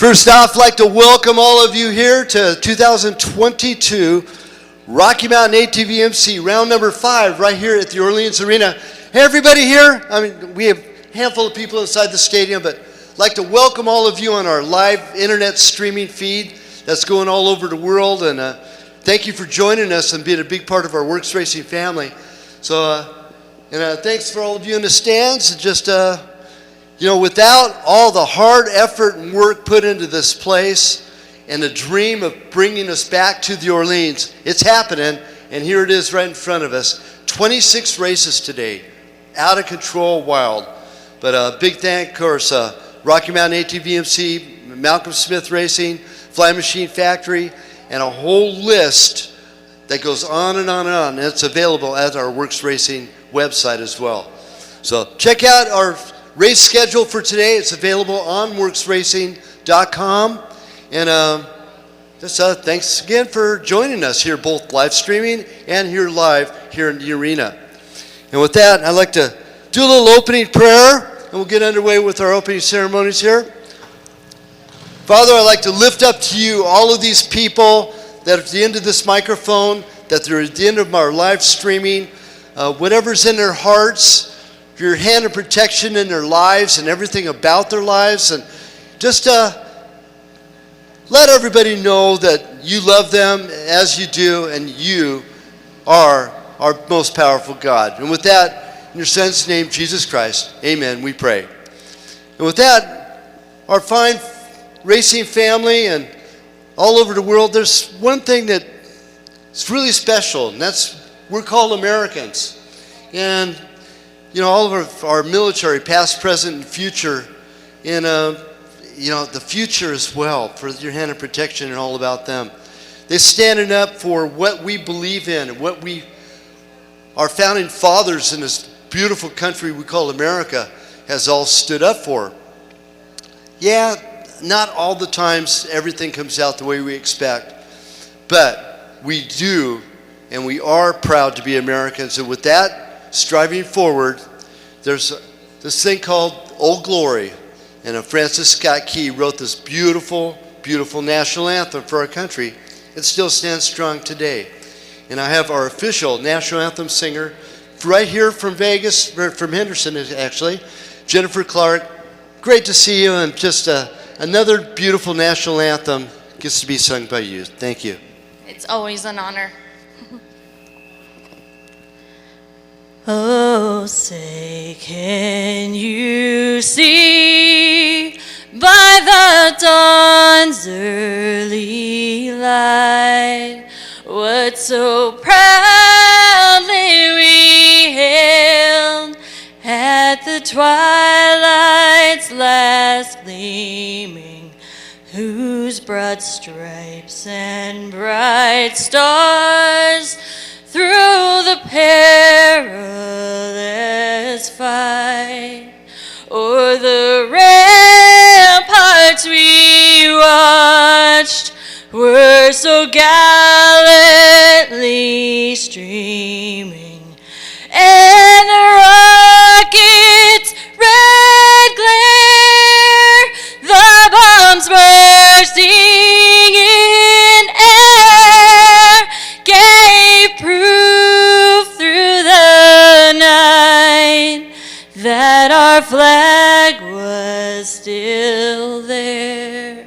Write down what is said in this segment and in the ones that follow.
First off, I'd like to welcome all of you here to 2022 Rocky Mountain ATV MC, round number 5, right here at the Orleans Arena. Hey, everybody here. I mean, we have a handful of people inside the stadium, but I'd like to welcome all of you on our live internet streaming feed that's going all over the world. And thank you for joining us and being a big part of our WORCS Racing family. So, thanks for all of you in the stands. Just, without all the hard effort and work put into this place and the dream of bringing us back to the Orleans, it's happening, and here it is right in front of us. 26 races today, out of control, wild. But a big thank, of course, Rocky Mountain ATV MC, Malcolm Smith Racing, Fly Machine Factory, and a whole list that goes on and on and on. And it's available at our WORCS Racing website as well. So check out our race schedule for today. It's available on worcsracing.com. And thanks again for joining us here, both live streaming and here live here in the arena. And with that, I'd like to do a little opening prayer, and we'll get underway with our opening ceremonies here. Father, I'd like to lift up to you all of these people that are at the end of this microphone, that they're at the end of our live streaming, whatever's in their hearts, your hand of protection in their lives and everything about their lives, and just let everybody know that you love them as you do, and you are our most powerful God. And with that, in your Son's name, Jesus Christ, amen, we pray. And with that, our fine racing family and all over the world, there's one thing that is really special, and that's we're called Americans. And all of our military, past, present, and future, and the future as well, for your hand of protection and all about them. They're standing up for what we believe in and what our founding fathers in this beautiful country we call America has all stood up for. Yeah, not all the times everything comes out the way we expect, but we do, and we are proud to be Americans. And with that, striving forward, there's this thing called Old Glory, and Francis Scott Key wrote this beautiful, beautiful national anthem for our country. It still stands strong today. And I have our official national anthem singer right here from Vegas, from Henderson actually, Jennifer Clark. Great to see you, and just another beautiful national anthem gets to be sung by you. Thank you. It's always an honor. Oh, say, can you see by the dawn's early light what so proudly we hailed at the twilight's last gleaming, whose broad stripes and bright stars through the perilous fight, o'er the ramparts we watched, were so gallantly streaming, and the rocket's red glare, the bombs bursting in air, gave proof through the night that our flag was still there.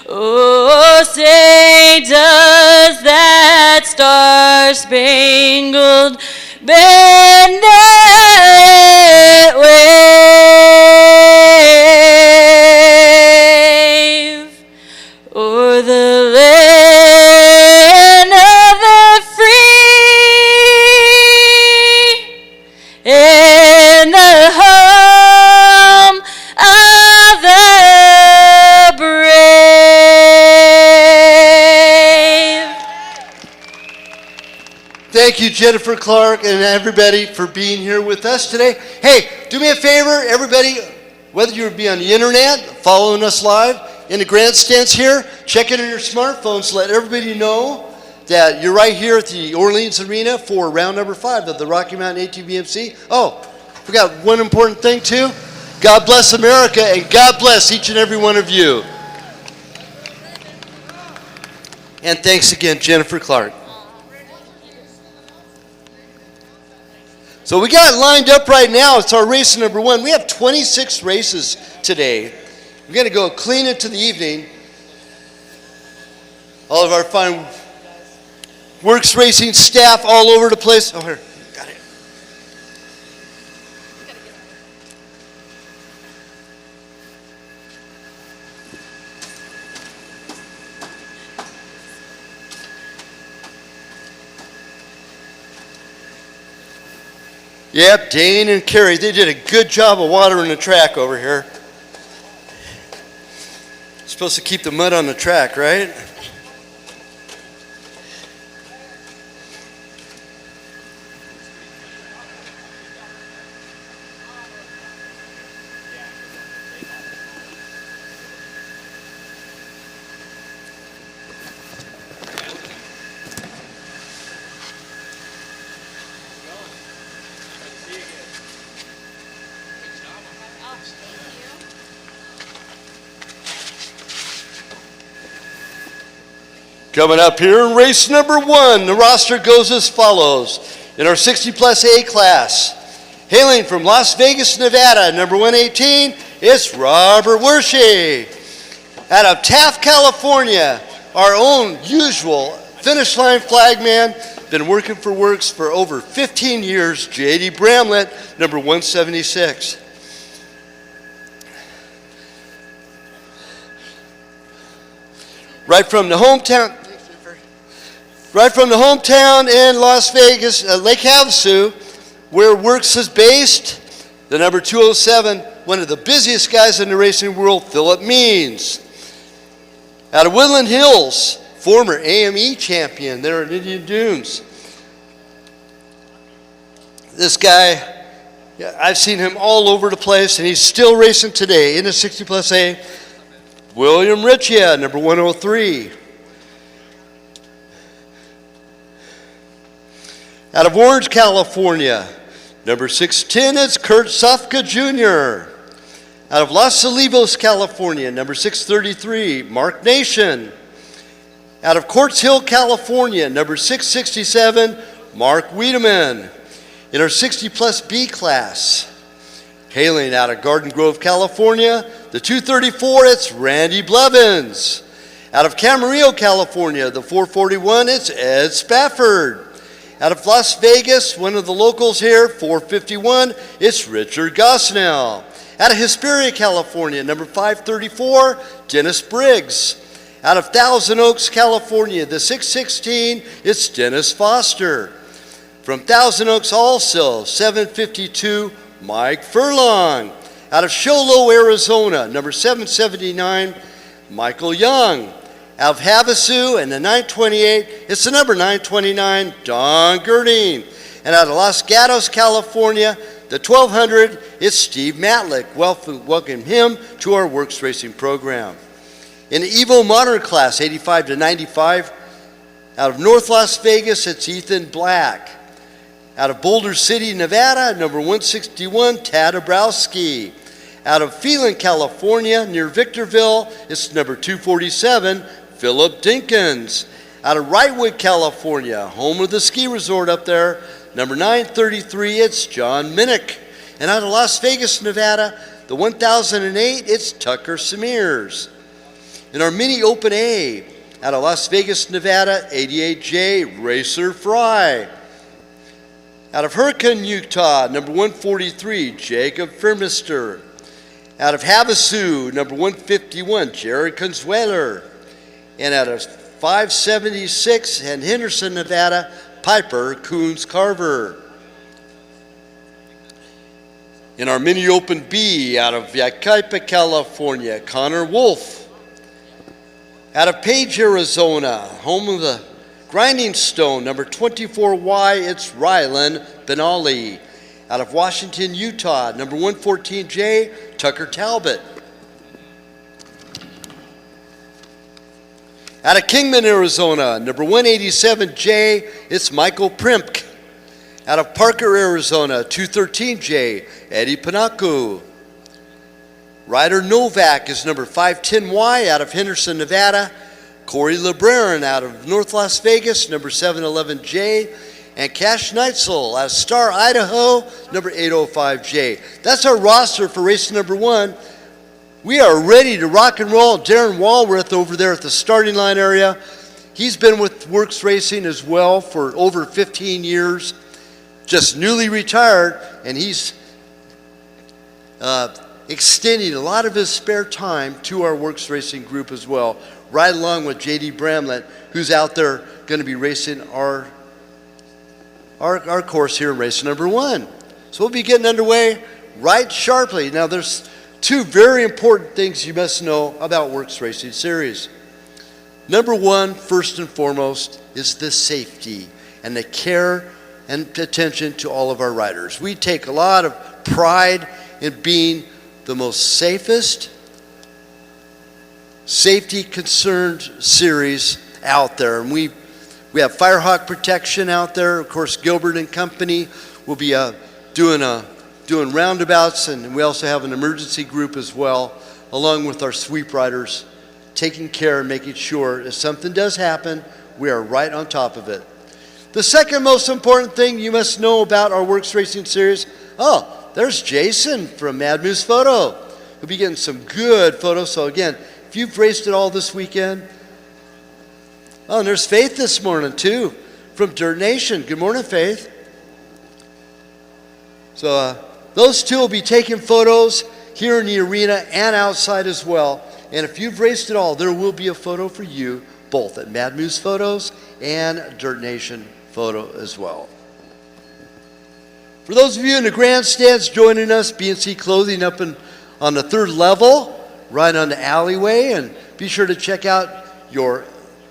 Oh, say, does that star-spangled banner wave o'er the land of the free and the home of the brave? Thank you, Jennifer Clark, and everybody for being here with us today. Hey, do me a favor, everybody, whether you be on the internet, following us live, in the grandstands here, check it on your smartphones, let everybody know that you're right here at the Orleans Arena for round number 5 of the Rocky Mountain ATV MC. Oh, forgot one important thing too. God bless America, and God bless each and every one of you. And thanks again, Jennifer Clark. So we got it lined up right now. It's our race number 1. We have 26 races today. We're going to go clean into the evening. All of our fine WORCS Racing staff all over the place. Oh, here. Got it. Yep, Dane and Carrie, they did a good job of watering the track over here. Supposed to keep the mud on the track, right? Coming up here in race number 1, the roster goes as follows. In our 60 plus A class, hailing from Las Vegas, Nevada, number 118, it's Robert Wershey. Out of Taft, California, our own usual finish line flagman, been working for WORCS for over 15 years, J.D. Bramlett, number 176. Right from the hometown in Las Vegas, Lake Havasu, where WORCS is based, the number 207, one of the busiest guys in the racing world, Philip Means. Out of Woodland Hills, former AME champion there in Indian Dunes. This guy, I've seen him all over the place, and he's still racing today in the 60 plus A. William Richia, number 103. Out of Orange, California, number 610, it's Kurt Sofka Jr. Out of Los Olivos, California, number 633, Mark Nation. Out of Quartz Hill, California, number 667, Mark Wiedemann. In our 60 plus B class, hailing out of Garden Grove, California, the 234, it's Randy Blevins. Out of Camarillo, California, the 441, it's Ed Spafford. Out of Las Vegas, one of the locals here, 451, it's Richard Gosnell. Out of Hesperia, California, number 534, Dennis Briggs. Out of Thousand Oaks, California, the 616, it's Dennis Foster. From Thousand Oaks also, 752, Mike Furlong. Out of Sholo, Arizona, number 779, Michael Young. Out of Havasu and the 928, it's the number 929, Don Girding. And out of Los Gatos, California, the 1200, it's Steve Matlick. Welcome him to our WORCS Racing program. In the Evo Modern class, 85 to 95, out of North Las Vegas, it's Ethan Black. Out of Boulder City, Nevada, number 161, Tad Abrowski. Out of Phelan, California, near Victorville, it's number 247, Philip Dinkins. Out of Wrightwood, California, home of the ski resort up there, number 933, it's John Minnick. And out of Las Vegas, Nevada, the 1008, it's Tucker Smears. In our mini Open A, out of Las Vegas, Nevada, 88J, Racer Fry. Out of Hurricane, Utah, number 143, Jacob Firmister. Out of Havasu, number 151, Jared Consueler. And out of 576 and Henderson, Nevada, Piper Coons Carver. In our mini Open B, out of Yucaipa, California, Connor Wolf. Out of Page, Arizona, home of the Grinding Stone, number 24Y, it's Rylan Benali. Out of Washington, Utah, number 114J, Tucker Talbot. Out of Kingman, Arizona, number 187J, it's Michael Primk. Out of Parker, Arizona, 213J, Eddie Panaku. Ryder Novak is number 510Y out of Henderson, Nevada. Corey LeBaron out of North Las Vegas, number 711J, and Cash Neitzel out of Star, Idaho, number 805J. That's our roster for race number 1. We are ready to rock and roll. Darren Walworth over there at the starting line area. He's been with WORCS Racing as well for over 15 years, just newly retired, and he's extending a lot of his spare time to our WORCS Racing group as well, right along with JD Bramlett, who's out there going to be racing our course here in race number 1. So we'll be getting underway right sharply. Now there's 2 very important things you must know about WORCS Racing Series. Number 1, first and foremost, is the safety and the care and attention to all of our riders. We take a lot of pride in being the most safest, safety-concerned series out there. And we have Firehawk protection out there. Of course, Gilbert and Company will be doing roundabouts, and we also have an emergency group as well, along with our sweep riders, taking care and making sure if something does happen, we are right on top of it. The second most important thing you must know about our WORCS Racing Series, there's Jason from Mad Moose Photo. He'll be getting some good photos. So again, if you've raced it all this weekend, and there's Faith this morning too, from Dirt Nation. Good morning, Faith. So those 2 will be taking photos here in the arena and outside as well. And if you've raced it all, there will be a photo for you, both at Mad Moose Photos and Dirt Nation Photo as well. For those of you in the grandstands joining us, B&C Clothing up on the 3rd level, right on the alleyway, and be sure to check out your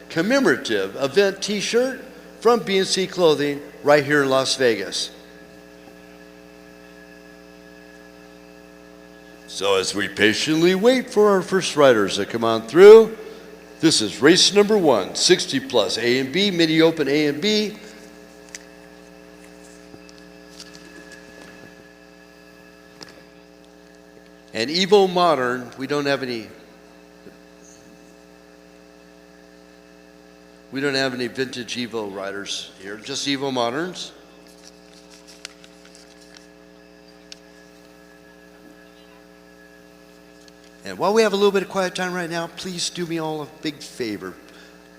commemorative event t-shirt from B&C Clothing right here in Las Vegas. So as we patiently wait for our first riders to come on through, this is race number 1, 60 plus A and B, Mini Open A and B. And Evo Modern, we don't have any vintage Evo riders here, just Evo Moderns. And while we have a little bit of quiet time right now, please do me all a big favor.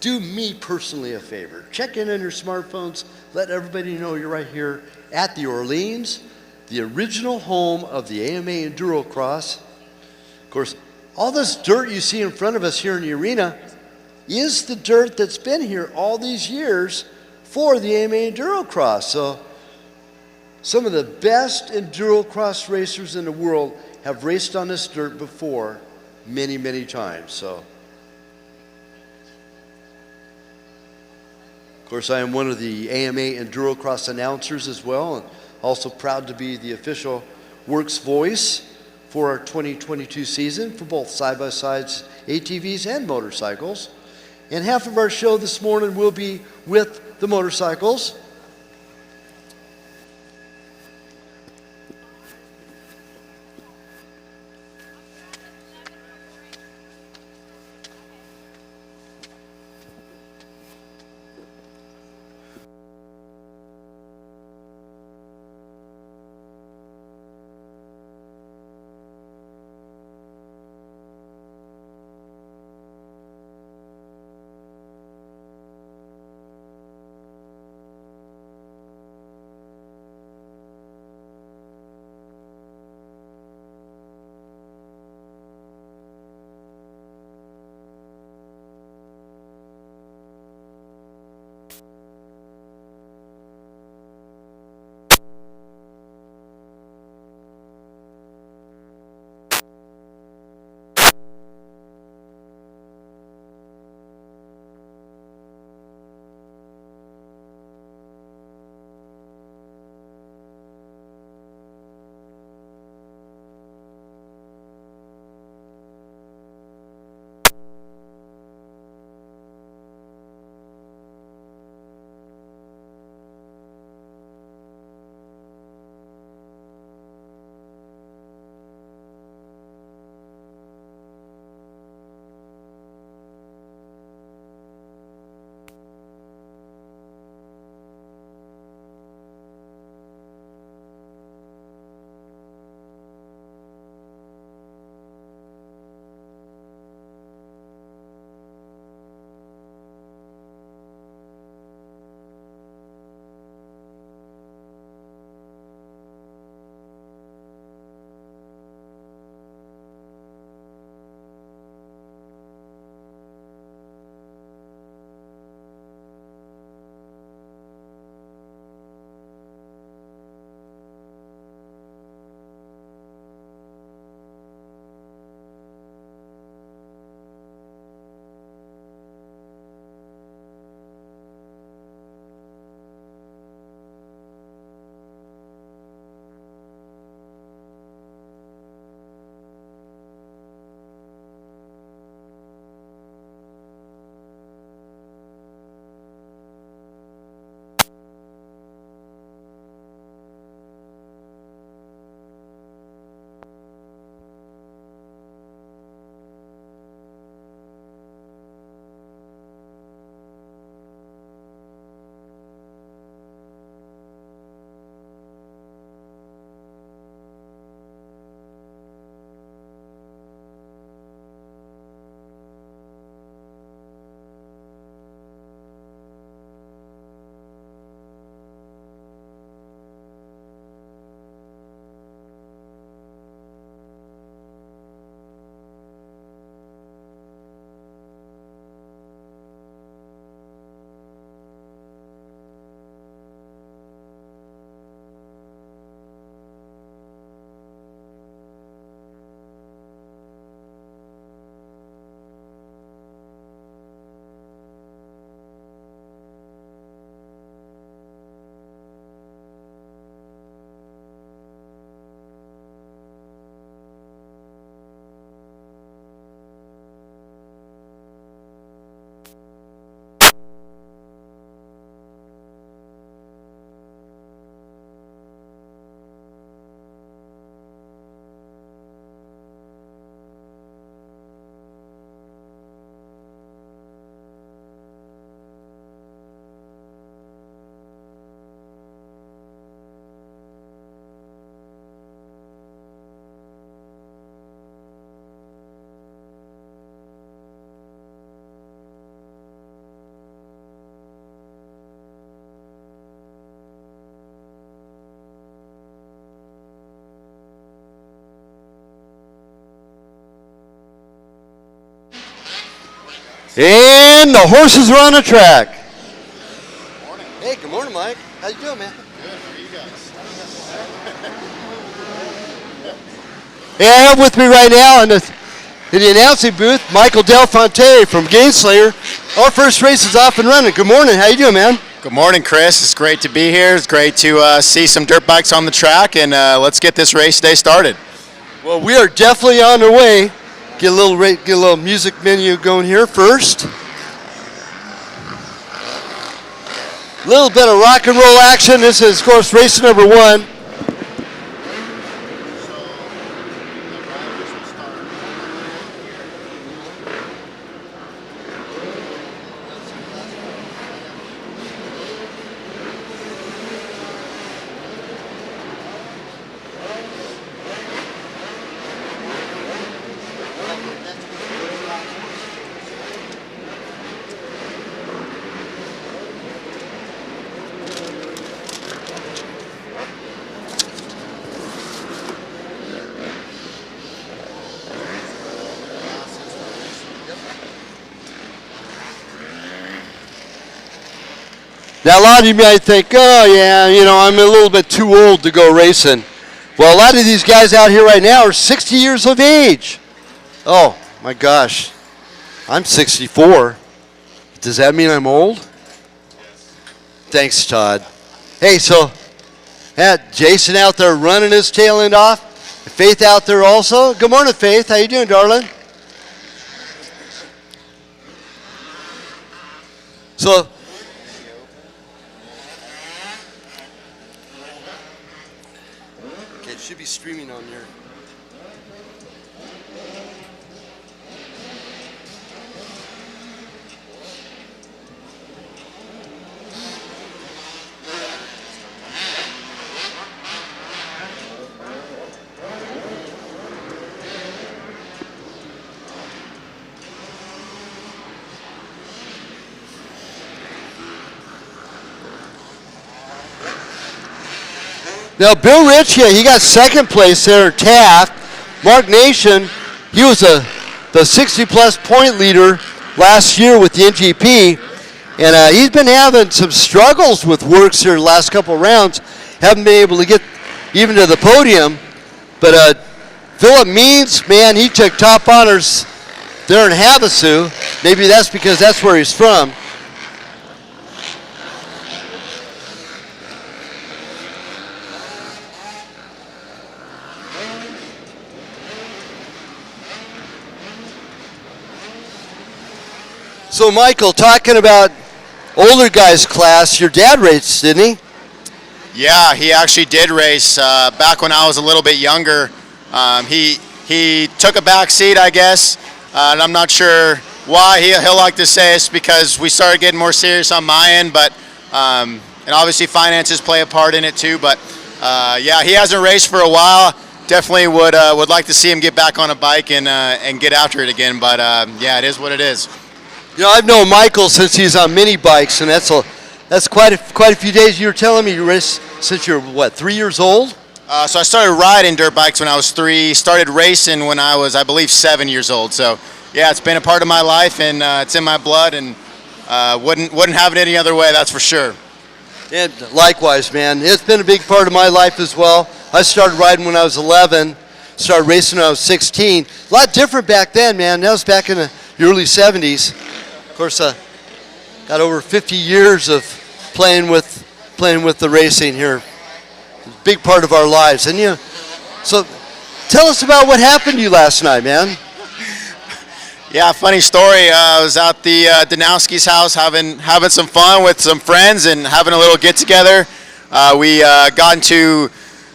Do me personally a favor. Check in on your smartphones. Let everybody know you're right here at the Orleans, the original home of the AMA Enduro Cross. Of course, all this dirt you see in front of us here in the arena is the dirt that's been here all these years for the AMA Enduro Cross. So some of the best Enduro Cross racers in the world have raced on this dirt before many, many times. So, of course, I am one of the AMA Enduro Cross announcers as well, and also proud to be the official WORCS voice for our 2022 season for both side-by-sides, ATVs, and motorcycles. And half of our show this morning will be with the motorcycles. And the horses are on the track. Hey, good morning, Mike. How you doing, man? Good. How are you guys? Hey, I have with me right now in the announcing booth, Michael Del Fonte from Gainslayer. Our first race is off and running. Good morning. How you doing, man? Good morning, Chris. It's great to be here. It's great to see some dirt bikes on the track, and let's get this race day started. Well, we are definitely on our way. Get a little music menu going here first. A little bit of rock and roll action. This is, of course, race number 1. Now, a lot of you might think, oh, yeah, you know, I'm a little bit too old to go racing. Well, a lot of these guys out here right now are 60 years of age. Oh, my gosh. I'm 64. Does that mean I'm old? Yes. Thanks, Todd. Hey, so, Jason out there running his tail end off. Faith out there also. Good morning, Faith. How you doing, darling? So, it should be streaming on your. Now, Bill Rich, yeah, he got second place there in Taft. Mark Nation, he was the 60-plus point leader last year with the NGP. And he's been having some struggles with WORCS here the last couple of rounds. Haven't been able to get even to the podium. But Philip Means, man, he took top honors there in Havasu. Maybe that's because that's where he's from. So, Michael, talking about older guys class, your dad raced, didn't he? Yeah, he actually did race back when I was a little bit younger. He took a back seat, I guess, and I'm not sure why. He'll like to say it's because we started getting more serious on my end, but and obviously finances play a part in it too. But yeah, he hasn't raced for a while. Definitely would like to see him get back on a bike and get after it again. But yeah, it is what it is. You know, I've known Michael since he's on mini bikes, and that's quite a few days. You were telling me you raced since you're, what, 3 years old? So I started riding dirt bikes when I was 3, started racing when I was, I believe, 7 years old. So, yeah, it's been a part of my life, and it's in my blood, and wouldn't have it any other way, that's for sure. And likewise, man. It's been a big part of my life as well. I started riding when I was 11, started racing when I was 16. A lot different back then, man. That was back in the early 70s. Of course, got over 50 years of playing with the racing here. Big part of our lives. And so tell us about what happened to you last night, man. Yeah, funny story. I was at the Danowski's house having some fun with some friends and having a little get together. We got into,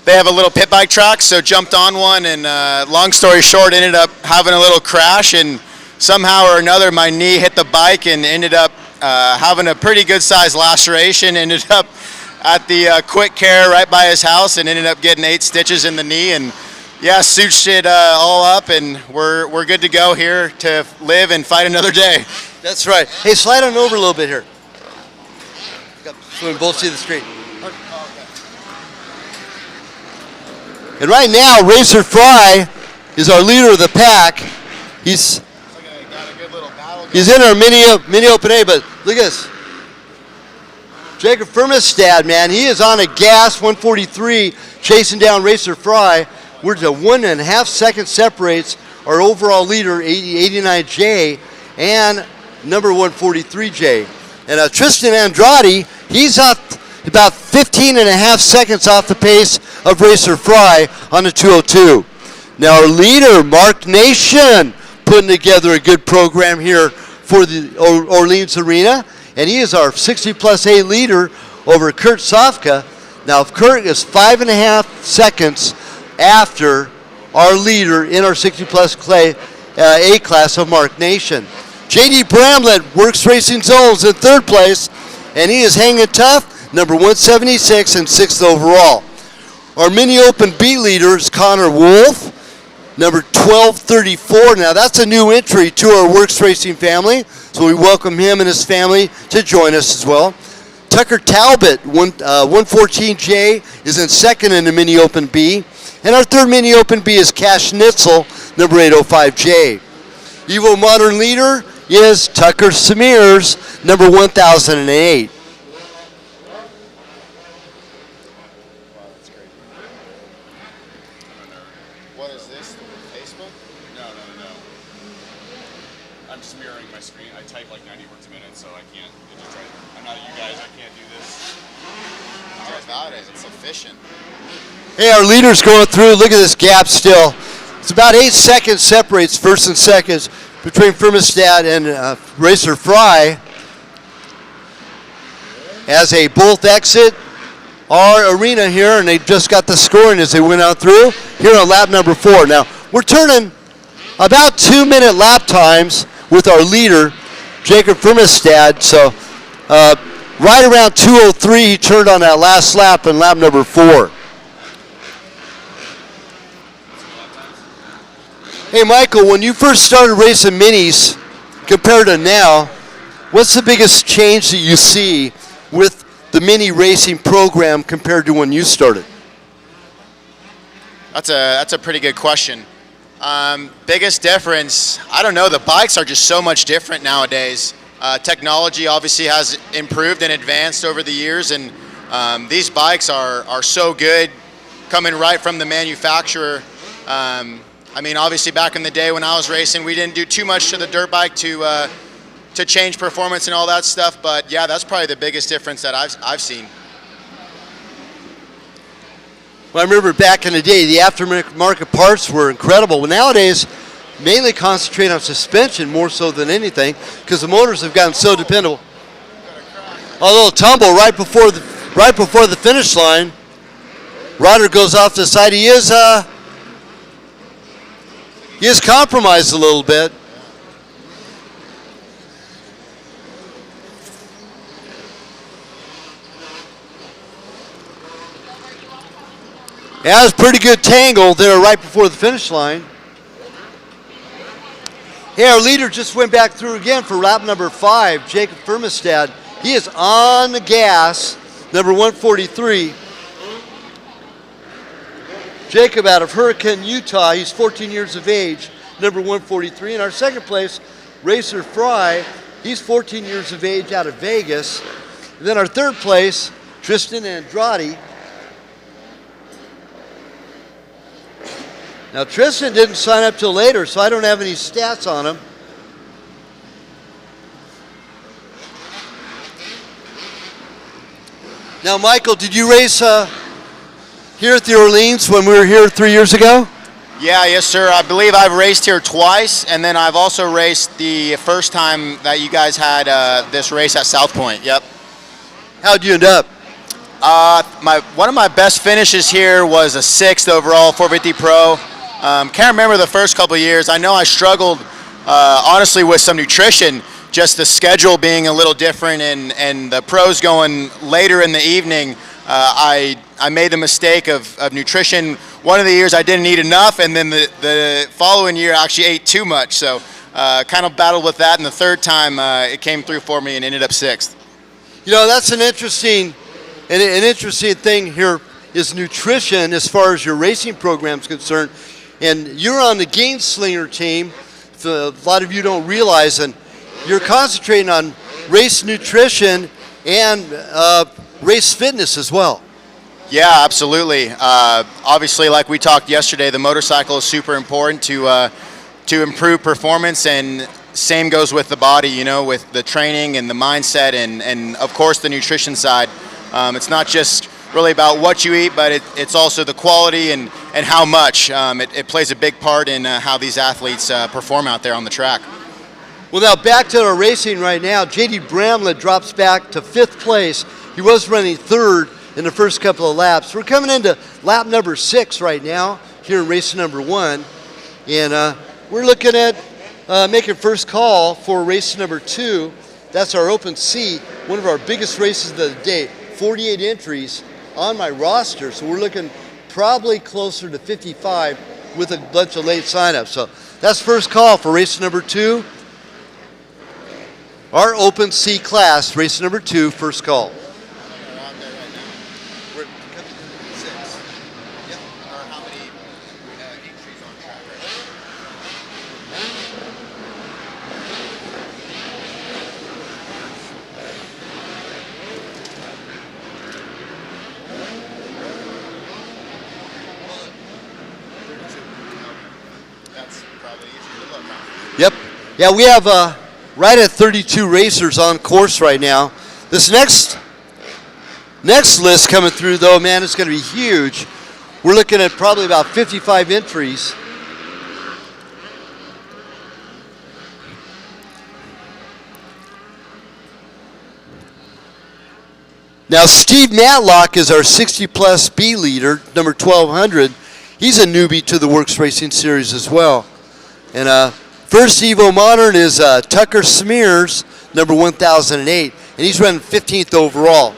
they have a little pit bike track, so jumped on one, and long story short, ended up having a little crash, and somehow or another my knee hit the bike and ended up having a pretty good sized laceration. Ended up at the quick care right by his house and ended up getting 8 stitches in the knee, and yeah, sutured it all up, and we're good to go here to live and fight another day. That's right. Hey, slide on over a little bit here so we both see the screen. And right now, Racer Fry is our leader of the pack. He's got a good little battle He's in our mini open A, but look at this. Jacob Firmestad, man, he is on a gas 143, chasing down Racer Fry. We're to 1.5 seconds separates our overall leader, 89J, and number 143J. And Tristan Andrade, he's up about 15.5 seconds off the pace of Racer Fry on the 202. Now our leader, Mark Nation, putting together a good program here for the Orleans Arena, and he is our 60 plus A leader over Kurt Sofka. Now Kurt is 5.5 seconds after our leader in our 60 plus A class of Mark Nation. JD Bramlett, WORCS Racing Zones in 3rd place, and he is hanging tough, number 176 and 6th overall. Our mini open B leader is Connor Wolf, number 1234. Now that's a new entry to our WORCS Racing family, so we welcome him and his family to join us as well. Tucker Talbot, 114J, is in 2nd in the mini open B. And our 3rd mini open B is Cash Nitzel, number 805J. Evo Modern leader is Tucker Smears, number 1008. What is this? Facebook? No. I'm just mirroring my screen. I type like 90 words a minute, so I can't. I'm not you guys. I can't do this. How about it? It's efficient. Hey, our leader's going through. Look at this gap still. It's about 8 seconds separates 1st and 2nd between Firmestad and Racer Fry as they both exit our arena here, and they just got the scoring as they went out through here on lap number 4. Now, we're turning about 2-minute lap times with our leader, Jacob Firmestad. So right around 2:03, he turned on that last lap in lap number 4. Hey, Michael, when you first started racing minis compared to now, what's the biggest change that you see with the mini racing program compared to when you started? That's a pretty good question. Biggest difference, I don't know. The bikes are just so much different nowadays. Technology obviously has improved and advanced over the years, and these bikes are so good, coming right from the manufacturer. I mean, obviously back in the day when I was racing, we didn't do too much to the dirt bike to change performance and all that stuff. But yeah, that's probably the biggest difference that I've seen. Well, I remember back in the day, the aftermarket parts were incredible. Well, nowadays, mainly concentrate on suspension more so than anything, because the motors have gotten so dependable. A little tumble right before the finish line. Ryder goes off the side. He is compromised a little bit. Yeah, it was a pretty good tangle there right before the finish line. Hey, our leader just went back through again for lap number 5, Jacob Firmestad. He is on the gas, number 143. Jacob out of Hurricane, Utah. He's 14 years of age, number 143. In our 2nd place, Racer Fry. He's 14 years of age out of Vegas. And then our 3rd place, Tristan Andrade. Now, Tristan didn't sign up till later, so I don't have any stats on him. Now, Michael, did you race here at the Orleans when we were here 3 years ago? Yeah, yes, sir. I believe I've raced here twice, and then I've also raced the first time that you guys had this race at South Point. Yep. How'd you end up? One of my best finishes here was a 6th overall 450 Pro. Can't remember the first couple of years. I know I struggled, honestly, with some nutrition, just the schedule being a little different and the pros going later in the evening. I made the mistake of nutrition. One of the years I didn't eat enough, and then the following year I actually ate too much. So kind of battled with that, and the 3rd time it came through for me and ended up 6th. You know, that's an interesting thing here is nutrition as far as your racing program is concerned. And you're on the Gainslinger team. So a lot of you don't realize, and you're concentrating on race nutrition and race fitness as well. Yeah, absolutely. Obviously, like we talked yesterday, the motorcycle is super important to improve performance, and same goes with the body, you know, with the training and the mindset and of course the nutrition side. It's not just really about what you eat, but it's also the quality and how much. It plays a big part in how these athletes perform out there on the track. Well, now back to our racing right now. J.D. Bramlett drops back to 5th place. He was running 3rd in the first couple of laps. We're coming into lap number 6 right now here in race number 1. And we're looking at making first call for race number 2. That's our Open C, one of our biggest races of the day. 48 entries on my roster, so we're looking probably closer to 55 with a bunch of late signups. So that's first call for race number 2. Our Open C class, race number 2, first call. Yep. Yeah, we have right at 32 racers on course right now. This next list coming through, though, man, it's going to be huge. We're looking at probably about 55 entries. Now, Steve Matlock is our 60-plus B leader, number 1200. He's a newbie to the WORCS Racing Series as well. And first Evo Modern is Tucker Smears, number 1008, and he's running 15th overall.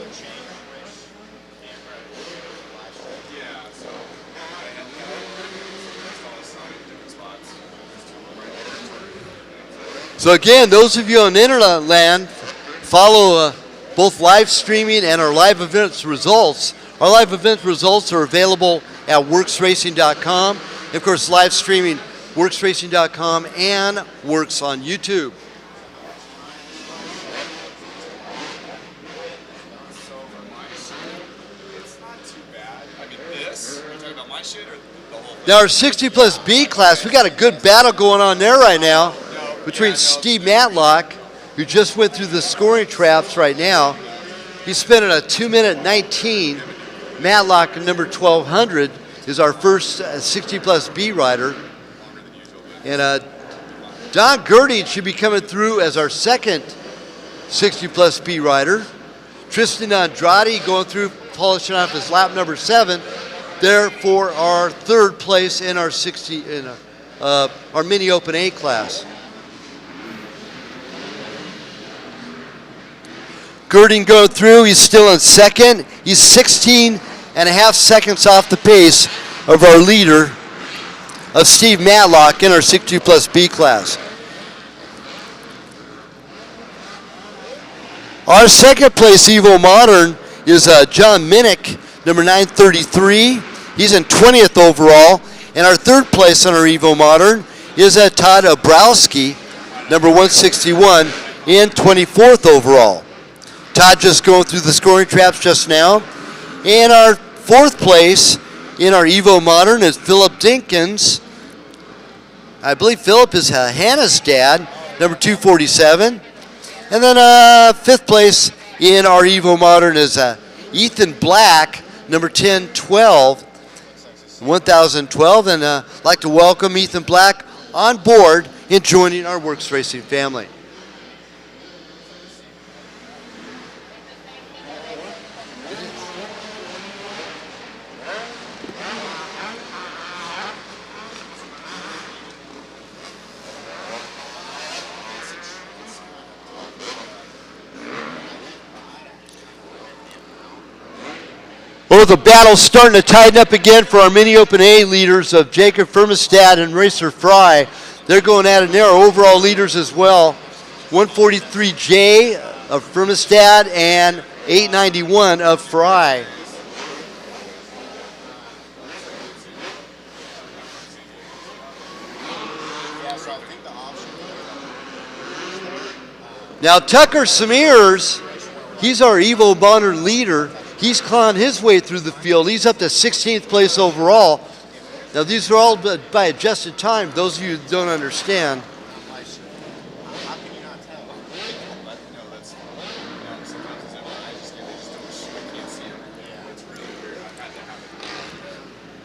So again, those of you on internet land, follow both live streaming and our live events results. Our live event results are available at worcsracing.com. And of course, live streaming worcsracing.com and WORCS on YouTube. Now our 60 plus B class, we got a good battle going on there right now between Steve Matlock, who just went through the scoring traps right now. He's spinning a 2-minute 19. Matlock, number 1200, is our first 60 plus B rider. And Don Gerding should be coming through as our second 60 plus B rider. Tristan Andrade going through, polishing off his lap number 7. There for our 3rd place in our 60 in our mini Open A class. Gerding going through, he's still in 2nd. He's 16.5 seconds off the pace of our leader, of Steve Matlock, in our 60 plus B class. Our 2nd place Evo Modern is John Minnick, number 933. He's in 20th overall. And our 3rd place on our Evo Modern is Todd Obrowski, number 161, in 24th overall. Todd just going through the scoring traps just now. And our 4th place in our Evo Modern is Philip Dinkins. I believe Philip is Hannah's dad, number 247. And then 5th place in our Evo Modern is Ethan Black, number 1012, 1012. And I'd like to welcome Ethan Black on board and joining our WORCS Racing family. Well, the battle's starting to tighten up again for our mini Open A leaders of Jacob Firmestad and Racer Fry. They're going at it, and they're our overall leaders as well. 143J of Firmestad and 891 of Fry. Now Tucker Smears, he's our Evo Bonner leader. He's clawing his way through the field. He's up to 16th place overall. Now these are all by adjusted time, those of you who don't understand.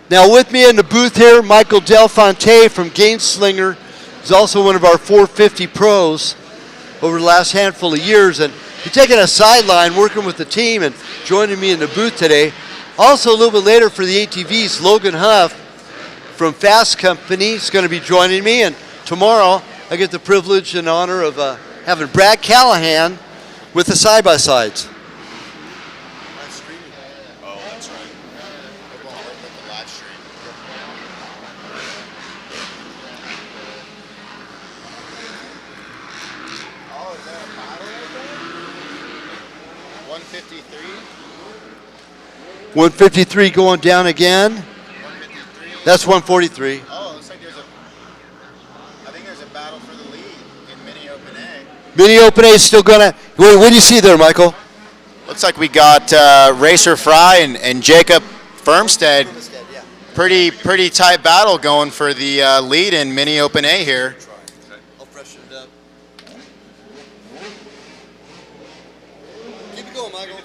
Now with me in the booth here, Michael Delfonte from Gainslinger. He's also one of our 450 pros over the last handful of years. And he's taking a sideline, working with the team and joining me in the booth today. Also a little bit later for the ATVs, Logan Huff from Fast Company is going to be joining me. And tomorrow I get the privilege and honor of having Brad Callahan with the side-by-sides. Oh, is that a battle right there? 153? 153 going down again. 153? That's 143. Oh, it looks like I think there's a battle for the lead in Mini Open A. Mini Open A is still going to, what do you see there, Michael? Looks like we got Racer Fry and Jacob Firmstead. Pretty tight battle going for the lead in Mini Open A here. I'll freshen it up. Keep it going, Michael.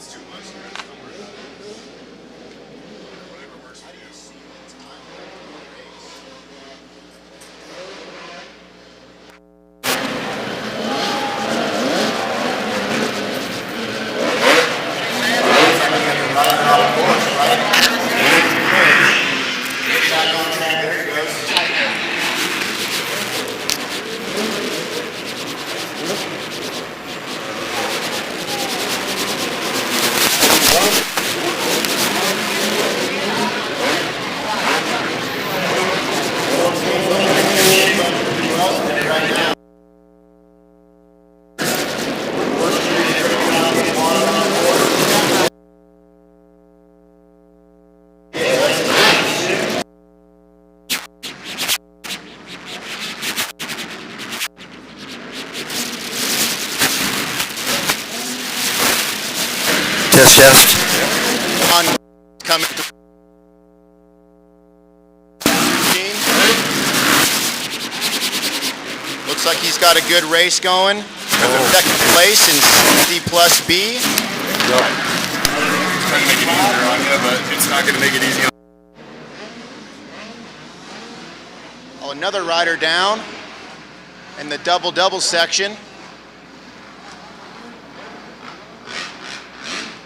Test. On coming. Looks like he's got a good race going. Second place in C plus B. Yep. Trying to make it easier on you, but it's not going to make it easy. Oh, another rider down in the double section.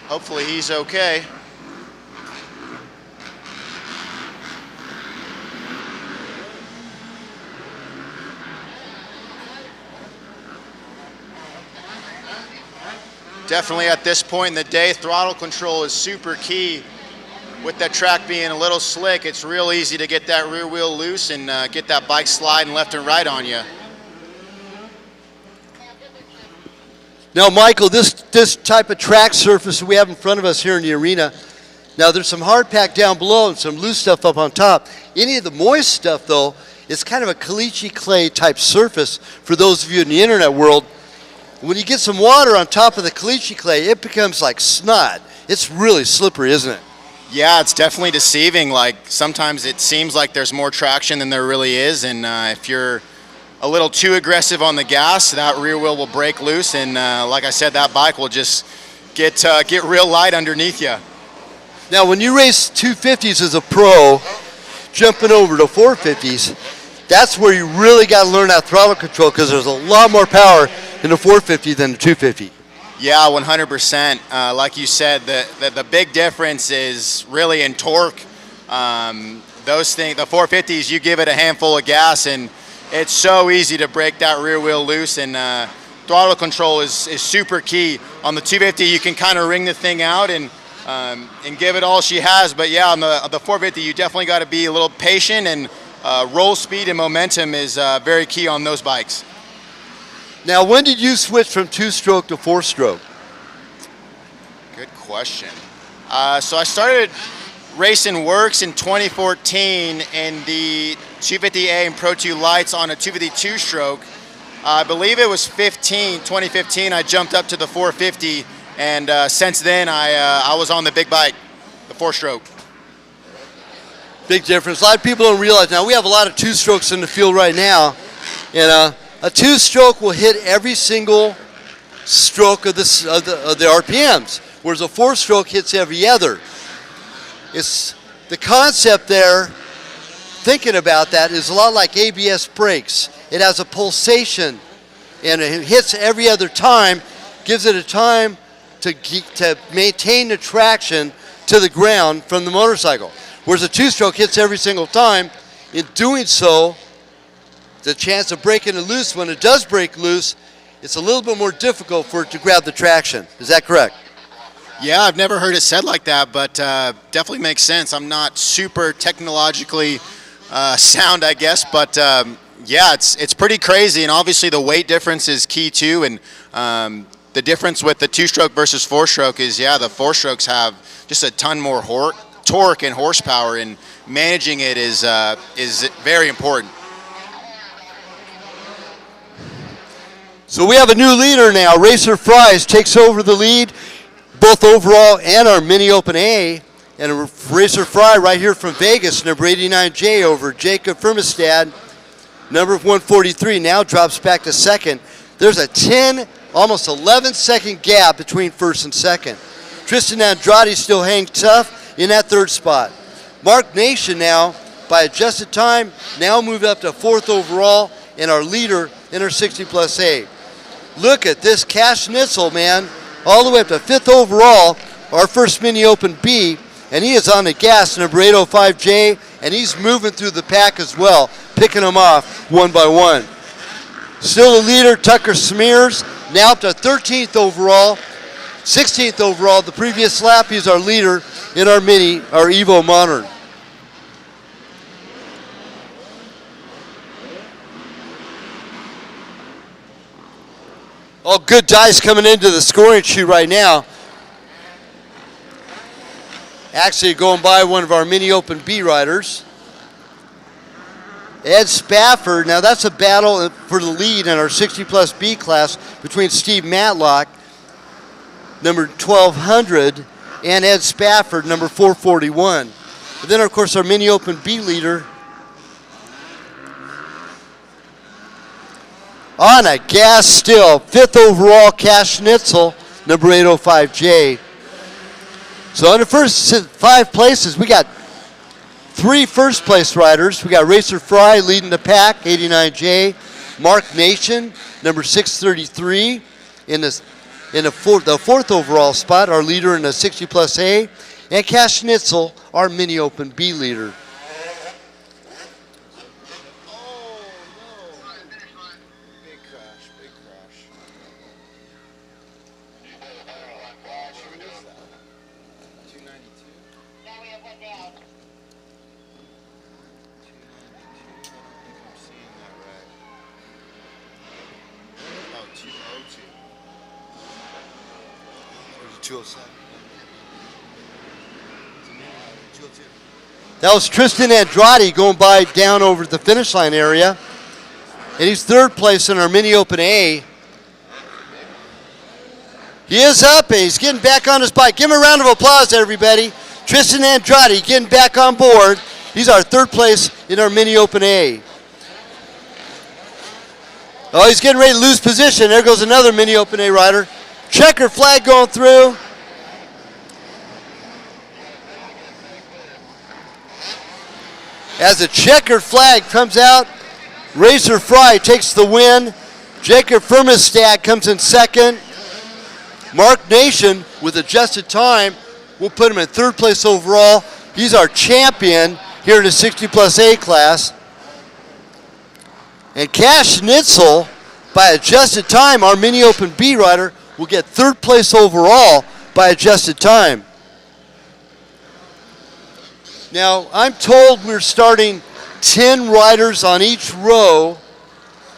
Hopefully he's okay. Definitely at this point in the day, throttle control is super key. With that track being a little slick, it's real easy to get that rear wheel loose and get that bike sliding left and right on you. Now, Michael, this type of track surface we have in front of us here in the arena, now there's some hard pack down below and some loose stuff up on top. Any of the moist stuff, though, is kind of a caliche clay type surface for those of you in the internet world. When you get some water on top of the caliche clay, it becomes like snot. It's really slippery, isn't it? Yeah, it's definitely deceiving. Like sometimes it seems like there's more traction than there really is, and if you're a little too aggressive on the gas, that rear wheel will break loose, and like I said, that bike will just get real light underneath you. Now, when you race 250s as a pro, jumping over to 450s, that's where you really got to learn that throttle control because there's a lot more power in the 450 than the 250. Yeah, 100%. Like you said, the big difference is really in torque. Those things, the 450s, you give it a handful of gas and it's so easy to break that rear wheel loose, and throttle control is super key. On the 250, you can kind of wring the thing out and give it all she has. But yeah, on the 450, you definitely got to be a little patient, and roll speed and momentum is very key on those bikes. Now, when did you switch from 2-stroke to 4-stroke? Good question. So I started racing WORCS in 2014 in the 250A and Pro 2 lights on a 250 2-stroke. I believe it was 2015. I jumped up to the 450, and since then I was on the big bike, the 4-stroke. Big difference. A lot of people don't realize now we have a lot of 2-strokes in the field right now, and a 2-stroke will hit every single stroke of the RPMs, whereas a 4-stroke hits every other. It's the concept there. Thinking about that is a lot like ABS brakes. It has a pulsation, and it hits every other time, gives it a time to maintain the traction to the ground from the motorcycle. Whereas a 2-stroke hits every single time. In doing so, the chance of breaking it loose, when it does break loose, it's a little bit more difficult for it to grab the traction. Is that correct? Yeah, I've never heard it said like that, but definitely makes sense. I'm not super technologically sound, I guess, but yeah, it's pretty crazy, and obviously the weight difference is key too, and the difference with the 2-stroke versus 4-stroke is, yeah, the 4-strokes have just a ton more torque and horsepower, and managing it is very important. So we have a new leader now. Racer Fries takes over the lead, both overall and our mini open A. And Racer Fry right here from Vegas, number 89J over Jacob Firmestad, number 143, now drops back to second. There's a 10, almost 11-second gap between first and second. Tristan Andrade still hangs tough in that third spot. Mark Nation now, by adjusted time, now moved up to fourth overall and our leader in our 60 plus A. Look at this Cash Nitzel, man, all the way up to fifth overall, our first mini open B, and he is on the gas, number 805J, and he's moving through the pack as well, picking them off one by one. Still the leader, Tucker Smears, now up to 13th overall, 16th overall. The previous lap, he's our leader in our mini, our Evo Modern. All good dice coming into the scoring chute right now. Actually going by one of our mini open B riders. Ed Spafford, now that's a battle for the lead in our 60 plus B class between Steve Matlock, number 1200, and Ed Spafford, number 441. And then of course our mini open B leader, on a gas still, fifth overall, Cash Nitzel, number 805J. So in the first 5 places, we got 3 first place riders. We got Racer Fry leading the pack, 89J. Mark Nation, number 633, in the fourth overall spot, our leader in the 60 plus A. And Cash Nitzel, our mini open B leader. That was Tristan Andrade going by down over the finish line area. And he's third place in our mini open A. He is up and he's getting back on his bike. Give him a round of applause, everybody. Tristan Andrade getting back on board. He's our third place in our mini open A. Oh, he's getting ready to lose position. There goes another mini open A rider. Checker flag going through. As the checkered flag comes out, Racer Fry takes the win. Jacob Firmestad comes in second. Mark Nation, with adjusted time, we'll put him in third place overall. He's our champion here in the 60 plus A class. And Cash Nitzel, by adjusted time, our mini open B rider, will get third place overall by adjusted time. Now, I'm told we're starting 10 riders on each row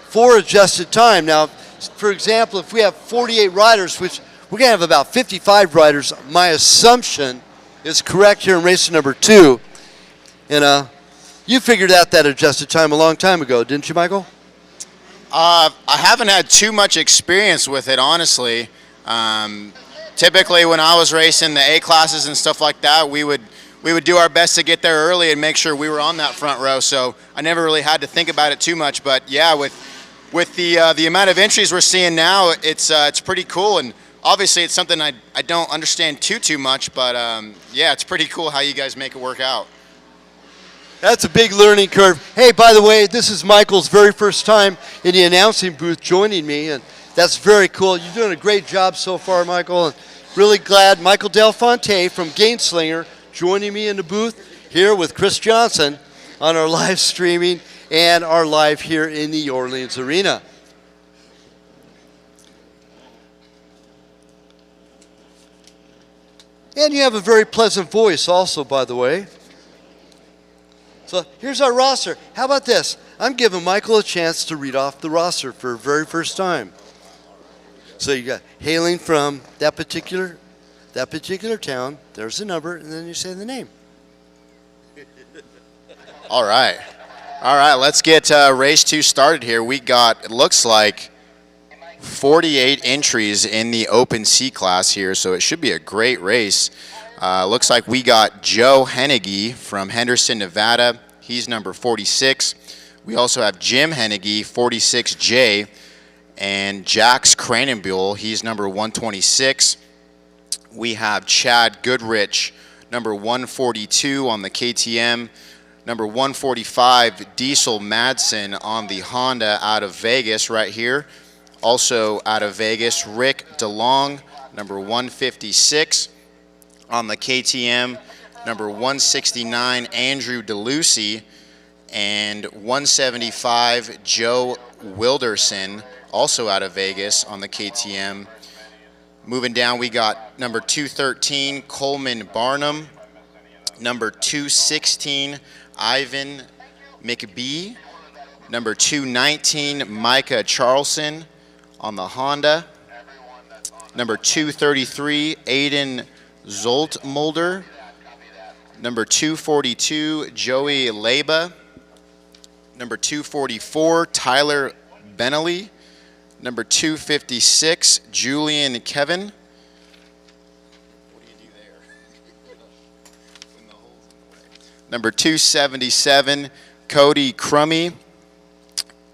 for adjusted time. Now, for example, if we have 48 riders, which we're going to have about 55 riders, my assumption is correct here in race number 2. And you figured out that adjusted time a long time ago, didn't you, Michael? I haven't had too much experience with it, honestly. Typically, when I was racing the A classes and stuff like that, we would do our best to get there early and make sure we were on that front row. So I never really had to think about it too much. But yeah, with the amount of entries we're seeing now, it's pretty cool. And obviously, it's something I don't understand too much. But yeah, it's pretty cool how you guys make it work out. That's a big learning curve. Hey, by the way, this is Michael's very first time in the announcing booth joining me, and that's very cool. You're doing a great job so far, Michael, and really glad Michael Del Fonte from Gainslinger joining me in the booth here with Chris Johnson on our live streaming and our live here in the Orleans Arena. And you have a very pleasant voice also, by the way. So here's our roster. How about this? I'm giving Michael a chance to read off the roster for the very first time. So you got hailing from that particular town. There's the number, and then you say the name. All right. Let's get race 2 started here. We got, it looks like, 48 entries in the Open C class here, so it should be a great race. Looks like we got Joe Hennigy from Henderson, Nevada. He's number 46. We also have Jim Hennigy, 46J, and Jax Cranenbuhl. He's number 126. We have Chad Goodrich, number 142 on the KTM. Number 145, Diesel Madsen on the Honda out of Vegas right here. Also out of Vegas, Rick DeLong, number 156. On the KTM, number 169, Andrew DeLucy, and 175, Joe Wilderson, also out of Vegas on the KTM. Moving down, we got number 213, Coleman Barnum, number 216, Ivan McBee, number 219, Micah Charlson on the Honda, number 233, Aiden Zoltmulder, number 242, Joey Leba, number 244, Tyler Benelli, number 256, Julian Kevin. What do you do there? Number 277, Cody Crummy.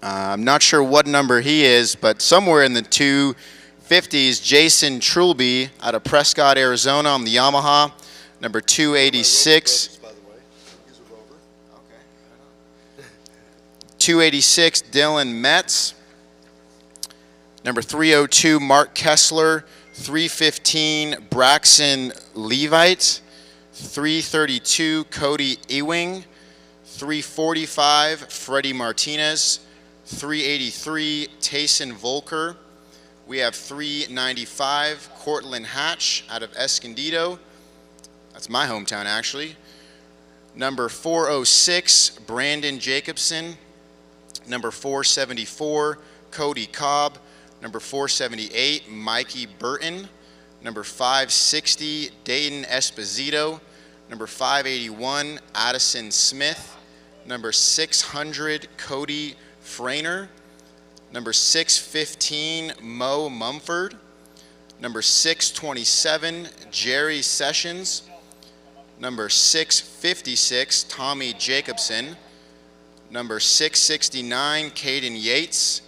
I'm not sure what number he is, but somewhere in the 250s, Jason Trulby out of Prescott, Arizona on the Yamaha, number 286. 286, Dylan Metz. Number 302, Mark Kessler. 315, Braxton Levite. 332, Cody Ewing. 345, Freddie Martinez. 383, Tayson Volker. We have 395, Cortland Hatch out of Escondido. That's my hometown, actually. Number 406, Brandon Jacobson. Number 474, Cody Cobb. Number 478, Mikey Burton. Number 560, Dayton Esposito. Number 581, Addison Smith. Number 600, Cody Frainer. Number 615, Mo Mumford. Number 627, Jerry Sessions. Number 656, Tommy Jacobson. Number 669, Caden Yates.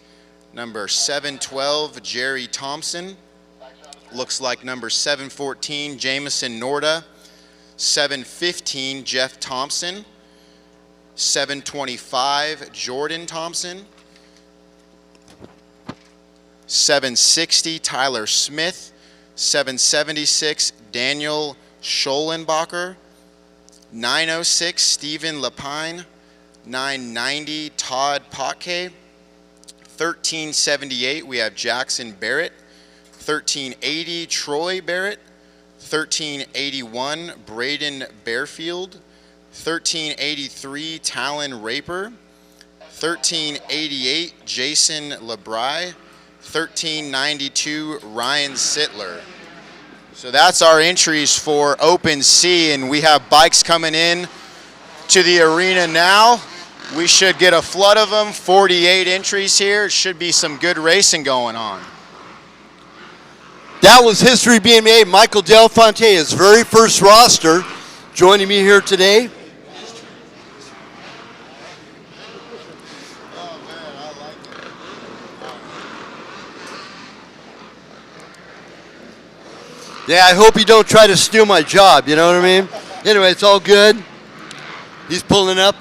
Number 712, Jerry Thompson. Looks like number 714, Jamison Norda. 715, Jeff Thompson. 725, Jordan Thompson. 760, Tyler Smith. 776, Daniel Schollenbacher. 906, Stephen Lapine. 990, Todd Potke. 1378, we have Jackson Barrett. 1380, Troy Barrett. 1381, Braden Bearfield. 1383, Talon Raper. 1388, Jason LeBry. 1392, Ryan Sittler. So that's our entries for Open C, and we have bikes coming in to the arena now. We should get a flood of them, 48 entries here. Should be some good racing going on. That was history being made. Michael Del Fonte, his very first roster, joining me here today. Yeah, I hope you don't try to steal my job, you know what I mean? Anyway, it's all good. He's pulling up.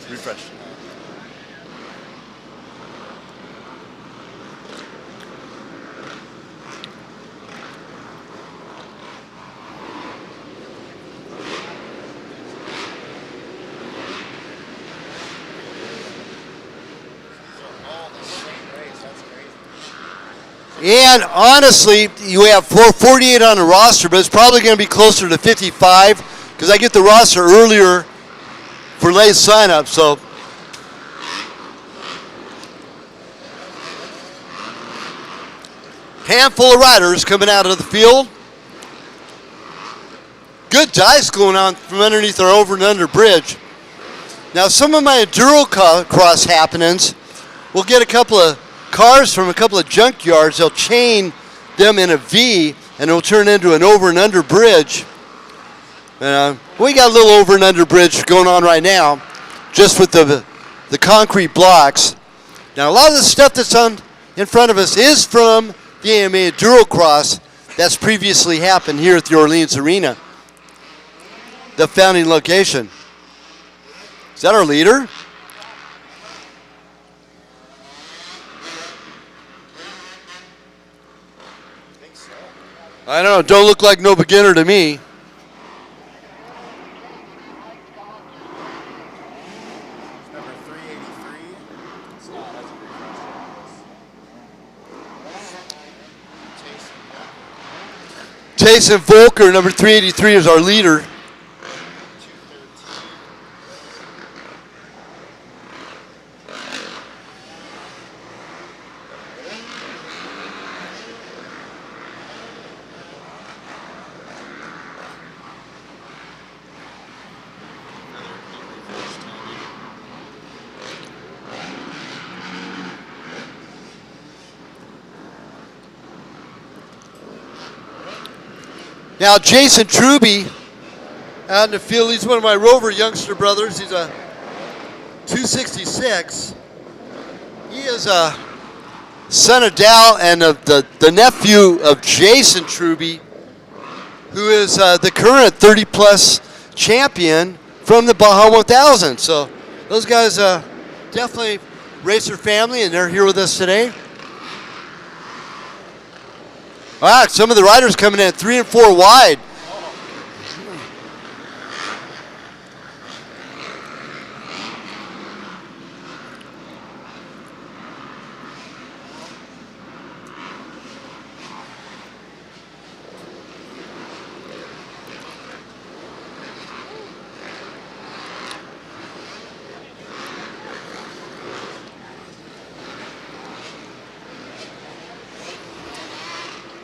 Refresh. And honestly, you have 48 on the roster, but it's probably going to be closer to 55 because I get the roster earlier for late sign-up. So handful of riders coming out of the field. Good dice going on from underneath our over and under bridge. Now some of my enduro cross happenings, we'll get a couple of cars from a couple of junkyards. They'll chain them in a V and it'll turn into an over and under bridge. We got a little over and under bridge going on right now, just with the concrete blocks. Now a lot of the stuff that's on in front of us is from the AMA Enduro Cross that's previously happened here at the Orleans Arena, the founding location. Is that our leader? I don't know, don't look like no beginner to me. Number 383. Jason Volker, number 383, is our leader. Now, Jason Truby out in the field, he's one of my Rover youngster brothers. He's a 266. He is a son of Dal and the nephew of Jason Truby, who is the current 30-plus champion from the Baja 1000. So those guys definitely racer family, and they're here with us today. All right, some of the riders coming in 3 and 4 wide.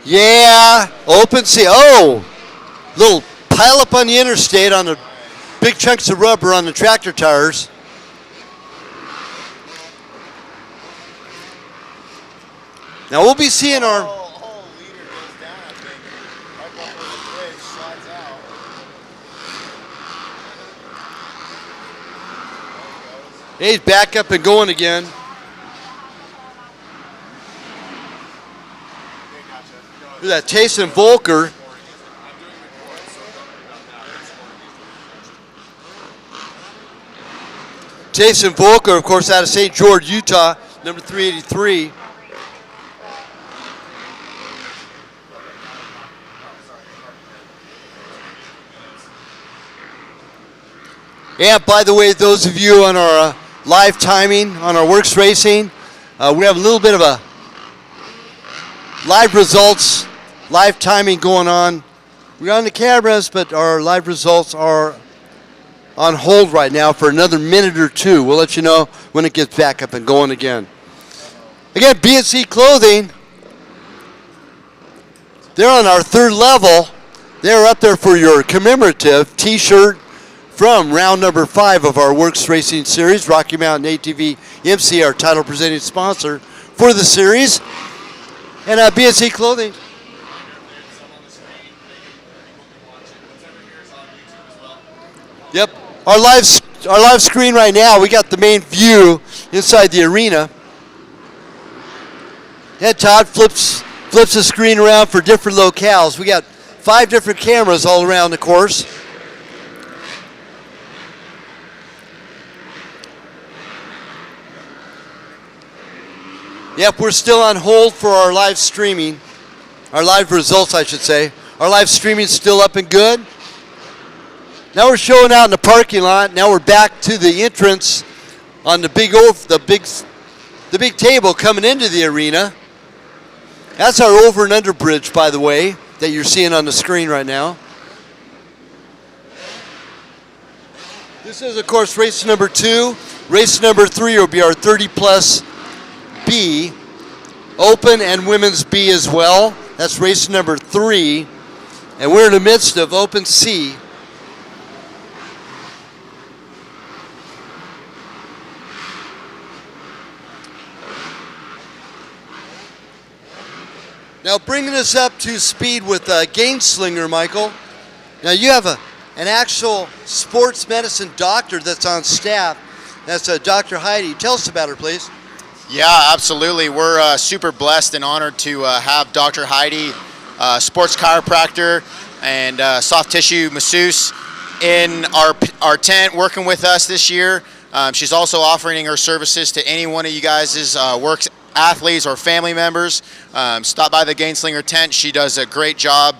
Yeah, open sea. Oh, little pile up on the interstate on the big chunks of rubber on the tractor tires. Now we'll be seeing our whole leader goes down, I think. Right before the bridge, slides out. He's back up and going again. Look at that, Tayson Volker. Tayson Volker, of course, out of St. George, Utah, number 383. And by the way, those of you on our live timing, on our WORCS Racing, we have a little bit of a live results, live timing going on. We're on the cameras, but our live results are on hold right now for another minute or two. We'll let you know when it gets back up and going again. Again, B&C Clothing. They're on our third level. They're up there for your commemorative T-shirt from round number 5 of our WORCS Racing Series. Rocky Mountain ATV MC, our title presenting sponsor for the series. And BNC Clothing. Yep, our live screen right now, we got the main view inside the arena. And Todd flips the screen around for different locales. We got 5 different cameras all around the course. Yep, we're still on hold for our live streaming. Our live results, I should say. Our live streaming's still up and good. Now we're showing out in the parking lot. Now we're back to the entrance on the big table coming into the arena. That's our over and under bridge, by the way, that you're seeing on the screen right now. This is, of course, race number 2. Race number 3 will be our 30-plus B, Open and Women's B as well. That's race number 3. And we're in the midst of Open C. Now bringing us up to speed with Gainslinger, Michael. Now you have an actual sports medicine doctor that's on staff. That's Dr. Heidi. Tell us about her, please. Yeah, absolutely. We're super blessed and honored to have Dr. Heidi, sports chiropractor and soft tissue masseuse, in our tent working with us this year. She's also offering her services to any one of you guys' WORCS athletes or family members. Stop by the Gainslinger tent. She does a great job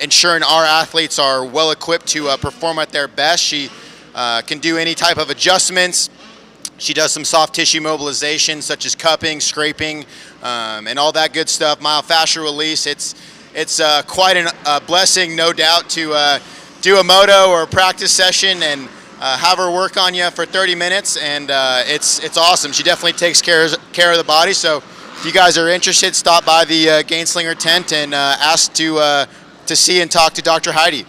ensuring our athletes are well equipped to perform at their best. She can do any type of adjustments. She does some soft tissue mobilization such as cupping, scraping, and all that good stuff. Myofascial release. It's quite a blessing, no doubt, to do a moto or a practice session and have her work on you for 30 minutes, and it's awesome. She definitely takes care of the body. So if you guys are interested, stop by the Gainslinger tent and ask to see and talk to Dr. Heidi.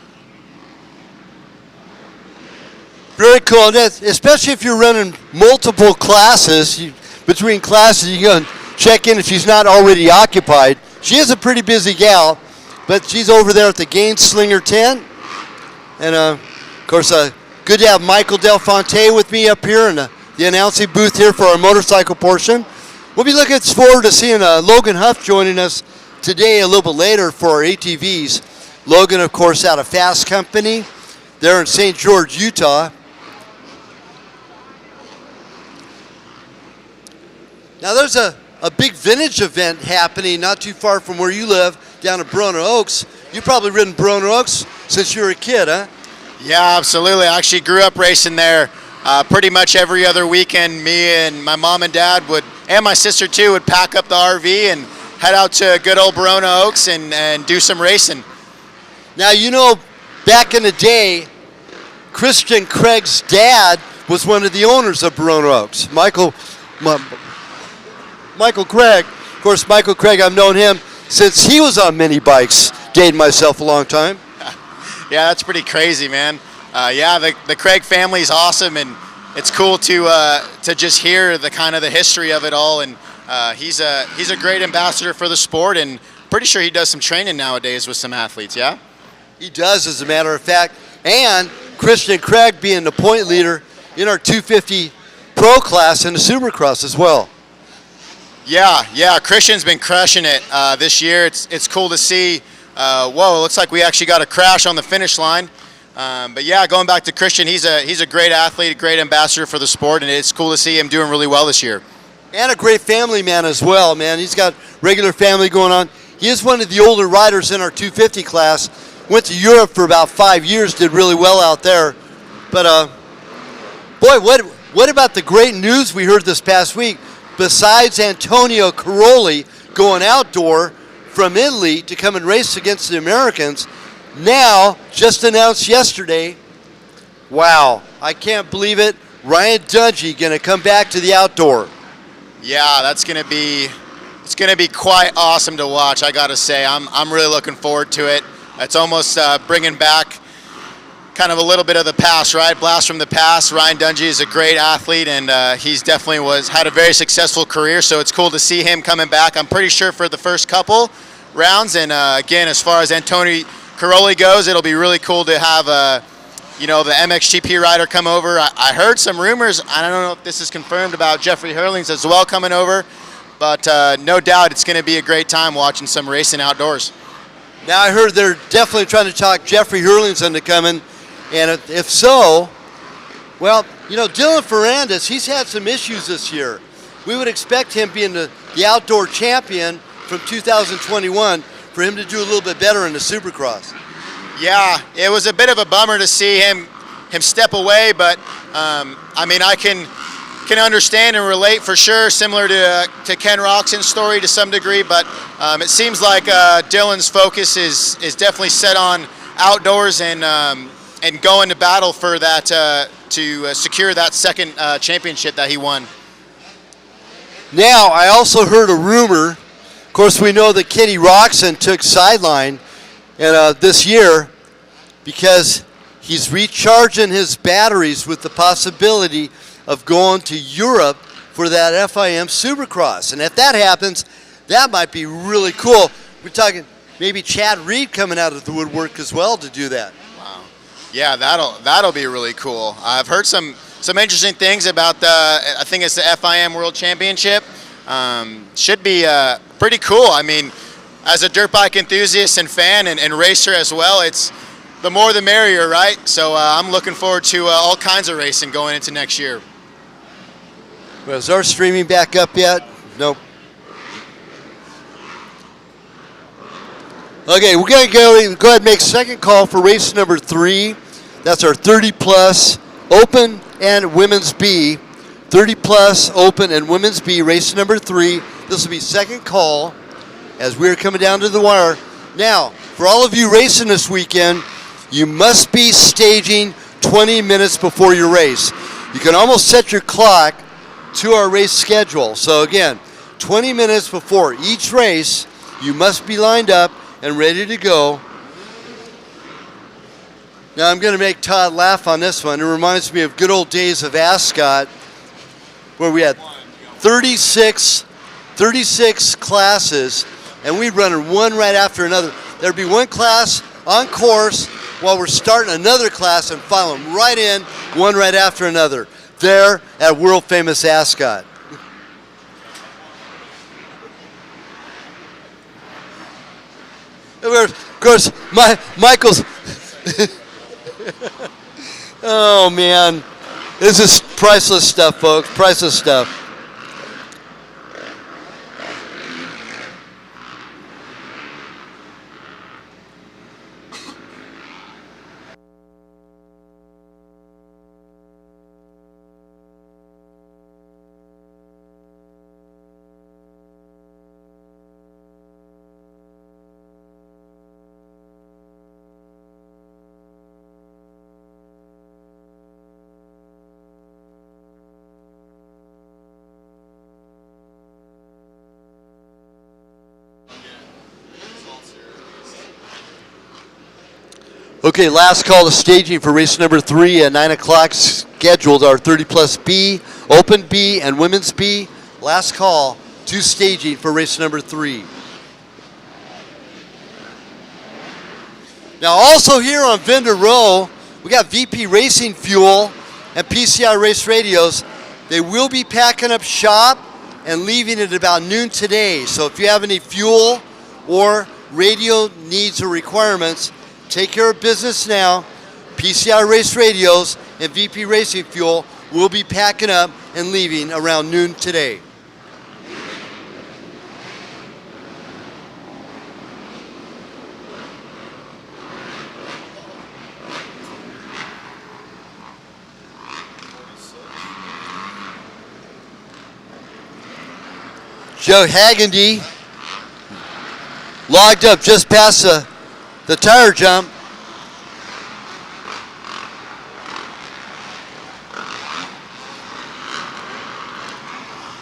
Very cool, especially if you're running multiple classes. Between classes, you go and check in if she's not already occupied. She is a pretty busy gal, but she's over there at the Gainslinger tent. And of course, good to have Michael Del Fonte with me up here in the announcing booth here for our motorcycle portion. We'll be looking forward to seeing Logan Huff joining us today a little bit later for our ATVs. Logan, of course, out of Fast Company. They're in St. George, Utah. Now there's a big vintage event happening not too far from where you live, down at Broner Oaks. You've probably ridden Broner Oaks since you were a kid, huh? Yeah, absolutely. I actually grew up racing there pretty much every other weekend. Me and my mom and dad and my sister too, would pack up the RV and head out to good old Broner Oaks and do some racing. Now, you know, back in the day, Christian Craig's dad was one of the owners of Broner Oaks. Michael Craig. Of course, Michael Craig, I've known him since he was on mini bikes, dating myself a long time. Yeah, that's pretty crazy, man. Yeah, the Craig family is awesome, and it's cool to just hear the kind of the history of it all. And he's a great ambassador for the sport, and pretty sure he does some training nowadays with some athletes. Yeah, he does, as a matter of fact. And Christian Craig being the point leader in our 250 Pro class in the Supercross as well. Yeah. Christian's been crushing it this year. It's cool to see. Whoa, it looks like we actually got a crash on the finish line. But yeah, going back to Christian, he's a great athlete, a great ambassador for the sport, and it's cool to see him doing really well this year. And a great family man as well, man. He's got regular family going on. He is one of the older riders in our 250 class. Went to Europe for about 5 years, did really well out there. But boy, what about the great news we heard this past week? Besides Antonio Caroli going outdoor from Italy to come and race against the Americans, now, just announced yesterday, wow, I can't believe it, Ryan Dungey going to come back to the outdoor. Yeah, that's going to be It's going to be quite awesome to watch, I got to say. I'm really looking forward to it. It's almost bringing back kind of a little bit of the past, right? Blast from the past. Ryan Dungey is a great athlete, and he's definitely had a very successful career, so it's cool to see him coming back. I'm pretty sure for the first couple rounds, and again, as far as Antoni Caroli goes, it'll be really cool to have the MXGP rider come over. I heard some rumors, I don't know if this is confirmed, about Jeffrey Hurlings as well coming over, but no doubt it's going to be a great time watching some racing outdoors. Now I heard they're definitely trying to talk Jeffrey Hurlings into coming, and if so, well, Dylan Ferrandis, he's had some issues this year. We would expect him being the outdoor champion from 2021 for him to do a little bit better in the Supercross. Yeah, it was a bit of a bummer to see him step away, but I mean, I can understand and relate for sure, similar to Ken Roxon's story to some degree, but it seems like Dylan's focus is definitely set on outdoors and going to battle for that to secure that second championship that he won. Now, I also heard a rumor. Of course, we know that Kenny Roxon took sideline this year because he's recharging his batteries with the possibility of going to Europe for that FIM Supercross. And if that happens, that might be really cool. We're talking maybe Chad Reed coming out of the woodwork as well to do that. Wow. Yeah, that'll be really cool. I've heard some interesting things about I think it's the FIM World Championship. Should be pretty cool. I mean, as a dirt bike enthusiast and fan and racer as well, it's the more the merrier, right? So I'm looking forward to all kinds of racing going into next year. Well, is our streaming back up yet? Nope. Okay, we're going to go ahead and make second call for race number 3. That's our 30-plus Open and Women's B. 30-plus Open and Women's B, race number 3. This will be second call as we're coming down to the wire. Now, for all of you racing this weekend, you must be staging 20 minutes before your race. You can almost set your clock to our race schedule. So again, 20 minutes before each race, you must be lined up and ready to go. Now I'm going to make Todd laugh on this one. It reminds me of good old days of Ascot, where we had 36 classes, and we'd run one right after another. There'd be one class on course while we're starting another class and follow them right in, one right after another, there at world famous Ascot. Of course, Michael's, oh man, this is priceless stuff, folks, priceless stuff. Okay, last call to staging for race number 3 at 9 o'clock scheduled. Our 30-plus B, Open B, and Women's B. Last call to staging for race number 3. Now also here on Vendor Row, we got VP Racing Fuel and PCI Race Radios. They will be packing up shop and leaving at about noon today. So if you have any fuel or radio needs or requirements, take care of business now. PCI Race Radios and VP Racing Fuel will be packing up and leaving around noon today. Joe Hagendy logged up just past the tire jump.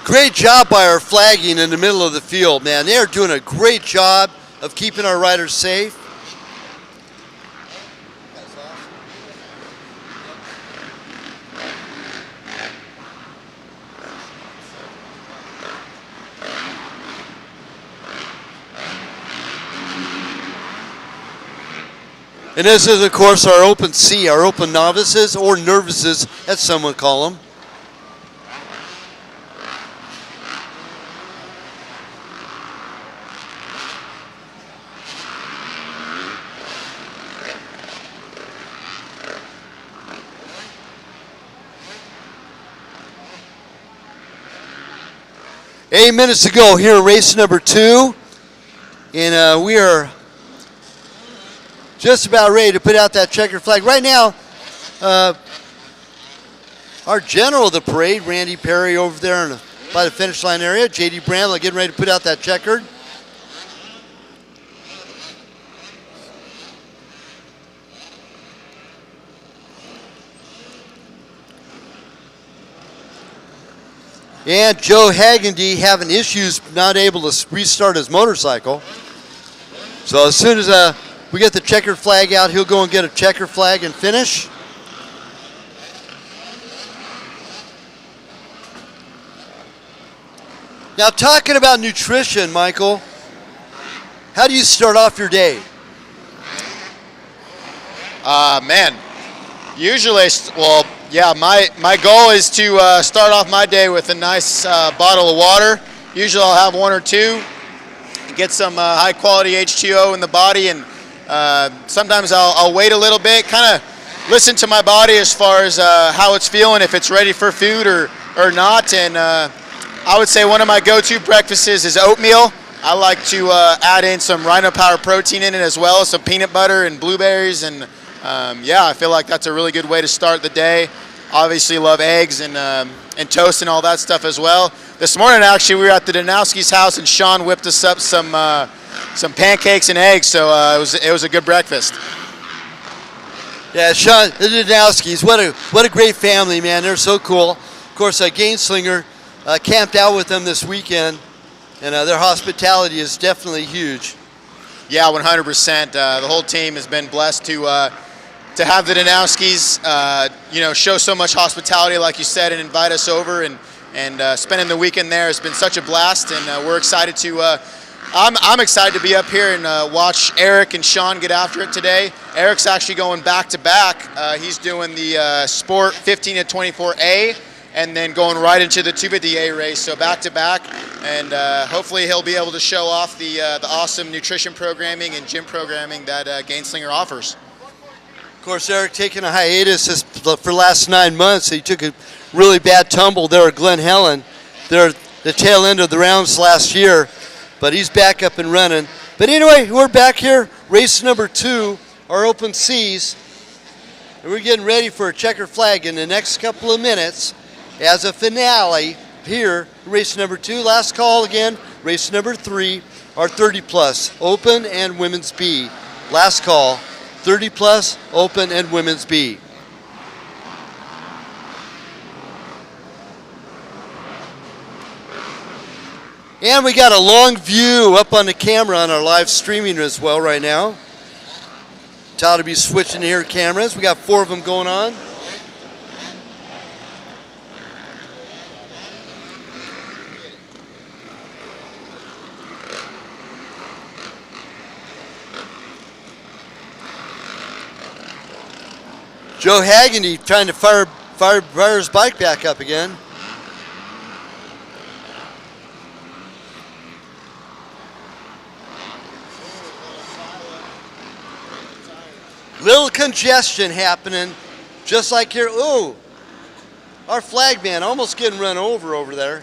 Great job by our flagging in the middle of the field, man. They are doing a great job of keeping our riders safe. And this is, of course, our open C, our open novices, or nervices, as some would call them. Eight minutes to go here in race number 2. And we are just about ready to put out that checkered flag. Right now, our general of the parade, Randy Perry, over there by the finish line area, J.D. Bramlett getting ready to put out that checkered. And Joe Hagendy having issues not able to restart his motorcycle. So as soon as we get the checkered flag out, he'll go and get a checkered flag and finish. Now talking about nutrition, Michael, how do you start off your day? Man, usually, well, yeah, my goal is to start off my day with a nice bottle of water. Usually I'll have one or two, get some high quality H2O in the body, and sometimes I'll wait a little bit, kind of listen to my body as far as how it's feeling, if it's ready for food or not. And I would say one of my go-to breakfasts is oatmeal. I like to add in some Rhino Power protein in it, as well as some peanut butter and blueberries. And yeah, I feel like that's a really good way to start the day. Obviously love eggs and toast and all that stuff as well. This morning, actually, we were at the Danowski's house, and Sean whipped us up some pancakes and eggs, so it was a good breakfast. Yeah, Sean, the Danowskis, what a great family, man. They're so cool. Of course, Gainslinger camped out with them this weekend, and their hospitality is definitely huge. Yeah, 100%. The whole team has been blessed to have the Danowskis, show so much hospitality, like you said, and invite us over, and spending the weekend there has been such a blast, and we're excited to. I'm excited to be up here and watch Eric and Sean get after it today. Eric's actually going back to back. He's doing the Sport 15 to 24A, and then going right into the 250A race. So back to back, and hopefully he'll be able to show off the awesome nutrition programming and gym programming that Gainslinger offers. Of course, Eric taking a hiatus for the last 9 months. He took a really bad tumble there at Glen Helen. They're the tail end of the rounds last year, but he's back up and running. But anyway, we're back here, race number 2, our open Cs, and we're getting ready for a checker flag in the next couple of minutes as a finale here, race number 2. Last call again, race number 3, our 30 plus, open and women's B. Last call, 30 plus, open and women's B. And we got a long view up on the camera on our live streaming as well right now. Todd will be switching here cameras. We got 4 of them going on. Joe Hagendy trying to fire his bike back up again. Little congestion happening, just like here. Ooh, our flag man almost getting run over there.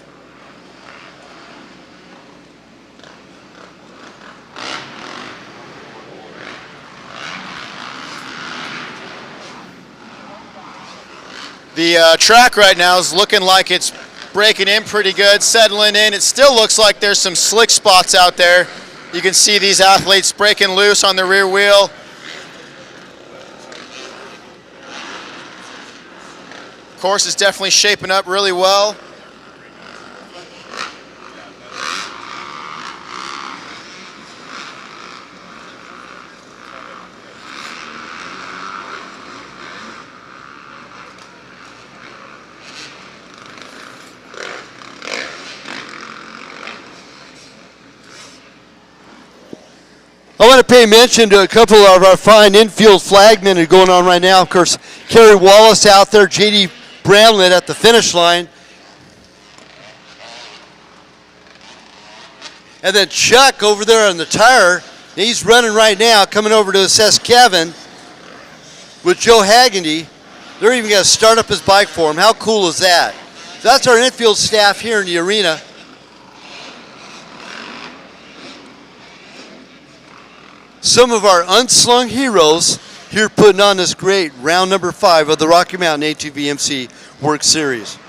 The track right now is looking like it's breaking in pretty good, settling in. It still looks like there's some slick spots out there. You can see these athletes breaking loose on the rear wheel. Course is definitely shaping up really well. I want to pay mention to a couple of our fine infield flagmen that are going on right now. Of course, Kerry Wallace out there, J.D. Bramlett at the finish line. And then Chuck over there on the tire, he's running right now, coming over to assess Kevin with Joe Haggerty. They're even going to start up his bike for him. How cool is that? So that's our infield staff here in the arena. Some of our unsung heroes here putting on this great round number 5 of the Rocky Mountain ATV MC WORCS Series.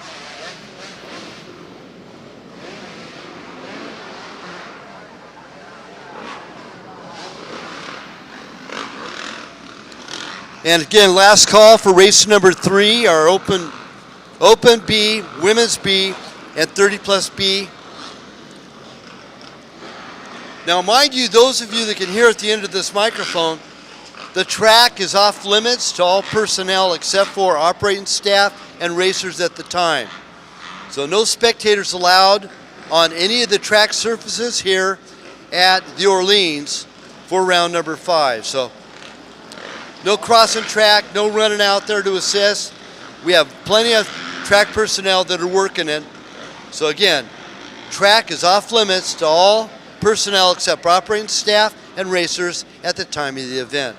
And again, last call for race number 3, our open B, women's B, and 30 plus B. Now, mind you, those of you that can hear at the end of this microphone, the track is off limits to all personnel except for operating staff and racers at the time. So no spectators allowed on any of the track surfaces here at the Orleans for round number 5. So no crossing track, no running out there to assist. We have plenty of track personnel that are working it. So again, track is off limits to all personnel except operating staff and racers at the time of the event.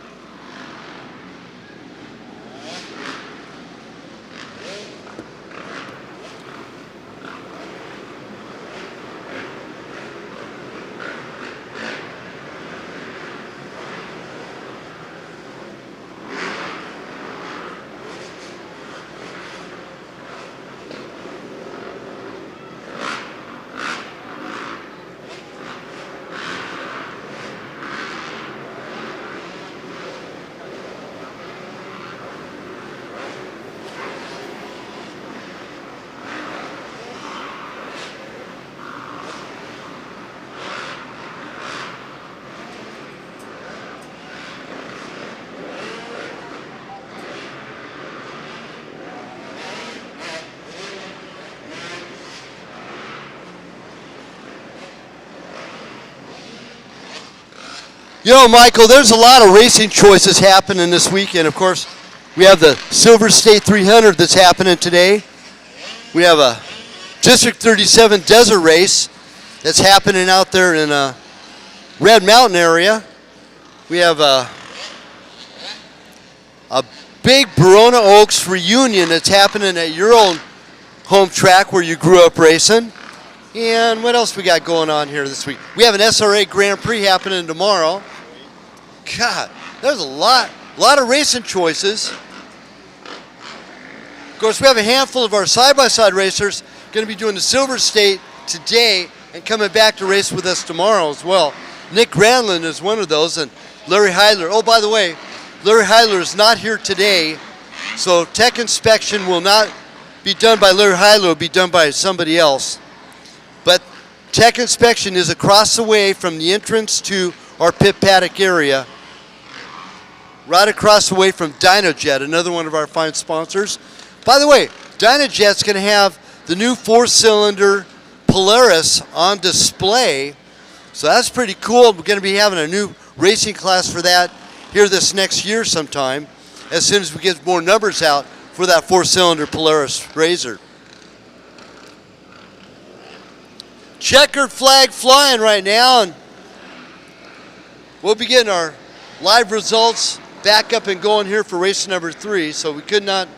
You know, Michael, there's a lot of racing choices happening this weekend. Of course, we have the Silver State 300 that's happening today. We have a District 37 desert race that's happening out there in Red Mountain area. We have a big Verona Oaks reunion that's happening at your own home track where you grew up racing. And what else we got going on here this week? We have an SRA Grand Prix happening tomorrow. God, there's a lot of racing choices. Of course, we have a handful of our side-by-side racers going to be doing the Silver State today and coming back to race with us tomorrow as well. Nick Granlund is one of those, and Larry Heidler. Oh, by the way, Larry Heidler is not here today, so tech inspection will not be done by Larry Heidler, it will be done by somebody else. But tech inspection is across the way from the entrance to our pit paddock area, right across the way from Dynojet, another one of our fine sponsors. By the way, Dynojet's going to have the new 4-cylinder Polaris on display, so that's pretty cool. We're going to be having a new racing class for that here this next year sometime, as soon as we get more numbers out for that 4-cylinder Polaris RZR. Checkered flag flying right now, and we'll be getting our live results back up and going here for race number 3, so we could not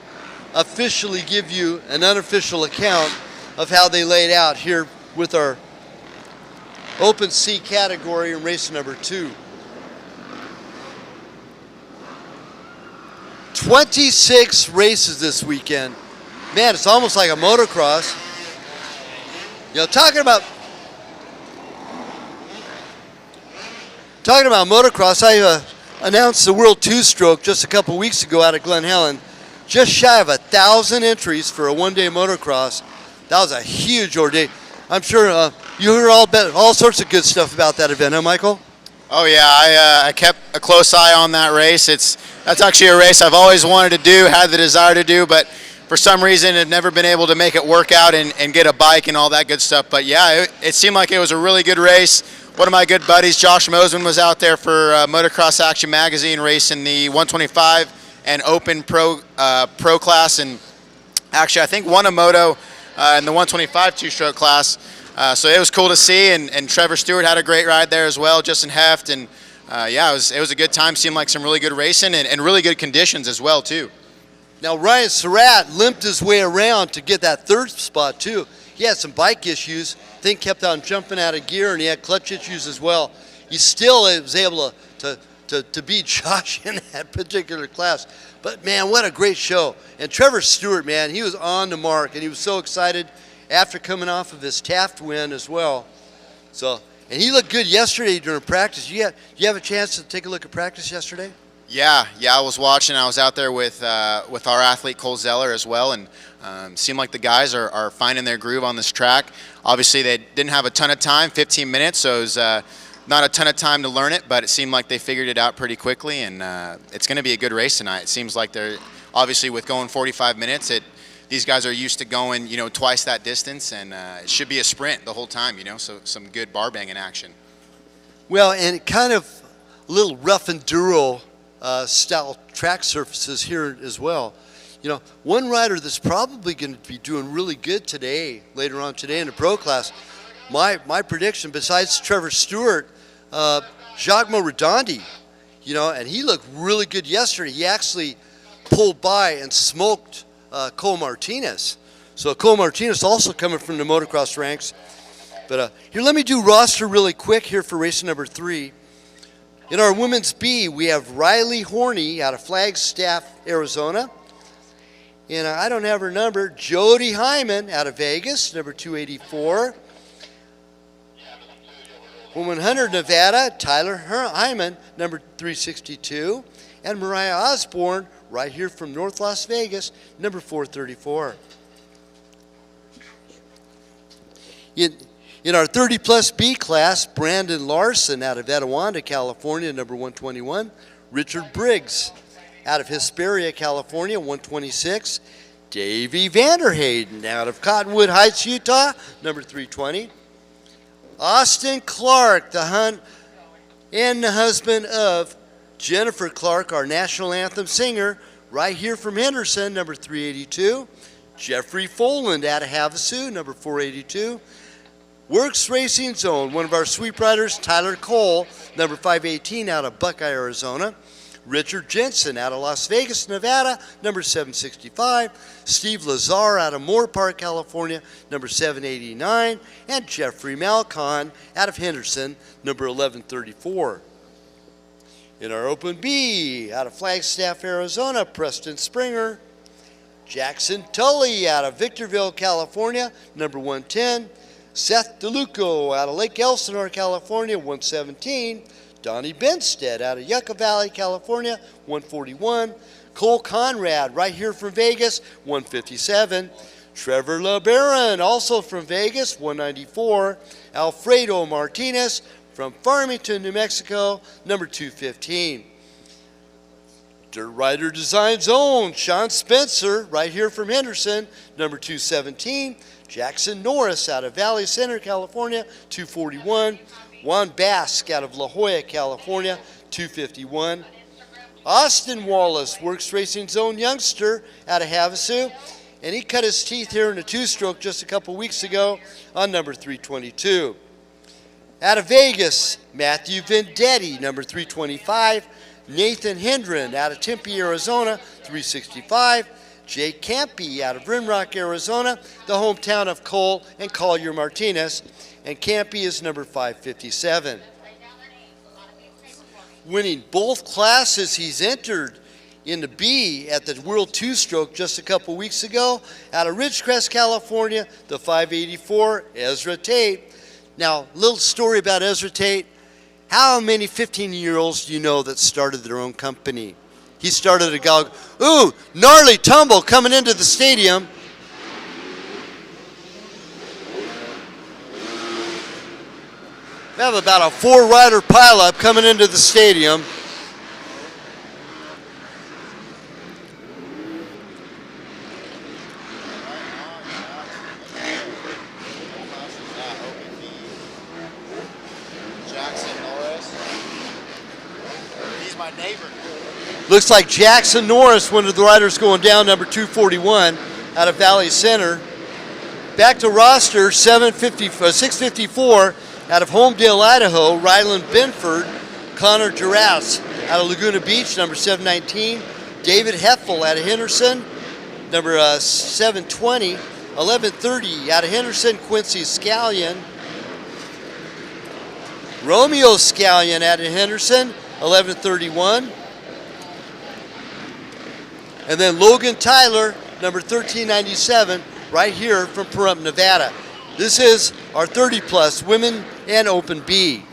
officially give you an unofficial account of how they laid out here with our Open C category in race number 2. 26 races this weekend. Man, it's almost like a motocross. You know, talking about motocross, I announced the World Two-Stroke just a couple weeks ago out of Glen Helen. Just shy of 1,000 entries for a one-day motocross. That was a huge ordeal. I'm sure you heard all sorts of good stuff about that event, huh, Michael? Oh yeah, I kept a close eye on that race. That's actually a race I've always wanted to do, had the desire to do, but for some reason have never been able to make it work out and get a bike and all that good stuff. But yeah, it seemed like it was a really good race. one of my good buddies, Josh Mosman, was out there for Motocross Action Magazine racing the 125 and Open Pro class, and actually I think won a Moto in the 125 two-stroke class. So it was cool to see, and Trevor Stewart had a great ride there as well, Justin Heft, and yeah, it was a good time. Seemed like some really good racing and really good conditions as well too. Now Ryan Surratt limped his way around to get that third spot too. He had some bike issues. Thing kept on jumping out of gear, and he had clutch issues as well. He still was able to beat Josh in that particular class. But man, what a great show. And Trevor Stewart, man, he was on the mark, and he was so excited after coming off of his Taft win as well. So, and he looked good yesterday during practice. You have a chance to take a look at practice yesterday? Yeah, I was watching. I was out there with our athlete Cole Zeller as well, and seemed like the guys are finding their groove on this track. Obviously, they didn't have a ton of time, 15 minutes, so it was not a ton of time to learn it, but it seemed like they figured it out pretty quickly, and it's going to be a good race tonight. It seems like they're obviously with going 45 minutes. These guys are used to going, twice that distance, and it should be a sprint the whole time, so some good bar banging action. Well, and kind of a little rough enduro style track surfaces here as well. One rider that's probably going to be doing really good later on today in the pro class, my prediction, besides Trevor Stewart, Giacomo Redondi, and he looked really good yesterday. He actually pulled by and smoked Cole Martinez. So Cole Martinez also coming from the motocross ranks. But here, let me do roster really quick here for race number 3. In our women's B, we have Riley Horney out of Flagstaff, Arizona. And I don't have her number. Jody Hyman out of Vegas, number 284. Woman 100, Nevada, Tyler Hyman, number 362. And Mariah Osborne, right here from North Las Vegas, number 434. In our 30-plus B class, Brandon Larson out of Etiwanda, California, number 121. Richard Briggs out of Hesperia, California, 126. Davey Vanderhayden out of Cottonwood Heights, Utah, number 320. Austin Clark, the husband of Jennifer Clark, our national anthem singer, right here from Henderson, number 382. Jeffrey Foland out of Havasu, number 482. WORCS Racing Zone, one of our sweep riders, Tyler Cole, number 518 out of Buckeye, Arizona. Richard Jensen out of Las Vegas, Nevada, number 765. Steve Lazar out of Moore Park, California, number 789. And Jeffrey Malcon out of Henderson, number 1134. In our Open B, out of Flagstaff, Arizona, Preston Springer. Jackson Tully out of Victorville, California, number 110. Seth DeLuco out of Lake Elsinore, California, 117. Donnie Benstead out of Yucca Valley, California, 141. Cole Conrad, right here from Vegas, 157. Trevor LeBaron, also from Vegas, 194. Alfredo Martinez from Farmington, New Mexico, number 215. Dirt Rider Design Zone, Sean Spencer, right here from Henderson, number 217. Jackson Norris out of Valley Center, California, 241. Juan Basque out of La Jolla, California, 251. Austin Wallace, WORCS Racing Zone youngster out of Havasu, and he cut his teeth here in a two-stroke just a couple weeks ago on number 322. Out of Vegas, Matthew Vendetti, number 325. Nathan Hendren out of Tempe, Arizona, 365. Jake Campy out of Rimrock, Arizona, the hometown of Cole and Collier Martinez, and Campy is number 557. Winning both classes he's entered in the B at the World Two-Stroke just a couple weeks ago, out of Ridgecrest, California, the 584, Ezra Tate. Now, little story about Ezra Tate. How many 15-year-olds do you know that started their own company? He started a guy, ooh, gnarly tumble coming into the stadium. We have about a 4-rider pileup coming into the stadium. Looks like Jackson Norris, one of the riders going down, number 241, out of Valley Center. Back to roster, 654, out of Homedale, Idaho, Ryland Benford, Connor Girasse, out of Laguna Beach, number 719. David Heffel out of Henderson, number 720. 1130 out of Henderson, Quincy Scallion. Romeo Scallion out of Henderson, 1131. And then Logan Tyler, number 1397, right here from Pahrump, Nevada. This is our 30 plus women and open B.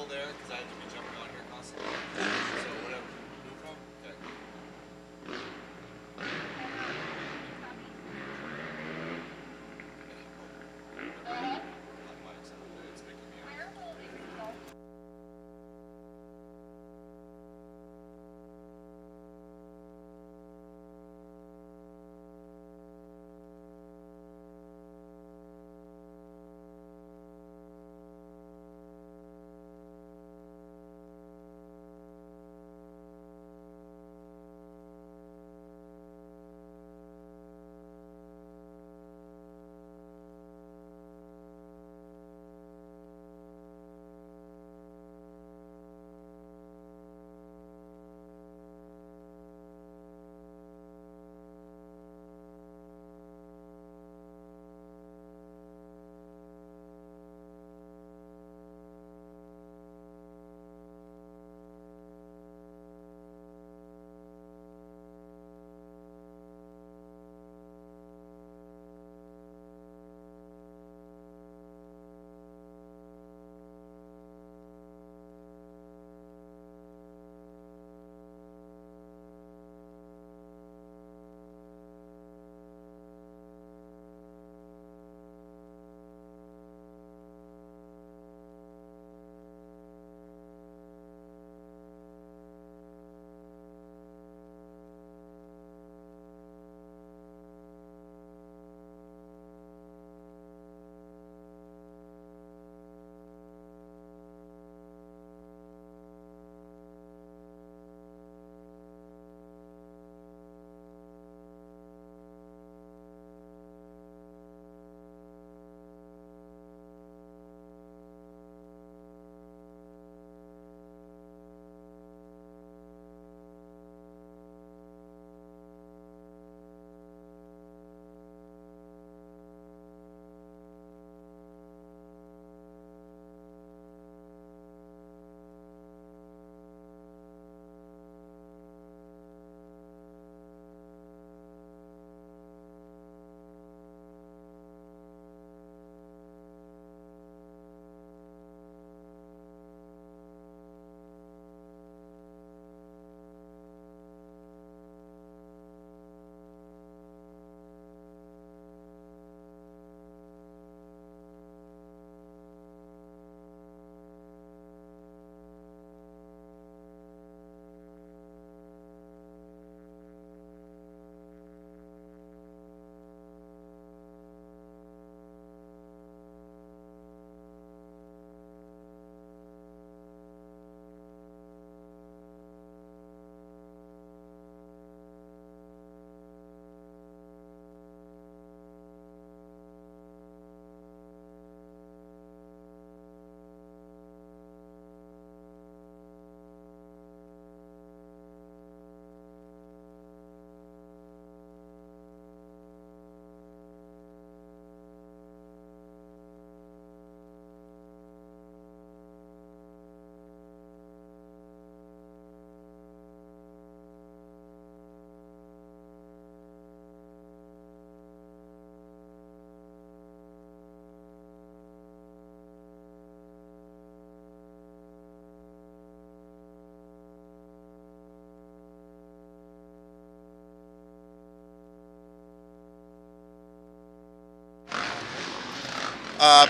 There because I have to be jumping on here constantly.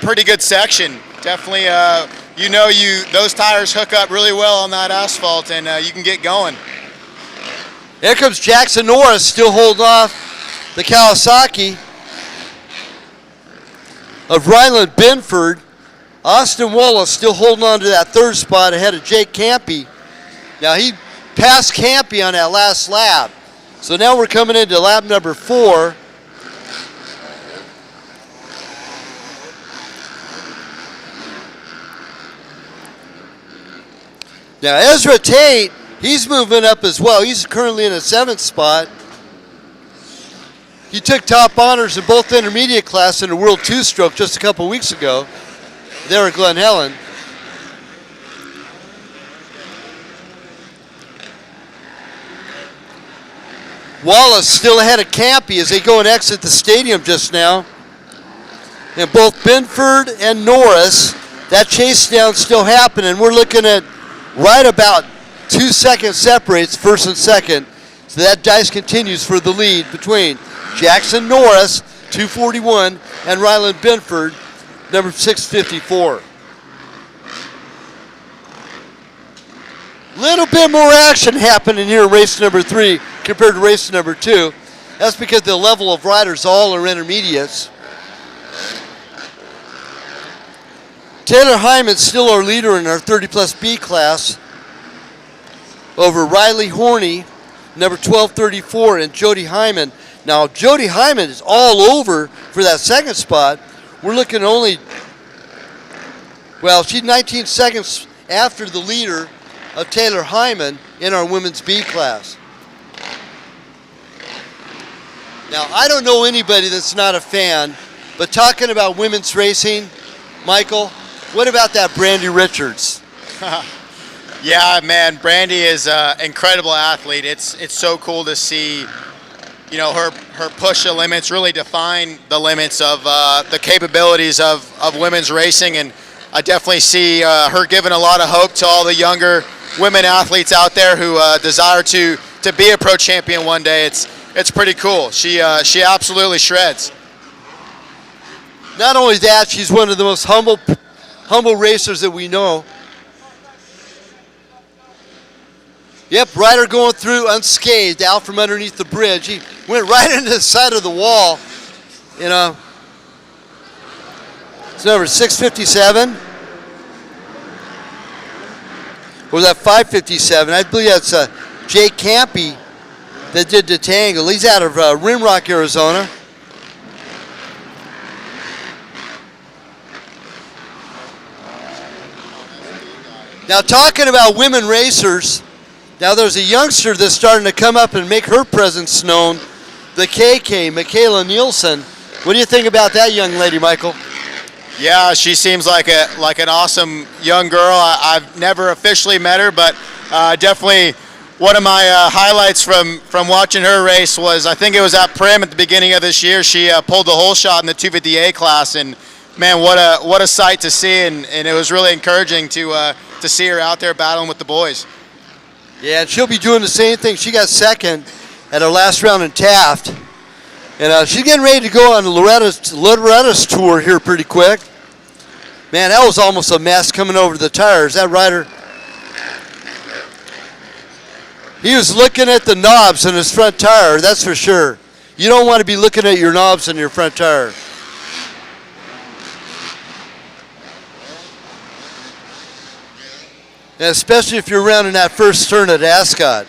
pretty good section. Definitely, those tires hook up really well on that asphalt, and you can get going. Here comes Jackson Norris, still holding off the Kawasaki of Ryland Binford. Austin Wallace still holding on to that third spot ahead of Jake Campy. Now he passed Campy on that last lap. So now we're coming into lap number 4. Now Ezra Tate, he's moving up as well. He's currently in a 7th spot. He took top honors in both intermediate class in the World Two-Stroke just a couple weeks ago there at Glen Helen. Wallace still ahead of Campy as they go and exit the stadium just now. And both Binford and Norris, that chase down still happening. We're looking at right about 2 seconds separates first and second. So that dice continues for the lead between Jackson Norris, 241, and Ryland Binford, number 654. Little bit more action happening here in race number 3 compared to race number 2. That's because the level of riders all are intermediates. Taylor Hyman's still our leader in our 30 plus B class over Riley Horney, number 1234, and Jody Hyman. Now Jody Hyman is all over for that second spot. We're looking only, well, she's 19 seconds after the leader of Taylor Hyman in our women's B class. Now, I don't know anybody that's not a fan, but talking about women's racing, Michael, what about that Brandy Richards? Yeah, man, Brandy is an incredible athlete. It's so cool to see, her push the limits, really define the limits of the capabilities of women's racing, and I definitely see her giving a lot of hope to all the younger women athletes out there who desire to be a pro champion one day. It's pretty cool. She absolutely shreds. Not only that, she's one of the most humble racers that we know. Yep, rider going through unscathed out from underneath the bridge. He went right into the side of the wall. It's number 657. Or was that 557? I believe that's Jake Campy that did the tangle. He's out of Rimrock, Arizona. Now, talking about women racers, now there's a youngster that's starting to come up and make her presence known, the KK, Michaela Nielsen. What do you think about that young lady, Michael? Yeah, she seems like an awesome young girl. I've never officially met her, but definitely one of my highlights from watching her race was, I think it was at Prim at the beginning of this year. She pulled the whole shot in the 250A class, and man, what a sight to see, and it was really encouraging to see her out there battling with the boys. Yeah, and she'll be doing the same thing. She got second at her last round in Taft. And she's getting ready to go on Loretta's tour here pretty quick. Man, that was almost a mess coming over the tires. That rider, he was looking at the knobs on his front tire, that's for sure. You don't want to be looking at your knobs on your front tire. And especially if you're rounding that first turn at Ascot.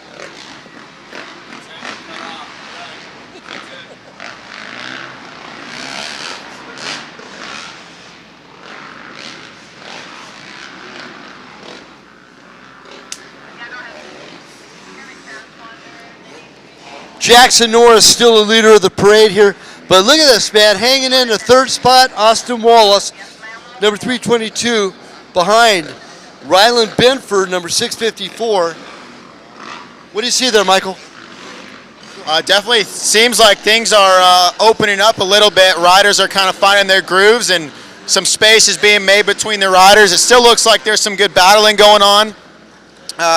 Jackson Norris still the leader of the parade here. But look at this, man. Hanging in the third spot, Austin Wallace, number 322, behind Ryland Binford, number 654. What do you see there, Michael? Definitely seems like things are opening up a little bit. Riders are kind of finding their grooves, and some space is being made between the riders. It still looks like there's some good battling going on.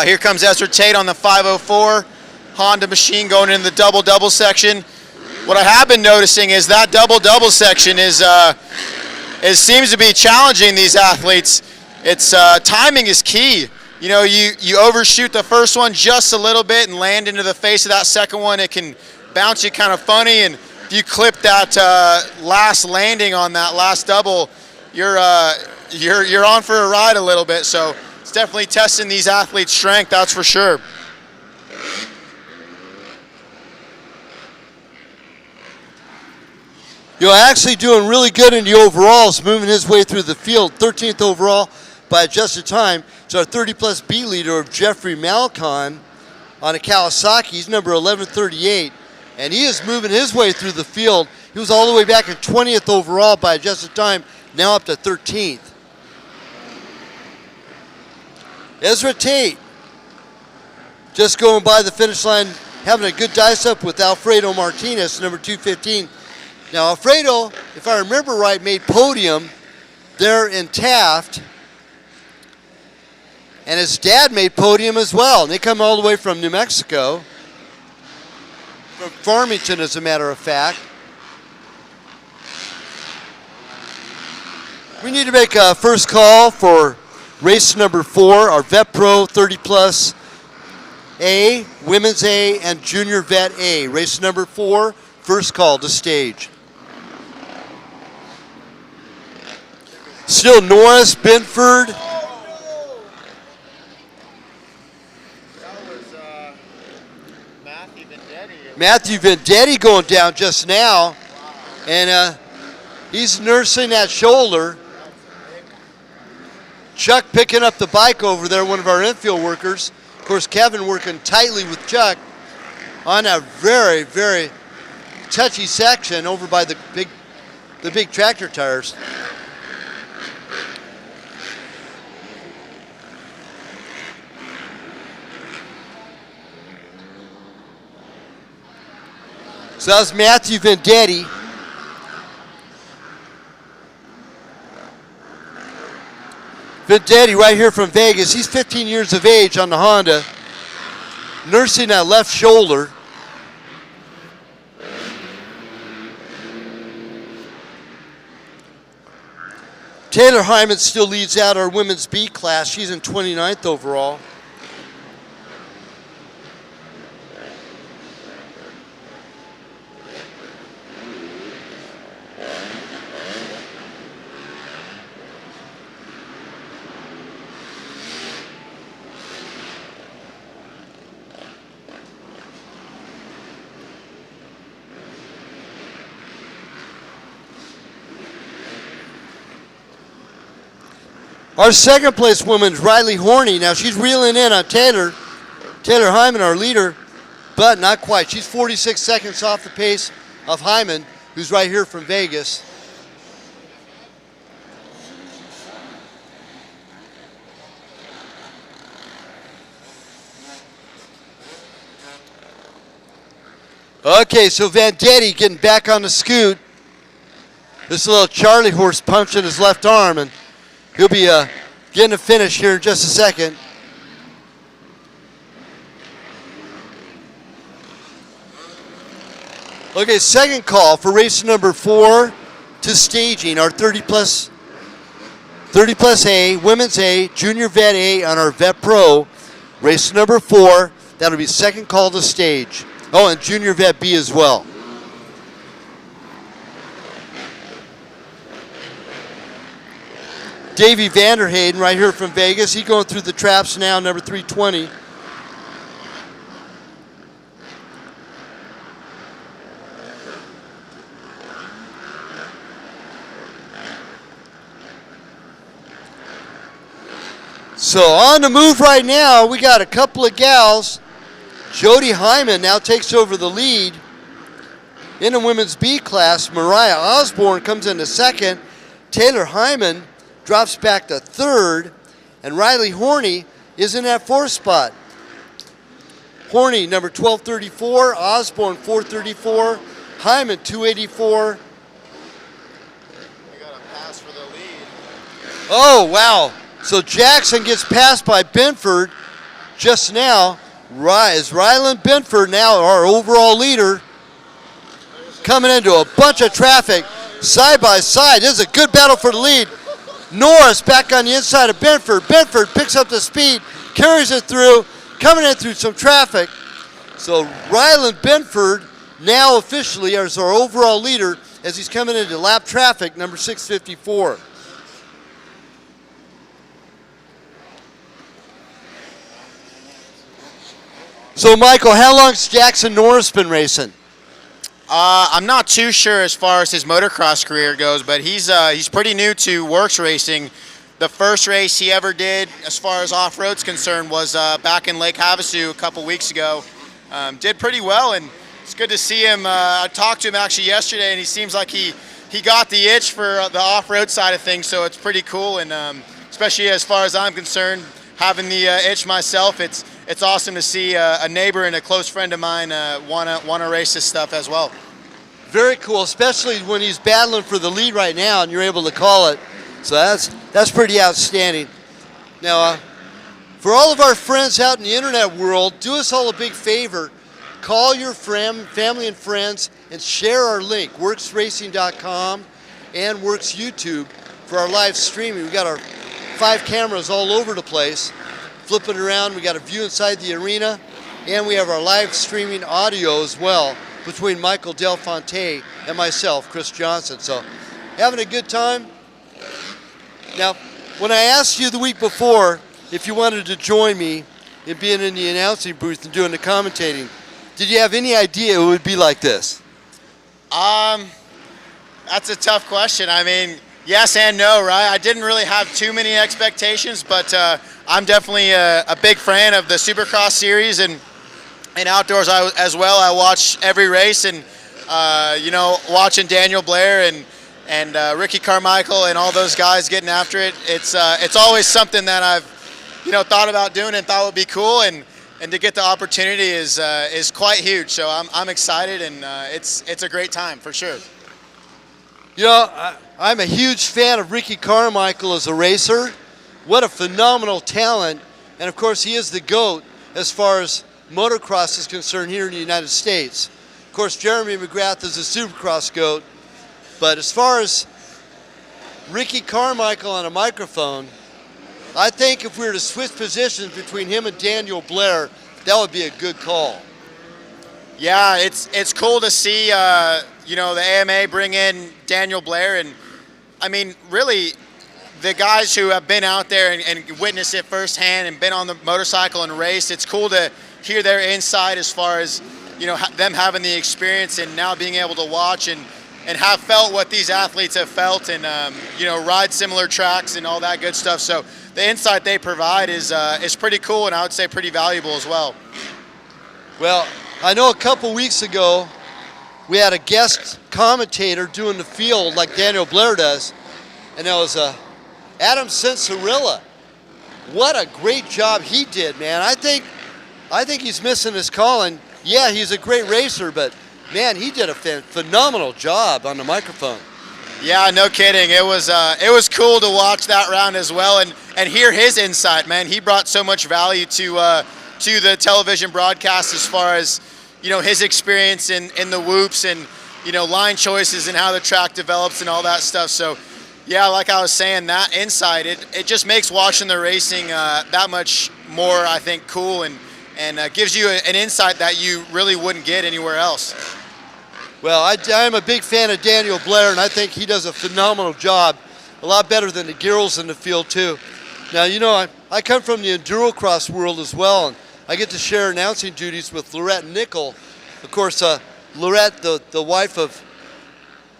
Here comes Ezra Tate on the 504. Honda machine going into the double-double section. What I have been noticing is that double-double section is it seems to be challenging these athletes. It's timing is key. You know, you overshoot the first one just a little bit and land into the face of that second one. It can bounce you kind of funny, and if you clip that last landing on that last double, you're on for a ride a little bit. So it's definitely testing these athletes' strength, that's for sure. You're actually doing really good in the overalls, moving his way through the field. 13th overall by adjusted time. It's our 30-plus B leader of Jeffrey Malcon on a Kawasaki. He's number 1138, and he is moving his way through the field. He was all the way back in 20th overall by adjusted time, now up to 13th. Ezra Tate just going by the finish line, having a good dice up with Alfredo Martinez, number 215. Now, Alfredo, if I remember right, made podium there in Taft, and his dad made podium as well. And they come all the way from New Mexico, from Farmington, as a matter of fact. We need to make a first call for race number 4, our Vet Pro 30-plus A, Women's A, and Junior Vet A. Race number 4, first call to stage. Still Norris, Binford. Matthew Vendetti going down just now, and he's nursing that shoulder. Chuck picking up the bike over there, one of our infield workers. Of course, Kevin working tightly with Chuck on a very, very touchy section over by the big tractor tires. So that's Matthew Vendetti. Vendetti right here from Vegas. He's 15 years of age on the Honda, nursing that left shoulder. Taylor Hyman still leads out our women's B class. She's in 29th overall. Our second place woman's Riley Horney. Now she's reeling in on Taylor Hyman, our leader, but not quite. She's 46 seconds off the pace of Hyman, who's right here from Vegas. Okay, so Vendetti getting back on the scoot. This little Charlie horse punching his left arm, and he'll be getting a finish here in just a second. Okay, second call for race number 4 to staging, our 30-plus A, Women's A, Junior Vet A on our Vet Pro. Race number 4, that'll be second call to stage. Oh, and Junior Vet B as well. Davey Vanderhayden right here from Vegas. He's going through the traps now, number 320. So on the move right now, we got a couple of gals. Jody Hyman now takes over the lead in the women's B class. Mariah Osborne comes into second. Taylor Hyman drops back to third, and Riley Horney is in that fourth spot. Horney, number 1234, Osborne 434, Hyman 284. We got a pass for the lead. Oh, wow. So Jackson gets passed by Binford just now. Is Ryland Binford now our overall leader, coming into a bunch of traffic. side by side. This is a good battle for the lead. Norris back on the inside of Benford. Benford picks up the speed, carries it through, coming in through some traffic. So Ryland Benford now officially is our overall leader as he's coming into lap traffic, number 654. So Michael, how long's Jackson Norris been racing? I'm not too sure as far as his motocross career goes, but he's pretty new to WORCS racing. The first race he ever did, as far as off-road's concerned, was back in Lake Havasu a couple weeks ago. Did pretty well, and it's good to see him. I talked to him actually yesterday, and he seems like he got the itch for the off-road side of things, so it's pretty cool. And especially as far as I'm concerned, having the itch myself, it's awesome to see a neighbor and a close friend of mine wanna race this stuff as well. Very cool, especially when he's battling for the lead right now and you're able to call it. So that's pretty outstanding. Now, for all of our friends out in the internet world, do us all a big favor. Call your family and friends and share our link, worcsracing.com and Works YouTube, for our live streaming. We got our 5 cameras all over the place, flipping around. We got a view inside the arena, and we have our live streaming audio as well between Michael Del Fonte and myself, Chris Johnson. So, having a good time. Now, when I asked you the week before if you wanted to join me in being in the announcing booth and doing the commentating, did you have any idea it would be like this? That's a tough question. I mean, yes and no, right? I didn't really have too many expectations, but I'm definitely a big fan of the Supercross series and outdoors as well. I watch every race, and watching Daniel Blair and Ricky Carmichael and all those guys getting after it. It's always something that I've thought about doing and thought would be cool, and to get the opportunity is quite huge. So I'm excited, and it's a great time for sure. I'm a huge fan of Ricky Carmichael as a racer. What a phenomenal talent. And of course, he is the GOAT as far as motocross is concerned here in the United States. Of course, Jeremy McGrath is a Supercross GOAT. But as far as Ricky Carmichael on a microphone, I think if we were to switch positions between him and Daniel Blair, that would be a good call. Yeah, it's cool to see the AMA bring in Daniel Blair, and I mean, really, the guys who have been out there and witnessed it firsthand and been on the motorcycle and raced. It's cool to hear their insight as far as them having the experience and now being able to watch and have felt what these athletes have felt, and ride similar tracks and all that good stuff. So the insight they provide is pretty cool, and I would say pretty valuable as well. Well, I know a couple weeks ago we had a guest commentator doing the field like Daniel Blair does, and that was Adam Cianciarulla. What a great job he did, man. I think he's missing his calling. Yeah, he's a great racer, but man, he did a phenomenal job on the microphone. Yeah, no kidding. It was cool to watch that round as well and hear his insight, man. He brought so much value to the television broadcast as far as his experience in the whoops and line choices and how the track develops and all that stuff. So yeah, like I was saying, that insight it just makes watching the racing that much more, I think, cool, and gives you an insight that you really wouldn't get anywhere else. Well, I'm a big fan of Daniel Blair, and I think he does a phenomenal job, a lot better than the girls in the field too. Now, I come from the endurocross world as well, and I get to share announcing duties with Lorette Nickel. Of course, Lorette, the wife of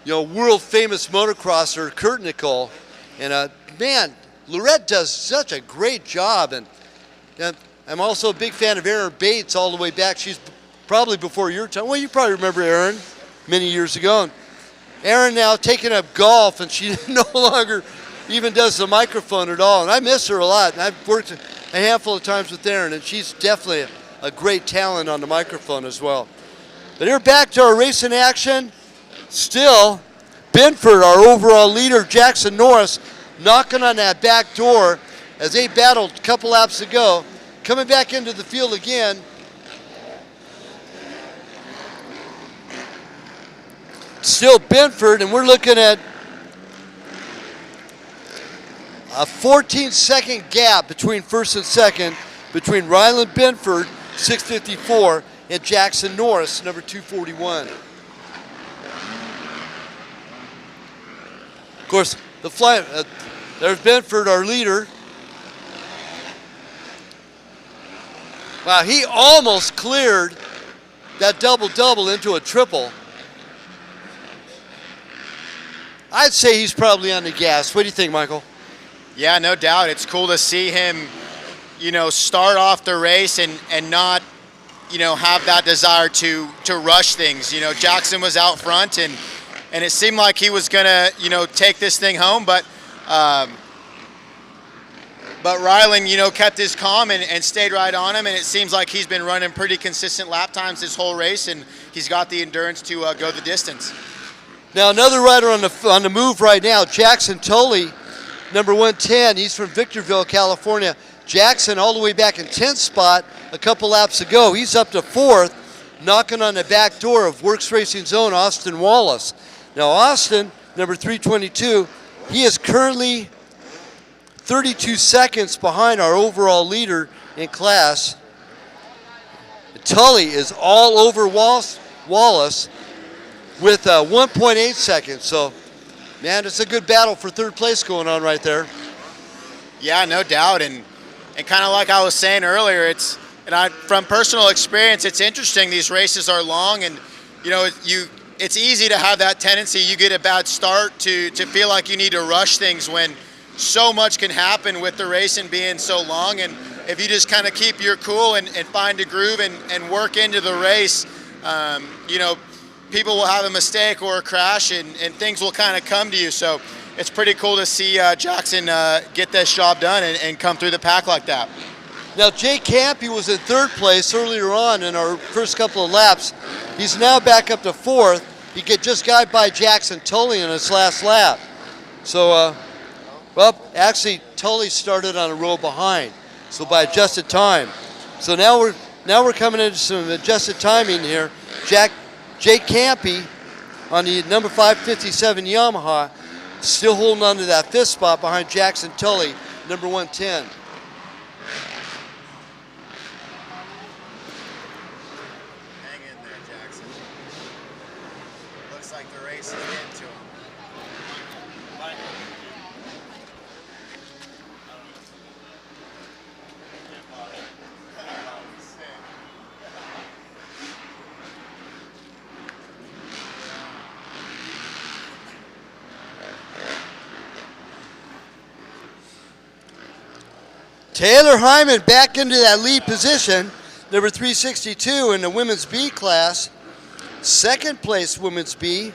world famous motocrosser Kurt Nickel, and man, Lorette does such a great job, and I'm also a big fan of Erin Bates all the way back. She's probably before your time. Well, you probably remember Erin many years ago. And Erin now taking up golf, and she no longer even does the microphone at all. And I miss her a lot. And I've worked a handful of times with Erin, and she's definitely a great talent on the microphone as well. But here back to our racing action. Still, Benford, our overall leader, Jackson Norris, knocking on that back door as they battled a couple laps ago. Coming back into the field again. still Benford, and we're looking at a 14-second gap between first and second between Ryland Benford, 654, and Jackson Norris, number 241. Of course, the fly, there's Benford, our leader. Wow, he almost cleared that double-double into a triple. I'd say he's probably on the gas. What do you think, Michael? Yeah, no doubt. It's cool to see him, start off the race and not, have that desire to rush things. Jackson was out front and it seemed like he was gonna, take this thing home, but Ryland, kept his calm and stayed right on him, and it seems like he's been running pretty consistent lap times this whole race, and he's got the endurance to go the distance. Now another rider on the move right now, Jackson Tully, number 110. He's from Victorville, California. Jackson all the way back in 10th spot a couple laps ago. He's up to 4th, knocking on the back door of WORCS Racing's own Austin Wallace. Now Austin, number 322, he is currently 32 seconds behind our overall leader in class. Tully is all over Wallace with 1.8 seconds. So, man, it's a good battle for third place going on right there. Yeah, no doubt. And kind of like I was saying earlier, from personal experience, it's interesting. These races are long, and it's easy to have that tendency. You get a bad start to feel like you need to rush things when so much can happen with the racing being so long. And if you just kind of keep your cool and find a groove and work into the race, people will have a mistake or a crash, and things will kind of come to you. So it's pretty cool to see Jackson get this job done and come through the pack like that. Now, Jay Campy was in 3rd place earlier on in our first couple of laps. He's now back up to 4th. He just got by Jackson Tully in his last lap. So, actually, Tully started on a row behind, so by adjusted time. So now we're coming into some adjusted timing here. Jay Campy on the number 557 Yamaha, still holding on to that 5th spot behind Jackson Tully, number 110. Hang in there, Jackson. Looks like the race is getting to him. Taylor Hyman back into that lead position, number 362 in the women's B class. 2nd place women's B.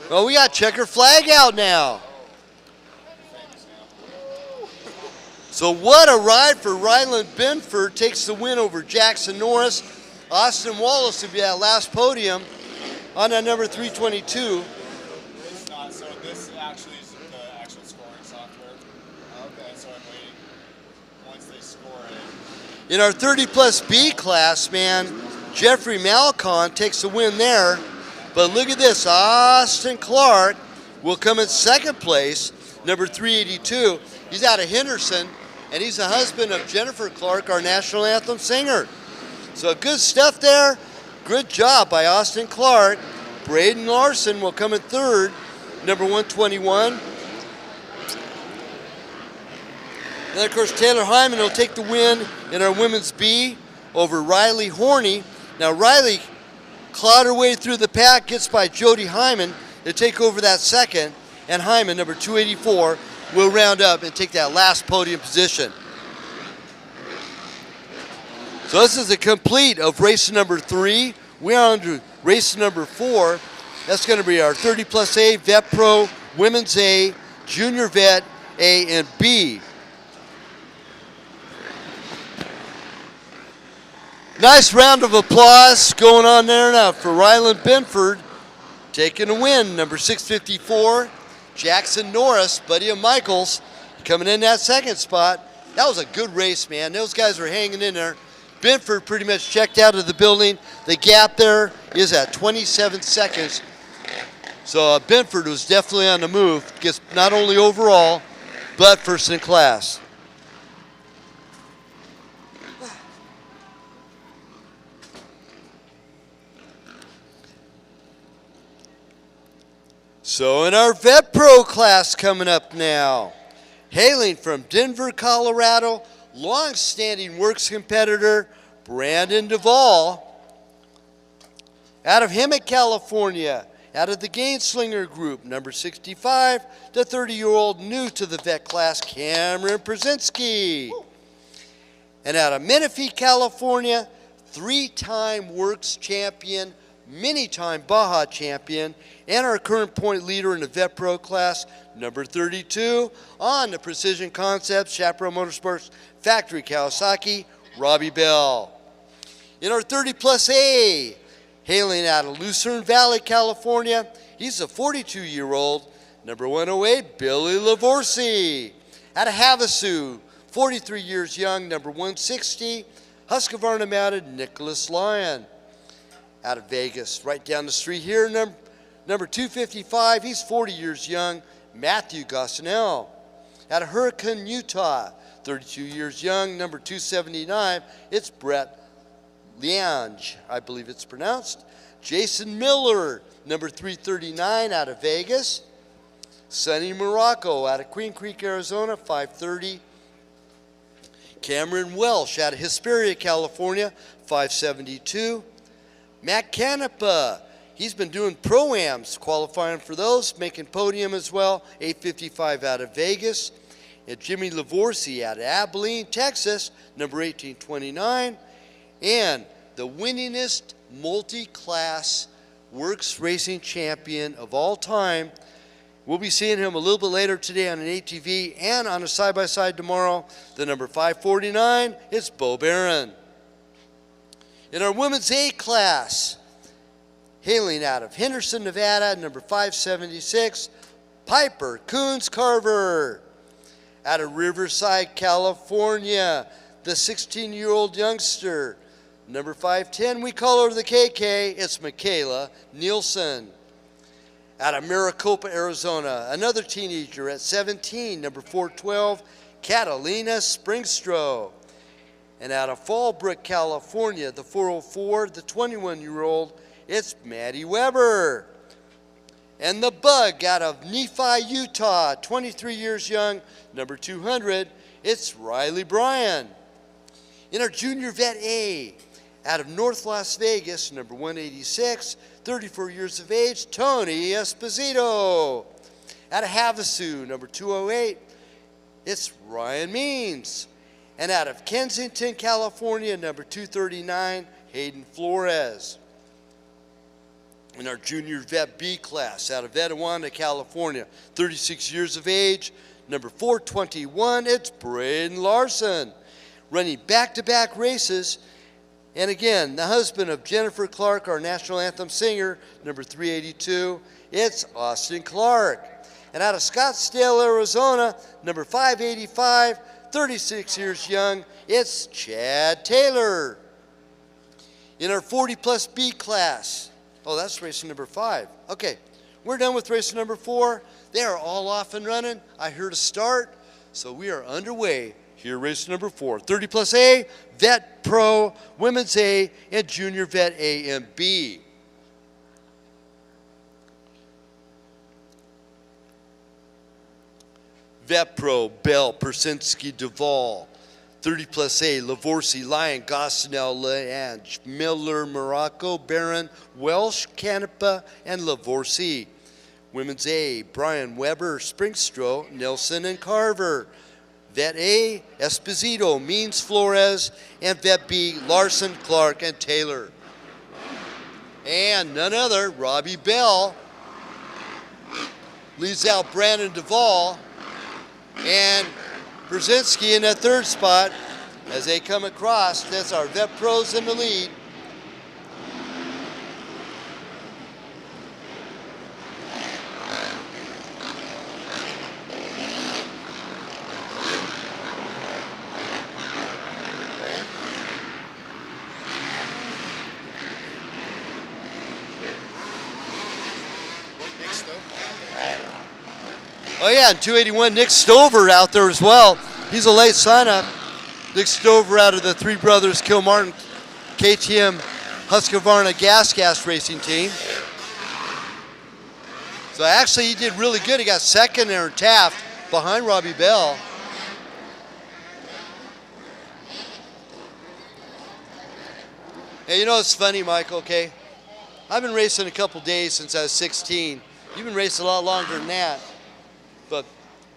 Well, we got checker flag out now. So what a ride for Ryland Benford. Takes the win over Jackson Norris. Austin Wallace will be at last podium on that number 322. It's not, so this actually is the actual scoring software. Okay. So I'm waiting. Once they score it. In our 30-plus B class, man, Jeffrey Malcon takes the win there. But look at this, Austin Clark will come in 2nd place, number 382. He's out of Henderson, and he's the husband of Jennifer Clark, our national anthem singer. So good stuff there. Good job by Austin Clark. Braden Larson will come in 3rd, number 121. And of course, Taylor Hyman will take the win in our women's B over Riley Horney. Now Riley clawed her way through the pack, gets by Jody Hyman to take over that 2nd, and Hyman, number 284, will round up and take that last podium position. So this is a complete of race number 3. We are on to race number 4. That's going to be our 30 plus A, Vet Pro, Women's A, Junior Vet A, and B. Nice round of applause going on there now for Ryland Benford, taking a win, number 654. Jackson Norris, buddy of Michael's, coming in that 2nd spot. That was a good race, man. Those guys were hanging in there. Binford pretty much checked out of the building. The gap there is at 27 seconds. So Binford was definitely on the move. Gets not only overall, but first in class. So in our Vet Pro class coming up now, hailing from Denver, Colorado, long-standing WORCS competitor Brandon Duvall. Out of Hemet, California, out of the Gainslinger group, number 65, the 30-year-old new to the vet class, Cameron Brzezinski. And out of Menifee, California, three-time WORCS champion, many-time Baja champion, and our current point leader in the Vet Pro class, number 32, on the Precision Concepts Chaparral Motorsports Factory Kawasaki, Robbie Bell. In our 30 plus A, hailing out of Lucerne Valley, California, he's a 42-year-old, number 108, Billy Lavorsi. Out of Havasu, 43 years young, number 160, Husqvarna mounted Nicholas Lyon. Out of Vegas, right down the street here, number 255, he's 40 years young, Matthew Gosnell. Out of Hurricane, Utah, 32 years young, number 279, it's Brett Liange, I believe it's pronounced. Jason Miller, number 339, out of Vegas. Sonny Morocco, out of Queen Creek, Arizona, 530. Cameron Welsh, out of Hesperia, California, 572. Matt Canepa, he's been doing Pro-Ams, qualifying for those, making podium as well, 855 out of Vegas. And Jimmy Lavorsi out of Abilene, Texas, number 1829. And the winningest multi-class WORCS racing champion of all time. We'll be seeing him a little bit later today on an ATV and on a side-by-side tomorrow. The number 549, it's Bo Barron. In our women's A class, hailing out of Henderson, Nevada, number 576, Piper Coons Carver. Out of Riverside, California, the 16-year-old youngster, number 510, we call her the KK, it's Michaela Nielsen. Out of Maricopa, Arizona, another teenager at 17, number 412, Catalina Springstro. And out of Fallbrook, California, the 404, the 21-year-old, it's Maddie Weber. And the Bug out of Nephi, Utah, 23 years young, number 200, it's Riley Bryan. In our Junior Vet A, out of North Las Vegas, number 186, 34 years of age, Tony Esposito. Out of Havasu, number 208, it's Ryan Means. And out of Kensington, California, number 239, Hayden Flores. In our Junior Vet B class, out of Etiwanda, California, 36 years of age, number 421, it's Braden Larson. Running back-to-back races. And again, the husband of Jennifer Clark, our national anthem singer, number 382, it's Austin Clark. And out of Scottsdale, Arizona, number 585, 36 years young, it's Chad Taylor. In our 40 plus B class, oh, that's race number 5. Okay, we're done with race number 4. They are all off and running. I heard a start, so we are underway. Here, race number 4. 30 plus A, Vet Pro, Women's A, and Junior Vet A and B. Vet Pro, Bell, Persinski, Duvall. 30 plus A, Lavorsi, Lyon, Gosnell, Lange, Miller, Morocco, Barron, Welsh, Canepa, and Lavorsi. Women's A, Brian Weber, Springstro, Nelson, and Carver. Vet A, Esposito, Means, Flores, and Vet B, Larson, Clark, and Taylor. And none other, Robbie Bell leads out Brandon Duvall and Brzezinski in that third spot as they come across. That's our Vet Pros in the lead. Oh yeah, and 281, Nick Stover out there as well. He's a late sign-up. Nick Stover out of the Three Brothers Kilmartin KTM Husqvarna Gas racing team. So actually he did really good. He got second there in Taft behind Robbie Bell. Hey, you know it's funny, Michael, okay? I've been racing a couple days since I was 16. You've been racing a lot longer than that. But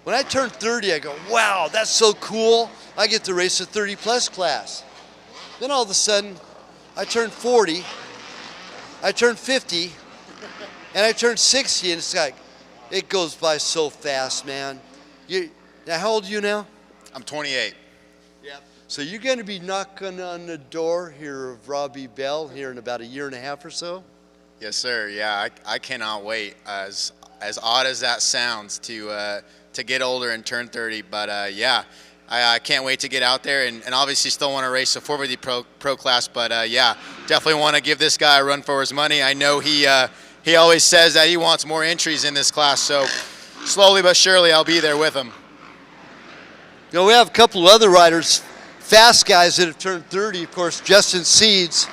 when I turned 30, I go, wow, that's so cool. I get to race a 30 plus class. Then all of a sudden, I turned 40, I turned 50, and I turned 60, and it's like, it goes by so fast, man. Now, how old are you now? I'm 28. Yeah. So you're going to be knocking on the door here of Robbie Bell here in about a year and a half or so? Yes, sir. Yeah, I cannot wait. As odd as that sounds, to get older and turn 30, but yeah, I can't wait to get out there, and obviously still want to race the 450 Pro class, but yeah, definitely want to give this guy a run for his money. I know he always says that he wants more entries in this class, so slowly but surely I'll be there with him. You know, we have a couple other riders, fast guys that have turned 30. Of course, Justin Seeds.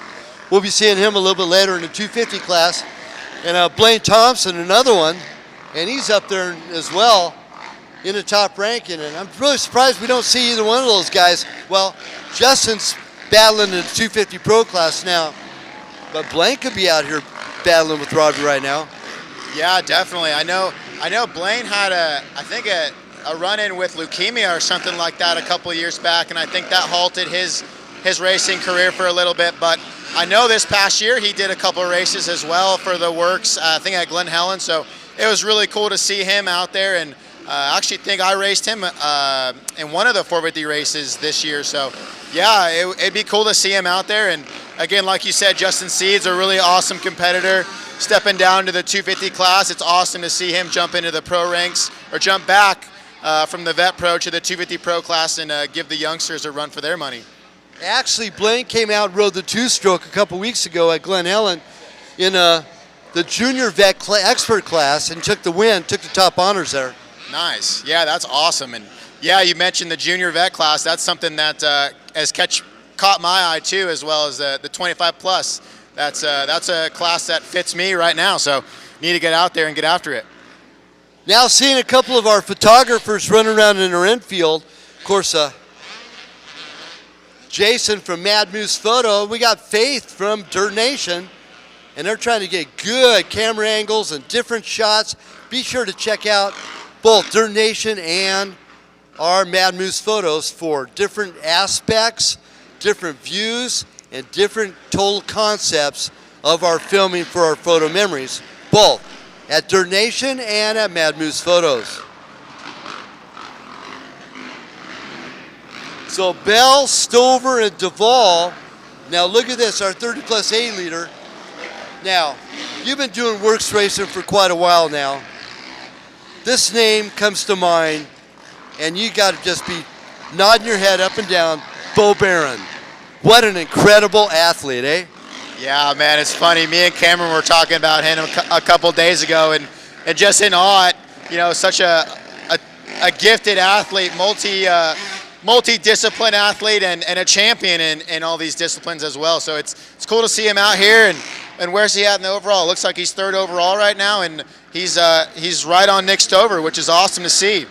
We'll be seeing him a little bit later in the 250 class. And Blaine Thompson, another one, and he's up there as well in the top ranking. And I'm really surprised we don't see either one of those guys. Well, Justin's battling in the 250 Pro class now, but Blaine could be out here battling with Robbie right now. Yeah, definitely. I know Blaine had a run-in with leukemia or something like that a couple of years back, and I think that halted his racing career for a little bit. But I know this past year he did a couple of races as well for the WORCS, I think at Glen Helen. So it was really cool to see him out there, and I actually think I raced him in one of the 450 races this year. So yeah, it'd be cool to see him out there. And again, like you said, Justin Seeds, a really awesome competitor, stepping down to the 250 class. It's awesome to see him jump into the pro ranks, or jump back from the vet pro to the 250 Pro class, and give the youngsters a run for their money. Actually, Blaine came out and rode the two-stroke a couple weeks ago at Glen Helen in the junior vet expert class, and took the win, took the top honors there. Nice. Yeah, that's awesome. And yeah, you mentioned the junior vet class. That's something that has caught my eye too, as well as the 25 plus. That's a class that fits me right now. So need to get out there and get after it. Now seeing a couple of our photographers running around in our infield. Of course, Jason from Mad Moose Photo. We got Faith from Dirt Nation, and they're trying to get good camera angles and different shots. Be sure to check out both Dirt Nation and our Mad Moose Photos for different aspects, different views, and different total concepts of our filming for our photo memories, both at Dirt Nation and at Mad Moose Photos. So Bell, Stover, and Duvall. Now look at this, our 30 plus A leader. Now, you've been doing WORCS racing for quite a while now. This name comes to mind, and you got to just be nodding your head up and down. Bo Barron. What an incredible athlete, eh? Yeah, man, it's funny. Me and Cameron were talking about him a couple days ago, and just in awe at, such a gifted athlete, multi-discipline athlete, and a champion in all these disciplines as well. So it's cool to see him out here. And where's he at in the overall? It looks like he's third overall right now, and he's right on Nick Stover, which is awesome to see.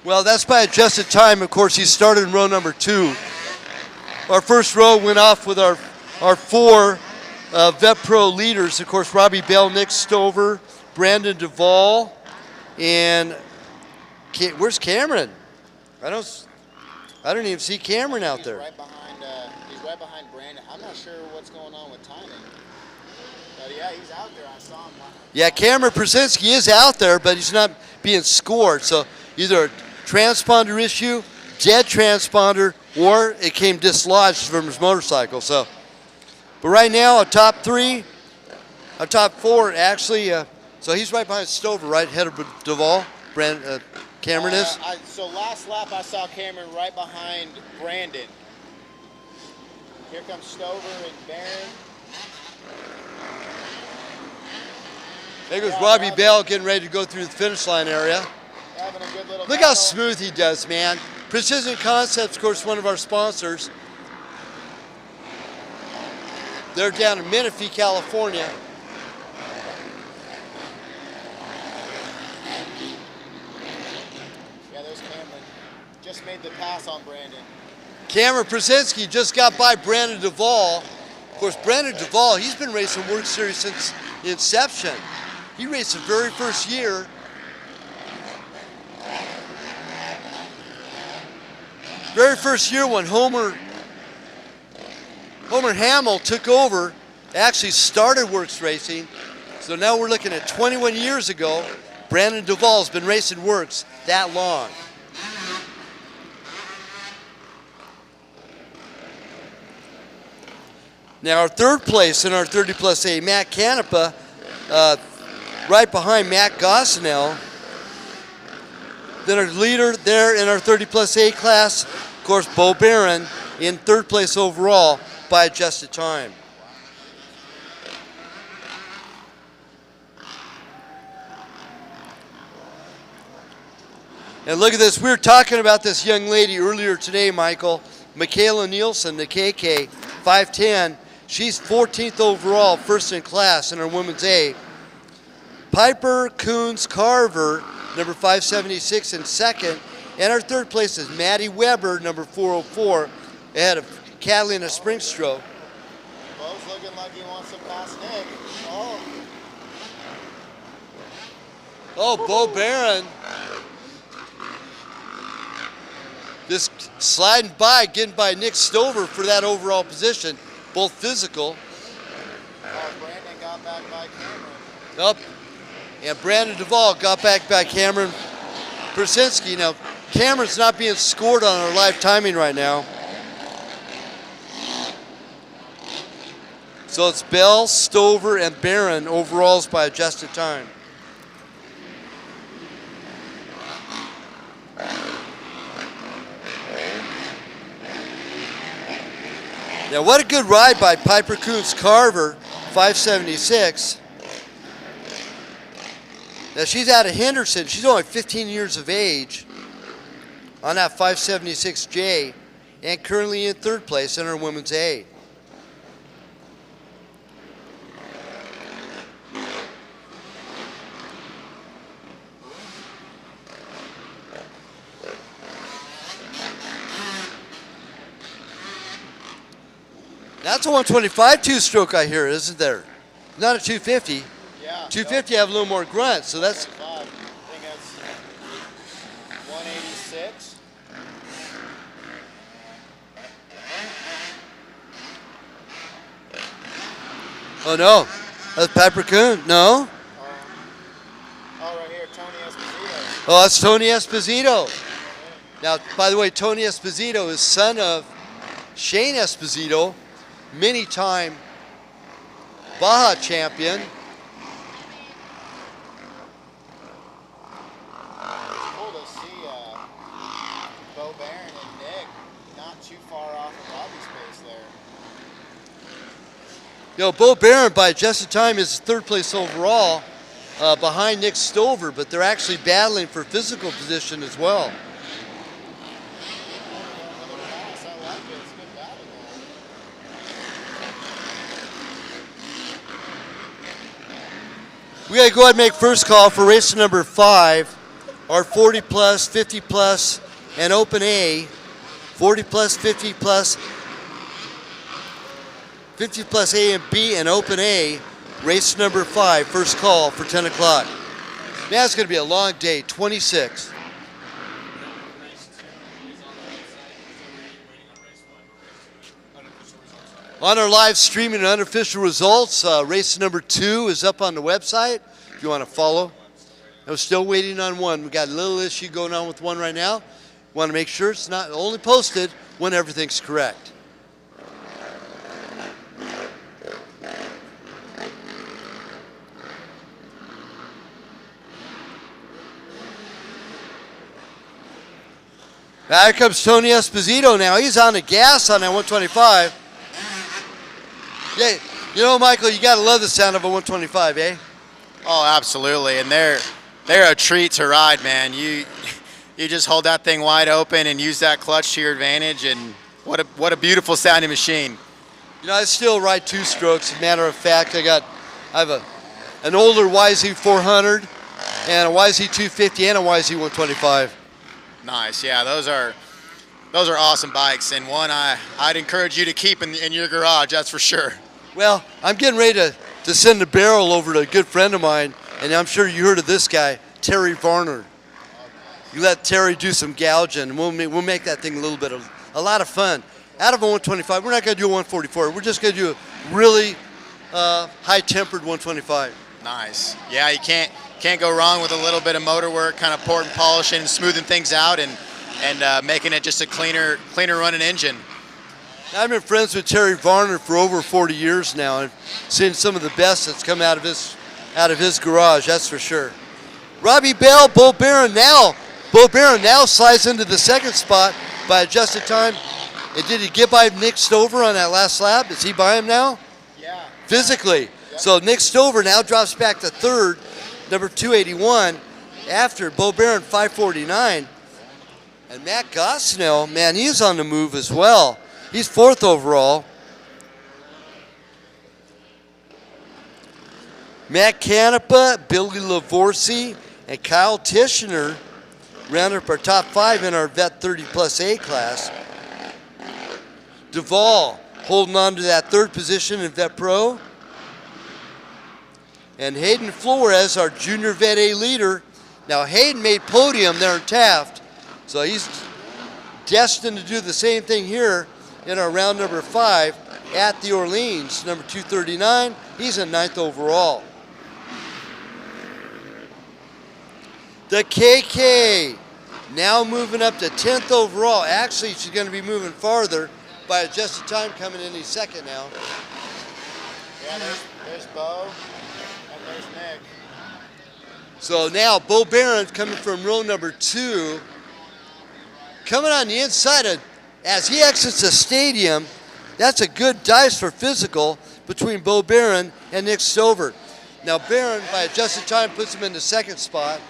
Well, that's by adjusted time. Of course, he started in row number 2. Our first row went off with our 4 vet pro leaders. Of course, Robbie Bell, Nick Stover, Brandon Duvall, and where's Cameron? I don't even see Cameron out there. He's right behind Brandon. I'm not sure what's going on with timing. But yeah, he's out there. I saw him. Yeah, Cameron Brzezinski is out there, but he's not being scored. So either a transponder issue, dead transponder, or it came dislodged from his motorcycle. So, but right now, our top 4 actually. So he's right behind Stover, right ahead of Duvall. Cameron is. So last lap, I saw Cameron right behind Brandon. Here comes Stover and Barron. There goes Robbie Bell getting ready to go through the finish line area. Yeah, little Look how battle. smooth he does, man. Precision Concepts, of course, one of our sponsors. They're down in Menifee, California. Yeah, there's Cameron. Just made the pass on Brandon. Cameron Przezinski just got by Brandon Duvall. Of course, Brandon Duvall, he's been racing WORCS Series since inception. He raced the very first year. Very first year when Homer Hamill took over, actually started WORCS Racing. So now we're looking at 21 years ago. Brandon Duvall's been racing WORCS that long. Now our third place in our 30 plus A, Matt Canepa, right behind Matt Gosnell. Then our leader there in our 30 plus A class, of course, Bo Barron in third place overall by adjusted time. And look at this, we were talking about this young lady earlier today, Michael, Michaela Nielsen, the KK, 5'10". She's 14th overall, first in class in our women's A. Piper Coons Carver, number 576 in second. And our third place is Maddie Weber, number 404, ahead of Catalina Springstroke. Bo's looking like he wants to pass Nick. Oh. Oh, Bo Barron. Just sliding by, getting by Nick Stover for that overall position, both physical. Oh, Brandon got back by Cameron. Up. And Brandon Duvall got back by Cameron Przezinski. Now, Cameron's not being scored on our live timing right now. So it's Bell, Stover, and Barron overalls by adjusted time. Now, what a good ride by Piper Coons Carver, 576. Now, she's out of Henderson. She's only 15 years of age on that 576J and currently in third place in her women's A. That's a 125 two-stroke I hear, isn't there? Not a 250. Yeah. 250 have a little more grunt, so that's... I think that's 186. Oh, no. That's Piper Coon. No? Oh, right here, Tony Esposito. Oh, that's Tony Esposito. Now, by the way, Tony Esposito is son of Shane Esposito, many-time Baja champion. It's cool to see Bo Barron and Nick not too far off of Robbie's pace there. You know, Bo Barron, by adjusted time, is third place overall behind Nick Stover, but they're actually battling for physical position as well. I like it. It's a good battle now. We got to go ahead and make first call for race number 5, our 40 plus, 50 plus, and open A. 40 plus, 50 plus, 50 plus A and B and open A. Race number 5, first call for 10 o'clock. Man, it's going to be a long day, 26. On our live streaming and unofficial results, race number 2 is up on the website if you want to follow. I'm still waiting on one. We got a little issue going on with one right now. Want to make sure it's not only posted when everything's correct. Now here comes Tony Esposito now. He's on the gas on that 125. Yeah, you know, Michael, you got to love the sound of a 125, eh? Oh, absolutely, and they're a treat to ride, man. you just hold that thing wide open and use that clutch to your advantage. And what a beautiful sounding machine. You know, I still ride two strokes. As a matter of fact, I have an older YZ 400 and a YZ 250 and a YZ 125. Nice. Yeah, those are awesome bikes, and one I'd encourage you to keep in your garage. That's for sure. Well, I'm getting ready to send a barrel over to a good friend of mine, and I'm sure you heard of this guy, Terry Varner. You let Terry do some gouging, and we'll make that thing a lot of fun. Out of a 125, we're not going to do a 144. We're just going to do a really high-tempered 125. Nice. Yeah, you can't go wrong with a little bit of motor work, kind of port and polishing, smoothing things out, and making it just a cleaner running engine. I've been friends with Terry Varner for over 40 years now, and seen some of the best that's come out of his garage, that's for sure. Robbie Bell, Bo Barron now. Bo Barron now slides into the second spot by adjusted time. And did he get by Nick Stover on that last lap? Is he by him now? Yeah. Physically. Yep. So Nick Stover now drops back to third, number 281, after Bo Barron 549. And Matt Gosnell, man, he's on the move as well. He's fourth overall. Matt Canepa, Billy Lavorsi, and Kyle Tishner round up our top five in our Vet 30 plus A class. Duvall holding on to that third position in Vet Pro. And Hayden Flores, our junior Vet A leader. Now Hayden made podium there in Taft, so he's destined to do the same thing here in our round number 5 at the Orleans, number 239. He's in 9th overall. The KK now moving up to 10th overall. Actually, she's going to be moving farther by adjusted time, coming in second now. Yeah, there's Bo and there's Nick. So now Bo Barron's coming from row number 2. Coming on the inside as he exits the stadium. That's a good dice for physical between Bo Barron and Nick Stover. Now Barron, by adjusted time, puts him in the second spot.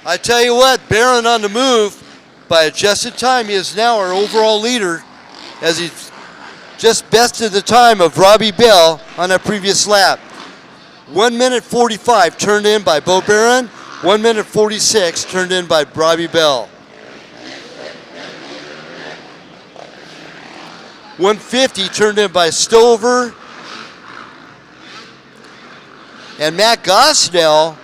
I tell you what, Barron on the move. By adjusted time, he is now our overall leader as he just bested the time of Robbie Bell on that previous lap. 1 minute 45 turned in by Bo Barron. 1 minute 46 turned in by Robbie Bell. 150 turned in by Stover. And Matt Gosnell,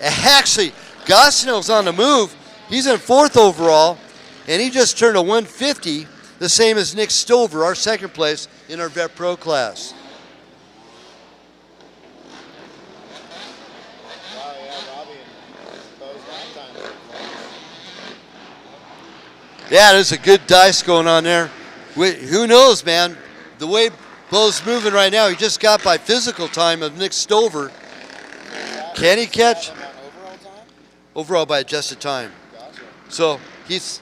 actually, Gosnell's on the move. He's in 4th overall, and he just turned a 150, the same as Nick Stover, our second place in our Vet Pro class. Oh yeah, Robbie and Bo's lap time. Yeah, there's a good dice going on there. Who knows, man? The way Bo's moving right now, he just got by physical time of Nick Stover. Can he catch? Overall time? Overall by adjusted time. Gotcha. So he's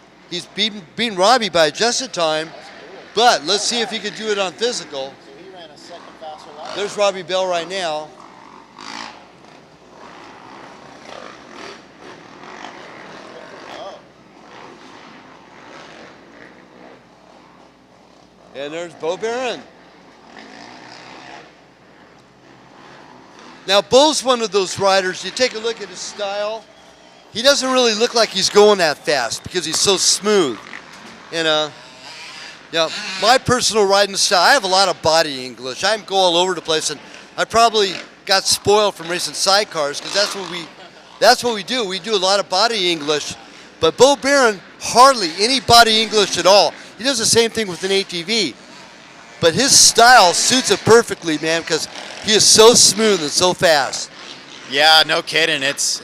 beating Robbie by adjusted time, but let's see if he can do it on physical. So he ran a second faster lap. There's Robbie Bell right now. Oh. And there's Bo Barron. Now, Bo's one of those riders, you take a look at his style, he doesn't really look like he's going that fast because he's so smooth. And, my personal riding style, I have a lot of body English. I go all over the place, and I probably got spoiled from racing sidecars because that's what we do. We do a lot of body English. But Bo Barron, hardly any body English at all. He does the same thing with an ATV. But his style suits it perfectly, man, because he is so smooth and so fast. Yeah, no kidding. It's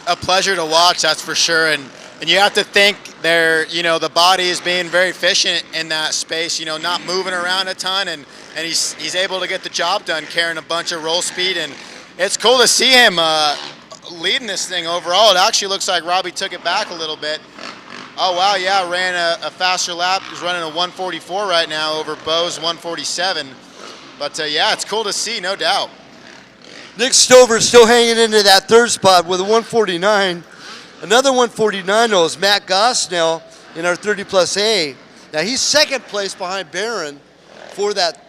a pleasure to watch, that's for sure. And you have to think the body is being very efficient in that space, not moving around a ton, and he's able to get the job done carrying a bunch of roll speed. And it's cool to see him leading this thing overall. It actually looks like Robbie took it back a little bit. Oh, wow, yeah, ran a faster lap. He's running a 144 right now over Bo's 147. But, yeah, it's cool to see, no doubt. Nick Stover still hanging into that third spot with a 149. Another 149 though is Matt Gosnell in our 30 plus A. Now he's second place behind Barron for that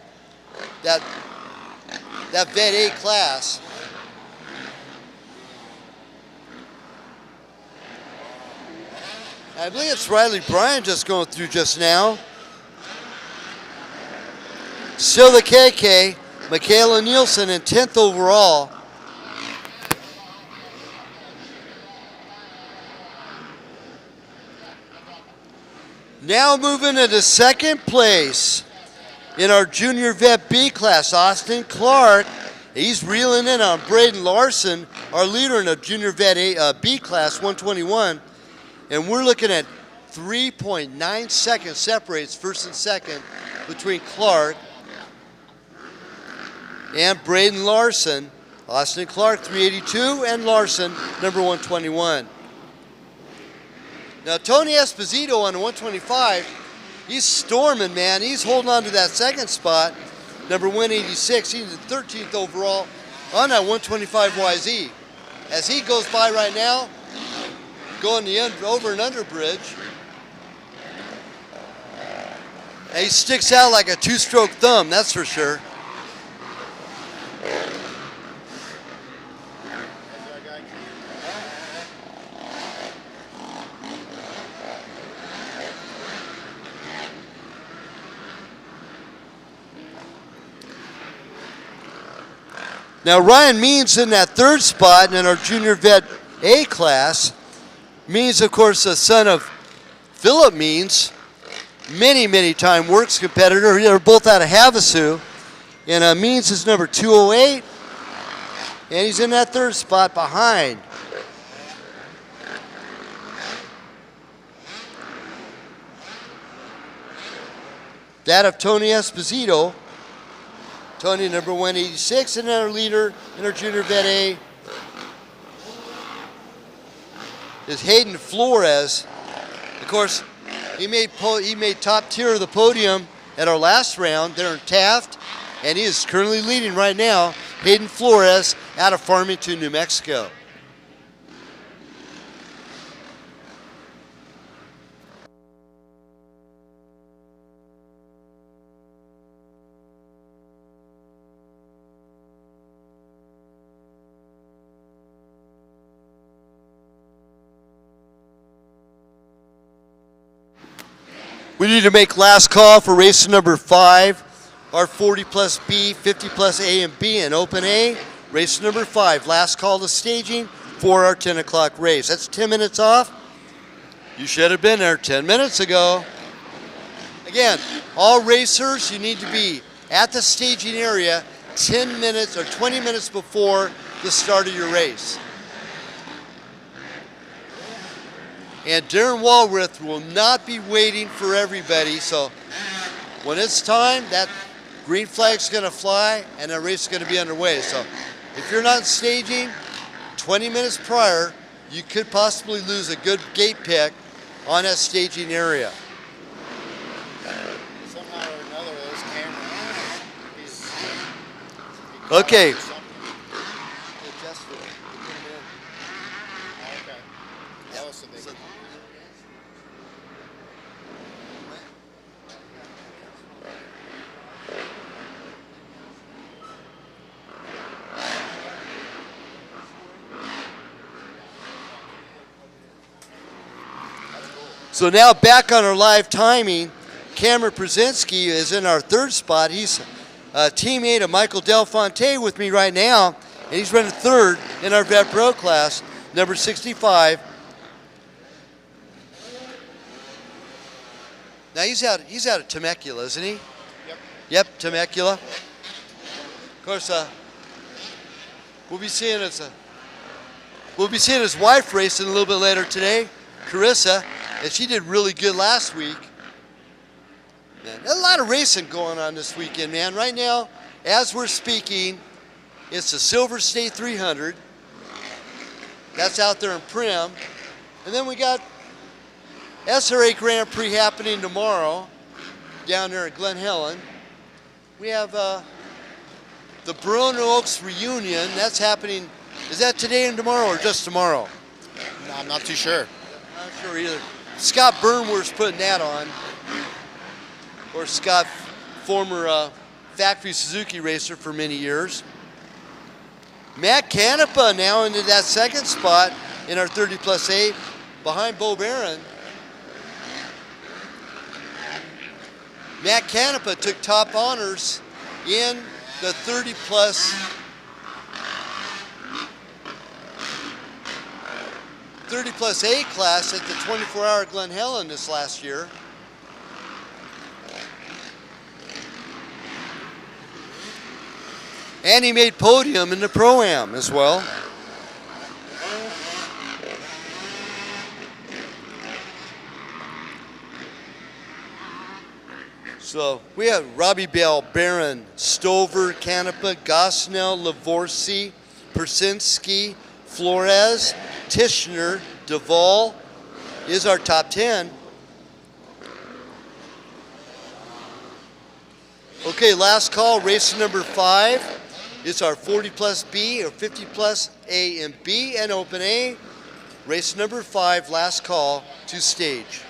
Vet A class. I believe it's Riley Bryan just going through just now. Still the KK, Michaela Nielsen in 10th overall. Now moving into second place in our junior vet B class, Austin Clark. He's reeling in on Braden Larson, our leader in the junior vet A, B class, 121. And we're looking at 3.9 seconds separates first and second between Clark and Braden Larson. Austin Clark, 382, and Larson, number 121. Now, Tony Esposito on the 125, he's storming, man. He's holding on to that second spot, number 186. He's the 13th overall on that 125 YZ. As he goes by right now, going the over and under bridge, and he sticks out like a two-stroke thumb, that's for sure. Now Ryan Means in that third spot, and in our junior vet A class. Means, of course, the son of Philip Means, many time WORCS competitor. They're both out of Havasu. And Means is number 208, and he's in that third spot behind. That of Tony Esposito. Tony, number 186, and our leader in our junior vet A is Hayden Flores. Of course, he made top tier of the podium at our last round there in Taft, and he is currently leading right now. Hayden Flores out of Farmington, New Mexico. We need to make last call for race number 5, our 40 plus B, 50 plus A and B, and open A. Race number 5, last call to staging for our 10 o'clock race. That's 10 minutes off. You should have been there 10 minutes ago. Again, all racers, you need to be at the staging area 10 minutes or 20 minutes before the start of your race. And Darren Walworth will not be waiting for everybody, so when it's time, that green flag's gonna fly and the race is gonna be underway. So if you're not staging 20 minutes prior, you could possibly lose a good gate pick on that staging area. Somehow or another, those cameras. Okay. Okay. Oh, so they So now back on our live timing, Cameron Brzezinski is in our third spot. He's a teammate of Michael Del Fonte with me right now, and he's running third in our Vet Pro class, number 65. Now he's out of Temecula, isn't he? Yep, Temecula. Of course, we'll be seeing his wife racing a little bit later today, Carissa. And she did really good last week. Man, there's a lot of racing going on this weekend, man. Right now, as we're speaking, it's the Silver State 300. That's out there in Primm. And then we got SRA Grand Prix happening tomorrow down there at Glen Helen. We have the Roanoke's reunion. That's happening. Is that today and tomorrow or just tomorrow? No, I'm not too sure. Not sure either. Scott Burnworth's putting that on. Or Scott, former factory Suzuki racer for many years. Matt Canepa now into that second spot in our 30 plus 8 behind Bo Barron. Matt Canepa took top honors in the 30 plus 8 class at the 24-hour Glen Helen this last year. And he made podium in the Pro-Am as well. So we have Robbie Bell, Barron, Stover, Canepa, Gosnell, Lavorsi, Persinski, Flores, Tishner, Duvall is our top 10. Okay, last call, race number 5. It's our 40 plus B or 50 plus A and B and Open A. Race number 5, last call to stage.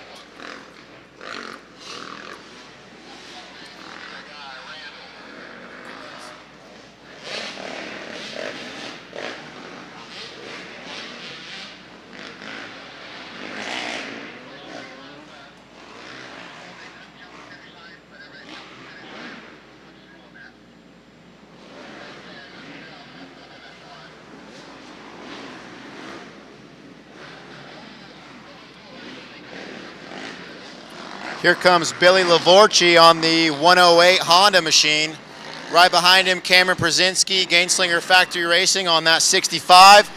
Here comes Billy Lavorci on the 108 Honda machine. Right behind him, Cameron Przinski, Gainslinger Factory Racing on that 65.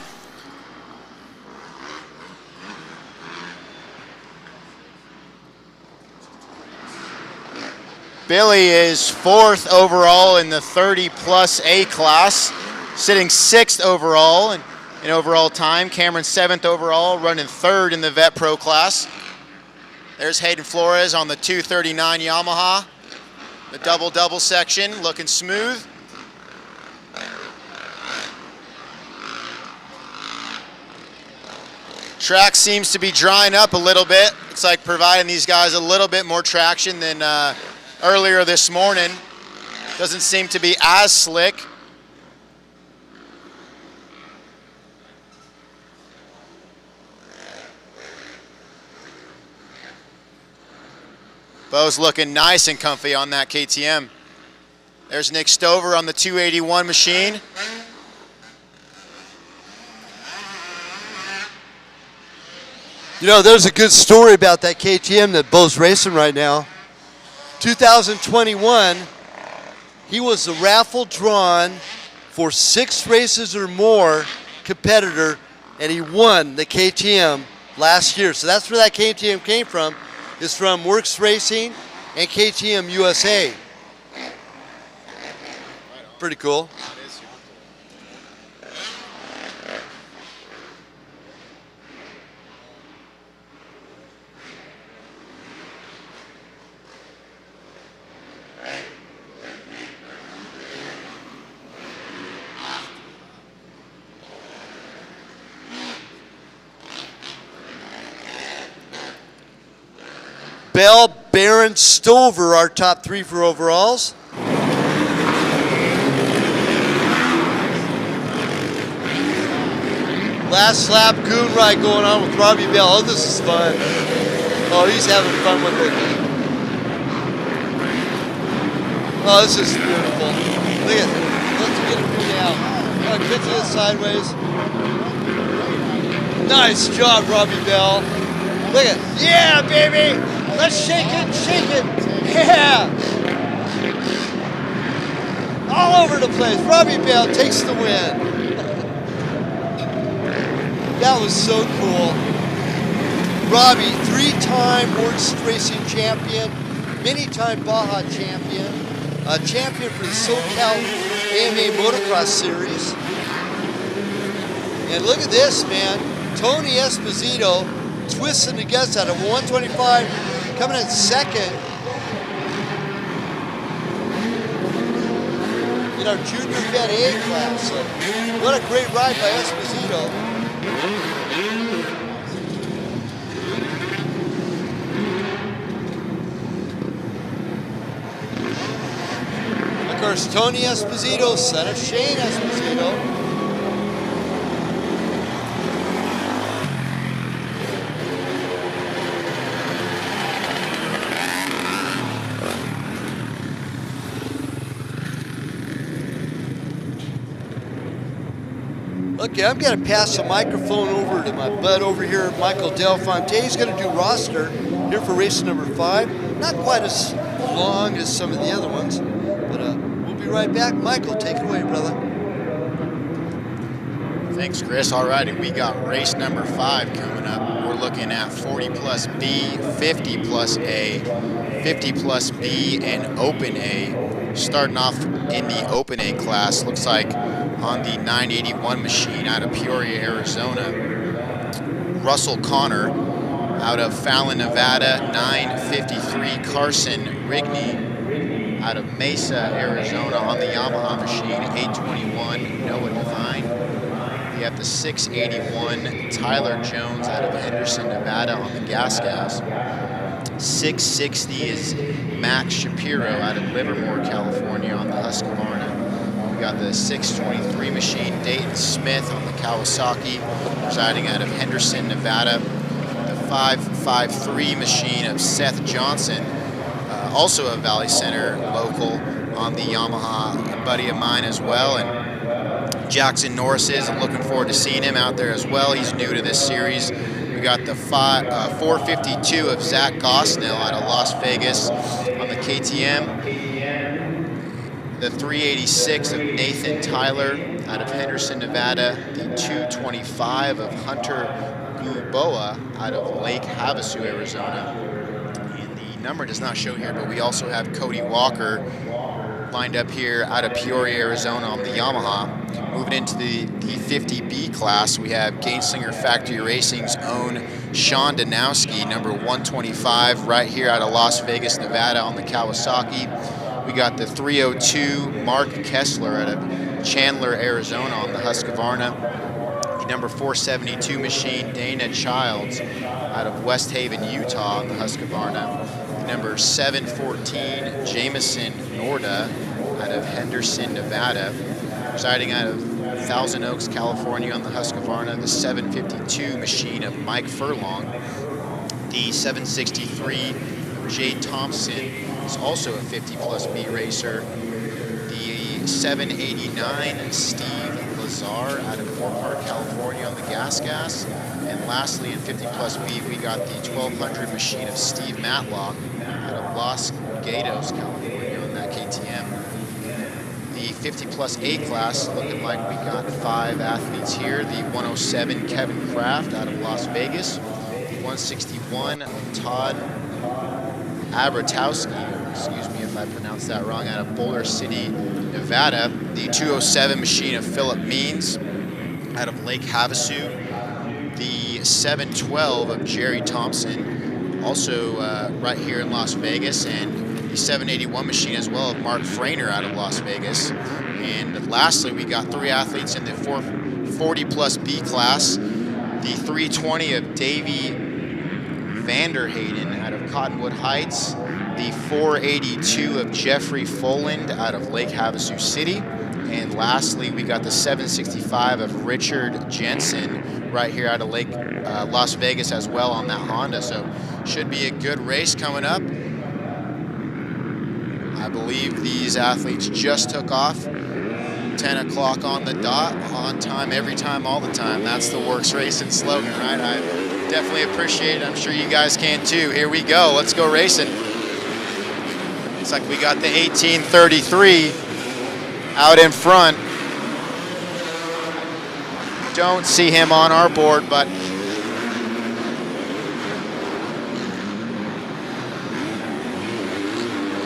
Billy is 4th overall in the 30 plus A class, sitting 6th overall in overall time. Cameron 7th overall, running 3rd in the Vet Pro class. There's Hayden Flores on the 239 Yamaha. The double-double section, looking smooth. Track seems to be drying up a little bit. Looks like providing these guys a little bit more traction than earlier this morning. Doesn't seem to be as slick. Bo's looking nice and comfy on that KTM. There's Nick Stover on the 281 machine. You know, there's a good story about that KTM that Bo's racing right now. 2021, he was the raffle drawn for 6 races or more competitor, and he won the KTM last year. So that's where that KTM came from. It's from WORCS Racing and KTM USA. Pretty cool. Bell, Barron, Stover, our top 3 for overalls. Last lap goon ride going on with Robbie Bell. Oh, this is fun. Oh, he's having fun with it. Oh, this is beautiful. Look at it. Let's get it from now. Oh, pitch it sideways. Nice job, Robbie Bell. Look at it. Yeah, baby. Let's shake it, shake it. Yeah. All over the place. Robbie Bell takes the win. That was so cool. Robbie, 3-time WORCS Racing champion, many-time Baja champion, a champion for the SoCal AMA Motocross Series. And look at this, man. Tony Esposito twisting the guts out of 125, coming in second. in our junior vet A class. So what a great ride by Esposito. Of course, Tony Esposito, son of Shane Esposito. Okay, I'm going to pass the microphone over to my bud over here, Michael Del Fonte. He's going to do roster here for race number 5. Not quite as long as some of the other ones, but we'll be right back. Michael, take it away, brother. Thanks, Chris. All righty, we got race number 5 coming up. We're looking at 40 plus B, 50 plus A, 50 plus B, and Open A. Starting off in the Open A class, looks like on the 981 machine out of Peoria, Arizona. Russell Connor out of Fallon, Nevada. 953 Carson Rigney out of Mesa, Arizona on the Yamaha machine. 821 Noah Devine. We have the 681 Tyler Jones out of Henderson, Nevada on the Gas. 660 is Max Shapiro out of Livermore, California on the Husqvarna. We got the 623 machine, Dayton Smith on the Kawasaki, residing out of Henderson, Nevada. The 553 machine of Seth Johnson, also a Valley Center local on the Yamaha, a buddy of mine as well. And Jackson Norris is, I'm looking forward to seeing him out there as well. He's new to this series. We got the 452 of Zach Gosnell out of Las Vegas on the KTM. The 386 of Nathan Tyler out of Henderson, Nevada. The 225 of Hunter Guboa out of Lake Havasu, Arizona. And the number does not show here, but we also have Cody Walker lined up here out of Peoria, Arizona on the Yamaha. Moving into the 50B class, we have Gainslinger Factory Racing's own Sean Danowski, number 125, right here out of Las Vegas, Nevada on the Kawasaki. We got the 302 Mark Kessler out of Chandler, Arizona on the Husqvarna. The number 472 machine, Dana Childs out of West Haven, Utah on the Husqvarna. The number 714 Jameson Norda out of Henderson, Nevada. Residing out of Thousand Oaks, California on the Husqvarna. The 752 machine of Mike Furlong. The 763 Jay Thompson is also a 50 plus B racer. The 789 Steve Lazar out of Fort Park, California on the Gas. And lastly, in 50 plus B, we got the 1200 machine of Steve Matlock out of Los Gatos, California on that KTM. The 50 plus A class, looking like we got 5 athletes here. The 107 Kevin Kraft out of Las Vegas. The 161 Todd Abratowski, excuse me if I pronounced that wrong, out of Boulder City, Nevada. The 207 machine of Philip Means out of Lake Havasu. The 712 of Jerry Thompson, also right here in Las Vegas. And the 781 machine as well of Mark Frainer out of Las Vegas. And lastly, we got 3 athletes in the 40 plus B class. The 320 of Davey Vanderhayden out of Cottonwood Heights. The 482 of Jeffrey Foland out of Lake Havasu City. And lastly, we got the 765 of Richard Jensen right here out of Las Vegas as well on that Honda. So should be a good race coming up. I believe these athletes just took off. 10 o'clock on the dot, on time, every time, all the time. That's the WORCS Racing slogan, right? I definitely appreciate it. I'm sure you guys can too. Here we go. Let's go racing. Looks like we got the 1833 out in front. Don't see him on our board, but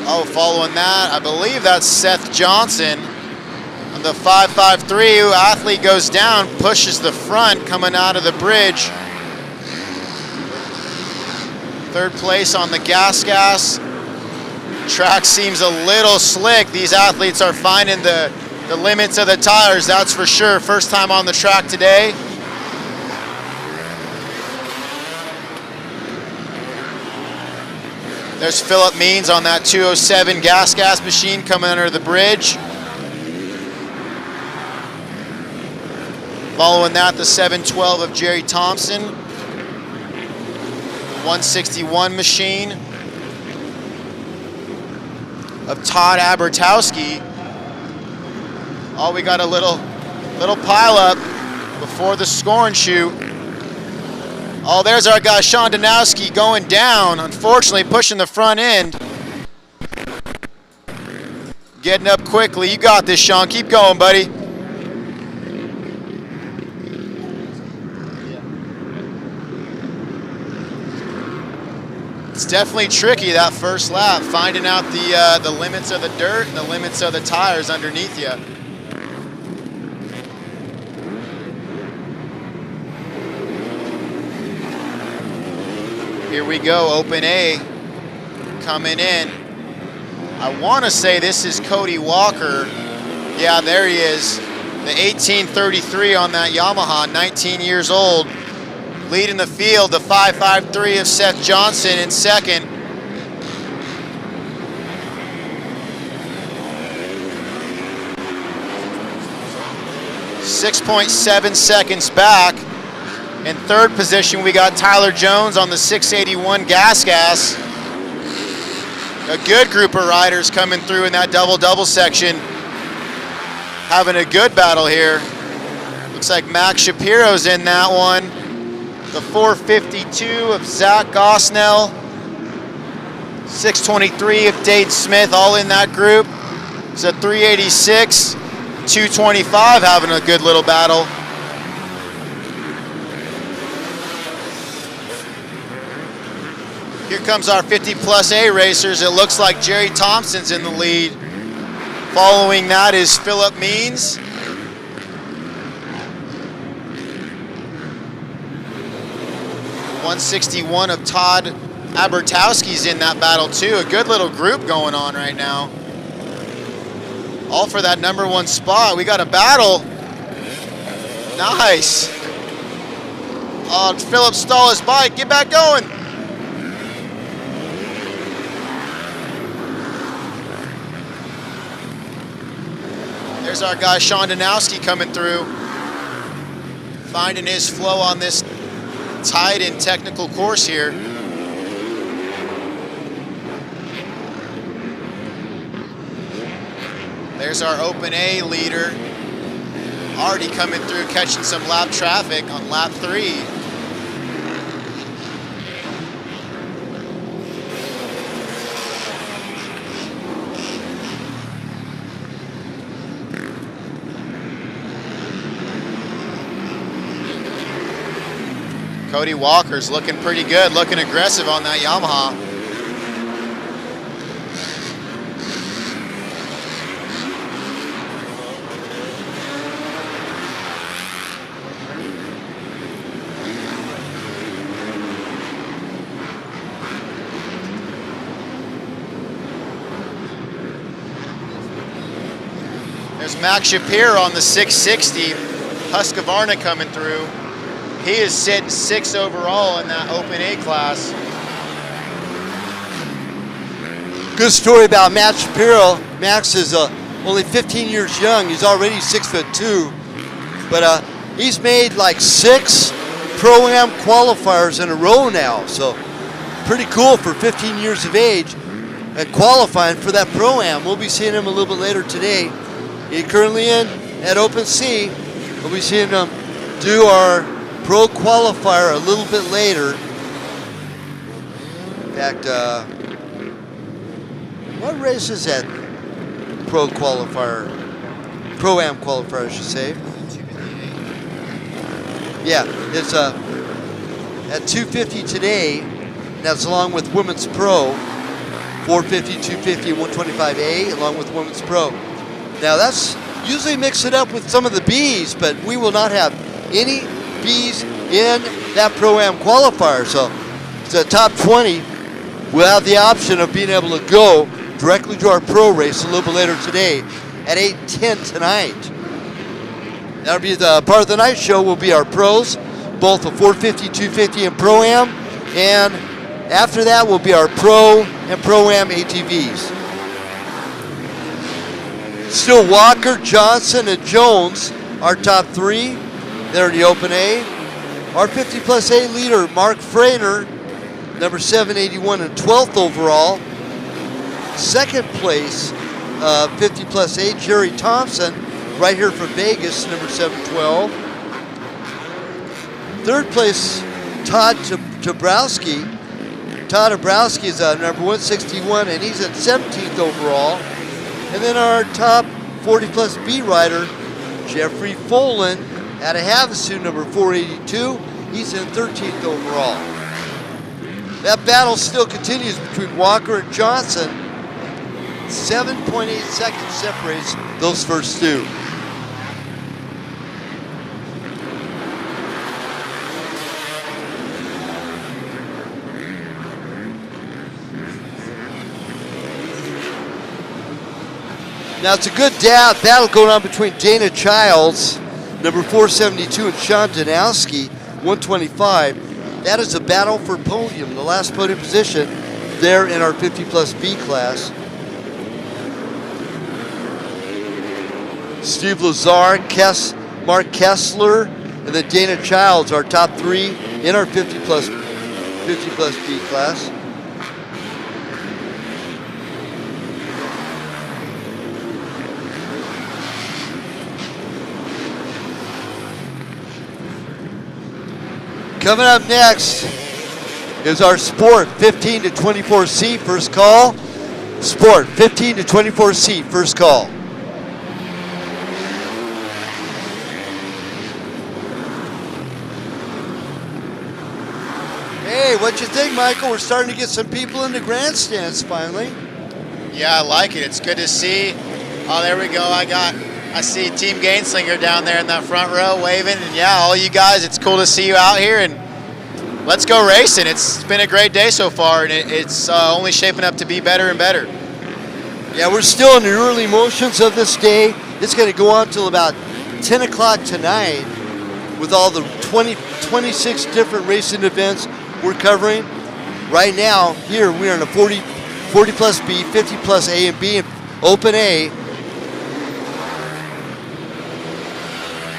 oh, following that, I believe that's Seth Johnson on the 553. Athlete goes down, pushes the front coming out of the bridge. 3rd place on the gas. Track seems a little slick. These athletes are finding the the limits of the tires, that's for sure. First time on the track today. There's Philip Means on that 207 gas machine coming under the bridge. Following that, the 712 of Jerry Thompson. The 161 machine of Todd Abertowski. Oh, we got a little pile up before the scoring chute. Oh, there's our guy Sean Danowski going down, unfortunately pushing the front end. Getting up quickly. You got this, Sean. Keep going, buddy. It's definitely tricky, that first lap, finding out the limits of the dirt and the limits of the tires underneath you. Here we go, open A coming in. I want to say this is Cody Walker. Yeah, there he is. The 1833 on that Yamaha, 19 years old. Leading the field, the 553 of Seth Johnson in second. .7 seconds back. In third position, we got Tyler Jones on the 681 gas. A good group of riders coming through in that double section. Having a good battle here. Looks like Max Shapiro's in that one. The 452 of Zach Gosnell. 623 of Dade Smith, all in that group. It's a 386, 225 having a good little battle. Here comes our 50 plus A racers. It looks like Jerry Thompson's in the lead. Following that is Philip Means. The 161 of Todd Abertowski's in that battle too. A good little group going on right now. All for that #1 spot. We got a battle. Nice. Oh, Philip stole his bike. Get back going. There's our guy Sean Danowski coming through, finding his flow on this tight and technical course here. There's our open A leader, already coming through, catching some lap traffic on lap 3. Cody Walker's looking pretty good, looking aggressive on that Yamaha. There's Max Shapiro on the 660, Husqvarna coming through. He is sitting 6th overall in that open A class. Good story about Max Shapiro. Max is only 15 years young. He's already 6'2", but he's made like 6 Pro-Am qualifiers in a row now. So pretty cool for 15 years of age and qualifying for that Pro-Am. We'll be seeing him a little bit later today. He's currently in at Open C. We'll be seeing him do our Pro qualifier a little bit later. In fact, what race is that Pro qualifier? Pro-Am qualifier, I should say. Yeah, it's at 250 today. That's along with Women's Pro, 450, 250, and 125A, along with Women's Pro. Now that's usually mix it up with some of the Bs, but we will not have any Bs in that Pro-Am qualifier. So it's a top 20. We'll have the option of being able to go directly to our Pro race a little bit later today at 8:10 tonight. That'll be the part of the night show. Will be our pros, both the 450, 250, and Pro-Am, and after that will be our Pro and Pro-Am ATVs. Still Walker, Johnson, and Jones, our top three. They're in the Open A. Our 50 plus A leader, Mark Frainer, number 781 and 12th overall. Second place, 50 plus A, Jerry Thompson, right here from Vegas, number 712. Third place, Todd Dabrowski. Todd Dabrowski is number 161, and he's at 17th overall. And then our top 40 plus B rider, Jeffrey Folan, out of Havasu, number 482. He's in 13th overall. That battle still continues between Walker and Johnson. 7.8 seconds separates those first two. Now it's a good battle going on between Dana Childs, number 472, and Sean Danowski, 125. That is a battle for podium, the last podium position there in our 50 plus B class. Steve Lazar, Mark Kessler, and then Dana Childs, our top three in our 50 plus B class. Coming up next is our Sport 15 to 24C first call. Sport 15 to 24C first call. Hey, what you think, Michael? We're starting to get some people in the grandstands finally. Yeah, I like it. It's good to see. Oh, there we go. I see Team Gainslinger down there in that front row waving. And yeah, all you guys, it's cool to see you out here. And let's go racing. It's been a great day so far, and it's only shaping up to be better and better. Yeah, we're still in the early motions of this day. It's going to go on till about 10 o'clock tonight with all the 26 different racing events we're covering. Right now, here we are in a 40 plus B, 50 plus A and B, and Open A.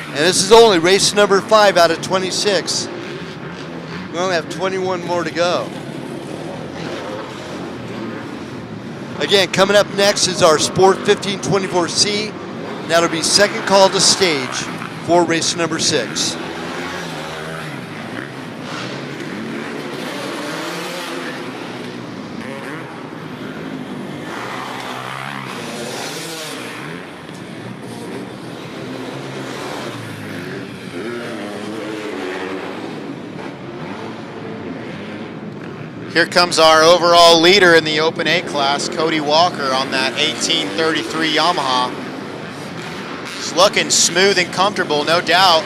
And this is only race number 5 out of 26. We only have 21 more to go. Again, coming up next is our Sport 1524C. That'll be second call to stage for race number 6. Here comes our overall leader in the Open A class, Cody Walker, on that 1833 Yamaha. He's looking smooth and comfortable, no doubt.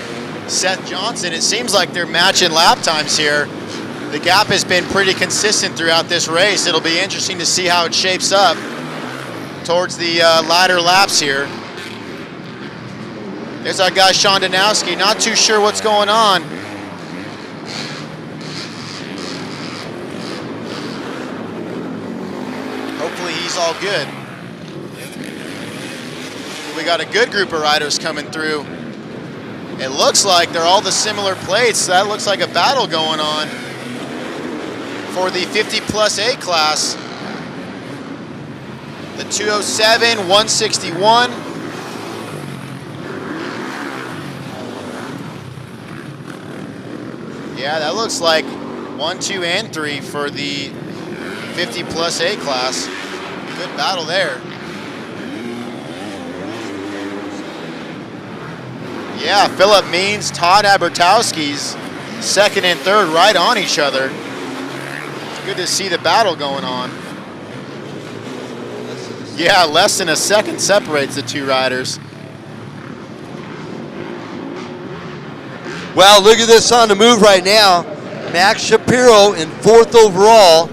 Seth Johnson, it seems like they're matching lap times here. The gap has been pretty consistent throughout this race. It'll be interesting to see how it shapes up towards the latter laps here. There's our guy, Sean Danowski, not too sure what's going on. Hopefully he's all good. We got a good group of riders coming through. It looks like they're all the similar plates. So that looks like a battle going on for the 50 plus A class. The 207, 161. Yeah, that looks like 1, 2, and 3 for the 50 plus A class. Good battle there. Yeah, Philip Means, Todd Abertowski's second and third right on each other. It's good to see the battle going on. Yeah, less than a second separates the two riders. Well, look at this on the move right now. Max Shapiro in 4th overall.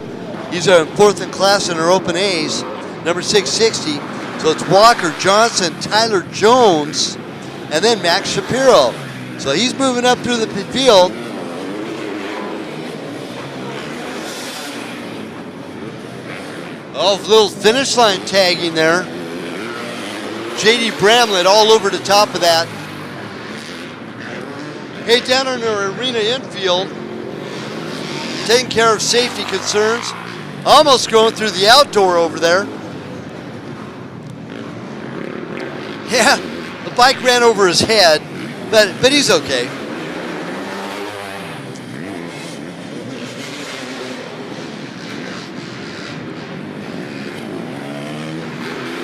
He's in 4th in class in our Open A's, number 660. So it's Walker, Johnson, Tyler Jones, and then Max Shapiro. So he's moving up through the field. Oh, little finish line tagging there. JD Bramlett all over the top of that. Hey, down in our arena infield, taking care of safety concerns. Almost going through the outdoor over there. Yeah, the bike ran over his head, but he's okay.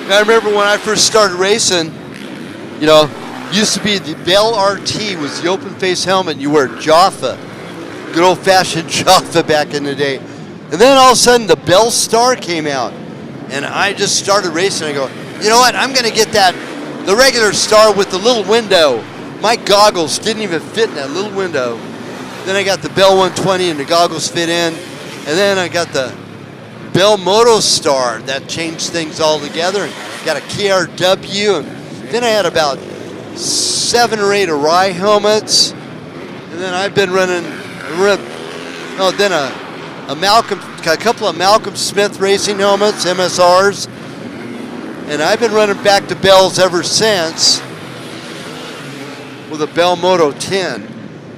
I remember when I first started racing, you know, used to be the Bell RT was the open face helmet, and you wear Jaffa. Good old fashioned Jaffa back in the day. And then all of a sudden the Bell Star came out, and I just started racing. I go, you know what, I'm gonna get the regular Star with the little window. My goggles didn't even fit in that little window. Then I got the Bell 120 and the goggles fit in, and then I got the Bell Moto Star that changed things all together, and got a KRW, and then I had about 7 or 8 Arai helmets, and then I've been running, then a couple of Malcolm Smith racing helmets, MSRs, and I've been running back to Bells ever since with a Bell Moto 10.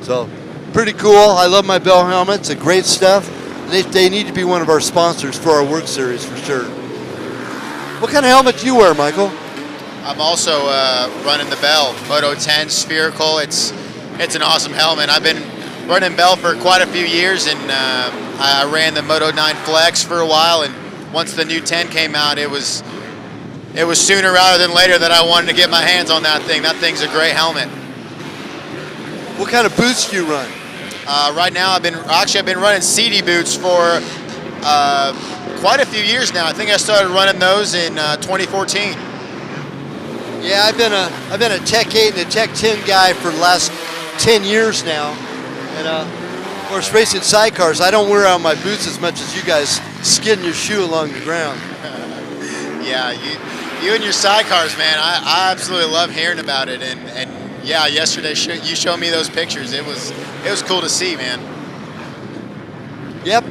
So pretty cool. I love my Bell helmets. They're great stuff. They need to be one of our sponsors for our work series for sure. What kind of helmet do you wear, Michael? I'm also running the Bell Moto 10 spherical. It's an awesome helmet. I've been running Bell for quite a few years, and I ran the Moto 9 Flex for a while. And once the new 10 came out, it was sooner rather than later that I wanted to get my hands on that thing. That thing's a great helmet. What kind of boots do you run? Right now, I've been running CD boots for quite a few years now. I think I started running those in 2014. Yeah, I've been a Tech 8 and a Tech 10 guy for the last 10 years now, and of course racing sidecars. I don't wear out my boots as much as you guys skidding your shoe along the ground. Yeah, you and your sidecars, man. I absolutely love hearing about it, and yeah, yesterday you showed me those pictures. It was cool to see, man. Yep,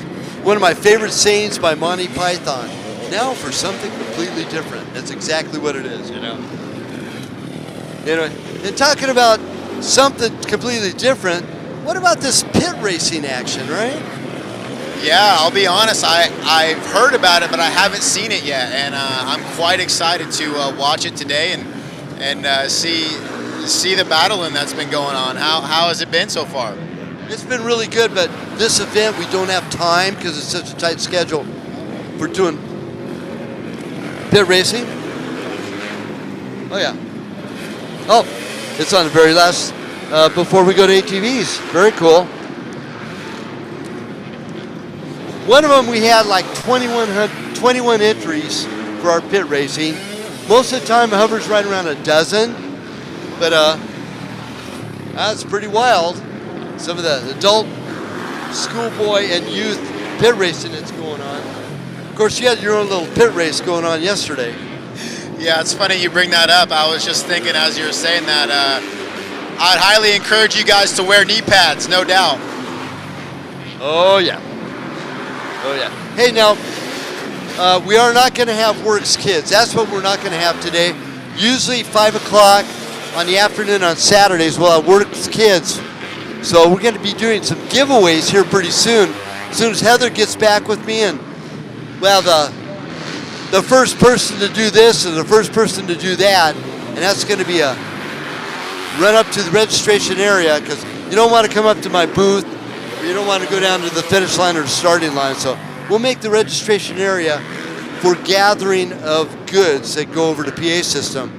one of my favorite sayings by Monty Python. Now for something completely different. That's exactly what it is, you know. Anyway, and talking about something completely different, what about this pit racing action, right? Yeah, I'll be honest. I've heard about it, but I haven't seen it yet, and I'm quite excited to watch it today and see the battling that's been going on. How has it been so far? It's been really good, but this event we don't have time because it's such a tight schedule for doing pit racing. Oh yeah. Oh, it's on the very last before we go to ATVs. Very cool. One of them we had like 21 entries for our pit racing. Most of the time it hovers right around a dozen, but that's pretty wild. Some of the adult, schoolboy, and youth pit racing that's going on. Of course, you had your own little pit race going on yesterday. Yeah, it's funny you bring that up. I was just thinking as you were saying that, I'd highly encourage you guys to wear knee pads, no doubt. Oh yeah. Oh yeah. Hey, now, we are not going to have WORCS Kids. That's what we're not going to have today. Usually 5 o'clock on the afternoon on Saturdays, we'll have WORCS Kids. So we're going to be doing some giveaways here pretty soon. As soon as Heather gets back with me, and well, the first person to do this and the first person to do that, and that's going to be a run up to the registration area, because you don't want to come up to my booth, or you don't want to go down to the finish line or the starting line. So we'll make the registration area for gathering of goods that go over the PA system.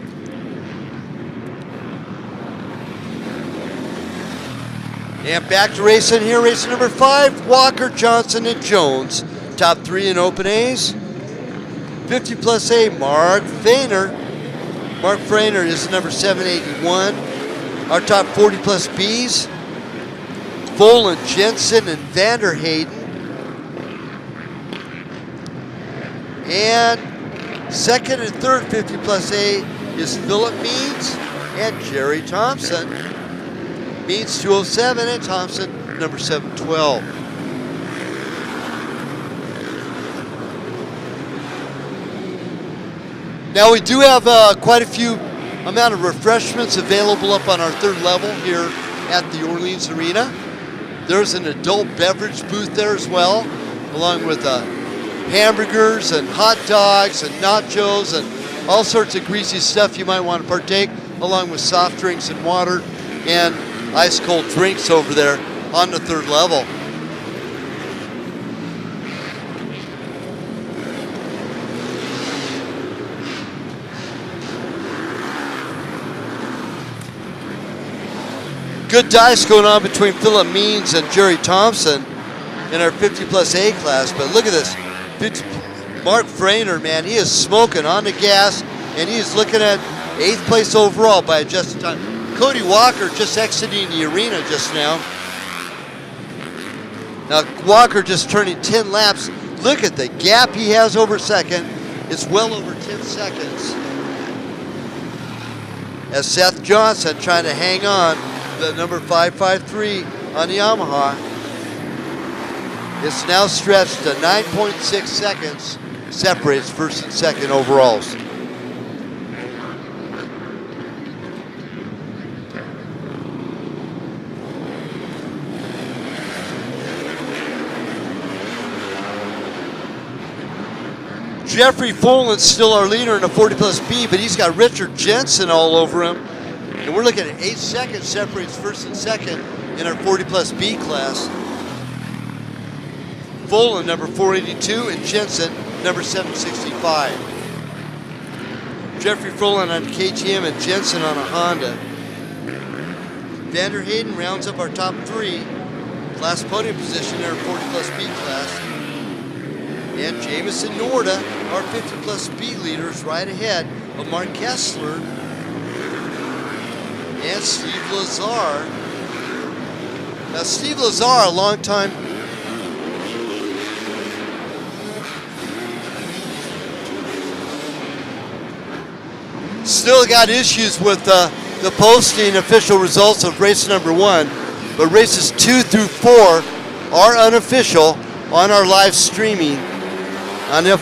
And back to racing here, racing number 5, Walker, Johnson, and Jones. Top 3 in open A's. 50 plus A, Mark Feiner. Mark Feiner is number 781. Our top 40 plus B's, Volan, Jensen, and Vanderhayden. And Second and third 50 plus A is Philip Means and Jerry Thompson. Means 207 and Thompson number 712. Now we do have quite a few amount of refreshments available up on our third level here at the Orleans Arena. There's an adult beverage booth there as well, along with hamburgers and hot dogs and nachos and all sorts of greasy stuff you might want to partake, along with soft drinks and water and ice cold drinks over there on the third level. Good dice going on between Philip Means and Jerry Thompson in our 50 plus A class, but look at this. Mark Frainer, man, he is smoking on the gas, and he is looking at 8th place overall by adjusted time. Cody Walker just exiting the arena just now. Now Walker just turning 10 laps. Look at the gap he has over second. It's well over 10 seconds. As Seth Johnson trying to hang on the number 553 on the Yamaha. It's now stretched to 9.6 seconds, separates first and second overalls. Jeffrey Folan's still our leader in the 40 plus B, but he's got Richard Jensen all over him. And we're looking at 8 seconds separates first and second in our 40 plus B class. Folan number 482 and Jensen number 765. Jeffrey Folan on KTM and Jensen on a Honda. Vander Hayden rounds up our top three. Last podium position in our 40 plus B class. And Jamison Norda, our 50 plus B leaders, right ahead of Mark Kessler and Steve Lazar. Now Steve Lazar, a long time still got issues with the posting official results of race number 1, but races 2 through 4 are unofficial on our live streaming. On the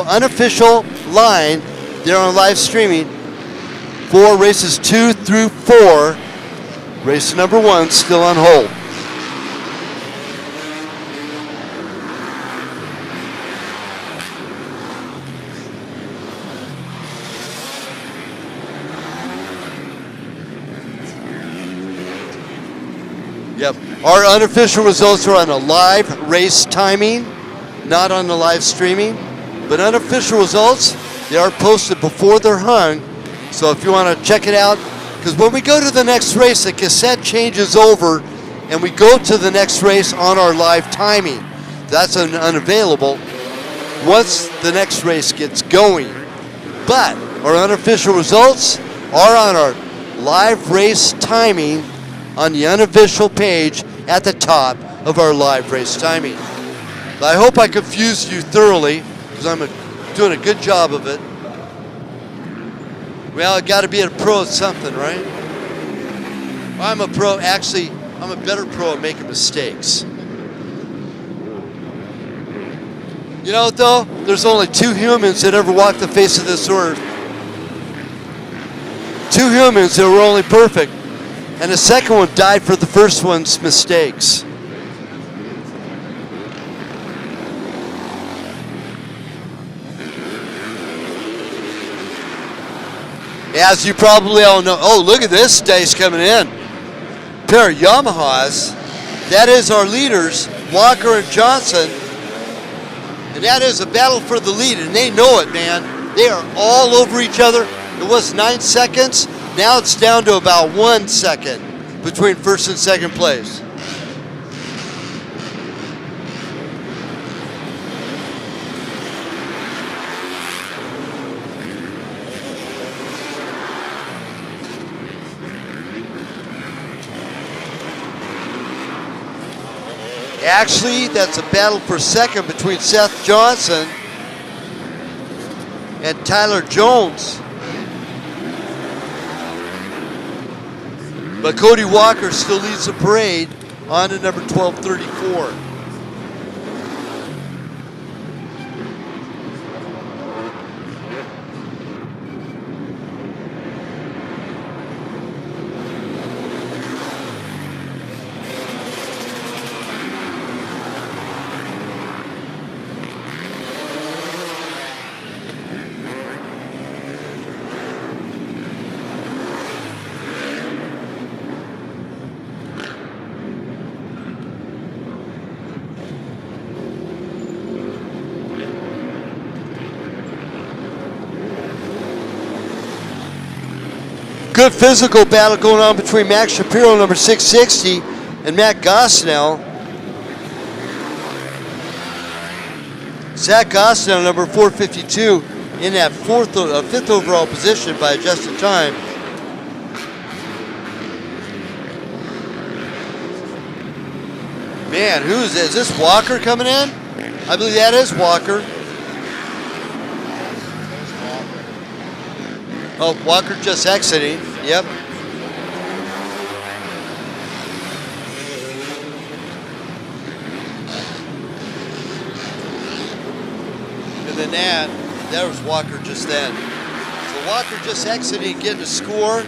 unofficial line, they're on live streaming for races 2 through 4. Race number 1 still on hold. Yep, our unofficial results are on a live race timing, not on the live streaming, but unofficial results, they are posted before they're hung. So if you want to check it out, because when we go to the next race, the cassette changes over and we go to the next race on our live timing. That's unavailable once the next race gets going. But our unofficial results are on our live race timing on the unofficial page at the top of our live race timing. I hope I confused you thoroughly, because I'm doing a good job of it. Well, I got to be a pro at something, right? I'm a pro. Actually, I'm a better pro at making mistakes. You know what, though? There's only 2 humans that ever walked the face of this earth. 2 humans that were only perfect. And the second one died for the first one's mistakes. As you probably all know, oh, look at this dice coming in. Pair of Yamahas. That is our leaders, Walker and Johnson. And that is a battle for the lead, and they know it, man. They are all over each other. It was 9 seconds. Now it's down to about 1 second between first and second place. Actually, that's a battle for second between Seth Johnson and Tyler Jones. But Cody Walker still leads the parade on to number 1234. Good physical battle going on between Max Shapiro, number 660, and Matt Gosnell. Zach Gosnell, number 452, in that fifth overall position by adjusted time. Man, who's this? Is this Walker coming in? I believe that is Walker. Oh, Walker just exiting. Yep. And then that was Walker just then. So Walker just exiting, getting a score.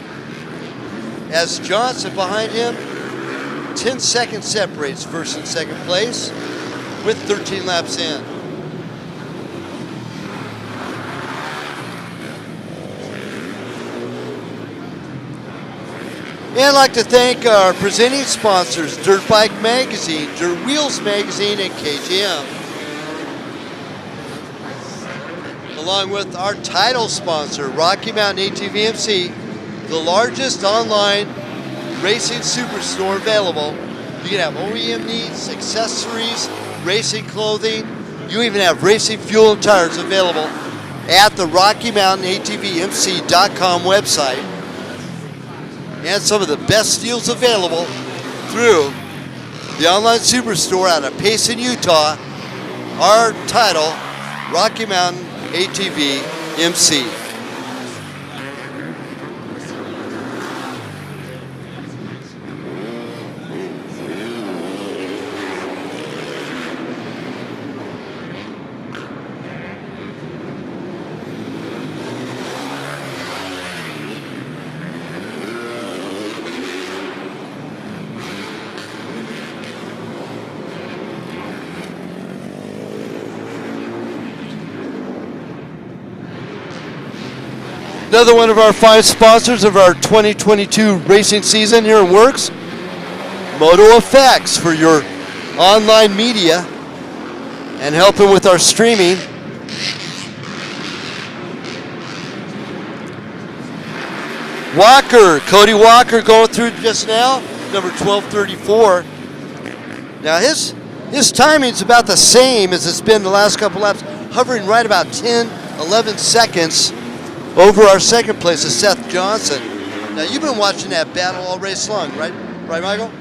As Johnson behind him, 10 seconds separates first and second place with 13 laps in. And I'd like to thank our presenting sponsors, Dirt Bike Magazine, Dirt Wheels Magazine, and KTM. Along with our title sponsor, Rocky Mountain ATV MC, the largest online racing superstore available. You can have OEM needs, accessories, racing clothing. You even have racing fuel and tires available at the Rocky Mountain ATVMC.com website. And some of the best deals available through the online superstore out of Payson, Utah. Our title, Rocky Mountain ATV MC. Another one of our 5 sponsors of our 2022 racing season here in WORCS, Moto Effects for your online media and helping with our streaming. Walker, Cody Walker going through just now, number 1234. Now his timing's about the same as it's been the last couple laps, hovering right about 10, 11 seconds over our second place is Seth Johnson. Now you've been watching that battle all race long, right? Right, Michael?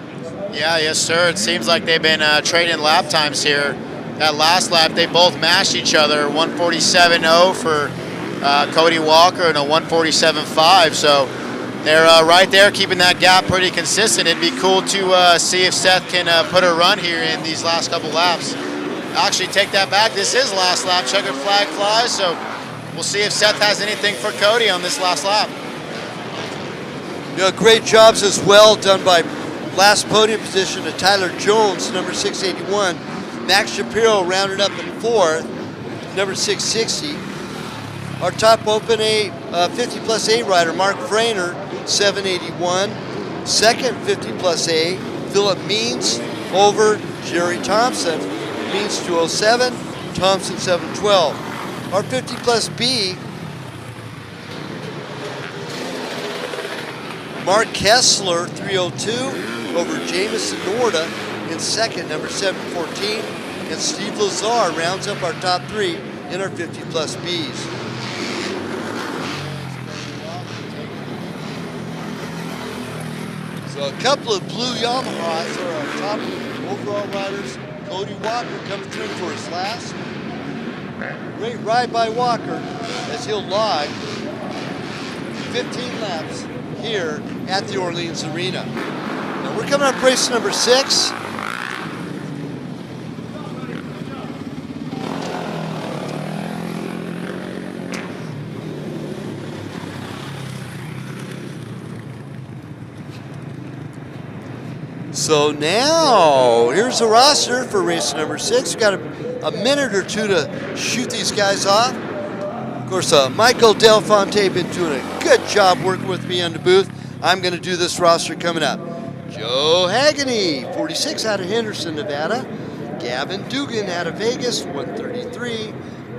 Yeah, yes, sir. It seems like they've been trading lap times here. That last lap, they both mashed each other. 147.0 for Cody Walker and a 147.5. So they're right there, keeping that gap pretty consistent. It'd be cool to see if Seth can put a run here in these last couple laps. Actually, take that back. This is last lap. Checkered flag flies. So we'll see if Seth has anything for Cody on this last lap. You know, great jobs as well done by last podium position to Tyler Jones, number 681. Max Shapiro rounded up in 4th, number 660. Our top open A 50 plus A rider, Mark Frainer, 781. Second 50 plus A, Philip Means over Jerry Thompson. Means 207, Thompson 712. Our 50 plus B, Mark Kessler, 302, over Jamison Norda in second, number 714. And Steve Lazar rounds up our top 3 in our 50 plus Bs. So a couple of blue Yamahas are our top overall riders. Cody Walker coming through for his last. Great ride by Walker as he'll log 15 laps here at the Orleans Arena. Now we're coming up race number 6. So now, here's the roster for race number 6. We've got a minute or two to shoot these guys off. Of course, Michael Del Fonte been doing a good job working with me on the booth. I'm going to do this roster coming up. Joe Hagany, 46 out of Henderson, Nevada. Gavin Dugan out of Vegas, 133.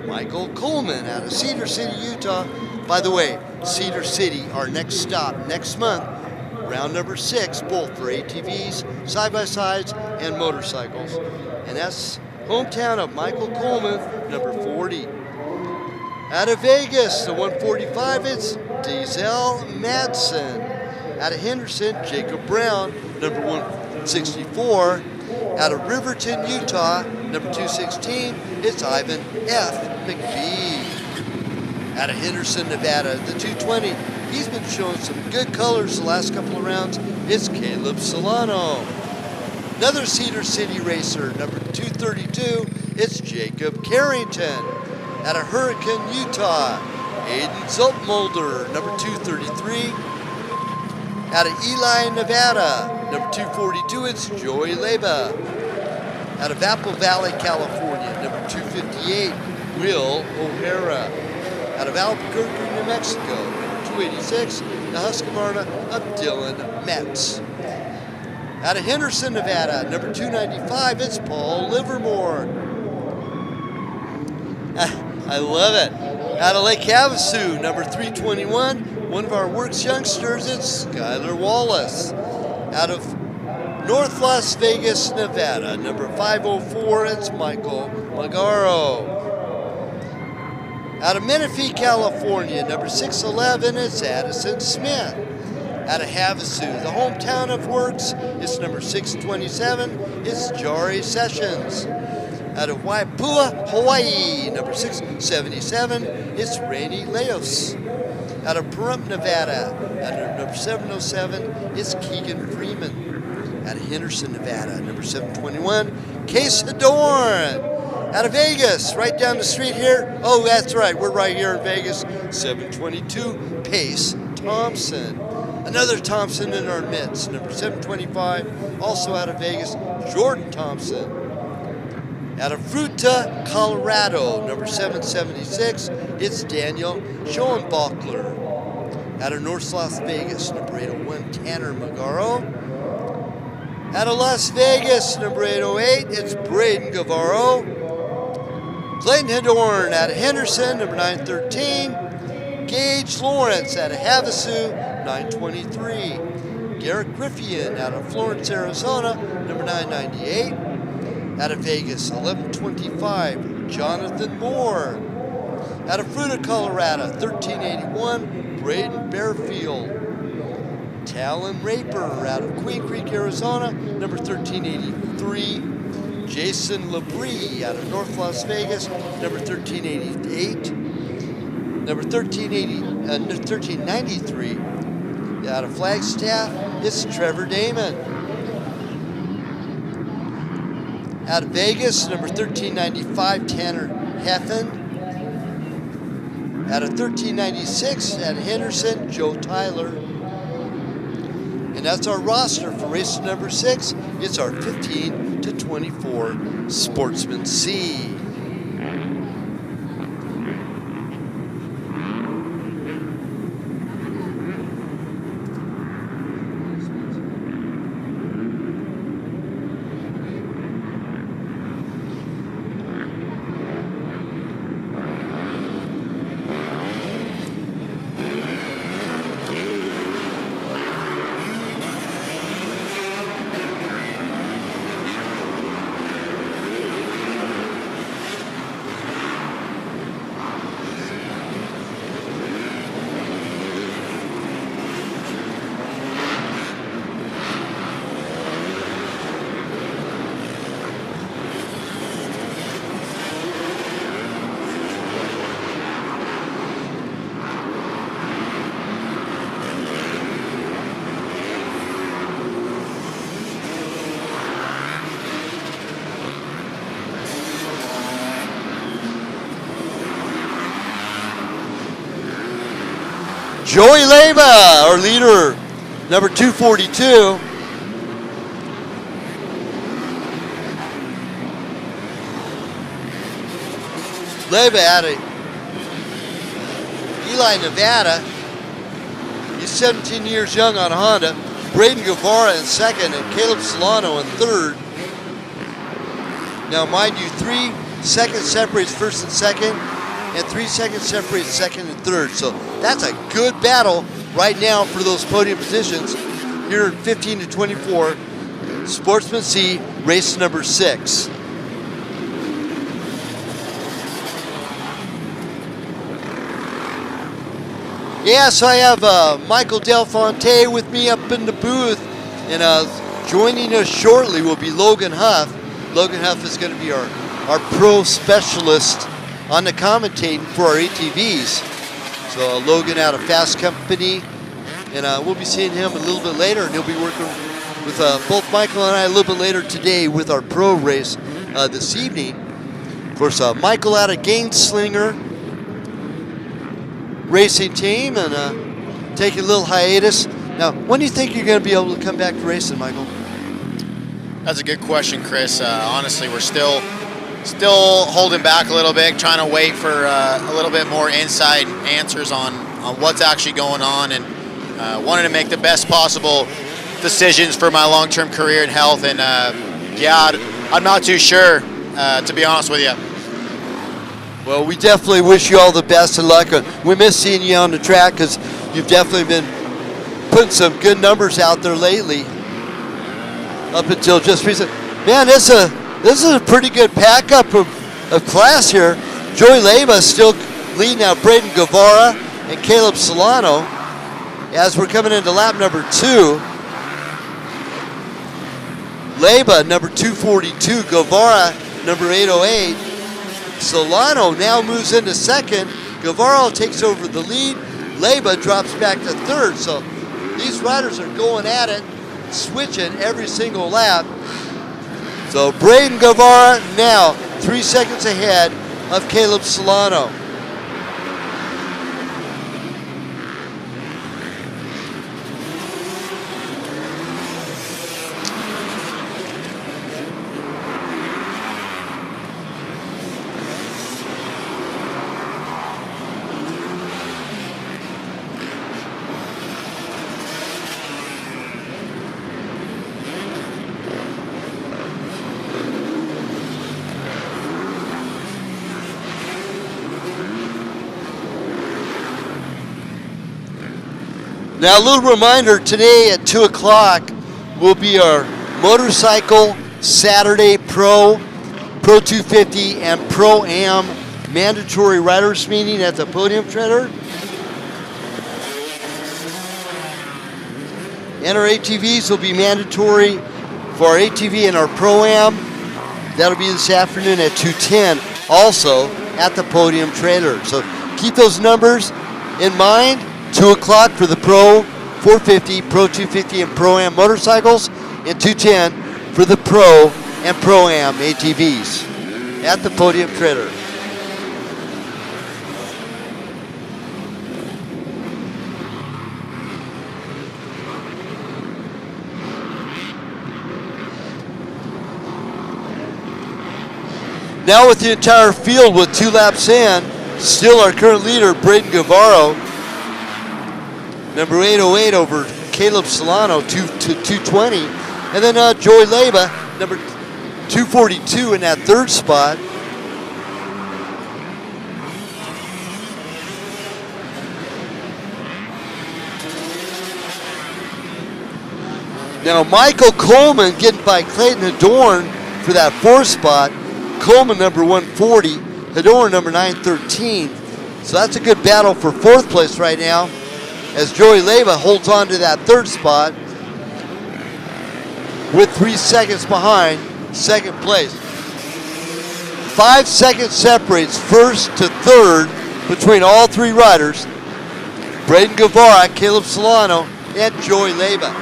Michael Coleman out of Cedar City, Utah. By the way, Cedar City, our next stop next month. Round number 6, both for ATVs, side-by-sides, and motorcycles. And that's hometown of Michael Coleman, number 40. Out of Vegas, the 145, it's Diesel Madsen. Out of Henderson, Jacob Brown, number 164. Out of Riverton, Utah, number 216, it's Ivan F. McBee. Out of Henderson, Nevada, the 220. He's been showing some good colors the last couple of rounds. It's Caleb Solano. Another Cedar City racer, number 232, it's Jacob Carrington. Out of Hurricane, Utah, Aiden Zoltmulder, number 233. Out of Ely, Nevada, number 242, it's Joey Leba. Out of Apple Valley, California, number 258, Will O'Hara. Out of Albuquerque, New Mexico, 286, the Husqvarna of Dylan Metz. Out of Henderson, Nevada, number 295, it's Paul Livermore. I love it. Out of Lake Havasu, number 321, one of our WORCS youngsters, it's Skylar Wallace. Out of North Las Vegas, Nevada, number 504, it's Michael Magaro. Out of Menifee, California, number 611, it's Addison Smith. Out of Havasu, the hometown of WORCS, it's number 627, it's Jari Sessions. Out of Waipua, Hawaii, number 677, it's Rainey Leos. Out of Pahrump, Nevada, at number 707, it's Keegan Freeman. Out of Henderson, Nevada, number 721, Case Adorn. Out of Vegas, right down the street here. Oh, that's right, we're right here in Vegas. 722, Pace Thompson. Another Thompson in our midst, number 725, also out of Vegas, Jordan Thompson. Out of Fruta, Colorado, number 776, it's Daniel Schoenbalkler. Out of North Las Vegas, number 801, Tanner Magaro. Out of Las Vegas, number 808, it's Braden Guevaro. Clayton Hedorn out of Henderson, number 913. Gage Lawrence out of Havasu, 923. Garrett Griffian out of Florence, Arizona, number 998. Out of Vegas, 1125. Jonathan Moore. Out of Fruta, Colorado, 1381. Braden Bearfield. Talon Raper out of Queen Creek, Arizona, number 1383. Jason Labrie out of North Las Vegas, number 1388. Number 1393 out of Flagstaff, it's Trevor Damon. Out of Vegas, number 1395, Tanner Heffen. Out of 1396, out of Henderson, Joe Tyler. And that's our roster for race number 6. It's our 15 to 24 Sportsman C. Joey Leyva, our leader, number 242. Leyva out of Ely, Nevada. He's 17 years young on Honda. Braden Guevara in second and Caleb Solano in third. Now, mind you, 3 seconds separates first and second, and 3 seconds separates second and third. So that's a good battle right now for those podium positions here in 15 to 24. Sportsman C, race number 6. Yeah, so I have Michael Del Fonte with me up in the booth, and joining us shortly will be Logan Huff. Logan Huff is going to be our pro specialist on the commentating for our ATVs. So Logan out of Fast Company, and we'll be seeing him a little bit later, and he'll be working with both Michael and I a little bit later today with our pro race this evening. Of course, Michael out of Gainslinger Racing Team, and taking a little hiatus. Now, when do you think you're going to be able to come back to racing, Michael? That's a good question, Chris. Honestly, we're still holding back a little bit, trying to wait for a little bit more inside answers on what's actually going on, and wanted to make the best possible decisions for my long-term career and health. And yeah, I'm not too sure, to be honest with you. Well, we definitely wish you all the best of luck. We miss seeing you on the track because you've definitely been putting some good numbers out there lately. Up until just recent. Man, this is a pretty good pack up of class here. Joey Leyva still leading out Braden Guevara and Caleb Solano as we're coming into lap number 2. Leyva, number 242, Guevara, number 808. Solano now moves into second. Guevara takes over the lead. Leyva drops back to third. So these riders are going at it, switching every single lap. So Braden Guevara now 3 seconds ahead of Caleb Solano. Now, a little reminder, today at 2 o'clock will be our motorcycle Saturday Pro 250, and Pro-Am mandatory riders meeting at the Podium Treader. And our ATVs will be mandatory for our ATV and our Pro-Am. That'll be this afternoon at 2:10, also at the Podium Treader. So keep those numbers in mind. 2 o'clock for the Pro 450, Pro 250, and Pro-Am motorcycles, and 2:10 for the Pro and Pro-Am ATVs at the Podium Treader. Now with the entire field with 2 laps in, still our current leader, Braden Guevara, number 808 over Caleb Solano, 220. And then Joey Leyva, number 242 in that third spot. Now Michael Coleman getting by Clayton Hadorn for that fourth spot. Coleman number 140, Hadorn number 913. So that's a good battle for fourth place right now, as Joey Leyva holds on to that third spot with 3 seconds behind second place. 5 seconds separates first to third between all 3 riders, Braden Guevara, Caleb Solano, and Joey Leyva.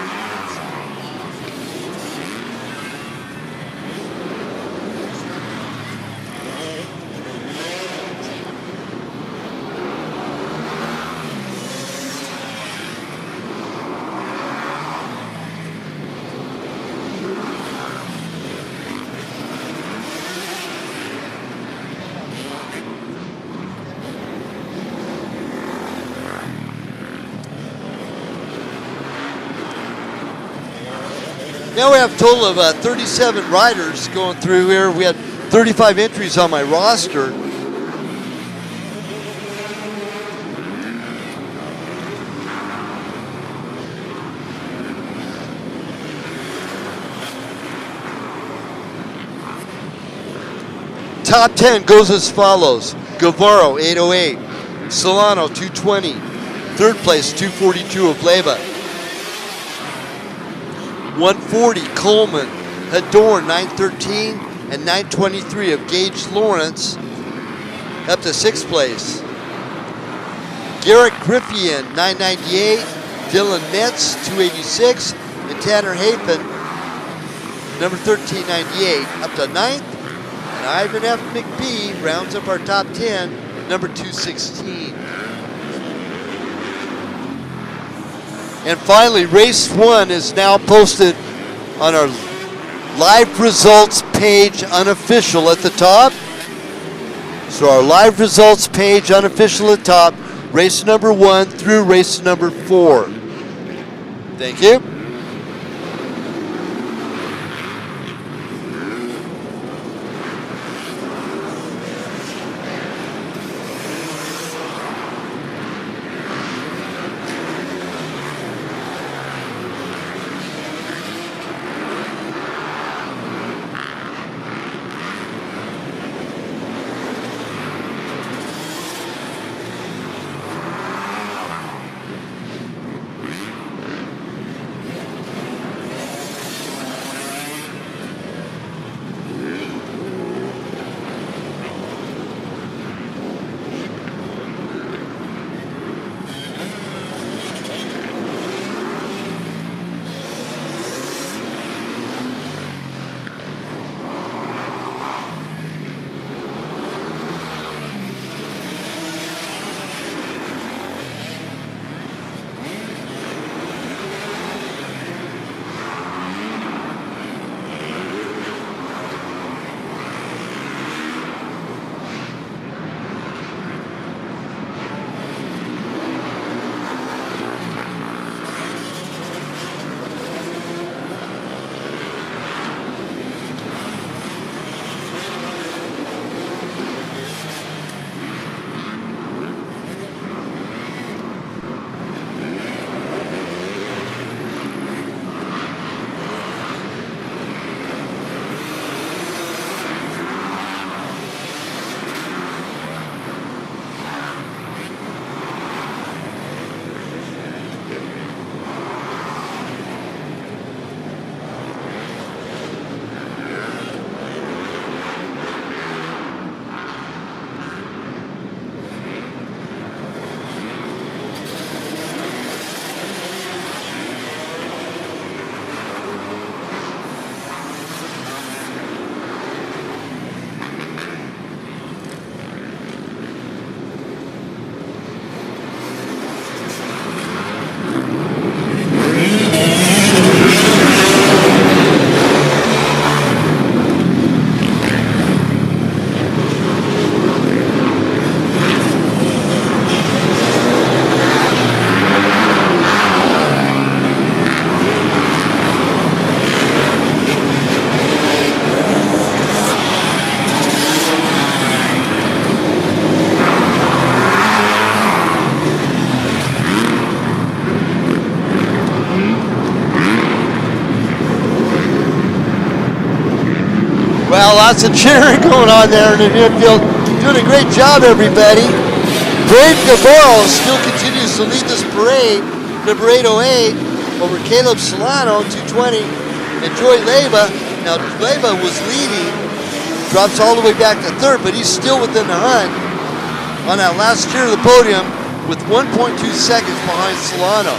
Now we have a total of 37 riders going through here. We had 35 entries on my roster. Top 10 goes as follows. Guevara, 808. Solano, 220. Third place, 242 of Leyva. 140, Coleman. Hadorn, 913. And 923 of Gage Lawrence, up to sixth place. Garrett Griffian, 998. Dylan Metz, 286. And Tanner Hafen, number 1398, up to ninth. And Ivan F. McBee rounds up our top 10, number 216. And finally, race 1 is now posted on our live results page, unofficial at the top. So our live results page, unofficial at the top, race number 1 through race number 4. Thank you. Well, lots of cheering going on there in the midfield. Doing a great job, everybody. Brave Navarro still continues to lead this parade. Number 808 over Caleb Solano, 220. And Joy Leyva. Now, Leyva was leading. Drops all the way back to third, but he's still within the hunt on that last tier of the podium with 1.2 seconds behind Solano.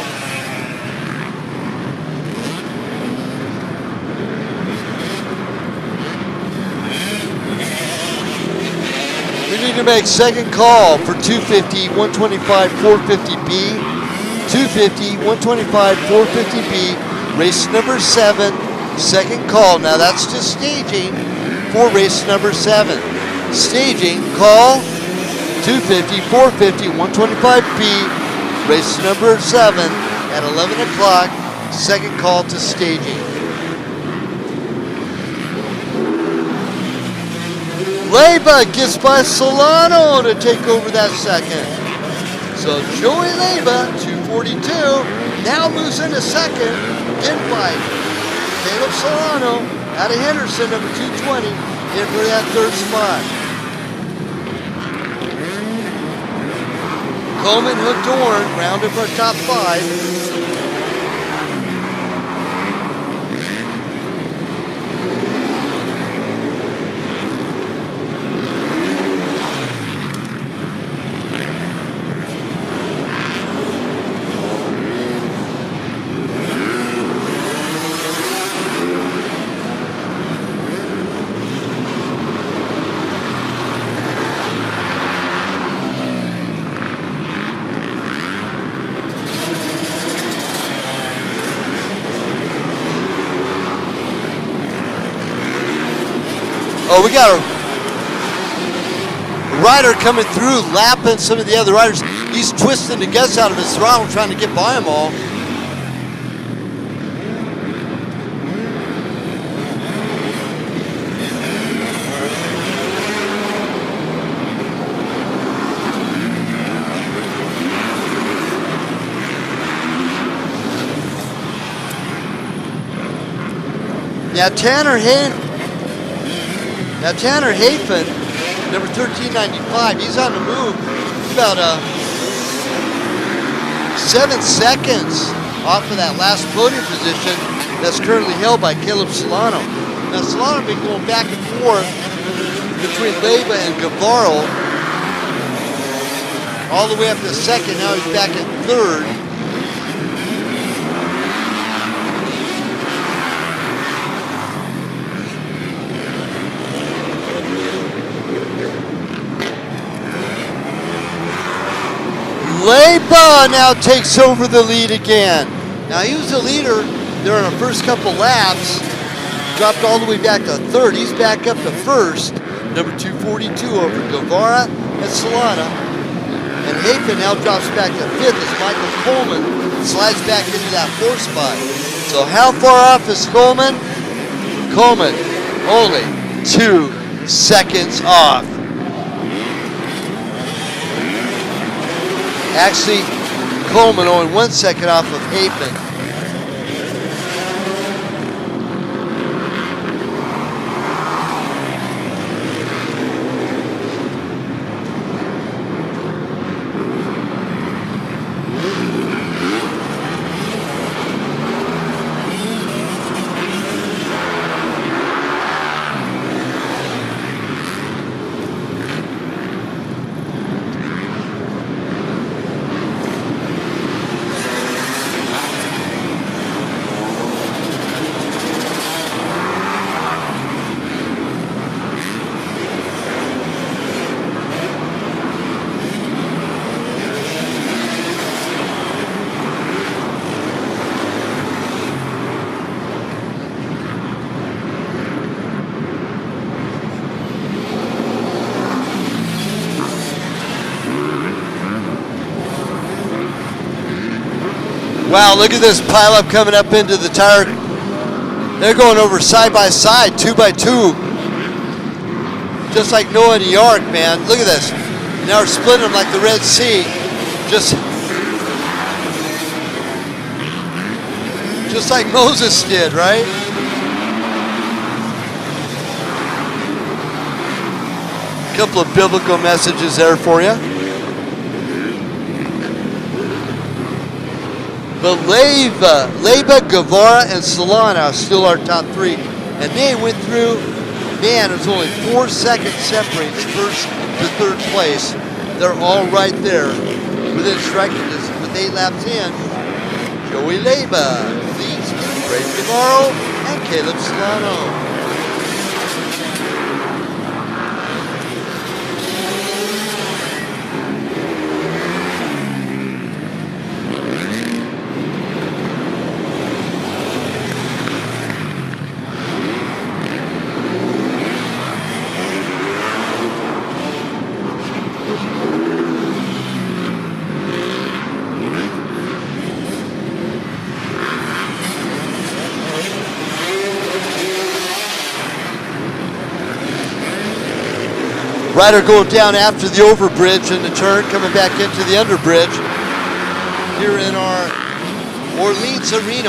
We need to make second call for 250, 125, 450B. 250, 125, 450B. Race number 7, second call. Now that's just staging for race number 7. Staging, call, 250, 450, 125B. Race number 7 at 11 o'clock. Second call to staging. Leyba gets by Solano to take over that second. So Joey Leyba, 242, now moves into second, in by Caleb Solano out of Henderson, number 220, in for that third spot. Coleman hooked horn, round up our top 5. Oh, we got a rider coming through, lapping some of the other riders. He's twisting the guts out of his throttle, trying to get by them all. Now Tanner Hafen, number 1395, he's on the move. He's about 7 seconds off of that last podium position that's currently held by Caleb Solano. Now Solano been going back and forth between Leyba and Guevara all the way up to second. Now he's back in third. Leyba now takes over the lead again. Now he was the leader during the first couple laps, dropped all the way back to third. He's back up to first, number 242 over Guevara and Solana. And Hafen now drops back to fifth as Michael Coleman slides back into that fourth spot. So how far off is Coleman? Coleman only 2 seconds off. Actually, Coleman only 1 second off of Hafen. Wow, look at this pileup coming up into the tire. They're going over side by side, 2 by 2. Just like Noah and the Ark, man. Look at this. Now we're splitting them like the Red Sea. Just like Moses did, right? A couple of biblical messages there for you. But Leyba, Guevara, and Solana are still our top 3. And they went through, man, there's only 4 seconds separates first to third place. They're all right there within striking distance with 8 laps in. Joey Leyba leads Brady Guevara and Caleb Solano. rider going down after the overbridge in the turn, coming back into the underbridge here in our Orleans Arena.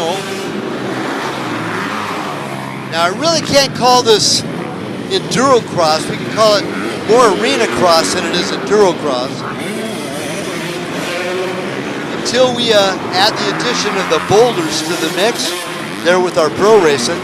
Now, I really can't call this enduro cross. We can call it more arena cross than it is enduro cross. Until we add the addition of the boulders to the mix there with our pro racing.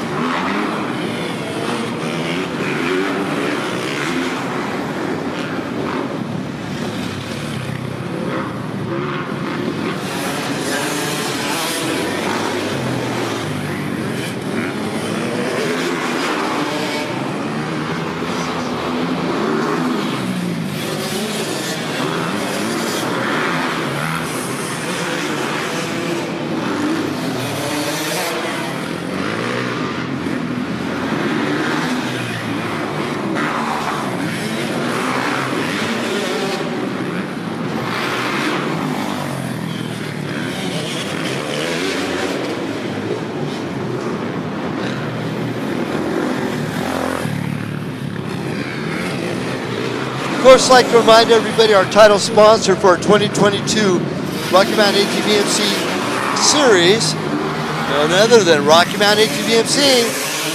Of course, I'd like to remind everybody our title sponsor for our 2022 Rocky Mountain ATV MC series, none other than Rocky Mountain ATV MC,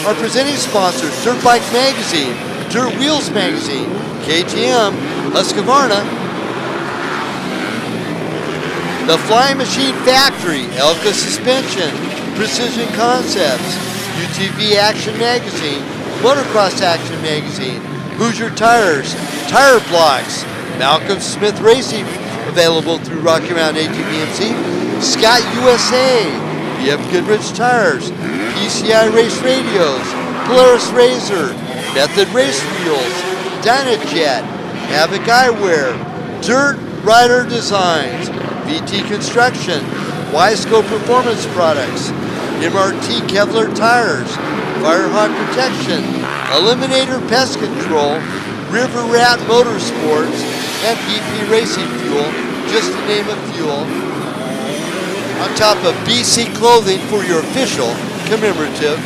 our presenting sponsors, Dirt Bike Magazine, Dirt Wheels Magazine, KTM, Husqvarna, The Flying Machine Factory, Elka Suspension, Precision Concepts, UTV Action Magazine, Motocross Action Magazine, Hoosier Tires, Tire Blocks, Malcolm Smith Racing, available through Rocky Mountain ATV/MC, Scott USA, BF Goodrich Tires, PCI Race Radios, Polaris Razor, Method Race Wheels, Dynajet, Havoc Eyewear, Dirt Rider Designs, VT Construction, Wiseco Performance Products, MRT Kevlar Tires, Firehawk Protection, Eliminator Pest Control, River Rat Motorsports, and PP Racing Fuel, just to name a few. On top of BC Clothing for your official commemorative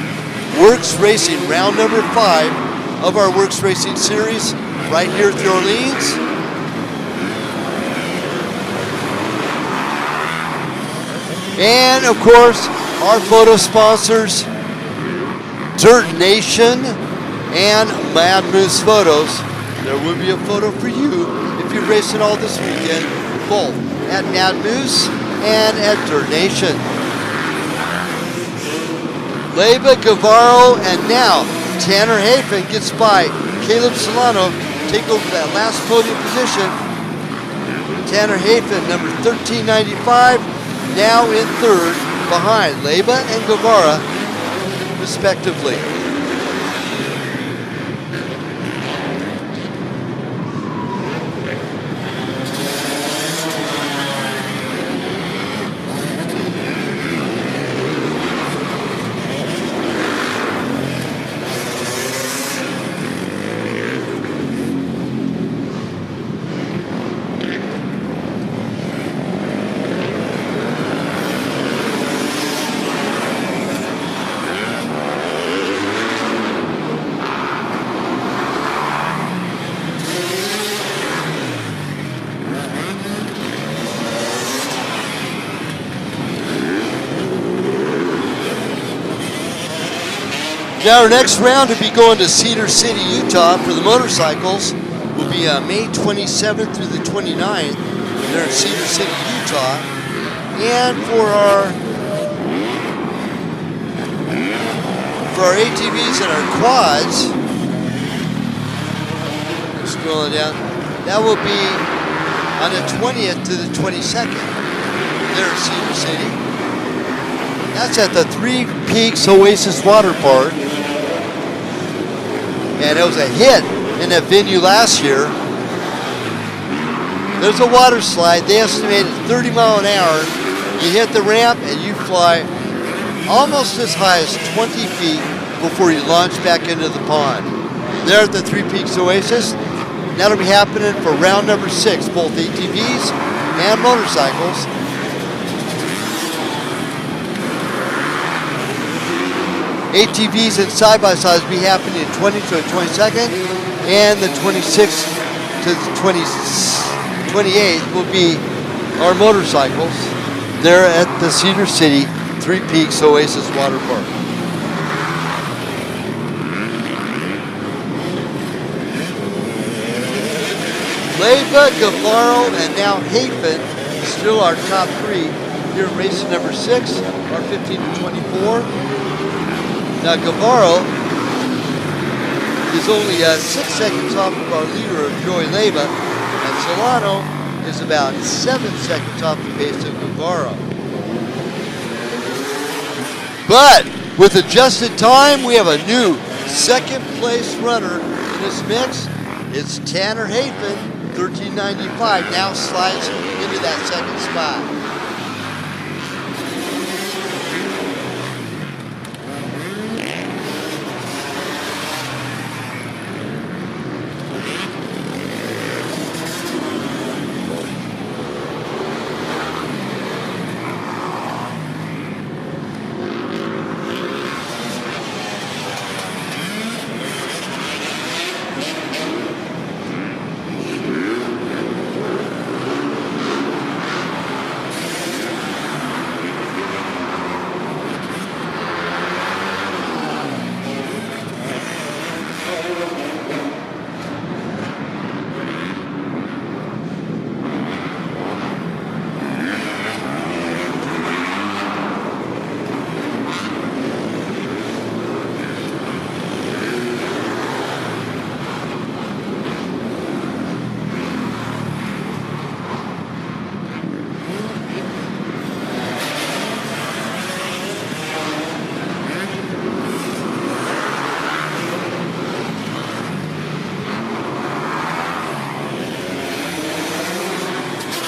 WORCS Racing round number 5 of our WORCS Racing series right here at the Orleans. And of course, our photo sponsors, Dirt Nation and Mad Moose Photos. There will be a photo for you if you're racing all this weekend, both at Mad Moose and at Dirt Nation. Leyba, Guevara, and now Tanner Hafen gets by Caleb Solano, take over that last podium position. Tanner Hafen, number 1395, now in third, behind Leyba and Guevara, respectively. Now our next round will be going to Cedar City, Utah for the motorcycles. Will be May 27th through the 29th. They're in Cedar City, Utah. And for our ATVs and our quads, scrolling down, that will be on the 20th to the 22nd. There in Cedar City. That's at the Three Peaks Oasis Water Park. And it was a hit in that venue last year. There's a water slide. They estimated 30 miles an hour. You hit the ramp and you fly almost as high as 20 feet before you launch back into the pond. There at the Three Peaks Oasis. That'll be happening for round number 6, both ATVs and motorcycles. ATVs and side-by-sides will be happening the 20th to the 22nd and the 26th to the 28th will be our motorcycles. They're at the Cedar City Three Peaks Oasis Water Park. Leyva, Guevara, and now Hafen still our top three here in race number 6, our 15 to 24. Now Guevara is only 6 seconds off of our leader of Joy Leyva, and Solano is about 7 seconds off the pace of Guevara. But with adjusted time, we have a new second place runner in this mix. It's Tanner Hafen, 1395, now slides into that second spot.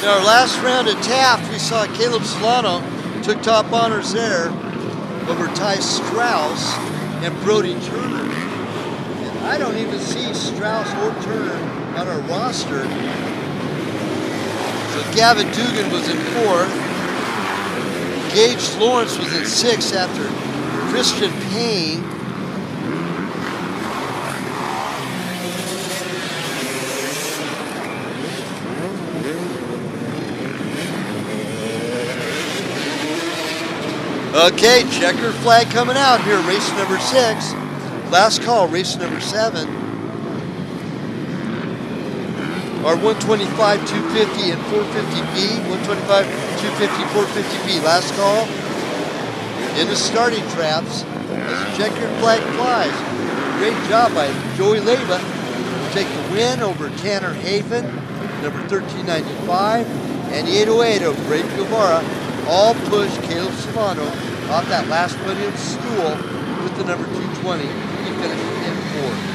In our last round at Taft, we saw Caleb Solano took top honors there over Ty Strauss and Brody Turner. And I don't even see Strauss or Turner on our roster. So Gavin Dugan was in 4th. Gage Lawrence was in 6th after Christian Payne. Okay, checker flag coming out here, race number 6. Last call, race number 7. Our 125, 250, and 450B. 125, 250, 450B. Last call. In the starting traps, as the checker flag flies. Great job by Joey Leyva to take the win over Tanner Hafen, number 1395, and the 808 of Brady Guevara. All push Caleb Solano off that last podium stool with the number 220. He finished in 4th.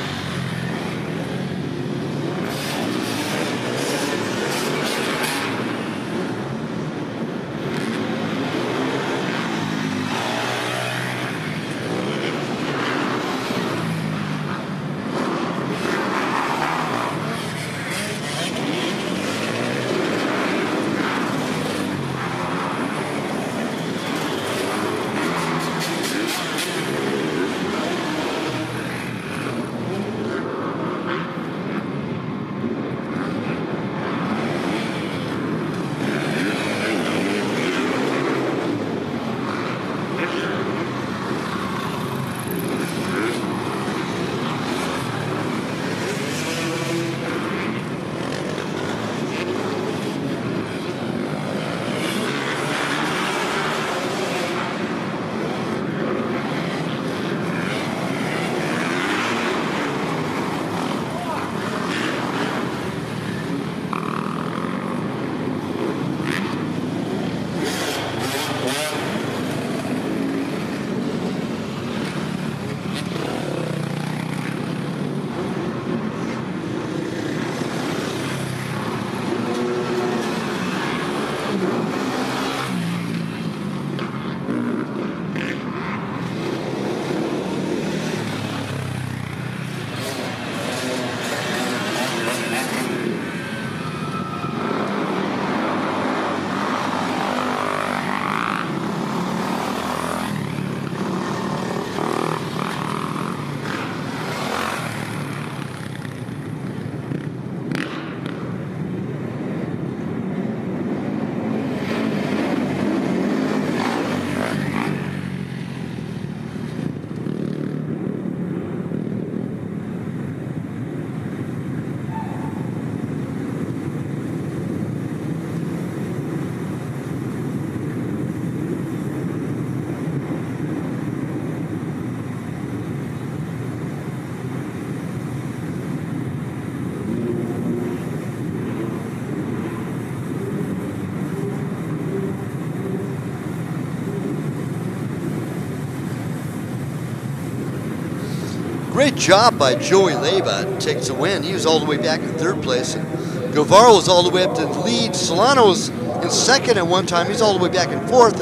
Great job by Joey Leyba. Takes the win. He was all the way back in 3rd place. And Guevara was all the way up to the lead. Solano was in 2nd at one time. He's all the way back in 4th.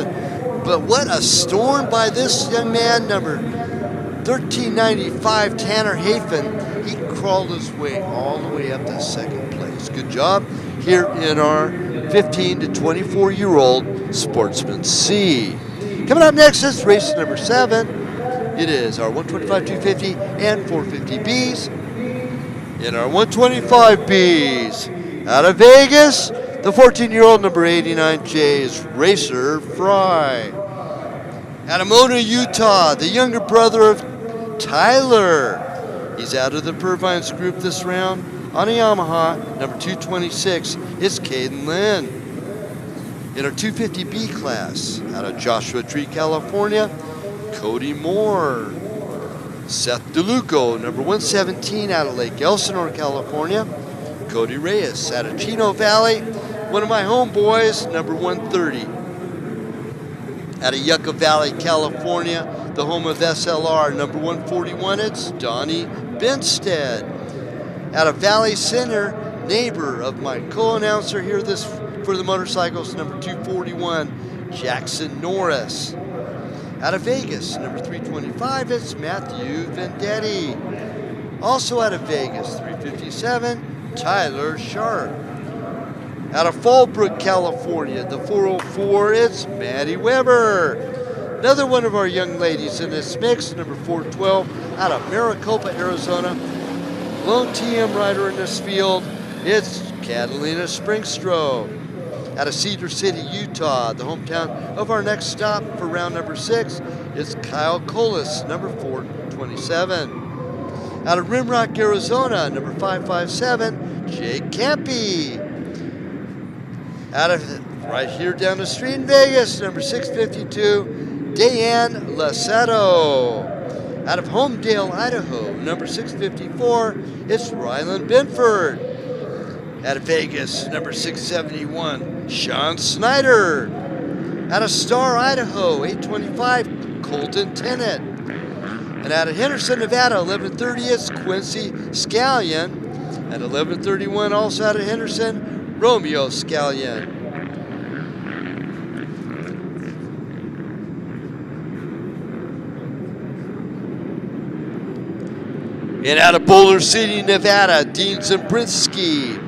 But what a storm by this young man, number 1395, Tanner Hafen. He crawled his way all the way up to 2nd place. Good job here in our 15 to 24-year-old Sportsman C. Coming up next is race number 7. It is our 125, 250, and 450Bs. In our 125Bs, out of Vegas, the 14-year-old number 89 J's Racer Fry. Out of Moto, Utah, the younger brother of Tyler. He's out of the Purvines group this round. On a Yamaha, number 226, it's Caden Lynn. In our 250B class, out of Joshua Tree, California, Cody Moore. Seth DeLuco, number 117, out of Lake Elsinore, California. Cody Reyes, out of Chino Valley. One of my homeboys, number 130. Out of Yucca Valley, California, the home of SLR, number 141, it's Donnie Benstead. Out of Valley Center, neighbor of my co-announcer here this for the motorcycles, number 241, Jackson Norris. Out of Vegas, number 325, it's Matthew Vendetti. Also out of Vegas, 357, Tyler Sharp. Out of Fallbrook, California, the 404, it's Maddie Weber. Another one of our young ladies in this mix, number 412, out of Maricopa, Arizona. Lone TM rider in this field, it's Catalina Springstro. Out of Cedar City, Utah, the hometown of our next stop for round number 6, it's Kyle Colas, number 427. Out of Rimrock, Arizona, number 557, Jake Campy. Out of right here down the street in Vegas, number 652, Dayan Lasato. Out of Homedale, Idaho, number 654, it's Rylan Benford. Out of Vegas, number 671, Sean Snyder. Out of Star, Idaho, 825, Colton Tennant. And out of Henderson, Nevada, 1130, it's Quincy Scallion. At 1131, also out of Henderson, Romeo Scallion. And out of Boulder City, Nevada, Dean Zabrinski.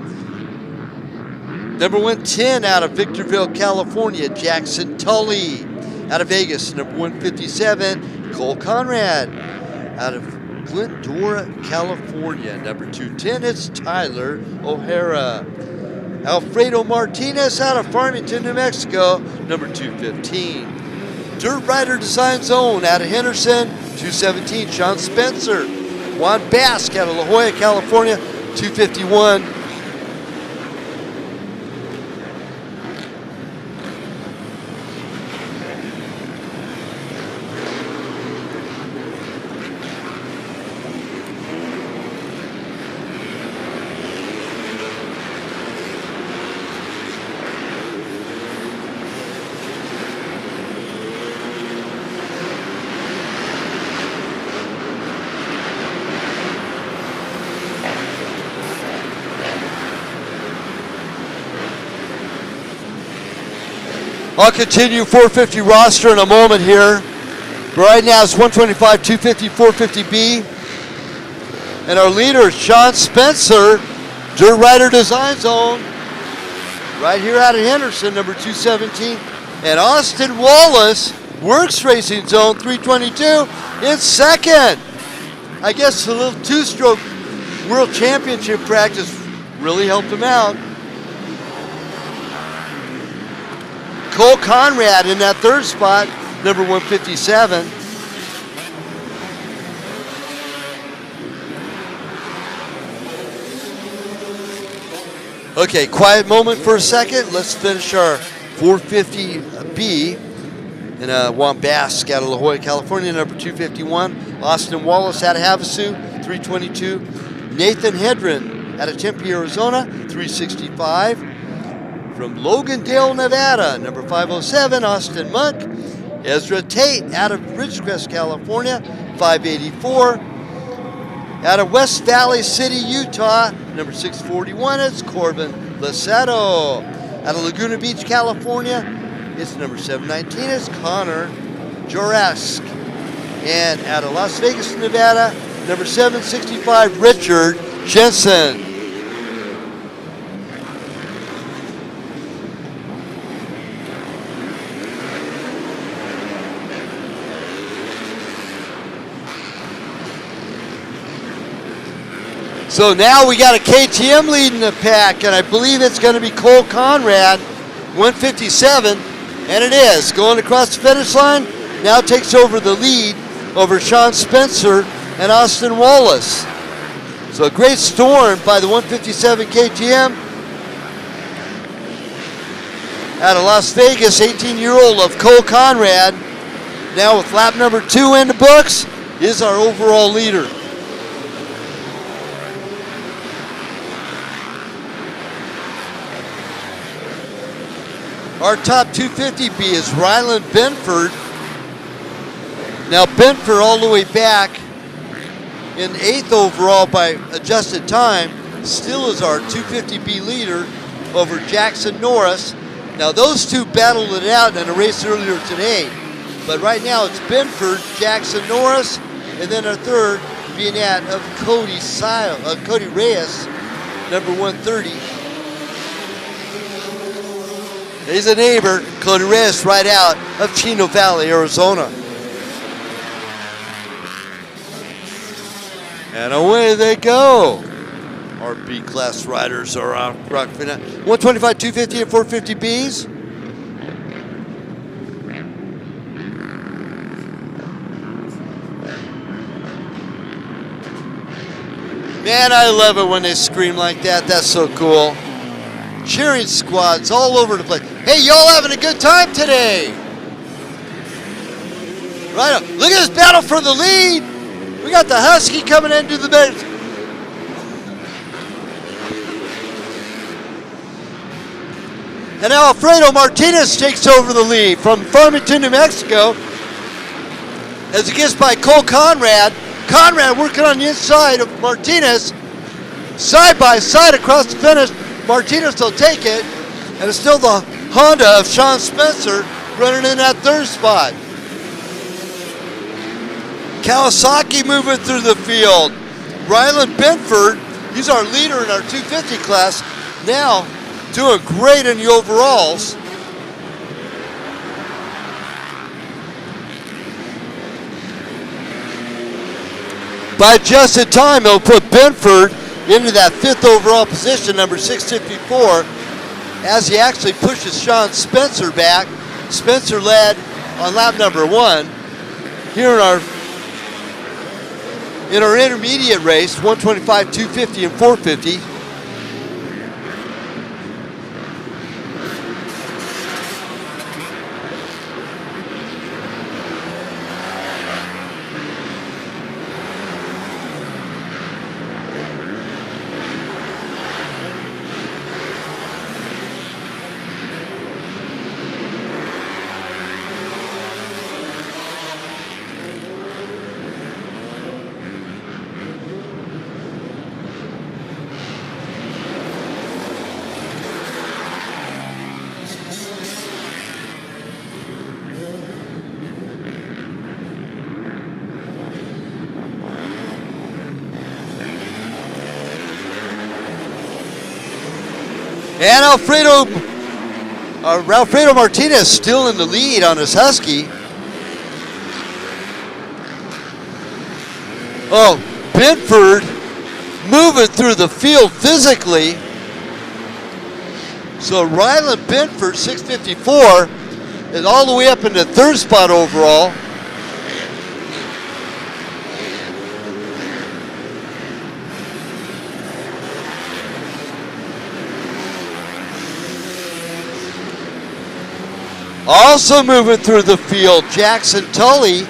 Number 110 out of Victorville, California, Jackson Tully. Out of Vegas, number 157, Cole Conrad. Out of Glendora, California, number 210, it's Tyler O'Hara. Alfredo Martinez out of Farmington, New Mexico, number 215. Dirt Rider Design Zone out of Henderson, 217, Sean Spencer. Juan Basque out of La Jolla, California, 251. I'll continue 450 roster in a moment here. But right now it's 125, 250, 450B. And our leader is Sean Spencer, Dirt Rider Design Zone, right here out of Henderson, number 217. And Austin Wallace, Works Racing Zone, 322, in second. I guess a little two-stroke World Championship practice really helped him out. Cole Conrad in that third spot, number 157. Okay, quiet moment for a second. Let's finish our 450B. And Juan Basque out of La Jolla, California, number 251. Austin Wallace out of Havasu, 322. Nathan Hedren out of Tempe, Arizona, 365. From Logandale, Nevada, number 507, Austin Monk. Ezra Tate out of Ridgecrest, California, 584. Out of West Valley City, Utah, number 641, it's Corbin Lasato. Out of Laguna Beach, California, it's number 719, it's Connor Jorask. And out of Las Vegas, Nevada, number 765, Richard Jensen. So now we got a KTM leading the pack, and I believe it's going to be Cole Conrad, 157, and it is. Going across the finish line, now takes over the lead over Sean Spencer and Austin Wallace. So a great storm by the 157 KTM. Out of Las Vegas, 18-year-old of Cole Conrad, now with lap number 2 in the books, is our overall leader. Our top 250B is Ryland Benford. Now Benford all the way back in 8th overall by adjusted time still is our 250B leader over Jackson Norris. Now those two battled it out in a race earlier today, but right now it's Benford, Jackson Norris, and then our third being that of Cody Reyes, number 130. He's a neighbor, Cody Reyes, right out of Chino Valley, Arizona. And away they go. Our B-class riders are on rocking out. 125, 250, and 450Bs. Man, I love it when they scream like that. That's so cool. Cheering squads all over the place. Hey, y'all having a good time today? Right on. Look at this battle for the lead. We got the Husky coming into the base. And now Alfredo Martinez takes over the lead from Farmington, New Mexico, as he gets by Cole Conrad. Conrad working on the inside of Martinez, side by side across the finish. Martinez will take it, and it's still the Honda of Sean Spencer running in that third spot. Kawasaki moving through the field. Ryland Benford, he's our leader in our 250 class, now doing great in the overalls. By adjusted time, he'll put Benford into that 5th overall position, number 654, as he actually pushes Sean Spencer back. Spencer led on lap number 1. Here in our intermediate race, 125, 250, and 450. And Alfredo Martinez still in the lead on his Husky. Oh, Benford moving through the field physically. So Ryland Benford, 654, is all the way up in the 3rd spot overall. Also moving through the field, Jackson Tully,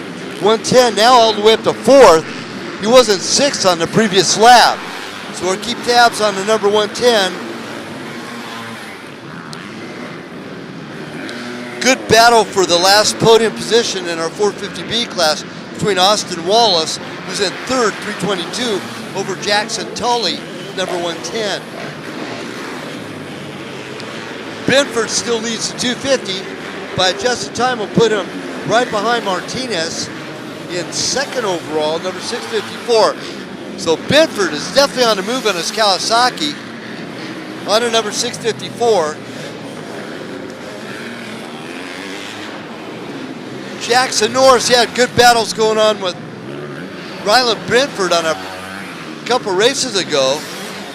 110, now all the way up to 4th. He wasn't 6th on the previous lap. So we'll keep tabs on the number 110. Good battle for the last podium position in our 450B class between Austin Wallace, who's in 3rd, 322, over Jackson Tully, number 110. Benford still leads the 250, but adjusted time will put him right behind Martinez in second overall, number 654. So Benford is definitely on the move on his Kawasaki, on to number 654. Jackson Norris, he had good battles going on with Ryland Brentford on a couple races ago,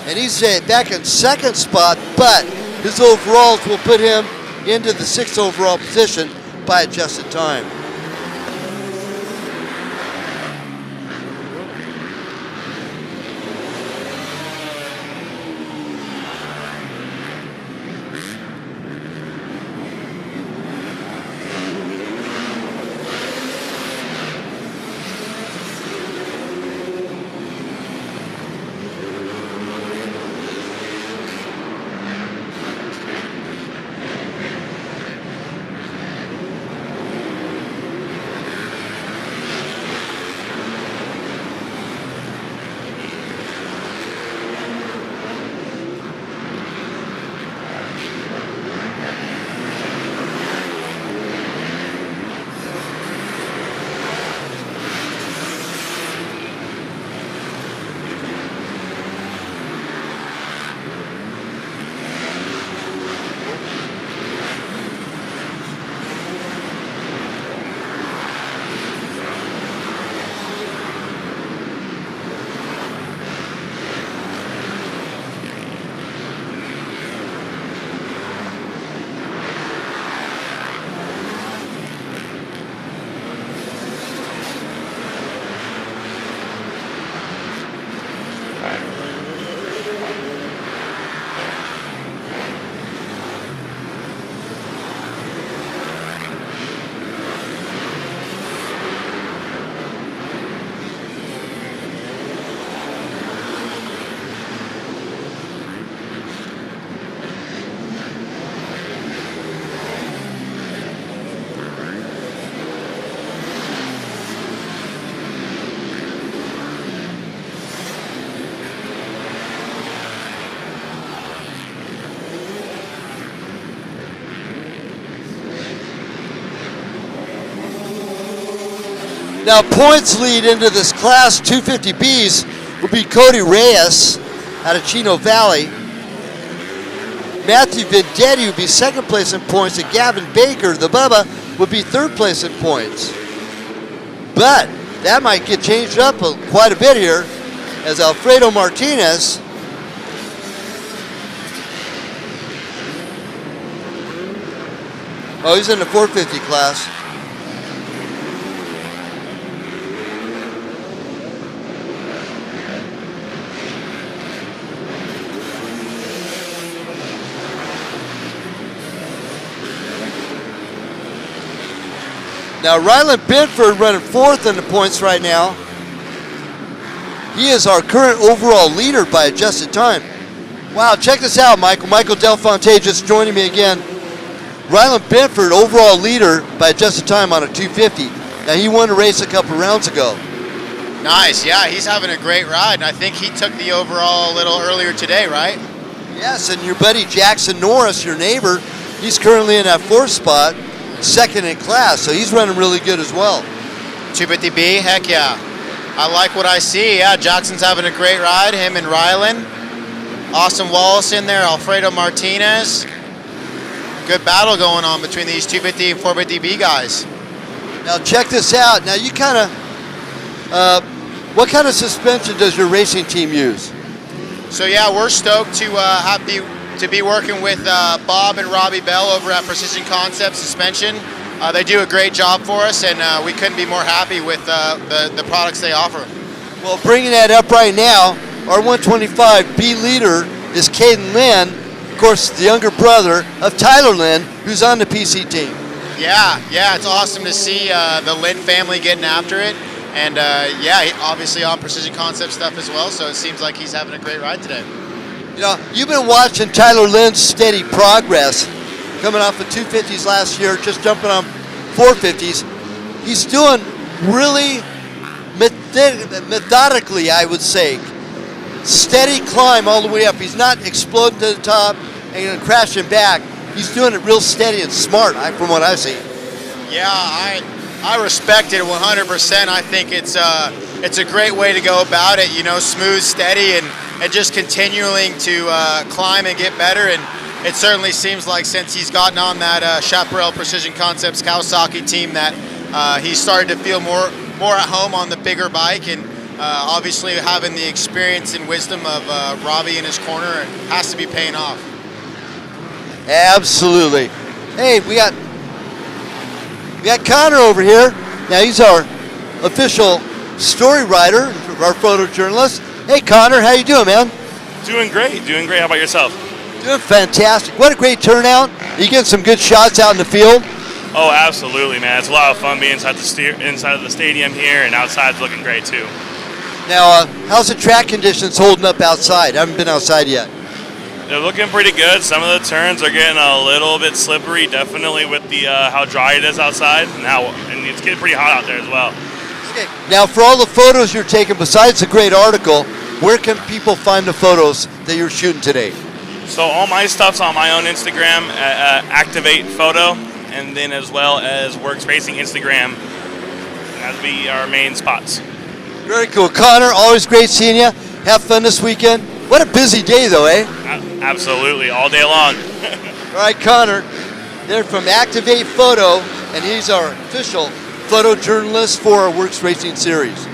and he's back in second spot, but his overalls will put him into the 6th overall position by adjusted time. Now points lead into this class 250Bs will be Cody Reyes out of Chino Valley. Matthew Vendetti would be second place in points, and Gavin Baker, the Bubba, would be third place in points. But that might get changed up quite a bit here, as Alfredo Martinez he's in the 450 class. Now, Ryland Benford running fourth in the points right now. He is our current overall leader by adjusted time. Wow, check this out, Michael. Michael Delfonte just joining me again. Ryland Benford, overall leader by adjusted time on a 250. Now, he won a race a couple rounds ago. Nice, yeah, he's having a great ride, and I think he took the overall a little earlier today, right? Yes, and your buddy Jackson Norris, your neighbor, he's currently in that fourth spot, second in class, so he's running really good as well. 250B, heck yeah. I like what I see. Yeah, Jackson's having a great ride, him and Ryland. Austin Wallace in there, Alfredo Martinez. Good battle going on between these 250 and 450B guys. Now check this out. Now you kind of, what kind of suspension does your racing team use? So yeah, we're stoked to be working with Bob and Robbie Bell over at Precision Concept Suspension. They do a great job for us, and we couldn't be more happy with the products they offer. Well, bringing that up right now, our 125B leader is Caden Lynn, of course, the younger brother of Tyler Lynn, who's on the PC team. Yeah, it's awesome to see the Lynn family getting after it. And yeah, obviously on Precision Concept stuff as well, so it seems like he's having a great ride today. You know, you've been watching Tyler Lynn's steady progress, coming off the 250s last year, just jumping on 450s. He's doing really methodically, I would say. steady climb all the way up. He's not exploding to the top and crashing back. He's doing it real steady and smart, from what I see. Yeah, I respect it 100%. I think it's a great way to go about it. You know, smooth, steady, and just continuing to climb and get better. And it certainly seems like since he's gotten on that Chaparral Precision Concepts Kawasaki team that he's started to feel more at home on the bigger bike. And obviously having the experience and wisdom of Robbie in his corner has to be paying off. Absolutely. Hey, we got Connor over here. Now he's our official story writer, our photojournalist. Hey Connor, how you doing, man? Doing great. How about yourself? Doing fantastic. What a great turnout. Are you getting some good shots out in the field? Oh, absolutely, man. It's a lot of fun being inside of the stadium here, and outside's looking great too. Now, how's the track conditions holding up outside? I haven't been outside yet. They're looking pretty good. Some of the turns are getting a little bit slippery, definitely with the how dry it is outside, and it's getting pretty hot out there as well. Okay. Now, for all the photos you're taking, besides the great article, where can people find the photos that you're shooting today? So all my stuff's on my own Instagram, Activate Photo, and then as well as WORCS Racing Instagram. That'll be our main spots. Very cool. Connor, always great seeing you. Have fun this weekend. What a busy day, though, eh? Absolutely, all day long. All right, Connor, they're from Activate Photo, and he's our official photojournalist for our WORCS Racing series.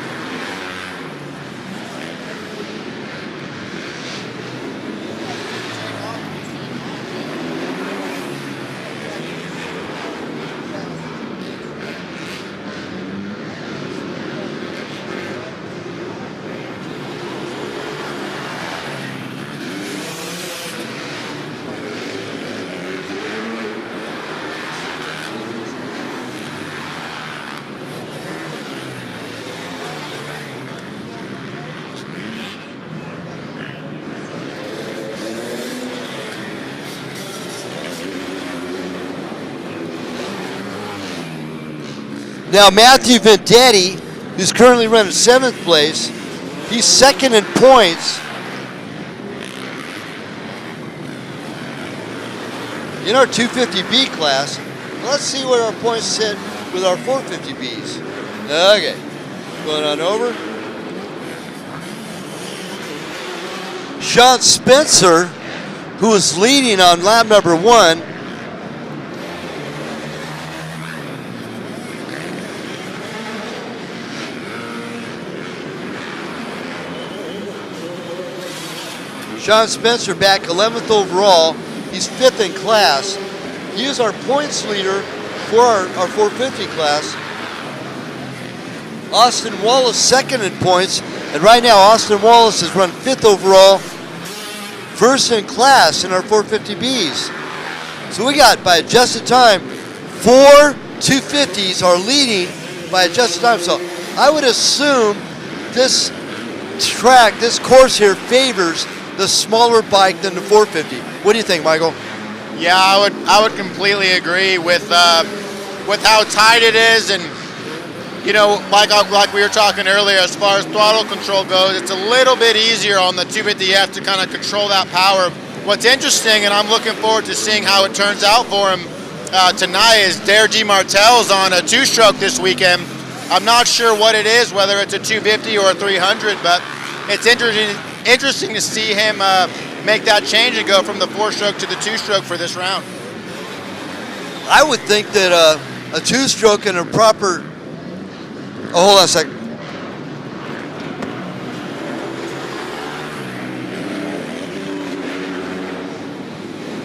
Now, Matthew Vendetti, who's currently running 7th place, he's second in points. In our 250B class, let's see where our points sit with our 450Bs. Okay, going on over. Sean Spencer, who was leading on lap number 1, Sean Spencer back 11th overall. He's 5th in class. He is our points leader for our 450 class. Austin Wallace 2nd in points. And right now, Austin Wallace has run 5th overall, 1st in class in our 450Bs. So we got, by adjusted time, 4 250s are leading by adjusted time. So I would assume this track, this course here favors the smaller bike than the 450. What do you think, Michael? Yeah, I would completely agree with how tight it is, and you know, like we were talking earlier, as far as throttle control goes, it's a little bit easier on the 250. You have to kind of control that power. What's interesting, and I'm looking forward to seeing how it turns out for him tonight, is Dare G. Martel's on a 2-stroke this weekend. I'm not sure what it is, whether it's a 250 or a 300, but it's interesting to see him make that change and go from the 4-stroke to the 2-stroke for this round. I would think that a 2-stroke and a proper... Oh, hold on a second.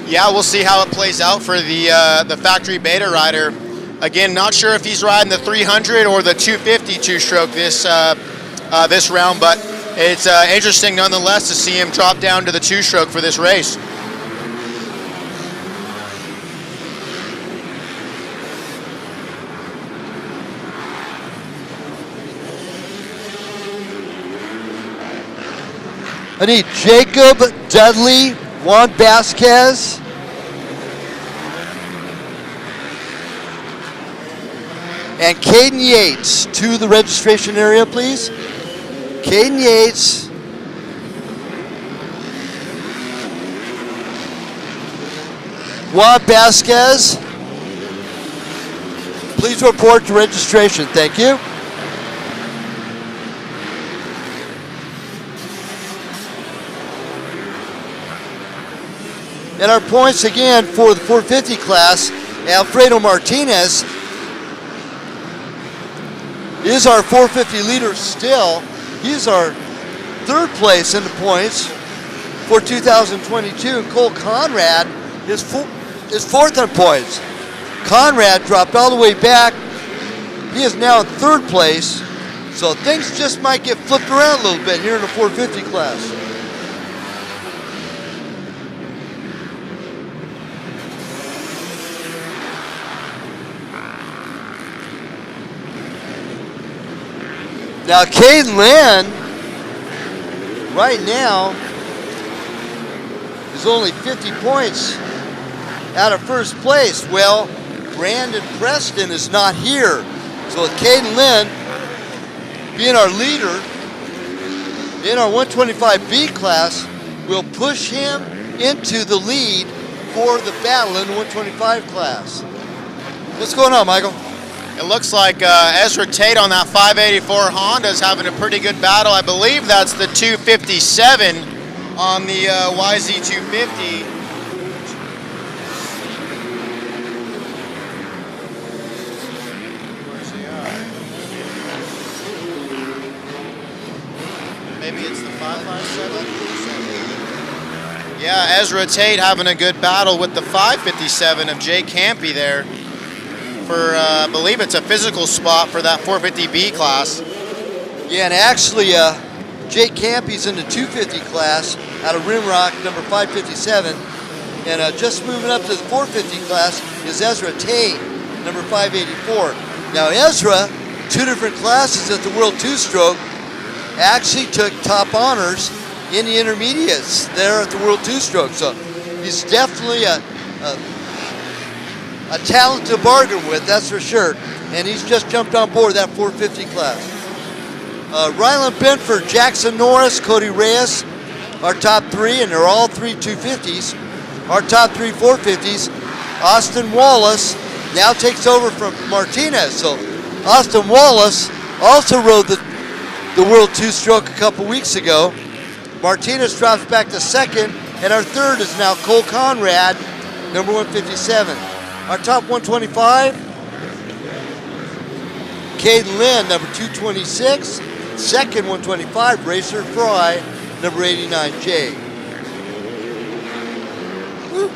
Yeah, we'll see how it plays out for the factory beta rider. Again, not sure if he's riding the 300 or the 250 2-stroke this round, but it's interesting nonetheless to see him drop down to the 2-stroke for this race. I need Jacob Dudley, Juan Vasquez, and Caden Yates to the registration area, please. Caden Yates Juan Vasquez, please report to registration. Thank you. And our points again for the 450 class, Alfredo Martinez is our 450 leader still. He's our third place in the points for 2022. And Cole Conrad is fourth in points. Conrad dropped all the way back. He is now in third place. So things just might get flipped around a little bit here in the 450 class. Now, Caden Lynn, right now, is only 50 points out of first place. Well, Brandon Preston is not here. So with Caden Lynn being our leader in our 125B class, we'll push him into the lead for the battle in the 125 class. What's going on, Michael? It looks like Ezra Tate on that 584 Honda is having a pretty good battle. I believe that's the 257 on the YZ250. Where's he at? Maybe it's the 557? Yeah, Ezra Tate having a good battle with the 557 of Jake Campy there. For, I believe it's a physical spot for that 450B class. Yeah, and actually, Jake Campy's in the 250 class out of Rimrock, number 557. And just moving up to the 450 class is Ezra Tate, number 584. Now, Ezra, two different classes at the World Two-Stroke, actually took top honors in the intermediates there at the World Two-Stroke. So he's definitely a talent to bargain with, that's for sure. And he's just jumped on board that 450 class. Ryland Benford, Jackson Norris, Cody Reyes, our top three, and they're all three 250s. Our top three 450s. Austin Wallace now takes over from Martinez. So Austin Wallace also rode the World Two-Stroke a couple weeks ago. Martinez drops back to second, and our third is now Cole Conrad, number 157. Our top 125, Caden Lynn, number 226. Second 125, Racer Fry, number 89J. Woo.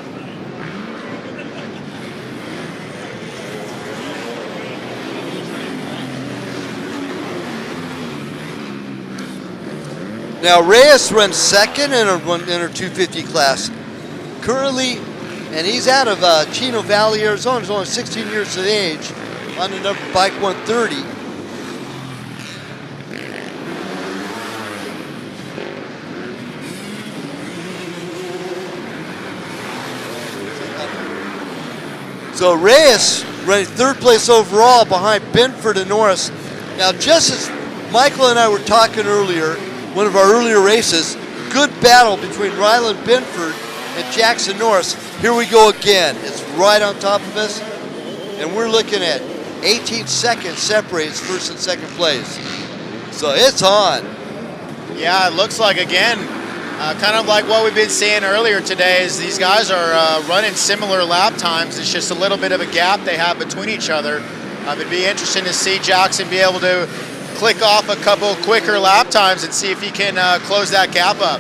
Now Reyes runs second in our 250 class. Currently, and he's out of Chino Valley, Arizona. He's only 16 years of age on the number bike 130. So Reyes running third place overall behind Benford and Norris. Now, just as Michael and I were talking earlier, one of our earlier races, good battle between Ryland Benford and Jackson Norris. Here we go again. It's right on top of us, and we're looking at 18 seconds separates first and second place. So it's on. Yeah, it looks like, again, kind of like what we've been seeing earlier today is these guys are running similar lap times. It's just a little bit of a gap they have between each other. It'd be interesting to see Jackson be able to click off a couple quicker lap times and see if he can close that gap up.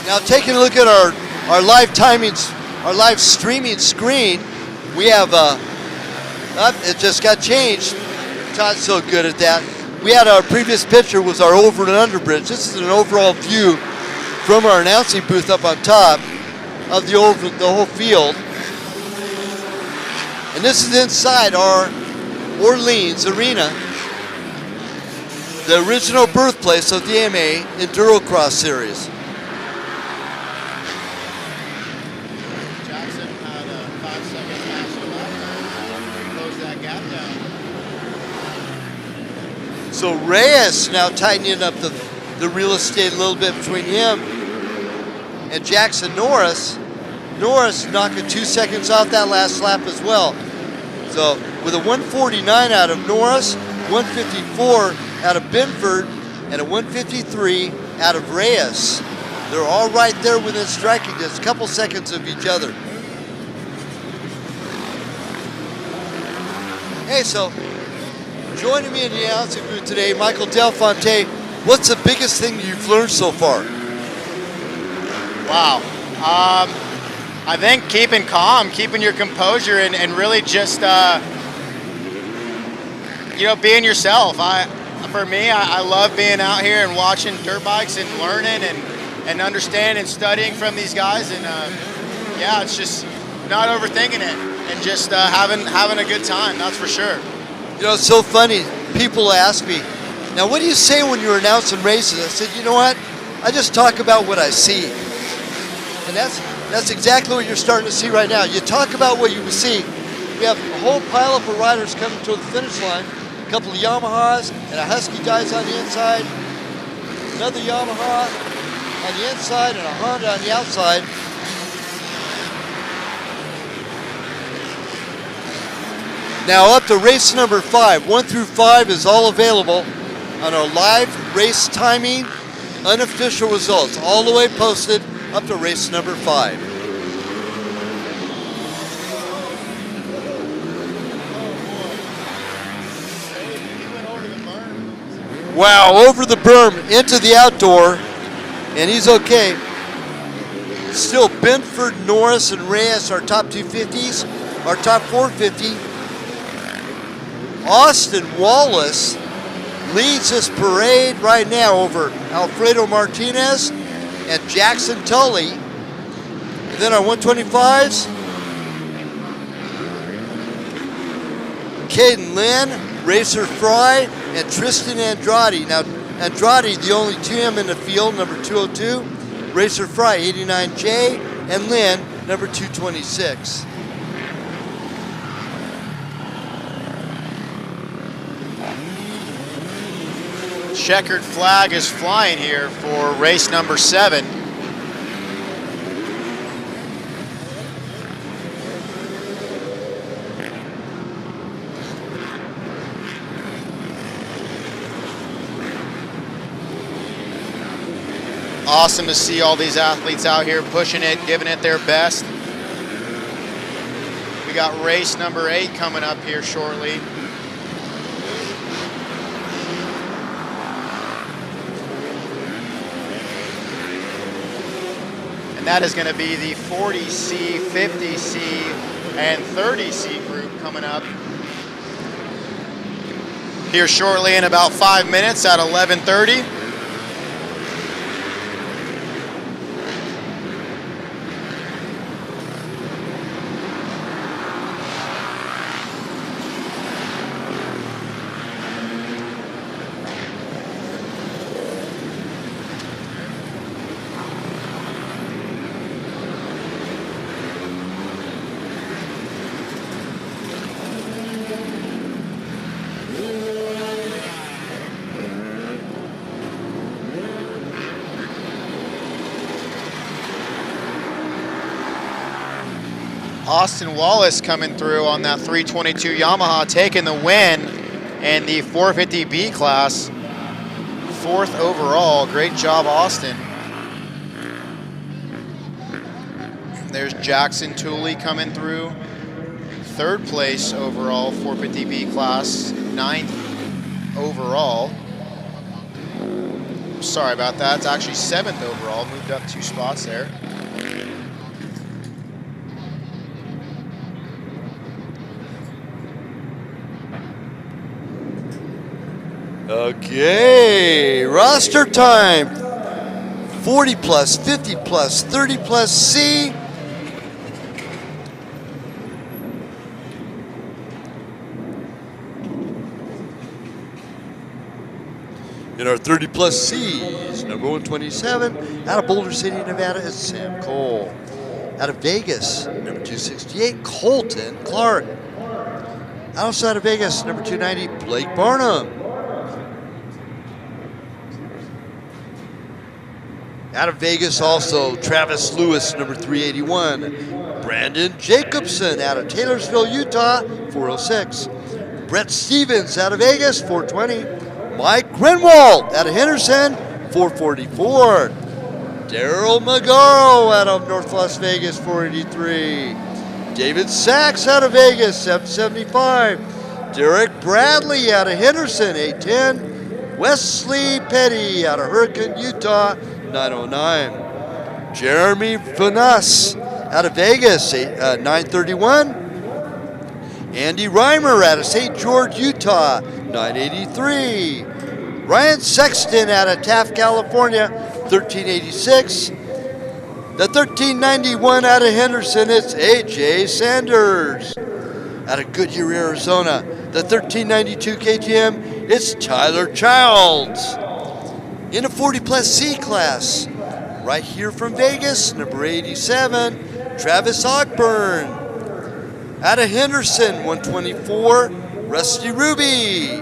Now, taking a look at our live timings, our live streaming screen, we have, it just got changed. Todd's so good at that. We had our previous picture was our over and under bridge. This is an overall view from our announcing booth up on top of the whole field. And this is inside our Orleans Arena, the original birthplace of the AMA Enduro Cross Series. Jackson had a 5-second faster lap time. Close that gap down. So Reyes now tightening up the real estate a little bit between him and Jackson Norris. Norris knocking 2 seconds off that last lap as well. So with a 149 out of Norris, 154 out of Benford, and a 153 out of Reyes. They're all right there within striking distance, a couple seconds of each other. Hey, so joining me in the announcing booth today, Michael Delfonte. What's the biggest thing you've learned so far? Wow. I think keeping calm, keeping your composure, and really just being yourself. For me, I love being out here and watching dirt bikes and learning and understanding and studying from these guys. And it's just not overthinking it and just having a good time. That's for sure. You know, it's so funny. People ask me, now what do you say when you're announcing races? I said, you know what? I just talk about what I see. And that's exactly what you're starting to see right now. You talk about what you see. We have a whole pileup of riders coming to the finish line. A couple of Yamahas and a Husky dies on the inside. Another Yamaha on the inside and a Honda on the outside. Now up to race number 5. 1 through 5 is all available on our live race timing, unofficial results, all the way posted up to race number 5. Wow, over the berm, into the outdoor, and he's okay. Still Benford, Norris, and Reyes, our top 250s, our top 450. Austin Wallace leads this parade right now over Alfredo Martinez and Jackson Tully. And then our 125s, Caden Lynn, Racer Fry, and Tristan Andrade. Now, Andrade, the only 2M in the field, number 202. Racer Fry, 89J, and Lynn, number 226. Checkered flag is flying here for race number 7. Awesome to see all these athletes out here pushing it, giving it their best. We got race number 8 coming up here shortly. And that is going to be the 40C, 50C, and 30C group coming up here shortly in about 5 minutes at 11:30. Austin Wallace coming through on that 322 Yamaha, taking the win in the 450B class. 4th overall. Great job, Austin. There's Jackson Tooley coming through. 3rd place overall, 450B class. 9th overall. Sorry about that. It's actually 7th overall. Moved up 2 spots there. Okay, roster time. 40 plus, 50 plus, 30 plus C. In our 30 plus C's, number 127, out of Boulder City, Nevada, is Sam Cole. Out of Vegas, number 268, Colton Clark. Outside of Vegas, number 290, Blake Barnum. Out of Vegas also, Travis Lewis, number 381. Brandon Jacobson out of Taylorsville, Utah, 406. Brett Stevens out of Vegas, 420. Mike Grenwald out of Henderson, 444. Daryl Magaro out of North Las Vegas, 483. David Sachs out of Vegas, 775. Derek Bradley out of Henderson, 810. Wesley Petty out of Hurricane, Utah, 909. Jeremy Finas out of Vegas, 931. Andy Reimer out of St. George, Utah, 983. Ryan Sexton out of Taft, California, 1386. The 1391 out of Henderson, it's AJ Sanders. Out of Goodyear, Arizona, the 1392 KGM, it's Tyler Childs. In the 40 plus C class, right here from Vegas, number 87, Travis Ogburn. Out of Henderson, 124, Rusty Ruby.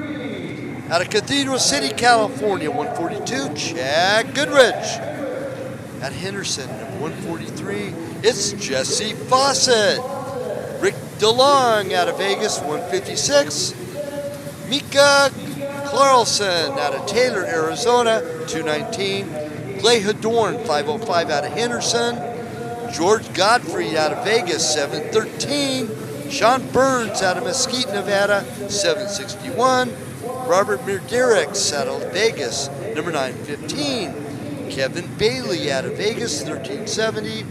Out of Cathedral City, California, 142, Chad Goodrich. At Henderson, number 143, it's Jesse Fawcett. Rick DeLong out of Vegas, 156. Mika Carlson out of Taylor, Arizona, 219. Clay Hadorn, 505 out of Henderson. George Godfrey out of Vegas, 713. Sean Burns out of Mesquite, Nevada, 761. Robert Mirderix out of Vegas, number 915. Kevin Bailey out of Vegas, 1370.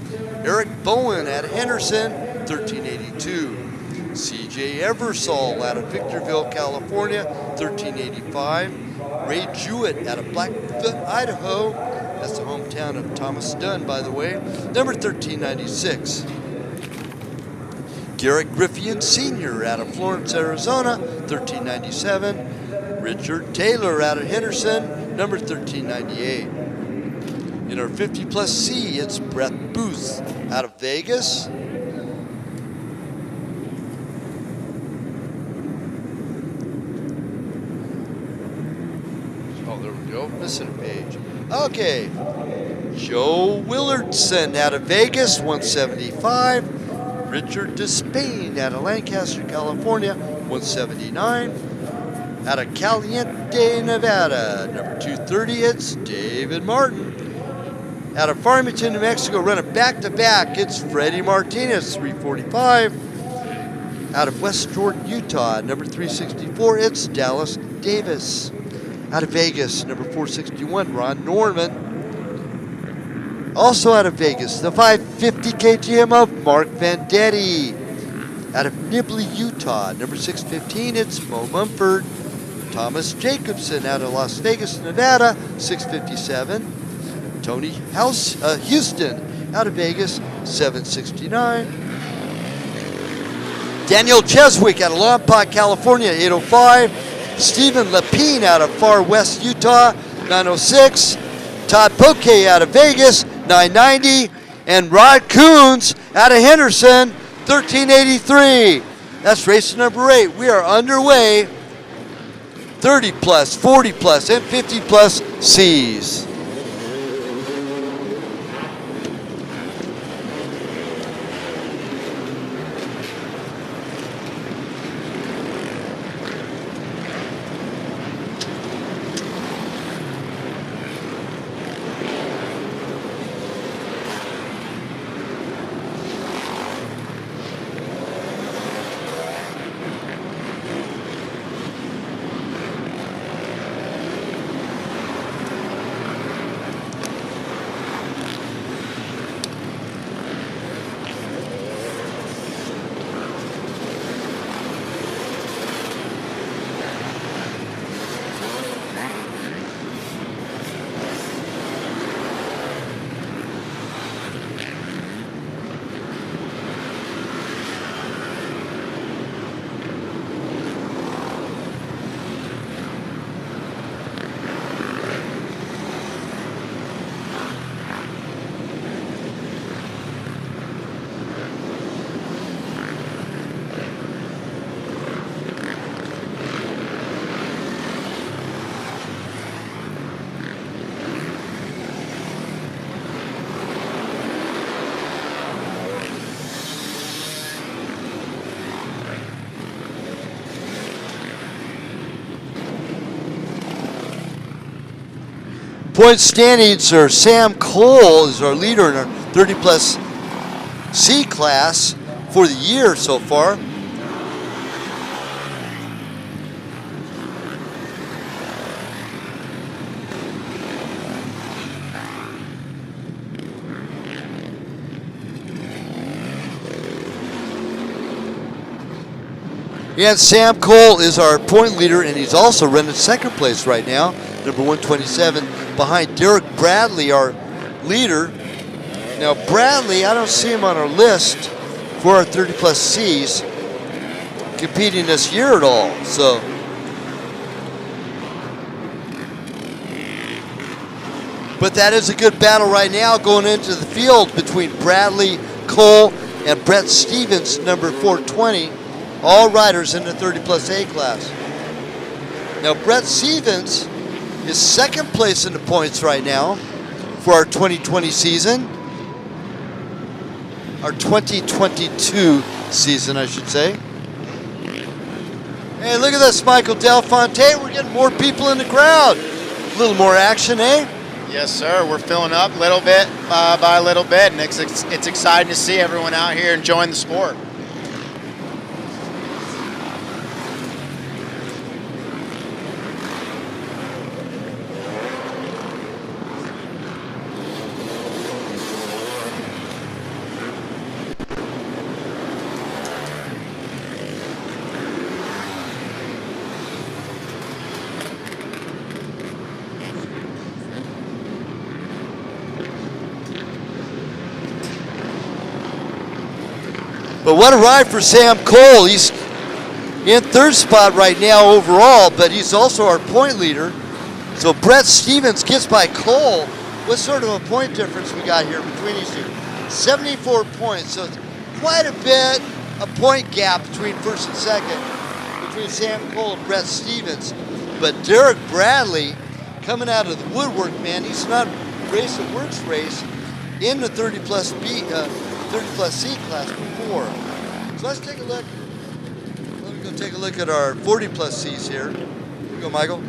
Eric Bowen out of Henderson, 1382. CJ Eversole out of Victorville, California, 1385. Ray Jewett out of Blackfoot, Idaho. That's the hometown of Thomas Dunn, by the way, number 1396. Garrett Griffian Sr. out of Florence, Arizona, 1397. Richard Taylor out of Henderson, number 1398. In our 50 plus C, it's Brett Booth out of Vegas. Oh, there we go, missing a page. Okay, Joe Willardson out of Vegas, 175. Richard Despain out of Lancaster, California, 179. Out of Caliente, Nevada, number 230, it's David Martin. Out of Farmington, New Mexico, running back-to-back, it's Freddie Martinez, 345. Out of West Jordan, Utah, number 364, it's Dallas Davis. Out of Vegas, number 461, Ron Norman. Also out of Vegas, the 550 KGM of Mark Vendetti. Out of Nibley, Utah, number 615, it's Mo Mumford. Thomas Jacobson out of Las Vegas, Nevada, 657. Tony Houston out of Vegas, 769. Daniel Cheswick out of Lompoc, California, 805. Stephen Lepine out of Far West, Utah, 906. Todd Poke out of Vegas, 990. And Rod Coons out of Henderson, 1383. That's race number 8. We are underway. 30 plus, 40 plus, and 50 plus C's. point standings are Sam Cole is our leader in our 30 plus C class for the year so far. And Sam Cole is our point leader, and he's also running second place right now, number 127, behind Derek Bradley, our leader. Now Bradley, I don't see him on our list for our 30 plus Cs competing this year at all. So but that is a good battle right now going into the field between Bradley, Cole, and Brett Stevens, number 420. All riders in the 30 plus A class. Now Brett Stevens is second place in the points right now for our 2020 season. Our 2022 season, I should say. Hey, look at this, Michael Delfonte. We're getting more people in the crowd. A little more action, eh? Yes, sir. We're filling up little bit by little bit, and it's exciting to see everyone out here enjoying the sport. But what a ride for Sam Cole. He's in third spot right now overall, but he's also our point leader. So Brett Stevens gets by Cole. What sort of a point difference we got here between these two? 74 points, so it's quite a bit a point gap between first and second, between Sam Cole and Brett Stevens. But Derek Bradley coming out of the woodwork, man. He's not raced a WORCS race in the 30 plus C class before. So let's take a look. Let me go take a look at our 40 plus Cs here. Here we go, Michael.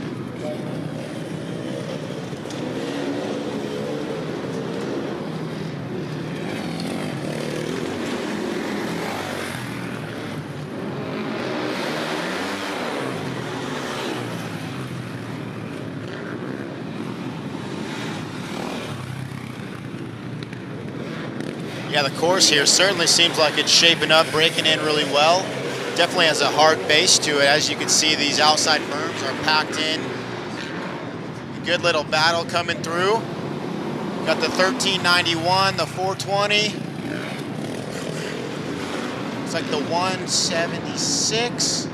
Yeah, the course here certainly seems like it's shaping up, breaking in really well. Definitely has a hard base to it. As you can see, these outside berms are packed in. Good little battle coming through. Got the 1391, the 420. Looks like the 176.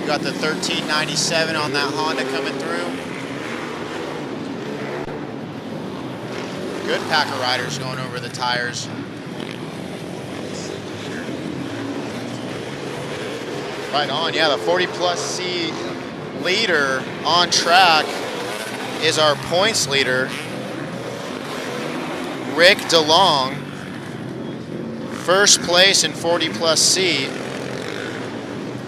You got the 1397 on that Honda coming through. Good pack of riders going over the tires. Right on, yeah, the 40 plus C leader on track is our points leader, Rick DeLong. First place in 40 plus C.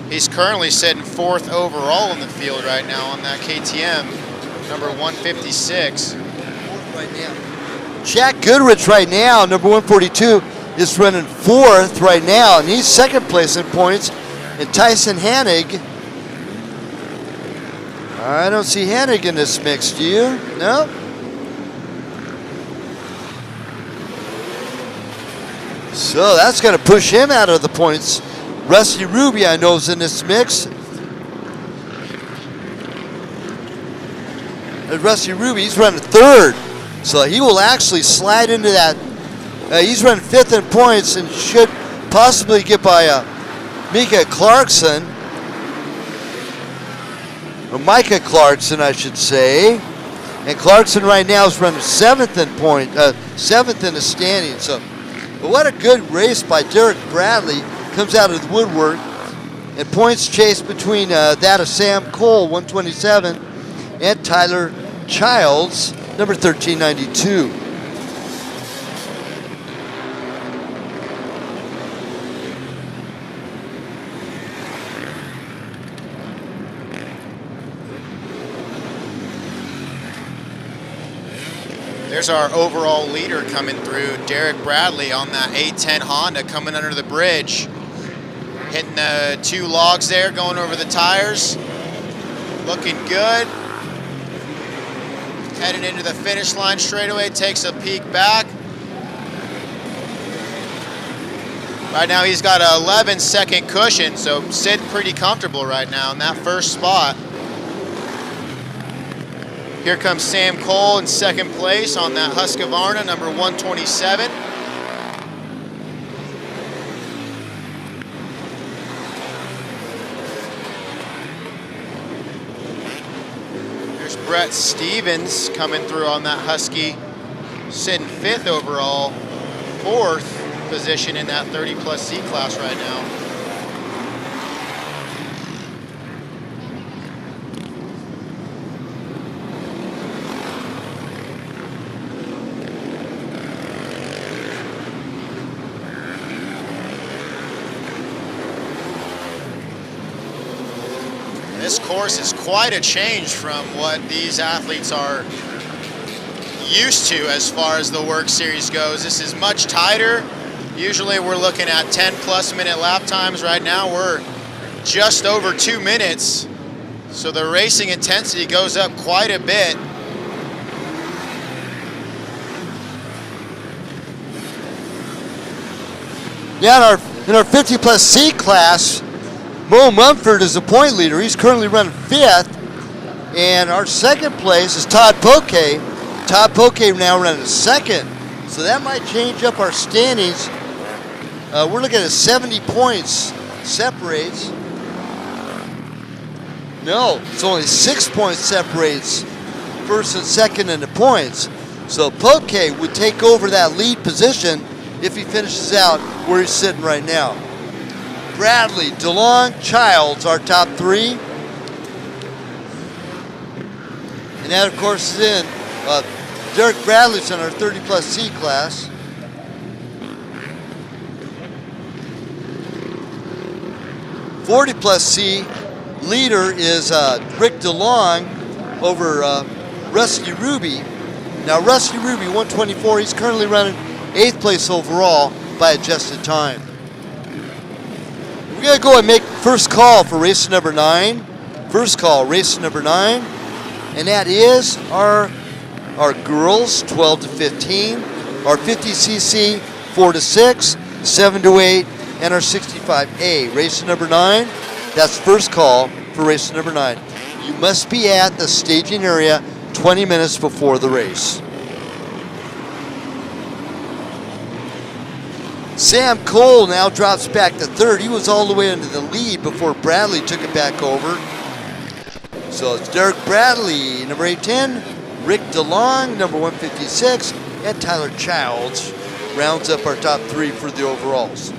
He's currently sitting fourth overall in the field right now on that KTM, number 156. Right now. Jack Goodrich right now, number 142, is running fourth right now, and he's second place in points. And Tyson Hanig, I don't see Hanig in this mix, do you? No? So that's going to push him out of the points. Rusty Ruby, I know, is in this mix. And Rusty Ruby, he's running third. So he will actually slide into that. He's running fifth in points and should possibly get by Micah Clarkson. Or Micah Clarkson, I should say. And Clarkson right now is running seventh in seventh in the standing. So, but what a good race by Derek Bradley. Comes out of the woodwork. And points chase between that of Sam Cole, 127, and Tyler Childs, number 1392. There's our overall leader coming through, Derek Bradley on that 810 Honda coming under the bridge. Hitting the 2 logs there, going over the tires. Looking good. Heading into the finish line straightaway, takes a peek back. Right now he's got an 11-second cushion, so sitting pretty comfortable right now in that first spot. Here comes Sam Cole in second place on that Husqvarna, number 127. There's Brett Stevens coming through on that Husky, sitting 5th overall, 4th position in that 30+ C class right now. This course is quite a change from what these athletes are used to as far as the WORCS series goes. This is much tighter. Usually we're looking at 10+ minute lap times. Right now we're just over 2 minutes. So the racing intensity goes up quite a bit. Yeah, in our 50+ C class, Mo Mumford is the point leader. He's currently running 5th. And our second place is Todd Poke. Todd Poke now running 2nd. So that might change up our standings. We're looking at 70 points separates. No, it's only 6 points separates first and second in the points. So Poke would take over that lead position if he finishes out where he's sitting right now. Bradley, DeLong, Childs, our top 3. And that, of course, is in Derek Bradley's in our 30+ C class. +40 C leader is Rick DeLong over Rusty Ruby. Now Rusty Ruby 124, he's currently running 8th place overall by adjusted time. We're gonna go and make first call for race number 9. First call, race number 9, and that is our girls 12 to 15, our 50cc 4 to 6, 7 to 8, and our 65A. Race number 9, that's first call for race number 9. You must be at the staging area 20 minutes before the race. Sam Cole now drops back to 3rd. He was all the way into the lead before Bradley took it back over. So it's Derek Bradley, number 810, Rick DeLong, number 156, and Tyler Childs rounds up our top 3 for the overalls.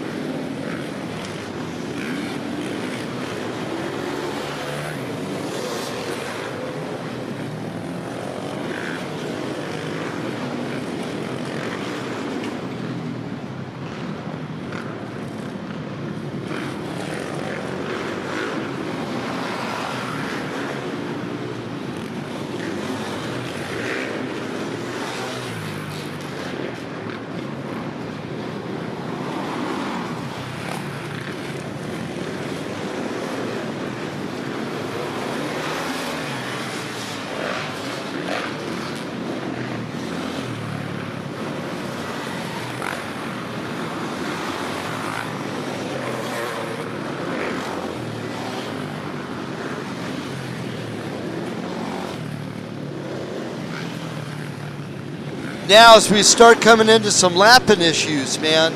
Now, as we start coming into some lapping issues, man.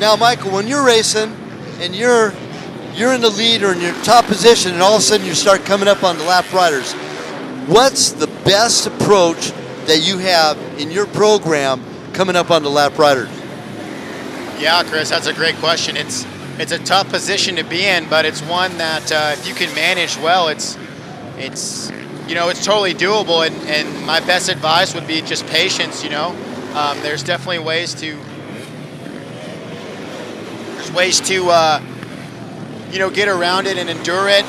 Now, Michael, when you're racing and you're in the lead or in your top position, and all of a sudden you start coming up on the lap riders, what's the best approach that you have in your program coming up on the lap riders? Yeah, Chris, that's a great question. It's a tough position to be in, but it's one that if you can manage well, it's totally doable. And my best advice would be just patience. There's definitely ways to get around it and endure it.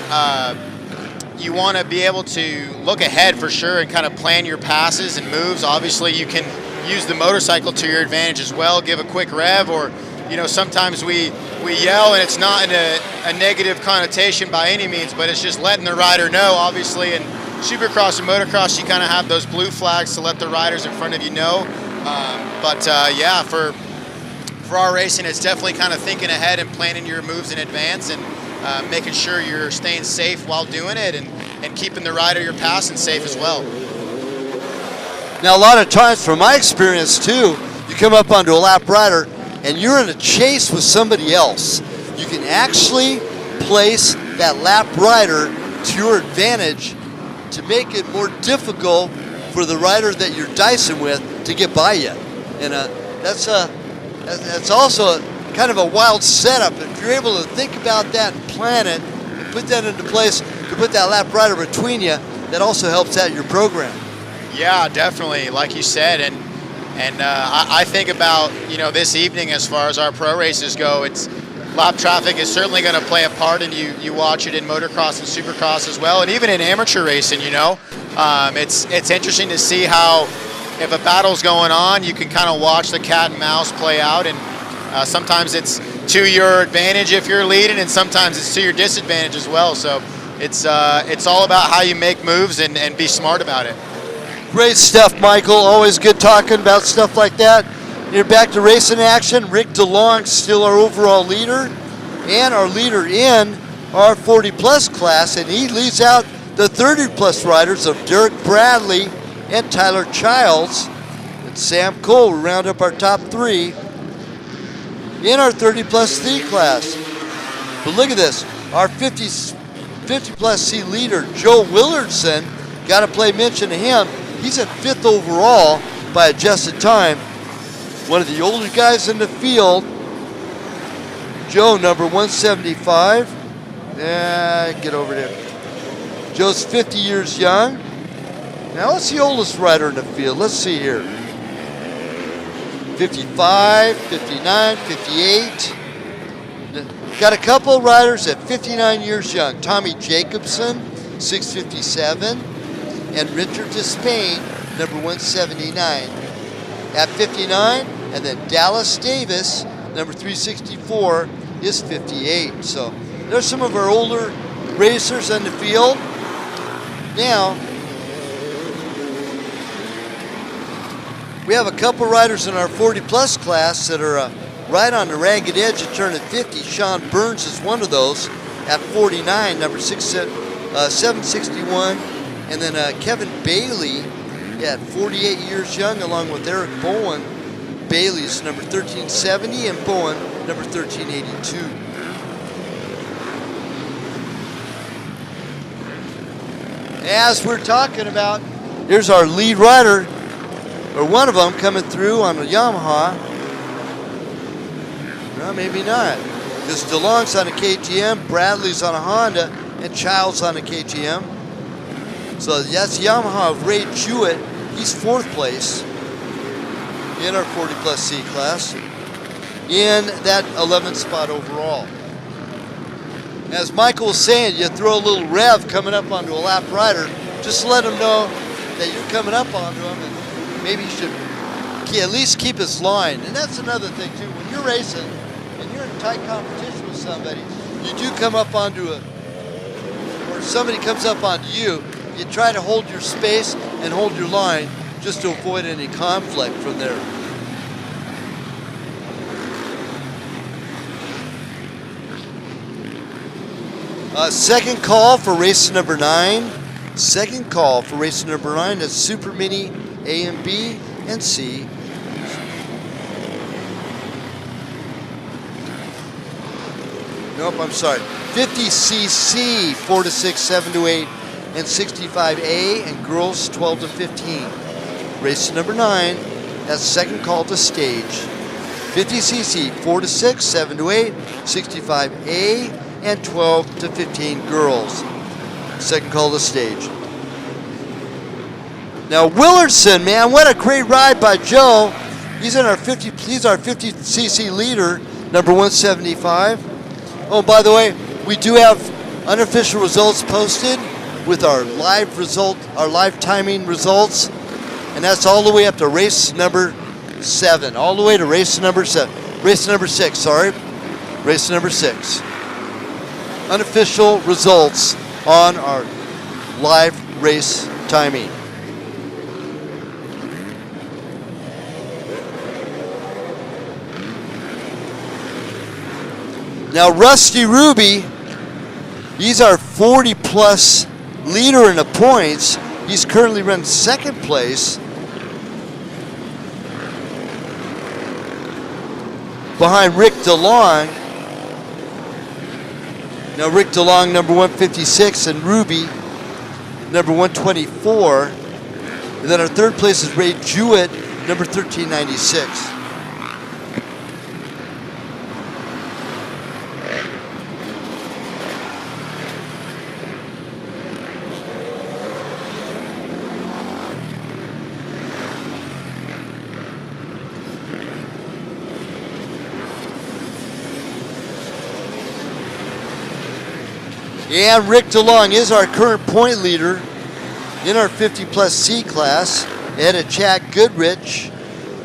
you want to be able to look ahead for sure and kind of plan your passes and moves. Obviously, you can use the motorcycle to your advantage as well. Give a quick rev, or sometimes we yell, and it's not in a negative connotation by any means, but it's just letting the rider know. Obviously, in Supercross and motocross, you kind of have those blue flags to let the riders in front of you know. Yeah, for our racing, it's definitely kind of thinking ahead and planning your moves in advance, and making sure you're staying safe while doing it, and keeping the rider you're passing safe as well. Now, a lot of times, from my experience too, you come up onto a lap rider and you're in a chase with somebody else. You can actually place that lap rider to your advantage to make it more difficult for the rider that you're dicing with to get by you. And that's also kind of a wild setup. If you're able to think about that and plan it and put that into place to put that lap rider between you, that also helps out your program. Yeah, definitely, like you said, and I think about this evening as far as our pro races go. It's lap traffic is certainly going to play a part, and you watch it in motocross and supercross as well, and even in amateur racing. It's interesting to see how, if a battle's going on, you can kind of watch the cat and mouse play out, and sometimes it's to your advantage if you're leading, and sometimes it's to your disadvantage as well. So it's all about how you make moves and be smart about it. Great stuff, Michael. Always good talking about stuff like that. You're back to racing action. Rick DeLong still our overall leader, and our leader in our 40-plus class, and he leads out the 30-plus riders of Derek Bradley and Tyler Childs and Sam Cole. We round up our top three in our 30-plus C class. But look at this. Our 50-plus C leader, Joe Willardson, got to play mention to him. He's at 5th overall by adjusted time. One of the older guys in the field. Joe, number 175. Get over there. Joe's 50 years young. Now, what's the oldest rider in the field? Let's see here. 55, 59, 58. Got a couple of riders at 59 years young. Tommy Jacobson, 657. And Richard Despain, number 179, at 59. And then Dallas Davis, number 364, is 58. So there's some of our older racers in the field. Now, we have a couple riders in our 40-plus class that are right on the ragged edge of turning 50. Sean Burns is one of those at 49, number 761. And then Kevin Bailey at 48 years young, along with Eric Bowen. Bailey's number 1370 and Bowen number 1382. As we're talking about, here's our lead rider, or one of them, coming through on a Yamaha. No, maybe not, because DeLong's on a KTM, Bradley's on a Honda, and Childs on a KTM. So that's Yamaha of Ray Jewett. He's 4th place in our 40-plus C class in that 11th spot overall. As Michael was saying, you throw a little rev coming up onto a lap rider, just let him know that you're coming up onto him, and maybe you should at least keep his line. And that's another thing too, when you're racing and you're in tight competition with somebody, you do come up onto or somebody comes up onto you, you try to hold your space and hold your line just to avoid any conflict from there. Second call for race number 9. Second call for race number 9. That's Super Mini A and B and C. Nope, I'm sorry. 50cc, 4 to 6, 7 to 8, and 65A, and girls 12 to 15. Race number 9, that's second call to stage. 50cc, 4 to 6, 7 to 8, 65A, and 12 to 15 girls. Second call to stage. Now Willardson, man, what a great ride by Joe. He's our 50cc leader, number 175. Oh, by the way, we do have unofficial results posted with our live timing results, and that's all the way up to race number 7, all the way to race number 6, sorry, race number 6. Unofficial results on our live race timing. Now Rusty Ruby, he's our 40-plus leader in the points. He's currently running second place behind Rick DeLong. Now Rick DeLong, number 156, and Ruby, number 124. And then our third place is Ray Jewett, number 1396. And Rick DeLong is our current point leader in our 50-plus C class, ahead of Chad Goodrich,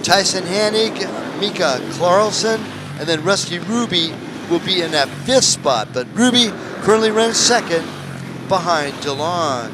Tyson Hanig, Mika Carlson, and then Rusty Ruby will be in that 5th spot. But Ruby currently runs second behind DeLong.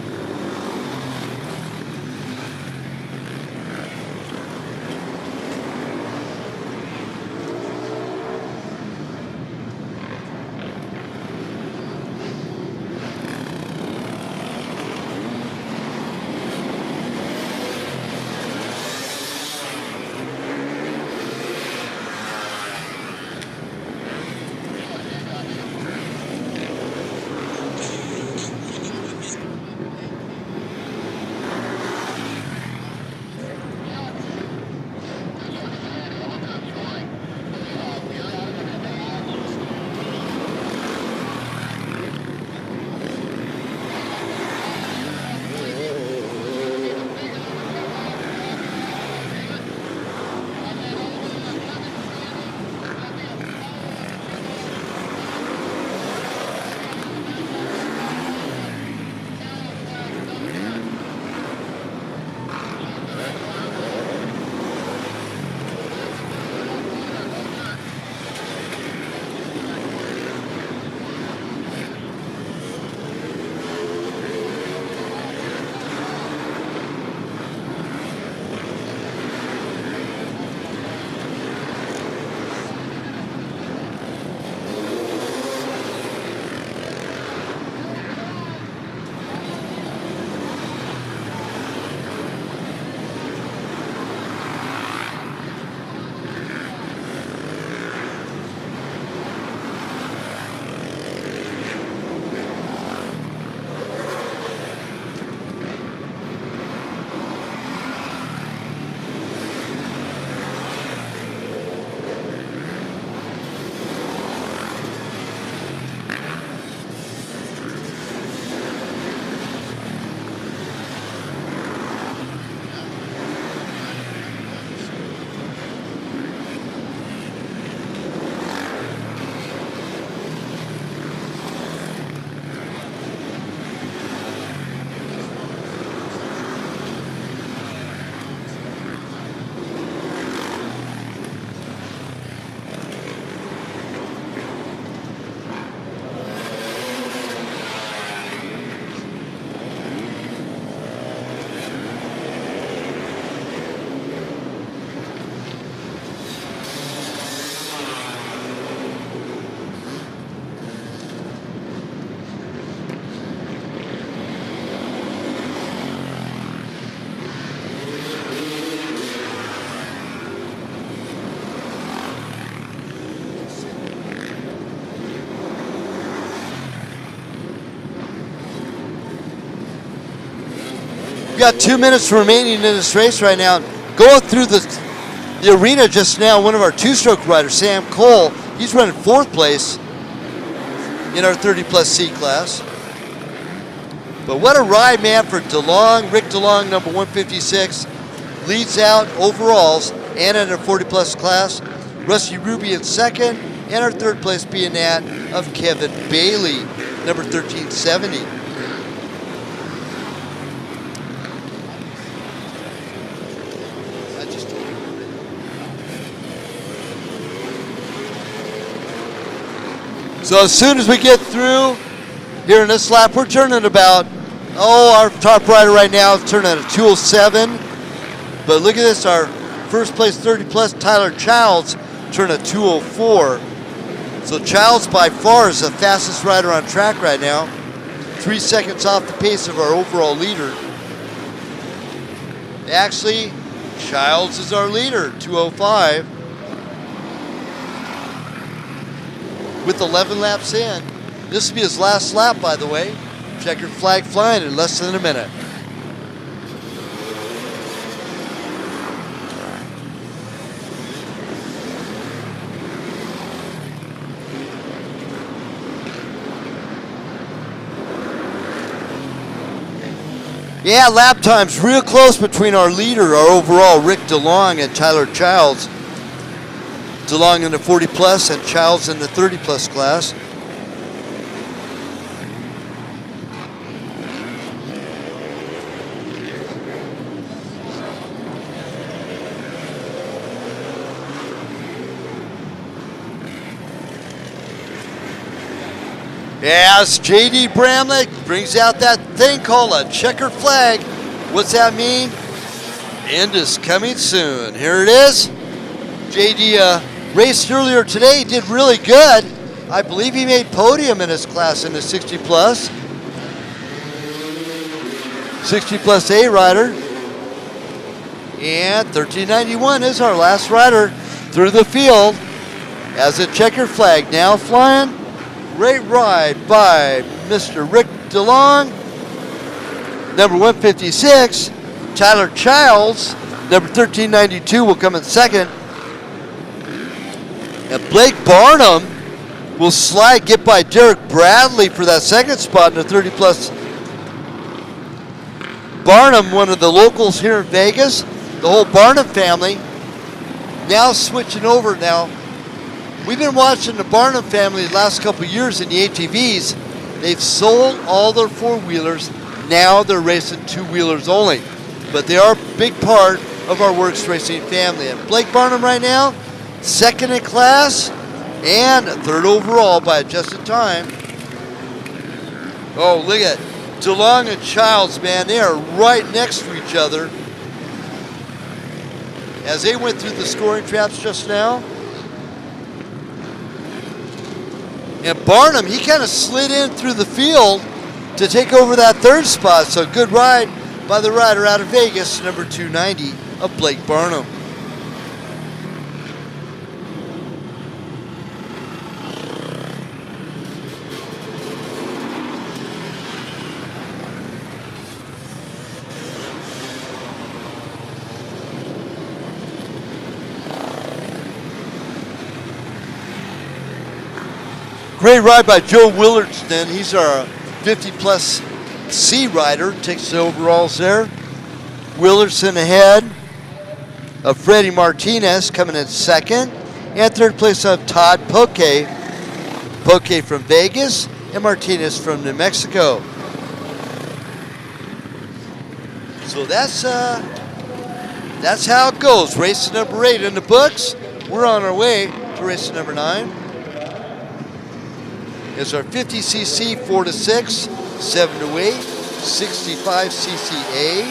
We've got 2 minutes remaining in this race right now. Going through the arena just now, one of our two-stroke riders, Sam Cole, he's running 4th place in our 30-plus C class. But what a ride, man, for DeLong. Rick DeLong, number 156, leads out overalls and in our 40-plus class. Rusty Ruby in 2nd, and our 3rd place being that of Kevin Bailey, number 1370. So as soon as we get through here in this lap, we're turning about, our top rider right now is turning at a 207. But look at this, our first place 30 plus Tyler Childs turning a 204. So Childs by far is the fastest rider on track right now. 3 seconds off the pace of our overall leader. Actually, Childs is our leader, 205. With 11 laps in. This will be his last lap, by the way. Checkered flag flying in less than a minute. Yeah, lap time's real close between our leader, our overall, Rick DeLong, and Tyler Childs. DeLong in the 40 plus and Childs in the 30 plus class. As JD Bramlett brings out that thing called a checkered flag. What's that mean? End is coming soon. Here it is. JD raced earlier today, did really good. I believe he made podium in his class in the 60 plus. 60 plus A rider. And 1391 is our last rider through the field as a checkered flag now flying. Great ride by Mr. Rick DeLong. Number 156, Tyler Childs. Number 1392 will come in second. And Blake Barnum will get by Derek Bradley for that second spot in the 30 plus. Barnum, one of the locals here in Vegas, the whole Barnum family, now switching over now. We've been watching the Barnum family the last couple of years in the ATVs. They've sold all their four-wheelers. Now they're racing two-wheelers only. But they are a big part of our WORCS Racing family. And Blake Barnum right now, second in class and third overall by adjusted time. Oh, look at DeLong and Childs, man. They are right next to each other. As they went through the scoring traps just now. And Barnum, he kind of slid in through the field to take over that third spot. So good ride by the rider out of Vegas, number 290 of Blake Barnum. Great ride by Joe Willardston. He's our 50 plus C rider. Takes the overalls there. Willardston ahead of Freddie Martinez coming in second. And third place of Todd Poke. Poke from Vegas and Martinez from New Mexico. So that's how it goes. Race number 8 in the books. We're on our way to race number 9. It's our 50cc 4 to 6, 7 to 8, 65cc A,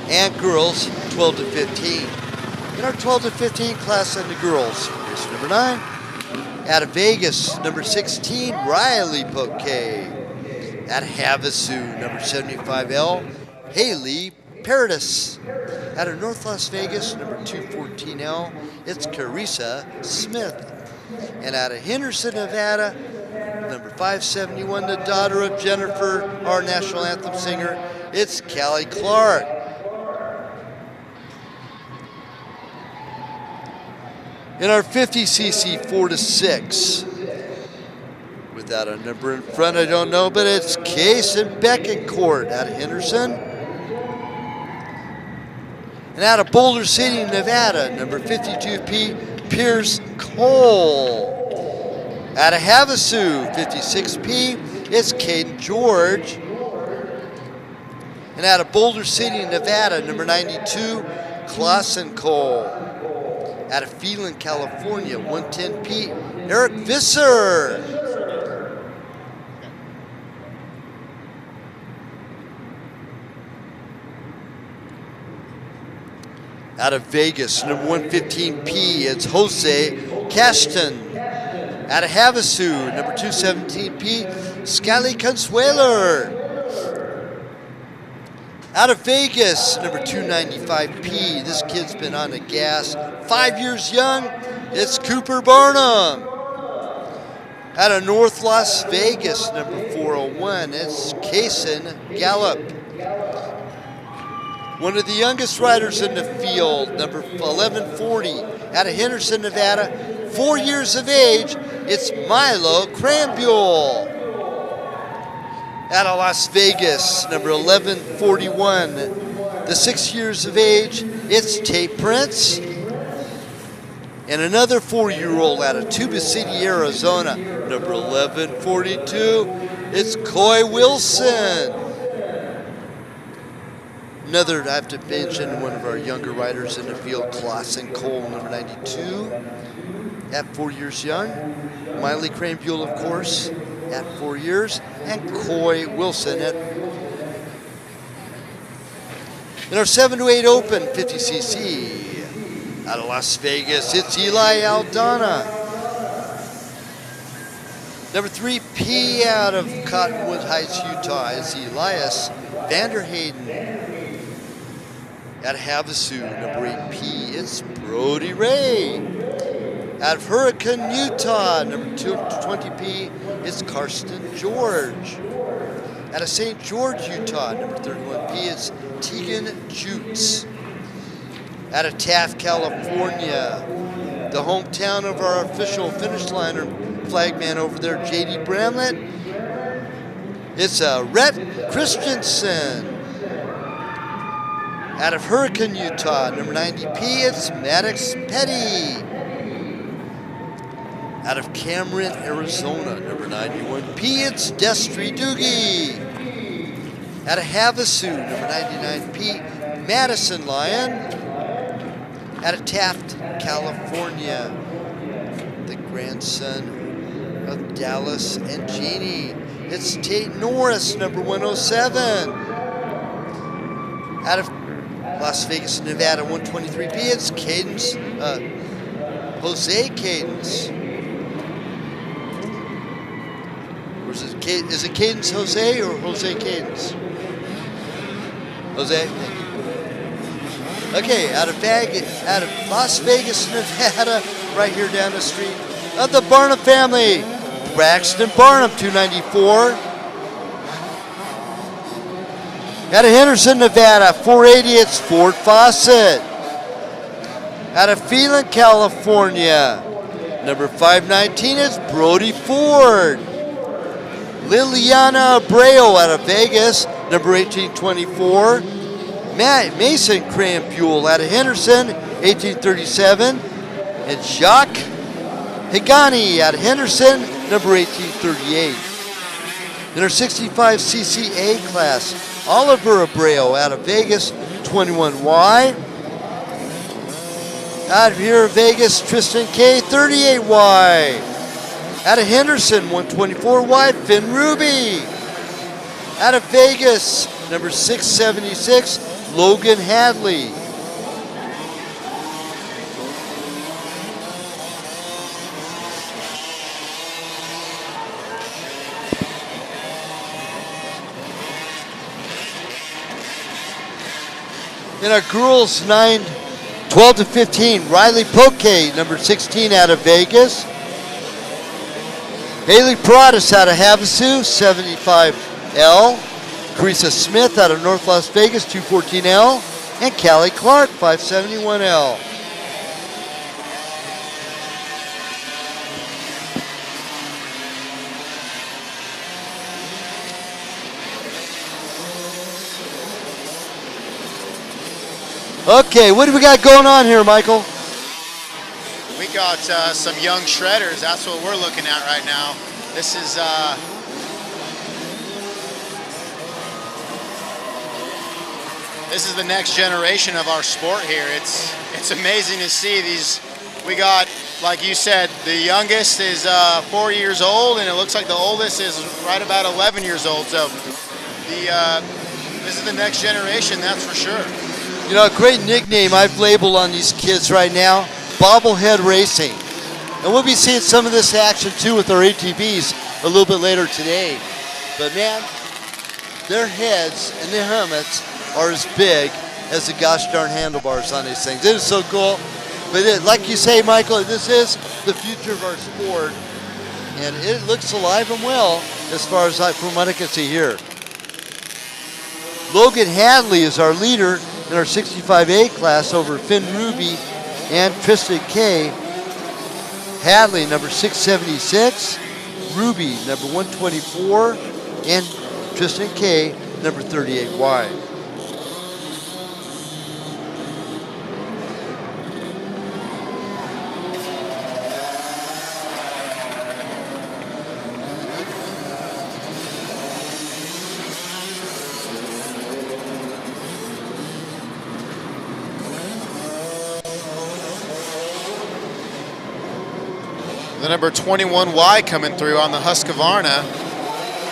and girls 12 to 15. In our 12 to 15 class and the girls, race number 9. Out of Vegas, number 16, Riley Poke. At Havasu, number 75L, Haley Paradis. Out of North Las Vegas, number 214L, it's Carissa Smith. And out of Henderson, Nevada, number 571, the daughter of Jennifer, our national anthem singer, it's Callie Clark. In our 50cc 4 to 6, without a number in front, I don't know, but it's Case and Beckencourt out of Henderson. And out of Boulder City, Nevada, number 52P, Pierce Cole. Out of Havasu, 56P, it's Caden George. And out of Boulder City, Nevada, number 92, Clausen Cole. Out of Phelan, California, 110P, Eric Visser. Out of Vegas, number 115P, it's Jose Cashton. Out of Havasu, number 217P, Scally Consueler. Out of Vegas, number 295P, this kid's been on the gas, 5 years young, it's Cooper Barnum. Out of North Las Vegas, number 401, it's Kaysen Gallup. One of the youngest riders in the field, number 1140, out of Henderson, Nevada, 4 years of age, it's Milo Crambule. Out of Las Vegas, number 1141, the 6 years of age, it's Tate Prince. And another 4-year-old out of Tuba City, Arizona, number 1142, it's Coy Wilson. Another, I have to mention, one of our younger riders in the field, Clausen Cole, number 92, at 4 years young. Miley Crambule, of course, at 4 years, and Coy Wilson at. In our 7 to 8 Open 50cc, out of Las Vegas, it's Eli Aldana. Number 3P out of Cottonwood Heights, Utah, is Elias Vanderhayden. Out of Havasu, number 8P, it's Brody Ray. Out of Hurricane, Utah, number 220P, it's Karsten George. Out of St. George, Utah, number 31P, it's Tegan Jutes. Out of Taft, California, the hometown of our official finish liner flagman over there, JD Bramlett, it's Rhett Christensen. Out of Hurricane, Utah, number 90P, it's Maddox Petty. Out of Cameron, Arizona, number 91P, it's Destry Doogie. Out of Havasu, number 99P, Madison Lyon. Out of Taft, California, the grandson of Dallas and Jeannie, it's Tate Norris, number 107. Out of Las Vegas, Nevada, 123P, it's Cadence, Jose Cadence. Or is it Cadence Jose or Jose Cadence? Jose, thank you. Okay, out of Las Vegas, Nevada, right here down the street, of the Barnum family, Braxton Barnum, 294. Out of Henderson, Nevada, 480, it's Ford Fawcett. Out of Phelan, California, number 519 is Brody Ford. Liliana Abreu out of Vegas, number 1824. Mason Crambule out of Henderson, 1837. And Jacques Higani out of Henderson, number 1838. In our 65cc A class, Oliver Abreu out of Vegas, 21Y. Out of here, Vegas, Tristan K, 38Y. Out of Henderson, 124Y, Finn Ruby. Out of Vegas, number 676, Logan Hadley. In our girls 12 to 15, Riley Poke, number 16 out of Vegas. Haley Paradas out of Havasu, 75L. Carissa Smith out of North Las Vegas, 214L. And Callie Clark, 571L. Okay, what do we got going on here, Michael? We got some young shredders. That's what we're looking at right now. This is the next generation of our sport here. It's amazing to see these We got, like you said, the youngest is 4 years old, and it looks like the oldest is right about 11 years old. So this is the next generation, that's for sure. You know, a great nickname I've labeled on these kids right now, bobblehead racing. And we'll be seeing some of this action too with our ATVs a little bit later today. But man, their heads and their helmets are as big as the gosh darn handlebars on these things. It is so cool. But like you say, Michael, this is the future of our sport. And it looks alive and well as far as from what I can see here. Logan Hadley is our leader in our 65A class over Finn Ruby and Tristan K. Hadley, number 676, Ruby, number 124, and Tristan K, number 38 wide. The number 21Y coming through on the Husqvarna,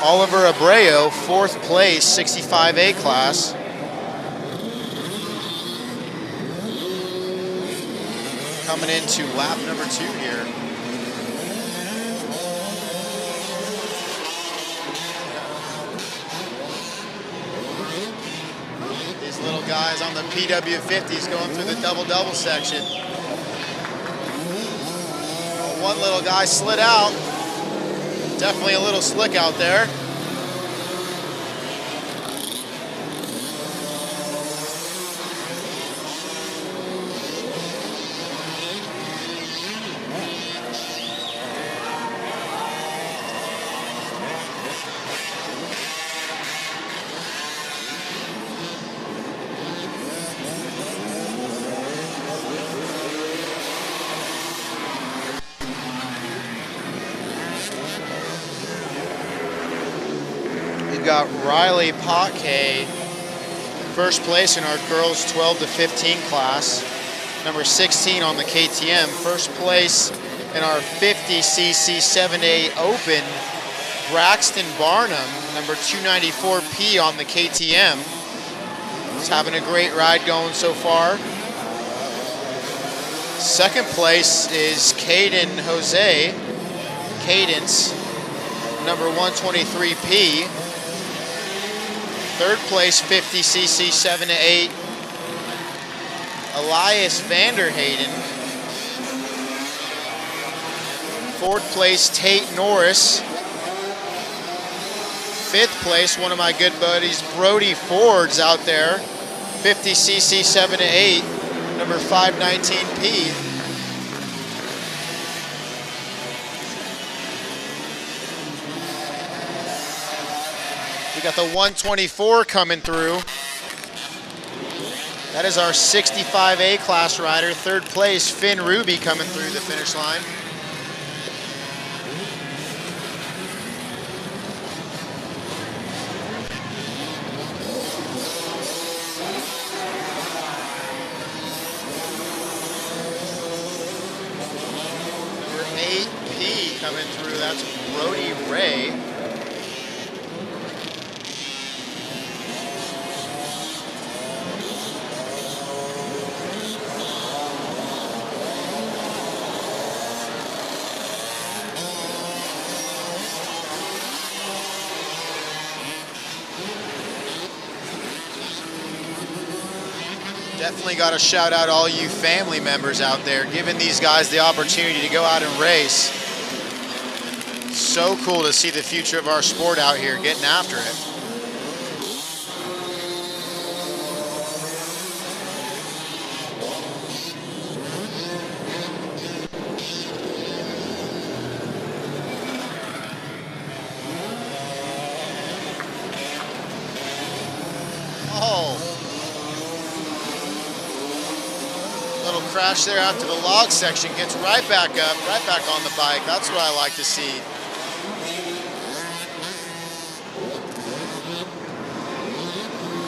Oliver Abreu, 4th place, 65A class. Coming into lap number 2 here. These little guys on the PW50s going through the double-double section. One little guy slid out. Definitely a little slick out there. Got Riley Potke, first place in our girls 12 to 15 class, number 16 on the KTM, first place in our 50cc 7A Open, Braxton Barnum, number 294P on the KTM. He's having a great ride going so far. Second place is Caden Jose, Cadence, number 123P. Third place, 50cc 7 to 8, Elias Vanderhayden. Fourth place, Tate Norris. Fifth place, one of my good buddies, Brody Ford's out there, 50cc 7 to 8, number 519P. We got the 124 coming through. That is our 65A class rider. Third place, Finn Ruby coming through the finish line. Number 8P coming through. That's Brody Ray. Definitely got to shout out all you family members out there, giving these guys the opportunity to go out and race. So cool to see the future of our sport out here getting after it. Crash there out to the log section, gets right back up, right back on the bike. That's what I like to see.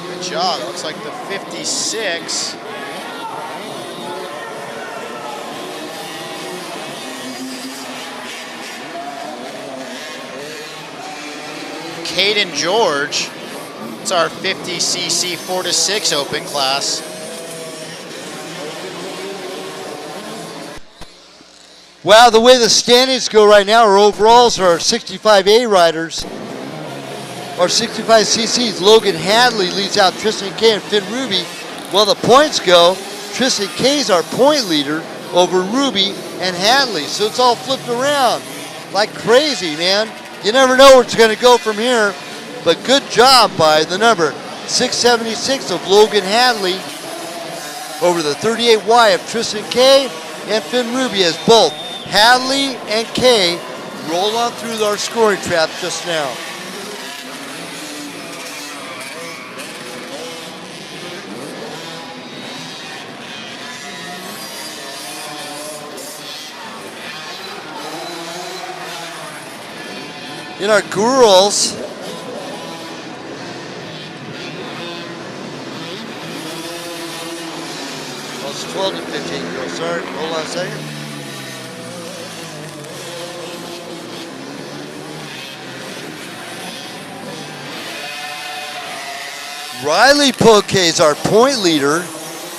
Good job. Looks like the 56 Caden George. It's our 50cc 4 to 6 open class. Wow, the way the standings go right now, our overalls are our 65A riders. Our 65cc's, Logan Hadley leads out Tristan K and Finn Ruby. Well, the points go, Tristan K's our point leader over Ruby and Hadley. So it's all flipped around like crazy, man. You never know where it's going to go from here. But good job by the number 676 of Logan Hadley over the 38Y of Tristan K and Finn Ruby, as both Hadley and K roll on through our scoring trap just now. In our girls, well, it's 12 to 15 girls. Sorry, hold on a second. Riley Poke is our point leader,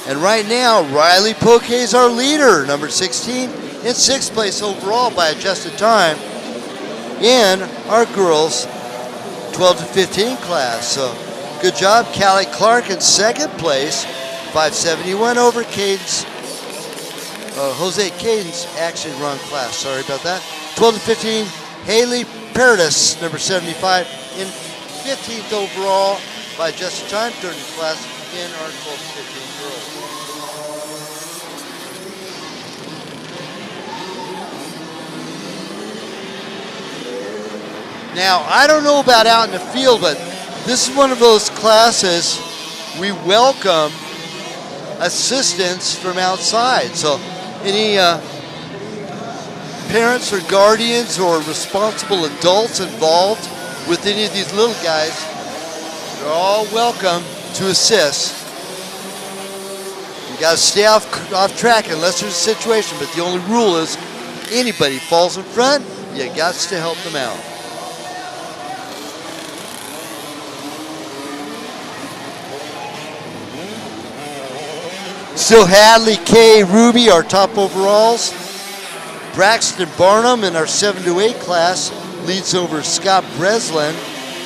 and right now Riley Poke is our leader, number 16, in 6th place overall by adjusted time in our girls 12 to 15 class. So good job. Callie Clark in 2nd place, 571 over Caden's, Jose Caden's actually wrong class, sorry about that. 12 to 15, Haley Paradis, number 75, in 15th overall by adjusted time, 3rd in class in our 12 to 15 girls. Now, I don't know about out in the field, but this is one of those classes we welcome assistance from outside. So any parents or guardians or responsible adults involved with any of these little guys, they're all welcome to assist. You got to stay off track unless there's a situation, but the only rule is anybody falls in front, you got to help them out. Still Hadley, K, Ruby, our top overalls. Braxton Barnum in our 7 to 8 class leads over Scott Breslin.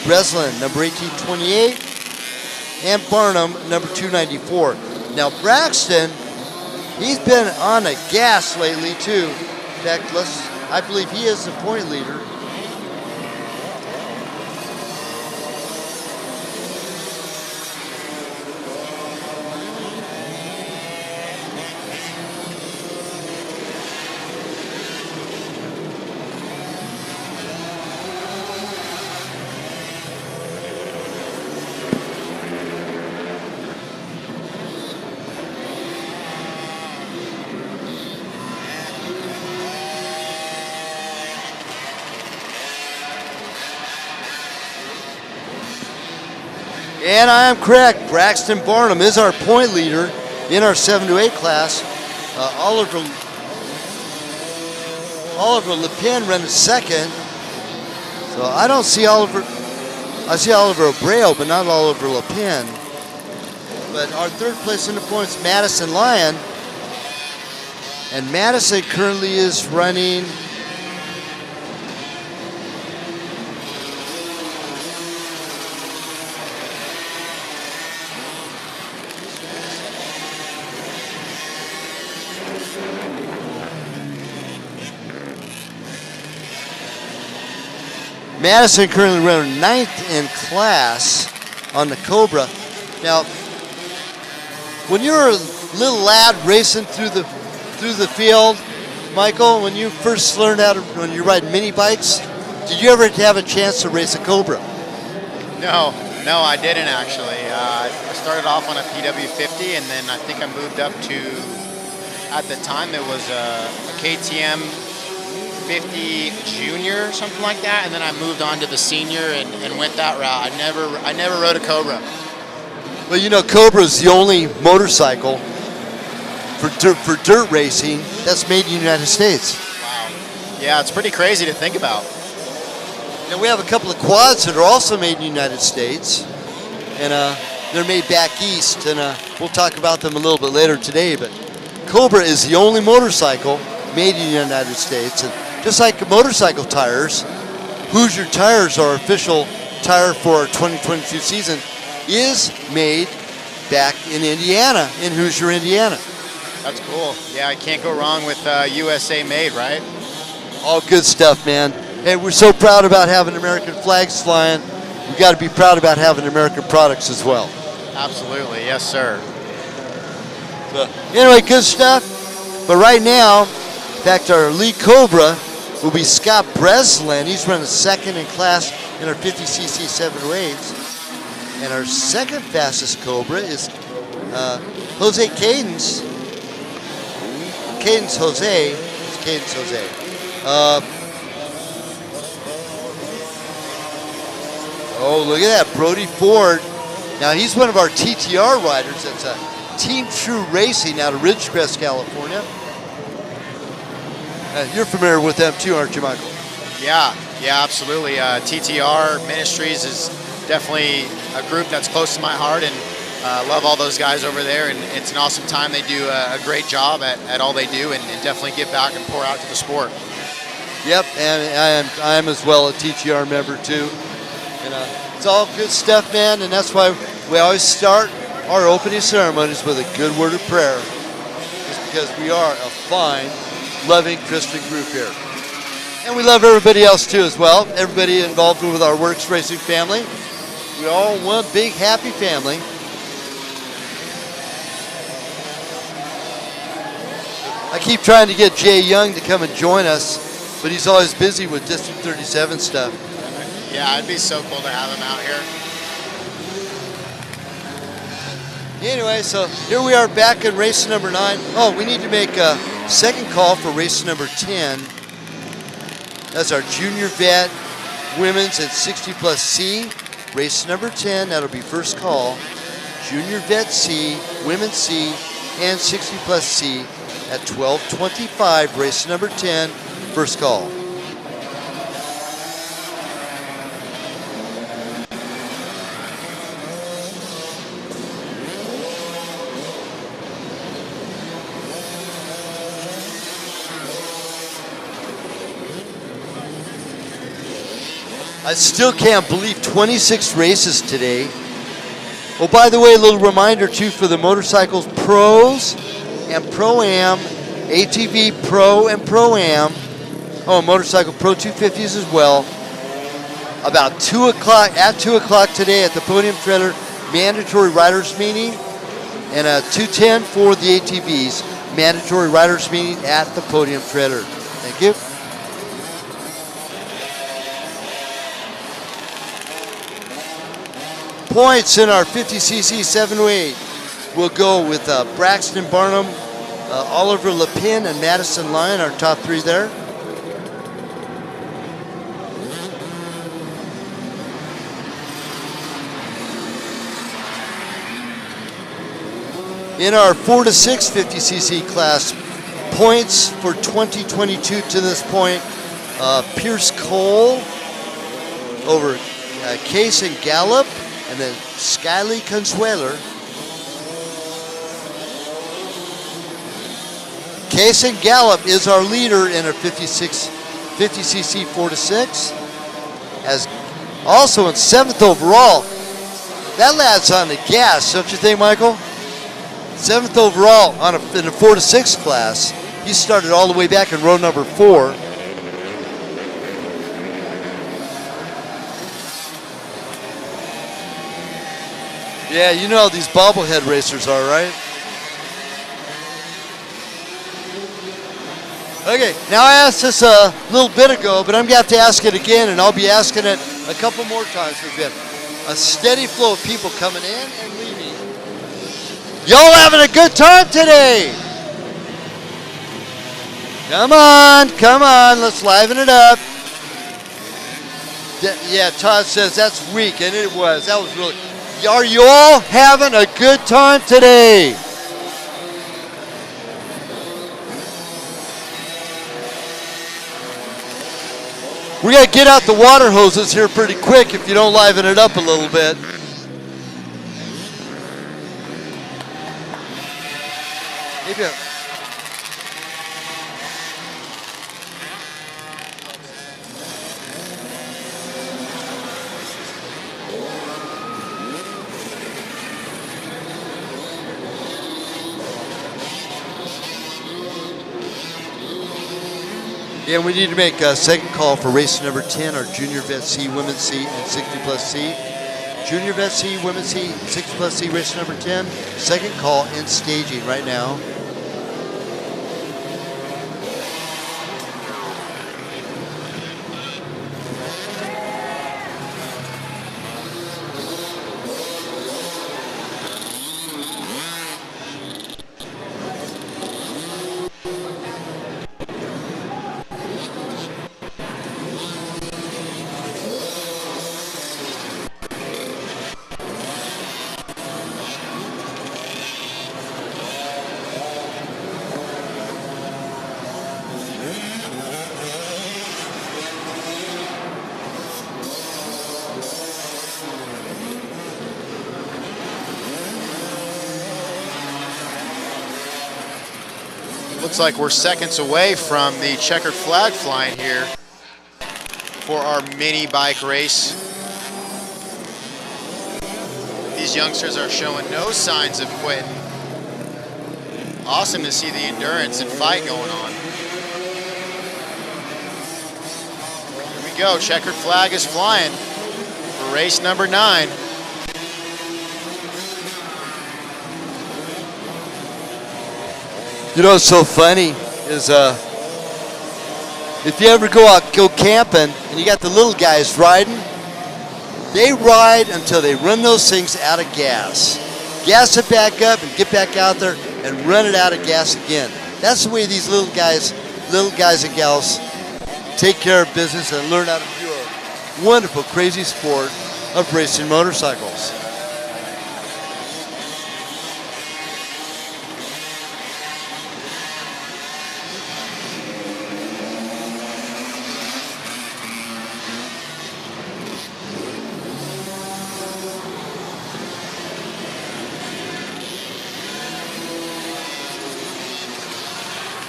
Breslin, number 1828, and Barnum, number 294. Now Braxton, he's been on a gas lately too. In fact, I believe he is the point leader. And I am correct, Braxton Barnum is our point leader in our 7 to 8 class. Oliver Lepin ran 2nd. So I don't see Oliver, I see Oliver Abreu, but not Oliver Lepin. But our 3rd place in the points, Madison Lyon. And Madison currently is running Madison currently running 9th in class on the Cobra. Now, when you're a little lad racing through the field, Michael, when you first learned when you ride mini bikes, did you ever have a chance to race a Cobra? No, I didn't actually. I started off on a PW50, and then I think I moved up to, at the time it was a KTM 50 junior, something like that, and then I moved on to the senior and went that route. I never rode a Cobra. Well, you know, Cobra is the only motorcycle for dirt racing that's made in the United States. Wow. Yeah, it's pretty crazy to think about. And we have a couple of quads that are also made in the United States. And they're made back east. And we'll talk about them a little bit later today. But Cobra is the only motorcycle made in the United States. And just like motorcycle tires, Hoosier Tires, our official tire for our 2022 season, is made back in Indiana, in Hoosier, Indiana. That's cool. Yeah, I can't go wrong with USA made, right? All good stuff, man. Hey, we're so proud about having American flags flying. We got to be proud about having American products as well. Absolutely, yes, sir. So, anyway, good stuff. But right now, in fact, our lead Cobra will be Scott Breslin. He's running second in class in our 50cc 708s. And our second fastest Cobra is Jose Cadence. Cadence Jose. It's Cadence Jose. Oh, look at that, Brody Ford. Now, he's one of our TTR riders. That's Team True Racing out of Ridgecrest, California. You're familiar with them too, aren't you, Michael? Yeah, absolutely. TTR Ministries is definitely a group that's close to my heart, and love all those guys over there. And it's an awesome time. They do a great job at all they do, and definitely give back and pour out to the sport. Yep, and I'm as well a TTR member too. And it's all good stuff, man, and that's why we always start our opening ceremonies with a good word of prayer. Just because we are a fine, loving Christian group here. And we love everybody else too as well. Everybody involved with our WORCS Racing family. We're all one big happy family. I keep trying to get Jay Young to come and join us, but he's always busy with District 37 stuff. Yeah, it'd be so cool to have him out here. Anyway, so here we are back in race number 9. Oh, we need to make a second call for race number 10. That's our junior vet, women's at 60 plus C. Race number 10, that'll be first call. Junior vet C, women's C, and 60 plus C at 12:25. Race number 10, first call. I still can't believe 26 races today. Oh, by the way, a little reminder too for the motorcycles pros and Pro-Am, ATV Pro and Pro-Am. Oh, motorcycle Pro 250s as well. About 2 o'clock, at 2 o'clock today at the Podium Trailer mandatory riders meeting, and 2:10 for the ATVs mandatory riders meeting at the Podium Trailer. Thank you. Points in our 50cc 708 will go with Braxton Barnum, Oliver Lepin, and Madison Lyon, our top 3 there. In our 4 to 6 50cc class, points for 2022 to this point, Pierce Cole over Case and Gallup, and then Skyly Consueler. Case and Gallup is our leader in our 50cc 4 to 6. As also in 7th overall. That lad's on the gas, don't you think, Michael? 7th overall in a 4 to 6 class. He started all the way back in row number 4. Yeah, you know how these bobblehead racers are, right? Okay, now I asked this a little bit ago, but I'm going to have to ask it again, and I'll be asking it a couple more times. We've got a steady flow of people coming in and leaving. Y'all having a good time today? Come on, let's liven it up. Yeah, Todd says that's weak, and it was. That was really... Are you all having a good time today? We got to get out the water hoses here pretty quick if you don't liven it up a little bit. Maybe yeah, we need to make a second call for race number 10, our Junior Vet C, Women's C, and 60 plus C. Junior Vet C, Women's C, 60 plus C, race number 10. Second call in staging right now. Looks like we're seconds away from the checkered flag flying here for our mini bike race. These youngsters are showing no signs of quitting. Awesome to see the endurance and fight going on. Here we go, checkered flag is flying for race number 9. You know what's so funny is if you ever go camping and you got the little guys riding, they ride until they run those things out of gas. Gas it back up and get back out there and run it out of gas again. That's the way these little guys and gals take care of business and learn how to do a wonderful, crazy sport of racing motorcycles.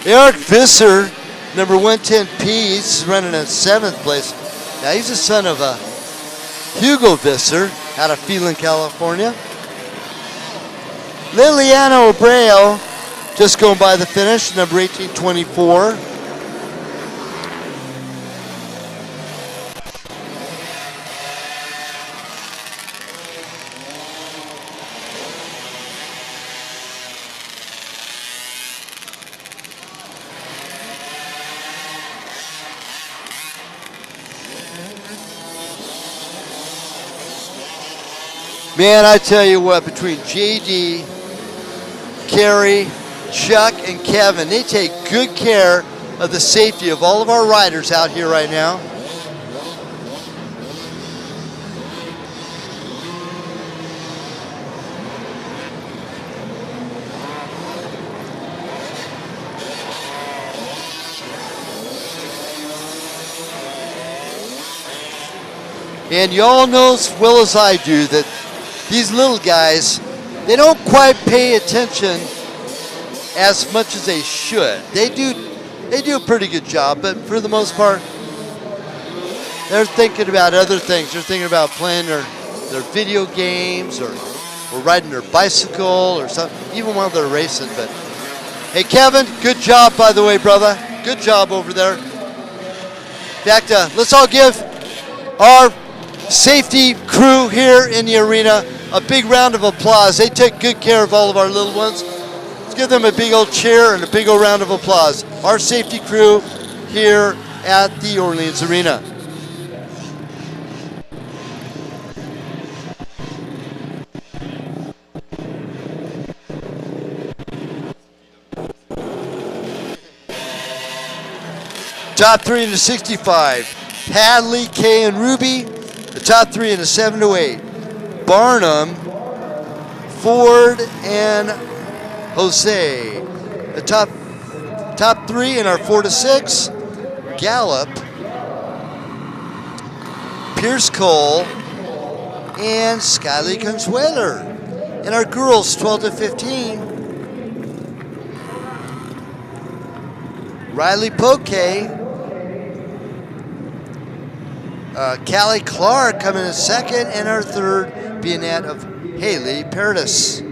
Eric Visser, number 110P, he's running in 7th place. Now he's the son of Hugo Visser out of Phelan, California. Liliana Obreo just going by the finish, number 1824. Man, I tell you what, between JD, Kerry, Chuck, and Kevin, they take good care of the safety of all of our riders out here right now. And you all know as well as I do that these little guys, they don't quite pay attention as much as they should. They do a pretty good job, but for the most part, they're thinking about other things. They're thinking about playing their video games or riding their bicycle or something, even while they're racing. But hey, Kevin, good job, by the way, brother. Good job over there. Back to, let's all give our safety crew here in the arena a big round of applause. They take good care of all of our little ones. Let's give them a big old cheer and a big old round of applause. Our safety crew here at the Orleans Arena. Top 3 in the 65. Hadley, Kay, and Ruby. The top 3 in the 7 to 8. Barnum, Ford, and Jose. The top 3 in our 4 to 6. Gallup, Pierce Cole, and Skyly Consueler. And our girls, 12 to 15, Riley Poke, Callie Clark coming in second, and our third being that of Haley Paradis.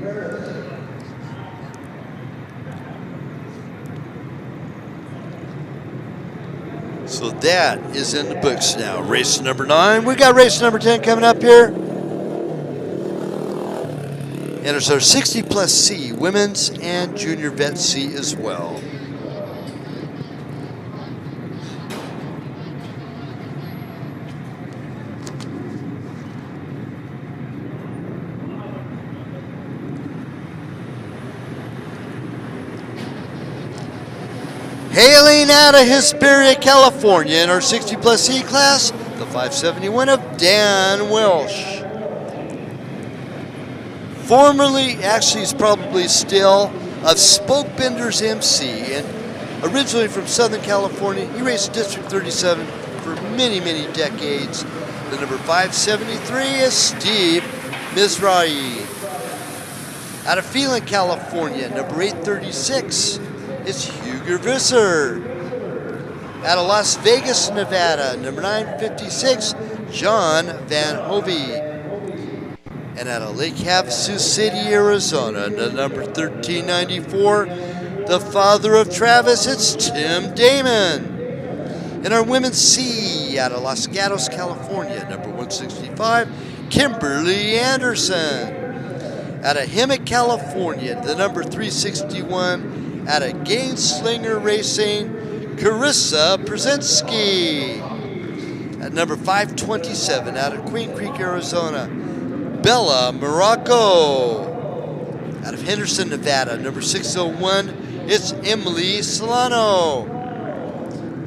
So that is in the books now. Race number 9. We got race number 10 coming up here. And it's our 60 plus C, women's and junior vet C as well. Hailing out of Hesperia, California in our 60 plus C class, the 571 of Dan Welsh. Formerly, actually he's probably still, of Spoke Benders MC, and originally from Southern California. He raced District 37 for many, many decades. The number 573 is Steve Mizrahi. Out of Phelan, California, number 836 is Huger Visser. Out of Las Vegas, Nevada, number 956, John Van Hovey. And out of Lake Havasu City, Arizona, the number 1394, the father of Travis, it's Tim Damon. In our women's C, out of Los Gatos, California, number 165, Kimberly Anderson. Out of Hemet, California, the number 361, out of Gainslinger Racing, Carissa Brzezinski. At number 527, out of Queen Creek, Arizona, Bella Morocco. Out of Henderson, Nevada, number 601, it's Emily Solano.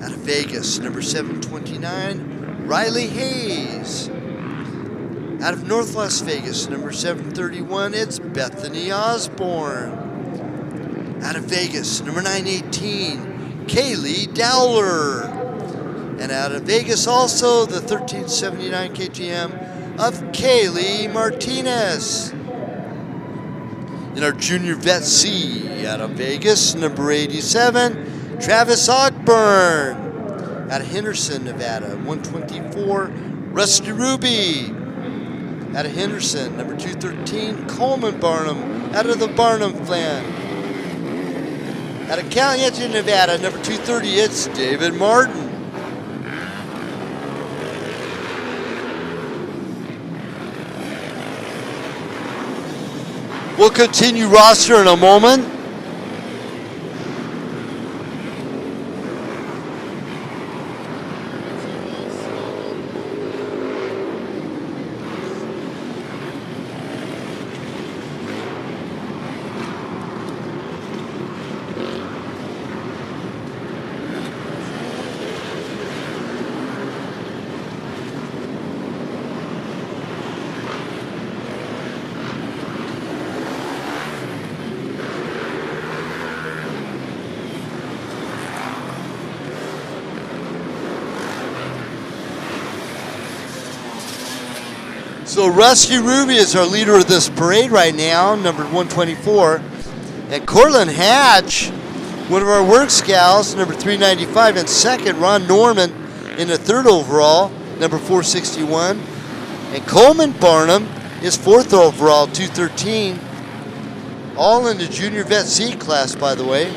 Out of Vegas, number 729, Riley Hayes. Out of North Las Vegas, number 731, it's Bethany Osborne. Out of Vegas, number 918, Kaylee Dowler. And out of Vegas also, the 1379 KTM of Kaylee Martinez. In our junior vet C, out of Vegas, number 87, Travis Ogburn. Out of Henderson, Nevada, 124, Rusty Ruby. Out of Henderson, number 213, Coleman Barnum, out of the Barnum clan. Out of Caliente, Nevada, number 230, it's David Martin. We'll continue roster in a moment. So Rusty Ruby is our leader of this parade right now, number 124. And Cortland Hatch, one of our WORCS gals, number 395. And second, Ron Norman in the third overall, number 461. And Coleman Barnum is fourth overall, 213. All in the junior vet C class, by the way.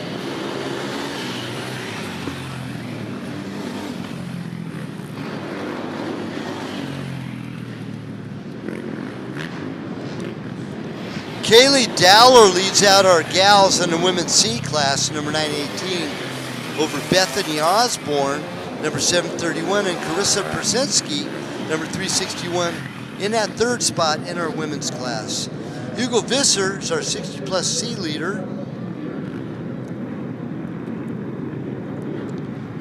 Kaylee Dowler leads out our gals in the women's C class, number 918, over Bethany Osborne, number 731, and Carissa Brzezinski, number 361, in that third spot in our women's class. Hugo Visser is our 60 plus C leader.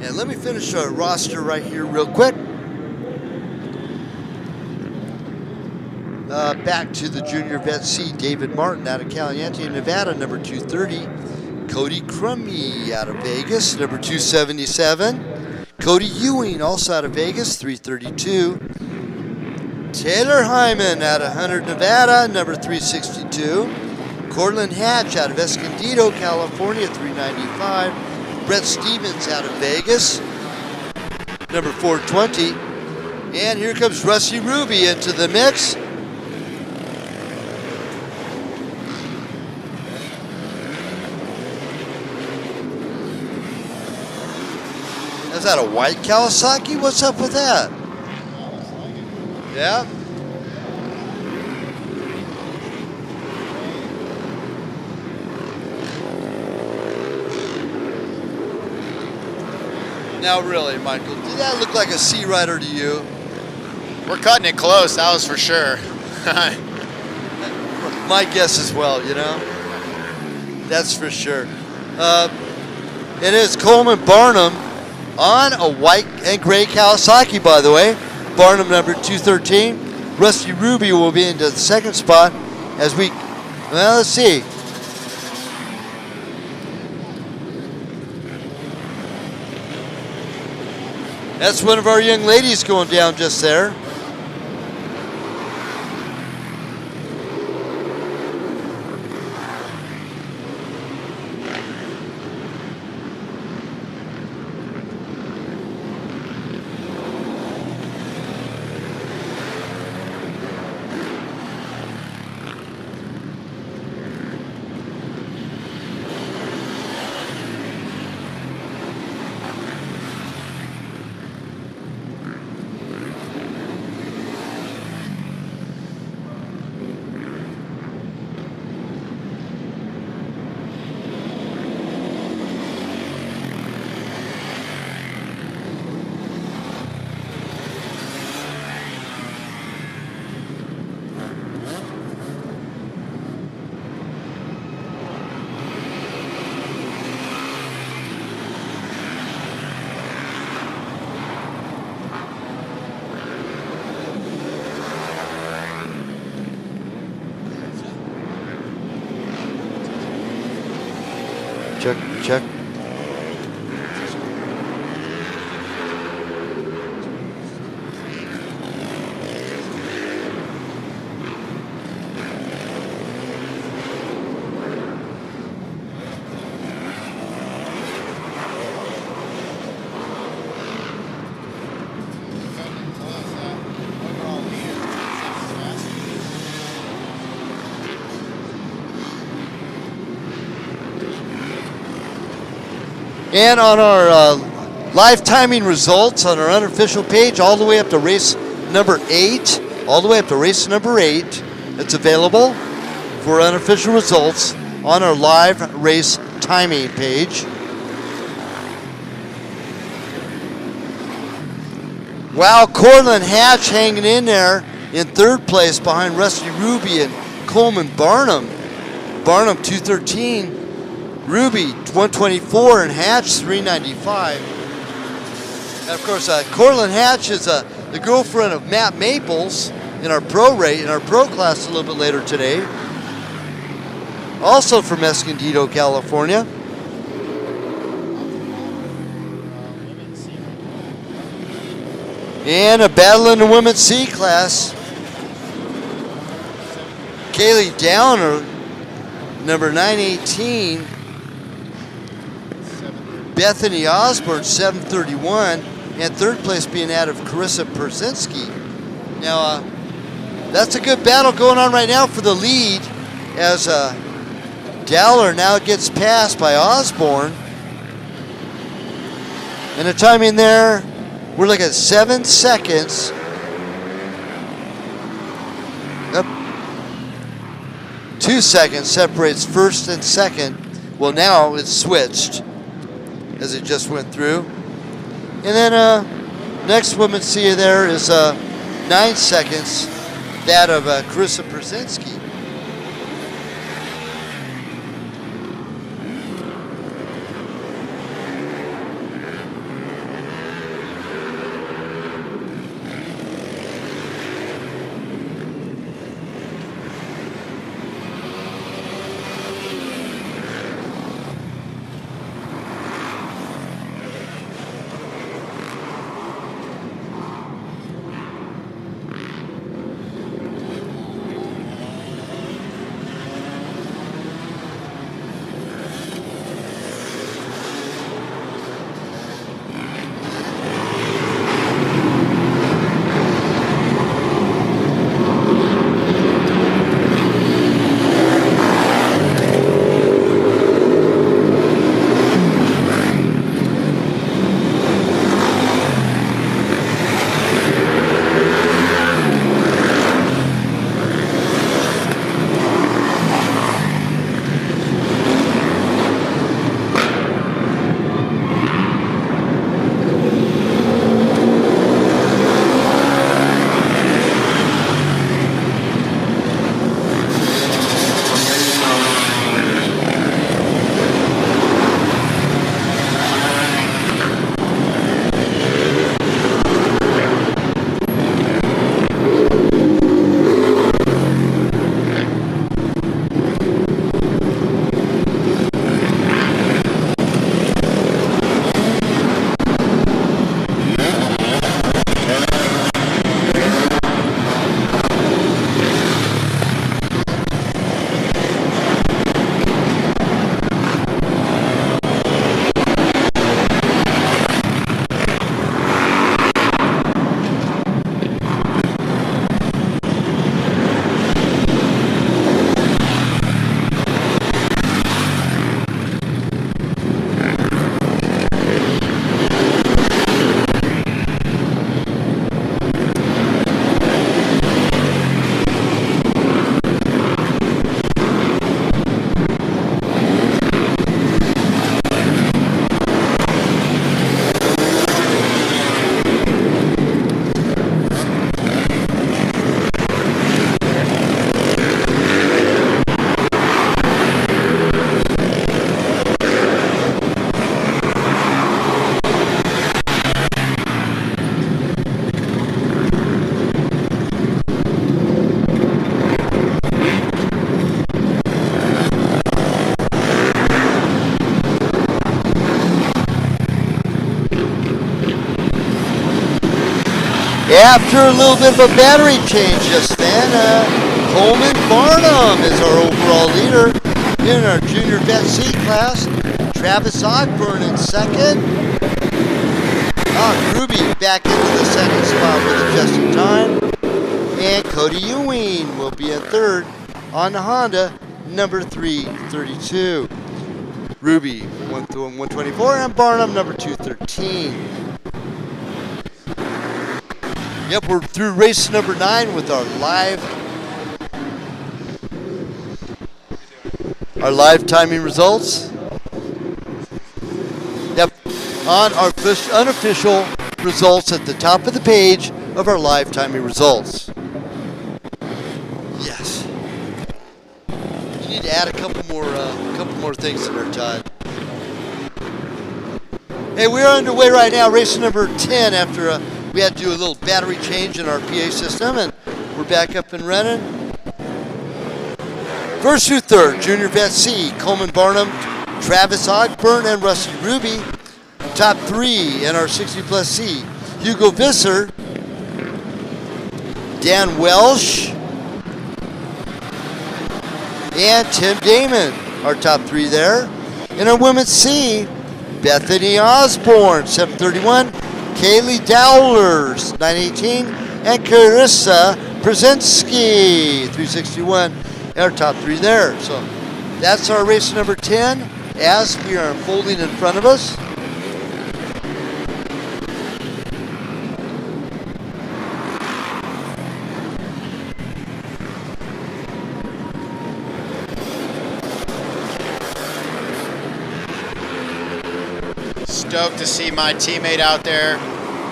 And let me finish our roster right here real quick. Back to the junior vet C, David Martin out of Caliente, Nevada, number 230. Cody Crummy out of Vegas, number 277. Cody Ewing, also out of Vegas, 332. Taylor Hyman out of Hunter, Nevada, number 362. Cortland Hatch out of Escondido, California, 395. Brett Stevens out of Vegas, number 420. And here comes Rusty Ruby into the mix. Is that a white Kawasaki? What's up with that? Yeah. Now really, Michael, did that look like a Sea Rider to you? We're cutting it close, that was for sure. My guess as well, you know? That's for sure. It is Coleman Barnum on a white and gray Kawasaki, by the way. Barnum number 213. Rusty Ruby will be into the second spot as we, well, let's see. That's one of our young ladies going down just there. Check. And on our live timing results on our unofficial page, all the way up to race number 8, it's available for unofficial results on our live race timing page. Wow, Cortland Hatch hanging in there in third place behind Rusty Ruby and Coleman Barnum. Barnum 213. Ruby 124 and Hatch 395. And of course, Cortland Hatch is the girlfriend of Matt Maples in our pro class a little bit later today. Also from Escondido, California. And a battle in the Women's C class. Kaylee Downer, number 918. Bethany Osborne, 731, and third place being out of Carissa Persinski. Now, that's a good battle going on right now for the lead as Dowler now gets passed by Osborne. And the timing there, we're looking at 7 seconds. Yep. 2 seconds separates first and second. Well, now it's switched as it just went through. And then next woman see you there is 9 seconds, that of Carissa Persinski. After a little bit of a battery change just then, Coleman Barnum is our overall leader in our Junior Vet C class. Travis Ogburn in second. Ruby back into the second spot with it just in time. And Cody Ewing will be in third on the Honda, number 332. Ruby, 124, and Barnum, number 213. Yep, we're through race number 9 with our live timing results. Yep, on our unofficial results at the top of the page of our live timing results. Yes. You need to add a couple more things in there, Todd. Hey, we're underway right now, race number 10 after we had to do a little battery change in our PA system, and we're back up and running. First through third, Junior Vet C, Coleman Barnum, Travis Ogburn, and Rusty Ruby. Top 3 in our 60 plus C, Hugo Visser, Dan Welsh, and Tim Damon, our top 3 there. In our women's C, Bethany Osborne, 731, Kaylee Dowlers, 918, and Carissa Brzezinski, 361, our top 3 there. So that's our race number 10 as we are unfolding in front of us. Stoked to see my teammate out there,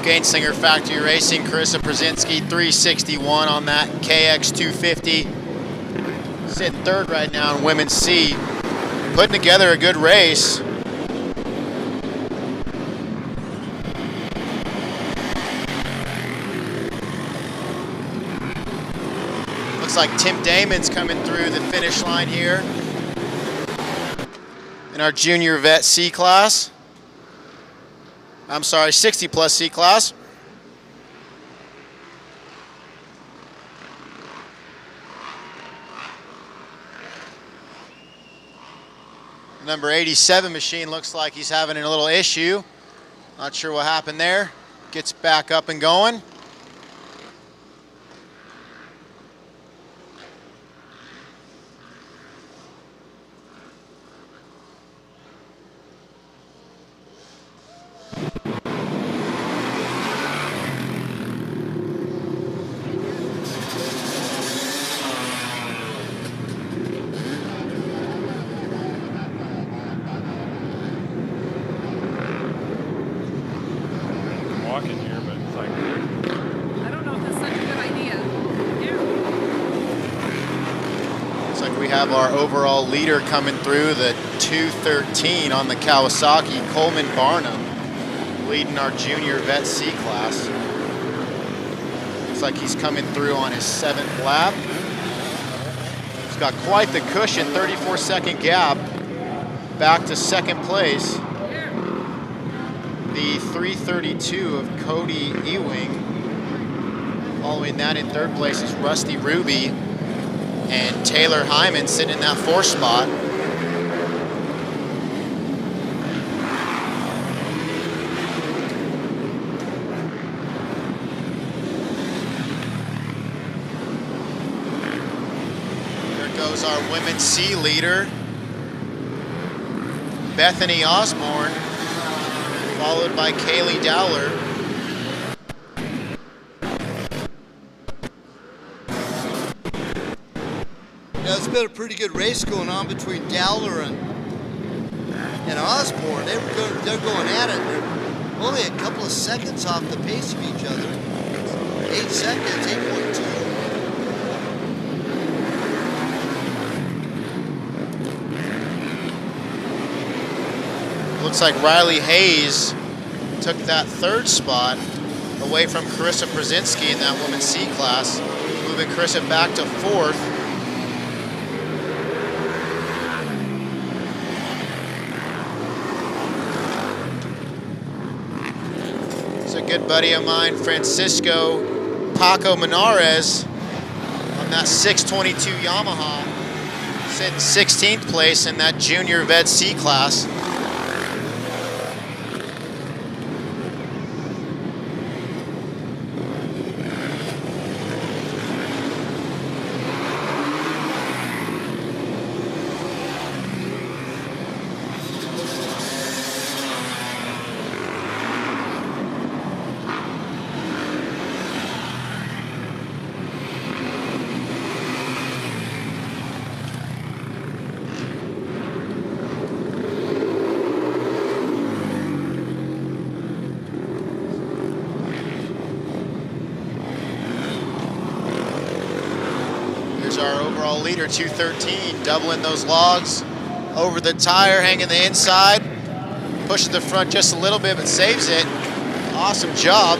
Gainslinger Factory Racing, Carissa Brzezinski, 361 on that KX 250. Sitting third right now in Women's C. Putting together a good race. Looks like Tim Damon's coming through the finish line here in our Junior Vet C class. I'm sorry, 60 plus C class. Number 87 machine looks like he's having a little issue. Not sure what happened there. Gets back up and going. Walking here, but it's like I don't know if that's such a good idea. Looks like we have our overall leader coming through, the 213 on the Kawasaki, Coleman Barnum, leading our Junior Vet C class. Looks like he's coming through on his 7th lap. He's got quite the cushion, 34-second gap back to 2nd place. The 332 of Cody Ewing. Following that in 3rd place is Rusty Ruby, and Taylor Hyman sitting in that 4th spot. There goes our Women's C leader, Bethany Osborne, followed by Kaylee Dowler. Yeah, it's been a pretty good race going on between Dowler and Osborne. They're going at it. They're only a couple of seconds off the pace of each other. 8 seconds, 8.2. Looks like Riley Hayes took that 3rd spot away from Carissa Brzezinski in that women's C class, moving Carissa back to 4th. Looks like good buddy of mine, Francisco Paco Menares, on that 622 Yamaha, sitting 16th place in that junior vet C class. Our overall leader, 213, doubling those logs over the tire, hanging the inside, pushes the front just a little bit, but saves it. Awesome job.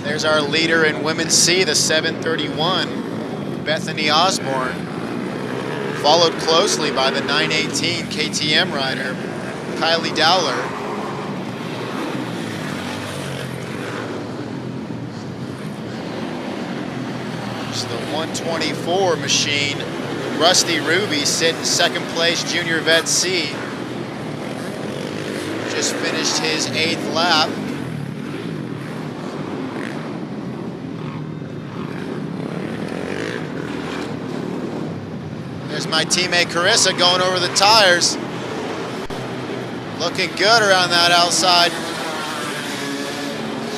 There's our leader in Women's C, the 731, Bethany Osborne, followed closely by the 918 KTM rider, Kylie Dowler. There's the 124 machine, Rusty Ruby, sitting second place, Junior Vet C. Just finished his 8th lap. There's my teammate Carissa going over the tires. Looking good around that outside.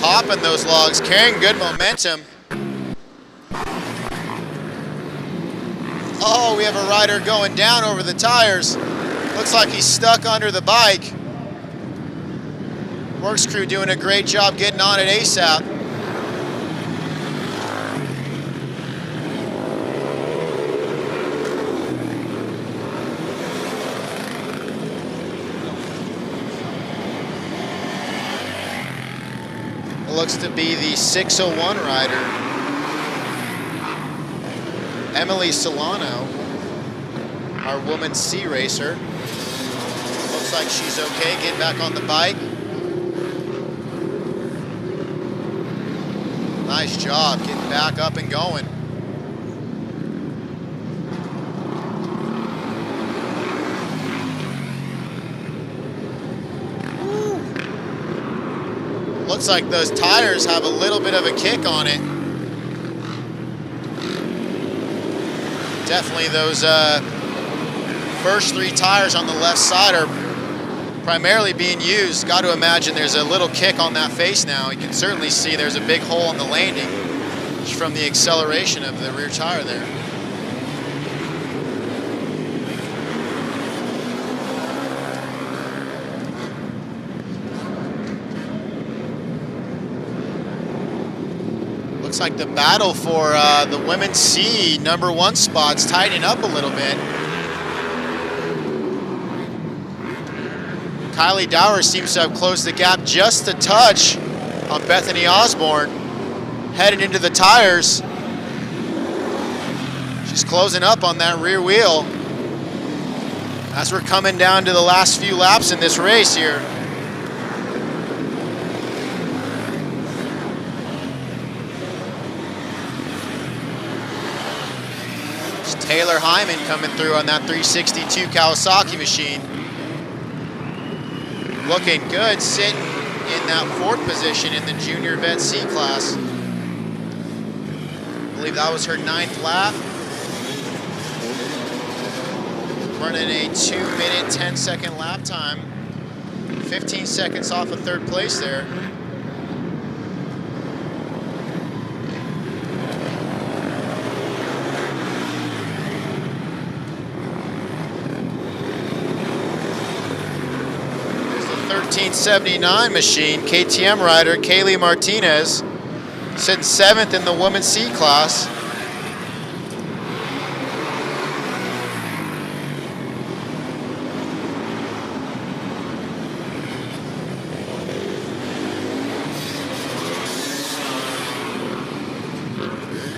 Hopping those logs, carrying good momentum. Oh, we have a rider going down over the tires. Looks like he's stuck under the bike. Works crew doing a great job getting on it ASAP. Looks to be the 601 rider, Emily Solano, our Women's C racer. Looks like she's okay getting back on the bike. Nice job getting back up and going. Looks like those tires have a little bit of a kick on it. Definitely those first 3 tires on the left side are primarily being used. Got to imagine there's a little kick on that face now. You can certainly see there's a big hole on the landing from the acceleration of the rear tire there. Looks like the battle for the Women's C #1 spots tightening up a little bit. Kylie Dower seems to have closed the gap just a touch on Bethany Osborne. Headed into the tires. She's closing up on that rear wheel. As we're coming down to the last few laps in this race here. Taylor Hyman coming through on that 362 Kawasaki machine. Looking good, sitting in that 4th position in the Junior Vet C class. I believe that was her 9th lap. Running a 2-minute, 10-second lap time. 15 seconds off of 3rd place there. There's the 1379 machine, KTM rider Kaylee Martinez, sitting 7th in the Women's C class.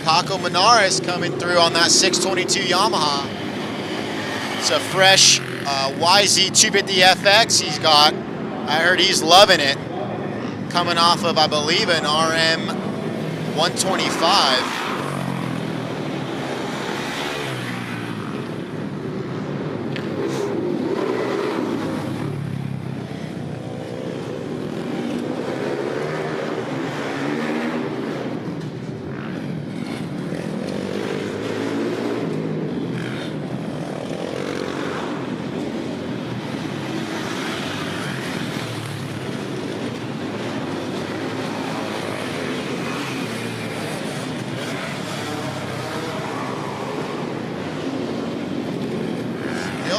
Paco Menares coming through on that 622 Yamaha. It's a fresh YZ 250FX he's got. I heard he's loving it. Coming off of, I believe, an RM 125.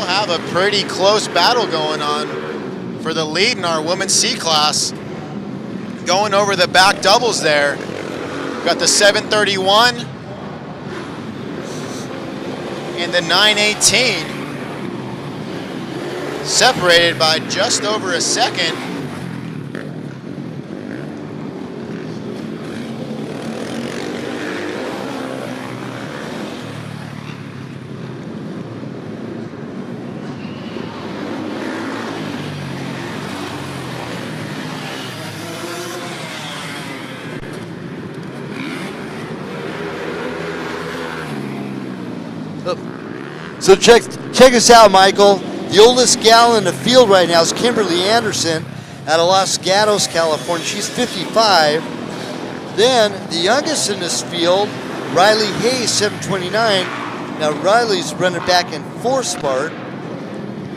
Have a pretty close battle going on for the lead in our women's C class. Going over the back doubles there. Got the 731 and the 918. Separated by just over a second. So check us out, Michael. The oldest gal in the field right now is Kimberly Anderson out of Los Gatos, California. She's 55. Then the youngest in this field, Riley Hayes, 729. Now Riley's running back in 4-Spart.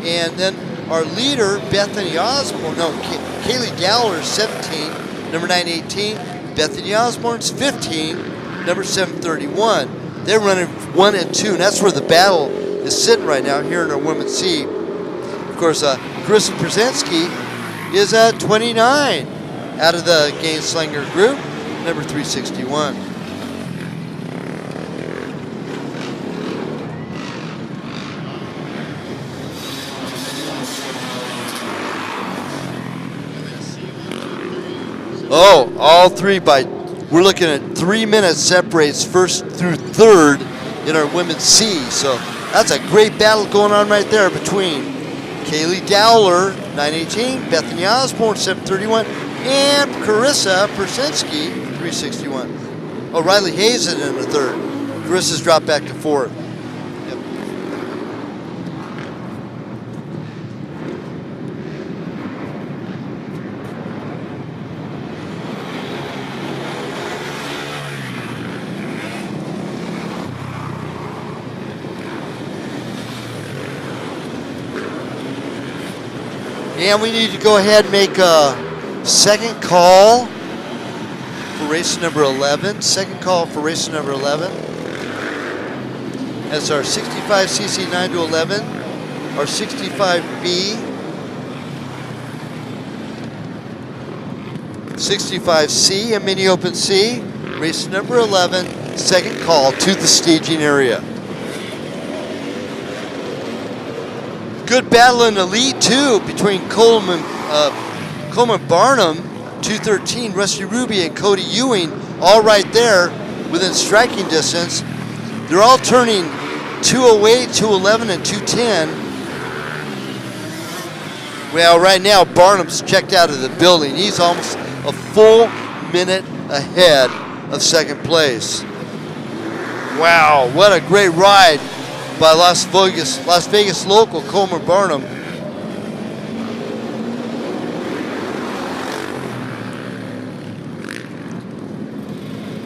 And then our leader, Bethany Osborne, Kaylee Dowler, 17, number 918. Bethany Osborne's 15, number 731. They're running 1 and 2, and that's where the battle is sitting right now here in our women's C. Of course, Carissa Przensky is at 29 out of the Gainslinger group, number 361. Oh, all three we're looking at 3 minutes separates first through third in our women's C. So that's a great battle going on right there between Kaylee Dowler, 918, Bethany Osborne, 731, and Carissa Przensky, 361. Oh, Riley Hayes is in the third. Carissa's dropped back to fourth. Yep. And we need to go ahead and make a second call for race number 11. Second call for race number 11. That's our 65cc 9 to 11, our 65B, 65C, and mini open C. Race number 11, second call to the staging area. Good battle in the lead, too, between Coleman Barnum, 213, Rusty Ruby, and Cody Ewing, all right there within striking distance. They're all turning 208, 211, and 210. Well, right now, Barnum's checked out of the building. He's almost a full minute ahead of second place. Wow, what a great ride by Las Vegas local Coleman Barnum.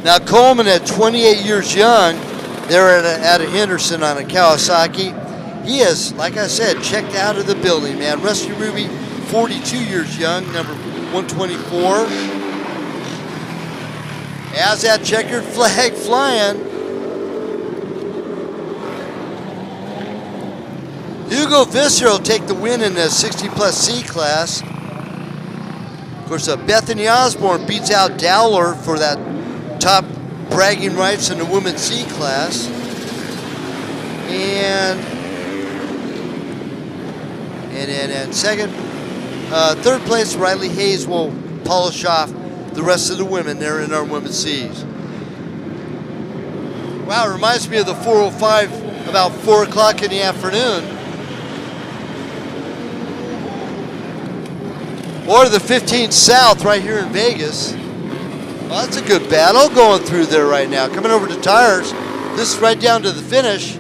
Now Coleman, at 28 years young, they're at a Henderson on a Kawasaki. He is, like I said, checked out of the building, man. Rusty Ruby, 42 years young, number 124. As that checkered flag flying, Hugo Visser will take the win in the 60+ C class. Of course, Bethany Osborne beats out Dowler for that top bragging rights in the women's C class. And third place, Riley Hayes will polish off the rest of the women there in our women's C's. Wow, it reminds me of the 405 about 4 o'clock in the afternoon. Or the 15 South right here in Vegas. Well, that's a good battle going through there right now. Coming over to tires. This is right down to the finish.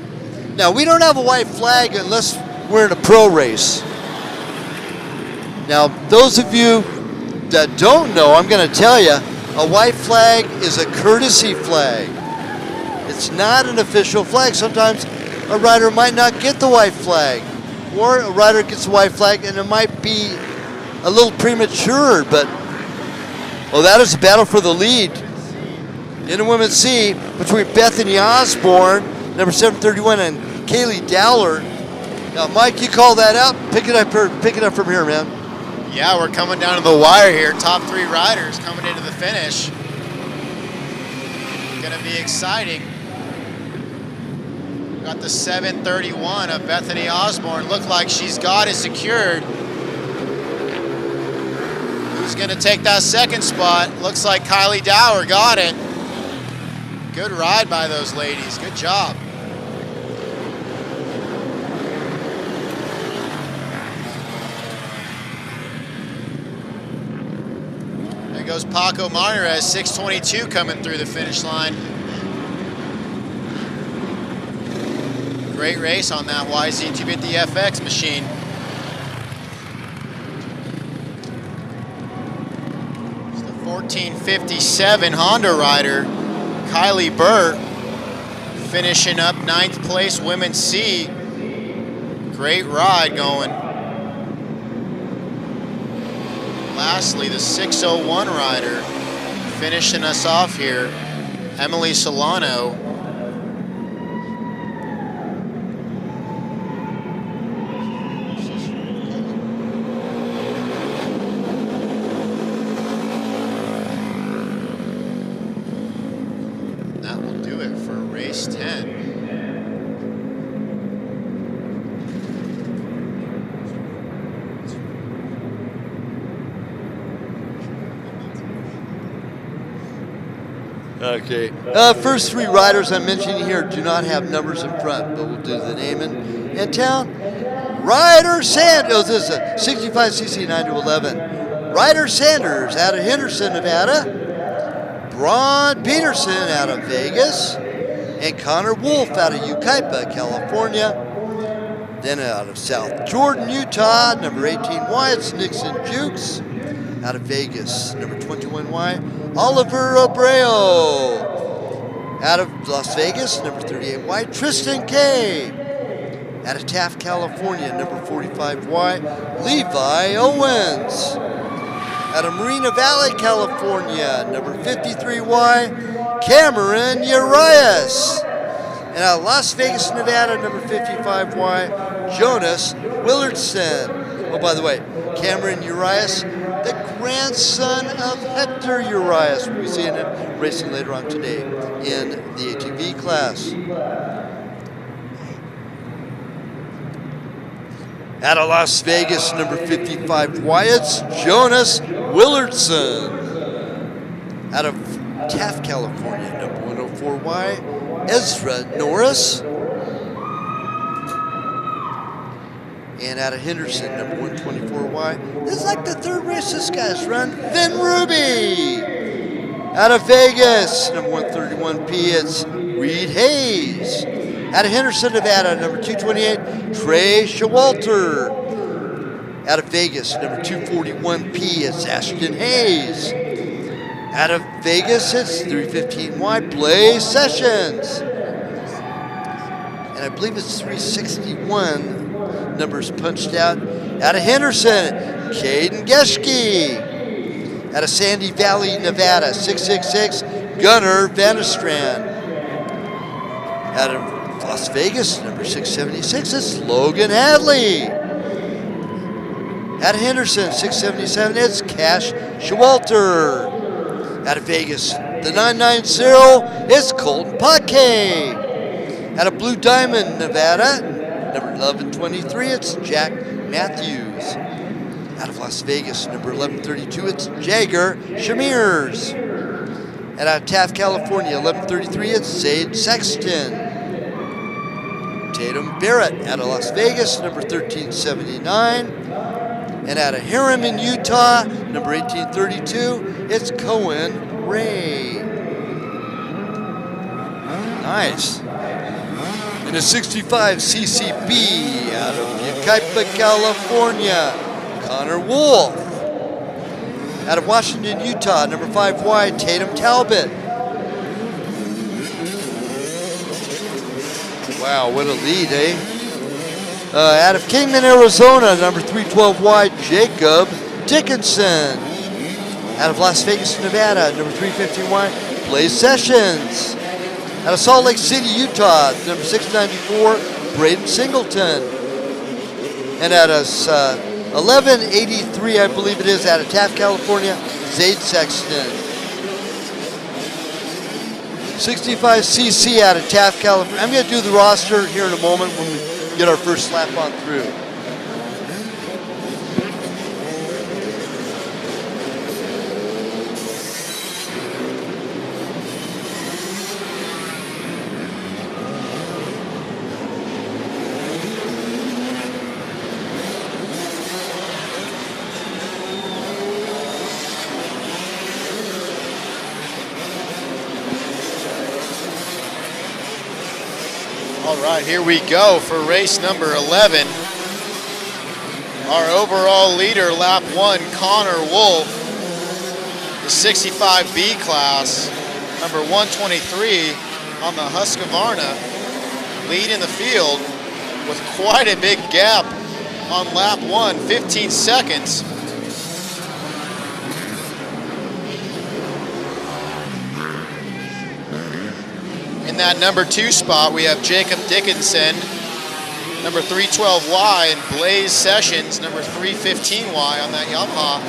Now, we don't have a white flag unless we're in a pro race. Now, those of you that don't know, I'm going to tell you, a white flag is a courtesy flag. It's not an official flag. Sometimes a rider might not get the white flag, or a rider gets the white flag and it might be a little premature, but well, that is a battle for the lead in the Women's C between Bethany Osborne, number 731, and Kaylee Dowler. Now, Mike, you call that out. Pick it up from here, man. Yeah, we're coming down to the wire here. Top 3 riders coming into the finish. Gonna be exciting. Got the 731 of Bethany Osborne. Look like she's got it secured. Who's gonna take that second spot? Looks like Kylie Dower got it. Good ride by those ladies. Good job. There goes Paco Martinez, 622 coming through the finish line. Great race on that YZ250 FX machine. It's the 1457 Honda rider, Kylie Burt, finishing up 9th place Women's C. Great ride going. Lastly, the 601 rider finishing us off here, Emily Solano. That will do it for race 10. Okay. First 3 riders I'm mentioning here do not have numbers in front, but we'll do the name and town. Ryder Sanders. Oh, this is a 65cc 9 to 11. Ryder Sanders out of Henderson, Nevada. Braun Peterson out of Vegas. And Connor Wolf out of Yucaipa, California. Then out of South Jordan, Utah, number 18Y, it's Nixon Jukes. Out of Vegas, number 21Y, Oliver Abreu. Out of Las Vegas, number 38Y, Tristan Kay. Out of Taft, California, number 45Y, Levi Owens. Out of Marina Valley, California, number 53Y, Cameron Urias. And out of Las Vegas, Nevada, number 55Y, Jonas Willardson. Oh, by the way, Cameron Urias, the grandson of Hector Urias. We'll be seeing him racing later on today in the ATV class. Out of Las Vegas, number 55, Wyatt's Jonas Willardson. Out of Taft, California, number 104Y, Ezra Norris. And out of Henderson, number 124Y. This is like the 3rd race this guy's run. Vin Ruby. Out of Vegas, number 131P, it's Reed Hayes. Out of Henderson, Nevada, number 228, Trey Showalter. Out of Vegas, number 241P, it's Ashton Hayes. Out of Vegas, it's 315Y, Blaze Sessions. And I believe it's 361. Numbers punched out. Out of Henderson, Caden Geschke. Out of Sandy Valley, Nevada, 666, Gunnar Vandestrand. Out of Las Vegas, number 676, it's Logan Hadley. Out of Henderson, 677, it's Cash Showalter. Out of Vegas, the 990, it's Colton Paquet. Out of Blue Diamond, Nevada, number 1123, it's Jack Matthews. Out of Las Vegas, number 1132, it's Jagger Shamirs. And out of Taft, California, 11:33, it's Zaid Sexton. Tatum Barrett out of Las Vegas, number 1379. And out of Harriman, Utah, number 1832, it's Cohen Ray. Nice. And a 65 CCB out of Yucaipa, California, Connor Wolf. Out of Washington, Utah, number 5Y, Tatum Talbot. Wow, what a lead, eh? Out of Kingman, Arizona, number 312Y, Jacob Dickinson. Out of Las Vegas, Nevada, number 315Y, Blaze Sessions. Out of Salt Lake City, Utah, number 694, Braden Singleton. And out of 1183, I believe it is, out of Taft, California, Zaid Sexton. 65cc out of Taft, California. I'm going to do the roster here in a moment when we get our first lap on through. All right, here we go for race number 11. Our overall leader, lap 1, Connor Wolf, the 65B class, number 123 on the Husqvarna, lead in the field with quite a big gap on lap 1, 15 seconds. In that number 2 spot, we have Jacob Dickinson, number 312Y, and Blaze Sessions, number 315Y on that Yamaha.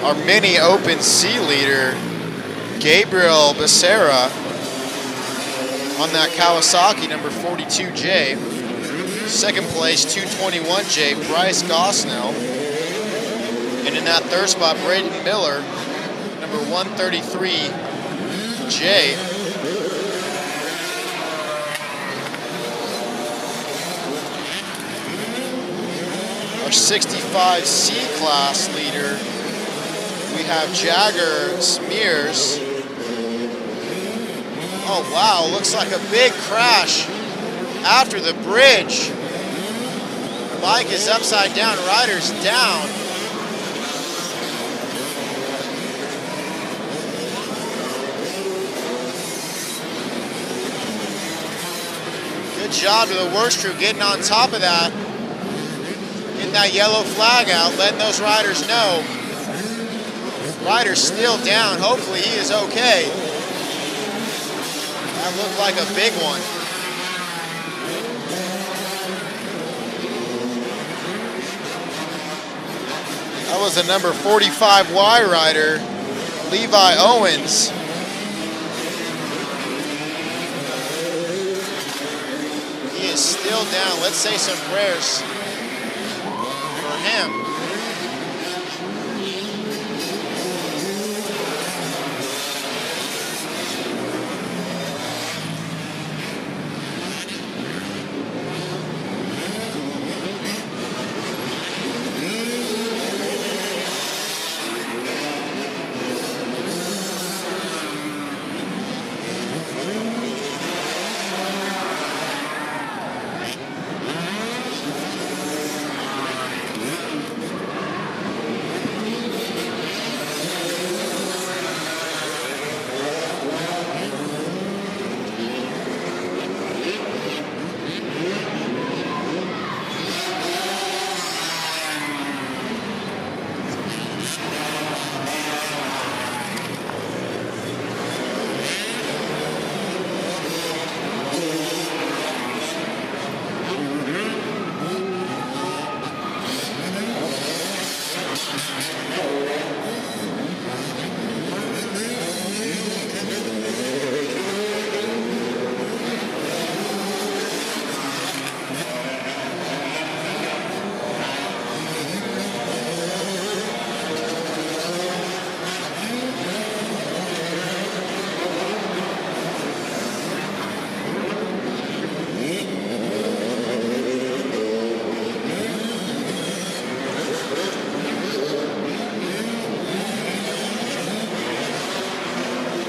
Our mini Open C leader, Gabriel Becerra, on that Kawasaki number 42J. Second place, 221J, Bryce Gosnell. And in that third spot, Braden Miller, number 133J. Our 65C class leader, we have Jagger Smears. Oh wow, looks like a big crash after the bridge. Bike is upside down, rider's down. Good job to the WORCS crew getting on top of that. Getting that yellow flag out, letting those riders know. Rider's still down. Hopefully he is okay. That looked like a big one. That was a number 45Y rider, Levi Owens. He is still down. Let's say some prayers for him.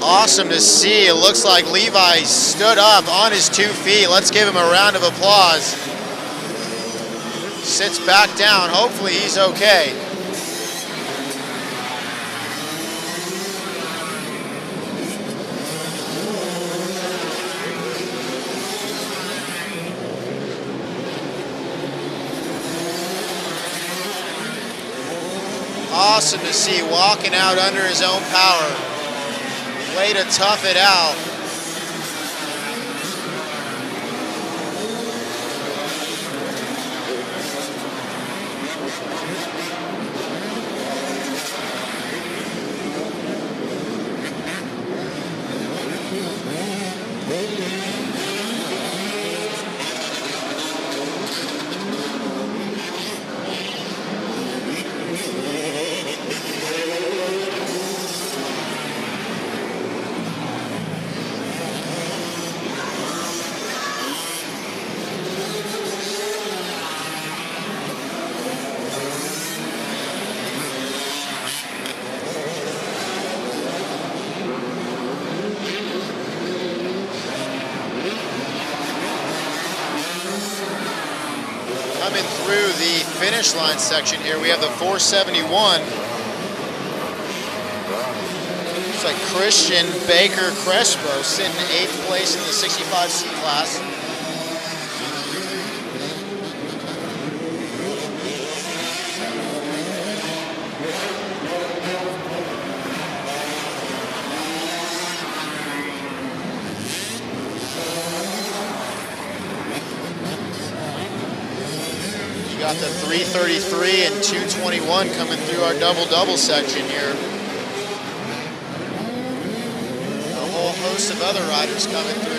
Awesome to see. It looks like Levi stood up on his 2 feet. Let's give him a round of applause. Sits back down. Hopefully he's okay. Awesome to see, walking out under his own power. Way to tough it out. Coming through the finish line section here, we have the 471. Looks like Christian Baker Crespo sitting 8th place in the 65C class. Got the 333 and 221 coming through our double-double section here. A whole host of other riders coming through.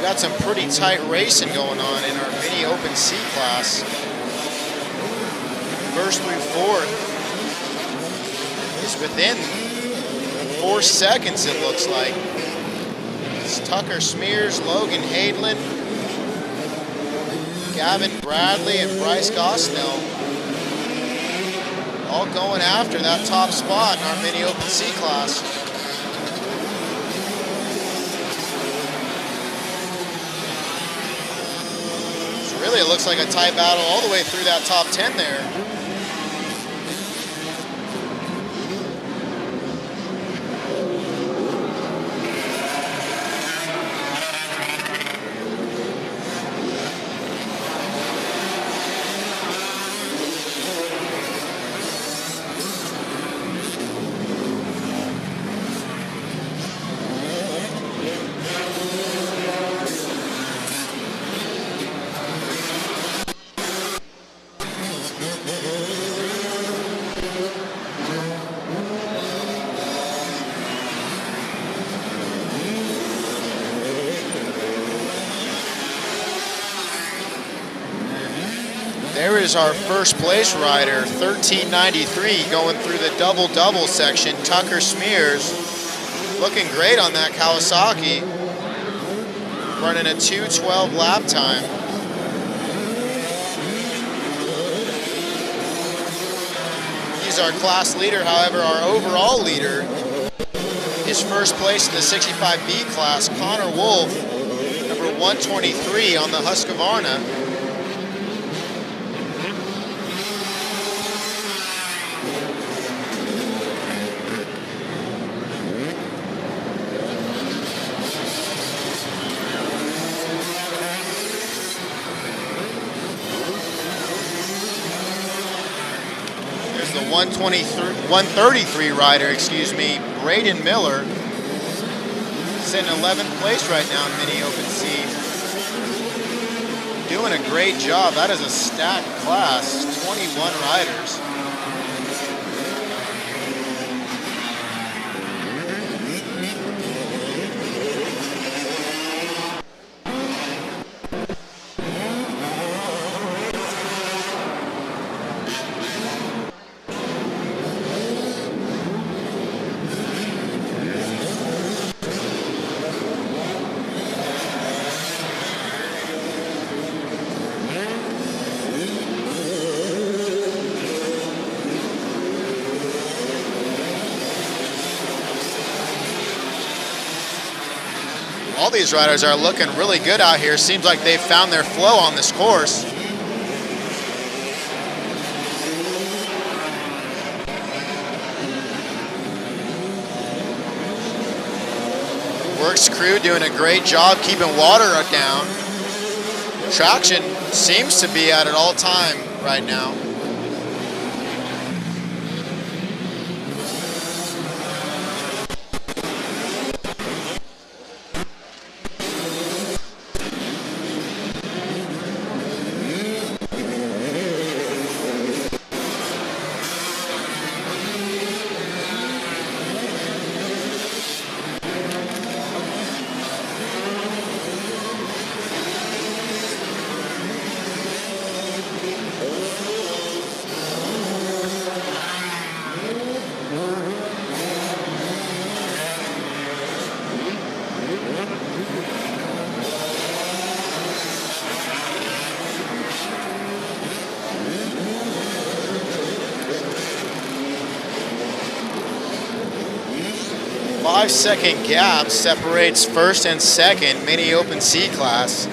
Got some pretty tight racing going on in our mini open C class. First through fourth is within 4 seconds, it looks like. It's Tucker Smears, Logan Hadelin, Gavin Bradley, and Bryce Gosnell. All going after that top spot in our mini open C class. Really, it looks like a tight battle all the way through that top 10 there. There is our first place rider, 1393, going through the double-double section. Tucker Smears looking great on that Kawasaki, running a 2:12 lap time. He's our class leader. However, our overall leader is first place in the 65B class, Connor Wolf, number 123 on the Husqvarna. 133 rider, excuse me, Braden Miller, sitting 11th place right now in Mini Open C. Doing a great job. That is a stacked class, 21 riders. All these riders are looking really good out here. Seems like they've found their flow on this course. WORCS crew doing a great job keeping water down. Traction seems to be at an all-time right now. Five-second gap separates first and second Mini Open C class.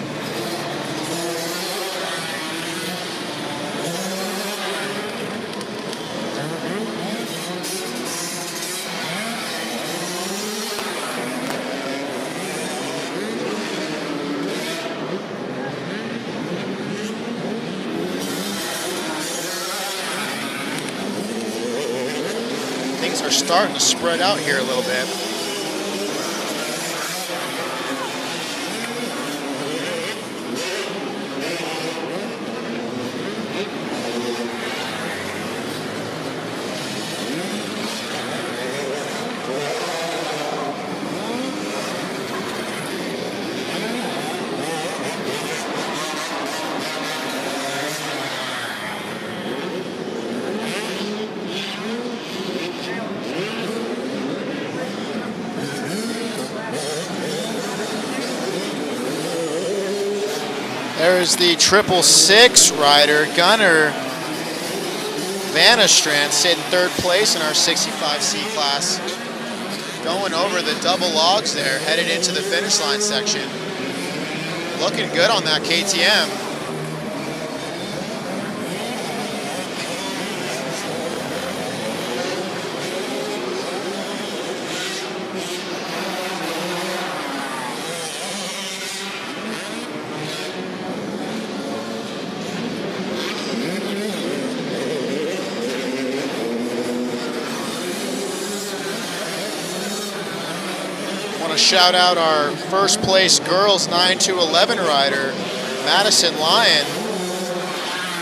Things are starting to spread out here a little bit. There's the 666 rider, Gunnar Vanastrand, sitting third place in our 65C class. Going over the double logs there, headed into the finish line section. Looking good on that KTM. Shout out our first place girls 9-11 rider, Madison Lyon.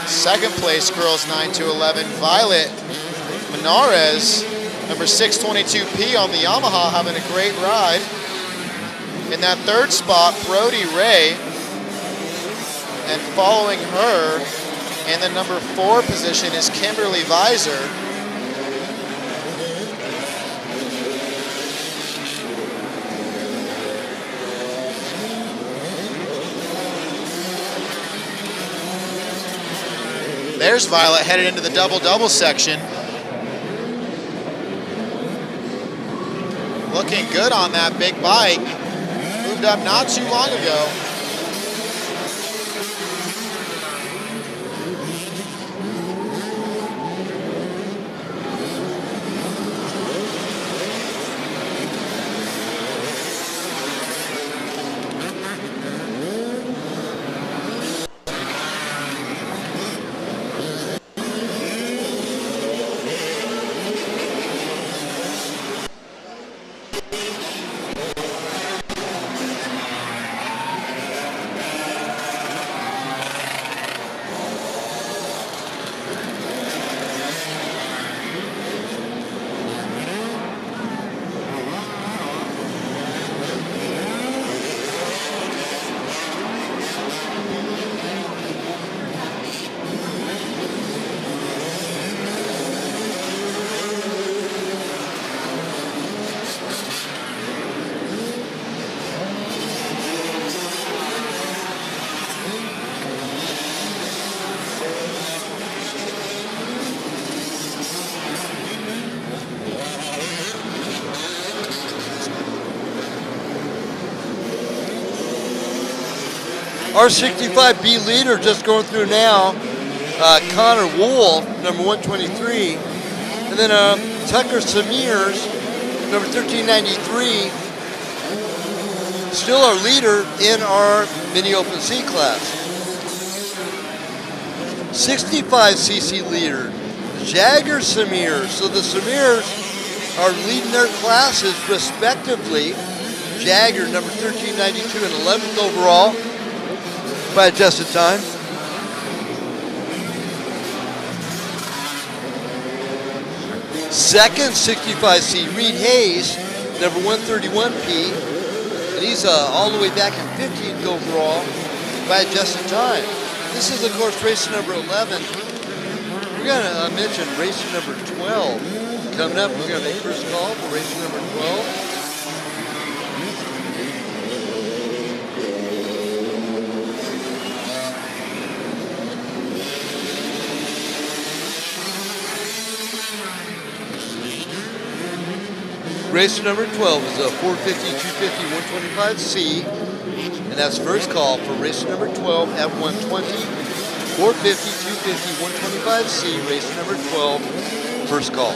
Second place girls 9-11, Violet Menares, number 622P on the Yamaha, having a great ride. In that third spot, Brody Ray. And following her in the number 4 position is Kimberly Visor. There's Violet headed into the double-double section. Looking good on that big bike. Moved up not too long ago. Our 65B leader just going through now, Connor Wolf, number 123. And then Tucker Samirs, number 1393. Still our leader in our mini open C class. 65cc leader, Jagger Samirs. So the Samirs are leading their classes respectively. Jagger, number 1392 and 11th overall by adjusted time. Second, 65C, Reed Hayes, number 131P, and he's all the way back in 15th overall by adjusted time. This is, of course, race number 11. We're going to mention race number 12 coming up. We're going to make first call for race number 12. Race number 12 is a 450, 250, 125C, and that's first call for race number 12 at 120. 450, 250, 125C, race number 12, first call.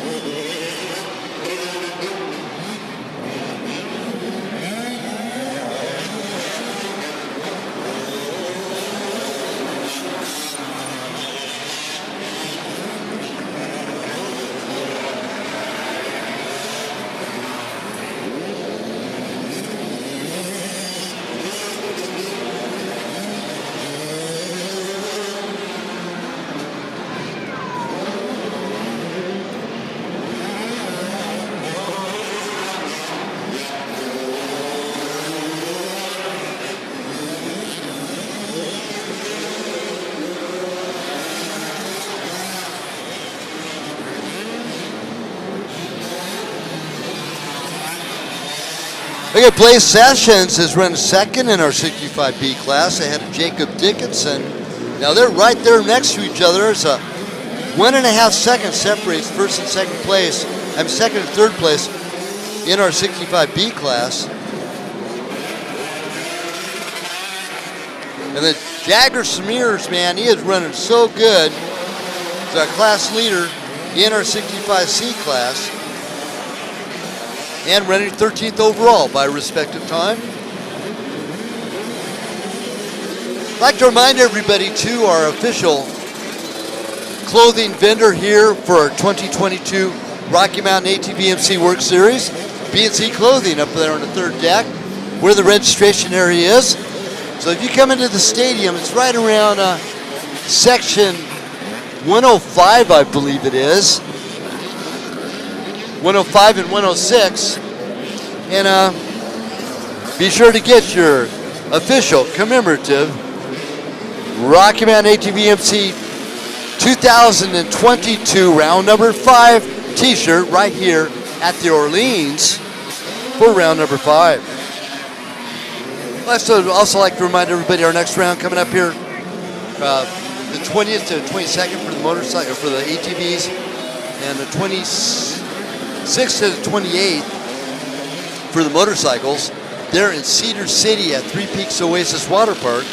Okay, Blaze Sessions is running second in our 65B class ahead of Jacob Dickinson. Now they're right there next to each other. It's a 1.5 seconds separates first and second place. I'm second and third place in our 65B class. And then Jagger Samirs, man, he is running so good. He's our class leader in our 65C class. And running 13th overall by respective time. I'd like to remind everybody too, our official clothing vendor here for our 2022 Rocky Mountain ATV MC Work Series, B&C Clothing up there on the third deck, where the registration area is. So if you come into the stadium, it's right around section 105, I believe it is. 105 and 106, and be sure to get your official commemorative Rocky Mountain ATV MC 2022 round number 5 t-shirt right here at the Orleans for round number 5. I'd also like to remind everybody our next round coming up here, the 20th to 22nd for the motorcycle, for the ATVs, and the 26th to the 28th for the motorcycles. They're in Cedar City at Three Peaks Oasis Water Park.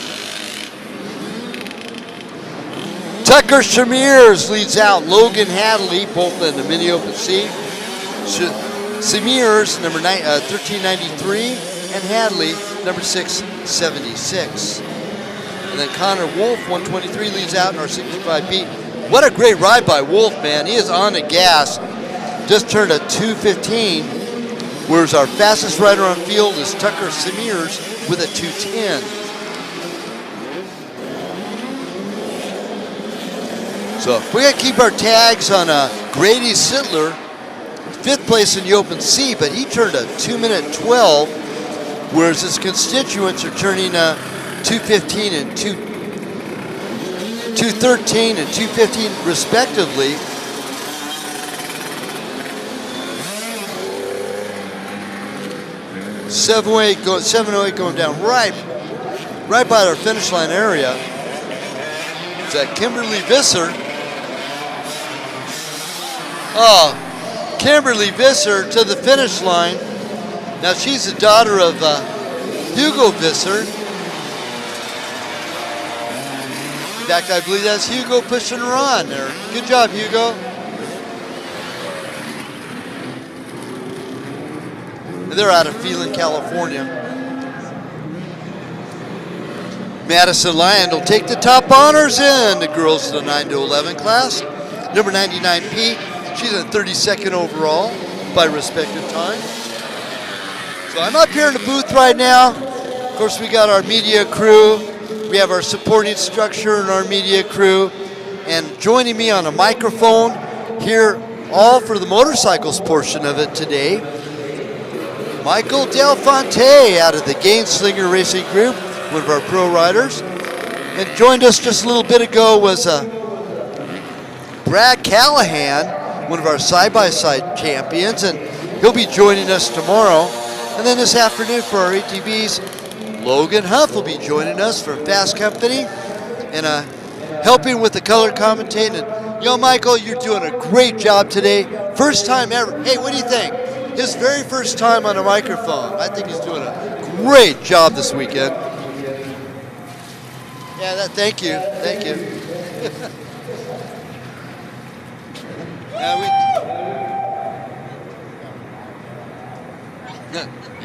Tucker Samirs leads out Logan Hadley, both in the mini open C. Samirs, number 1393, and Hadley, number 676. And then Connor Wolf, 123, leads out in our 65B. What a great ride by Wolf, man. He is on the gas. Just turned a 2:15, whereas our fastest rider on field is Tucker Samirs with a 2:10. So we got to keep our tags on Grady Sittler, 5th place in the open C, but he turned a 2:12, whereas his constituents are turning 2:15 and 2:13 and 2:15 respectively. .708 going down right by our finish line area. It's Kimberly Visser. Oh, Kimberly Visser to the finish line. Now she's the daughter of Hugo Visser. fact, I believe that's Hugo pushing her on there. Good job, Hugo. And they're out of Phelan, California. Madison Lyon will take the top honors in the girls in the 9 to 11 class. Number 99P, she's in 32nd overall by respective time. So I'm up here in the booth right now. Of course, we got our media crew. We have our supporting structure and our media crew. And joining me on a microphone here, all for the motorcycles portion of it today, Michael Del Fonte out of the Gainslinger Racing Group, one of our pro riders. And joined us just a little bit ago was Brad Callahan, one of our side-by-side champions, and he'll be joining us tomorrow. And then this afternoon for our ATVs, Logan Huff will be joining us for Fast Company and helping with the color commentating. And, you know, Michael, you're doing a great job today. First time ever. Hey, what do you think? His very first time on a microphone. I think he's doing a great job this weekend. Yeah, thank you. Thank you.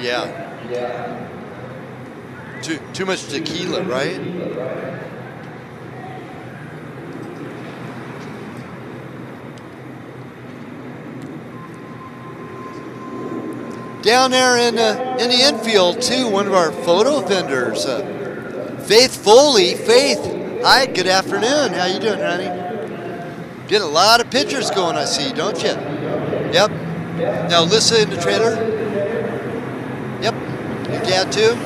Yeah. Too much tequila, right? Down there in the infield too, one of our photo vendors, Faith Foley. Faith, hi, good afternoon. How you doing, honey? Getting a lot of pictures going, I see, don't you? Yep. Now, Lissa in the trailer. Yep. Your dad too.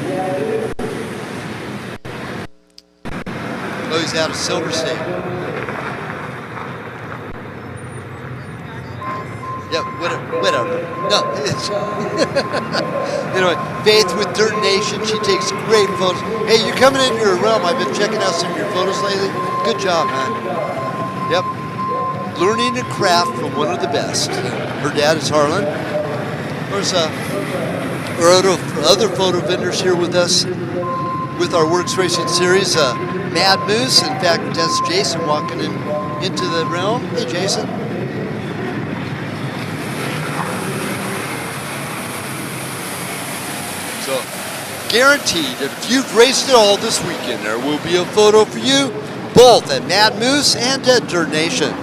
Oh, he's out of Silver State. Yeah, whatever. No. Anyway, Faith with Dirt Nation. She takes great photos. Hey, you're coming into your realm. I've been checking out some of your photos lately. Good job, man. Yep. Learning the craft from one of the best. Her dad is Harlan. There's our other photo vendors here with us with our WORCS Racing series. Mad Moose. In fact, that's Jason walking into the realm. Hey, Jason. So, guaranteed that if you've raced at all this weekend, there will be a photo for you, both at Mad Moose and at Dirt Nation.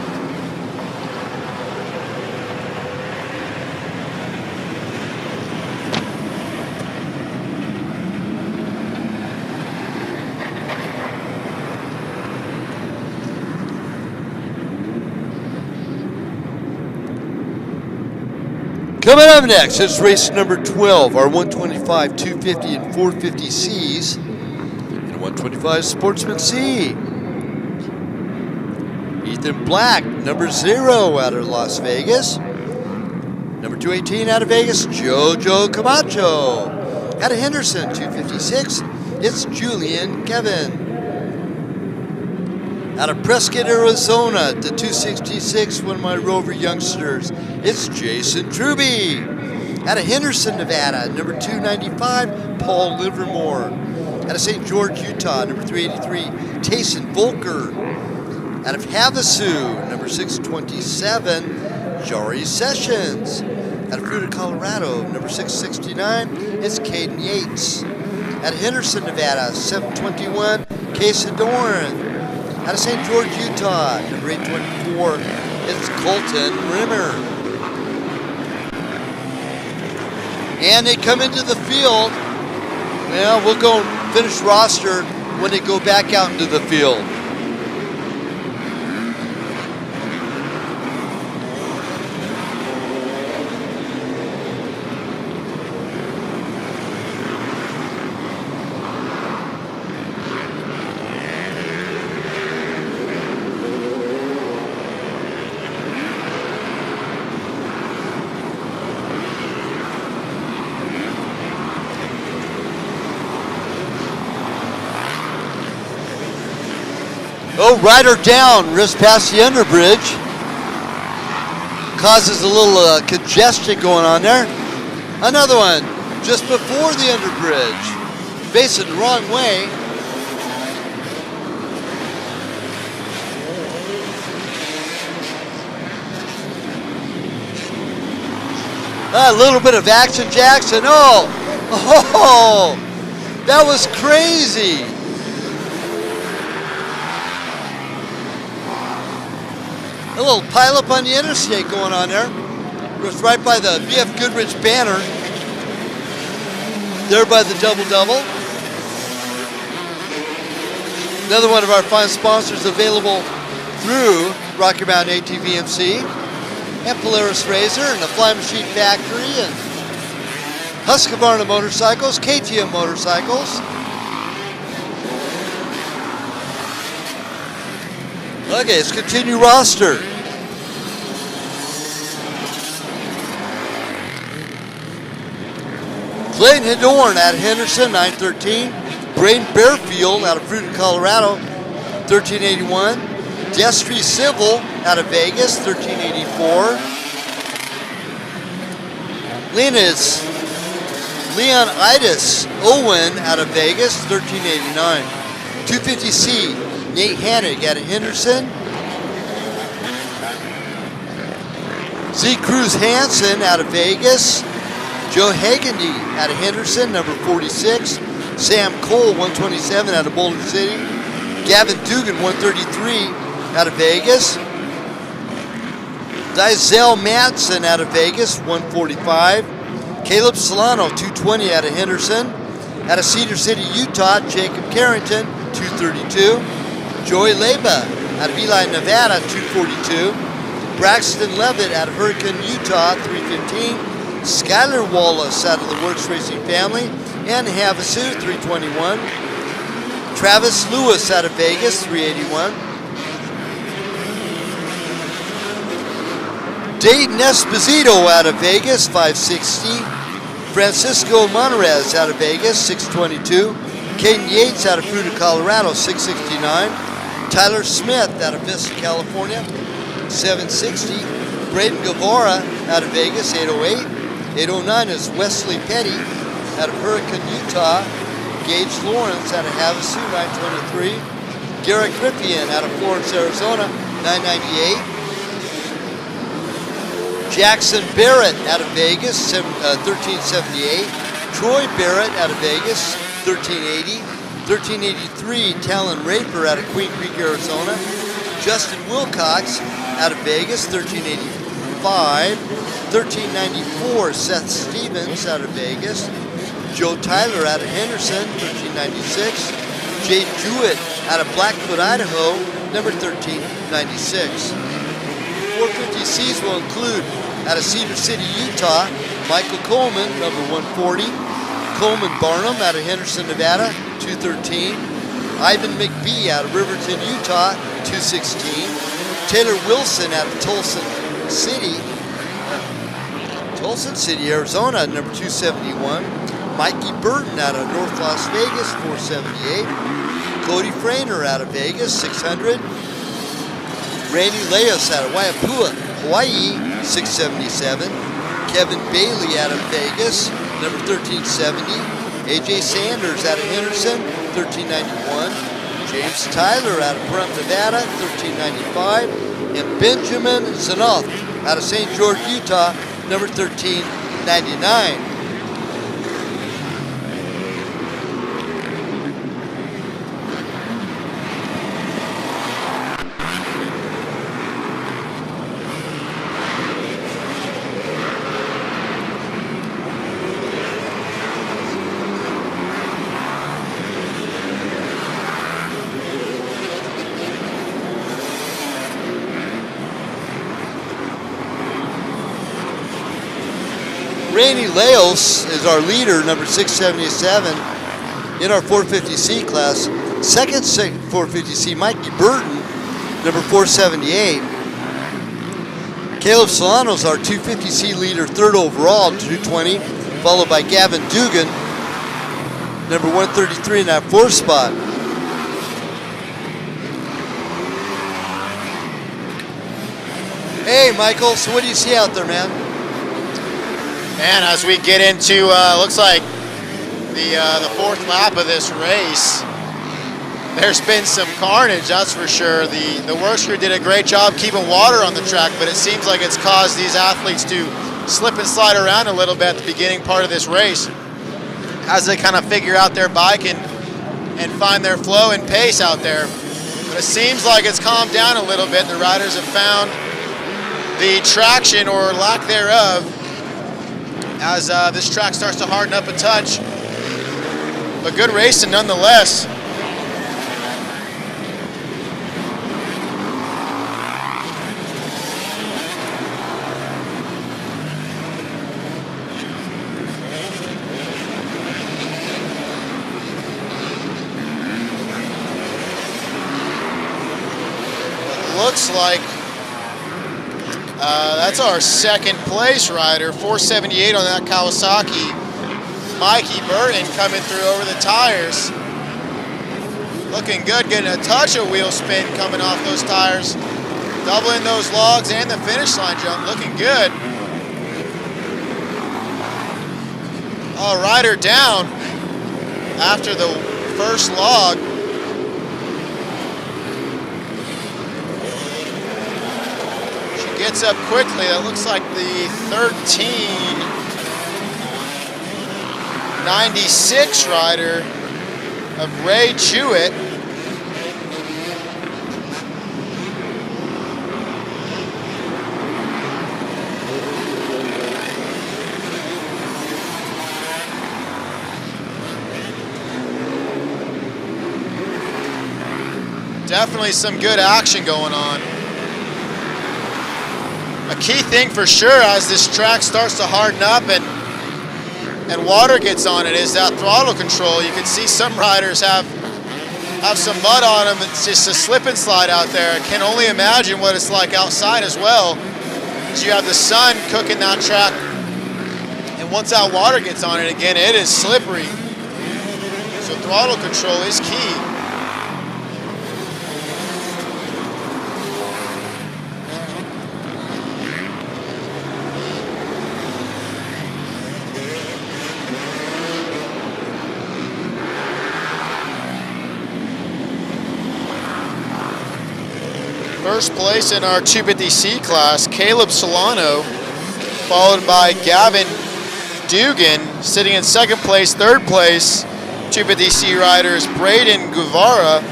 Coming up next, it's race number 12, our 125, 250, and 450Cs, and 125 Sportsman C. Ethan Black, number 0 out of Las Vegas. Number 218 out of Vegas, Jojo Camacho. Out of Henderson, 256, it's Julian Kevin. Out of Prescott, Arizona, the 266, one of my Rover youngsters, it's Jason Truby. Out of Henderson, Nevada, number 295, Paul Livermore. Out of St. George, Utah, number 383, Tayson Volker. Out of Havasu, number 627, Jari Sessions. Out of Fruita, Colorado, number 669, it's Caden Yates. Out of Henderson, Nevada, 721, Casey Doran. Out of St. George, Utah, number 824, it's Colton Rimmer. And they come into the field. Well, we'll go finish roster when they go back out into the field. Oh, rider down, wrist past the underbridge. Causes a little congestion going on there. Another one, just before the underbridge. Facing the wrong way. A little bit of action, Jackson. Oh, that was crazy. A little pileup on the interstate going on there. Goes right by the BF Goodrich banner. There by the double-double. Another one of our fine sponsors available through Rocky Mountain ATV MC and Polaris Razor and the Fly Machine Factory and Husqvarna Motorcycles, KTM Motorcycles. Okay, let's continue roster. Clayton Hedorn out of Henderson, 913. Braden Bearfield out of Fruita, Colorado, 1381. Destry Civil out of Vegas, 1384. Leonidas Owen out of Vegas, 1389. 250C, Nate Hannig out of Henderson. Z. Cruz Hansen out of Vegas. Joe Hagendy out of Henderson, number 46. Sam Cole, 127 out of Boulder City. Gavin Dugan, 133 out of Vegas. Dizelle Madsen out of Vegas, 145. Caleb Solano, 220 out of Henderson. Out of Cedar City, Utah, Jacob Carrington, 232. Joey Leba out of Eli, Nevada, 242. Braxton Levitt out of Hurricane, Utah, 315. Skylar Wallace out of the WORCS Racing family. And Havasu, 321. Travis Lewis out of Vegas, 381. Dayton Esposito out of Vegas, 560. Francisco Monarez out of Vegas, 622. Caden Yates out of Fruita, Colorado, 669. Tyler Smith out of Vista, California, 760. Braden Guevara out of Vegas, 808. 809 is Wesley Petty out of Hurricane, Utah. Gage Lawrence out of Havasu, 923. Garrett Griffian out of Florence, Arizona, 998. Jackson Barrett out of Vegas, 1378. Troy Barrett out of Vegas, 1380. 1383, Talon Raper out of Queen Creek, Arizona. Justin Wilcox out of Vegas, 1385. 1394, Seth Stevens out of Vegas. Joe Tyler out of Henderson, 1396. Jay Jewett out of Blackfoot, Idaho, number 1396. 450Cs will include out of Cedar City, Utah, Michael Coleman, number 140. Coleman Barnum out of Henderson, Nevada, 213. Ivan McBee out of Riverton, Utah, 216. Taylor Wilson out of Tulsa City, Arizona, number 271. Mikey Burton out of North Las Vegas, 478. Cody Frainer out of Vegas, 600. Randy Leos out of Waiapua, Hawaii, 677. Kevin Bailey out of Vegas, number 1370. AJ Sanders out of Henderson, 1391. James Tyler out of Pahrump, Nevada, 1395. And Benjamin Zanoff out of St. George, Utah, number 1399. Randy Leos is our leader, number 677 in our 450C class. Second 450C, Mikey Burton, number 478. Caleb Solano's our 250C leader, third overall, 220, followed by Gavin Dugan, number 133 in that fourth spot. Hey, Michael, so what do you see out there, man? And as we get into, looks like the fourth lap of this race, there's been some carnage, that's for sure. The WORCS crew did a great job keeping water on the track, but it seems like it's caused these athletes to slip and slide around a little bit at the beginning part of this race as they kind of figure out their bike and find their flow and pace out there. But it seems like it's calmed down a little bit. The riders have found the traction or lack thereof as this track starts to harden up a touch. But good racing nonetheless. Looks like that's our second place rider, 478 on that Kawasaki. Mikey Burton coming through over the tires. Looking good, getting a touch of wheel spin coming off those tires. Doubling those logs and the finish line jump, looking good. Oh, rider down after the first log. Gets up quickly. That looks like the 1396 rider of Ray Jewett. Definitely some good action going on. A key thing for sure as this track starts to harden up and water gets on it is that throttle control. You can see some riders have some mud on them. It's just a slip and slide out there. I can only imagine what it's like outside as well. As you have the sun cooking that track, and once that water gets on it again, it is slippery. So throttle control is key. First place in our 250C class, Caleb Solano, followed by Gavin Dugan, sitting in second place. Third place, 250C riders Braden Guevara.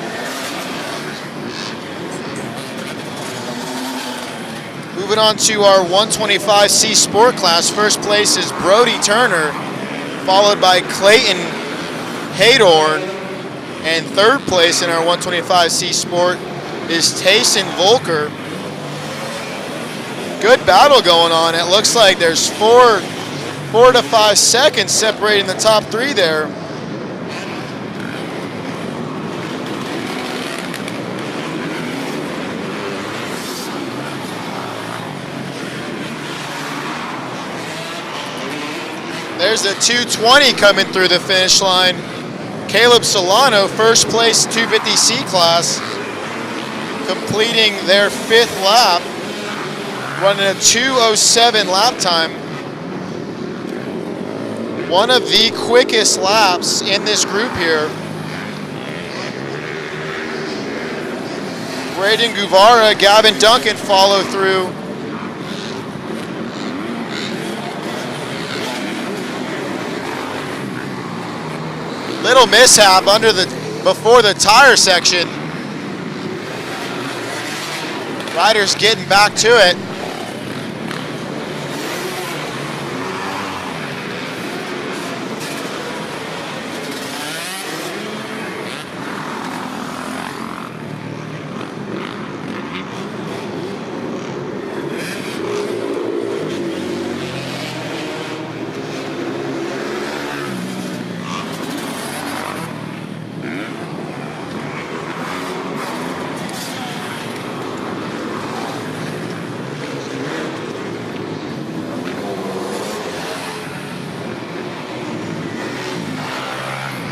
Moving on to our 125C Sport class, first place is Brody Turner, followed by Clayton Haydorn, and third place in our 125C Sport is Tayson Volker. Good battle going on. It looks like there's 4 to 5 seconds separating the top three there. There's a 220 coming through the finish line. Caleb Solano, first place 250C class, completing their 5th lap, running a 2:07 lap time. One of the quickest laps in this group here. Braden Guevara, Gavin Duncan follow through. Little mishap before the tire section. Riders getting back to it.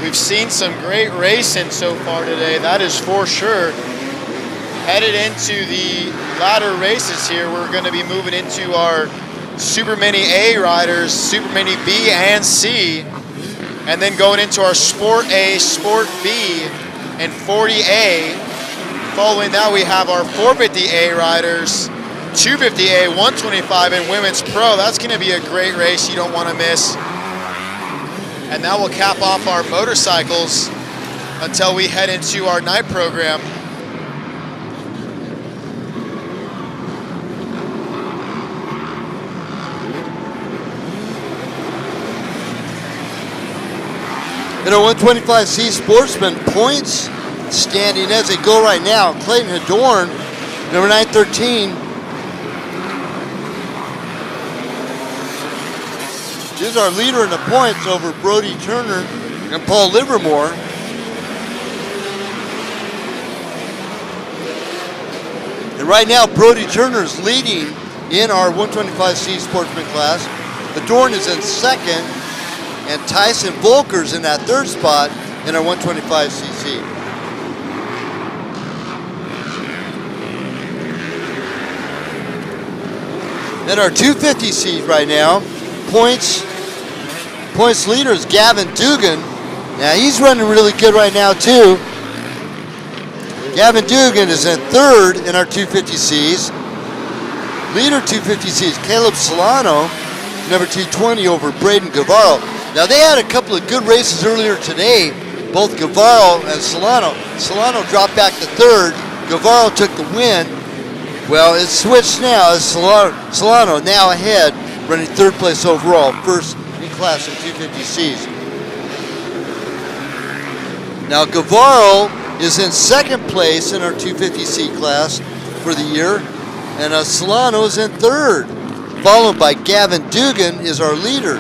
We've seen some great racing so far today, that is for sure. Headed into the latter races here, we're going to be moving into our Super Mini A riders, Super Mini B and C, and then going into our Sport A, Sport B, and 40A. Following that, we have our 450A riders, 250A, 125, and Women's Pro. That's going to be a great race you don't want to miss. And that will cap off our motorcycles until we head into our night program. In our 125C Sportsman points standing as they go right now, Clayton Hadorn, number 913. This is our leader in the points over Brody Turner and Paul Livermore. And right now, Brody Turner is leading in our 125C Sportsman class. Hadorn is in second, and Tyson Volker's in that third spot in our 125cc. In our 250C right now, points leader is Gavin Dugan. Now he's running really good right now too. Gavin Dugan is in third in our 250Cs. Leader 250Cs, Caleb Solano, number 220 over Braden Guevara. Now they had a couple of good races earlier today, both Guevara and Solano. Solano dropped back to third, Guevara took the win. Well, it's switched now as Solano now ahead, running third place overall, first in class in 250Cs. Now Guevara is in second place in our 250C class for the year, and Solano is in third, followed by Gavin Dugan is our leader.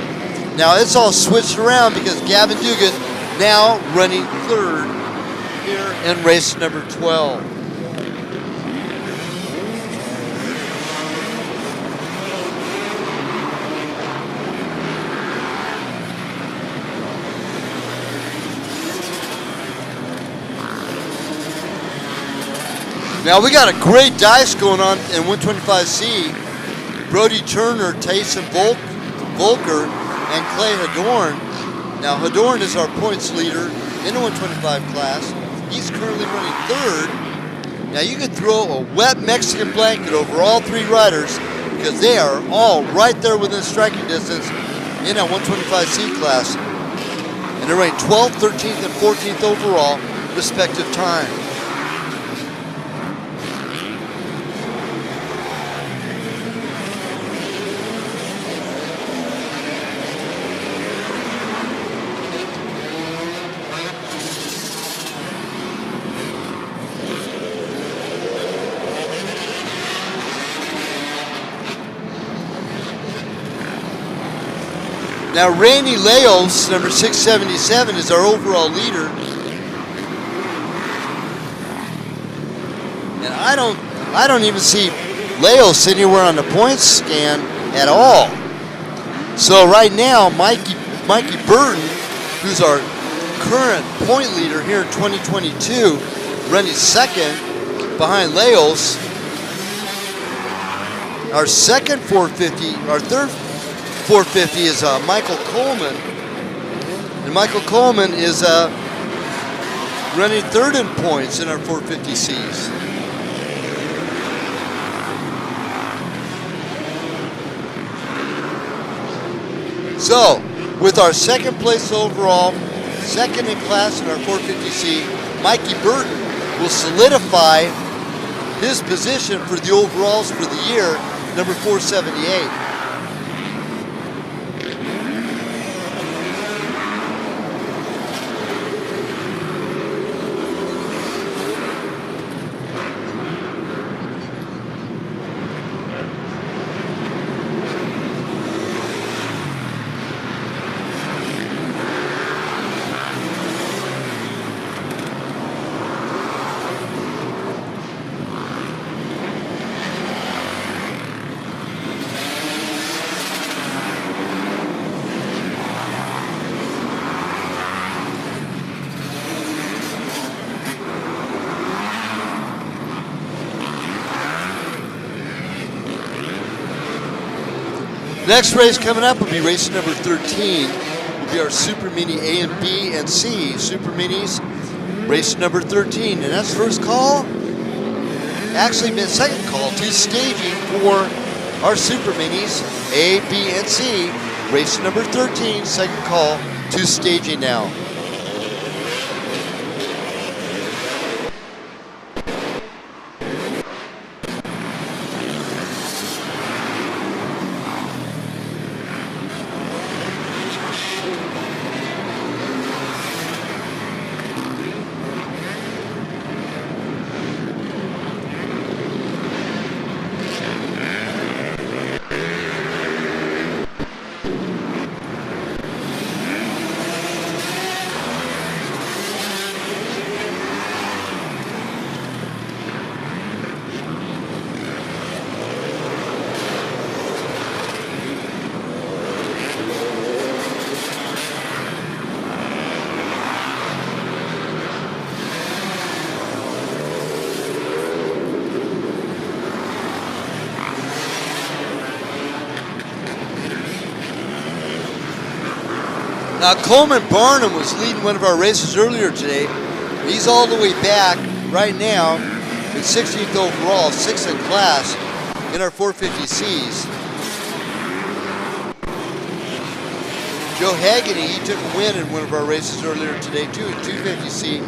Now it's all switched around because Gavin Dugan now running third here in race number 12. Now we got a great dice going on in 125C. Brody Turner, Tyson Volker, and Clay Hadorn. Now Hadorn is our points leader in the 125 class. He's currently running third. Now you could throw a wet Mexican blanket over all three riders because they are all right there within striking distance in that 125C class. And they're ranked 12th, 13th, and 14th overall, respective time. Now Randy Leos, number 677, is our overall leader. And I don't even see Leos anywhere on the points scan at all. So right now, Mikey Burton, who's our current point leader here in 2022, running second behind Leos. Our second 450, our third 450 is Michael Coleman, and Michael Coleman is running third in points in our 450Cs. So, with our second place overall, second in class in our 450C, Mikey Burton will solidify his position for the overalls for the year, number 478. Next race coming up will be race number 13. Will be our Super Mini A and B and C Super Minis, race number 13, and that's first call. actually been second call to staging for our Super Minis, A, B, and C. Race number 13, second call to staging now. Now Coleman Barnum was leading one of our races earlier today. He's all the way back right now in 16th overall, 6th in class in our 450Cs. Joe Haggerty, he took a win in one of our races earlier today too in 250C,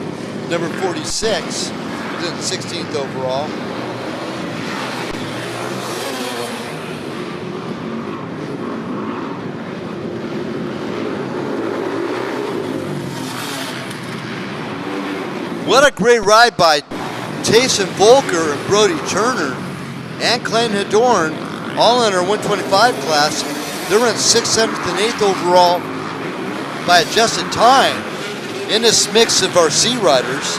number 46, he's in 16th overall. What a great ride by Tayson Volker and Brody Turner and Clayton Hadorn, all in our 125 class. They're in 6th, 7th, and 8th overall by adjusted time in this mix of our C riders.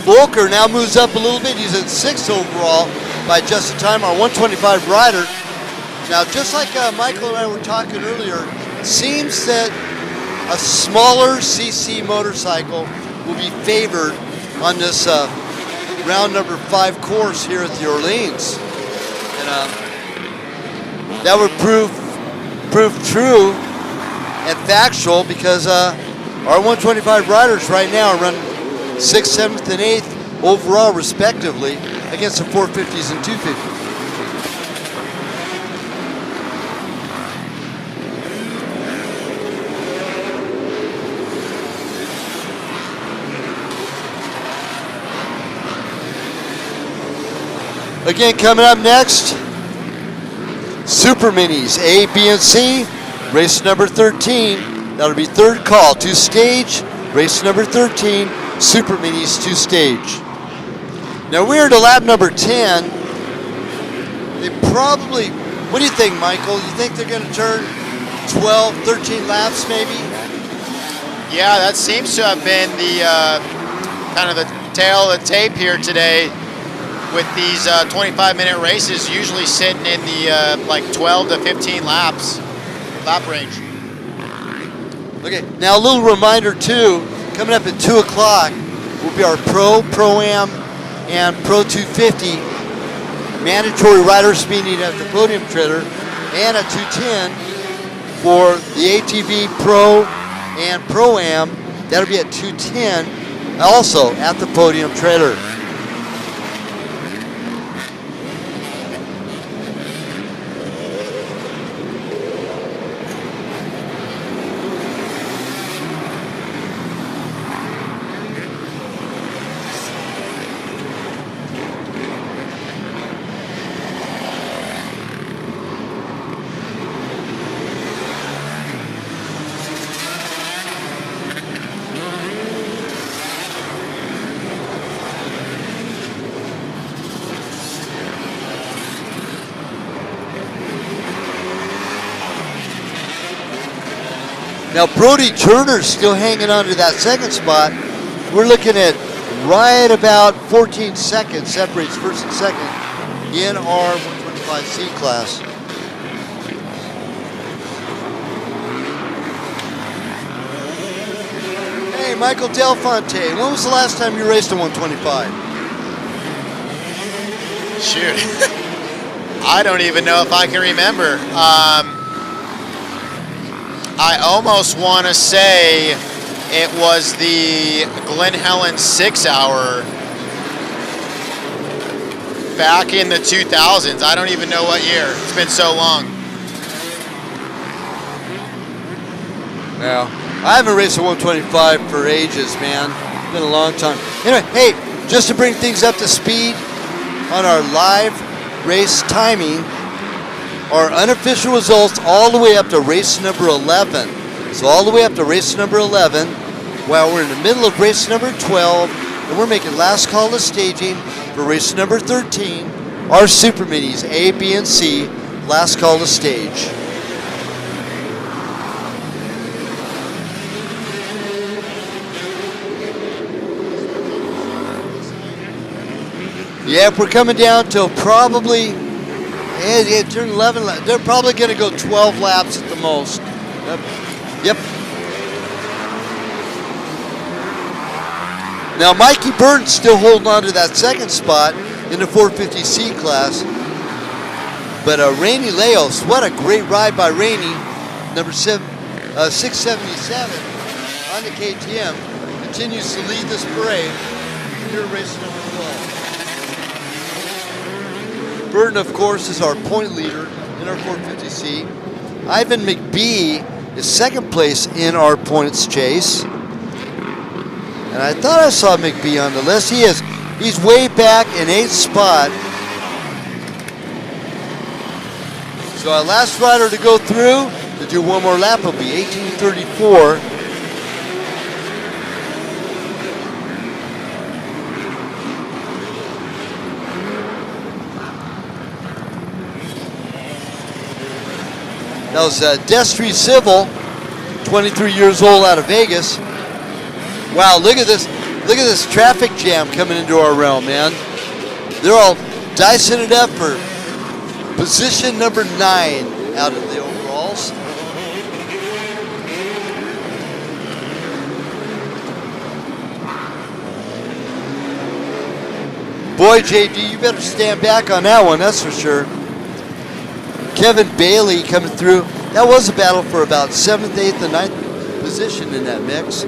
Volker now moves up a little bit. He's in 6th overall by adjusted time, our 125 rider. Now, just like Michael and I were talking earlier, it seems that a smaller CC motorcycle will be favored on this round number 5 course here at the Orleans. And that would prove true and factual because our 125 riders right now are running 6th, 7th, and 8th overall, respectively, against the 450s and 250s. Again, coming up next, Super Minis, A, B, and C, race number 13. That'll be third call to stage, race number 13. Super Minis to stage. Now we're to lap number 10. They probably, what do you think, Michael? You think they're going to turn 12, 13 laps maybe? Yeah, that seems to have been the kind of the tail of the tape here today with these 25-minute races usually sitting in the like 12 to 15 lap range. Okay, now a little reminder too, coming up at 2 o'clock will be our Pro, Pro-Am, and Pro 250 mandatory rider speeding at the podium trailer, and at 210 for the ATV Pro and Pro-Am. That'll be at 210 also at the podium trailer. Now Brody Turner's still hanging on to that second spot. We're looking at right about 14 seconds separates first and second in our 125C class. Hey, Michael Del Fonte, when was the last time you raced a 125? Shoot. I don't even know if I can remember. I almost want to say it was the Glen Helen 6 hour back in the 2000s. I don't even know what year. It's been so long. Yeah. I haven't raced a 125 for ages, man. It's been a long time. Anyway, hey, just to bring things up to speed on our live race timing, our unofficial results all the way up to race number 11. So all the way up to race number 11, while we're in the middle of race number 12, and we're making last call of staging for race number 13, our Super Minis, A, B, and C, last call to stage. Yep, we're coming down till probably, turn 11 laps. They're probably going to go 12 laps at the most. Yep. Now, Mikey Burton's still holding on to that second spot in the 450C class. But Rainey Leos, what a great ride by Rainey, number 677 on the KTM, continues to lead this parade. Here race number 12. Burton, of course, is our point leader in our 450C. Ivan McBee is second place in our points chase. And I thought I saw McBee on the list. He is. He's way back in 8th spot. So our last rider to go through to do one more lap will be 1834. That was Destry Civil, 23 years old, out of Vegas. Wow, look at this. Look at this traffic jam coming into our realm, man. They're all dicing it up for position number 9 out of the overalls. Boy, JD, you better stand back on that one, that's for sure. Kevin Bailey coming through. That was a battle for about 7th, 8th, and 9th position in that mix.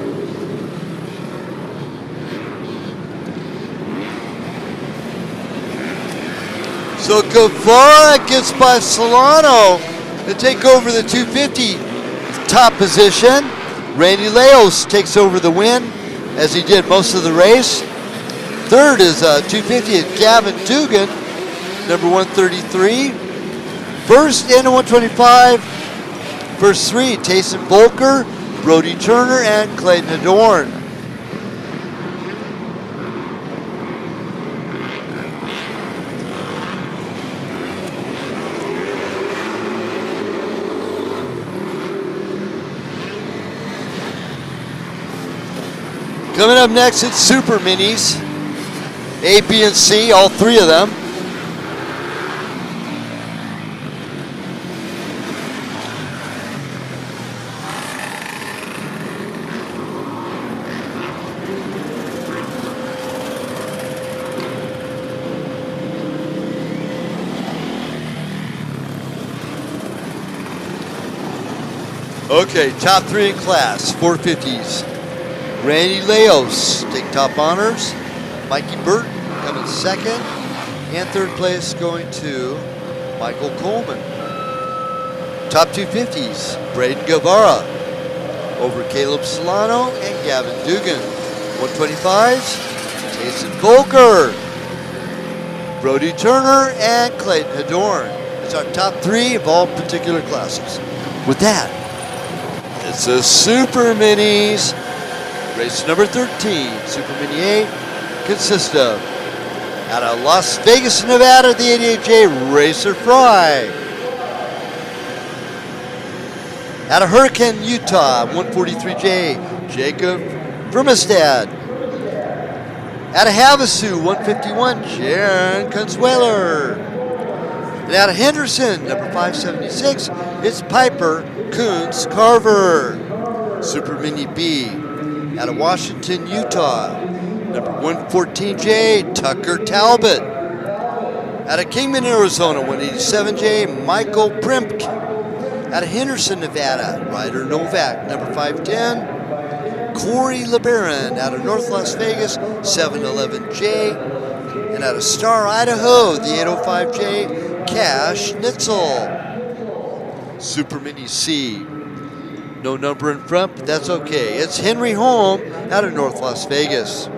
So Guevara gets by Solano to take over the 250 top position. Randy Leos takes over the win, as he did most of the race. Third is 250 at Gavin Dugan, number 133. First in the 125, first 3, Tayson Volker, Brody Turner, and Clayton Adorn. Coming up next, it's Super Minis, A, B, and C, all 3 of them. Okay, top 3 in class, 450s. Randy Leos take top honors. Mikey Burton coming second. And third place going to Michael Coleman. Top 250s, Braden Guevara over Caleb Solano and Gavin Dugan. 125s, Tayson Volker, Brody Turner, and Clayton Adorn. It's our top 3 of all particular classes. With that, it's the Super Minis. Race number 13, Super Mini 8, consists of, out of Las Vegas, Nevada, the 88J Racer Fry. Out of Hurricane, Utah, 143J, Jacob Vermestad. Out of Havasu, 151, Jaron Consueler. And out of Henderson, number 576, it's Piper Coons Carver. Super Mini B. Out of Washington, Utah, number 114J, Tucker Talbot. Out of Kingman, Arizona, 187J, Michael Primk. Out of Henderson, Nevada, Ryder Novak, number 510, Corey LeBaron. Out of North Las Vegas, 711J. And out of Star, Idaho, the 805J, Cash Nitzel. Super Mini C. No number in front, but that's okay. It's Henry Holm out of North Las Vegas.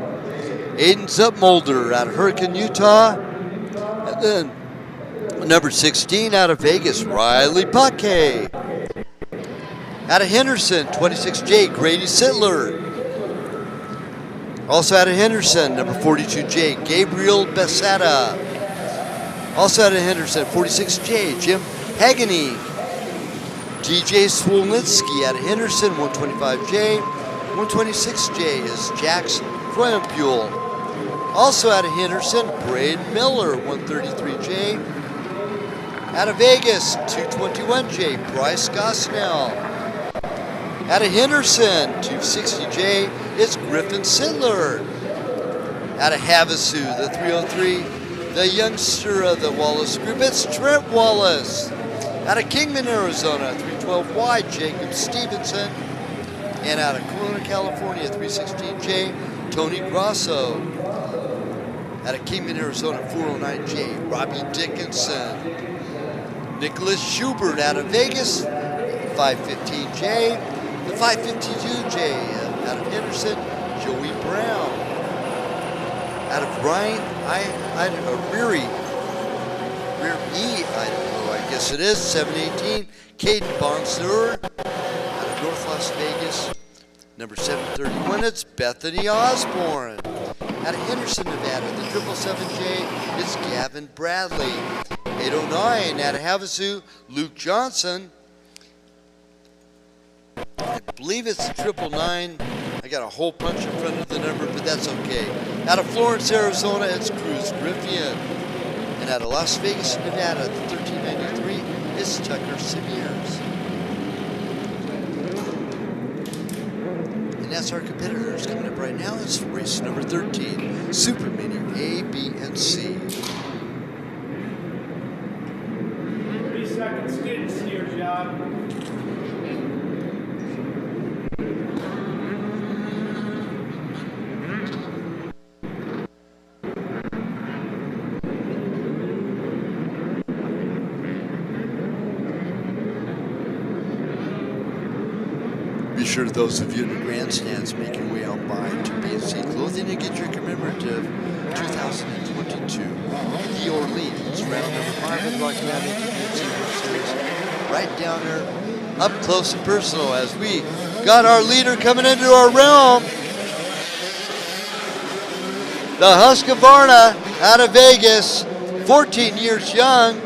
Aiden Zupmolder out of Hurricane, Utah. And then number 16 out of Vegas, Riley Paquet. Out of Henderson, 26J, Grady Sittler. Also out of Henderson, number 42J, Gabriel Besada. Also out of Henderson, 46J, Jim Hagany. DJ Swolnitsky out of Henderson, 125J. 126J is Jax Freumpule. Also out of Henderson, Braden Miller, 133J. Out of Vegas, 221J, Bryce Gosnell. Out of Henderson, 260J, it's Griffin Sittler. Out of Havasu, the 303, the youngster of the Wallace Group, it's Trent Wallace. Out of Kingman, Arizona, 312Y, Jacob Stevenson. And out of Corona, California, 316J, Tony Grosso. Out of Kingman, Arizona, 409J, Robbie Dickinson. Nicholas Schubert out of Vegas, 515J. The 552J out of Henderson, Joey Brown. Out of Bryan, Rear E, Idaho, I guess it is, 718, Caden Bonster. Out of North Las Vegas, number 731, it's Bethany Osborne. Out of Henderson, Nevada, the 777J, it's Gavin Bradley. 809, out of Havasu, Luke Johnson. I believe it's the 999. I got a hole punch in front of the number, but that's okay. Out of Florence, Arizona, it's Cruz Griffian. And out of Las Vegas, Nevada, the 1393, it's Tucker Simiers. And that's our competitors coming up right now. It's race number 13, Super Mini A, B, and C. 30 seconds, skid steer job. Be sure those of you in the grandstands make your way out by to B&C Clothing and get your commemorative 2022 The Orleans round number 5 of the Rocky Mountain ATV World Series. Right down there, up close and personal as we got our leader coming into our realm. The Husqvarna out of Vegas, 14 years young.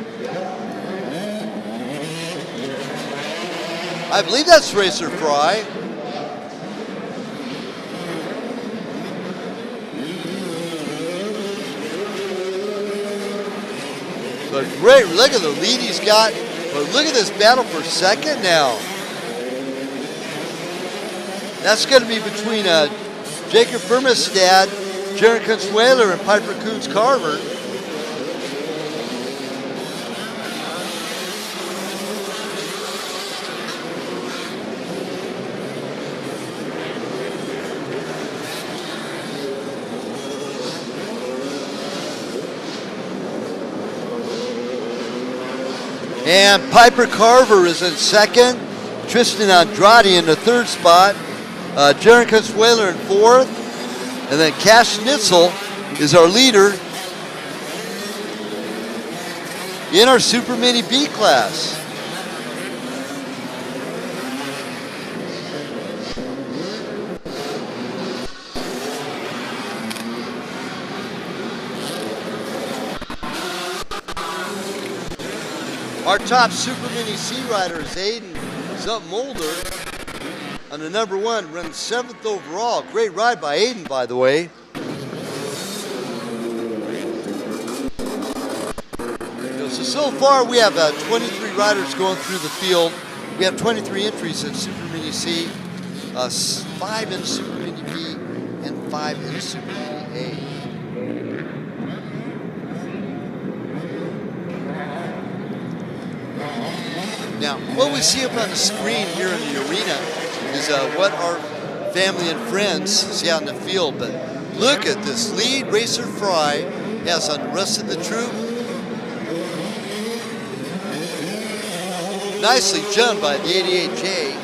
I believe that's Racer Fry. But great, look at the lead he's got. But look at this battle for second now. That's going to be between Jacob Vermestad, Jaron Consueler, and Piper Coons Carver. And Piper Carver is in second. Tristan Andrade in the third spot. Jaron Consueler in fourth. And then Cash Nitzel is our leader in our Super Mini B class. Our top Super Mini C rider is Aiden Zump Mulder on the number 1, running 7th overall. Great ride by Aiden, by the way. So far we have 23 riders going through the field. We have 23 entries in Super Mini C, 5 in Super Mini B, and 5 in Super Mini A. Now, what we see up on the screen here in the arena is what our family and friends see out in the field. But look at this lead racer Fry has on the rest of the troop. Nicely done by the 88J.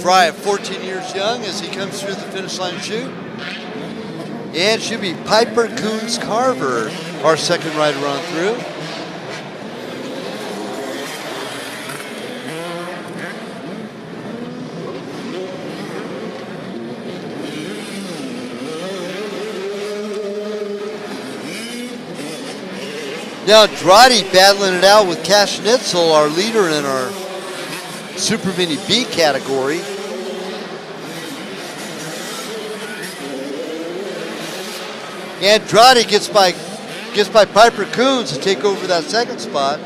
Fry at 14 years young as he comes through the finish line chute. And should be Piper Coons Carver, our second rider on through. Now Drotty battling it out with Cash Nitzel, our leader in our Super Mini B category. And Drotty gets by Piper Coons to take over that second spot.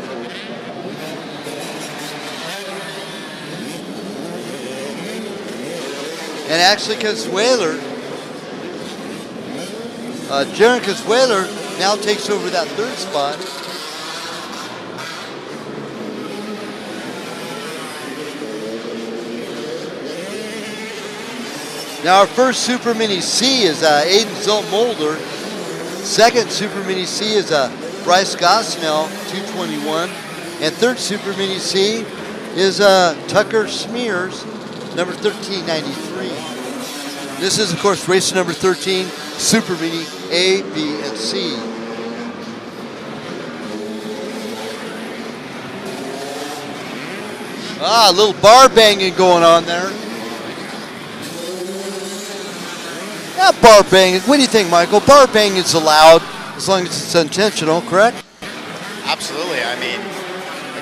And actually Consueler, Jaron Consueler now takes over that third spot. Now our first Super Mini C is Aiden Zult Mulder. Second Super Mini C is Bryce Gosnell, 221. And third Super Mini C is Tucker Smears, number 1393. This is, of course, race number 13, Super Mini A, B, and C. A little bar banging going on there. Not bar banging. What do you think, Michael? Bar banging is allowed as long as it's intentional, correct? Absolutely. I mean,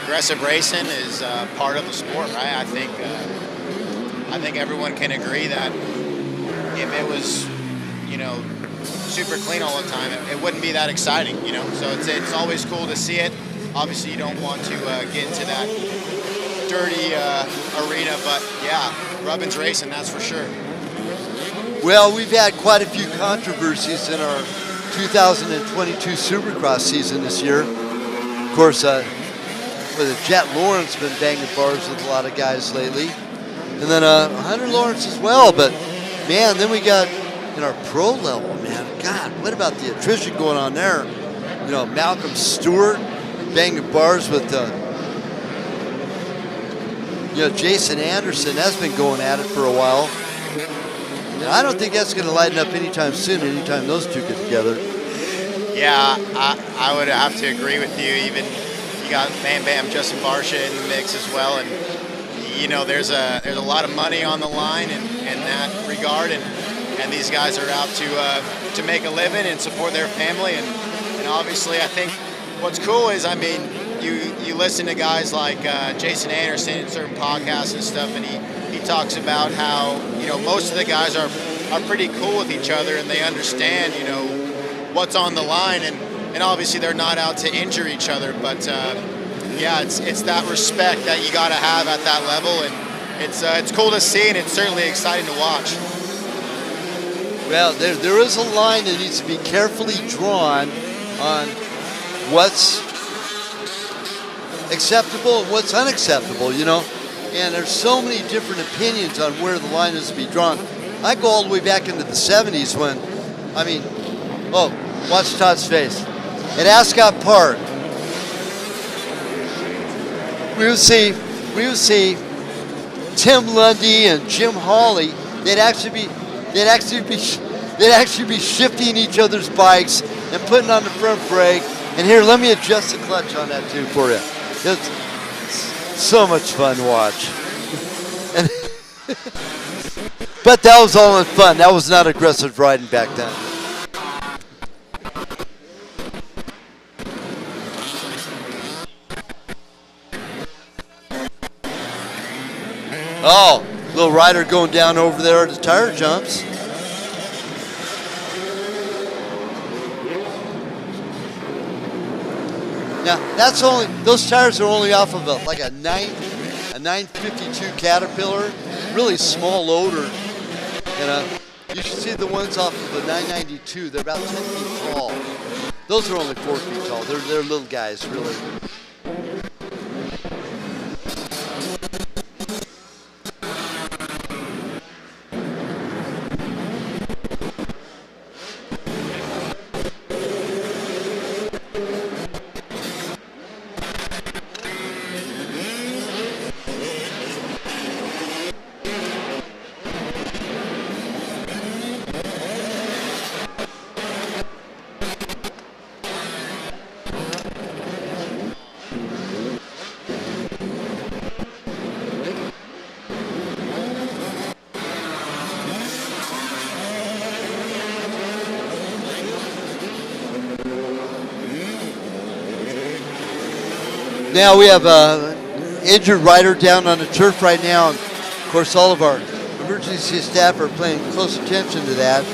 aggressive racing is part of the sport, right? I think everyone can agree that if it was, super clean all the time, it wouldn't be that exciting, So it's always cool to see it. Obviously, you don't want to get into that dirty arena, but yeah, rubbin's racing, that's for sure. Well, we've had quite a few controversies in our 2022 Supercross season this year. Of course, Jet Lawrence been banging bars with a lot of guys lately. And then Hunter Lawrence as well. But, man, then we got in our pro level, man. God, what about the attrition going on there? Malcolm Stewart banging bars with, Jason Anderson. That's been going at it for a while. And I don't think that's going to lighten up anytime soon, anytime those two get together. Yeah, I would have to agree with you. Even you got Bam Bam, Justin Barsha in the mix as well, and there's a lot of money on the line in that regard, and these guys are out to make a living and support their family, and obviously I think what's cool is you listen to guys like Jason Anderson in certain podcasts and stuff, and he talks about how most of the guys are pretty cool with each other, and they understand what's on the line, and obviously they're not out to injure each other, but yeah, it's that respect that you got to have at that level, and it's cool to see, and it's certainly exciting to watch. Well, there is a line that needs to be carefully drawn on what's acceptable and what's unacceptable, And there's so many different opinions on where the line is to be drawn. I go all the way back into the 70s when, watch Todd's face. At Ascot Park, we would see Tim Lundy and Jim Hawley. They'd actually be shifting each other's bikes and putting on the front brake. And here, let me adjust the clutch on that too for you. It's so much fun to watch. But that was all in fun. That was not aggressive riding back then. Oh, little rider going down over there at the tire jumps. Now that's only, those tires are only off of like a 952 Caterpillar, really small loader. And you should see the ones off of the 992. They're about 10 feet tall. Those are only 4 feet tall. They're little guys, really. Now we have an injured rider down on the turf right now. Of course, all of our emergency staff are paying close attention to that.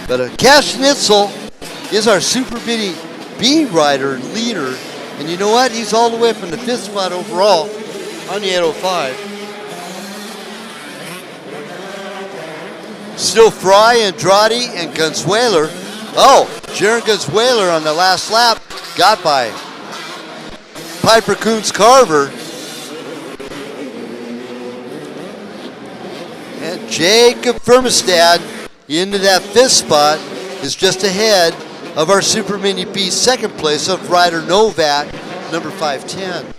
But Cash Nitzel is our Super Bitty B rider leader. And you know what? He's all the way up in the 5th spot overall on the 805. Still Fry, Andrade, and Consueler. Oh, Jaron Consueler on the last lap got by Piper Coons Carver. And Jacob Firmestad into that 5th spot is just ahead of our Super Mini B 2nd place of Ryder Novak, number 510.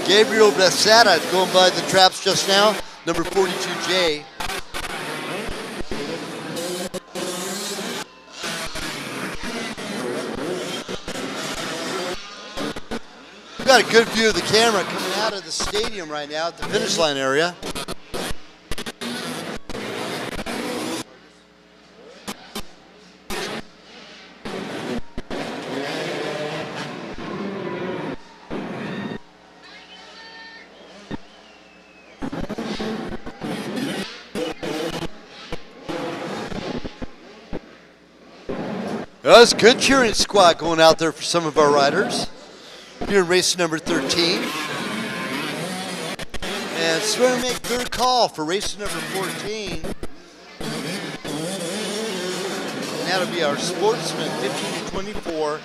Gabriel Becerra going by the traps just now, number 42J. We've got a good view of the camera coming out of the stadium right now at the finish line area. Well, that's a good cheering squad going out there for some of our riders. Here in race number 13. And so we're going to make 3rd call for race number 14. And that'll be our Sportsman 15 to 24,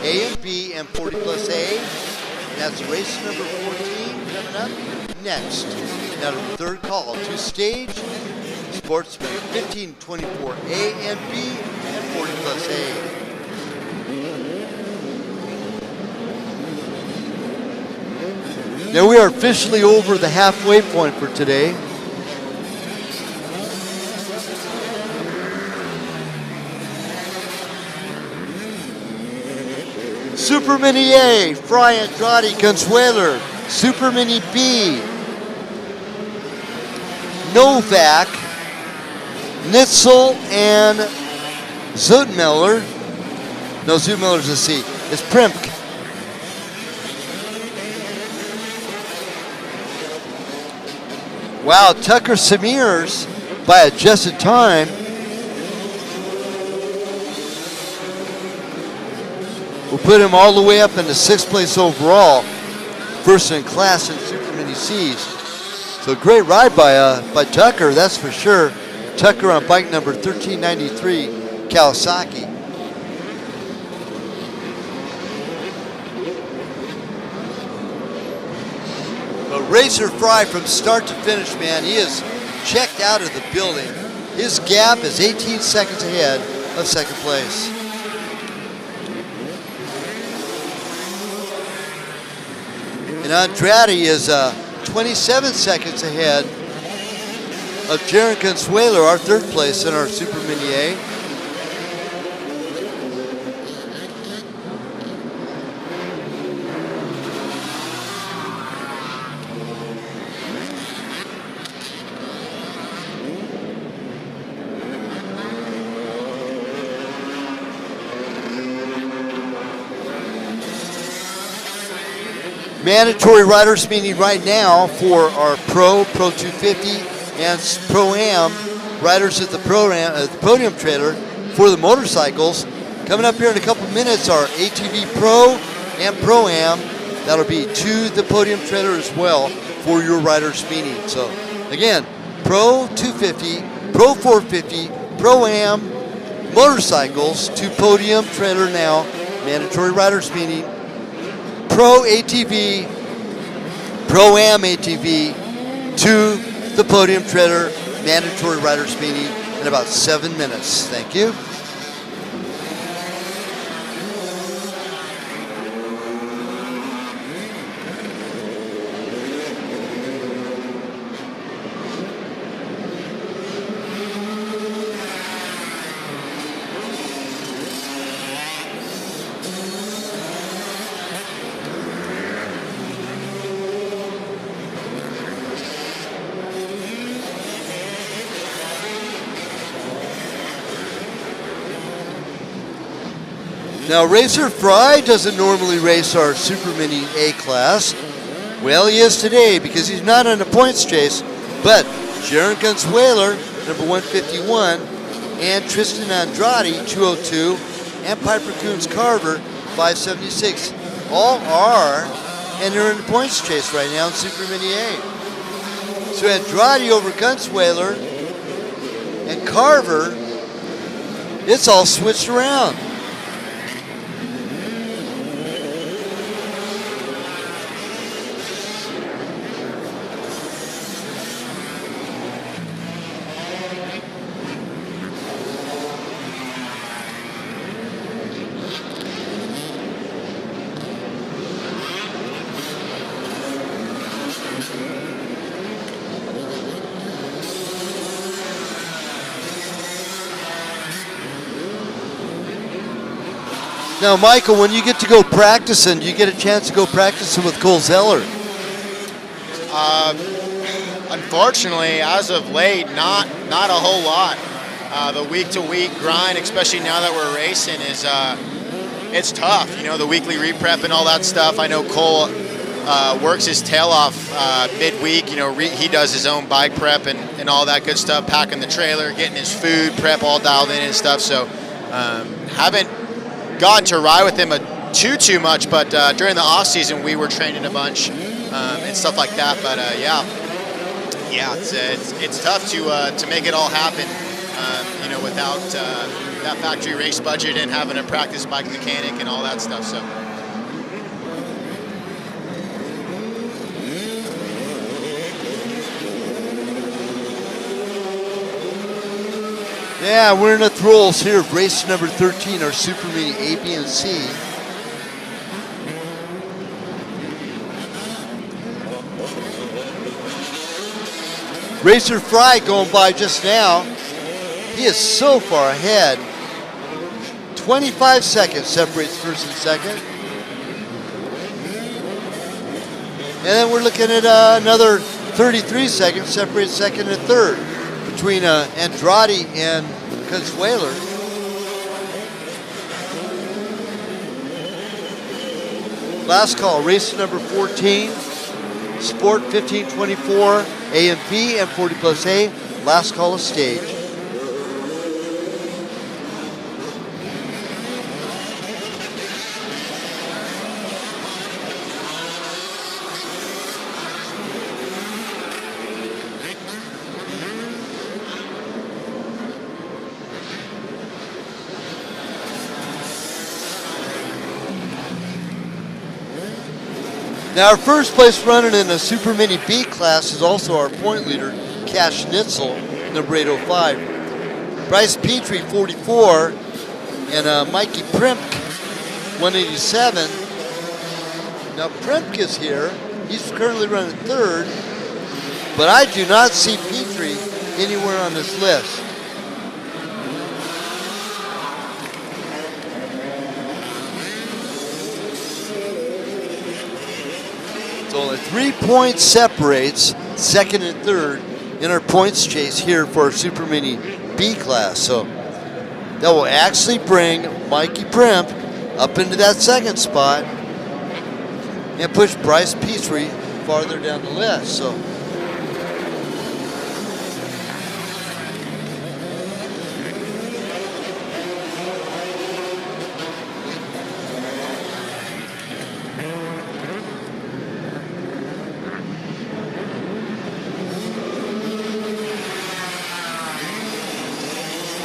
A and B, and 40 plus A. And that's race number 14 coming up next. That'll be 3rd call, 2-stage, Sportsman 15 to 24, A and B, and 40 plus A. Now we are officially over the halfway point for today. Super Mini A, Fry, Andrade, Consueler. Super Mini B, Novak, Nitzel, and Zoetmiller. No, Zoetmiller's a C. It's Primk. Wow, Tucker Smears by adjusted time. We'll put him all the way up into 6th place overall. First in class in Super Mini C's. So great ride by Tucker, that's for sure. Tucker on bike number 1393, Kawasaki. But Racer Fry from start to finish, man, he is checked out of the building. His gap is 18 seconds ahead of 2nd place. And Andrade is 27 seconds ahead of Jaron Consueler, our 3rd place in our Super Mini A. mandatory riders meeting right now for our Pro 250, and Pro-Am riders at the podium trailer for the motorcycles. Coming up here in a couple minutes are ATV Pro and Pro-Am. That'll be to the podium trailer as well for your riders meeting. So again, Pro 250, Pro 450, Pro-Am, motorcycles to podium trailer now, mandatory riders meeting. Pro ATV, Pro-Am ATV to the podium trailer, mandatory riders meeting in about 7 minutes. Thank you. Now, Racer Fry doesn't normally race our Super Mini A class. Well, he is today because he's not in a points chase, but Jaron Consueler, number 151, and Tristan Andrade, 202, and Piper Coons Carver, 576, all are, and they're in the points chase right now in Super Mini A. So Andrade over Consueler, and Carver, it's all switched around. Now, Michael, when you get to go practicing, do you get a chance to go practicing with Cole Zeller? Unfortunately, as of late, not a whole lot. The week-to-week grind, especially now that we're racing, is it's tough. You know, the weekly re-prep and all that stuff. I know Cole works his tail off midweek. You know, he does his own bike prep and all that good stuff, packing the trailer, getting his food prep all dialed in and stuff. So haven't gotten to ride with him too much, but during the off season we were training a bunch and stuff like that. But yeah, it's tough to make it all happen, you know, without that factory race budget and having a practice bike mechanic and all that stuff. So. Yeah, we're in the throes here of race number 13, our Super Mini A, B, and C. Racer Fry going by just now. He is so far ahead. 25 seconds separates first and second. And then we're looking at another 33 seconds separates second and third between Andrade and Consueler. Last call, race number 14, Sport 1524, A and B, and 40 plus A. Last call of stage. Now, our first place running in the Super Mini B class is also our point leader, Cash Nitzel, number 805. Bryce Petrie, 44, and Mikey Primk, 187. Now, Primk is here. He's currently running third, but I do not see Petrie anywhere on this list. So only 3 points separates second and third in our points chase here for our Super Mini B class. So that will actually bring Mikey Primp up into that second spot. and push Bryce Peasley farther down the list. So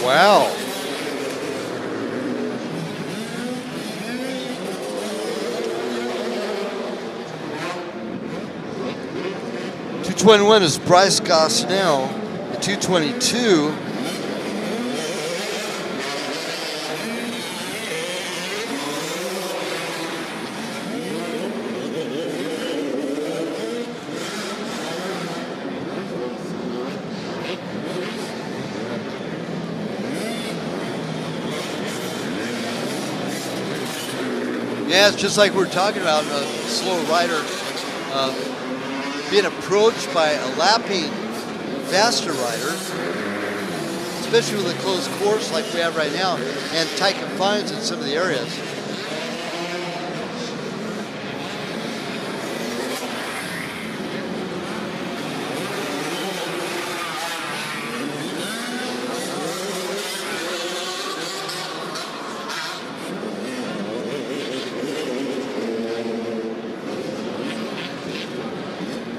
wow. 221 is Bryce Gosnell. At 222. Yeah, it's just like we're talking about a slow rider being approached by a lapping faster rider, especially with a closed course like we have right now and tight confines in some of the areas.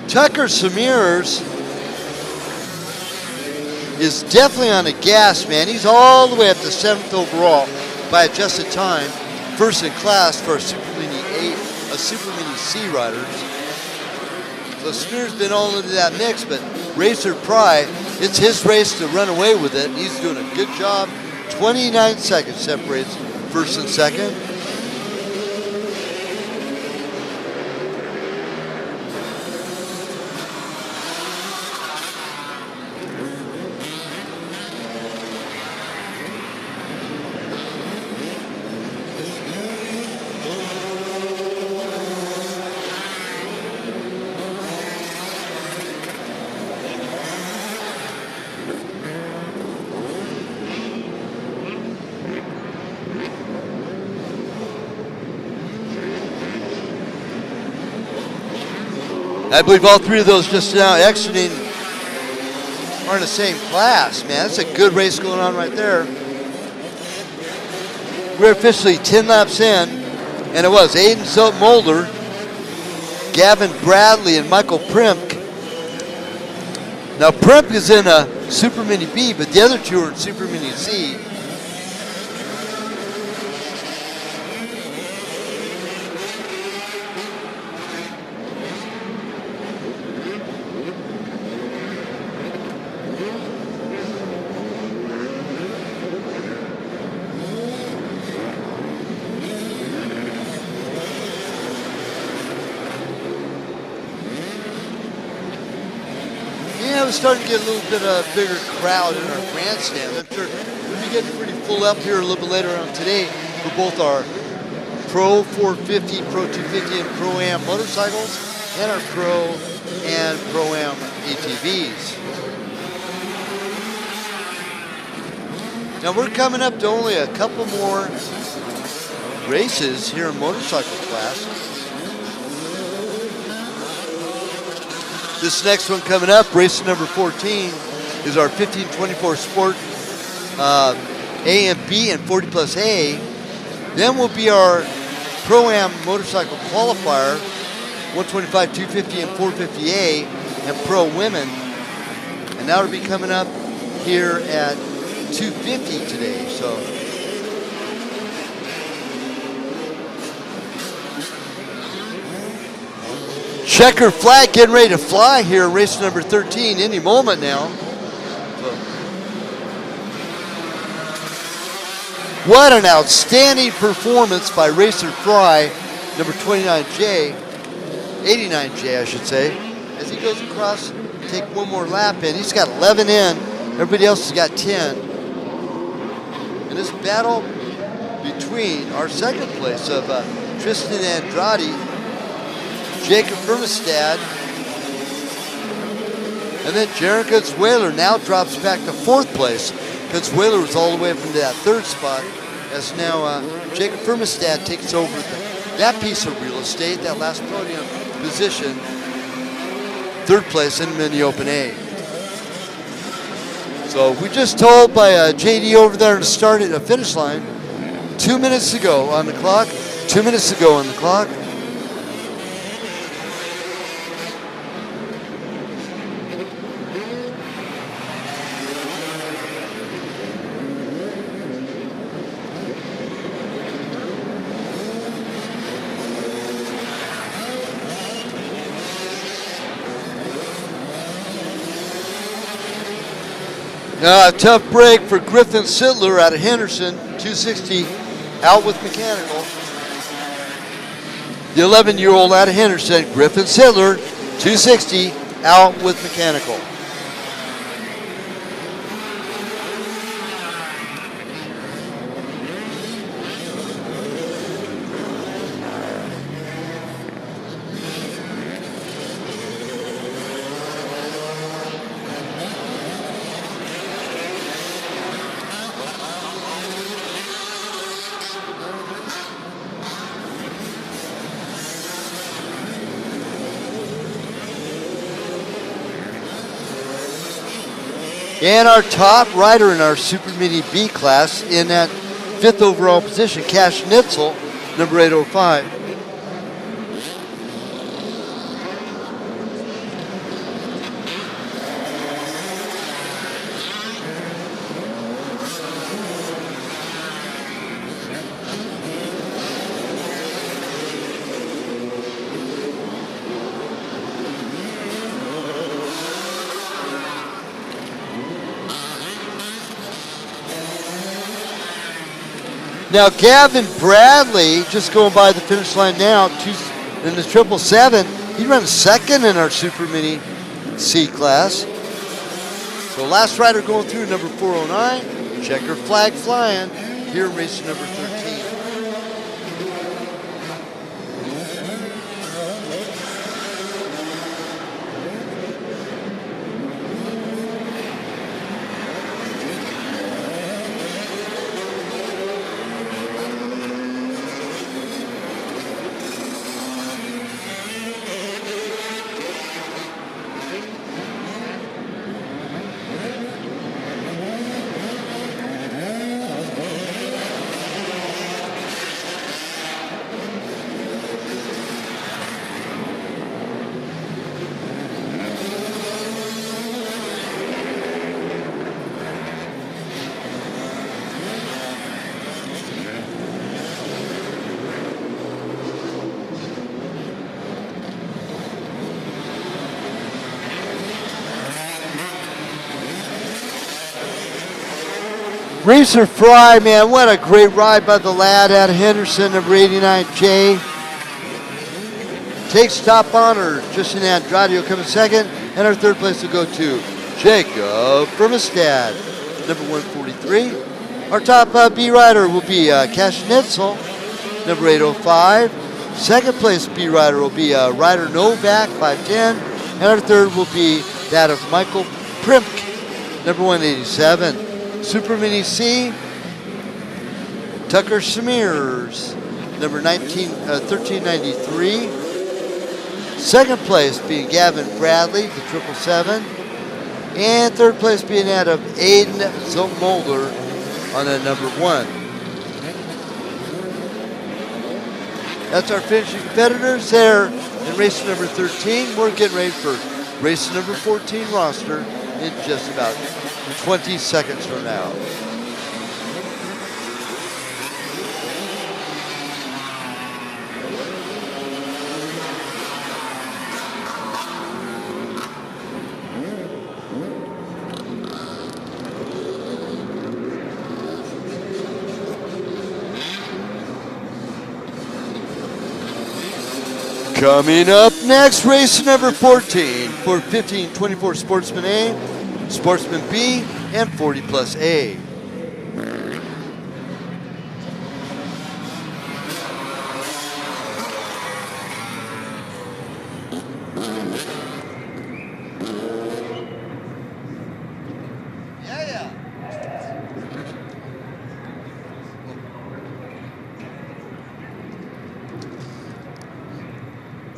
Tucker Samirs is definitely on the gas, man. He's all the way up to 7th overall by adjusted time, first in class for a Super Mini C riders. So Samirs been all into that mix, but Racer Pry, it's his race to run away with it. He's doing a good job. 29 seconds separates first and second. I believe all three of those just now exiting are in the same class, man. That's a good race going on right there. We're officially 10 laps in, and it was Aiden Zolt-Mulder, Gavin Bradley, and Michael Primp. Now, Primp is in a Super Mini B, but the other two are in Super Mini C. Yeah, we're starting to get a little bit of a bigger crowd in our grandstand. I'm sure we'll be getting pretty full up here a little bit later on today for both our Pro 450, Pro 250, and Pro-Am motorcycles and our Pro and Pro-Am ATVs. Now we're coming up to only a couple more races here in motorcycle class. This next one coming up, race number 14, is our 1524 Sport A and B and 40 plus A. Then will be our Pro-Am motorcycle qualifier, 125, 250, and 450A, and Pro Women. And that'll be coming up here at 250 today. So checker flag getting ready to fly here, race number 13, any moment now. So, what an outstanding performance by Racer Fry, number 29J, 89J I should say, as he goes across, take one more lap in. He's got 11 in, everybody else has got 10. And this battle between our second place of Tristan Andrade, Jacob Vermestad, and then Jaron Consueler now drops back to 4th place. Consueler was all the way up into that 3rd spot, as now Jacob Vermestad takes over that piece of real estate, that last podium position, third place in the Open A. So we just told by JD over there to start at the finish line 2 minutes ago on the clock. 2 minutes ago on the clock. Tough break for Griffin Sittler out of Henderson, 260, out with mechanical. The 11-year-old out of Henderson, Griffin Sittler, 260, out with mechanical. And our top rider in our Super Mini B class in that 5th overall position, Cash Nitzel, number 805. Now Gavin Bradley, just going by the finish line now, in the 777, he runs second in our Super Mini C class. So last rider going through, number 409, checker flag flying, here in race number 13. Racer Fry, man, what a great ride by the lad out of Henderson, number 89J. Takes top honor. Justin Andrade will come in second, and our third place will go to Jacob Vermestad, number 143. Our top B rider will be Cash Nitzel, number 805. Second place B rider will be Ryder Novak, 510. And our third will be that of Michael Primk, number 187. Super Mini C, Tucker Smears, number 1393. Second place being Gavin Bradley, the 777. And third place being that of Aiden Zolmolder on the number 1. That's our finishing competitors there in race number 13. We're getting ready for race number 14 roster in just about 20 seconds from now. Coming up next, race number 14 for 1524 Sportsman A, Sportsman B, and 40 plus A.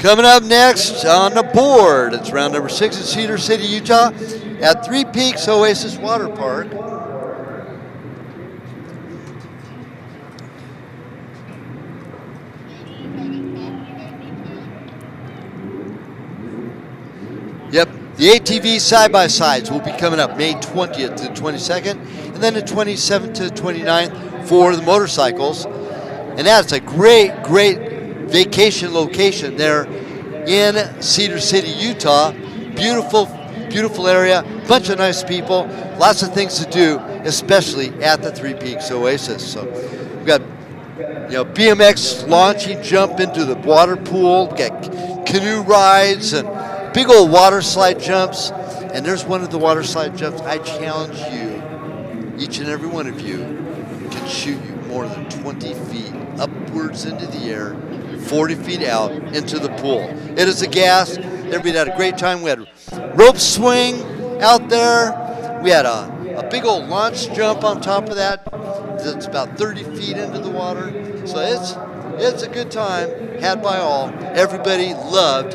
Coming up next on the board, it's round number 6 in Cedar City, Utah, at Three Peaks Oasis Water Park. Yep, the ATV side-by-sides will be coming up May 20th to the 22nd, and then the 27th to the 29th for the motorcycles. And that's a great vacation location there in Cedar City, Utah. Beautiful area, bunch of nice people, lots of things to do, especially at the Three Peaks Oasis. So we've got BMX launching jump into the water pool, we've got canoe rides and big old water slide jumps. And there's one of the water slide jumps. I challenge you, each and every one of you can shoot you more than 20 feet upwards into the air, 40 feet out into the pool. It is a gas. Everybody had a great time. We had rope swing out there. We had a big old launch jump on top of that. It's about 30 feet into the water. So it's a good time had by all. Everybody loved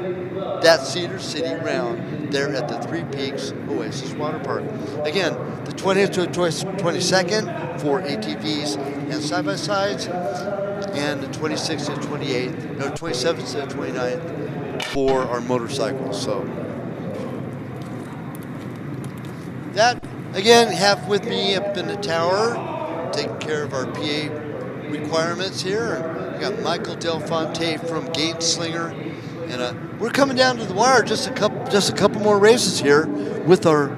that Cedar City round there at the Three Peaks Oasis Water Park. Again, the 20th to the 22nd for ATVs and side-by-sides, and the 26th to the 28th, no, 27th to the 29th for our motorcycles. So that, again, have with me up in the tower, taking care of our PA requirements here. We got Michael Del Fonte from Gainslinger. And we're coming down to the wire, just a couple more races here with our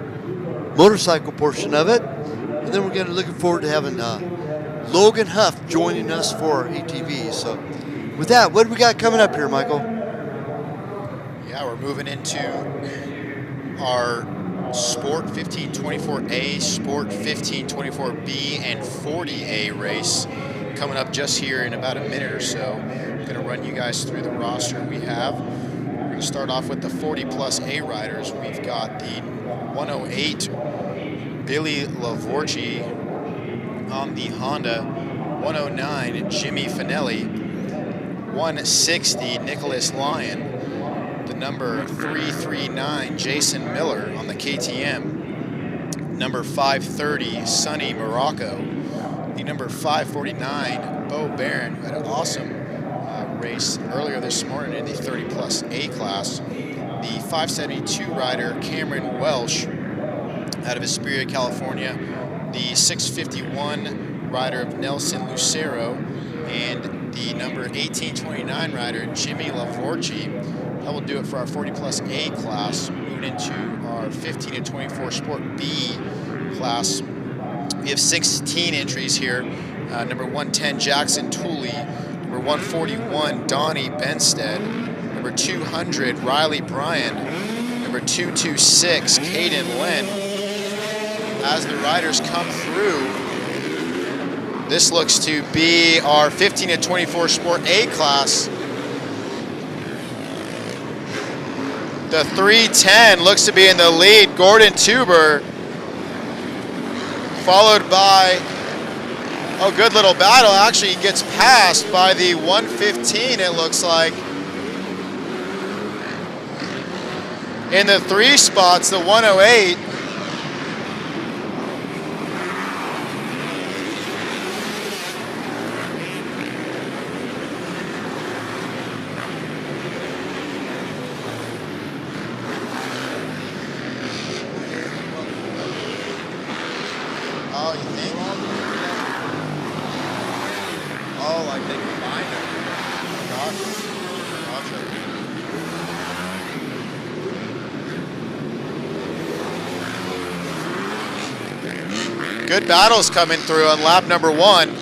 motorcycle portion of it, and then we're going to looking forward to having Logan Huff joining us for our ATV. So, with that, what do we got coming up here, Michael? Yeah, we're moving into our Sport 1524A, Sport 1524B, and 40A race coming up just here in about a minute or so. I'm going to run you guys through the roster we have. We're going to start off with the 40 plus A riders. We've got the 108 Billy Lavorci on the Honda, 109 Jimmy Finelli, 160 Nicholas Lyon, the number 339 Jason Miller on the KTM, number 530 Sonny Morocco, the number 549 Bo Barron, who had an awesome race earlier this morning in the 30 plus A class, the 572 rider Cameron Welsh out of Hesperia, California, the 651 rider of Nelson Lucero, and the number 1829 rider Jimmy Lavorci. That will do it for our 40 plus A class. Moving into our 15 and 24 Sport B class, we have 16 entries here. Number 110 Jackson Tooley, number 141 Donnie Benstead, number 200 Riley Bryan, number 226 Caden Lynn. As the riders come through, this looks to be our 15 and 24 Sport A class. The 310 looks to be in the lead, Gordon Tuber, followed by, oh, good little battle. Actually, he gets passed by the 115, it looks like. In the 3 spots, the 108. Oh, you think? Oh, like they combined them. Gotcha. Good battles coming through on lap number 1.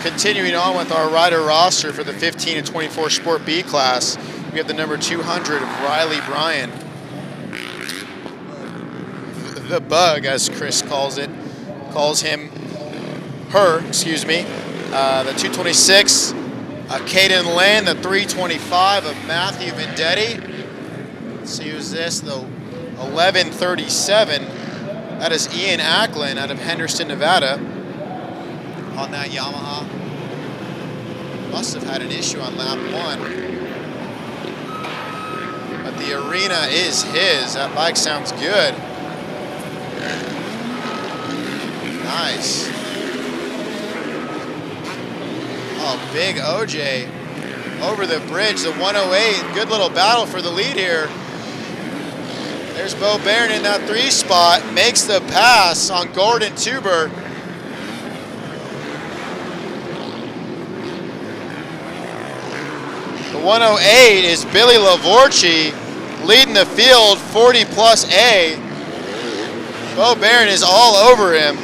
Continuing on with our rider roster for the 15 and 24 Sport B class, we have the number 200 of Riley Bryan. The Bug, as Chris calls it, excuse me. The 226, Caden Lynn, the 325 of Matthew Vendetti. Let's see who's this, the 11:37. That is Ian Ackland out of Henderson, Nevada, on that Yamaha. Must have had an issue on lap 1. But the arena is his. That bike sounds good. Nice. Oh, big OJ over the bridge, the 108. Good little battle for the lead here. There's Bo Barron in that 3 spot, makes the pass on Gordon Tuber. The 108 is Billy Lavorci leading the field, 40 plus A. Bo Barron is all over him.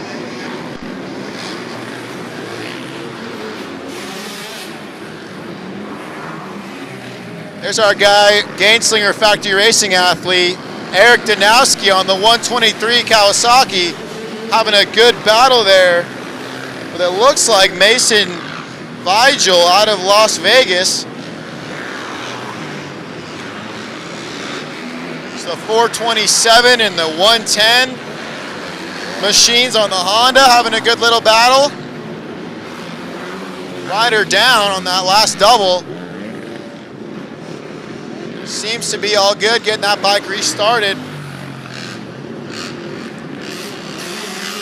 There's our guy, Gainslinger Factory Racing athlete, Eric Danowski on the 123 Kawasaki, having a good battle there. But it looks like Mason Vigil out of Las Vegas. It's the 427 and the 110 machines on the Honda, having a good little battle. Rider down on that last double. Seems to be all good, getting that bike restarted.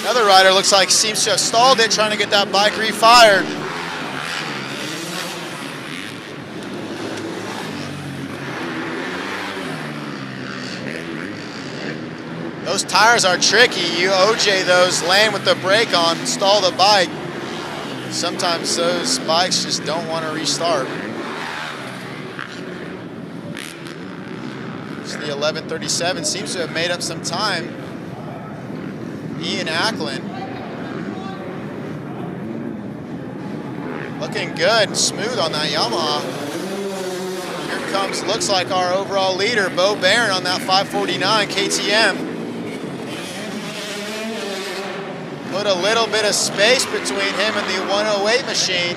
Another rider looks like seems to have stalled it, trying to get that bike refired. Those tires are tricky. You OJ those, land with the brake on, stall the bike. Sometimes those bikes just don't want to restart. The 11:37 seems to have made up some time. Ian Ackland. Looking good, smooth on that Yamaha. Here comes, looks like our overall leader, Bo Barron on that 549 KTM. Put a little bit of space between him and the 108 machine.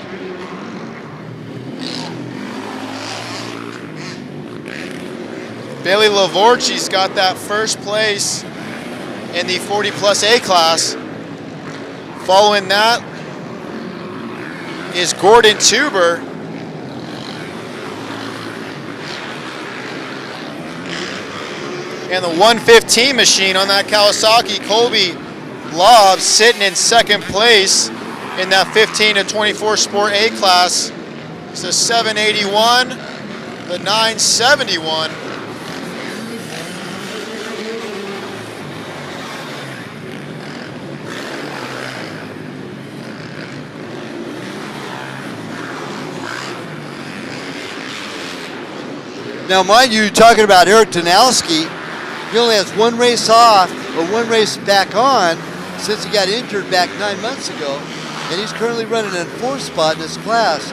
Billy Lavorci's got that first place in the 40 plus A class. Following that is Gordon Tuber. And the 115 machine on that Kawasaki, Colby Lobb, sitting in second place in that 15 to 24 Sport A class. It's the 781, the 971. Now, mind you, talking about Eric Danowski, he only has 1 race off or 1 race back on since he got injured back 9 months ago, and he's currently running in 4th spot in this class.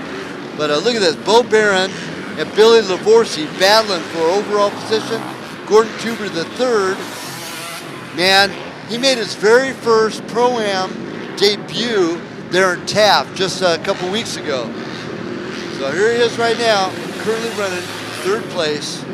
But look at this, Bo Barron and Billy Lavorci battling for overall position. Gordon Tuber the 3rd. Man, he made his very first Pro-Am debut there in Taft just a couple weeks ago. So here he is right now, currently running 3rd place.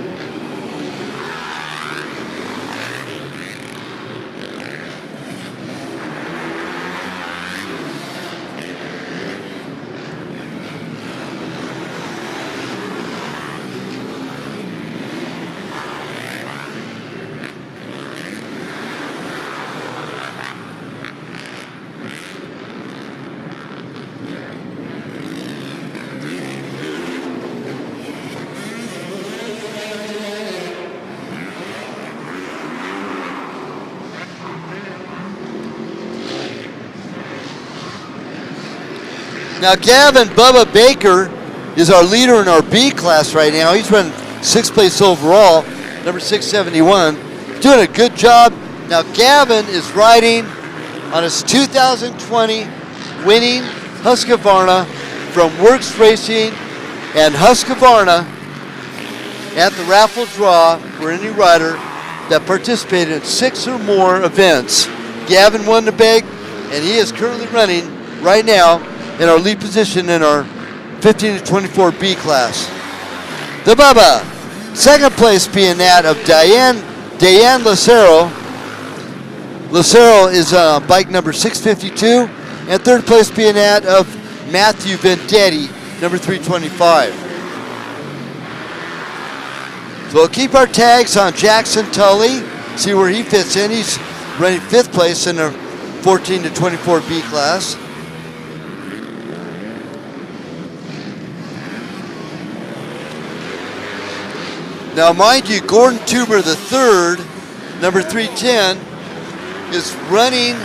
Now, Gavin Bubba Baker is our leader in our B class right now. He's running 6th place overall, number 671. Doing a good job. Now, Gavin is riding on his 2020 winning Husqvarna from WORCS Racing and Husqvarna at the raffle draw for any rider that participated in 6 or more events. Gavin won the big, and he is currently running right now in our lead position in our 15 to 24 B class. The Bubba, 2nd place being that of Diane Diane Lucero. Lucero is bike number 652, and third place being that of Matthew Vendetti, number 325. So we'll keep our tags on Jackson Tully, see where he fits in. He's running 5th place in the 14 to 24B class. Now, mind you, Gordon Tuber III, number 310, is running.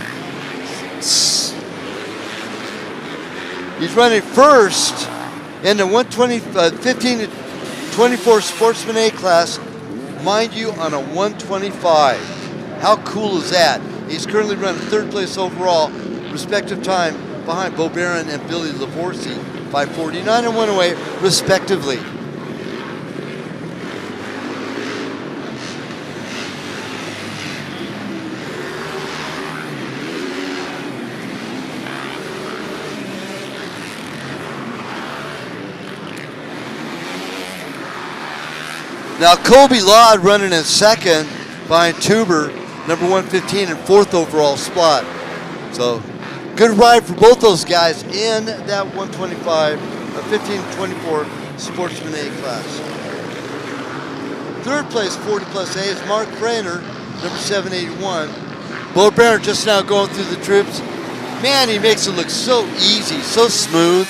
He's running first in the 15 to 24 Sportsman A class, mind you, on a 125. How cool is that? He's currently running 3rd place overall, respective time behind Bo Barron and Billy Lavorsi, 5:49 and 108, respectively. Now Kobe Laud running in 2nd behind Tuber, number 115 and 4th overall spot. So good ride for both those guys in that 125, 15-24 Sportsman A class. 3rd place 40 plus A is Mark Frainer, number 781. Bo Barron just now going through the troops. Man, he makes it look so easy, so smooth.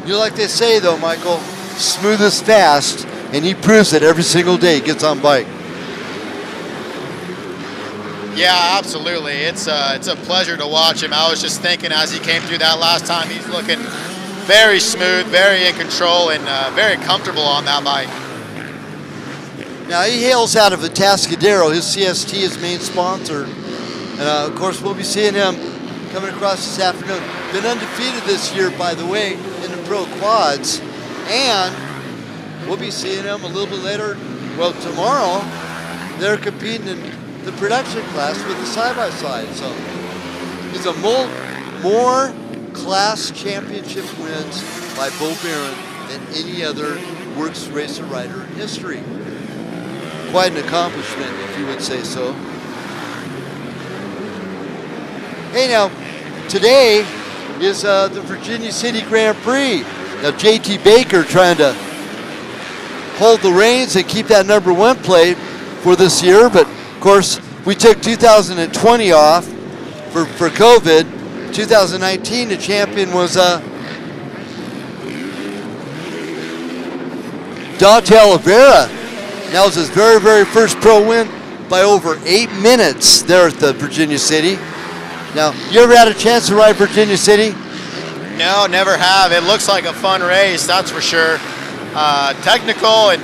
You know, like they say though, Michael, smooth is fast, and he proves it every single day he gets on bike. Yeah, absolutely. It's a pleasure to watch him. I was just thinking as he came through that last time, he's looking very smooth, very in control, and very comfortable on that bike. Now he hails out of Atascadero. His CST is main sponsor, and of course we'll be seeing him coming across this afternoon. Been undefeated this year, by the way, in the pro quads. And we'll be seeing them a little bit later. Well, tomorrow, they're competing in the production class with the side-by-side. So it's a more class championship wins by Bo Barron than any other WORCS racer rider in history. Quite an accomplishment, if you would say so. Hey, now, today is the Virginia City Grand Prix. Now, JT Baker trying to hold the reins and keep that number 1 plate for this year, but of course we took 2020 off for COVID. 2019 the champion was Dante Oliveira. That was his very, very first pro win by over 8 minutes there at the Virginia City. Now, you ever had a chance to ride Virginia City? No, never have. It looks like a fun race, that's for sure. Technical and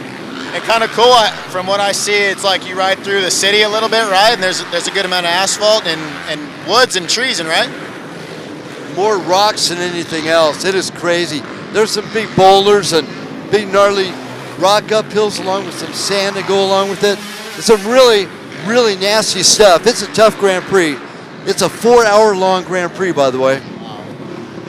kind of cool. From what I see, it's like you ride through the city a little bit, right? And there's a good amount of asphalt and woods and trees, right? More rocks than anything else. It is crazy. There's some big boulders and big gnarly rock uphills along with some sand that go along with it. It's some really, really nasty stuff. It's a tough Grand Prix. It's a 4-hour-long Grand Prix, by the way.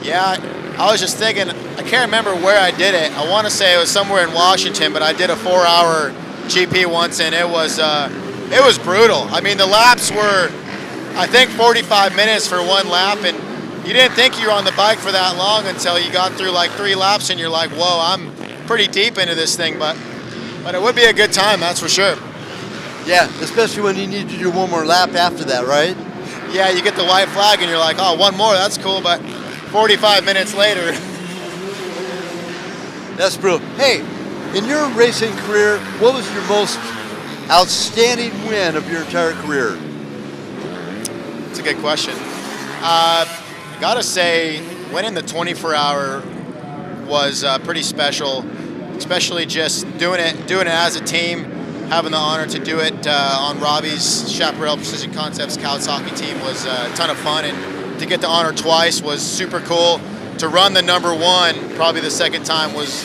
Yeah, I was just thinking, I can't remember where I did it. I want to say it was somewhere in Washington, but I did a 4-hour GP once, and it was brutal. I mean, the laps were, I think, 45 minutes for one lap, and you didn't think you were on the bike for that long until you got through like 3 laps, and you're like, whoa, I'm pretty deep into this thing, but it would be a good time, that's for sure. Yeah, especially when you need to do one more lap after that, right? Yeah, you get the white flag, and you're like, oh, one more, that's cool, but 45 minutes later. That's brutal. Hey, in your racing career, what was your most outstanding win of your entire career? It's a good question. Gotta say, winning the 24-hour was pretty special, especially just doing it as a team. Having the honor to do it on Robbie's Chaparral Precision Concepts Kawasaki team was a ton of fun, and to get the honor twice was super cool. To run the number 1, probably the second time, was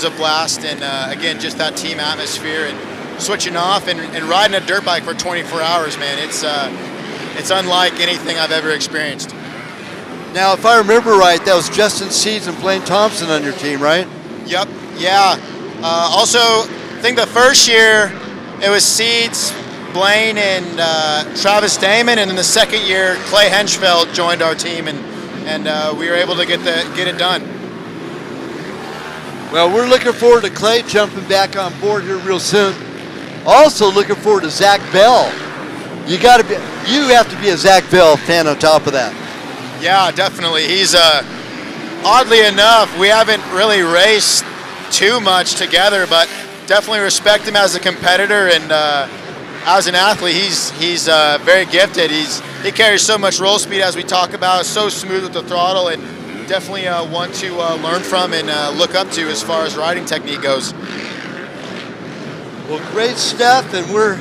a blast. And again, just that team atmosphere and switching off and riding a dirt bike for 24 hours, man. It's unlike anything I've ever experienced. Now, if I remember right, that was Justin Seeds and Blaine Thompson on your team, right? Yep. Yeah. Also, think the first year it was Seeds, Blaine, and Travis Damon, and then the second year Clay Henschfeld joined our team, and we were able to get it done. Well, we're looking forward to Clay jumping back on board here real soon. Also looking forward to Zach Bell. You have to be a Zach Bell fan on top of that. Yeah, definitely. He's oddly enough, we haven't really raced too much together, but definitely respect him as a competitor, and as an athlete, he's very gifted. He carries so much roll speed, as we talk about, so smooth with the throttle, and definitely one to learn from and look up to as far as riding technique goes. Well, great stuff, and we're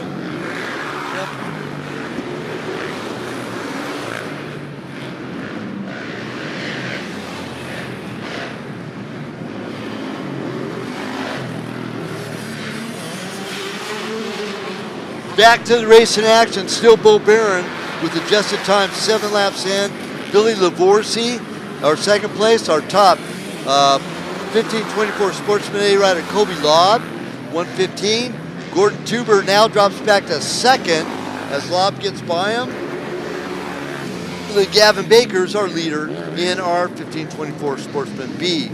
back to the race in action. Still Bo Barron with adjusted time, 7 laps in. Billy Lavorsi, our second place. Our top 1524 Sportsman A rider Kobe Lobb, 115. Gordon Tuber now drops back to second as Lobb gets by him. Gavin Baker's our leader in our 1524 Sportsman B.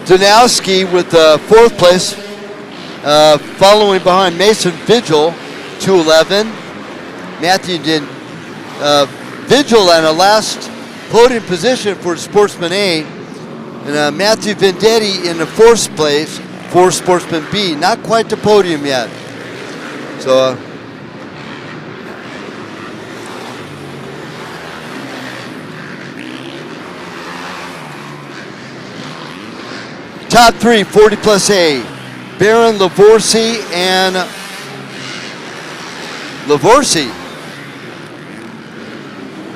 Danowski with fourth place, following behind Mason Vigil, 211. Matthew Vigil in a last podium position for Sportsman A, and Matthew Vendetti in the fourth place for Sportsman B. Not quite the podium yet. So. Top 3, 40 plus A, Barron, Lavorsi, and Lavorsi.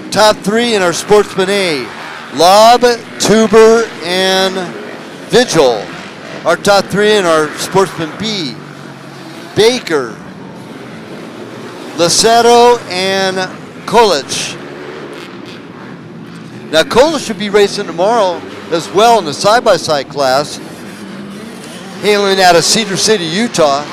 Top 3 in our Sportsman A, Lobb, Tuber, and Vigil. Our top 3 in our Sportsman B, Baker, Laceto, and Kolich. Now Kolich should be racing tomorrow as well in the side-by-side class, hailing out of Cedar City, Utah.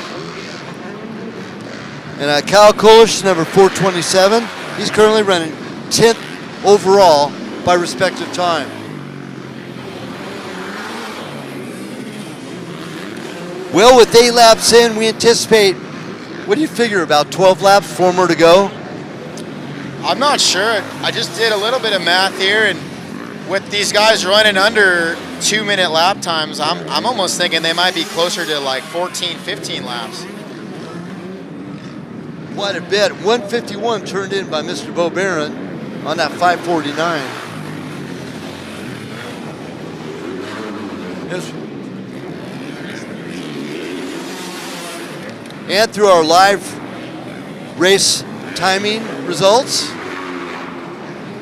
And Kyle Kolich, number 427. He's currently running 10th overall by respective time. Well, with 8 laps in, we anticipate, what do you figure, about 12 laps, 4 more to go? I'm not sure. I just did a little bit of math here, and with these guys running under 2-minute lap times, I'm almost thinking they might be closer to like 14, 15 laps. Quite a bit. 151 turned in by Mr. Bo Barron on that 549. And through our live race timing results,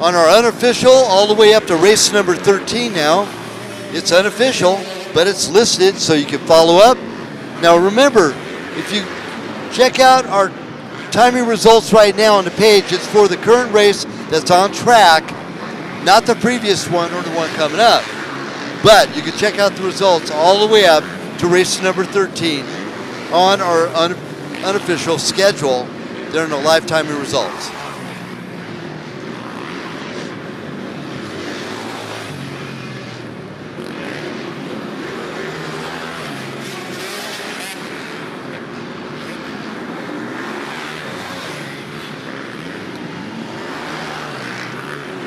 on our unofficial, all the way up to race number 13 now. It's unofficial, but it's listed so you can follow up. Now remember, if you check out our timing results right now on the page, it's for the current race that's on track, not the previous one or the one coming up. But you can check out the results all the way up to race number 13 on our unofficial schedule. There are no live timing results.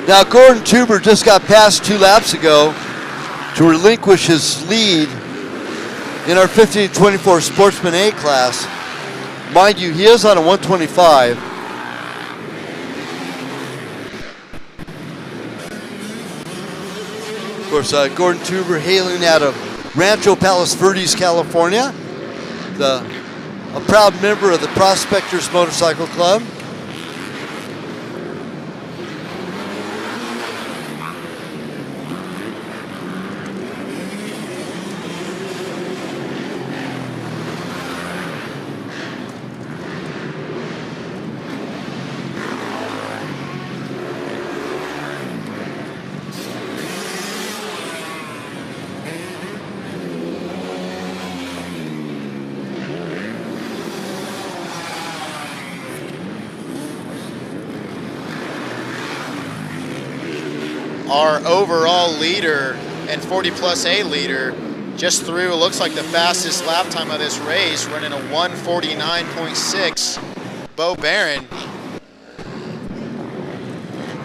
Now, Gordon Tuber just got past 2 laps ago to relinquish his lead in our 1524 Sportsman A class. Mind you, he is on a 125. Of course, Gordon Tuber hailing out of Rancho Palos Verdes, California. The a proud member of the Prospectors Motorcycle Club. Our overall leader and 40 plus A leader just threw, it looks like the fastest lap time of this race, running a 1:49.6. Bo Barron.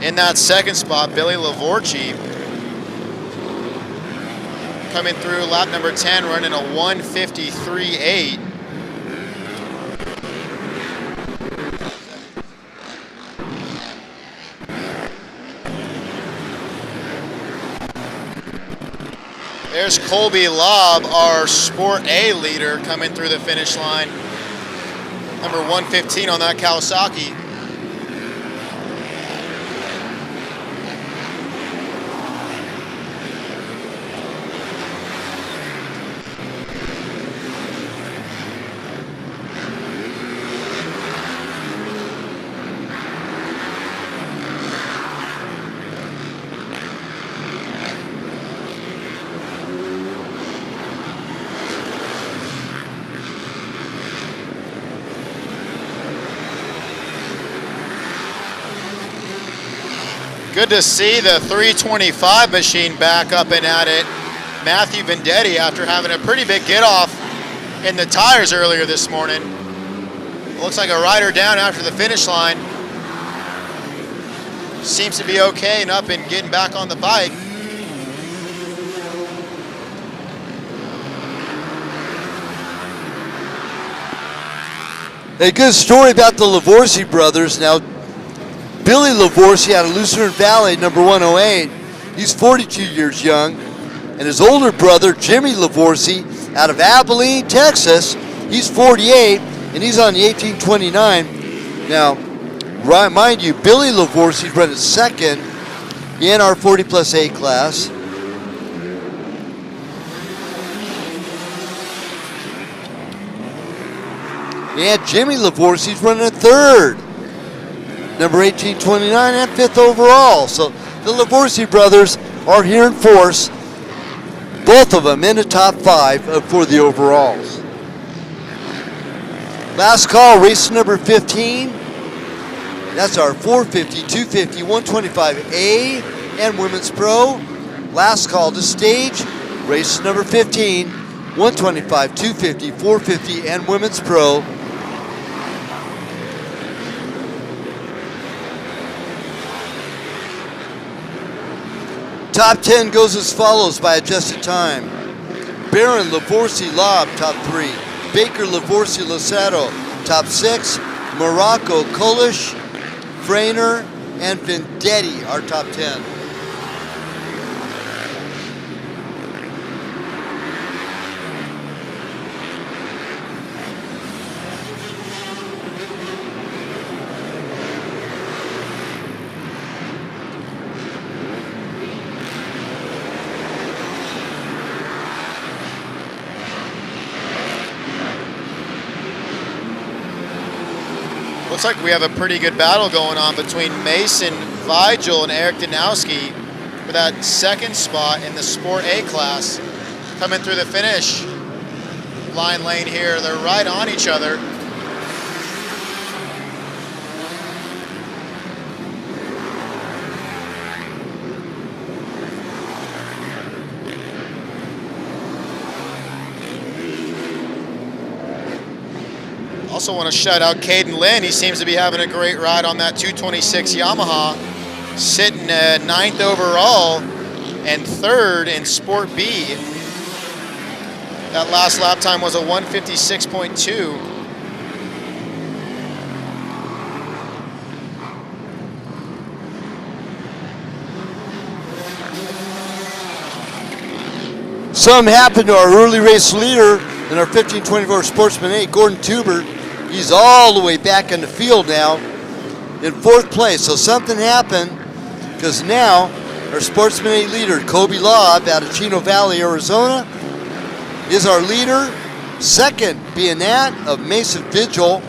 In that second spot, Billy Lavorci coming through lap number 10, running a 1:53.8. There's Colby Lobb, our Sport A leader, coming through the finish line. Number 115 on that Kawasaki. Good to see the 325 machine back up and at it. Matthew Vendetti, after having a pretty big get off in the tires earlier this morning. Looks like a rider down after the finish line. Seems to be okay and up and getting back on the bike. A good story about the Lavorsi brothers. Now, Billy Lavorsi out of Lucerne Valley, number 108. He's 42 years young. And his older brother, Jimmy Lavorsi, out of Abilene, Texas. He's 48, and he's on the 1829. Now, mind you, Billy Lavorsi's running second in our 40 plus A class. And Jimmy Lavorsi's running third. Number 1829 and fifth overall. So the Lavorsi brothers are here in force. Both of them in the top 5 for the overalls. Last call, race number 15. That's our 450, 250, 125A and Women's Pro. Last call to stage, race number 15, 125, 250, 450 and Women's Pro. Top 10 goes as follows by adjusted time. Baron Lavorsi Lobb, top 3. Baker Lavorsi Losato, top 6. Morocco Kolish, Frainer, and Vendetti, our top 10. Looks like we have a pretty good battle going on between Mason Vigil and Eric Danowski for that second spot in the Sport A class. Coming through the finish line lane here. They're right on each other. Also want to shout out Caden Lynn. He seems to be having a great ride on that 226 Yamaha, sitting at 9th overall and 3rd in Sport B. That last lap time was a 1:56.2. Something happened to our early race leader, in our 1524 Sportsman A, Gordon Tuber, he's all the way back in the field now in 4th place. So something happened, because now our Sportsman A leader, Kobe Lobb out of Chino Valley, Arizona, is our leader. Second being that of Mason Vigil,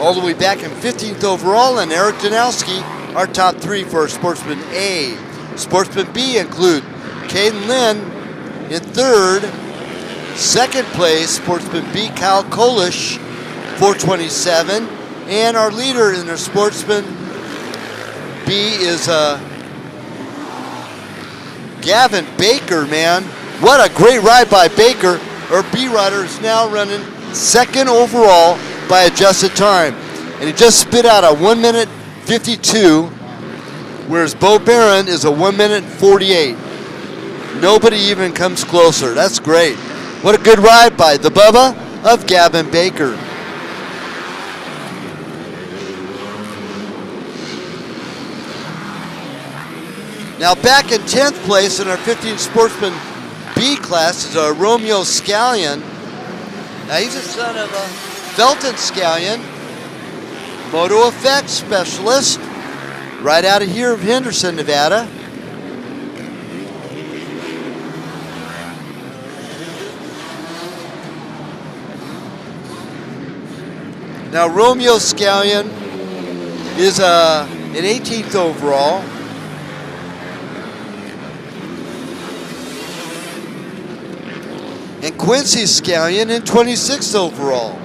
all the way back in 15th overall, and Eric Danowski, our top 3 for our Sportsman A. Sportsman B include Caden Lynn in 3rd. 2nd place, Sportsman B, Kyle Kolish, 427. And our leader in our Sportsman B is Gavin Baker, man. What a great ride by Baker. Our B rider is now running 2nd overall by adjusted time. And he just spit out a 1 minute 52, whereas Bo Barron is a 1 minute 48. Nobody even comes closer. That's great. What a good ride by the Bubba of Gavin Baker. Now back in 10th place in our 15 Sportsman B class is our Romeo Scallion. Now he's a son of a Felton Scallion, Moto Effects specialist, right out of here of Henderson, Nevada. Now Romeo Scallion is an 18th overall. And Quincy Scallion in 26th overall.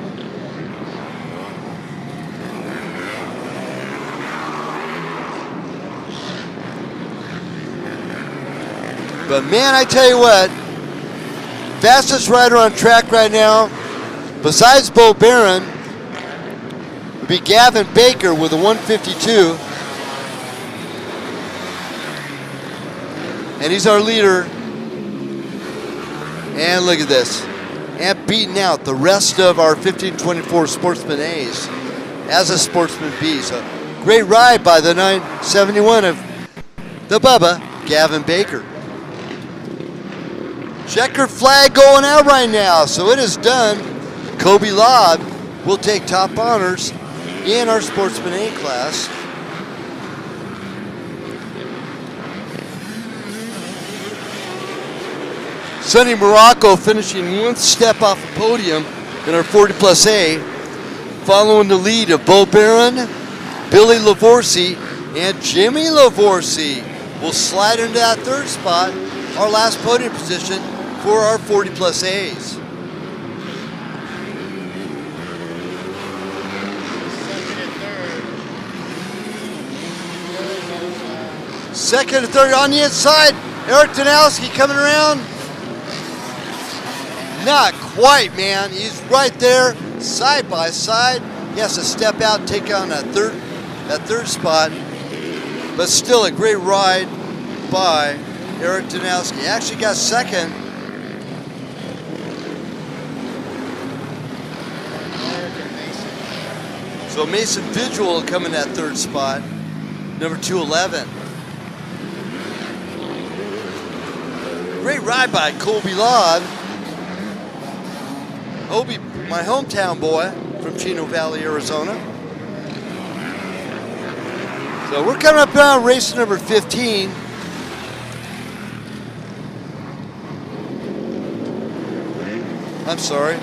But man, I tell you what, fastest rider on track right now, besides Bo Barron, would be Gavin Baker with a 152. And he's our leader. And look at this. And beating out the rest of our 1524 Sportsman A's as a Sportsman B. So great ride by the 971 of the Bubba, Gavin Baker. Checker flag going out right now. So it is done. Kobe Lobb will take top honors in our Sportsman A class. Sonny Morocco finishing 1 step off the podium in our 40 plus A, following the lead of Bo Barron, Billy Lavorsi, and Jimmy Lavorsi will slide into that 3rd spot, our last podium position for our 40 plus A's. Second and third on the inside, Eric Danowski coming around. Not quite, man. He's right there, side by side. He has to step out and take on that third spot. But still a great ride by Eric Danowski. Actually got second. So Mason Vigil will come in that 3rd spot, number 211. Great ride by Colby Lobb. Obi, my hometown boy from Chino Valley, Arizona. So we're coming up now, race number 15. I'm sorry.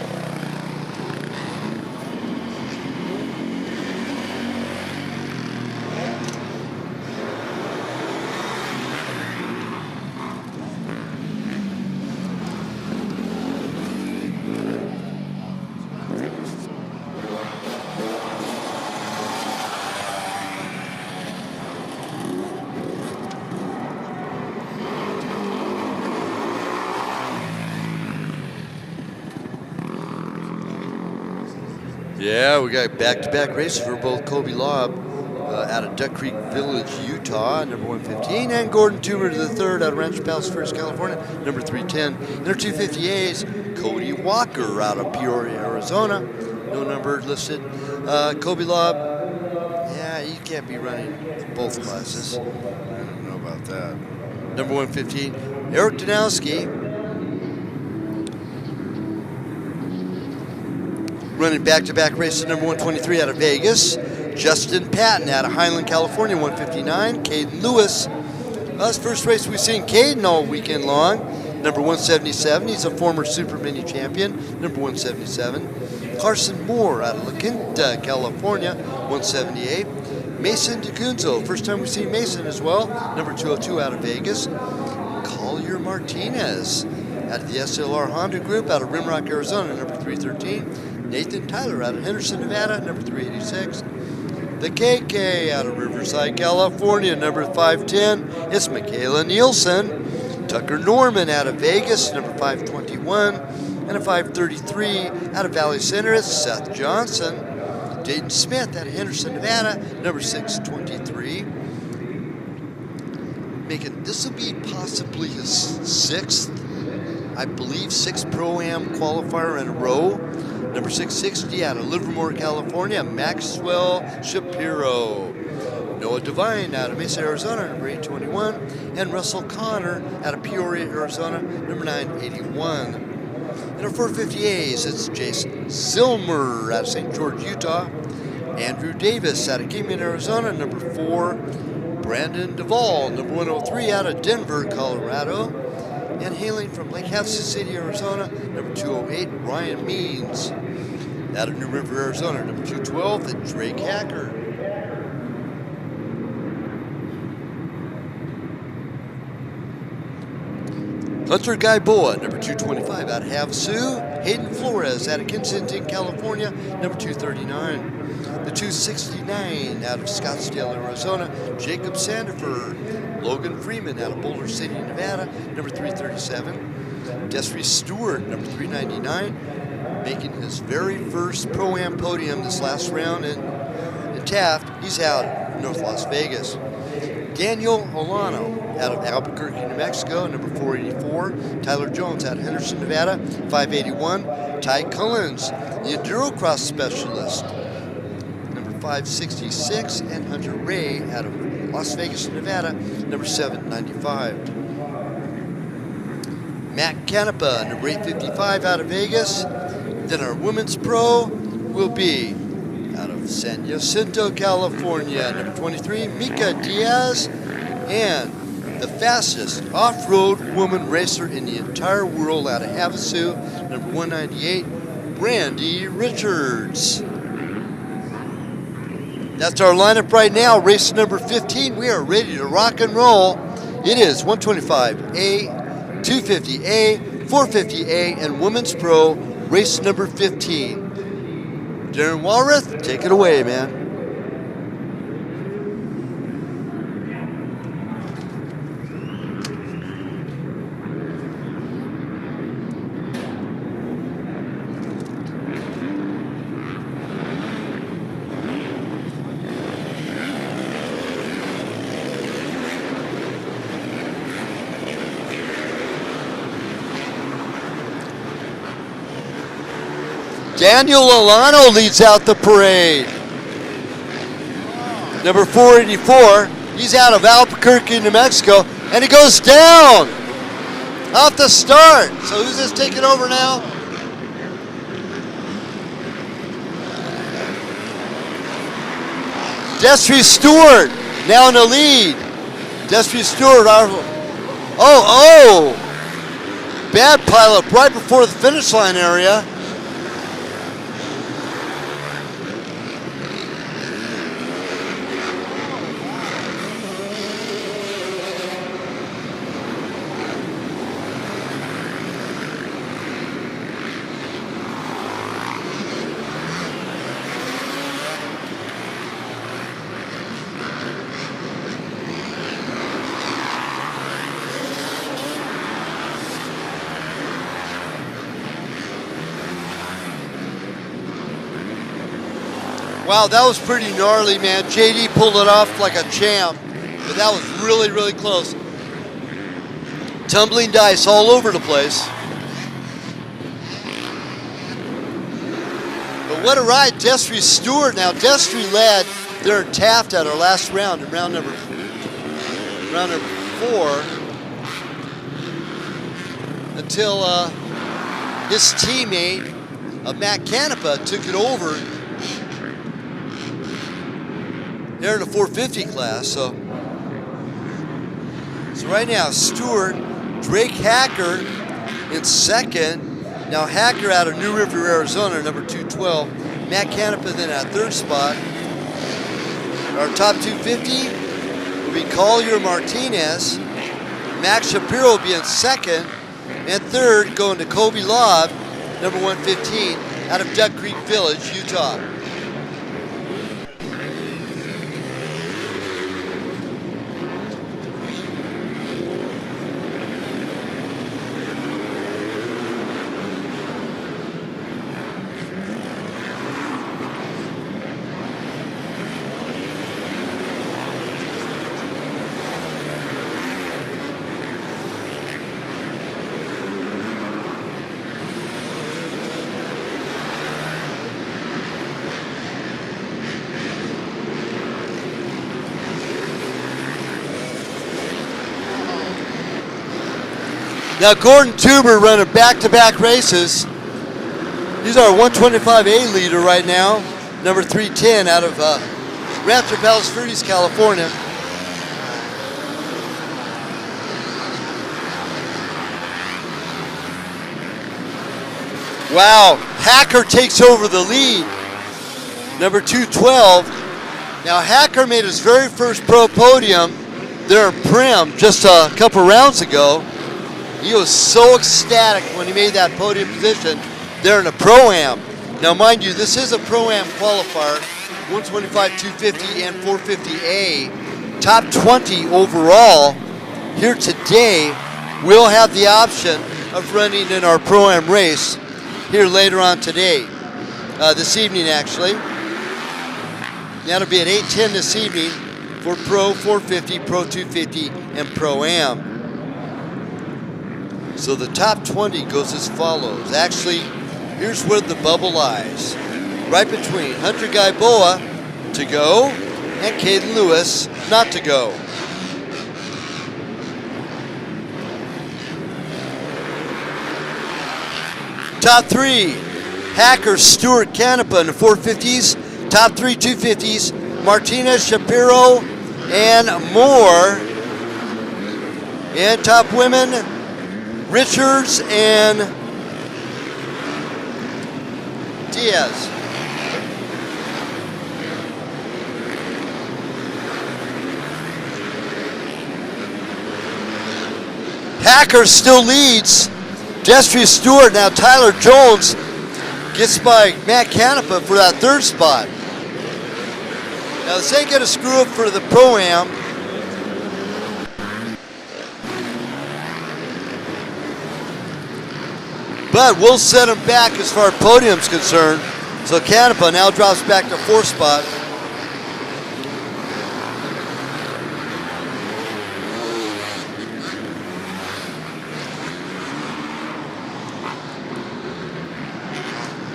Yeah, we got back-to-back races for both Kobe Lobb out of Duck Creek Village, Utah, number 115, and Gordon Tuber to the 3rd out of Rancho Palos Verdes, California, number 310. And their 250As, Cody Walker out of Peoria, Arizona, no number listed. Kobe Lobb, yeah, you can't be running both classes. I don't know about that. Number 115, Eric Danowski. running back-to-back races, number 123 out of Vegas. Justin Patton out of Highland, California, 159. Caden Lewis. That's the first race we've seen Caden all weekend long. Number 177. He's a former Super Mini champion. Number 177. Carson Moore out of La Quinta, California, 178. Mason DeCunzo. First time we've seen Mason as well. Number 202 out of Vegas. Collier Martinez out of the SLR Honda Group out of Rimrock, Arizona, number 313. Nathan Tyler out of Henderson, Nevada, number 386. The KK out of Riverside, California, number 510. It's Michaela Nielsen. Tucker Norman out of Vegas, number 521. And a 533 out of Valley Center, it's Seth Johnson. Dayton Smith out of Henderson, Nevada, number 623. This will be possibly his sixth, I believe, sixth Pro-Am qualifier in a row. Number 660 out of Livermore, California, Maxwell Shapiro. Noah Devine out of Mesa, Arizona, number 821. And Russell Connor out of Peoria, Arizona, number 981. In our 450As, it's Jason Zilmer out of St. George, Utah. Andrew Davis out of Kingman, Arizona, number 4. Brandon Duvall, number 103 out of Denver, Colorado. And hailing from Lake Havasu City, Arizona, number 208, Ryan Means. Out of New River, Arizona, number 212, the Drake Hacker. Hunter Guyboa, number 225 out of Havasu. Hayden Flores out of Kensington, California, number 239. The 269 out of Scottsdale, Arizona, Jacob Sandifer. Logan Freeman out of Boulder City, Nevada, number 337. Desiree Stewart, number 399, making his very first Pro-Am podium this last round in Taft. He's out of North Las Vegas. Daniel Olano out of Albuquerque, New Mexico, number 484. Tyler Jones out of Henderson, Nevada, 581. Ty Cullens, the Endurocross specialist, number 566. And Hunter Ray out of Las Vegas, Nevada, number 795. Matt Canepa, number 855 out of Vegas. Then our women's pro will be out of San Jacinto, California, number 23, Mika Diaz. And the fastest off-road woman racer in the entire world out of Havasu, number 198, Brandy Richards. That's our lineup right now. Race number 15. We are ready to rock and roll. It is 125A, 250A, 450A, and Women's Pro, race number 15. Darren Walrath, take it away, man. Daniel Olano leads out the parade. Number 484, he's out of Albuquerque, New Mexico, and he goes down off the start. So who's this taking over now? Desiree Stewart now in the lead. Desiree Stewart, bad pileup right before the finish line area. Wow, that was pretty gnarly, man. JD pulled it off like a champ, but that was really, really close. Tumbling dice all over the place. But what a ride, Desiree Stewart. Now, Desiree led there in Taft at our last round, in round number 4, until his teammate, of Matt Canepa took it over. They're in the 450 class, so right now, Stewart, Drake Hacker in second. Now Hacker out of New River, Arizona, number 212. Matt Canepa then at third spot. Our top 250 will be Collier Martinez. Max Shapiro will be in second. And third, going to Kobe Lobb, number 115, out of Duck Creek Village, Utah. Now Gordon Tuber running back-to-back races. He's our 125A leader right now, number 310 out of Rancho Palos Verdes, California. Wow, Hacker takes over the lead, number 212. Now Hacker made his very first pro podium there in Primm just a couple rounds ago. He was so ecstatic when he made that podium position there in a Pro-Am. Now, mind you, this is a Pro-Am qualifier, 125, 250, and 450A. Top 20 overall here today. We'll have the option of running in our Pro-Am race here later on today, this evening actually. That'll be at 8:10 this evening for Pro 450, Pro 250, and Pro-Am. So the top 20 goes as follows. Actually, here's where the bubble lies. Right between Hunter Guyboa to go and Caden Lewis not to go. Top 3, Hacker, Stewart, Canepa in the 450s. Top 3 250s, Martinez, Shapiro, and Moore. And top women, Richards and Diaz. Hacker still leads. Destrius Stewart, now Tyler Jones gets by Matt Canepa for that third spot. Now this ain't gonna screw up for the Pro-Am. But we'll set him back as far as podium's concerned. So Canepa now drops back to fourth spot.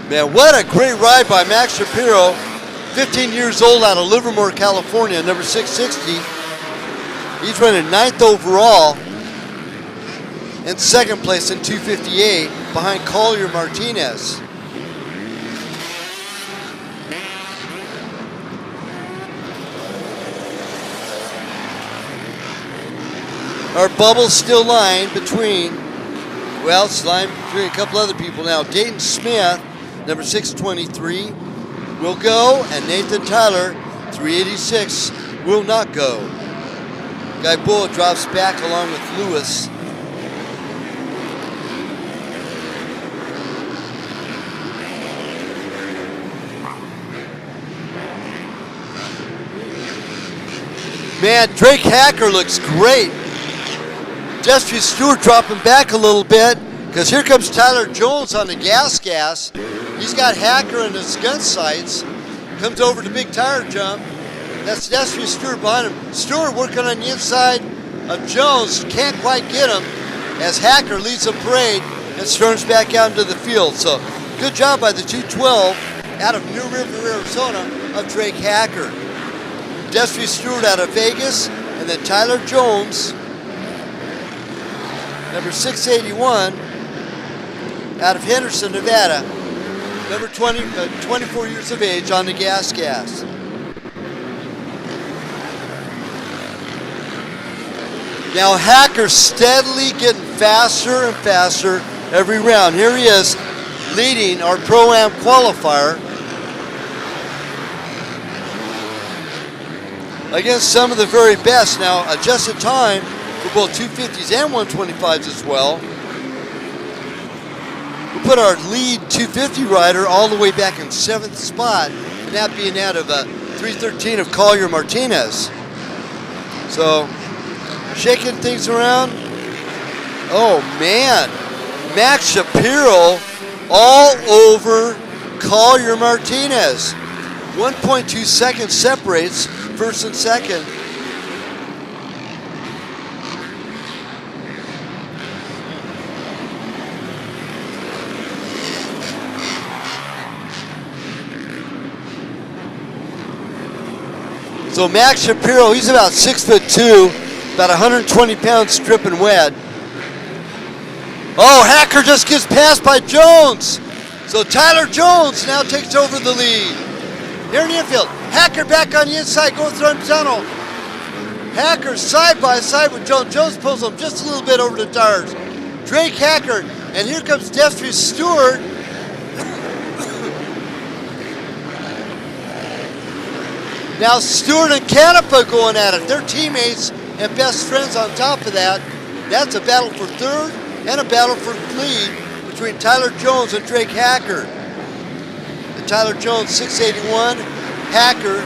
Man, what a great ride by Max Shapiro, 15 years old out of Livermore, California, number 660. He's running 9th overall and second place in 258 behind Collier Martinez. Our bubble's still lying between, well, it's lying between a couple other people now. Dayton Smith, number 623, will go, and Nathan Tyler, 386, will not go. Guyboa drops back along with Lewis. Man, Drake Hacker looks great. Destrius Stewart dropping back a little bit because here comes Tyler Jones on the gas. He's got Hacker in his gun sights. Comes over to big tire jump. That's Destrius Stewart behind him. Stewart working on the inside of Jones. Can't quite get him as Hacker leads the parade and storms back out into the field. So good job by the 212 out of New River, Arizona of Drake Hacker. Destrius Stewart out of Vegas, and then Tyler Jones, number 681, out of Henderson, Nevada. number 24 years of age on the gas. Now Hacker steadily getting faster and faster every round. Here he is leading our Pro-Am qualifier against some of the very best. Now adjusted time for both 250s and 125s as well. We put our lead 250 rider all the way back in 7th spot, and that being out of 313 of Collier Martinez. So, shaking things around. Oh man, Max Shapiro all over Collier Martinez. 1.2 seconds separates first and second. So Max Shapiro, he's about 6'2", about 120 pounds stripping wet. Oh, Hacker just gets passed by Jones. So Tyler Jones now takes over the lead. Here in the infield, Hacker back on the inside, going through the tunnel. Hacker side by side with Jones. Jones pulls him just a little bit over the tires. Drake Hacker, and here comes Destry Stewart. Now Stewart and Canepa going at it. They're teammates and best friends on top of that. That's a battle for third and a battle for lead between Tyler Jones and Drake Hacker. And Tyler Jones, 681. Hacker,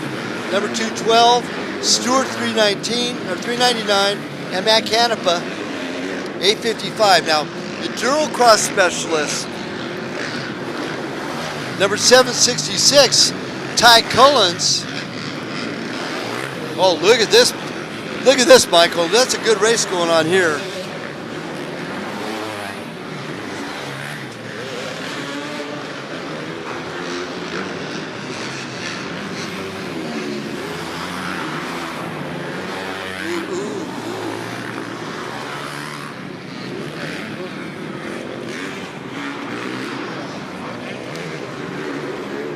number 212. Stewart, 319 or 399. And Matt Canepa, 855. Now, the Durocross specialist, number 766, Ty Cullens. Oh, look at this. Look at this, Michael. That's a good race going on here.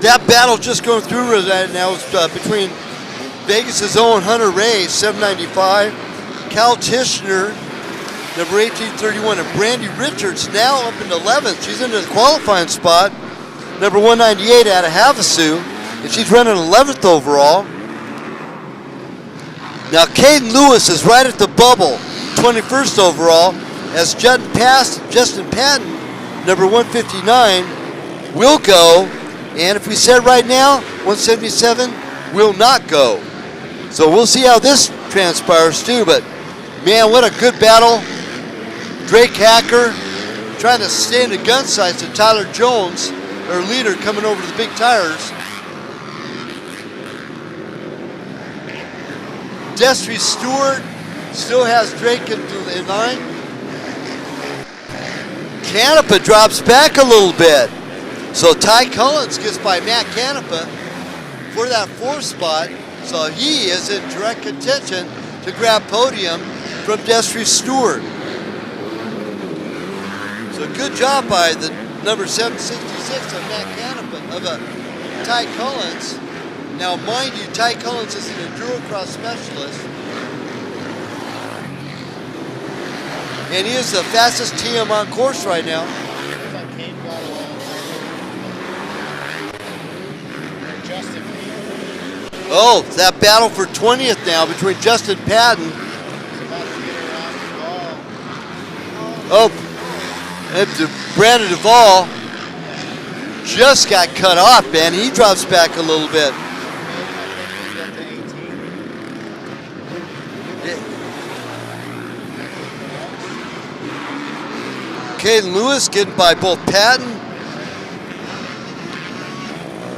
That battle just going through right now is between Vegas' own Hunter Ray, 795. Cal Tishner, number 1831. And Brandy Richards now up into 11th. She's into the qualifying spot. Number 198 out of Havasu. And she's running 11th overall. Now Caden Lewis is right at the bubble, 21st overall. As Justin Patton, number 159, will go. And if we said right now, 177 will not go. So we'll see how this transpires too, but man, what a good battle. Drake Hacker trying to stay in the gun sights of Tyler Jones, their leader, coming over the big tires. Destry Stewart still has Drake in line. Canepa drops back a little bit. So Ty Cullens gets by Matt Canepa for that 4th spot. So he is in direct contention to grab podium from Destry Stewart. So good job by the number 766 of Matt Canepa, of Ty Cullens. Now mind you, Ty Cullens is an endurocross specialist. And he is the fastest TM on course right now. Oh, that battle for 20th now between Justin Patton. Oh, and Brandon Duvall just got cut off, man. He drops back a little bit. Caden Lewis getting by both Patton.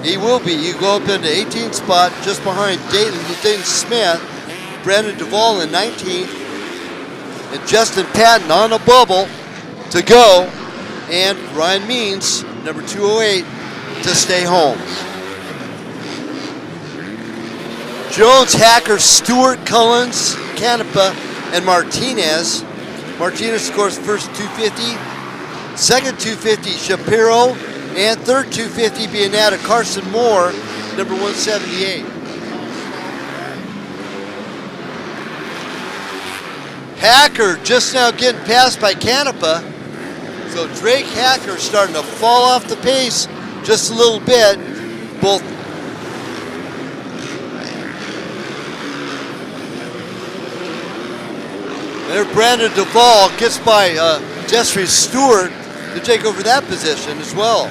He will be. You go up into 18th spot just behind Dayton Smith, Brandon Duvall in 19th, and Justin Patton on a bubble to go, and Ryan Means, number 208, to stay home. Jones, Hacker, Stewart, Cullens, Canepa, and Martinez. Martinez scores first 250, second 250, Shapiro And third 250 being that of Carson Moore, number 178. Hacker just now getting passed by Canepa. So Drake Hacker starting to fall off the pace just a little bit. Both there, Brandon Duvall gets by Jeffrey Stewart to take over that position as well.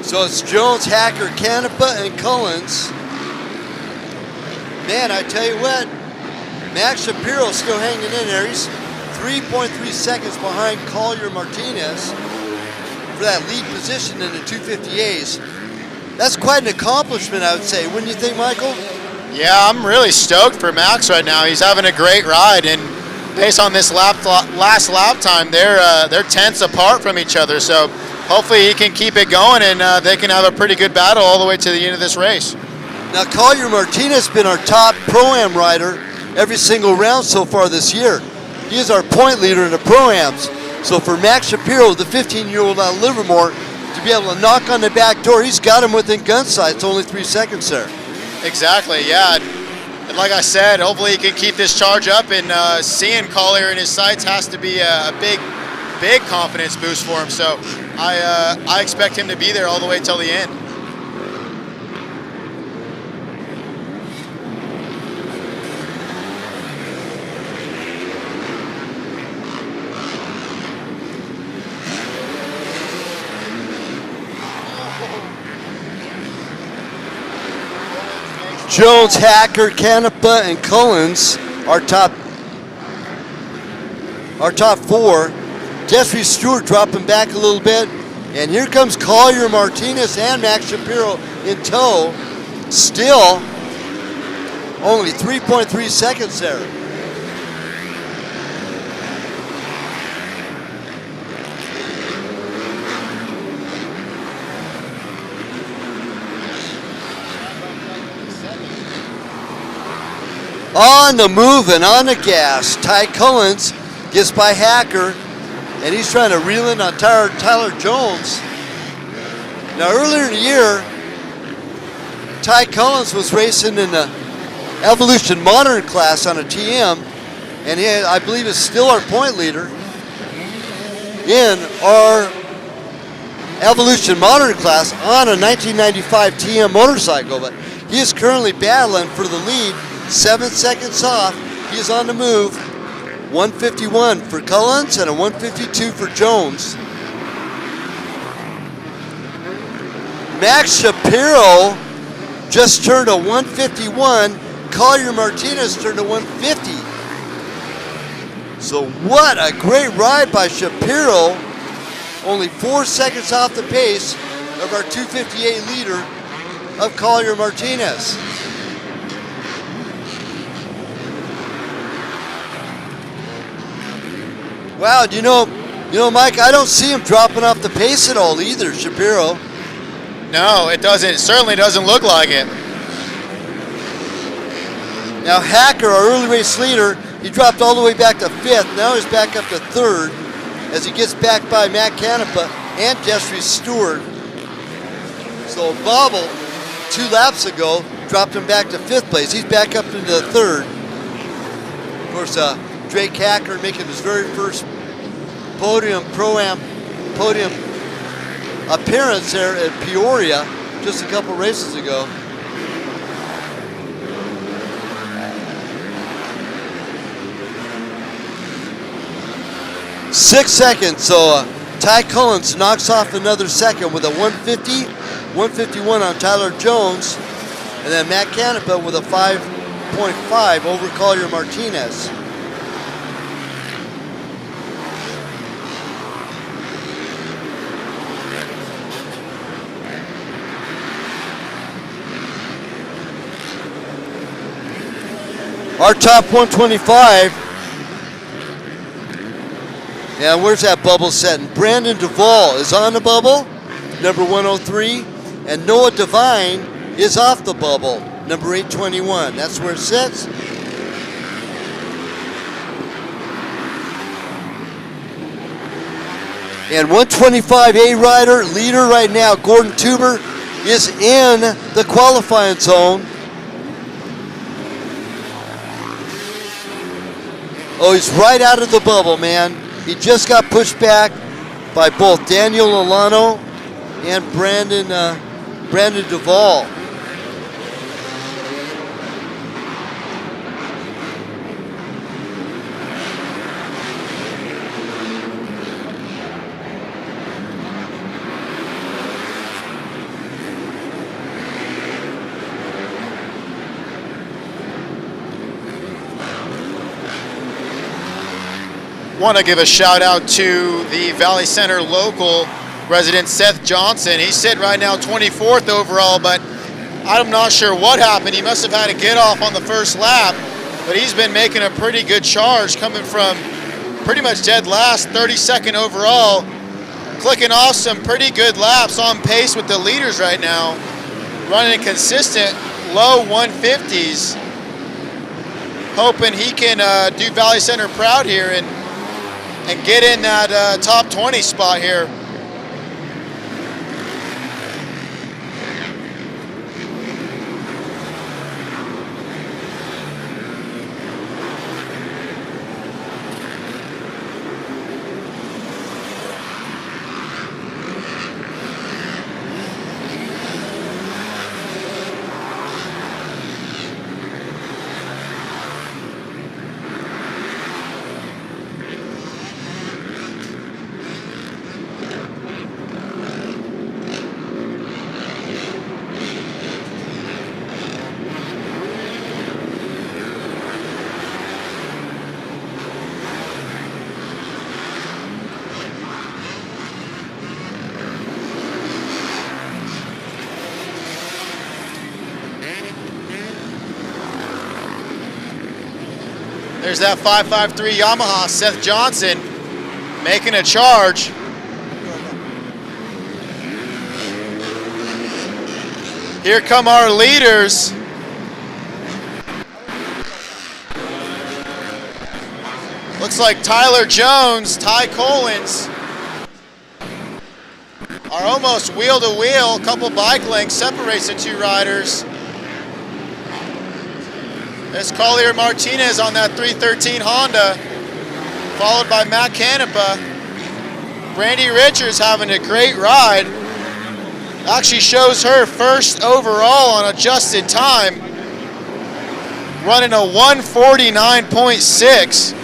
So it's Jones, Hacker, Canepa, and Cullens. Man, I tell you what, Max Shapiro's still hanging in there. He's 3.3 seconds behind Collier Martinez for that lead position in the 250As. That's quite an accomplishment, I would say. Wouldn't you think, Michael? Yeah, I'm really stoked for Max right now. He's having a great ride, and based on this last lap time, they're tenths apart from each other. So hopefully he can keep it going, and they can have a pretty good battle all the way to the end of this race. Now, Collier Martinez has been our top Pro-Am rider every single round so far this year. He is our point leader in the Pro-Ams. So for Max Shapiro, the 15-year-old out of Livermore, to be able to knock on the back door, he's got him within gun sight. It's only 3 seconds there. Exactly, yeah. And like I said, hopefully he can keep this charge up, and seeing Collier in his sights has to be a big confidence boost for him. So I expect him to be there all the way till the end. Jones, Hacker, Canepa, and Cullens, our top four. Jeffrey Stewart dropping back a little bit. And here comes Collier Martinez and Max Shapiro in tow. Still only 3.3 seconds there. On the move and on the gas, Ty Cullens gets by Hacker, and he's trying to reel in on Tyler Jones. Now earlier in the year, Ty Cullens was racing in the Evolution Modern class on a TM, and he, I believe, is still our point leader in our Evolution Modern class on a 1995 TM motorcycle. But he is currently battling for the lead. 7 seconds off. He is on the move. 151 for Cullens and a 152 for Jones. Max Shapiro just turned a 151. Collier Martinez turned a 150. So what a great ride by Shapiro. Only 4 seconds off the pace of our 258 leader of Collier Martinez. Wow, you know, Mike, I don't see him dropping off the pace at all either, Shapiro. No, it doesn't. It certainly doesn't look like it. Now Hacker, our early race leader, he dropped all the way back to 5th. Now he's back up to 3rd as he gets back by Matt Canepa and Jeffrey Stewart. So Bobble, 2 laps ago, dropped him back to 5th place. He's back up into 3rd. Of course, Drake Hacker making his very first Pro-Am podium appearance there at Peoria just a couple races ago. Six seconds, so Ty Cullens knocks off another second with a 150, 151 on Tyler Jones, and then Matt Canepa with a 5.5 over Collier Martinez. Our top 125. Yeah, where's that bubble setting? Brandon Duvall is on the bubble, number 103, and Noah Devine is off the bubble. number 821. That's where it sits. And 125A rider, leader right now, Gordon Tuber, is in the qualifying zone. Oh, he's right out of the bubble, man. He just got pushed back by both Daniel Alano and Brandon Duvall. Want to give a shout out to the Valley Center local resident Seth Johnson. He's sitting right now 24th overall, but I'm not sure what happened. He must have had a get off on the first lap, but he's been making a pretty good charge, coming from pretty much dead last, 32nd overall, clicking off some pretty good laps, on pace with the leaders right now, running a consistent low 150s, hoping he can do Valley Center proud here and get in that top 20 spot here. There's that 553 Yamaha, Seth Johnson, making a charge. Here come our leaders. Looks like Tyler Jones, Ty Collins are almost wheel to wheel. A couple bike lengths separates the two riders. There's Collier Martinez on that 313 Honda, followed by Matt Canepa. Brandy Richards having a great ride. Actually shows her first overall on adjusted time, running a 149.6.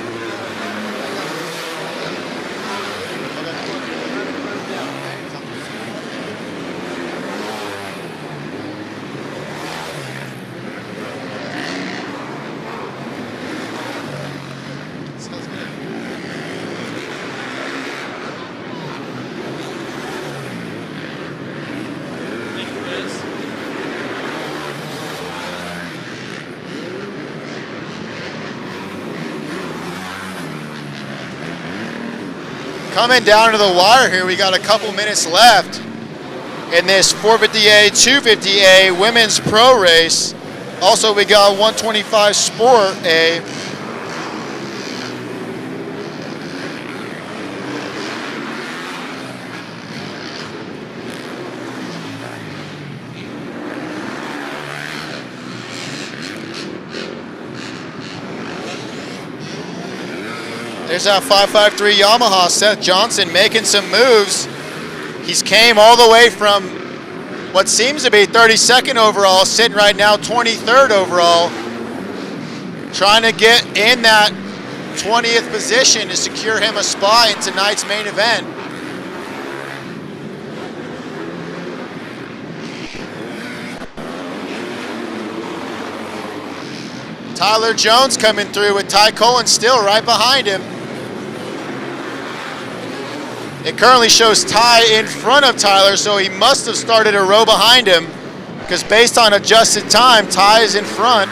Coming down to the wire here, we got a couple minutes left in this 450A, 250A women's pro race. Also, we got 125 Sport A. There's that 553 Yamaha, Seth Johnson making some moves. He's came all the way from what seems to be 32nd overall, sitting right now 23rd overall, trying to get in that 20th position to secure him a spot in tonight's main event. Tyler Jones coming through with Ty Collins still right behind him. It currently shows Ty in front of Tyler, so he must have started a row behind him, because based on adjusted time, Ty is in front,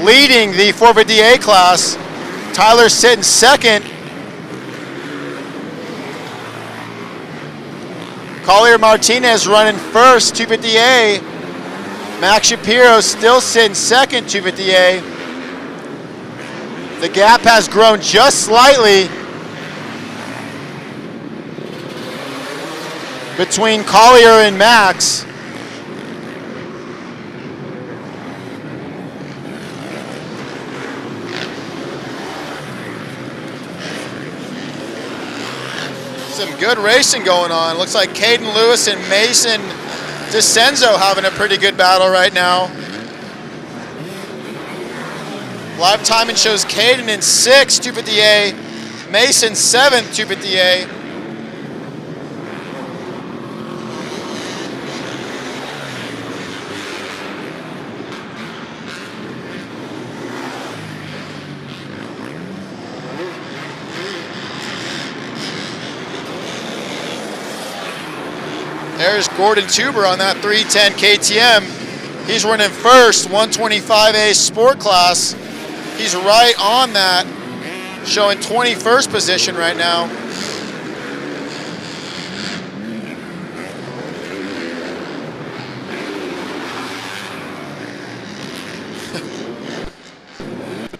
leading the 450A class. Tyler's sitting second. Collier Martinez running first, 250A. Max Shapiro still sitting second, 250A. The gap has grown just slightly between Collier and Max. Some good racing going on. Looks like Caden Lewis and Mason DeCenzo having a pretty good battle right now. Live timing shows Caden in 6th, 250A. Mason 7th, 250A. There's Gordon Tuber on that 310 KTM. He's running first, 125A sport class. He's right on that, showing 21st position right now.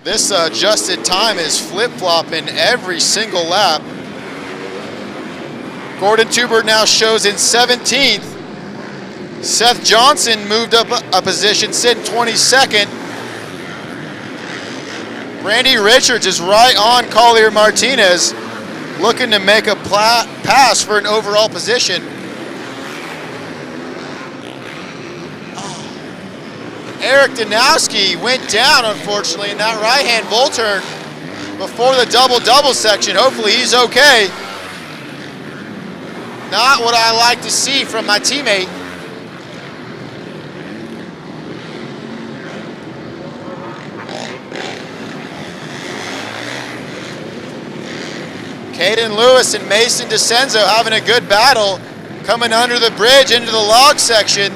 This adjusted time is flip-flopping every single lap. Gordon Tuber now shows in 17th. Seth Johnson moved up a position, sitting 22nd. Randy Richards is right on Collier Martinez, looking to make a pass for an overall position. Eric Danowski went down, unfortunately, in that right-hand bull turn before the double-double section. Hopefully he's okay. Not what I like to see from my teammate. Caden Lewis and Mason DeCenzo having a good battle, coming under the bridge into the log section.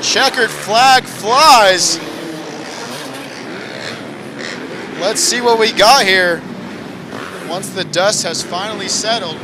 Checkered flag flies. Let's see what we got here once the dust has finally settled.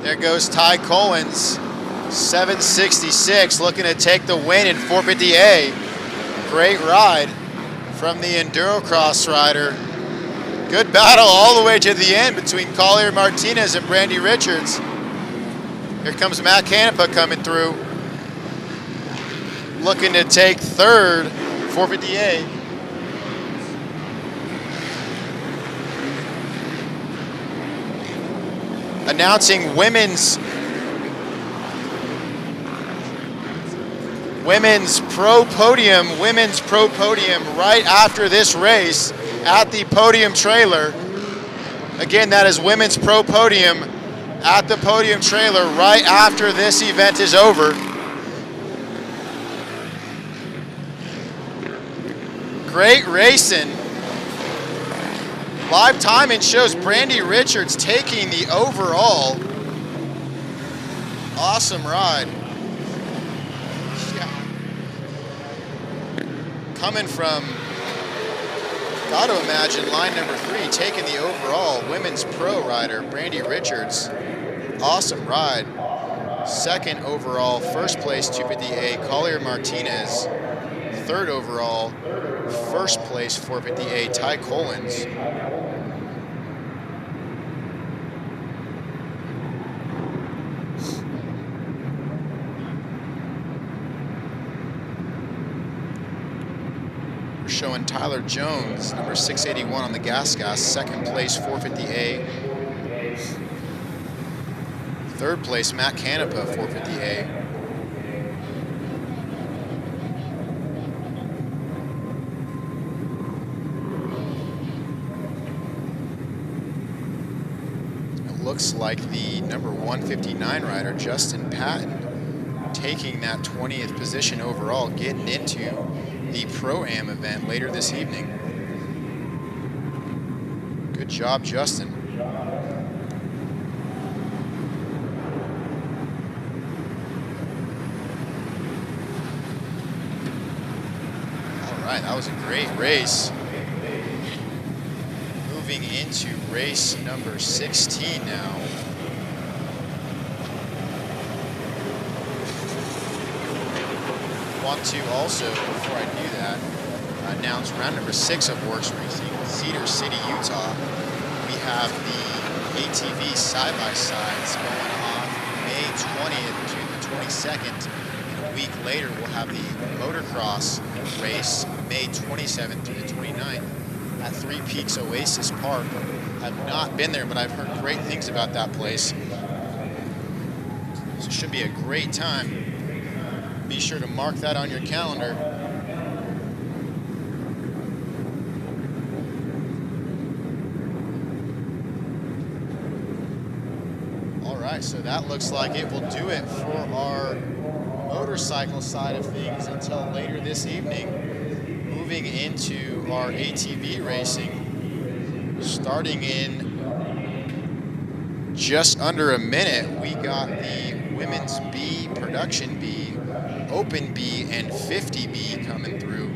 There goes Ty Collins, 766, looking to take the win in 450A. Great ride from the Endurocross rider. Good battle all the way to the end between Collier Martinez and Brandy Richards. Here comes Matt Canepa coming through, looking to take third, 450A. Announcing women's pro podium right after this race at the podium trailer. Again, that is women's pro podium at the podium trailer right after this event is over. Great racing. Live timing shows Brandy Richards taking the overall. Awesome ride. Yeah. Coming from, gotta imagine, line number 3, taking the overall women's pro rider, Brandy Richards. Awesome ride. Second overall, first place 250A, Collier Martinez. Third overall, first place 450A, Ty Collins. We're showing Tyler Jones, number 681 on the gas, second place 450A. Third place, Matt Canepa, 450A. looks like the number 159 rider, Justin Patton, taking that 20th position overall, getting into the Pro-Am event later this evening. Good job, Justin. All right, that was a great race. Moving into race number 16 now. Want to also, before I do that, announce round number 6 of WORCS Racing, Cedar City, Utah. We have the ATV side-by-sides going on May 20th to the 22nd. And a week later, we'll have the motocross race May 27th to the 29th at Three Peaks Oasis Park. I've not been there, but I've heard great things about that place. So it should be a great time. Be sure to mark that on your calendar. All right, so that looks like it will do it for our motorcycle side of things until later this evening. Moving into our ATV racing, starting in just under a minute, we got the Women's B, Production B, Open B, and 50B coming through.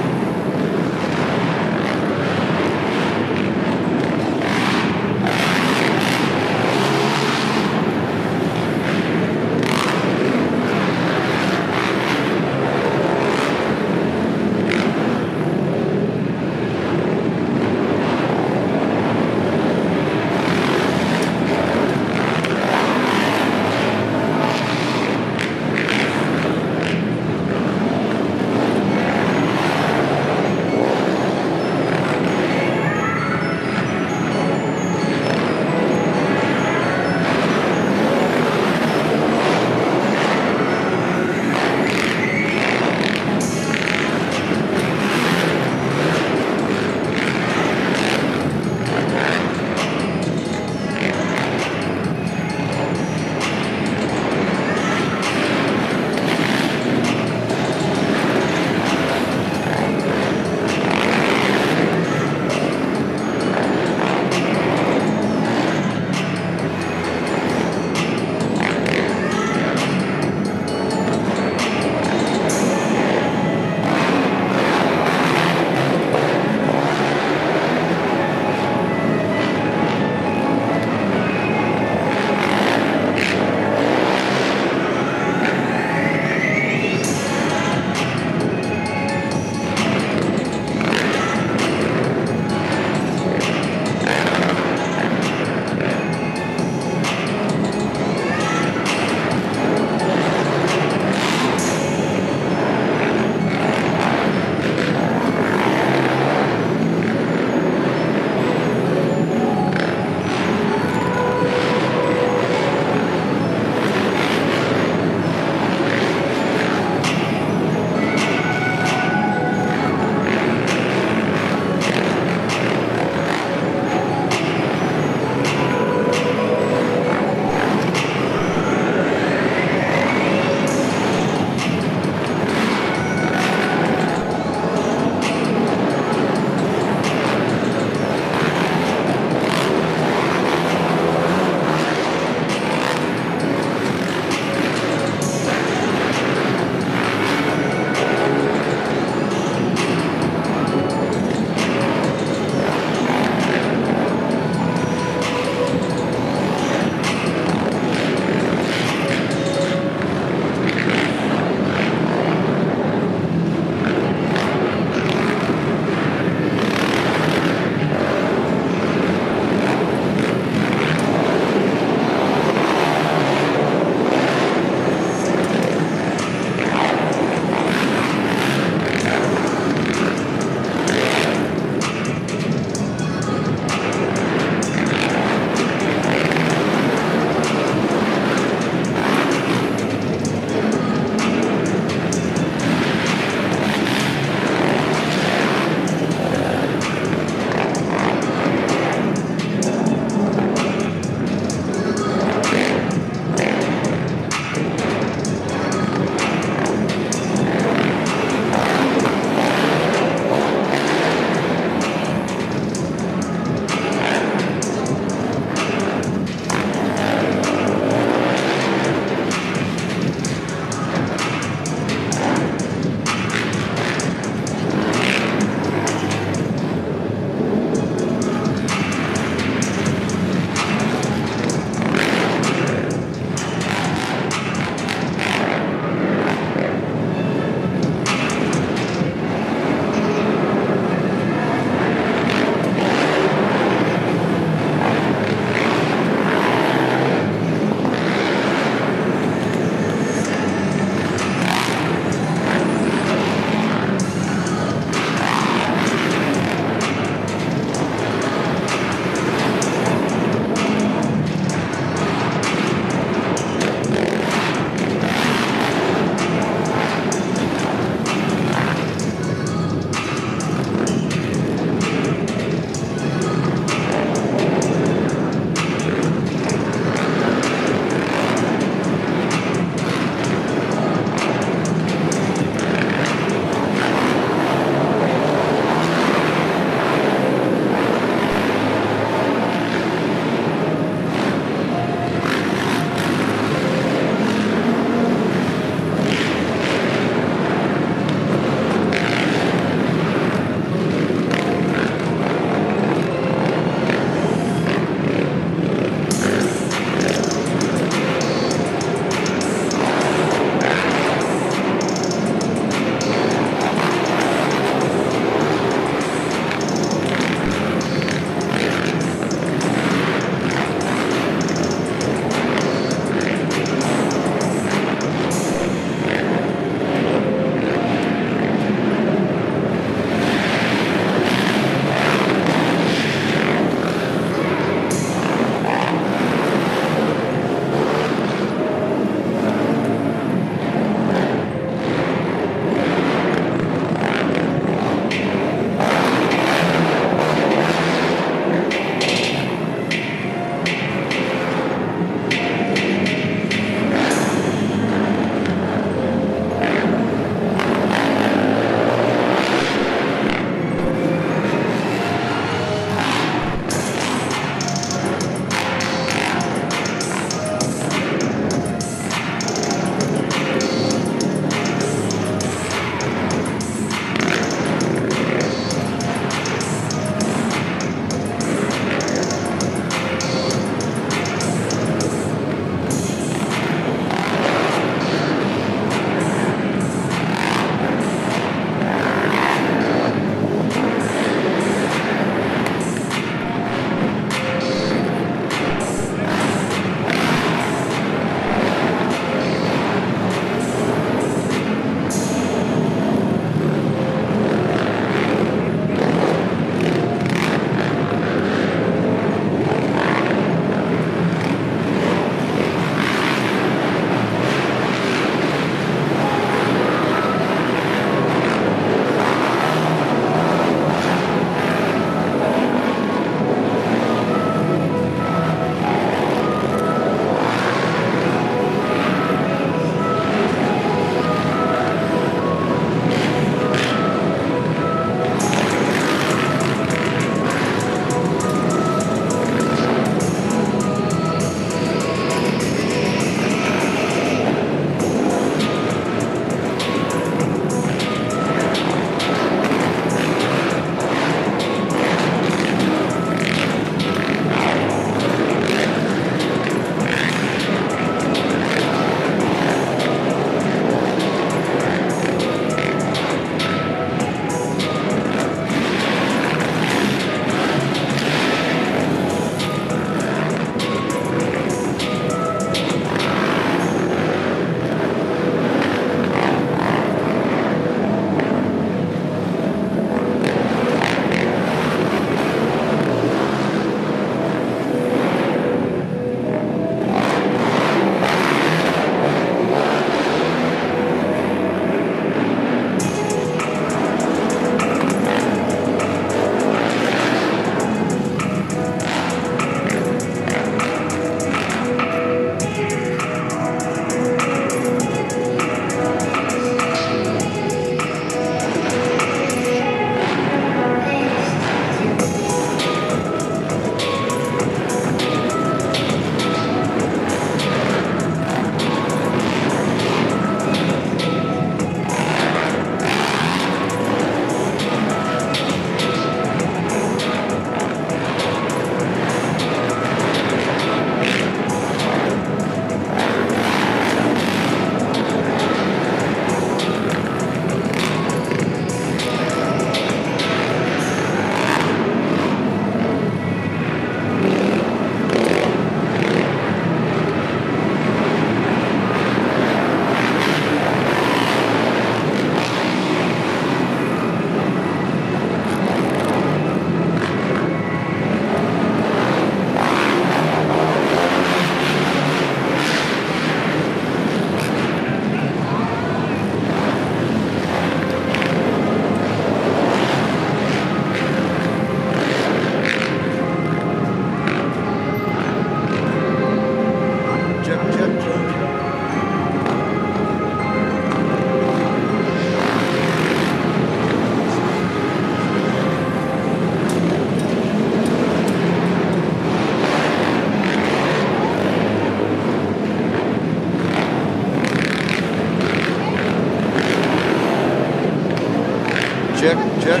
check, check.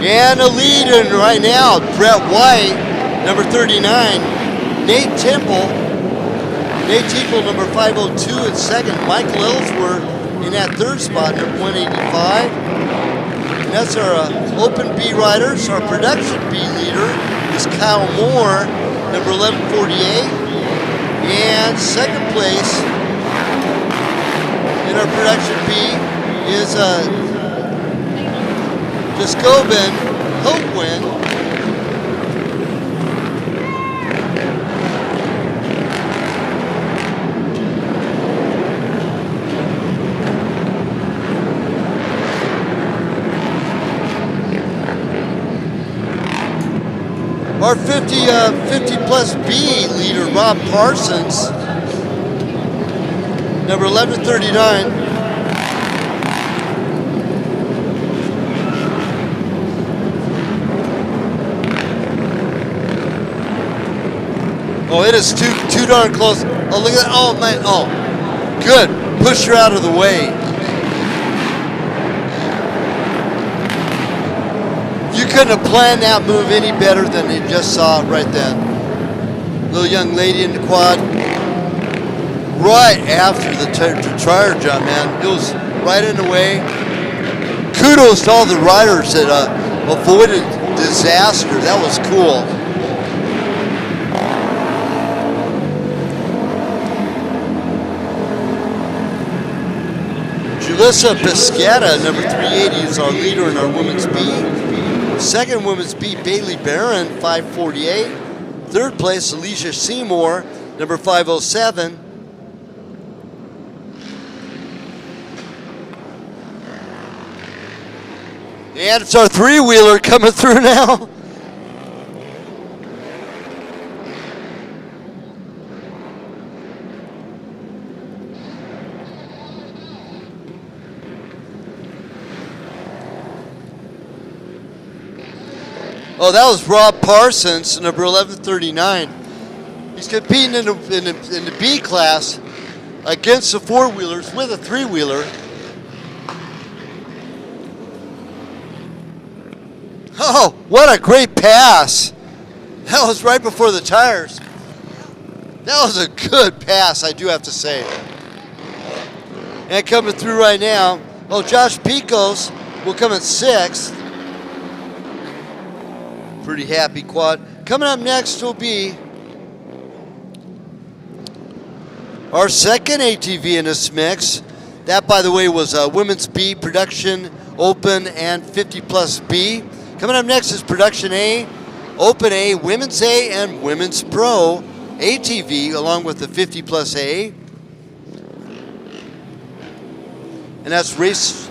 And a lead in right now, Brett White, number 39. Nate Temple, number 502 in second. Michael Ellsworth in that third spot, number 185. And that's our Open B riders. Our Production B leader is Kyle Moore, number 1148. And second place in our Production B is Jacobin Hopewind. Our 50 plus B leader, Rob Parsons, number 1139. Oh, it is too darn close. Oh, look at that. Oh, man. Oh, good. Push her out of the way. You couldn't have planned that move any better than you just saw right then. Little young lady in the quad. Right after the tire jump, man. It was right in the way. Kudos to all the riders that avoided disaster. That was cool. Julissa Pesqueta, number 380, is our leader in our women's B. Second women's B, Bailey Barron, 548. Third place, Alicia Seymour, number 507. And it's our three-wheeler coming through now. Oh, that was Rob Parsons, number 1139. He's competing in the B class against the four-wheelers with a three-wheeler. Oh, what a great pass. That was right before the tires. That was a good pass, I do have to say. And coming through right now, oh, Josh Picos will come in sixth. Pretty happy quad. Coming up next will be our second ATV in this mix. That, by the way, was Women's B, Production, Open, and 50 plus B. Coming up next is Production A, Open A, Women's A, and Women's Pro ATV, along with the 50 plus A. And that's race.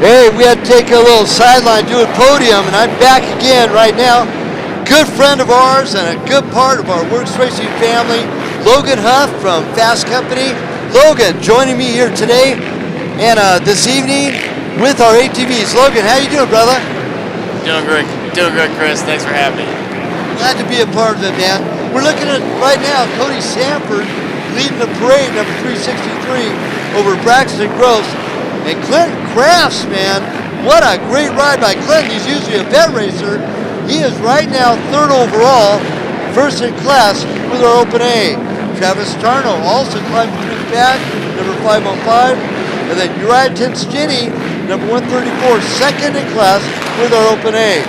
Hey, we had to take a little sideline, do a podium, and I'm back again right now. Good friend of ours and a good part of our WORCS Racing family, Logan Huff from Fast Company. Logan joining me here today and this evening with our ATVs. Logan, how you doing, brother? Doing good, Chris. Thanks for having me. Glad to be a part of it, man. We're looking at right now Cody Sanford leading the parade, number 363, over Braxton Gross. And Clinton Crafts, man, what a great ride by Clinton. He's usually a vet racer. He is right now third overall, first in class with our Open A. Travis Tarno also climbed through the back, number 505. And then Uriah Tinstini, number 134, second in class with our Open A.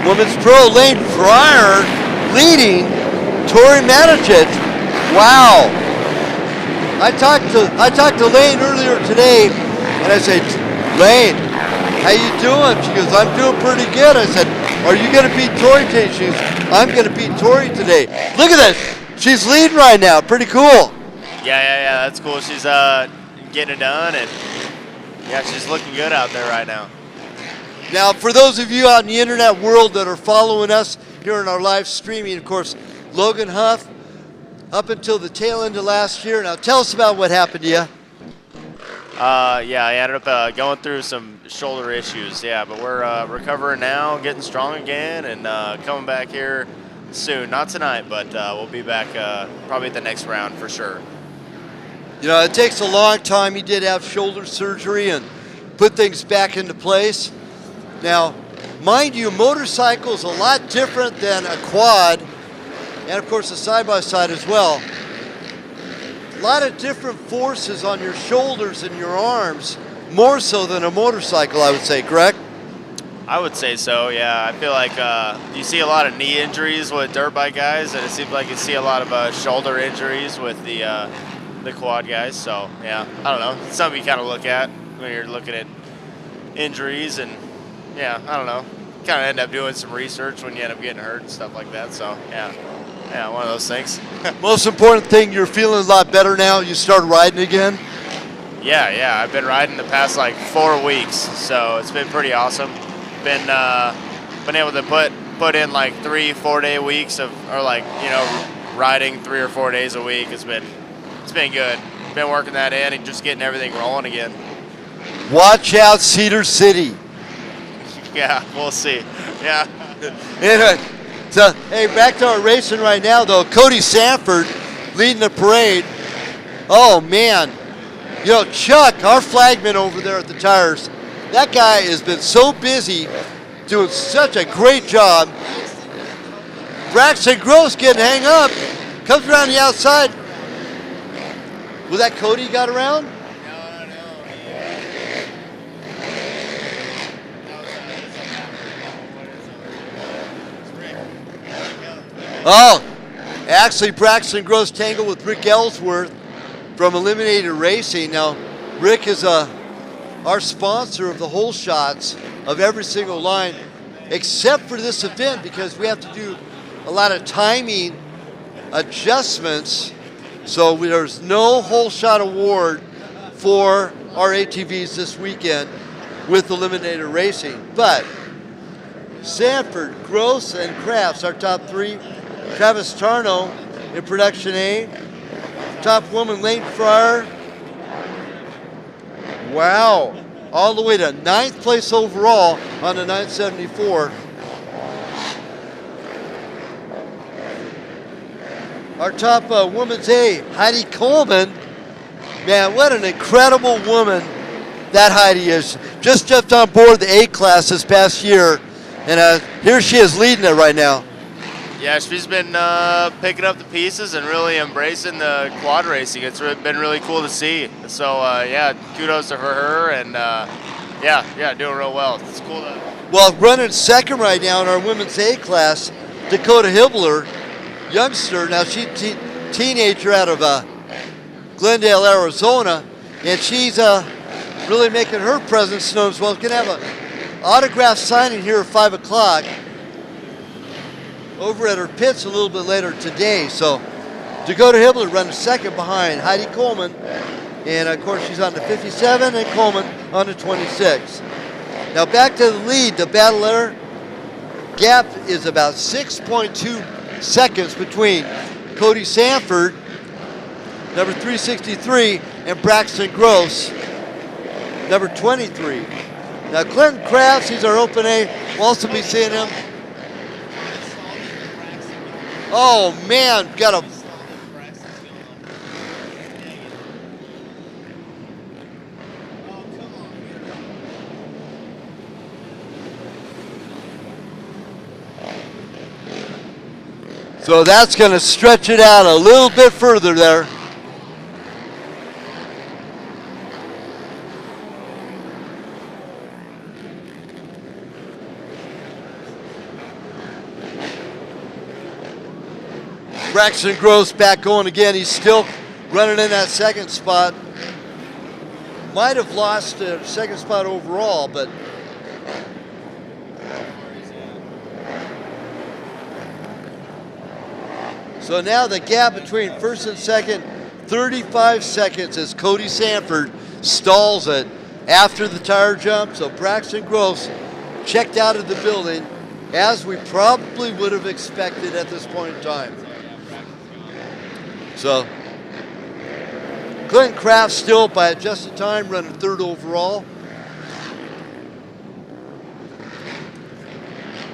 Women's Pro, Lane Fryer leading Tori Manicic. Wow. I talked to Lane earlier today, and I said, Lane, how you doing? She goes, I'm doing pretty good. I said, are you going to beat Tori today? She goes, I'm going to beat Tori today. Look at this. She's leading right now. Pretty cool. Yeah, that's cool. She's getting it done, and yeah, she's looking good out there right now. Now, for those of you out in the internet world that are following us here in our live streaming, of course, Logan Huff, up until the tail end of last year. Now, tell us about what happened to you. Yeah, I ended up going through some shoulder issues. Yeah, but we're recovering now, getting strong again, and coming back here soon. Not tonight, but we'll be back probably at the next round for sure. You know, it takes a long time. He did have shoulder surgery and put things back into place. Now, mind you, motorcycle is a lot different than a quad, and of course a side-by-side as well. A lot of different forces on your shoulders and your arms, more so than a motorcycle, I would say, correct? I would say so, yeah. I feel like you see a lot of knee injuries with dirt bike guys, and it seems like you see a lot of shoulder injuries with the quad guys. So, yeah, I don't know. It's something you kind of look at when you're looking at injuries, and, yeah, I don't know. Kind of end up doing some research when you end up getting hurt and stuff like that, so, yeah. Yeah, one of those things. Most important thing, you're feeling a lot better now. You started riding again? Yeah. I've been riding the past like 4 weeks, so it's been pretty awesome. Been able to put in like 3-4 day weeks of, or like, you know, riding 3 or 4 days a week. It's been good. Been working that in and just getting everything rolling again. Watch out, Cedar City. Yeah, we'll see. Yeah. Anyway, so, hey, back to our racing right now, though. Cody Sanford leading the parade. Oh, man. You know, Chuck, our flagman over there at the tires, that guy has been so busy doing such a great job. Braxton Gross getting hang up. Comes around the outside. Was that Cody got around? Oh, actually Braxton Gross tangled with Rick Ellsworth from Eliminated Racing. Now, Rick is our sponsor of the whole shots of every single line, except for this event because we have to do a lot of timing adjustments. So there's no whole shot award for our ATVs this weekend with Eliminated Racing. But Sanford, Gross, and Crafts, our top three. Travis Tarno in Production A. Top woman, Lane Fryer. Wow. All the way to 9th place overall on the 974. Our top woman's A, Heidi Coleman. Man, what an incredible woman that Heidi is. Just jumped on board the A class this past year. And here she is leading it right now. Yeah, she's been picking up the pieces and really embracing the quad racing. It's been really cool to see. So, yeah, kudos to her and, yeah, doing real well. It's cool to... Well, running second right now in our women's A class, Dakota Hibbler, youngster. Now, she's a teenager out of Glendale, Arizona, and she's really making her presence known as well. Going to have an autograph signing here at 5 o'clock. Over at her pits a little bit later today. So Dakota Hibbler running second behind Heidi Coleman. And of course, she's on the 57, and Coleman on the 26. Now back to the lead, the battler gap is about 6.2 seconds between Cody Sanford, number 363, and Braxton Gross, number 23. Now Clinton Crafts, he's our open A. We'll also be seeing him. Oh man, got a. So that's going to stretch it out a little bit further there. Braxton Gross back going again. He's still running in that second spot. Might have lost the second spot overall, but so now the gap between first and second, 35 seconds as Cody Sanford stalls it after the tire jump. So Braxton Gross checked out of the building, as we probably would have expected at this point in time. So Clinton Kraft still by adjusted time running third overall.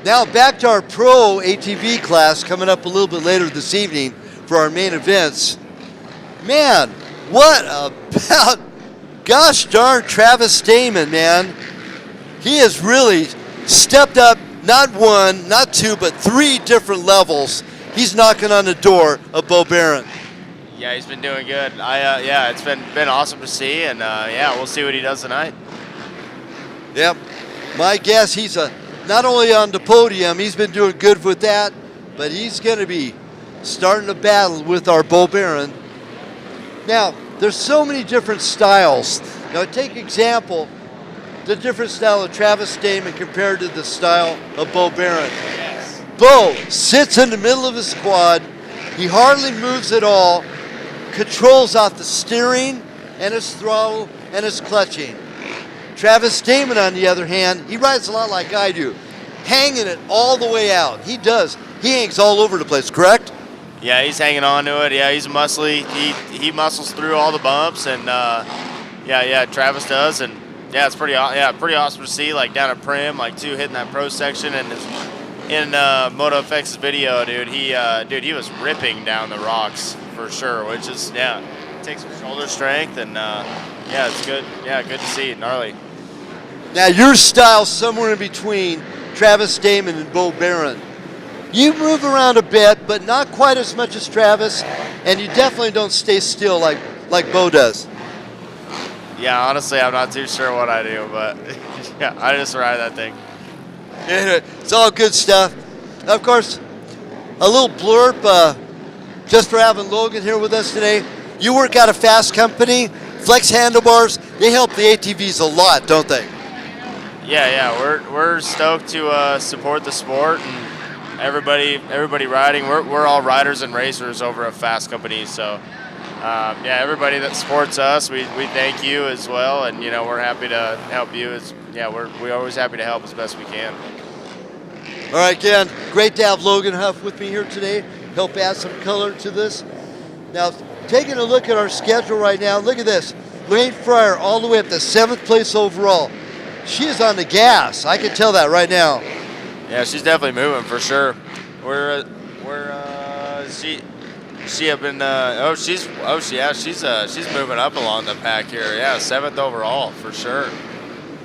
Now back to our pro ATV class coming up a little bit later this evening for our main events. Man, what about, gosh darn, Travis Damon, man. He has really stepped up, not one, not two, but 3 different levels. He's knocking on the door of Bo Barron. Yeah, he's been doing good. Yeah, it's been awesome to see, and yeah, we'll see what he does tonight. Yep, my guess he's not only on the podium, he's been doing good with that, but he's going to be starting a battle with our Bo Barron. Now, there's so many different styles. Now, take example, the different style of Travis Damon compared to the style of Bo Barron. Yes. Bo sits in the middle of his quad. He hardly moves at all, controls off the steering and his throttle and his clutching. Travis Damon, on the other hand, he rides a lot like I do, hanging it all the way out. He does. He hangs all over the place, correct? Yeah, he's hanging on to it. Yeah, he's muscly. He muscles through all the bumps, and yeah, Travis does, and yeah, it's pretty awesome to see. Like down at Prim, like too, hitting that pro section, and in Moto FX's video, dude, he was ripping down the rocks for sure, which is takes some shoulder strength, and yeah, it's good. Yeah, good to see. Gnarly. Now your style's somewhere in between Travis Damon and Bo Barron. You move around a bit, but not quite as much as Travis, and you definitely don't stay still like Bo does. Yeah, honestly, I'm not too sure what I do, but yeah, I just ride that thing. It's all good stuff. Of course, a little blurb just for having Logan here with us today. You work at a fast company, Flex Handlebars. They help the ATVs a lot, don't they? Yeah, we're stoked to support the sport and everybody riding. We're all riders and racers over at Fast Company, so yeah, everybody that supports us, we thank you as well, and you know we're happy to help you. We're always happy to help as best we can. All right, again, great to have Logan Huff with me here today. Help add some color to this. Now, taking a look at our schedule right now, look at this. Lane Fryer all the way up to 7th place overall. She is on the gas. I can tell that right now. Yeah, she's definitely moving for sure. She have been she's moving up along the pack here. Yeah, 7th overall for sure.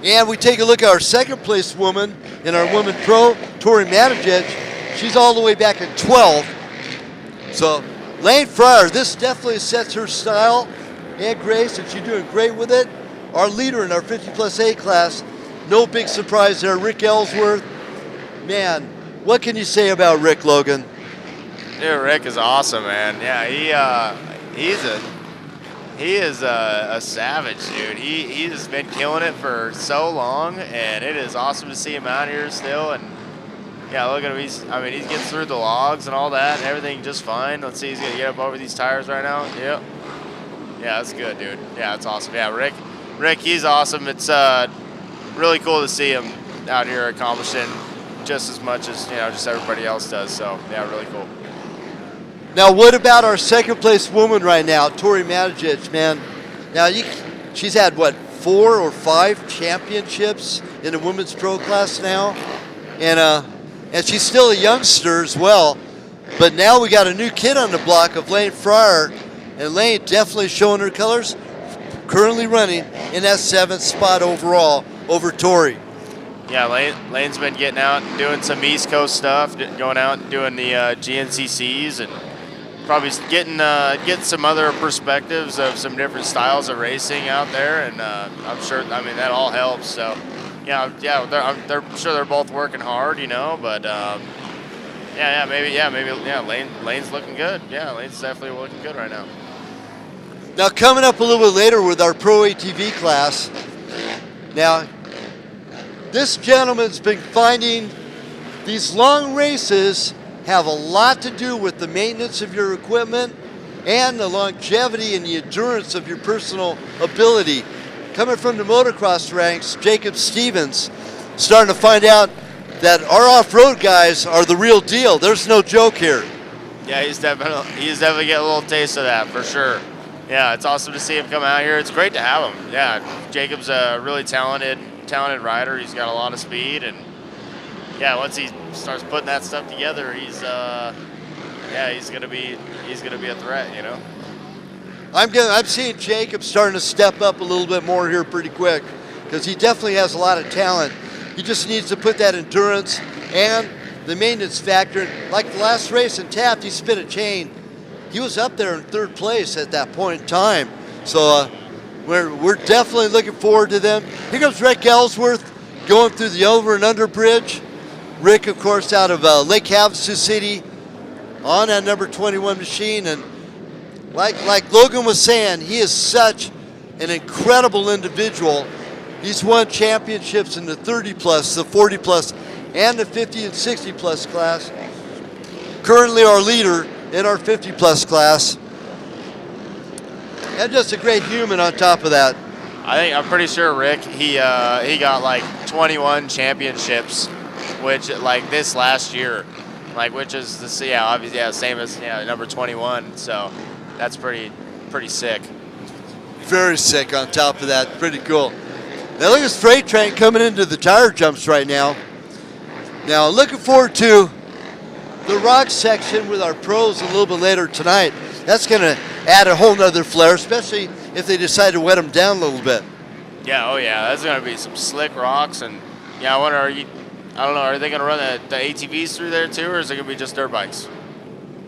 And we take a look at our 2nd place woman in our women pro, Tori Manajec. She's all the way back at 12th. So Lane Fryer, this definitely sets her style and grace, and she's doing great with it. Our leader in our 50 plus A class, no big surprise there, Rick Ellsworth. Man, what can you say about Rick, Logan? Dude, Rick is awesome, man. Yeah, he is a savage, dude. He has been killing it for so long, and it is awesome to see him out here still. And yeah, look at him. He gets through the logs and all that, and everything just fine. Let's see, he's gonna get up over these tires right now. Yep. Yeah, that's good, dude. Yeah, that's awesome. Yeah, Rick, he's awesome. It's really cool to see him out here accomplishing just as much as just everybody else does. So yeah, really cool. Now, what about our second place woman right now, Tori Matijic, man? Now, she's had, what, 4 or 5 championships in the women's pro class now? And she's still a youngster as well. But now we got a new kid on the block of Lane Fryer. And Lane definitely showing her colors, currently running in that 7th spot overall over Tori. Yeah, Lane's been getting out and doing some East Coast stuff, going out and doing the GNCCs and probably getting some other perspectives of some different styles of racing out there, and I'm sure. I mean, that all helps. So, yeah, I'm sure they're both working hard, but maybe Lane's looking good. Yeah, Lane's definitely looking good right now. Now, coming up a little bit later with our Pro ATV class. Now, this gentleman's been finding these long races have a lot to do with the maintenance of your equipment and the longevity and the endurance of your personal ability. Coming from the motocross ranks, Jacob Stevens starting to find out that our off-road guys are the real deal. There's no joke here. Yeah, he's definitely getting a little taste of that for sure. Yeah, it's awesome to see him come out here. It's great to have him. Yeah, Jacob's a really talented rider. He's got a lot of speed, and yeah, once he starts putting that stuff together, he's gonna be a threat, I'm seeing Jacob starting to step up a little bit more here pretty quick because he definitely has a lot of talent. He just needs to put that endurance and the maintenance factor. Like the last race in Taft, he spit a chain. He was up there in 3rd place at that point in time. So we're definitely looking forward to them. Here comes Rick Ellsworth going through the over and under bridge. Rick, of course, out of Lake Havasu City on that number 21 machine. And like Logan was saying, he is such an incredible individual. He's won championships in the 30 plus, the 40 plus, and the 50 and 60 plus class. Currently our leader in our 50 plus class. And just a great human on top of that. I'm pretty sure Rick, he got like 21 championships, which like this last year, which is obviously same as number 21. So that's pretty sick. Very sick on top of that. Pretty cool. Now look at this freight train coming into the tire jumps right now. Now looking forward to the rock section with our pros a little bit later tonight. That's going to add a whole nother flair, especially if they decide to wet them down a little bit. Yeah, oh yeah, that's going to be some slick rocks, and I wonder, I don't know, are they going to run the ATVs through there too, or is it going to be just dirt bikes?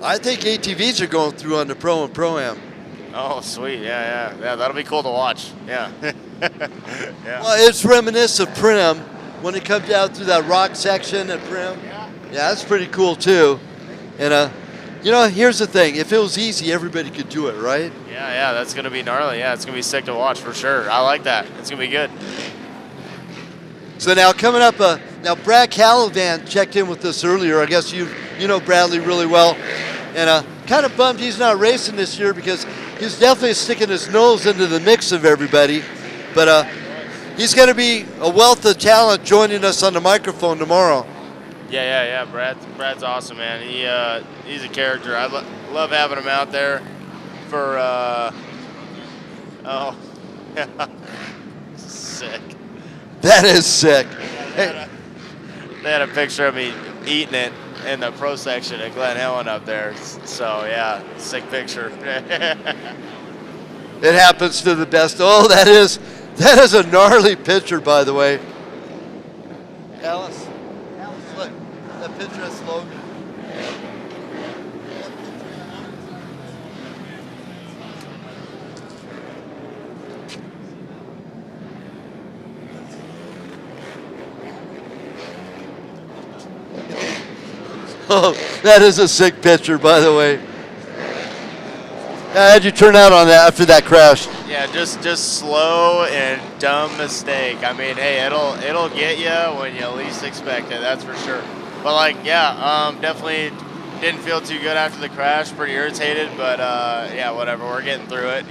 I think ATVs are going through on the Pro and Pro-Am. Oh, sweet, yeah, that'll be cool to watch, yeah. Yeah. Well, it's reminiscent of Prim when it comes out through that rock section at Prim. Yeah, that's pretty cool too. And here's the thing: if it was easy, everybody could do it, right? Yeah, that's gonna be gnarly. Yeah, it's gonna be sick to watch for sure. I like that. It's gonna be good. So now coming up, now Brad Calivan checked in with us earlier. I guess you know Bradley really well, and kind of bummed he's not racing this year because he's definitely sticking his nose into the mix of everybody. But he's going to be a wealth of talent joining us on the microphone tomorrow. Yeah. Brad's awesome, man. He's a character. I love having him out there for. Sick. That is sick. They had a picture of me eating it in the pro section at Glen Helen up there. So yeah, sick picture. It happens to the best. Oh, that is a gnarly picture, by the way. Alice, look, that picture of Logan. Oh, that is a sick picture, by the way. How'd you turn out on that after that crash? Yeah, just slow and dumb mistake. I mean, hey, it'll get you when you least expect it. That's for sure. But definitely didn't feel too good after the crash. Pretty irritated, but yeah, whatever. We're getting through it,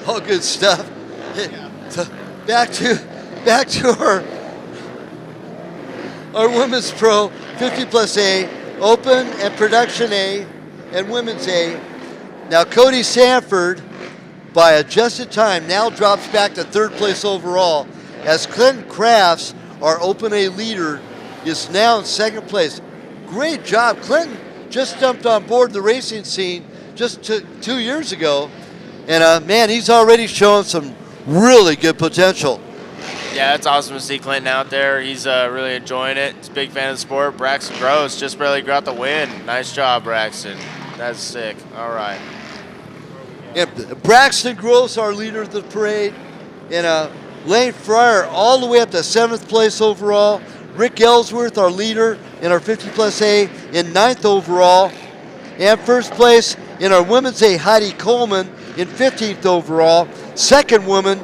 All good stuff. So back to our women's pro 50 plus A, open and production A, and women's A. Now Cody Sanford, by adjusted time, now drops back to third place overall, as Clinton Crafts, our open A leader, is now in second place. Great job. Clinton just jumped on board the racing scene just 2 years ago, and man, he's already showing some really good potential. Yeah, it's awesome to see Clinton out there. He's really enjoying it. He's a big fan of the sport. Braxton Gross just barely got the win. Nice job, Braxton. That's sick. All right. Yeah, Braxton Gross, our leader of the parade, and Lane Fryer all the way up to 7th place overall. Rick Ellsworth, our leader in our 50 plus A, in 9th overall. And first place in our women's A, Heidi Coleman, in 15th overall. Second woman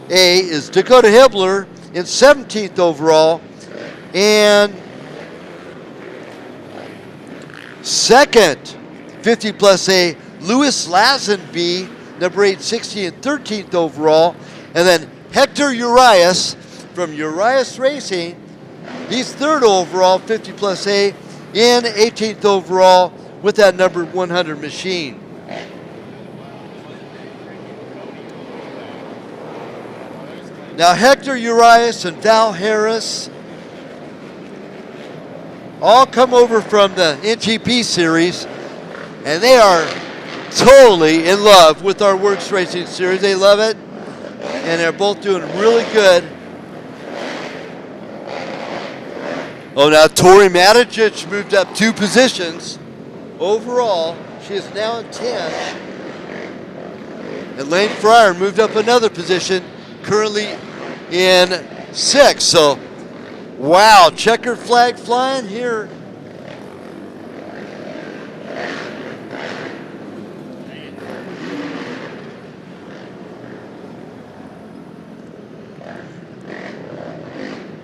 A is Dakota Hibbler in 17th overall. And second 50 plus A, Louis Lazenby, number 8, 16th and 13th overall. And then Hector Urias from Urias Racing, he's third overall, 50 plus A, in 18th overall with that number 100 machine. Now Hector Urias and Val Harris all come over from the NGP series, and they are totally in love with our WORCS Racing series. They love it, and they're both doing really good. Oh, now Tori Maticic moved up 2 positions overall. She is now in 10th. And Lane Fryer moved up another position, currently in 6th. So, wow, checkered flag flying here.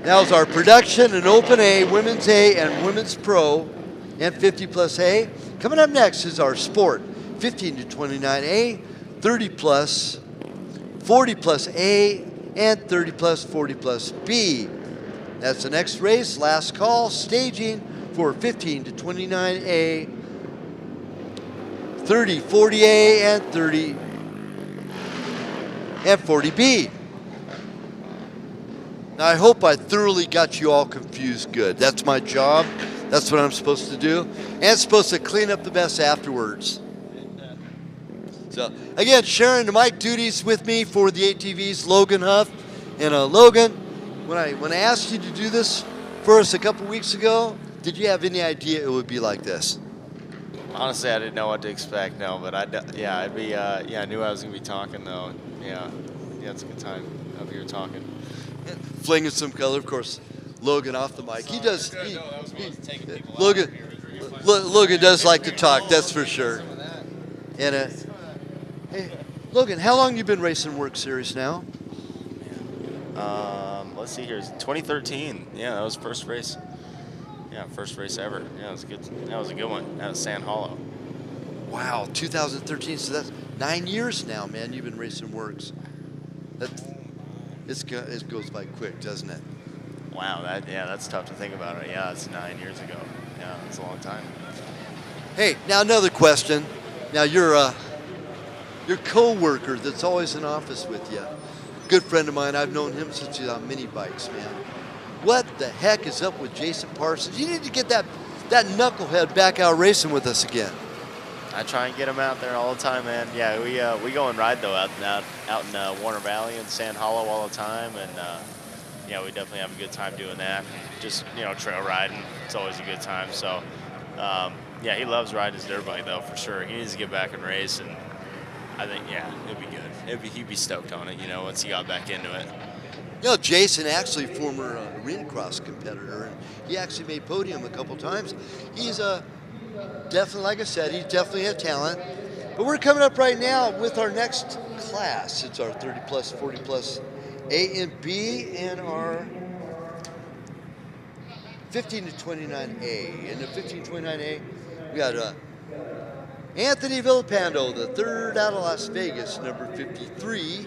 Now's our production and open A, women's A, and women's pro, and 50 plus A. Coming up next is our sport, 15 to 29A, 30 plus, 40 plus A, and 30 plus, 40 plus B. That's the next race, last call, staging for 15 to 29A, 30, 40A, and 30 and 40B. Now, I hope I thoroughly got you all confused good. That's my job. That's what I'm supposed to do. And supposed to clean up the mess afterwards. So, again, sharing the mic duties with me for the ATVs, Logan Huff. And Logan, when I asked you to do this for us a couple weeks ago, did you have any idea it would be like this? Honestly, I didn't know what to expect. No, but I knew I was gonna be talking though. Yeah, it's a good time up here talking. Flinging some color, of course. Logan off the mic. He does. Logan does like to talk. That's for sure. And hey, Logan, how long you been racing WORCS Series now? Let's see here. It's 2013. Yeah, that was first race. Yeah, first race ever. Yeah, it was good. That was a good one. That was Sand Hollow. Wow, 2013. So that's 9 years now, man. You've been racing WORCS. It goes by quick, doesn't it? Wow, that's tough to think about. Yeah, that's 9 years ago. Yeah, that's a long time. Hey, now another question. Now your co-worker that's always in office with you, good friend of mine. I've known him since he's on mini bikes, man. What the heck is up with Jason Parsons? You need to get that knucklehead back out racing with us again. I try and get him out there all the time, man. Yeah, we go and ride though out in Warner Valley and Sand Hollow all the time, and yeah, we definitely have a good time doing that. Just trail riding, it's always a good time. So yeah, he loves riding his dirt bike though, for sure. He needs to get back and race, and I think it'd be good. He'd be stoked on it, once he got back into it. Jason, actually former arena cross competitor, and he actually made podium a couple times. He's definitely, like I said, he's definitely a talent. But we're coming up right now with our next class. It's our 30 plus, 40 plus A and B, and our 15 to 29A. In the 15 to 29A, we got Anthony Villapando, the third out of Las Vegas, number 53.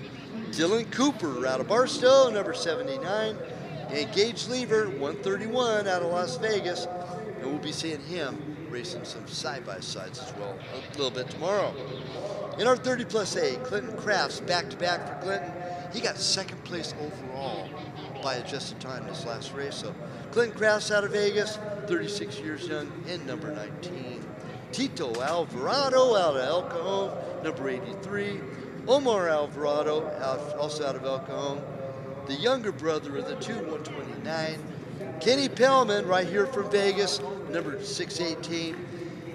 Dylan Cooper out of Barstow, number 79. And Gage Lever, 131 out of Las Vegas. And we'll be seeing him racing some side-by-sides as well a little bit tomorrow. In our 30 plus A, Clinton Crafts back-to-back for Clinton. He got second place overall by adjusted time this last race. So Clinton Crafts out of Vegas, 36 years young and number 19. Tito Alvarado out of El Cajon, number 83. Omar Alvarado, also out of El Cajon. The younger brother of the two, 129. Kenny Pellman, right here from Vegas, number 618.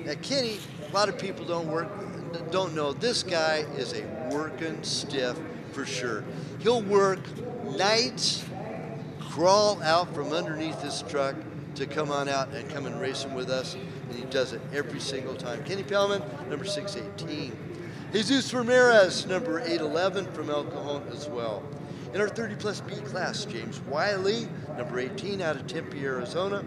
Now Kenny, a lot of people don't know, this guy is a working stiff for sure. He'll work nights, crawl out from underneath his truck to come on out and come and racing with us, and he does it every single time. Kenny Pellman, number 618. Jesus Ramirez, number 811 from El Cajon as well. In our 30 plus B class, James Wiley, number 18 out of Tempe, Arizona.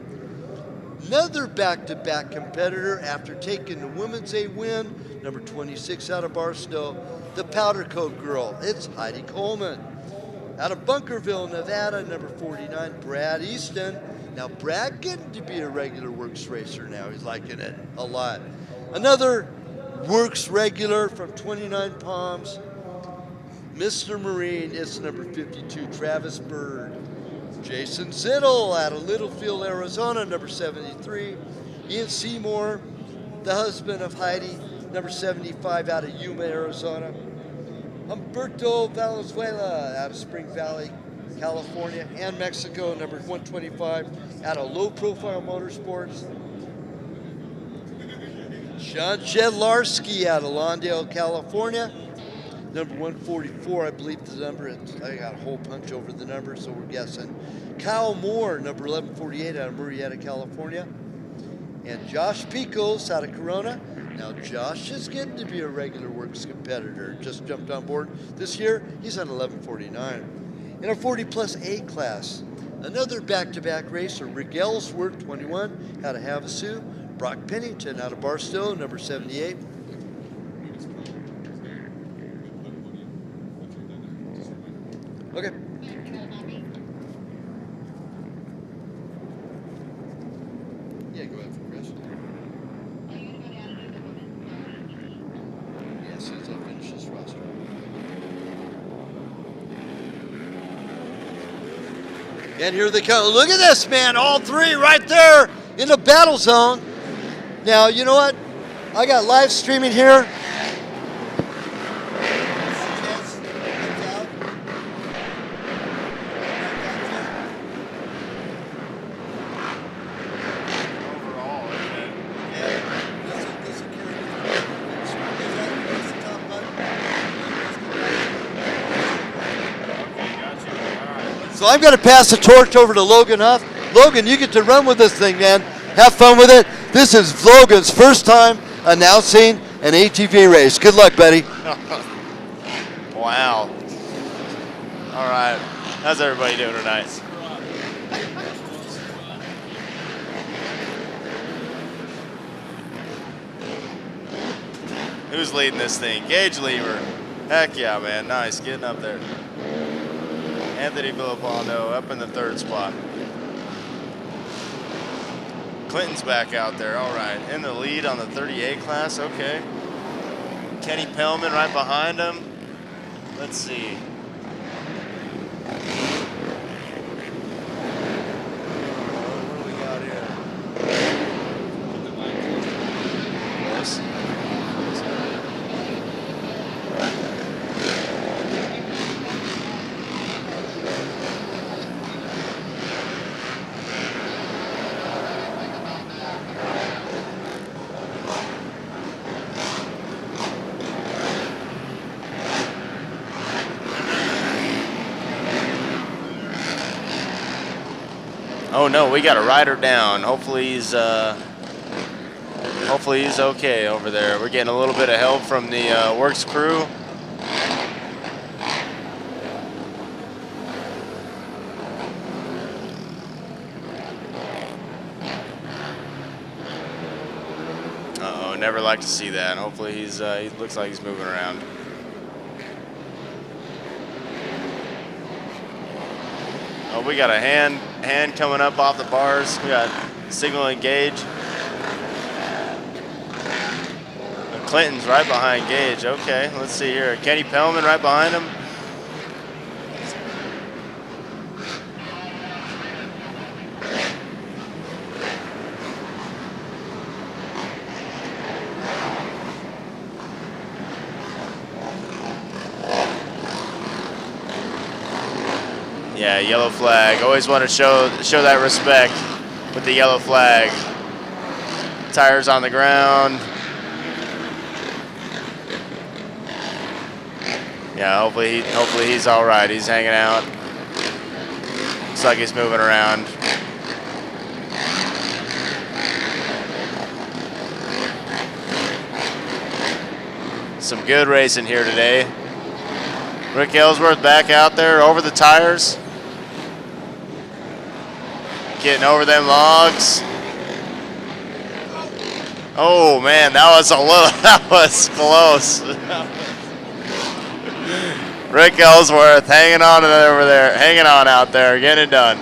Another back-to-back competitor after taking the Women's A win, number 26 out of Barstow, the Powder Coat Girl. It's Heidi Coleman. Out of Bunkerville, Nevada, number 49, Brad Easton. Now, Brad getting to be a regular WORCS racer now. He's liking it a lot. Another WORCS regular from 29 Palms, Mr. Marine, it's number 52, Travis Bird. Jason Zittel out of Littlefield, Arizona, number 73. Ian Seymour, the husband of Heidi, number 75 out of Yuma, Arizona. Humberto Valenzuela out of Spring Valley, California, and Mexico, number 125 out of Low Profile Motorsports. John Jedlarski out of Lawndale, California, number 144, I believe the number. I got a hole punch over the number, so we're guessing. Kyle Moore, number 1148 out of Murrieta, California. And Josh Picos out of Corona. Now, Josh is getting to be a regular WORCS competitor. Just jumped on board this year. He's on 1149. In our 40 plus A class, another back-to-back racer, Rick Ellsworth, 21 out of Havasu. Brock Pennington out of Barstow, number 78. Okay. Yeah, go ahead for Chris. Yeah, as soon as I finish this roster. And here they come. Look at this, man. All three right there in the battle zone. Now, you know what? I got live streaming here. So I'm going to pass the torch over to Logan Huff. Logan, you get to run with this thing, man. Have fun with it. This is Logan's first time announcing an ATV race. Good luck, buddy. Wow. All right. How's everybody doing tonight? Who's leading this thing? Gage Lever. Heck yeah, man. Nice. Getting up there. Anthony Villapando up in the third spot. Clinton's back out there. All right. In the lead on the 38 class. Okay. Kenny Pellman right behind him. Let's see. What do we got here? Close. Oh no, we got a rider down. Hopefully he's okay over there. We're getting a little bit of help from the WORCS crew. never like to see that. Hopefully he looks like he's moving around. Oh, we got a hand coming up off the bars. We got signal engage. Clinton's right behind Gage. Okay, let's see here. Kenny Pellman right behind him. Yeah, yellow flag. Always want to show that respect with the yellow flag. Tires on the ground. Yeah, hopefully he's all right. He's hanging out. Looks like he's moving around. Some good racing here today. Rick Ellsworth back out there over the tires. Getting over them logs. Oh man, that was close. Rick Ellsworth hanging on over there, hanging on out there, getting it done.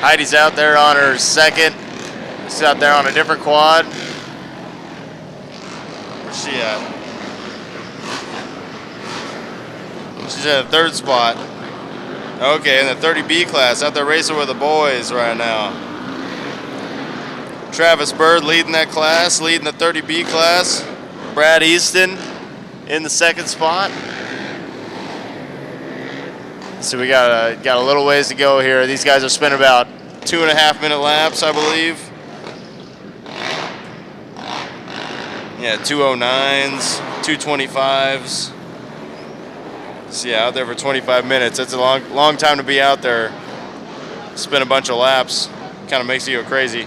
Heidi's out there on her second. She's out there on a different quad. Where's she at? She's at a third spot. Okay, in the 30B class, out there racing with the boys right now. Travis Bird leading that class, leading the 30B class. Brad Easton in the second spot. So we got a little ways to go here. These guys are spinning about 2.5-minute laps, I believe. Yeah, 209s, 225s. So yeah, out there for 25 minutes. That's a long time to be out there. Spin a bunch of laps. Kind of makes you go crazy.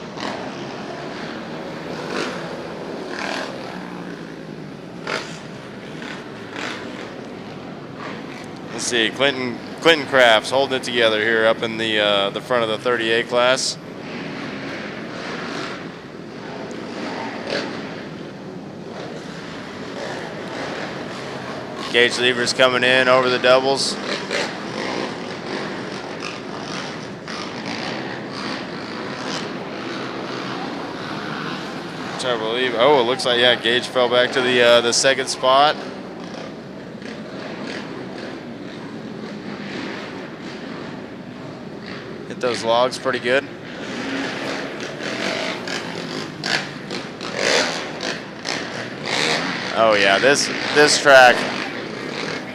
Let's see, Clinton Crafts holding it together here up in the front of the 38 class. Gage Lever's coming in over the doubles. Which I believe, oh, it looks like, yeah, Gage fell back to the second spot. Hit those logs pretty good. Oh yeah, this track,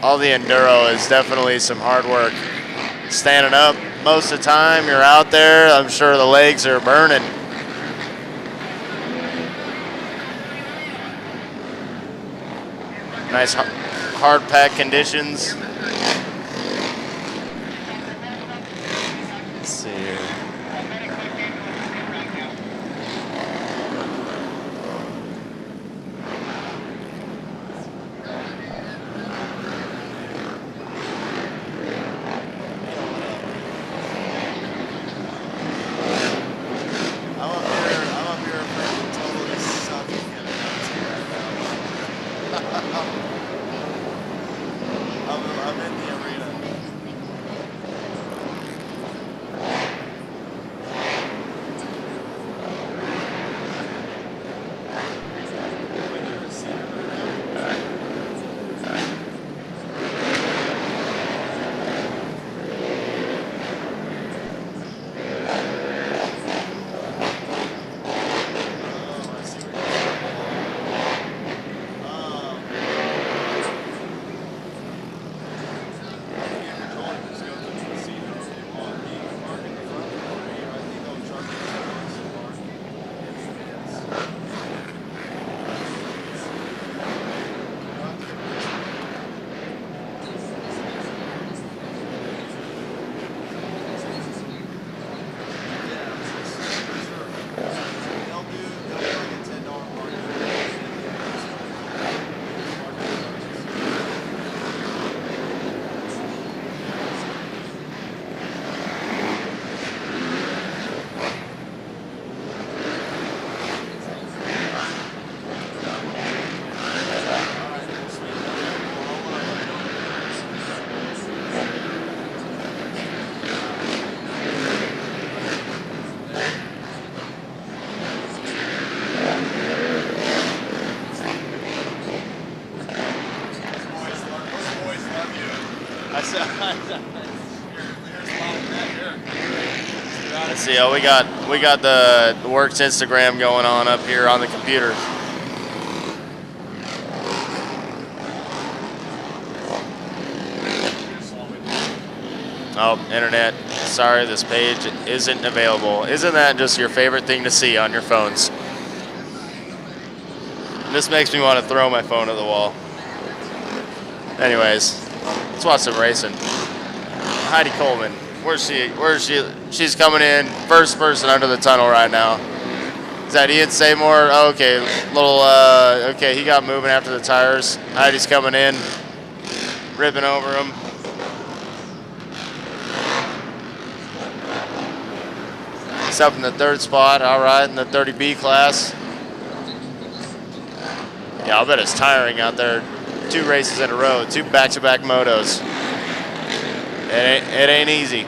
all the enduro is definitely some hard work. Standing up most of the time, you're out there, I'm sure the legs are burning. Nice hard pack conditions. Let's see here. I'm up here totally sucking at I'm in the arena. see. Oh, we got the WORCS Instagram going on up here on the computer. Oh, internet. Sorry, this page isn't available. Isn't that just your favorite thing to see on your phones? This makes me want to throw my phone at the wall. Anyways, let's watch some racing. Heidi Coleman, where's she? She's coming in, first person under the tunnel right now. Is that Ian Seymour? Oh, okay, okay, he got moving after the tires. Heidi's coming in, ripping over him. He's up in the third spot, all right, in the 30B class. Yeah, I'll bet it's tiring out there. 2 races in a row, 2 back-to-back motos. It ain't easy.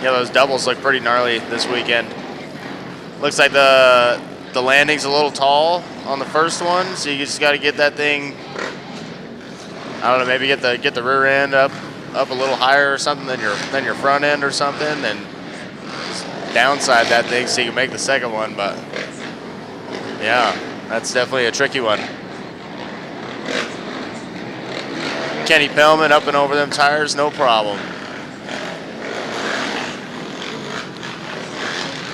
Yeah, those doubles look pretty gnarly this weekend. Looks like the landing's a little tall on the first one, so you just got to get that thing. I don't know, maybe get the rear end up a little higher or something than your front end or something, and downside that thing so you can make the second one. But yeah, that's definitely a tricky one. Kenny Pellman up and over them tires, no problem.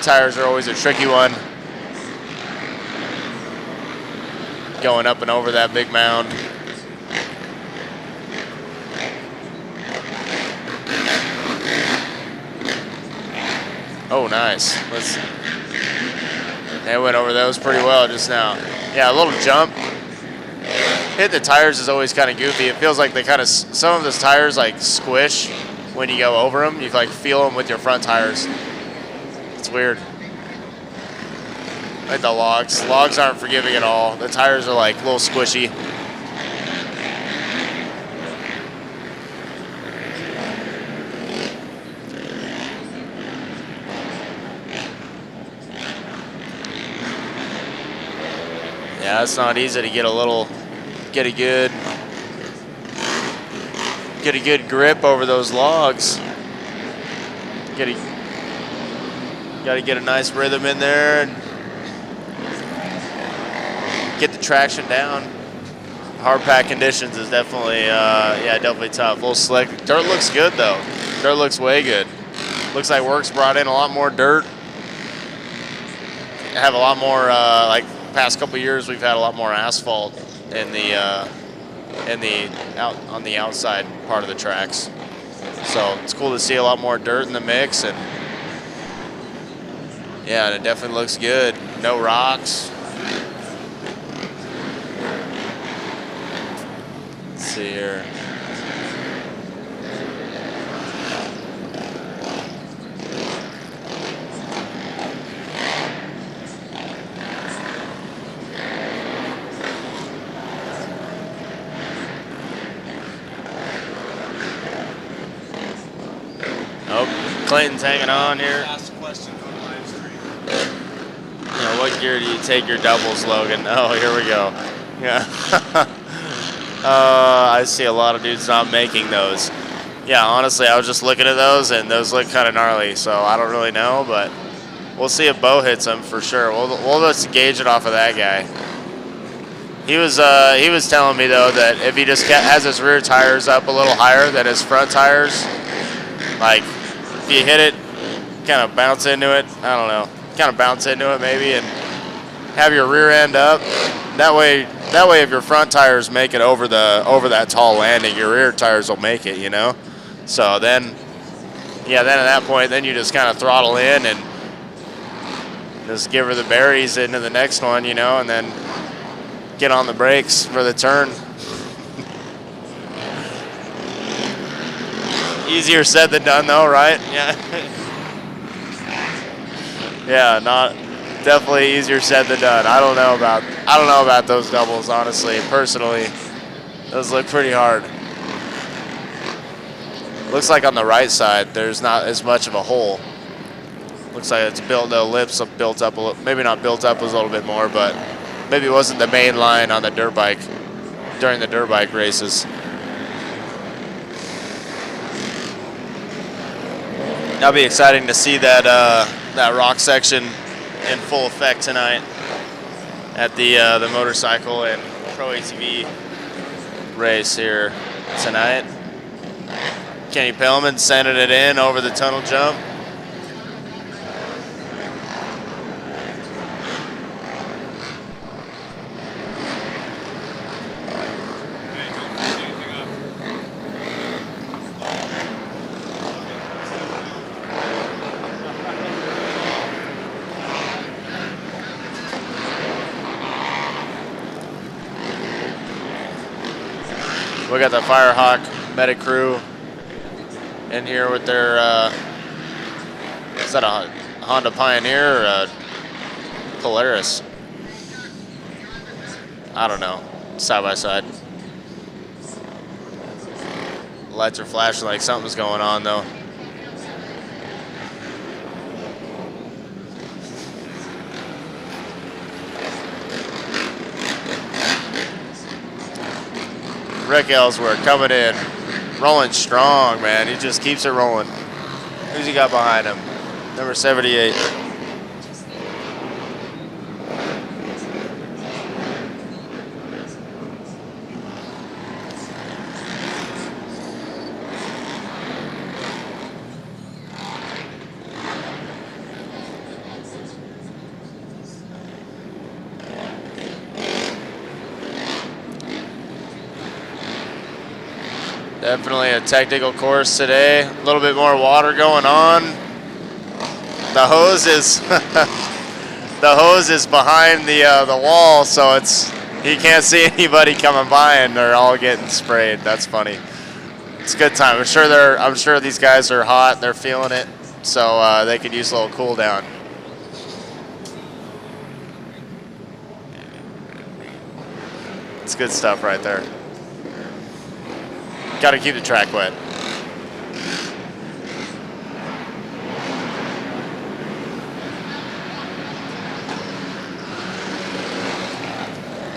Tires are always a tricky one. Going up and over that big mound. Oh, nice. They went over those pretty well just now. Yeah, a little jump. Hitting the tires is always kind of goofy. It feels like they kind of, some of those tires like squish when you go over them. You like feel them with your front tires. It's weird. Like the logs. Logs aren't forgiving at all. The tires are like a little squishy. Yeah, it's not easy to get a good grip over those logs. Got to get a nice rhythm in there and get the traction down. Hard pack conditions is definitely, definitely tough. A little slick. Dirt looks good though. Dirt looks way good. Looks like WORCS brought in a lot more dirt. Have a lot more, like past couple years, we've had a lot more asphalt in the out on the outside part of the tracks. So it's cool to see a lot more dirt in the mix, and yeah, it definitely looks good. No rocks. Let's see here. Oh, Clayton's hanging on here. What gear do you take your doubles, Logan? Oh, here we go. Yeah. I see a lot of dudes not making those. Yeah, honestly, I was just looking at those, and those look kind of gnarly, so I don't really know, but we'll see if Bo hits them for sure. We'll just gauge it off of that guy. He was telling me, though, that if he just has his rear tires up a little higher than his front tires, like if you hit it, kind of bounce into it, I don't know, kind of bounce into it maybe, and have your rear end up. That way if your front tires make it over that tall landing, your rear tires will make it, you know? So then at that point, then you just kind of throttle in and just give her the berries into the next one, you know, and then get on the brakes for the turn. Easier said than done though, right? Yeah. Yeah, definitely easier said than done. I don't know about those doubles, honestly. Personally, those look pretty hard. Looks like on the right side there's not as much of a hole. Looks like it's built, the lips have built up a little, maybe not built up a little bit more, but maybe it wasn't the main line on the dirt bike during the dirt bike races. That'll be exciting to see that that rock section in full effect tonight at the motorcycle and pro ATV race here tonight. Kenny Pillman sending it in over the tunnel jump. We got the Firehawk medic crew in here with their, is that a Honda Pioneer or a Polaris? I don't know, side by side. Lights are flashing like something's going on though. Rick Ellsworth coming in, rolling strong, man. He just keeps it rolling. Who's he got behind him? Number 78. Definitely a technical course today. A little bit more water going on. The hose is the hose is behind the wall, so he can't see anybody coming by, and they're all getting sprayed. That's funny. It's a good time. I'm sure these guys are hot. They're feeling it, so they could use a little cool down. It's good stuff right there. Got to keep the track wet.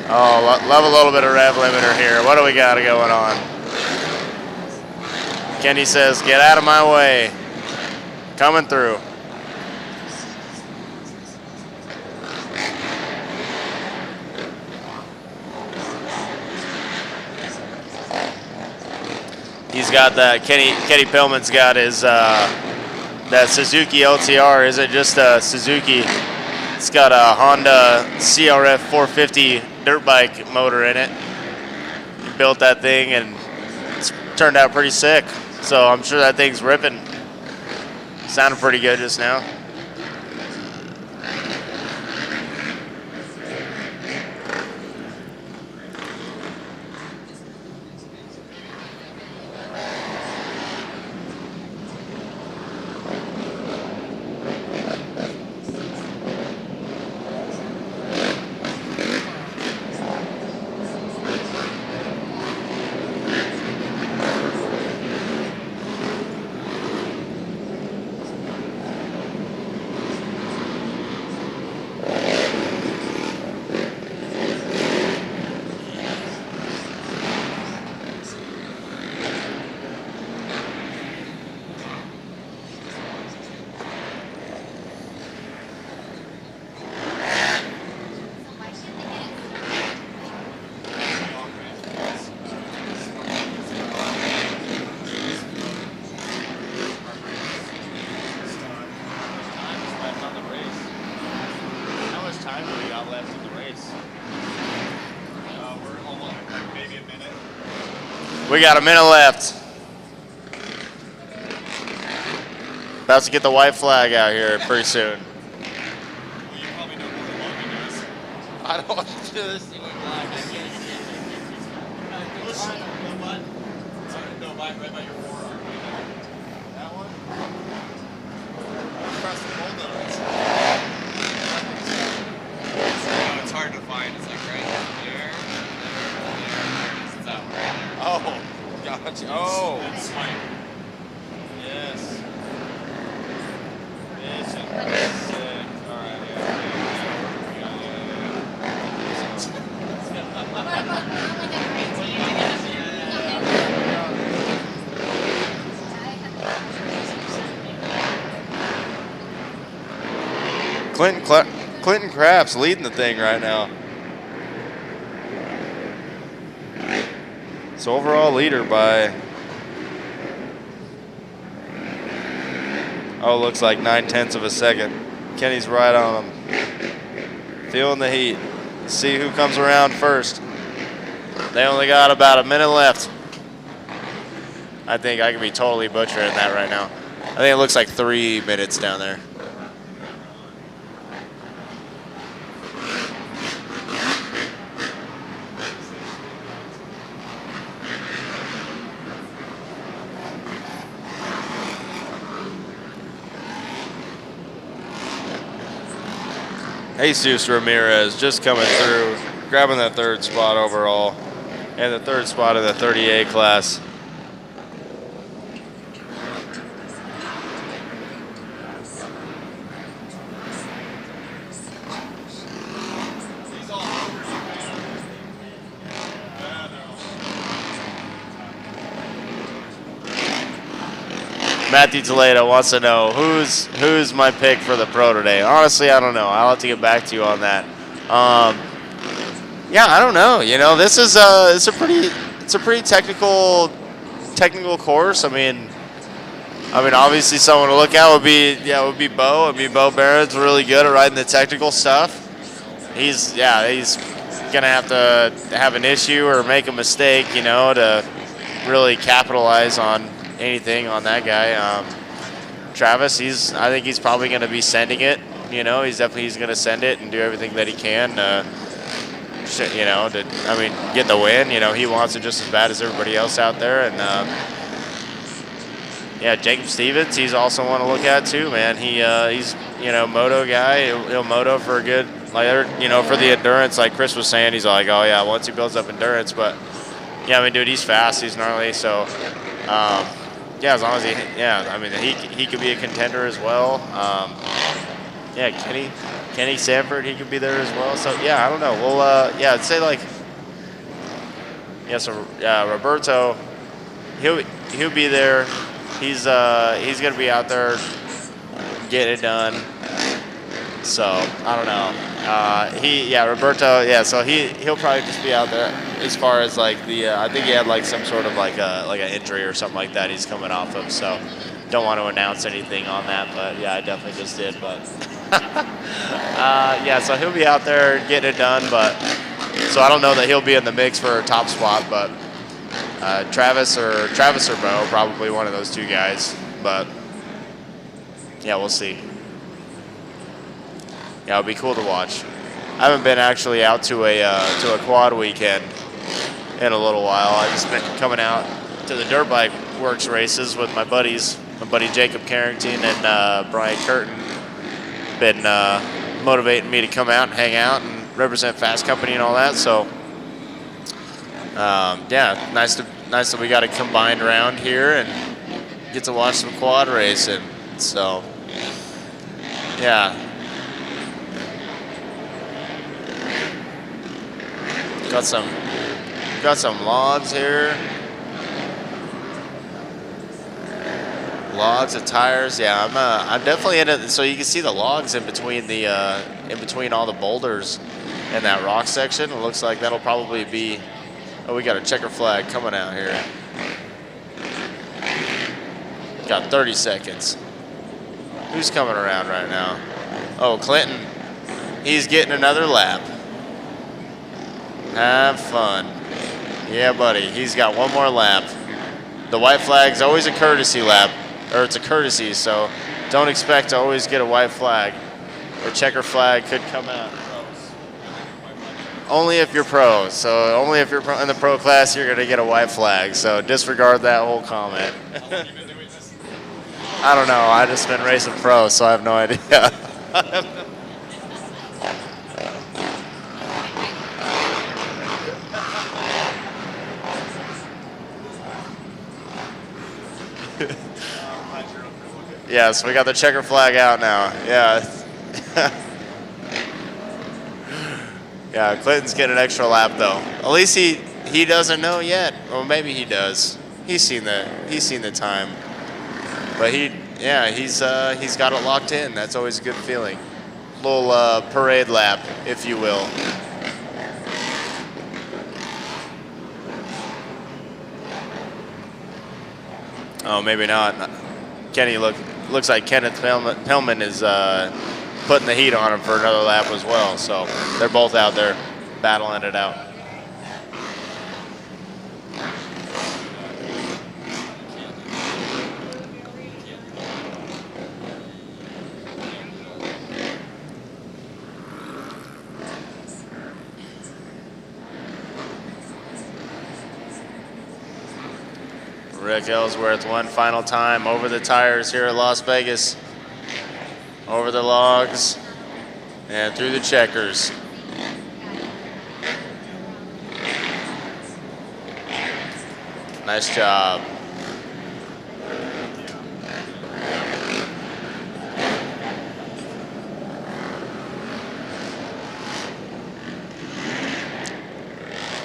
Oh, love a little bit of rev limiter here. What do we got going on? Kenny says, get out of my way. Coming through. He's got that, Kenny Pillman's got his, that Suzuki LTR isn't just a Suzuki. It's got a Honda CRF 450 dirt bike motor in it. He built that thing and it's turned out pretty sick. So I'm sure that thing's ripping. Sounded pretty good just now. We got a minute left. About to get the white flag out here pretty soon. Well, you probably know more than Logan does. I don't want to do this. No, right by your forearm. That one? Press the hold on it. It's hard to find. It's like right there. It's that one right there. Oh, gotcha. Oh. And swipe. Yes. Sick. Alright, yeah. Clinton Craft's leading the thing right now. So overall leader by, looks like 9/10 of a second. Kenny's right on him. Feeling the heat. Let's see who comes around first. They only got about a minute left. I think I could be totally butchering that right now. I think it looks like 3 minutes down there. Jesus Ramirez just coming through, grabbing that 3rd spot overall, and the 3rd spot in the 30A class. Matthew Toledo wants to know who's my pick for the pro today. Honestly, I don't know. I'll have to get back to you on that. Yeah, I don't know. You know, this is it's a pretty technical course. I mean, obviously someone to look at would be Bo. Bo Barrett's really good at riding the technical stuff. He's gonna have to have an issue or make a mistake, you know, to really capitalize on anything on that guy. Travis, I think he's probably going to be sending it. You know, he's going to send it and do everything that he can. You know, get the win. You know, he wants it just as bad as everybody else out there. And yeah, Jacob Stevens, he's also one to look at too, man. He's moto guy. He'll moto for a good, for the endurance. Like Chris was saying, he's like, oh yeah, once he builds up endurance, but yeah, dude, he's fast, he's gnarly, so. Yeah, as long as he could be a contender as well. Yeah, Kenny Sanford, he could be there as well. So yeah, I don't know. Well, I'd say Roberto, he'll be there. He's gonna be out there getting it done. So I don't know. Roberto, so he'll probably just be out there. As far as I think he had some sort of an injury or something like that he's coming off of. So don't want to announce anything on that, but yeah, I definitely just did. But so he'll be out there getting it done. But so I don't know that he'll be in the mix for a top spot, but Travis or Bo, probably one of those two guys. But yeah, we'll see. Yeah, it'll be cool to watch. I haven't been actually out to a quad weekend in a little while. I've just been coming out to the dirt bike WORCS races with my buddies, my buddy Jacob Carrington and Brian Curtin. Been motivating me to come out and hang out and represent Fast Company and all that. So yeah, nice that we got a combined round here and get to watch some quad racing. So yeah. Got some logs here. Logs of tires. Yeah, I'm definitely in it. So you can see the logs in between all the boulders in that rock section. It looks like that'll probably be. Oh, we got a checker flag coming out here. Got 30 seconds. Who's coming around right now? Oh, Clinton. He's getting another lap. Have fun. Yeah, buddy. He's got one more lap. The white flag's always a courtesy lap, or it's a courtesy, so don't expect to always get a white flag. The checker flag could come out. Only if you're pro. So only if you're in the pro class, you're going to get a white flag. So disregard that whole comment. I don't know. I just been racing pro, so I have no idea. Yes, we got the checker flag out now. Yeah. Yeah, Clinton's getting an extra lap though. At least he doesn't know yet. Or maybe he does. He's seen the time. But he's got it locked in. That's always a good feeling. little parade lap, if you will. Oh, maybe not. Kenny looks like Kenneth Pillman is putting the heat on him for another lap as well. So they're both out there battling it out. Rick Ellsworth one final time over the tires here at Las Vegas. Over the logs and through the checkers. Nice job.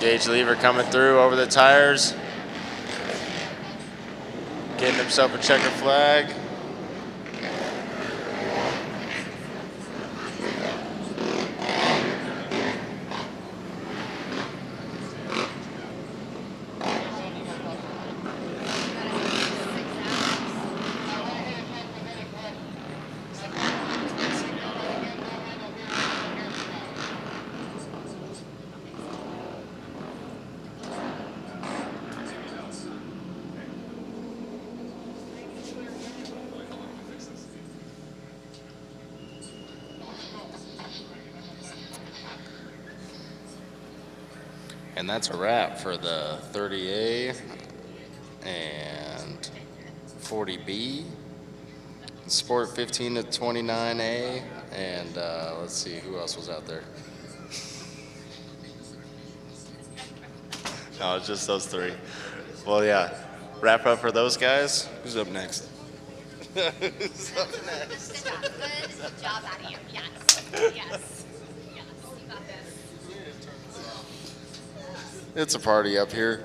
Gage Lever coming through over the tires. Getting himself a checker flag. And that's a wrap for the 30A and 40B, Sport 15 to 29A, and let's see, who else was out there? No, it's just those three. Well, yeah, wrap up for those guys. Who's up next? Who's up next? Good job out of you. Yes. Yes. Yes. You got this. It's a party up here.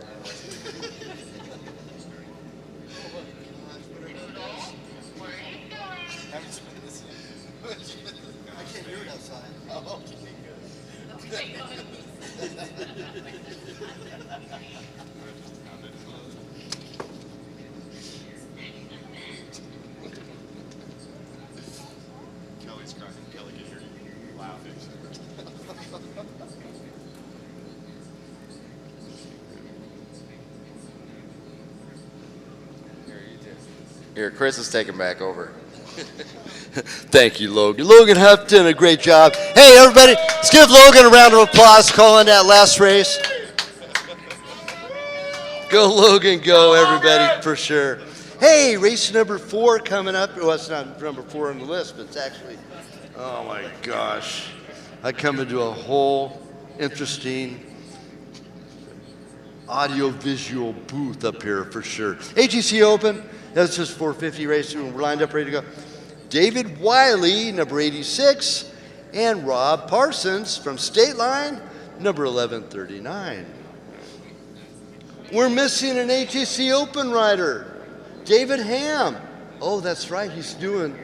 Kelly's cracking. Kelly can hear you laughing. Here, Chris is taking back over. Thank you, Logan. Logan Huff did a great job. Hey, everybody, let's give Logan a round of applause calling that last race. Go, Logan, go, everybody, for sure. Hey, race number 4 coming up. Well, it's not number 4 on the list, but it's actually, oh my gosh. I come into a whole interesting audio-visual booth up here for sure. AGC Open, that's just 450 race, and we're lined up ready to go. David Wiley, number 86, and Rob Parsons from State Line, number 1139. We're missing an AGC Open rider, David Ham. Oh, that's right, he's doing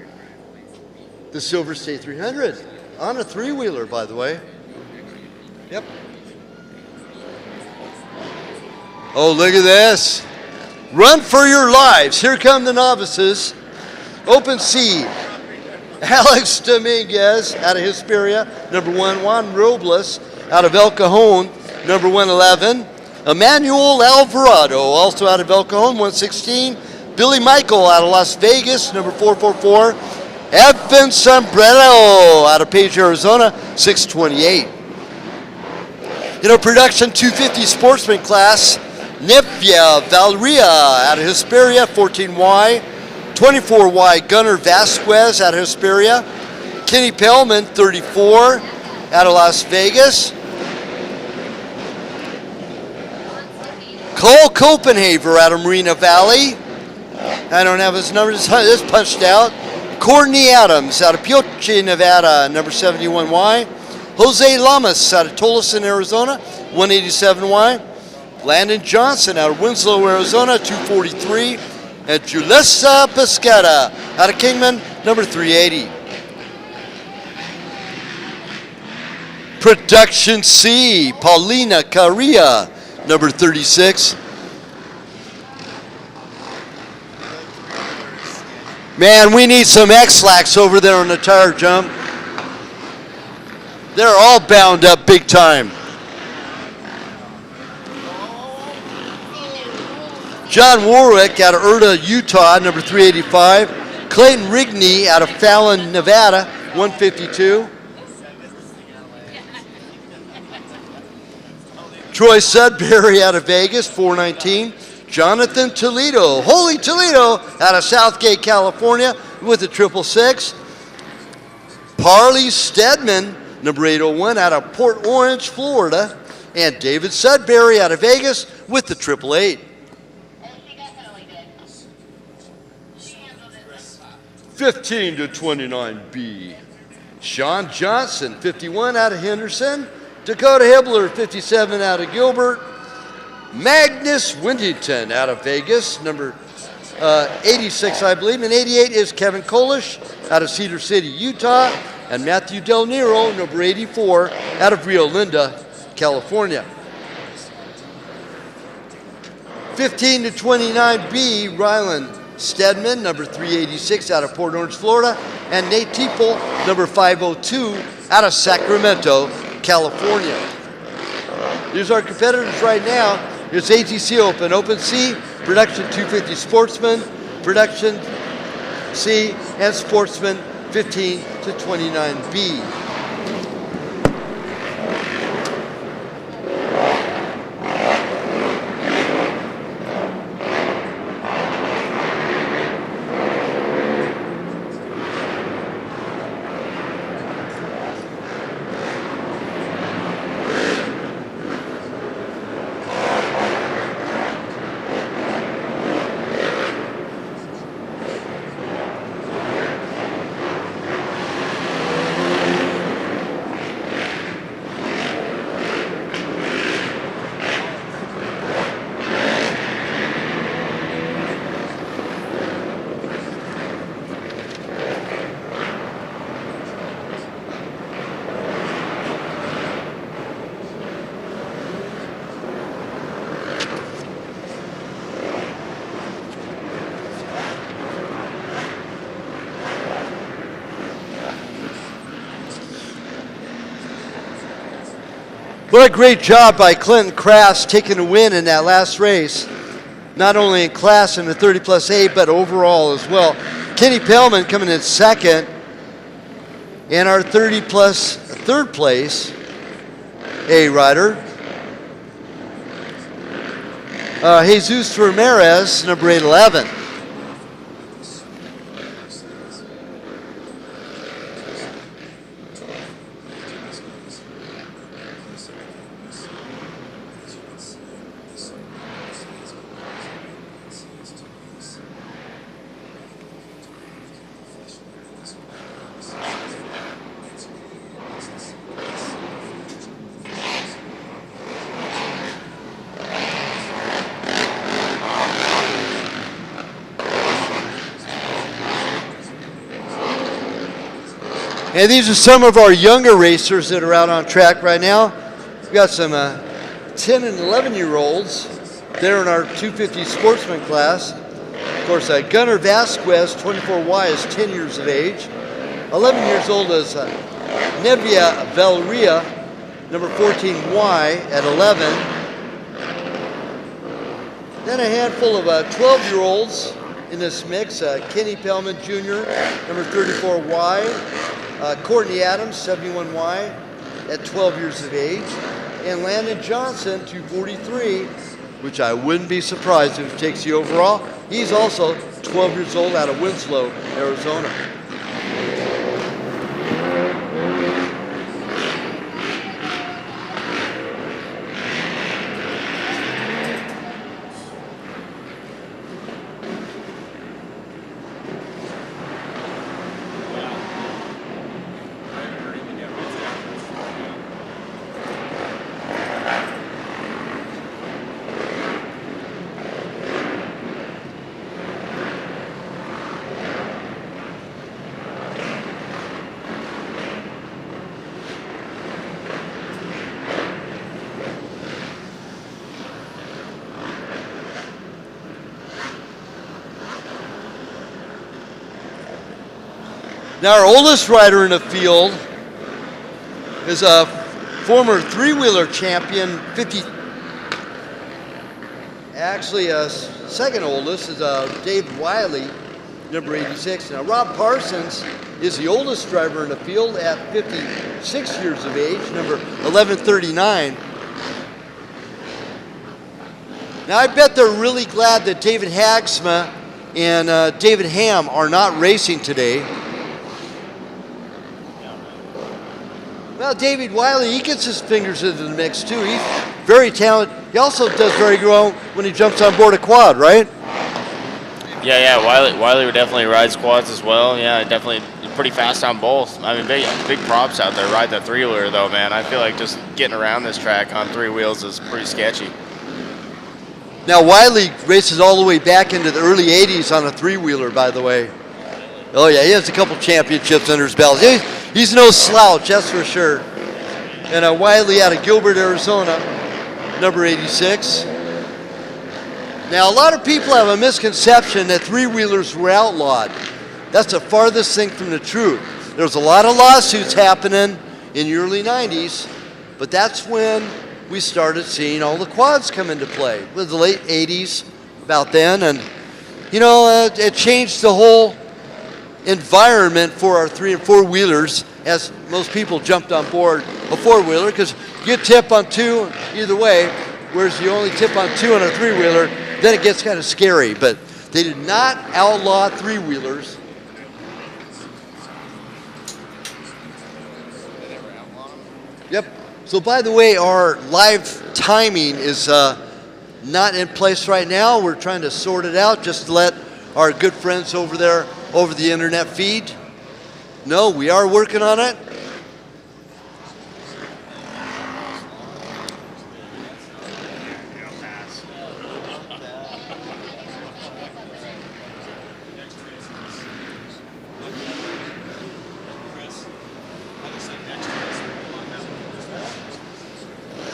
the Silver State 300 on a 3-wheeler, by the way. Yep. Oh, look at this. Run for your lives. Here come the novices. Open C. Alex Dominguez out of Hesperia, number 1. Juan Robles out of El Cajon, number 111. Emmanuel Alvarado, also out of El Cajon, 116. Billy Michael out of Las Vegas, number 444. Evan Sombrero out of Page, Arizona, 628. In our production 250 Sportsman class, Nepia Valeria out of Hesperia, 14Y. 24Y Gunnar Vasquez out of Hesperia. Kenny Pellman, 34, out of Las Vegas. Cole Copenhaver out of Marina Valley. I don't have his number, it's punched out. Courtney Adams out of Pioche, Nevada, number 71Y. Jose Lamas out of Tolleson, Arizona, 187Y. Landon Johnson out of Winslow, Arizona, 243. And Julissa Pesquera out of Kingman, number 380. Production C, Paulina Carria, number 36. Man, we need some X-Lax over there on the tire jump. They're all bound up big time. John Warwick out of Erda, Utah, number 385. Clayton Rigney out of Fallon, Nevada, 152. Troy Sudbury out of Vegas, 419. Jonathan Toledo, Holy Toledo, out of Southgate, California, with a 666. Parley Stedman, number 801, out of Port Orange, Florida. And David Sudbury out of Vegas with the 888. 15 to 29B. Sean Johnson, 51, out of Henderson. Dakota Hibbler, 57, out of Gilbert. Magnus Windington out of Vegas, number 86, I believe, and 88 is Kevin Kolish out of Cedar City, Utah, and Matthew Del Nero, number 84, out of Rio Linda, California. 15 to 29B, Ryland Stedman, number 386, out of Port Orange, Florida, and Nate Teeple, number 502, out of Sacramento, California. These are our competitors right now. It's ATC Open, Open C, Production 250 Sportsman, Production C, and Sportsman 15 to 29B. What a great job by Clinton Kraft taking a win in that last race, not only in class in the 30 plus A, but overall as well. Kenny Pellman coming in second, and our 30 plus third place A rider, Jesus Ramirez, number 811. And these are some of our younger racers that are out on track right now. We've got some 10 and 11-year-olds there in our 250 Sportsman class. Of course, Gunnar Vasquez, 24Y, is 10 years of age. 11 years old is Nevia Valeria, number 14Y, at 11. Then a handful of 12-year-olds in this mix. Kenny Pellman Jr., number 34Y. Courtney Adams, 71Y, at 12 years of age. And Landon Johnson, 243, which I wouldn't be surprised if it takes the overall. He's also 12 years old, out of Winslow, Arizona. Now our oldest rider in the field is a former three-wheeler champion, actually second oldest is Dave Wiley, number 86. Now Rob Parsons is the oldest driver in the field at 56 years of age, number 1139. Now I bet they're really glad that David Hagsma and David Ham are not racing today. Well, David Wiley, he gets his fingers into the mix too. He's very talented. He also does very well when he jumps on board a quad, right? Yeah. Wiley definitely rides quads as well. Yeah, definitely pretty fast on both. I mean, big props out there riding the three-wheeler though, man. I feel like just getting around this track on three wheels is pretty sketchy. Now Wiley races all the way back into the early 80s on a three-wheeler, by the way. Oh yeah, he has a couple championships under his belt. He's no slouch, that's for sure. And Wiley out of Gilbert, Arizona, number 86. Now a lot of people have a misconception that three-wheelers were outlawed. That's the farthest thing from the truth. There was a lot of lawsuits happening in the early 90s, but that's when we started seeing all the quads come into play. It was the late 80s, about then, and you know, it changed the whole environment for our three and four wheelers as most people jumped on board a four-wheeler, because you tip on two either way, whereas you only tip on two on a three-wheeler, then it gets kind of scary. But they did not outlaw three-wheelers. Yep. So by the way, our live timing is not in place right now. We're trying to sort it out just to let our good friends over there over the internet feed know we are working on it.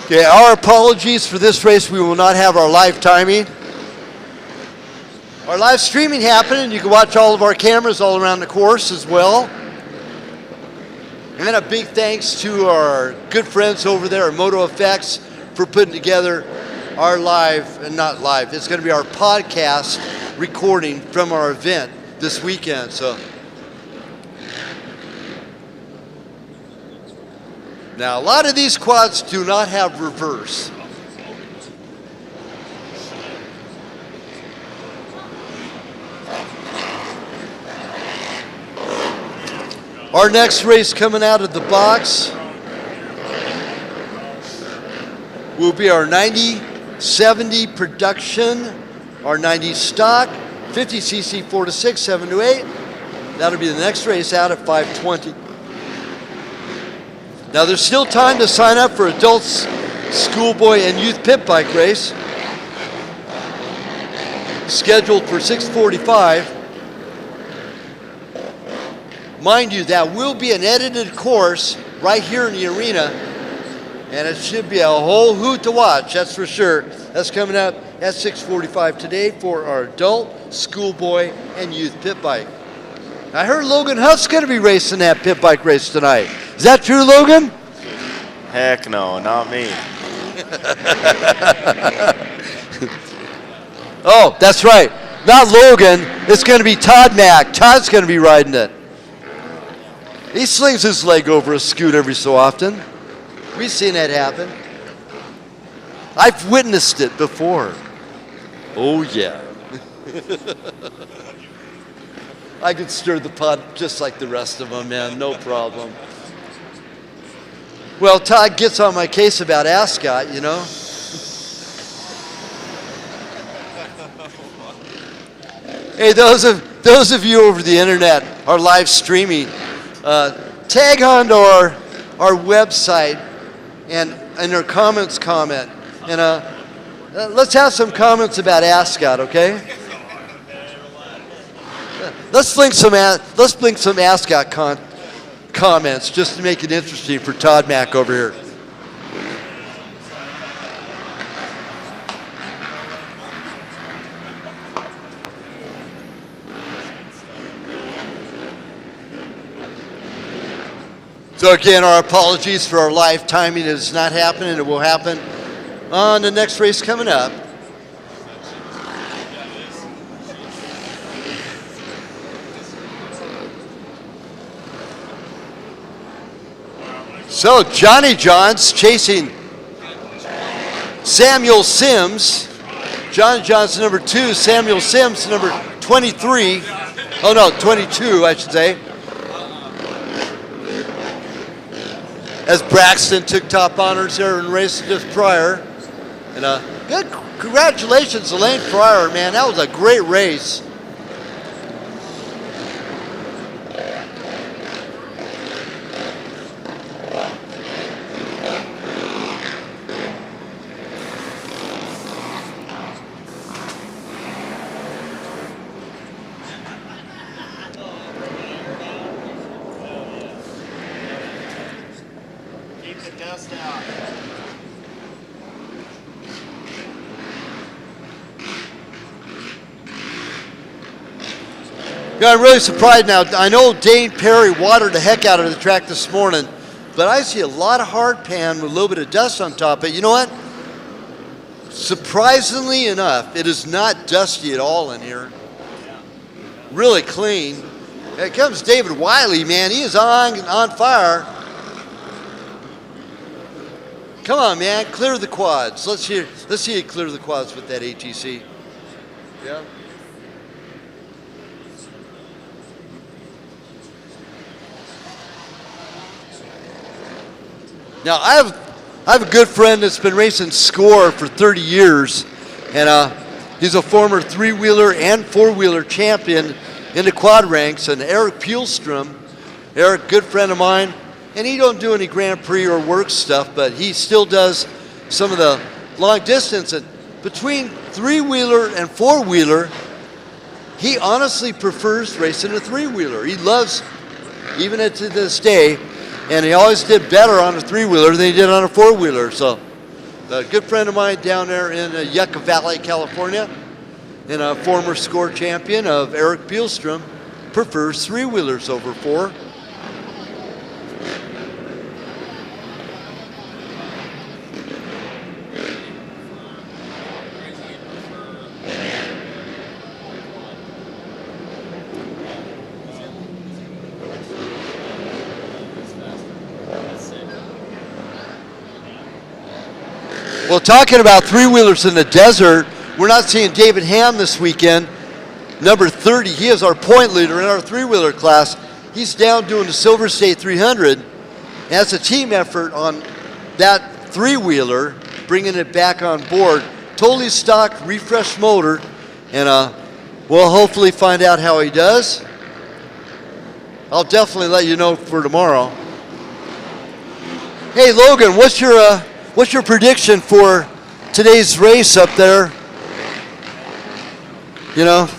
Okay, our apologies for this race. We will not have our live timing. Our live streaming happened, and you can watch all of our cameras all around the course as well. And then a big thanks to our good friends over there at Moto Effects for putting together our live, and not live, it's going to be our podcast recording from our event this weekend. So now, a lot of these quads do not have reverse. Our next race coming out of the box will be our 90-70 production, our 90 stock, 50cc 4 to 6, 7 to 8. That'll be the next race out at 5:20. Now there's still time to sign up for adults, schoolboy, and youth pit bike race, scheduled for 6:45. Mind you, that will be an edited course right here in the arena, and it should be a whole hoot to watch, that's for sure. That's coming up at 6:45 today for our adult, schoolboy, and youth pit bike. I heard Logan Huff's going to be racing that pit bike race tonight. Is that true, Logan? Heck no, not me. Oh, that's right. Not Logan. It's going to be Todd Mack. Todd's going to be riding it. He slings his leg over a scoot every so often. We've seen that happen. I've witnessed it before. Oh, yeah. I could stir the pot just like the rest of them, man. No problem. Well, Todd gets on my case about Ascot, you know. Hey, those of you over the internet are live streaming. Tag on to our website and in our comments comment. And let's have some comments about Ascot, okay? Let's blink some Ascot comments just to make it interesting for Todd Mack over here. So again, our apologies for our live timing. It is not happening. It will happen on the next race coming up. So Johnny John's chasing Samuel Sims. Johnny John's number 2, Samuel Sims number 23. Oh no, 22 I should say. As Braxton took top honors there in the race just prior. And good congratulations to Lane Fryer, man. That was a great race. Yeah, I'm really surprised now. I know Dane Perry watered the heck out of the track this morning, but I see a lot of hard pan with a little bit of dust on top. But you know what? Surprisingly enough, it is not dusty at all in here. Really clean. Here comes David Wiley, man. He is on fire. Come on, man. Clear the quads. Let's see you clear the quads with that ATC. Yeah. Now, I have a good friend that's been racing Score for 30 years, and he's a former three-wheeler and four-wheeler champion in the quad ranks, and Eric Pielstrom. Eric, good friend of mine, and he don't do any Grand Prix or work stuff, but he still does some of the long distance. And between three-wheeler and four-wheeler, he honestly prefers racing a three-wheeler. He loves, even to this day, and he always did better on a three-wheeler than he did on a four-wheeler. So a good friend of mine down there in Yucca Valley, California, and a former Score champion of Eric Pielstrom, prefers three-wheelers over four. Well, talking about three-wheelers in the desert, we're not seeing David Ham this weekend. Number 30, he is our point leader in our three-wheeler class. He's down doing the Silver State 300. And that's a team effort on that three-wheeler, bringing it back on board. Totally stock, refreshed motor, and we'll hopefully find out how he does. I'll definitely let you know for tomorrow. Hey, Logan, what's your prediction for today's race up there? You know,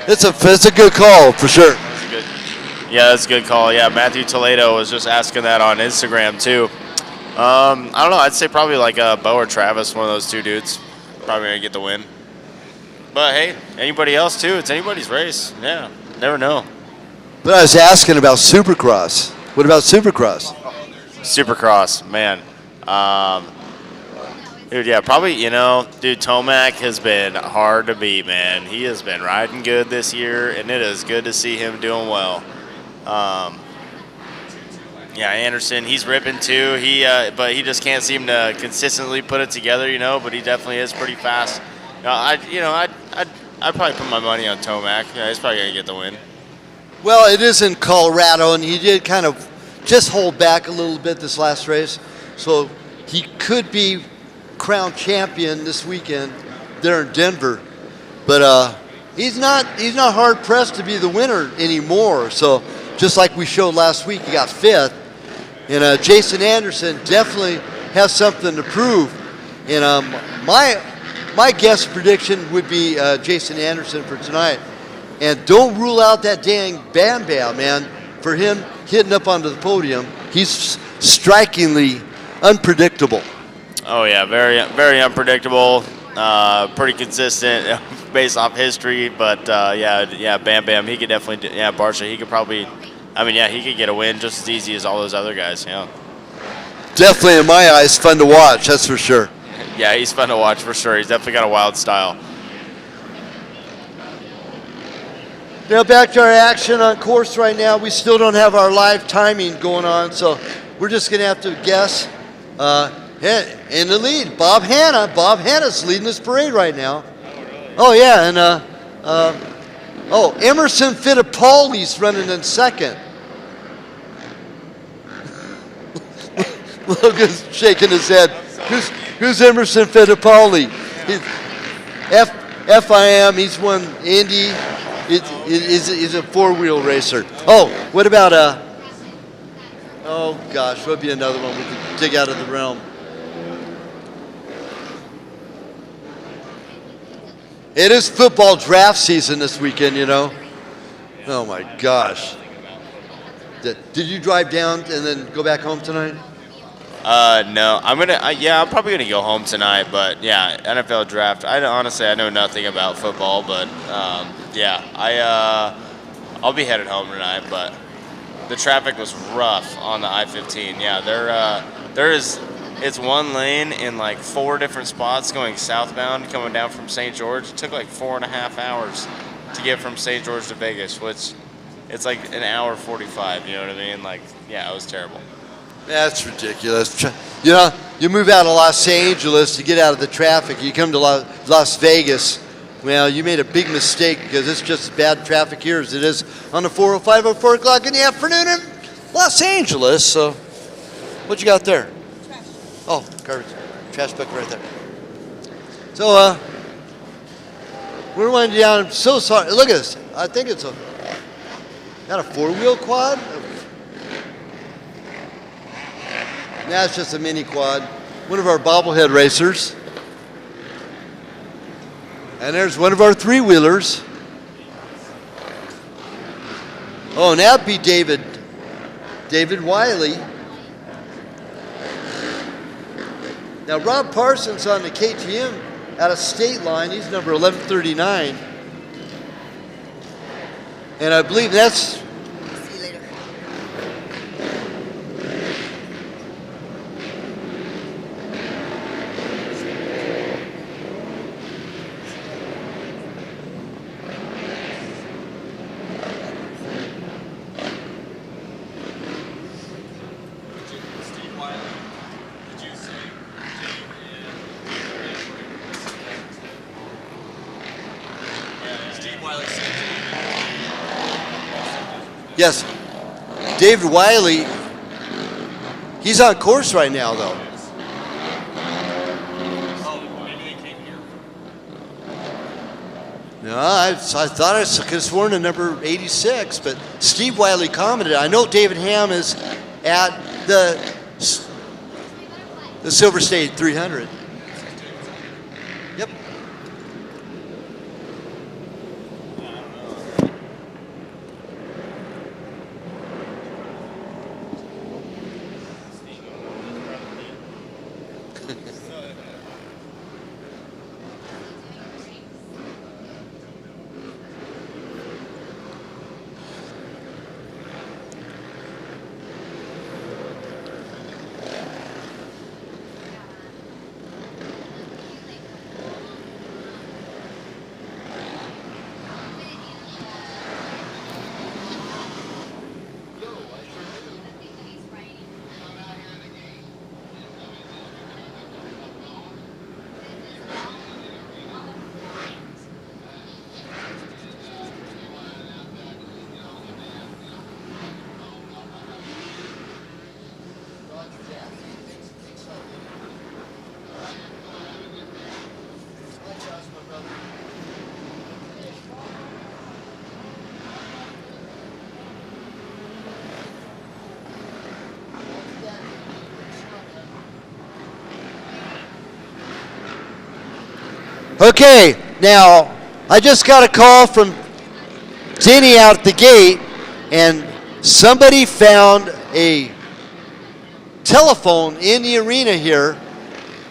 it's a good call for sure. That's a good call. Yeah, Matthew Toledo was just asking that on Instagram too. I don't know. I'd say probably like Bo or Travis, one of those two dudes, probably gonna get the win. But hey, anybody else too? It's anybody's race. Yeah, never know. But I was asking about Supercross. What about Supercross? Supercross, man. Dude, yeah, probably, dude, Tomac has been hard to beat, man. He has been riding good this year, and it is good to see him doing well. Yeah, Anderson, he's ripping too. But he just can't seem to consistently put it together, but he definitely is pretty fast. I'd probably put my money on Tomac. Yeah, he's probably going to get the win. Well, it is in Colorado, and he did kind of just hold back a little bit this last race. So he could be crowned champion this weekend there in Denver, but he's not hard pressed to be the winner anymore. So just like we showed last week, he got 5th, and Jason Anderson definitely has something to prove. And my guess prediction would be Jason Anderson for tonight. And don't rule out that dang Bam Bam, man, for him hitting up onto the podium. He's strikingly unpredictable. Oh yeah, very very unpredictable, pretty consistent based off history. But yeah, Bam Bam, he could definitely, Barsha, he could probably I mean, yeah, he could get a win just as easy as all those other guys. Yeah. Definitely, in my eyes, fun to watch. That's for sure. Yeah, he's fun to watch for sure. He's definitely got a wild style. Now back to our action on course right now. We still don't have our live timing going on, so we're just going to have to guess. In the lead, Bob Hanna. Bob Hanna's leading this parade right now. Oh, yeah, and Emerson Fittipaldi's running in second. Logan's shaking his head. Who's Emerson Fittipaldi? FIM, he's won Indy. He's a four-wheel racer. Oh, what about oh gosh, what would be another one we could dig out of the realm? It is football draft season this weekend, you know. Oh my gosh. Did you drive down and then go back home tonight? No, I'm probably gonna go home tonight. But yeah, NFL draft. Honestly, I know nothing about football, but I'll be headed home tonight. But the traffic was rough on the I-15. Yeah, it's one lane in like 4 different spots going southbound, coming down from St. George. It took like 4.5 hours to get from St. George to Vegas, which it's like an hour 45. You know what I mean? Like, yeah, it was terrible. That's ridiculous. You know, you move out of Los Angeles to get out of the traffic. You come to Las Vegas. Well, you made a big mistake because it's just as bad traffic here as it is on the 405 at 4 o'clock in the afternoon in Los Angeles. So, what you got there? Trash. Oh, garbage. Trash bucket right there. So, we're winding down. I'm so sorry. Look at this. I think it's got a 4-wheel quad. That's just a mini quad. One of our bobblehead racers. And there's one of our 3-wheelers. Oh, and that'd be David Wiley. Now, Rob Parsons on the KTM out of State Line. He's number 1139. And I believe that's... Yes, David Wiley, he's on course right now, though. No, I thought I could have sworn to number 86, but Steve Wiley commented. I know David Ham is at the Silver State 300. Yep. Okay, now I just got a call from Denny out at the gate, and somebody found a telephone in the arena here,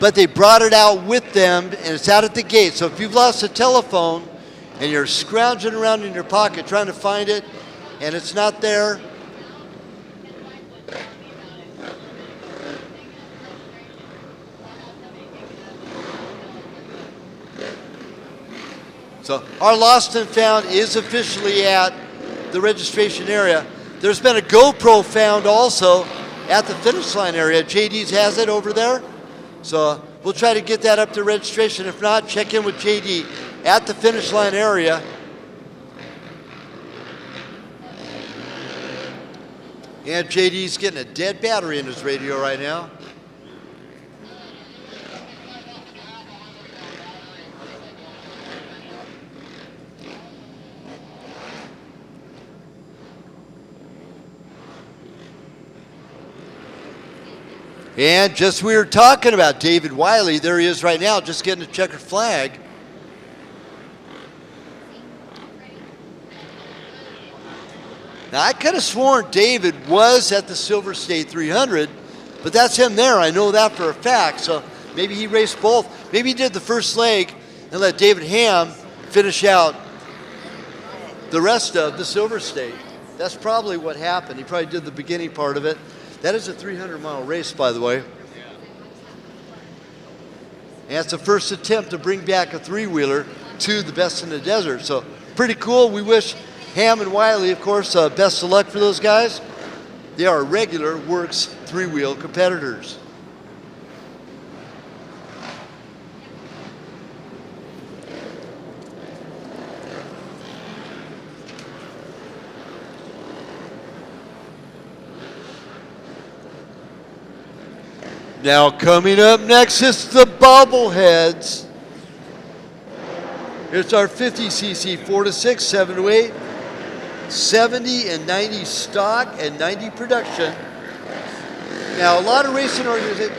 but they brought it out with them, and it's out at the gate. So if you've lost a telephone and you're scrounging around in your pocket trying to find it, and it's not there, So our lost and found is officially at the registration area. There's been a GoPro found also at the finish line area. JD's has it over there. So we'll try to get that up to registration. If not, check in with JD at the finish line area. And JD's getting a dead battery in his radio right now. And just we were talking about David Wiley, there he is right now, just getting a checkered flag. Now I could have sworn David was at the Silver State 300, but that's him there. I know that for a fact. So maybe he raced both. Maybe he did the first leg and let David Ham finish out the rest of the Silver State. That's probably what happened. He probably did the beginning part of it. That is a 300-mile race, by the way. And it's the first attempt to bring back a three-wheeler to the Best in the Desert. So pretty cool. We wish Ham and Wiley, of course, best of luck for those guys. They are regular WORCS three-wheel competitors. Now coming up next is the bobbleheads. It's our 50cc 4-6, 7-8, 70 and 90 stock and 90 production. Now a lot of racing organizations.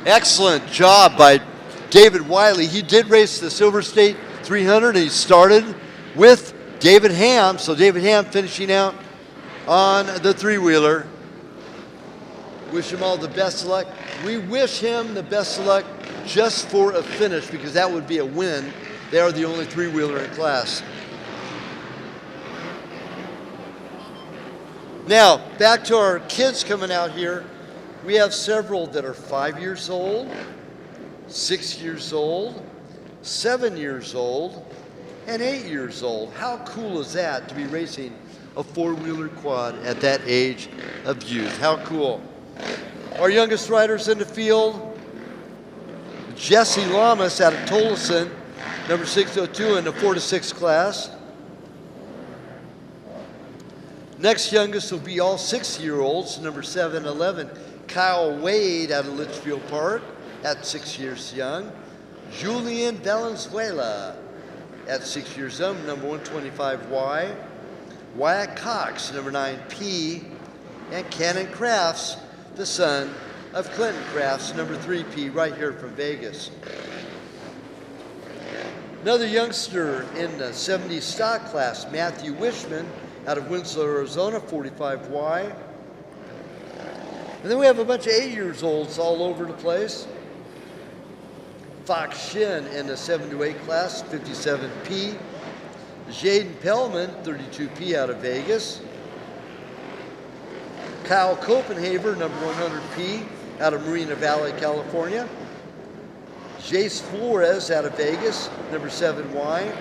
Excellent job by David Wiley. He did race the Silver State 300 and he started with David Ham. So David Ham finishing out on the three-wheeler. Wish him all the best of luck. We wish him the best of luck just for a finish because that would be a win. They are the only three-wheeler in class. Now, back to our kids coming out here. We have several that are 5 years old, 6 years old, 7 years old, and 8 years old. How cool is that to be racing a four-wheeler quad at that age of youth? How cool. Our youngest riders in the field, Jesse Lamas out of Tolleson, number 602 in the 4-6 class. Next youngest will be all 6-year-olds, number 711, Kyle Wade out of Litchfield Park at 6 years young. Julian Valenzuela at 6 years young, number 125Y. Wyatt Cox, number 9P, and Cannon Crafts, the son of Clinton Crafts, number 3P, right here from Vegas. Another youngster in the 70 stock class, Matthew Wishman, out of Winslow, Arizona, 45Y. And then we have a bunch of 8-year-olds all over the place. Fox Shin in the 7-8 class, 57P. Jaden Pellman, 32P out of Vegas. Kyle Copenhaver, number 100P out of Marina Valley, California. Jace Flores out of Vegas, number 7Y.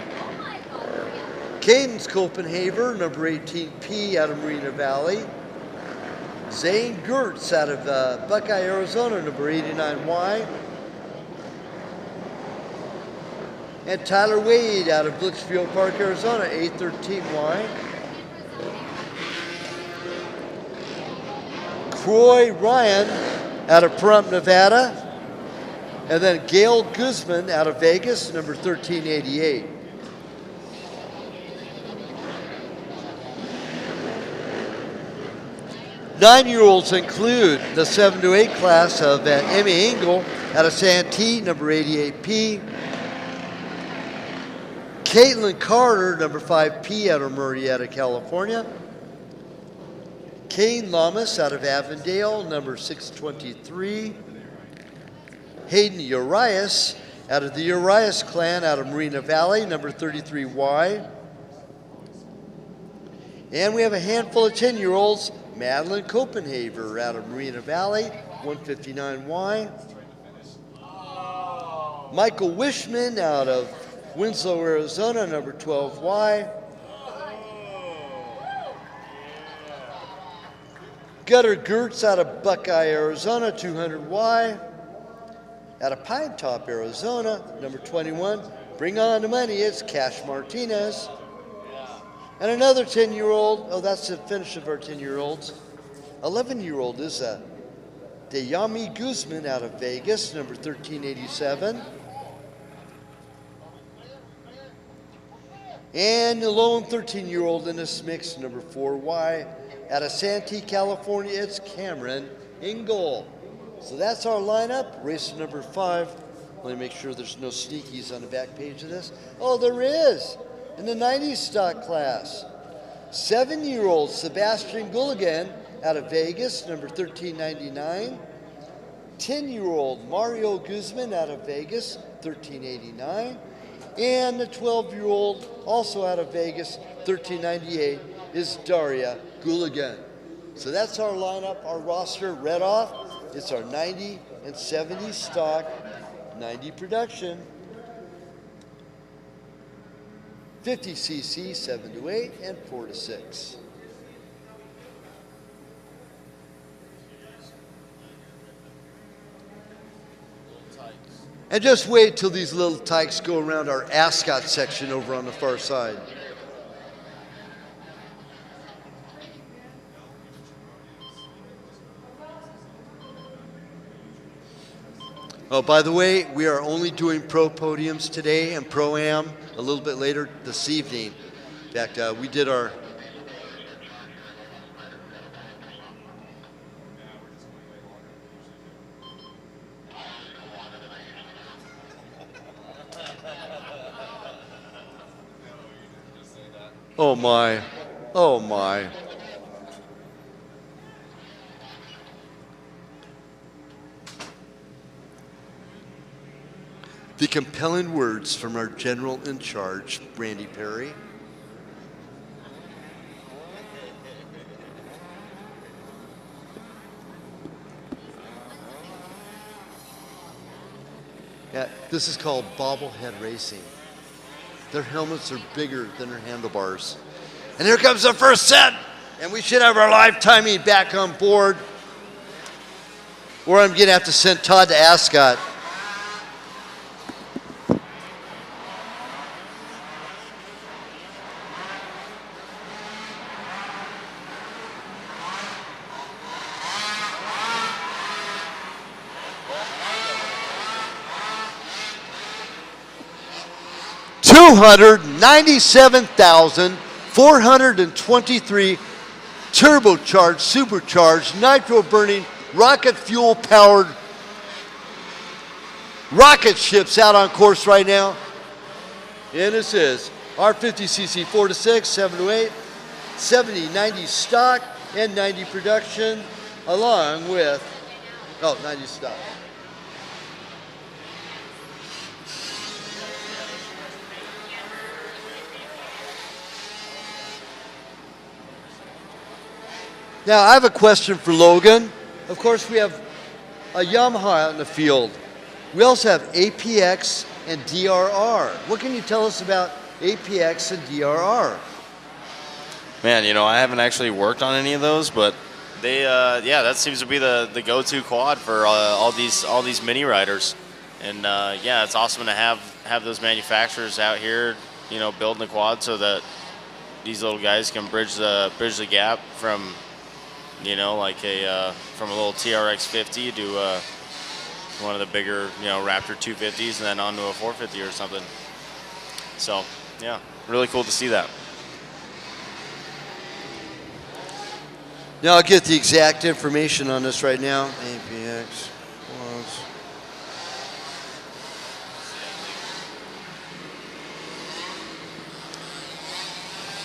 Cadence Copenhaver, number 18P out of Marina Valley. Zane Gertz out of Buckeye, Arizona, number 89Y. And Tyler Wade out of Litchfield Park, Arizona, 813Y. Troy Ryan out of Pahrump, Nevada. And then Gail Guzman out of Vegas, number 1388. Nine-year-olds include the 7-8 class of Emmy Engel out of Santee, number 88P. Caitlin Carter, number 5P out of Murrieta, California. Kane Lamas out of Avondale, number 623. Hayden Urias out of the Urias clan out of Marina Valley, number 33Y. And we have a handful of 10-year-olds, Madeline Copenhaver out of Marina Valley, 159Y. Michael Wishman out of Winslow, Arizona, number 12Y. Gutter Gertz out of Buckeye, Arizona, 200Y. Out of Pine Top, Arizona, number 21. Bring on the money, it's Cash Martinez. And another 10-year-old, oh, that's the finish of our 10-year-olds. 11-year-old is Deyami Guzman out of Vegas, number 1387. And the lone 13-year-old in this mix, number 4Y. Out of Santee, California, it's Cameron in goal. So that's our lineup. Race number 5. Let me make sure there's no sneakies on the back page of this. Oh, there is. In the 90s stock class. 7-year-old Sebastian Gulligan out of Vegas, number 1399. 10-year-old Mario Guzman out of Vegas, 1389. And the 12-year-old, also out of Vegas, 1398, is Daria Gulligan. So that's our lineup, our roster read off. It's our 90 and 70 stock, 90 production, 50cc 7 to 8 and 4 to 6. And just wait till these little tykes go around our ascot section over on the far side. Oh, by the way, we are only doing pro podiums today and pro-am a little bit later this evening. In fact, we did our oh my, oh my. The compelling words from our general in charge, Randy Perry. Yeah, this is called bobblehead racing. Their helmets are bigger than their handlebars. And here comes the first set. And we should have our live timing back on board. Or I'm going to have to send Todd to Ascot. $297,423 turbocharged, supercharged, nitro-burning, rocket fuel-powered rocket ships out on course right now. And this is our 50cc 4 to 6, 7 to 8, 70, 90 stock, and 90 production, along with, 90 stock. Now, I have a question for Logan. Of course, we have a Yamaha out in the field. We also have APX and DRR. What can you tell us about APX and DRR? Man, I haven't actually worked on any of those, but they, that seems to be the go-to quad for all these mini riders. And it's awesome to have those manufacturers out here, building the quad so that these little guys can bridge the gap from from a little TRX 50 to one of the bigger, Raptor 250s and then onto a 450 or something. So, yeah, really cool to see that. Now I'll get the exact information on this right now. APX was.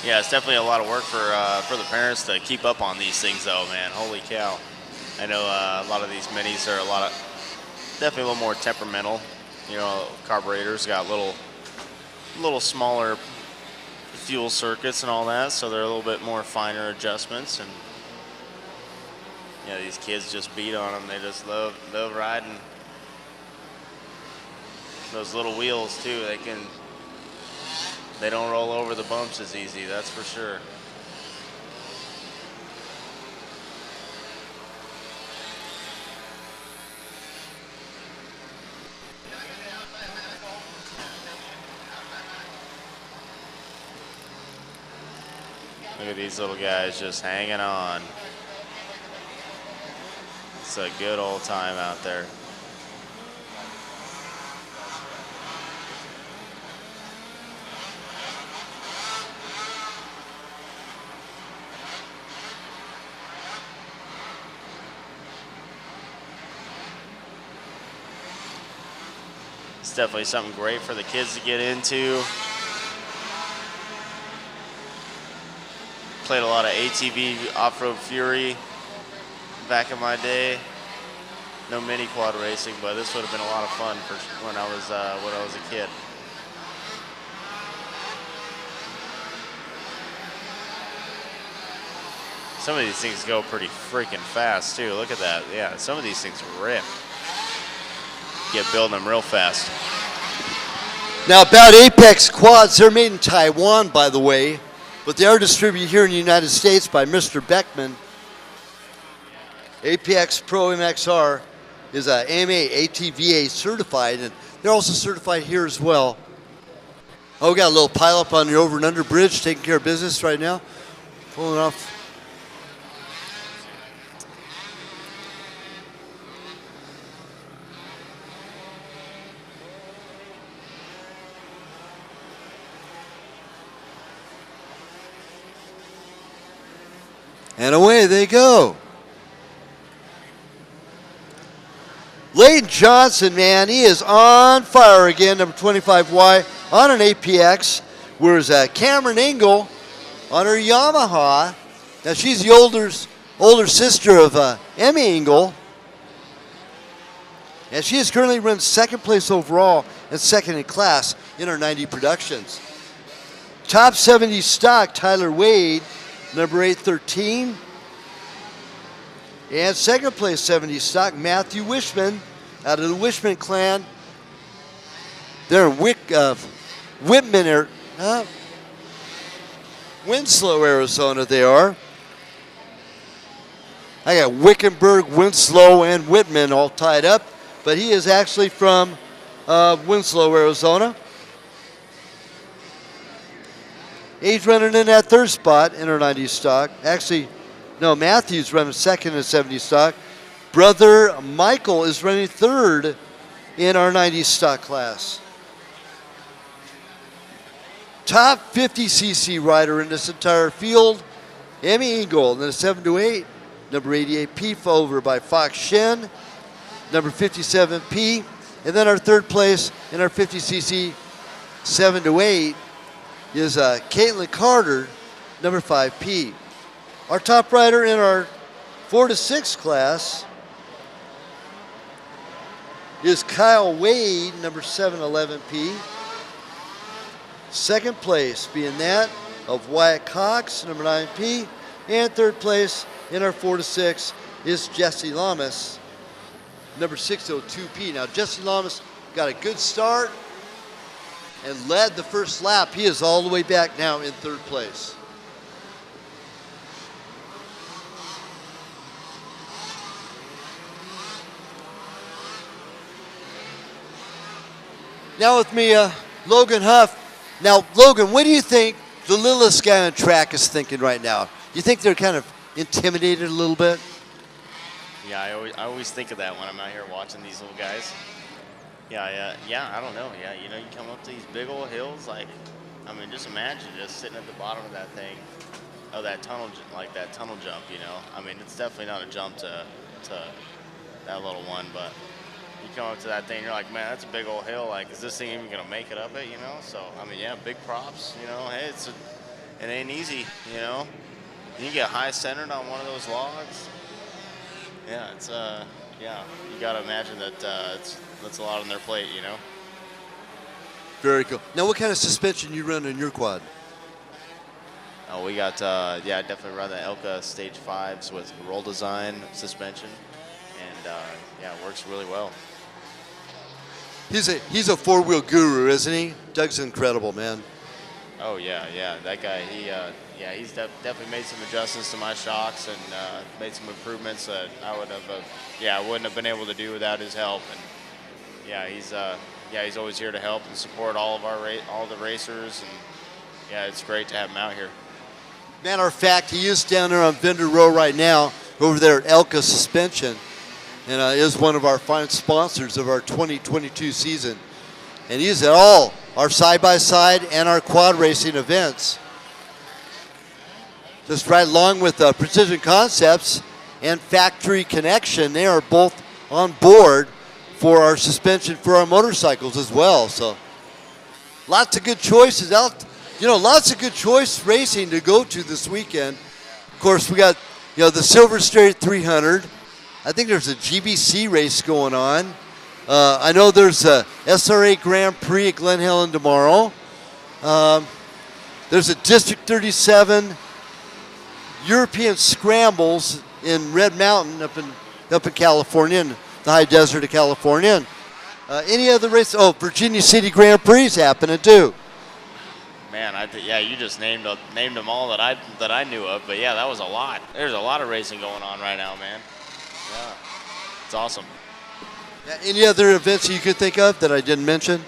Yeah, it's definitely a lot of work for the parents to keep up on these things, though, man. Holy cow! I know a lot of these minis are definitely a little more temperamental. Carburetors got little smaller fuel circuits and all that, so they're a little bit more finer adjustments. And yeah, these kids just beat on them. They just love riding. those little wheels too. They don't roll over the bumps as easy. That's for sure. Look at these little guys just hanging on. It's a good old time out there. It's definitely something great for the kids to get into. Played a lot of ATV off-road fury back in my day. No mini quad racing, but this would have been a lot of fun for when I was a kid. Some of these things go pretty freaking fast too. Look at that. Yeah, some of these things rip. Get building them real fast. Now about Apex quads, they're made in Taiwan, by the way, but they are distributed here in the United States by Mr. Beckman. Apex Pro MXR is a AMA ATVA certified, and they're also certified here as well. Oh, we got a little pile up on the over and under bridge, taking care of business right now. Pulling off. And away they go. Layton Johnson, man, he is on fire again, number 25Y, on an APX. Whereas Cameron Engel on her Yamaha. Now she's the older sister of Emmy Engel. And she is currently running second place overall and second in class in her 90 productions. Top 70 stock, Tyler Wade, number 813. And second place 70 stock, Matthew Wishman, out of the Wishman clan. They're in Whitman, Winslow, Arizona they are. I got Wickenburg, Winslow, and Whitman all tied up, but he is actually from Winslow, Arizona. He's running in that third spot in her 90 stock. Actually, no, Matthew's running second in 70 stock. Brother Michael is running third in our 90 stock class. Top 50cc rider in this entire field, Emmy Engel in the 7 to 8. Number 88 P over by Fox Shen. Number 57 P. And then our third place in our 50cc 7 to 8 is Caitlin Carter, number 5P. Our top rider in our 4 to 6 class is Kyle Wade, number 711P. Second place being that of Wyatt Cox, number 9P. And third place in our 4 to 6 is Jesse Lamas, number 602P. Now Jesse Lamas got a good start and led the first lap. He is all the way back now in third place. Now with me, Logan Huff. Now, Logan, what do you think the littlest guy on track is thinking right now? You think they're kind of intimidated a little bit? Yeah, I always think of that when I'm out here watching these little guys. Yeah, I don't know. Yeah, you know, you come up to these big old hills, like, I mean, just imagine just sitting at the bottom of that thing, of that tunnel, like that tunnel jump, you know. I mean, it's definitely not a jump to that little one, but you come up to that thing, you're like, man, that's a big old hill. Like, is this thing even gonna make it up it, you know? So, I mean, yeah, big props, you know. Hey, it ain't easy, you know. You get high centered on one of those logs. Yeah, it's yeah, you gotta imagine that that's a lot on their plate, you know. Very cool. Now, what kind of suspension you run in your quad? Oh, we got yeah, definitely run the Elka Stage 5s with roll design suspension, and yeah, it works really well. He's a four-wheel guru, isn't he? Doug's incredible, man. Oh yeah, that guy. He's definitely made some adjustments to my shocks and made some improvements that I would have, I wouldn't have been able to do without his help. And he's always here to help and support all of all the racers, and yeah, it's great to have him out here. Matter of fact, he is down there on Vendor Row right now, over there at Elka Suspension, and is one of our fine sponsors of our 2022 season. And he's at all our side-by-side and our quad racing events. Just right along with Precision Concepts and Factory Connection, they are both on board for our suspension for our motorcycles as well. So lots of good choices out. Lots of good choice racing to go to this weekend. Of course, we got the Silver State 300. I think there's a GBC race going on. I know there's a SRA Grand Prix at Glen Helen tomorrow. There's a District 37 European Scrambles in Red Mountain up in California, in the high desert of California. And, any other race? Oh, Virginia City Grand Prix is happening too. Man, you just named them all that I knew of. But yeah, that was a lot. There's a lot of racing going on right now, man. Yeah, it's awesome. Any other events you could think of that I didn't mention?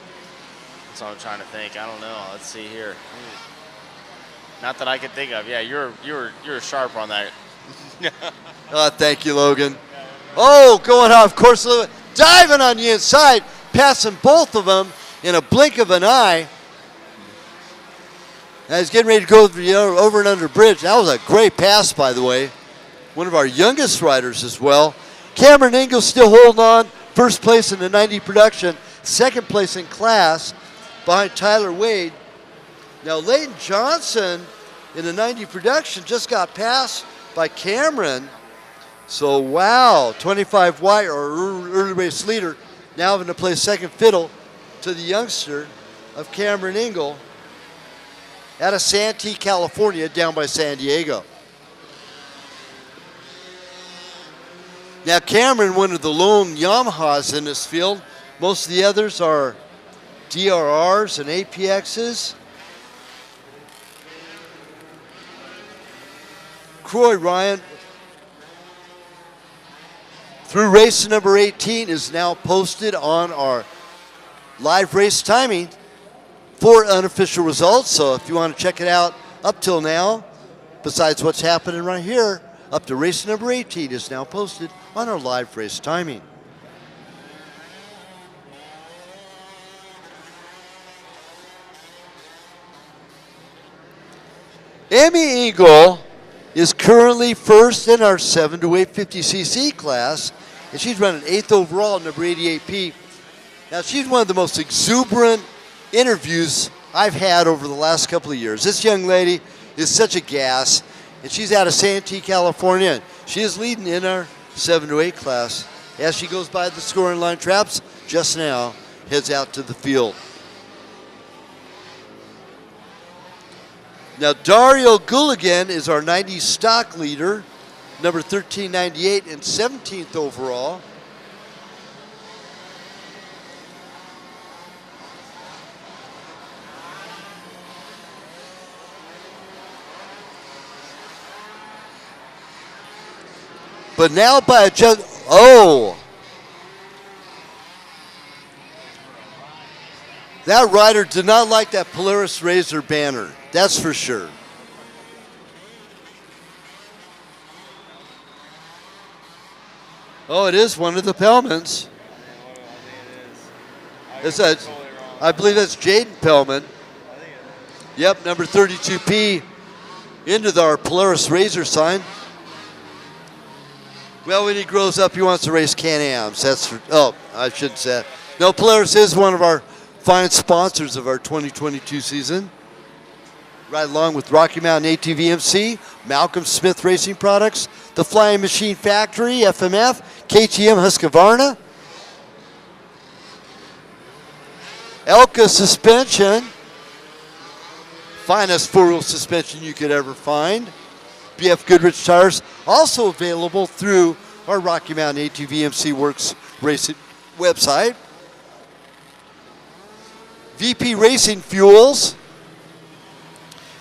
That's what I'm trying to think. I don't know. Let's see here. Not that I could think of. Yeah, you're sharp on that. Thank you, Logan. Oh, going off, of course, diving on the inside, passing both of them in a blink of an eye. Now he's getting ready to go over and under bridge. That was a great pass, by the way. One of our youngest riders as well. Cameron Ingalls still holding on. First place in the 90 production. Second place in class behind Tyler Wade. Now Leighton Johnson in the 90 production just got passed by Cameron. So wow, 25 wide or early race leader now having to play second fiddle to the youngster of Cameron Ingalls out of Santee, California, down by San Diego. Now Cameron, one of the lone Yamahas in this field. Most of the others are DRRs and APXs. Croy Ryan, through race number 18, is now posted on our live race timing for unofficial results. So if you want to check it out up till now, besides what's happening right here, up to race number 18 is now posted on our live race timing. Amy Eagle is currently first in our 7 to 850cc class, and she's running 8th overall, number 88P. Now, she's one of the most exuberant interviews I've had over the last couple of years. This young lady is such a gas, and she's out of Santee, California. She is leading in our 7 to 8 class as she goes by the scoring line traps just now, heads out to the field. Now, Dario Gulligan is our 90 stock leader, number 1398 and 17th overall. But now by a that rider did not like that Polaris Razor banner. That's for sure. Oh, it is one of the Pellmans. I believe that's Jaden Pellman. Yep, number 32P into our Polaris Razor sign. Well, when he grows up, he wants to race Can-Ams. That's for, I shouldn't say that. No, Polaris is one of our fine sponsors of our 2022 season. Right along with Rocky Mountain ATV MC, Malcolm Smith Racing Products, the Flying Machine Factory, FMF, KTM Husqvarna, Elka Suspension, finest four-wheel suspension you could ever find. BF Goodrich Tires, also available through our Rocky Mountain ATV MC WORCS Racing website. VP Racing Fuels,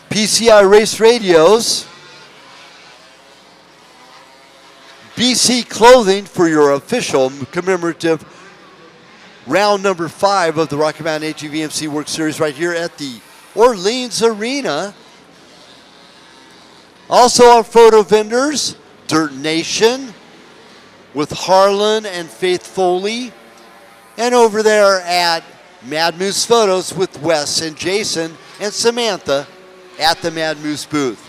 PCI Race Radios, BC Clothing for your official commemorative round number 5 of the Rocky Mountain ATV MC Work Series right here at the Orleans Arena. Also our photo vendors, Dirt Nation with Harlan and Faith Foley. And over there at Mad Moose Photos with Wes and Jason and Samantha at the Mad Moose booth.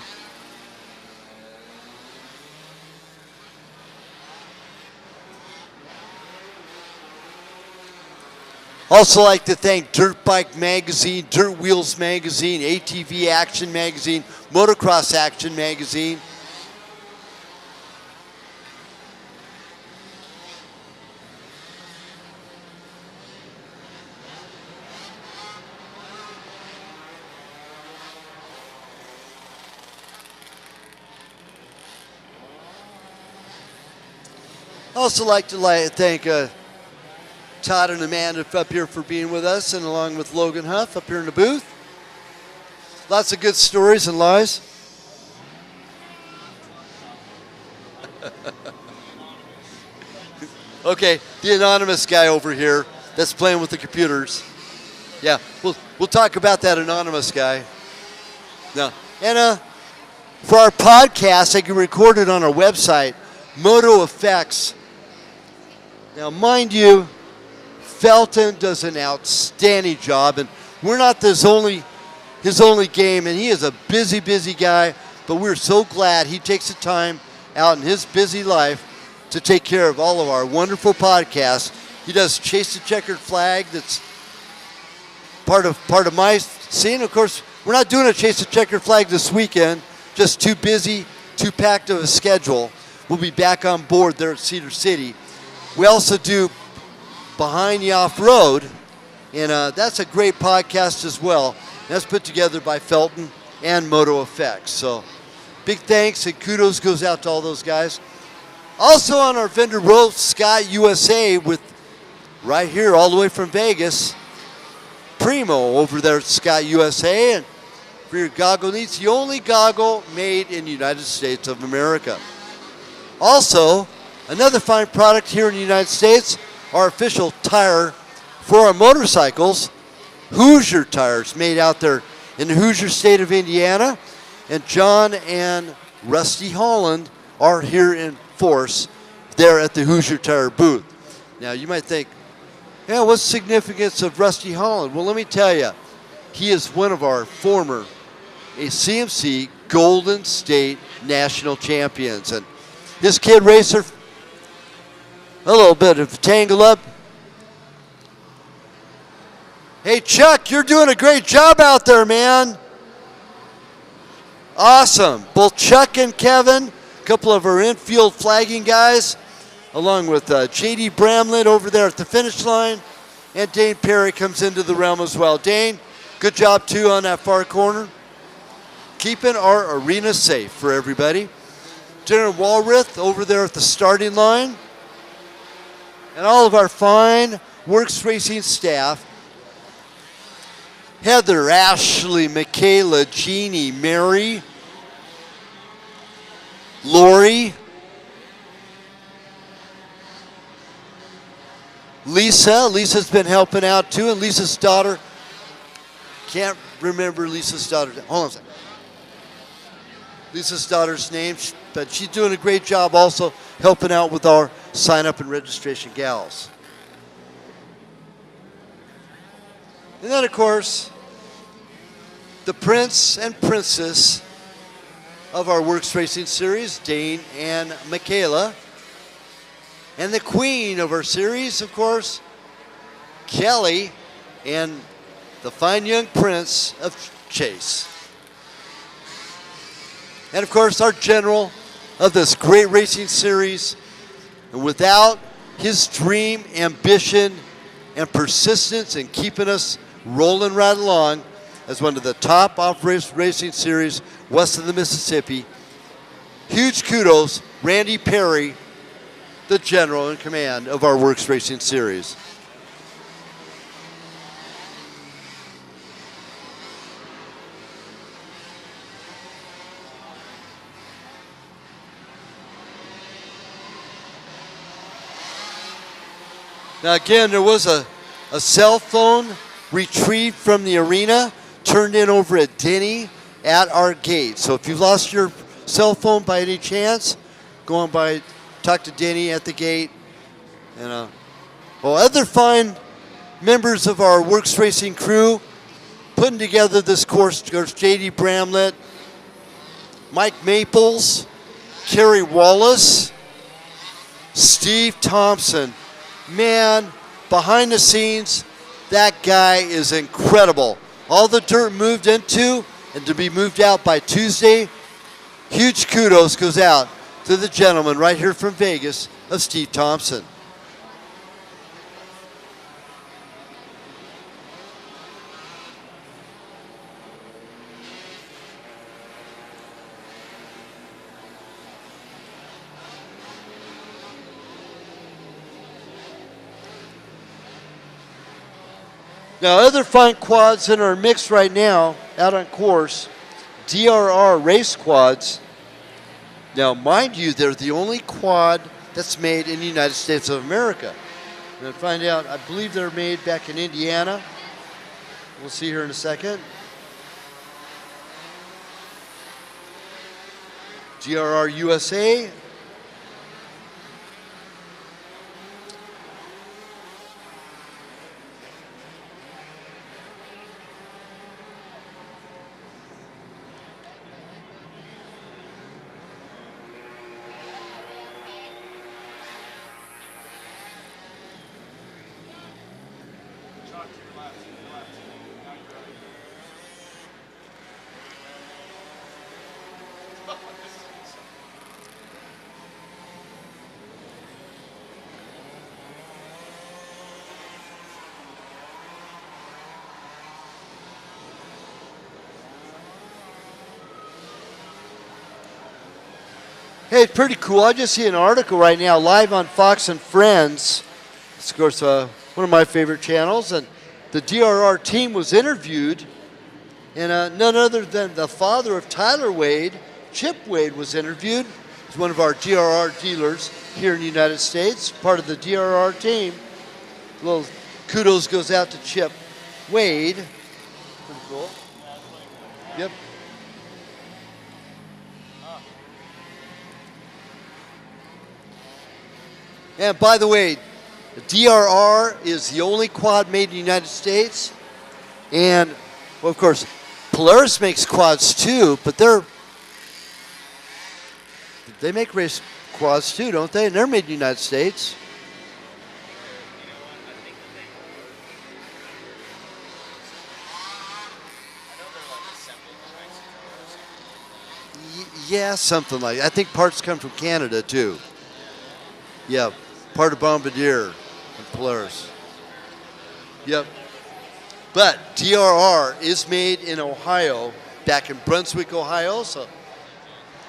Also like to thank Dirt Bike Magazine, Dirt Wheels Magazine, ATV Action Magazine, Motocross Action Magazine. Also like to thank Todd and Amanda up here for being with us, and along with Logan Huff up here in the booth. Lots of good stories and lies. Okay, the anonymous guy over here that's playing with the computers. Yeah, we'll talk about that anonymous guy. No, and for our podcast, I can record it on our website, Moto Effects. Now, mind you, Felton does an outstanding job, and we're not his only game, and he is a busy, busy guy, but we're so glad he takes the time out in his busy life to take care of all of our wonderful podcasts. He does Chase the Checkered Flag, that's part of my scene. Of course, we're not doing a Chase the Checkered Flag this weekend, just too busy, too packed of a schedule. We'll be back on board there at Cedar City. We also do Behind the Off-Road, and that's a great podcast as well. That's put together by Felton and Moto Effects. So big thanks and kudos goes out to all those guys. Also on our vendor row, Scott USA, with right here all the way from Vegas, Primo over there at Scott USA. And for your goggle needs, the only goggle made in the United States of America. Also, another fine product here in the United States, our official tire for our motorcycles, Hoosier tires, made out there in the Hoosier state of Indiana. And John and Rusty Holland are here in force there at the Hoosier tire booth. Now you might think, yeah, what's the significance of Rusty Holland? Well, let me tell you, he is one of our former CMC Golden State National Champions. And his kid racer, a little bit of tangle up. Hey, Chuck, you're doing a great job out there, man. Awesome. Both Chuck and Kevin, a couple of our infield flagging guys, along with J.D. Bramlett over there at the finish line, and Dane Perry comes into the realm as well. Dane, good job, too, on that far corner. Keeping our arena safe for everybody. Darren Walrith over there at the starting line. And all of our fine WORCS Racing staff. Heather, Ashley, Michaela, Jeannie, Mary, Lori, Lisa. Lisa's been helping out too, and Lisa's daughter. Can't remember Lisa's daughter. Hold on a second. Lisa's daughter's name, but she's doing a great job also helping out with our sign up and registration gals. And then, of course, the prince and princess of our WORCS Racing series, Dane and Michaela. And the queen of our series, of course, Kelly, and the fine young prince of Chase. And of course, our general of this great racing series. And without his dream, ambition, and persistence in keeping us rolling right along as one of the top off-race racing series west of the Mississippi, huge kudos, Randy Perry, the general in command of our WORCS Racing series. Now again, there was a cell phone retrieved from the arena, turned in over at Denny at our gate. So if you've lost your cell phone by any chance, go on by, talk to Denny at the gate. And other fine members of our WORCS Racing crew putting together this course. There's J.D. Bramlett, Mike Maples, Kerry Wallace, Steve Thompson. Man, behind the scenes, that guy is incredible. All the dirt moved into and to be moved out by Tuesday, huge kudos goes out to the gentleman right here from Vegas of Steve Thompson. Now, other fine quads in our mix right now, out on course, DRR race quads. Now, mind you, they're the only quad that's made in the United States of America. And I find out, I believe they're made back in Indiana. We'll see here in a second. DRR USA. Hey, it's pretty cool. I just see an article right now live on Fox and Friends. It's, of course, one of my favorite channels. And the DRR team was interviewed. And none other than the father of Tyler Wade, Chip Wade, was interviewed. He's one of our DRR dealers here in the United States, part of the DRR team. A little kudos goes out to Chip Wade. Pretty cool. Yep. And by the way, the DRR is the only quad made in the United States. And, well, of course, Polaris makes quads too, but they make race quads too, don't they? And they're made in the United States. Yeah, something like that. I think parts come from Canada too. Yeah, part of Bombardier and Polaris. Yep. But DRR is made in Ohio, back in Brunswick, Ohio. So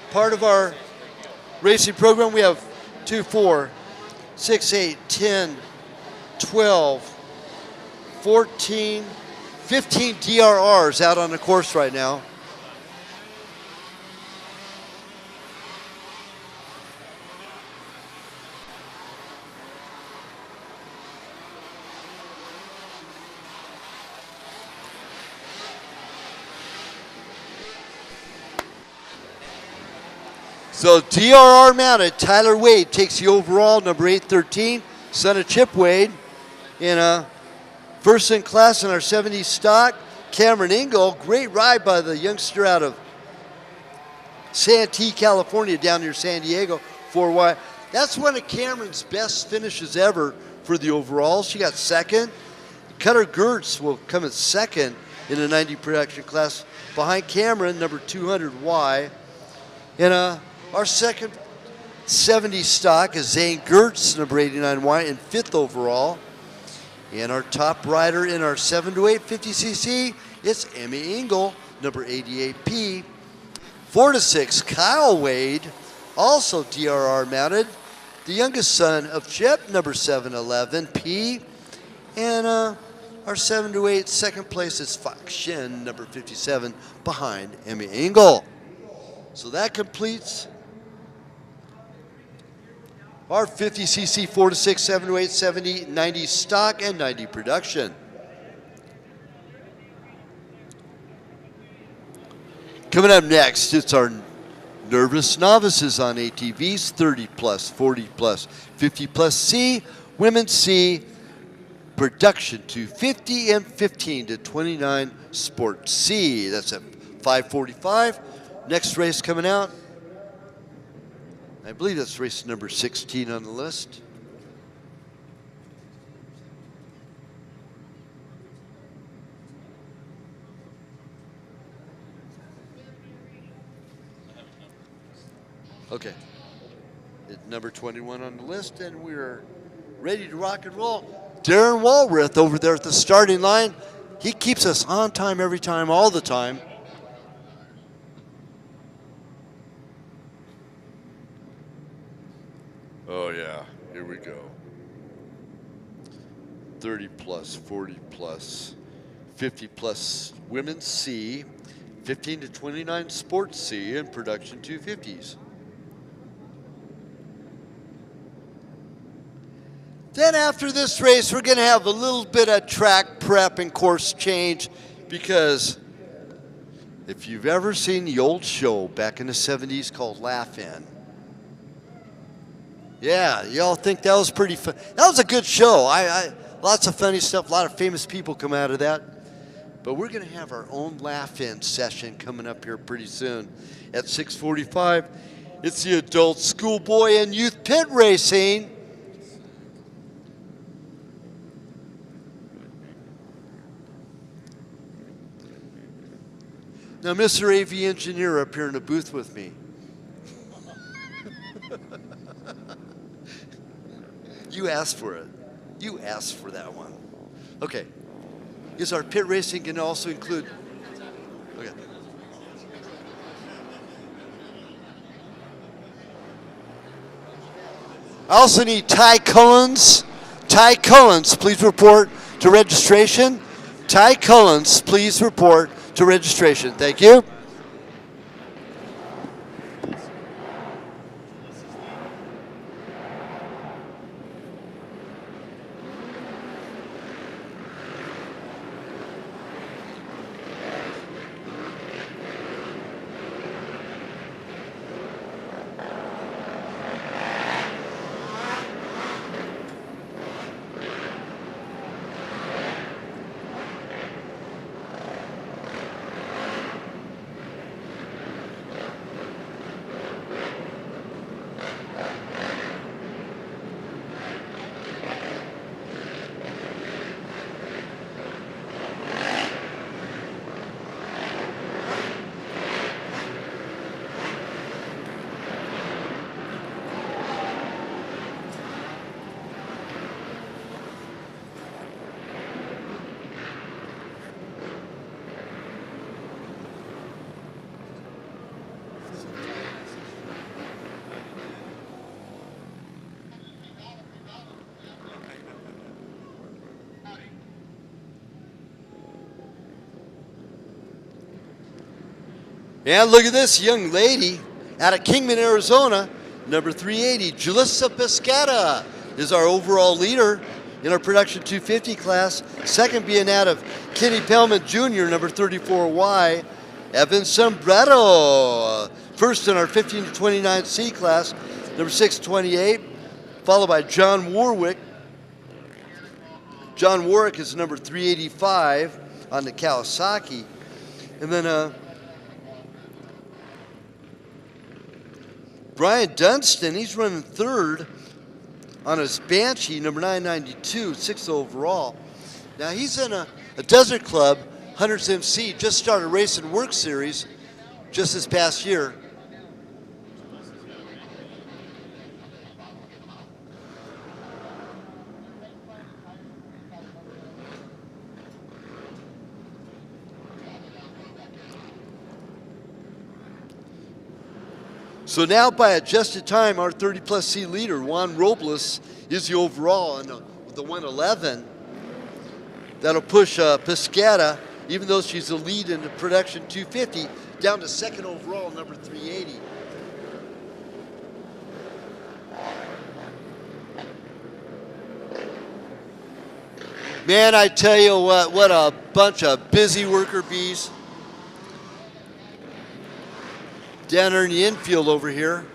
part of our racing program, we have 2, 4, 6, 8, 10, 12, 14, 15 DRRs out on the course right now. So DRR mounted, Tyler Wade takes the overall, number 813, son of Chip Wade. In first in class in our 70 stock, Cameron Ingle, great ride by the youngster out of Santee, California, down near San Diego, 4Y. That's one of Cameron's best finishes ever for the overall. She got second. Cutter Gertz will come in second in the 90 production class behind Cameron, number 200Y. And our second 70 stock is Zane Gertz, number 89Y, in fifth overall. And our top rider in our 7 to 8 50cc is Emmy Ingle, number 88P. 4 to 6, Kyle Wade, also DRR mounted, the youngest son of Chip, number 711P. And our 7 to 8 second place is Fox Shin, number 57, behind Emmy Ingle. So that completes Our 50cc 4 to 6, 7 to 8, 70, 90 stock, and 90 production. Coming up next, it's our nervous novices on ATVs, 30 plus, 40 plus, 50 plus C, women's C, production to 50 and 15 to 29 sport C. That's at 5:45. Next race coming out, I believe that's race number 16 on the list. Okay, it's number 21 on the list, and we're ready to rock and roll. Darren Walrath over there at the starting line. He keeps us on time every time, all the time. Oh yeah, here we go. 30 plus, 40 plus, 50 plus women's C, 15 to 29 sports C, and production 250s. Then after this race, we're going to have a little bit of track prep and course change, because if you've ever seen the old show back in the 70s called Laugh-In, yeah, y'all think that was pretty fun. That was a good show. Lots of funny stuff, a lot of famous people come out of that. But we're going to have our own Laugh-In session coming up here pretty soon at 6:45. It's the adult, schoolboy, and youth pit racing. Now, Mr. AV Engineer up here in the booth with me. You asked for it. You asked for that one. Okay. Is our pit racing going to also include? Okay. I also need Ty Cullens. Ty Cullens, please report to registration. Ty Cullens, please report to registration. Thank you. And look at this young lady out of Kingman, Arizona, number 380, Julissa Pescata is our overall leader in our production 250 class. Second being out of Kenny Pellman Jr., number 34Y, Evan Sombrero. First in our 15 to 29 C class, number 628, followed by John Warwick. John Warwick is number 385 on the Kawasaki. And then Brian Dunstan, he's running third on his Banshee, number 992, sixth overall. Now he's in a Desert Club, Hunters MC, just started racing WORCS Series just this past year. So now by adjusted time, our 30 plus C leader, Juan Robles, is the overall in the 111. That'll push Pescata, even though she's the lead in the production 250, down to second overall, number 380. Man, I tell you what a bunch of busy worker bees. Down there in the infield over here.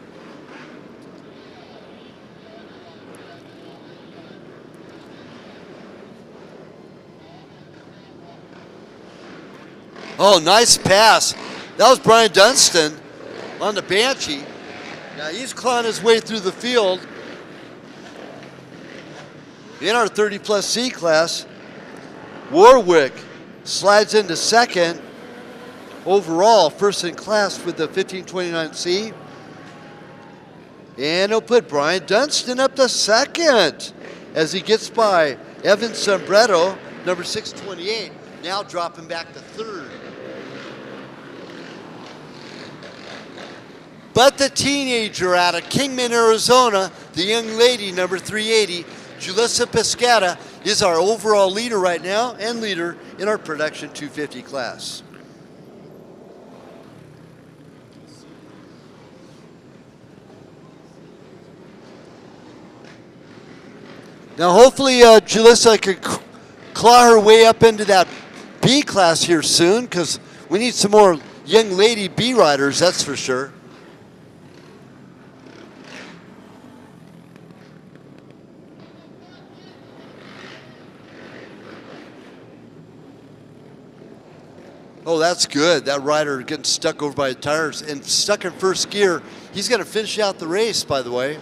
Oh, nice pass. That was Brian Dunstan on the Banshee. Now he's clawing his way through the field. In our 30 plus C class, Warwick slides into second overall, first in class with the 1529C. And he'll put Brian Dunstan up to second as he gets by Evan Sombretto, number 628, now dropping back to third. But the teenager out of Kingman, Arizona, the young lady, number 380, Julissa Pescara, is our overall leader right now and leader in our production 250 class. Now hopefully Julissa could claw her way up into that B class here soon, because we need some more young lady B riders, that's for sure. Oh, that's good. That rider getting stuck over by the tires and stuck in first gear. He's going to finish out the race, by the way,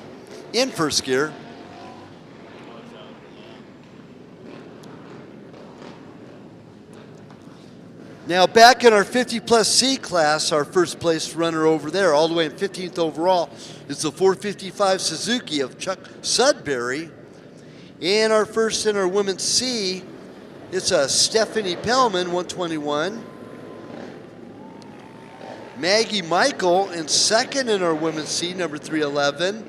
in first gear. Now back in our 50 plus C class, our first place runner over there, all the way in 15th overall, is the 455 Suzuki of Chuck Sudbury. And our first in our women's C, it's a Stephanie Pellman, 121. Maggie Michael in second in our women's C, number 311.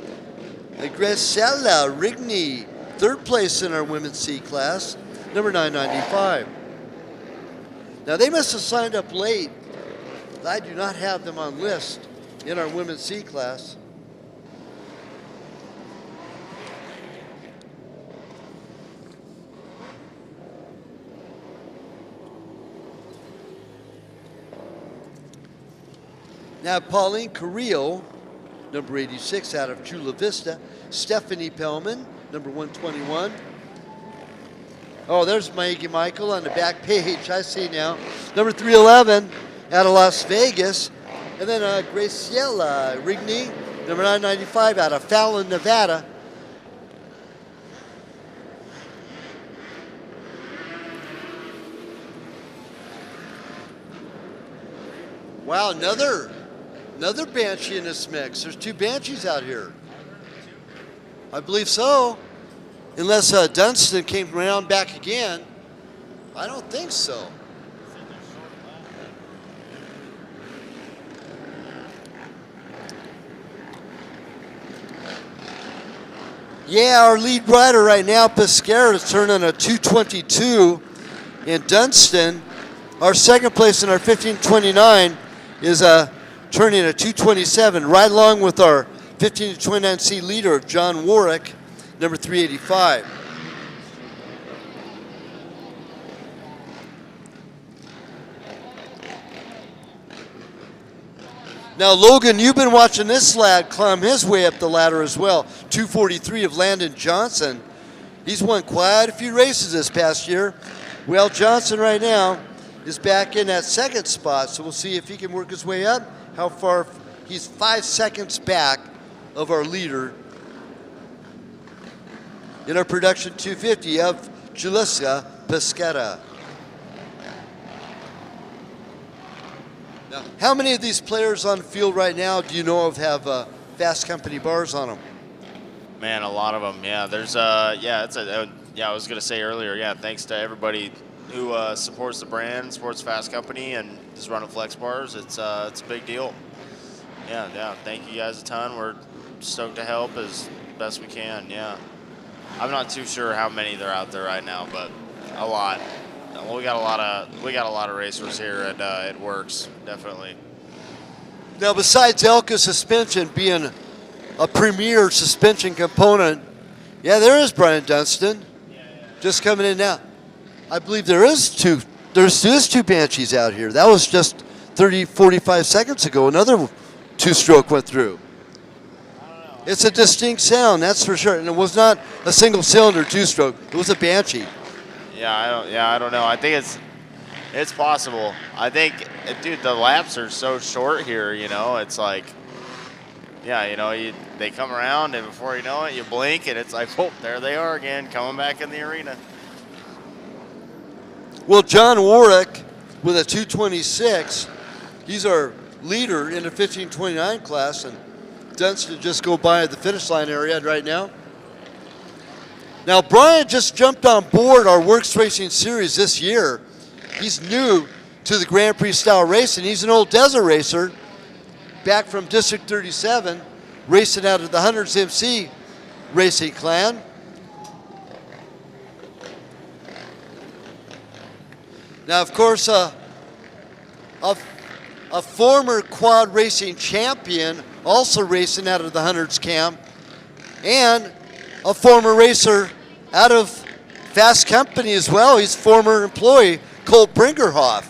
And Graciela Rigney, third place in our women's C class, number 995. Now they must have signed up late. I do not have them on list in our women's C class. Now Pauline Carrillo, number 86 out of Chula Vista. Stephanie Pellman, number 121. Oh, there's Maggie Michael on the back page. I see now. Number 311 out of Las Vegas. And then Graciela Rigney, number 995 out of Fallon, Nevada. Wow, another Banshee in this mix. There's two Banshees out here. I believe so. Unless Dunstan came around back again. I don't think so. Yeah, our lead rider right now, Pescara, is turning a 222. And Dunstan, our second place in our 1529, is turning a 227, right along with our 1529C leader, John Warwick, number 385. Now, Logan, you've been watching this lad climb his way up the ladder as well. 243 of Landon Johnson. He's won quite a few races this past year. Well, Johnson right now is back in that second spot, so we'll see if he can work his way up. How far? He's 5 seconds back of our leader in our production 250 of Julissa Pescara. Now, how many of these players on the field right now do you know of have Fast Company bars on them? Man, a lot of them. Yeah, there's yeah, I was gonna say earlier. Yeah, thanks to everybody who supports the brand, supports Fast Company, and is running flex bars. It's a big deal. Yeah. Thank you guys a ton. We're stoked to help as best we can. Yeah, I'm not too sure how many they're out there right now, but a lot. We got a lot of racers here at WORCS, definitely. Now, besides Elka suspension being a premier suspension component, yeah, there is Brian Dunstan, just coming in now. I believe there's two Banshees out here. That was just 30, 45 seconds ago. Another two-stroke went through. It's a distinct sound, that's for sure. And it was not a single-cylinder two-stroke. It was a Banshee. I don't know. I think it's possible. I think, dude, the laps are so short here. You know, it's like, yeah, you know, they come around, and before you know it, you blink, and it's like, oh, there they are again, coming back in the arena. Well, John Warwick with a 226, he's our leader in the 1529 class, and Dunstan just go by the finish line area right now. Now, Brian just jumped on board our WORCS Racing Series this year. He's new to the Grand Prix style racing. He's an old desert racer, back from District 37, racing out of the Hundreds MC racing clan. Now, of course, a former quad racing champion, also racing out of the Hundreds camp, and a former racer out of Fast Company as well. He's former employee, Cole Bringerhoff.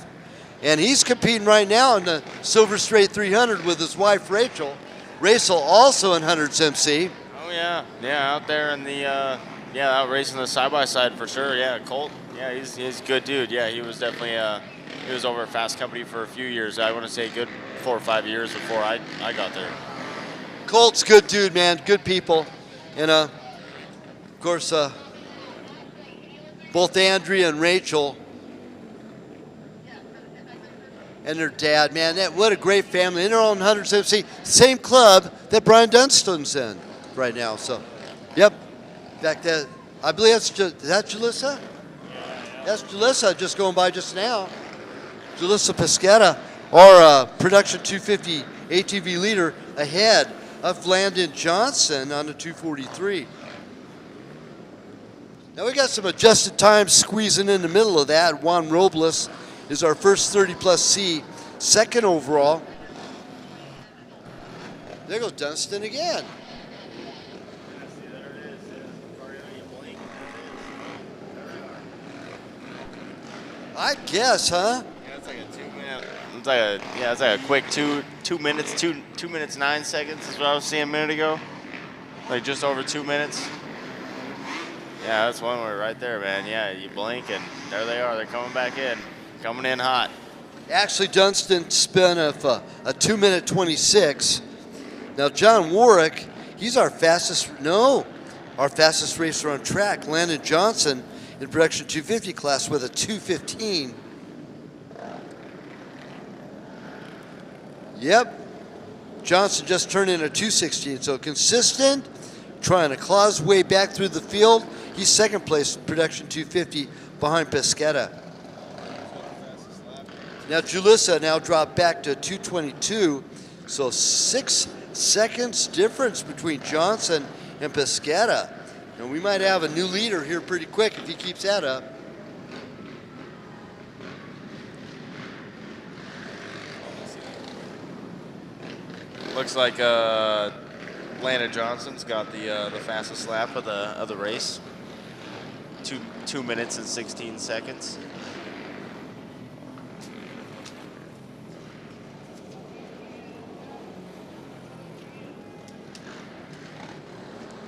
And he's competing right now in the Silver Straight 300 with his wife, Rachel. Rachel also in Hundreds MC. Oh, yeah. Yeah, out there in the, out racing the side-by-side for sure. Yeah, Colt. Yeah, he's a good dude. Yeah, he was definitely, he was over at Fast Company for a few years. I want to say a good 4 or 5 years before I got there. Colt's good dude, man. Good people. And, of course, both Andrea and Rachel and their dad, man, what a great family. In their own Hundreds MC, same club that Brian Dunstan's in right now. So, yep. In fact, I believe is that Julissa? That's Julissa just going by just now. Julissa Pesquera, our Production 250 ATV leader, ahead of Landon Johnson on the 243. Now we got some adjusted times squeezing in the middle of that. Juan Robles is our first 30+ C, second overall. There goes Dunstan again. I guess, huh? Yeah, it's like a 2 minute. It's like a quick 2 minutes, 2 minutes 9 seconds is what I was seeing a minute ago. Like just over 2 minutes. Yeah, that's one way right there, man. Yeah, you blink and there they are. They're coming back in, coming in hot. Actually, Dunstan spent a 2 minute 26. Now John Warwick, he's our fastest racer on track. Landon Johnson in Production 250 class with a 2:15. Yep. Johnson just turned in a 2:16, so consistent, trying to claw his way back through the field. He's second place in Production 250 behind Pesquera. Now Julissa now dropped back to 2:22, so 6 seconds difference between Johnson and Pesquera. And we might have a new leader here pretty quick if he keeps that up. Looks like Landon Johnson's got the fastest lap of the race. 2 minutes and 16 seconds.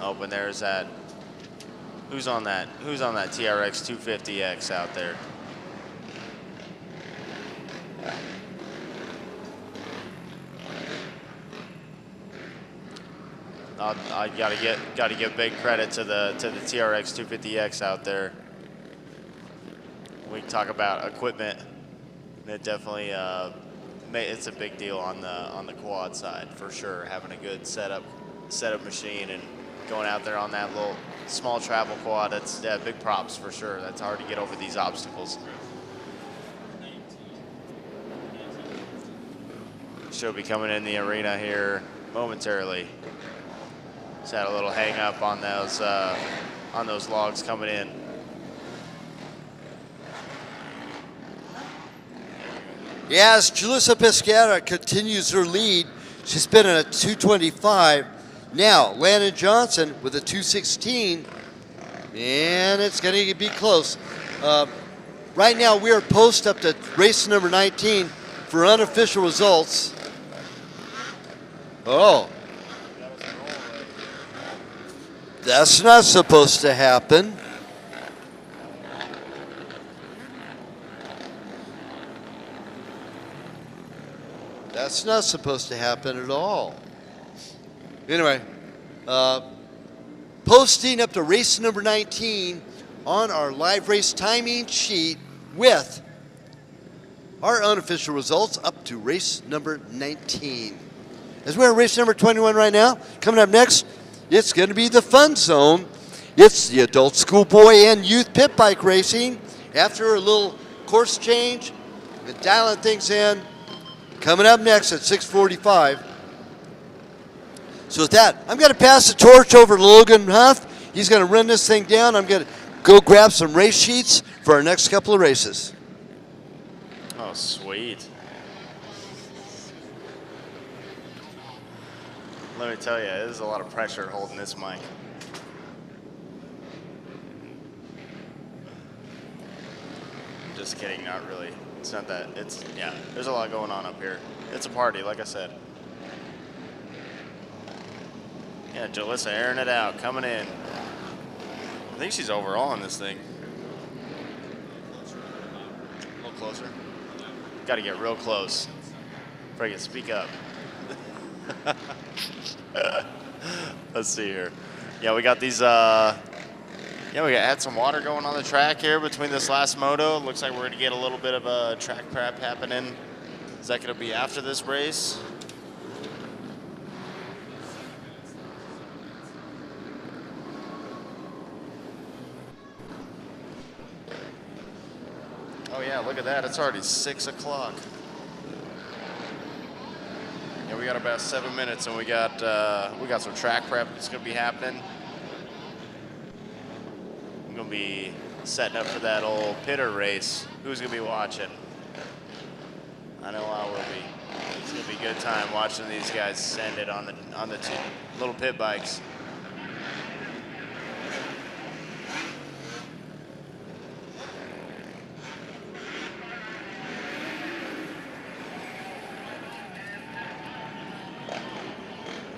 Oh, and there's that. Who's on that? Who's on that TRX 250X out there? I gotta give big credit to the TRX 250X out there. We talk about equipment. It definitely it's a big deal on the quad side for sure. Having a good setup machine and going out there on that little small travel quad, that's big props for sure. That's hard to get over these obstacles. She'll be coming in the arena here momentarily. Just had a little hang up on those logs coming in. Yes, Julissa Pesquera continues her lead. She's been in a 2:25. Now, Landon Johnson with a 2:16, and it's going to be close. Right now, we are post up to race number 19 for unofficial results. Oh. That's not supposed to happen. That's not supposed to happen at all. Anyway, posting up to race number 19 on our live race timing sheet with our unofficial results up to race number 19. As we're at race number 21 right now, coming up next, it's going to be the fun zone. It's the adult schoolboy and youth pit bike racing. After a little course change and dialing things in, coming up next at 6:45. So with that, I'm going to pass the torch over to Logan Huff. He's going to run this thing down. I'm going to go grab some race sheets for our next couple of races. Oh, sweet. Let me tell you, there's a lot of pressure holding this mic. Just kidding, not really. It's not that. It's, yeah, there's a lot going on up here. It's a party, like I said. Yeah, Jalissa airing it out, coming in. I think she's overall on this thing. A little closer. Got to get real close before I can speak up. Let's see here. Yeah, we got these, yeah, we had some water going on the track here between this last moto. Looks like we're going to get a little bit of a track prep happening. Is that going to be after this race? Oh yeah, look at that. It's already 6 o'clock. Yeah, we got about 7 minutes, and we got some track prep that's going to be happening. I'm going to be setting up for that old pitter race. Who's going to be watching? I know I will be. It's going to be a good time watching these guys send it on the two little pit bikes.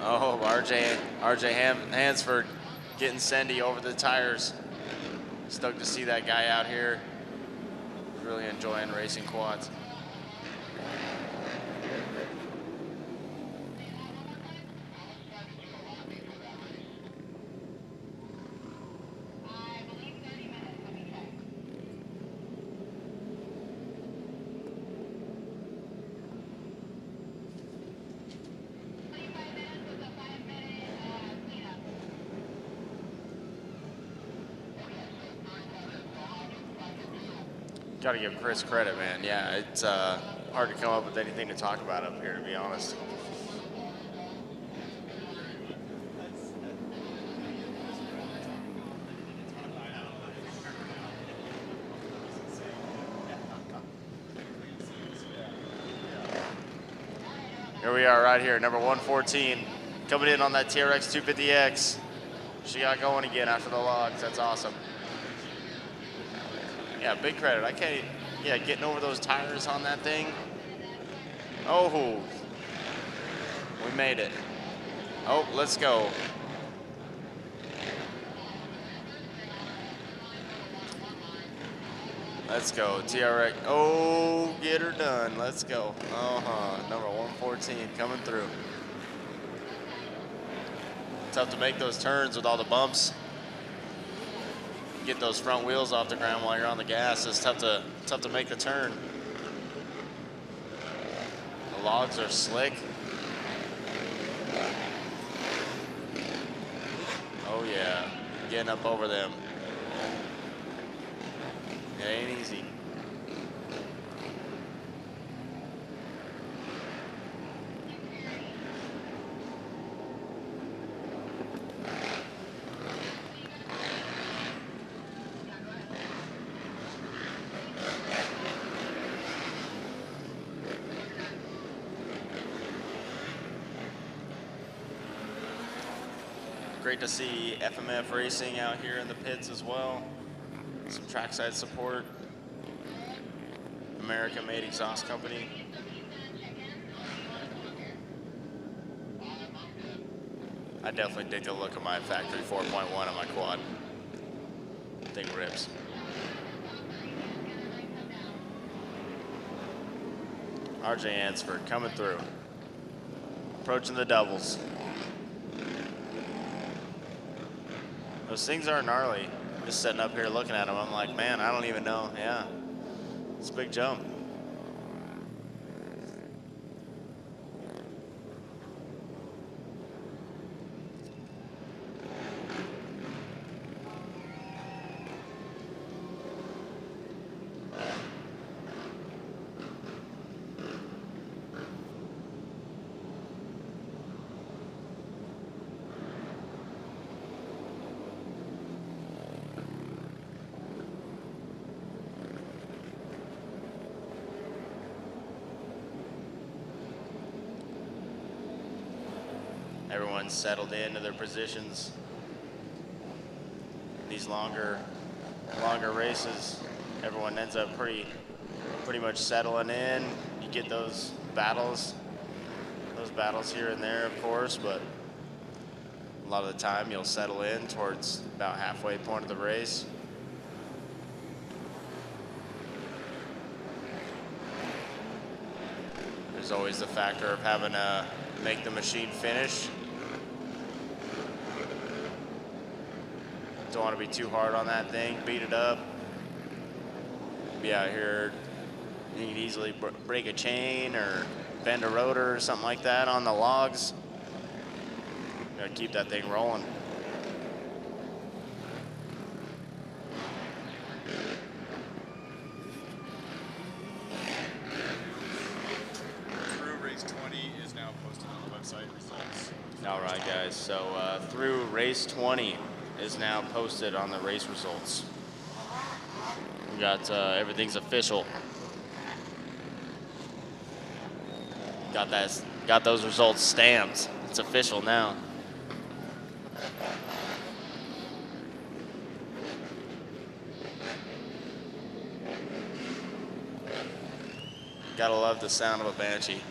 Oh, RJ Hansford getting Sendy over the tires. Stoked to see that guy out here. Really enjoying racing quads. Got to give Chris credit, man. Yeah, it's hard to come up with anything to talk about up here, to be honest. Here we are right here, number 114, coming in on that TRX 250X. She got going again after the logs. That's awesome. Yeah, big credit. I can't, yeah, getting over those tires on that thing. Oh, we made it. Oh, let's go. Let's go, TRX. Oh, get her done. Let's go. Number 114 coming through. Tough to make those turns with all the bumps. Get those front wheels off the ground while you're on the gas. It's tough to make the turn. The logs are slick. Oh yeah, getting up over them. It ain't easy. Great to see FMF Racing out here in the pits as well. Some trackside support. American-made exhaust company. I definitely dig the look of my factory 4.1 on my quad. Thing rips. RJ Ansford coming through. Approaching the doubles. Those things are gnarly. I'm just sitting up here looking at them. I'm like, man, I don't even know. Yeah, it's a big jump. Everyone's settled into their positions. These longer races, everyone ends up pretty much settling in. You get those battles here and there, of course, but a lot of the time you'll settle in towards about halfway point of the race. There's always the factor of having to make the machine finish. Don't want to be too hard on that thing, beat it up. Be out here, you can easily break a chain or bend a rotor or something like that on the logs. Gotta keep that thing rolling. Through race 20 is now posted on the website results. All right, guys, so through race 20 is now posted on the race results. We got everything's official. Got those results stamped. It's official now. Gotta love the sound of a Banshee.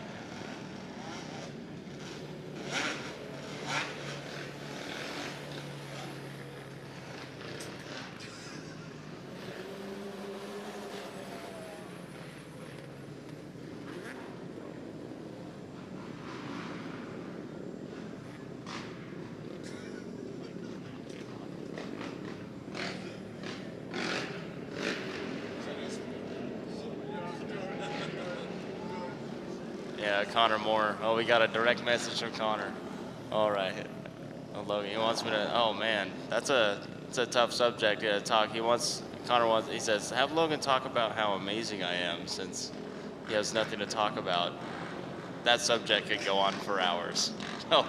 Yeah, Connor Moore. Oh, we got a direct message from Connor. All right. Oh, Logan, he wants me to. Oh man, it's a tough subject to talk. He says, have Logan talk about how amazing I am, since he has nothing to talk about. That subject could go on for hours. Oh,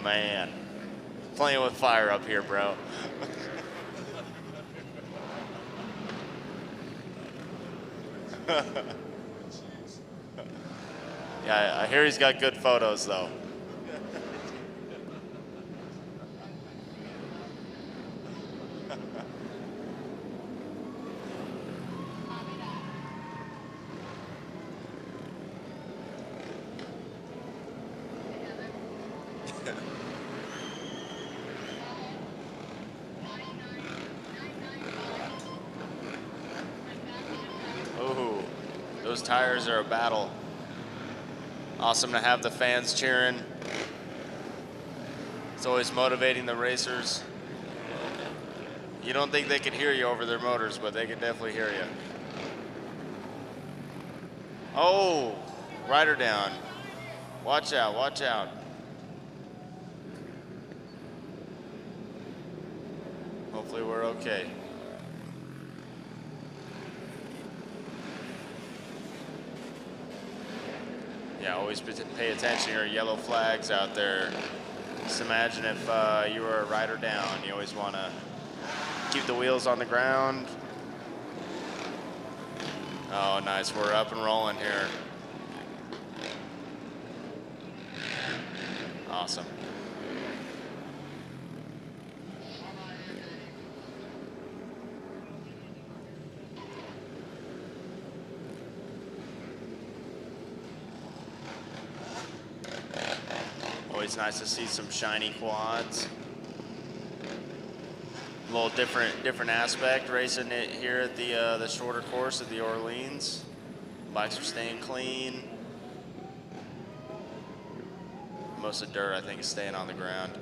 man, playing with fire up here, bro. Yeah, I hear he's got good photos, though. Ooh, those tires are a battle. Awesome to have the fans cheering. It's always motivating the racers. You don't think they can hear you over their motors, but they can definitely hear you. Oh, rider down. Watch out, watch out. Hopefully we're okay. Yeah, always pay attention to your yellow flags out there. Just imagine if you were a rider down. You always want to keep the wheels on the ground. Oh, nice. We're up and rolling here. Awesome. Always nice to see some shiny quads. A little different aspect racing it here at the shorter course at the Orleans. Bikes are staying clean. Most of the dirt, I think, is staying on the ground.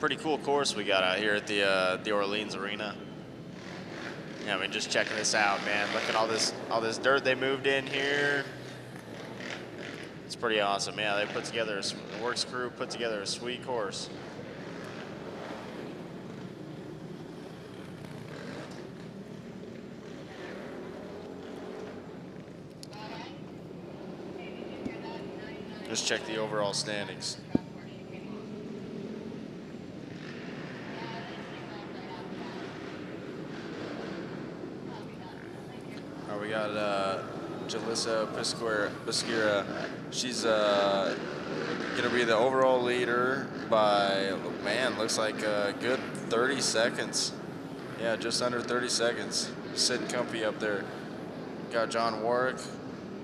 Pretty cool course we got out here at the Orleans Arena. Yeah, I mean, just checking this out, man. Look at all this dirt they moved in here. It's pretty awesome. Yeah, they put together the WORCS crew put together a sweet course. Just check the overall standings. We got Jalissa Piscira. She's gonna be the overall leader by, man, looks like a good 30 seconds. Yeah, just under 30 seconds. Sitting comfy up there. Got John Warwick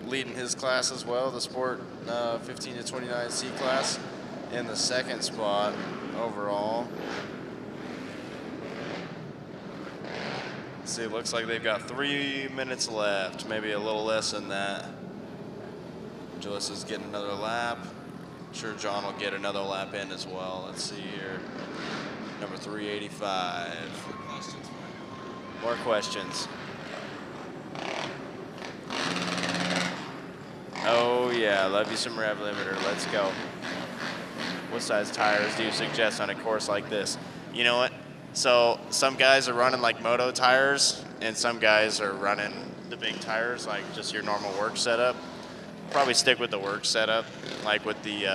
leading his class as well, the Sport 15 to 29 C class, in the second spot overall. See, it looks like they've got 3 minutes left, maybe a little less than that. Jalissa's getting another lap. I'm sure John will get another lap in as well. Let's see here. Number 385. More questions. Oh yeah, love you some rev limiter. Let's go. What size tires do you suggest on a course like this? You know what? So some guys are running like Moto tires, and some guys are running the big tires, like just your normal WORCS setup. Probably stick with the WORCS setup, like with the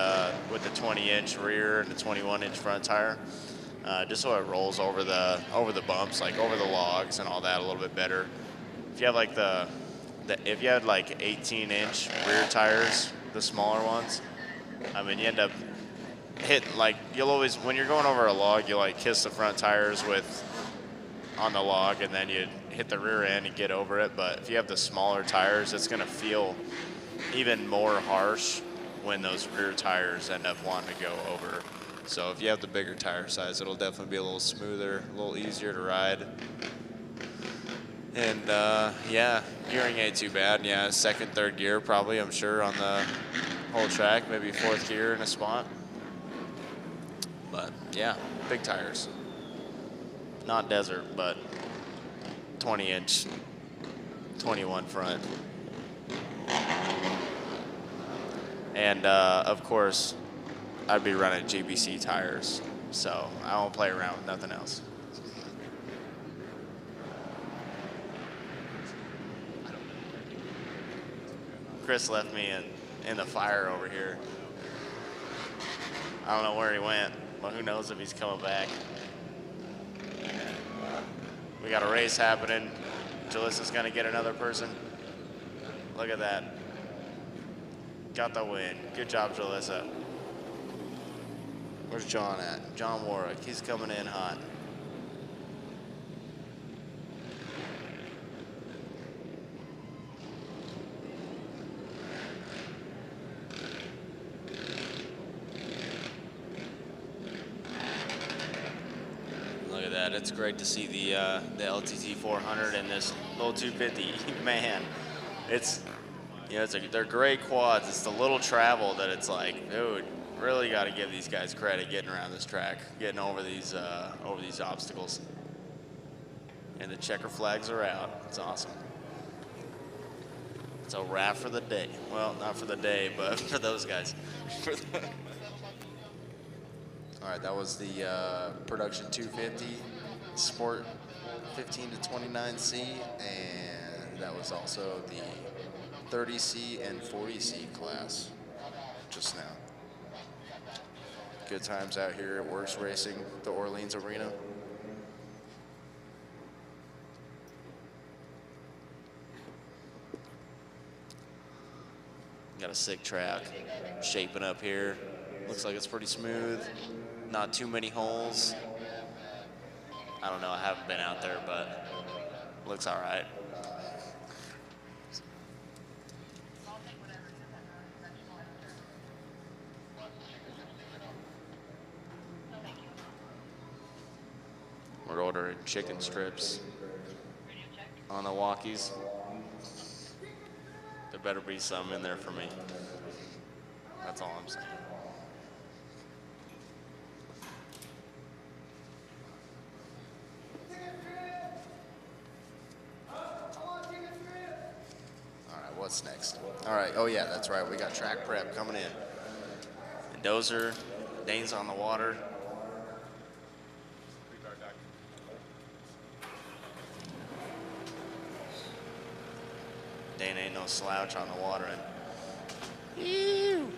20-inch rear and the 21-inch front tire, just so it rolls over the bumps, like over the logs and all that a little bit better. If you have like if you had like 18-inch rear tires, the smaller ones, I mean, you end up hitting, like, you'll always, when you're going over a log, you like kiss the front tires on the log, and then you hit the rear end and get over it. But if you have the smaller tires, it's gonna feel even more harsh when those rear tires end up wanting to go over. So if you have the bigger tire size, it'll definitely be a little smoother, a little easier to ride. And yeah, gearing ain't too bad. Yeah, second, third gear probably, I'm sure, on the whole track, maybe fourth gear in a spot. But yeah, big tires. Not desert, but 20-inch, 21 front. And of course, I'd be running GBC tires, so I won't play around with nothing else. Chris left me in the fire over here. I don't know where he went, but who knows if he's coming back. We got a race happening. Jalissa's gonna get another person. Look at that. Got the win. Good job, Jalissa. Where's John at? John Warwick. He's coming in hot. Look at that. It's great to see the LTT 400 and this little 250. Man, it's, you know, they're great quads. It's the little travel that it's like, dude, really got to give these guys credit getting around this track, getting over these obstacles. And the checker flags are out. It's awesome. It's a wrap for the day. Well, not for the day, but for those guys. All right, that was the production 250 Sport 15 to 29C, and that was also the 30C and 40C class just now. Good times out here at WORCS Racing, the Orleans Arena. Got a sick track shaping up here. Looks like it's pretty smooth. Not too many holes. I don't know, I haven't been out there, but looks all right. We're ordering chicken strips on the walkies. There better be some in there for me. That's all I'm saying. All right, what's next? All right, oh yeah, that's right. We got track prep coming in. And Dozer, Dane's on the water. Dane ain't no slouch on the water. Ew.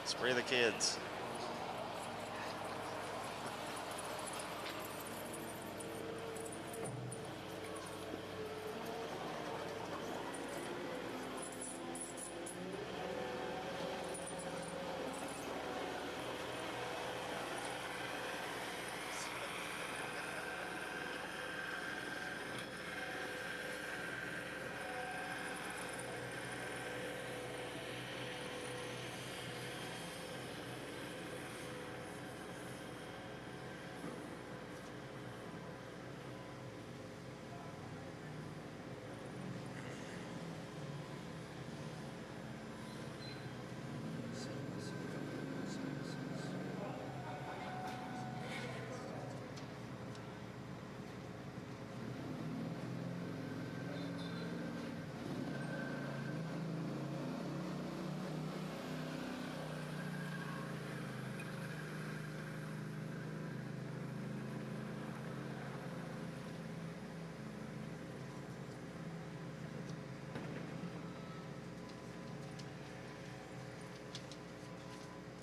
Spray the kids.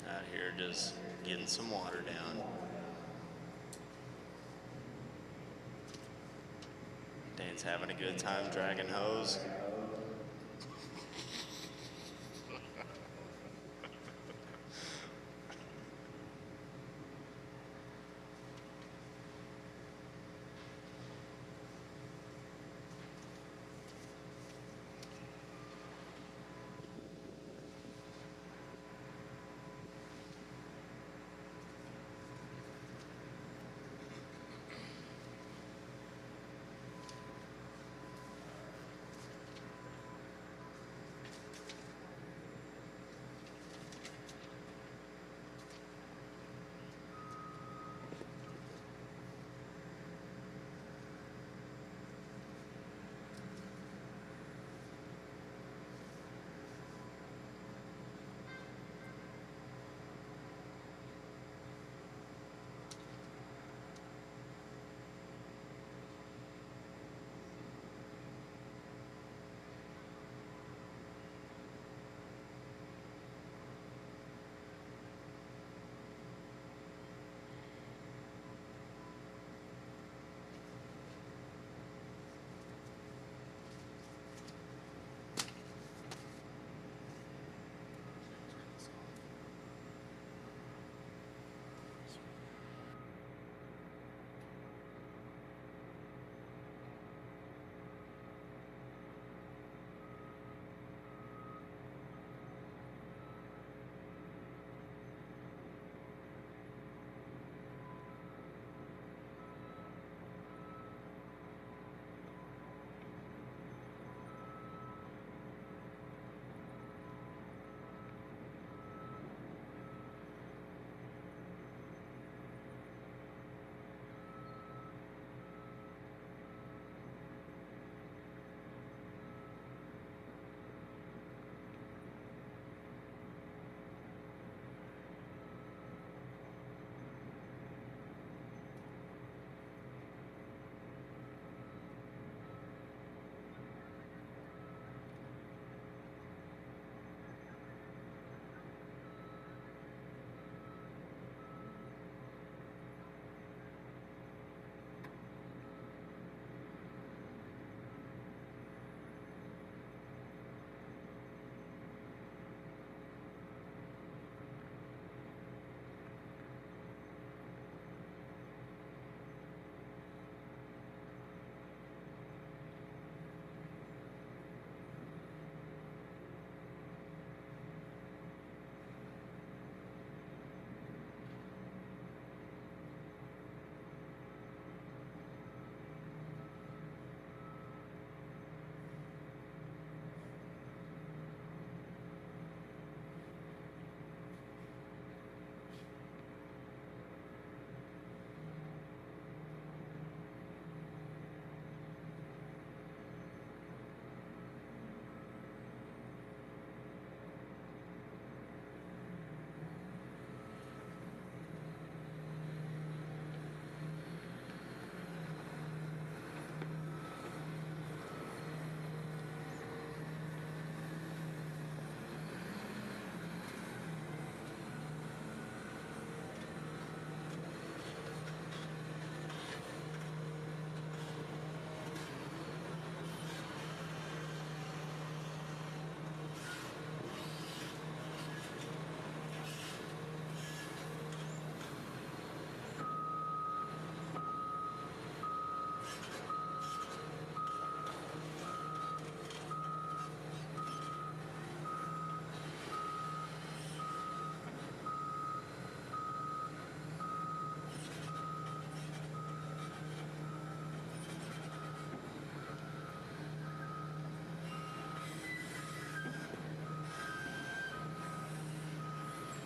Out here just getting some water down. Dane's having a good time dragging hose.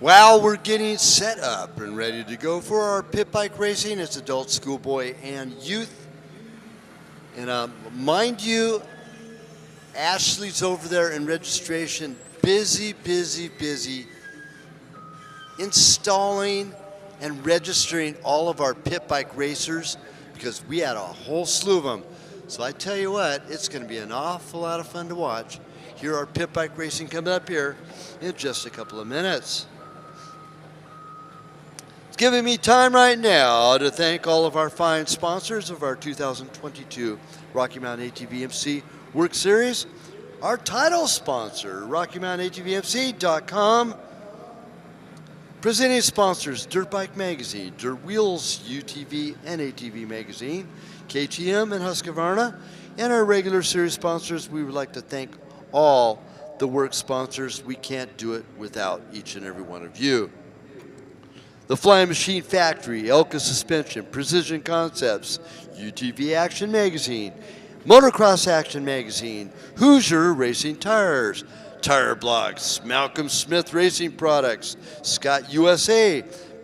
While we're getting set up and ready to go for our pit bike racing, it's adult, schoolboy, and youth. And mind you, Ashley's over there in registration, busy installing and registering all of our pit bike racers because we had a whole slew of them. So I tell you what, it's going to be an awful lot of fun to watch. Here our pit bike racing coming up here in just a couple of minutes. It's giving me time right now to thank all of our fine sponsors of our 2022 Rocky Mountain ATV MC Work Series. Our title sponsor, RockyMountainATVMC.com. Presenting sponsors, Dirt Bike Magazine, Dirt Wheels, UTV, and ATV Magazine, KTM and Husqvarna. And our regular series sponsors, we would like to thank all the work sponsors. We can't do it without each and every one of you. The Flying Machine Factory, Elka Suspension, Precision Concepts, UTV Action Magazine, Motocross Action Magazine, Hoosier Racing Tires, Tire Blocks, Malcolm Smith Racing Products, Scott USA,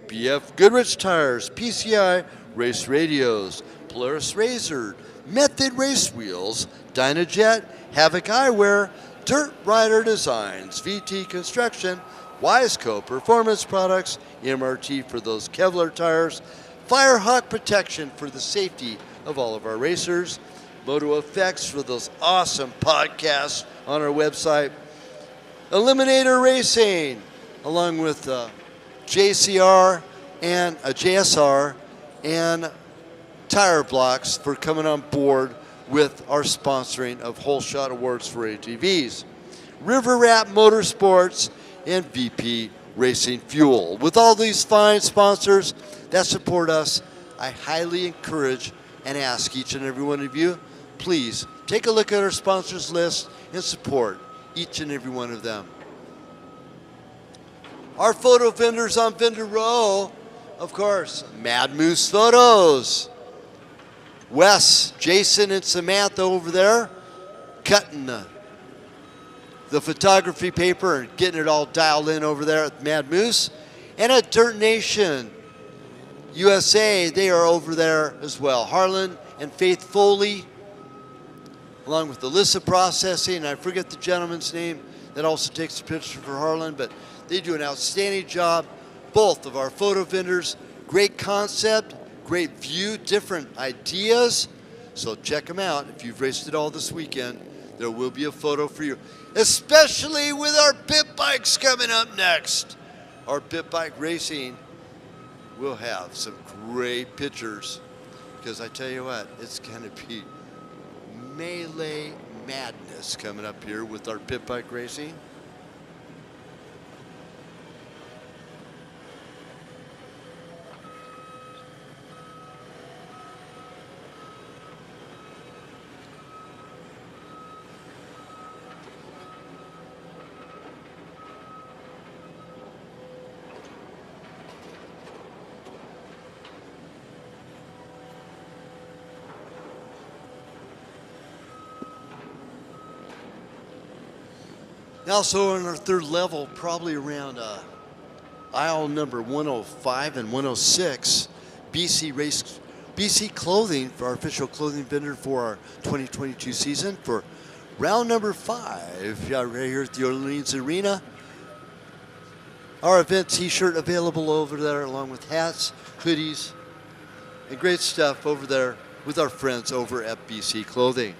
BF Goodrich Tires, PCI Race Radios, Polaris Razor, Method Race Wheels, Dynajet, Havoc Eyewear, Dirt Rider Designs, VT Construction, Wiseco Performance Products, MRT for those Kevlar tires, Firehawk Protection for the safety of all of our racers, Moto Effects for those awesome podcasts on our website, Eliminator Racing, along with JCR and JSR and Tire Blocks for coming on board with our sponsoring of Whole Shot Awards for ATVs, River Rat Motorsports, and VP Racing Fuel. With all these fine sponsors that support us, I highly encourage and ask each and every one of you, please take a look at our sponsors list and support each and every one of them. Our photo vendors on Vendor Row, of course, Mad Moose Photos. Wes, Jason, and Samantha over there cutting the photography paper and getting it all dialed in over there at Mad Moose. And at Dirt Nation USA, they are over there as well. Harlan and Faith Foley, along with Alyssa Processing. I forget the gentleman's name that also takes the picture for Harlan, but they do an outstanding job. Both of our photo vendors, great concept, great view, different ideas. So check them out. If you've raced it all this weekend, there will be a photo for you, especially with our pit bikes coming up next. Our pit bike racing will have some great pictures because I tell you what, it's going to be melee madness coming up here with our pit bike racing. Now, so on our third level, probably around aisle number 105 and 106, BC Clothing for our official clothing vendor for our 2022 season for round number 5, right here at the Orleans Arena. Our event t-shirt available over there along with hats, hoodies, and great stuff over there with our friends over at BC Clothing.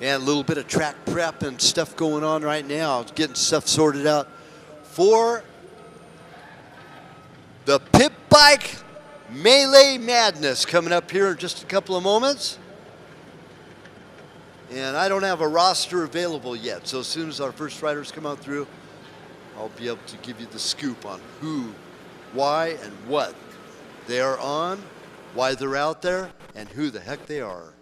And a little bit of track prep and stuff going on right now, getting stuff sorted out for the Pit Bike Melee Madness coming up here in just a couple of moments. And I don't have a roster available yet. So as soon as our first riders come out through, I'll be able to give you the scoop on who, why, and what they are on, why they're out there, and who the heck they are.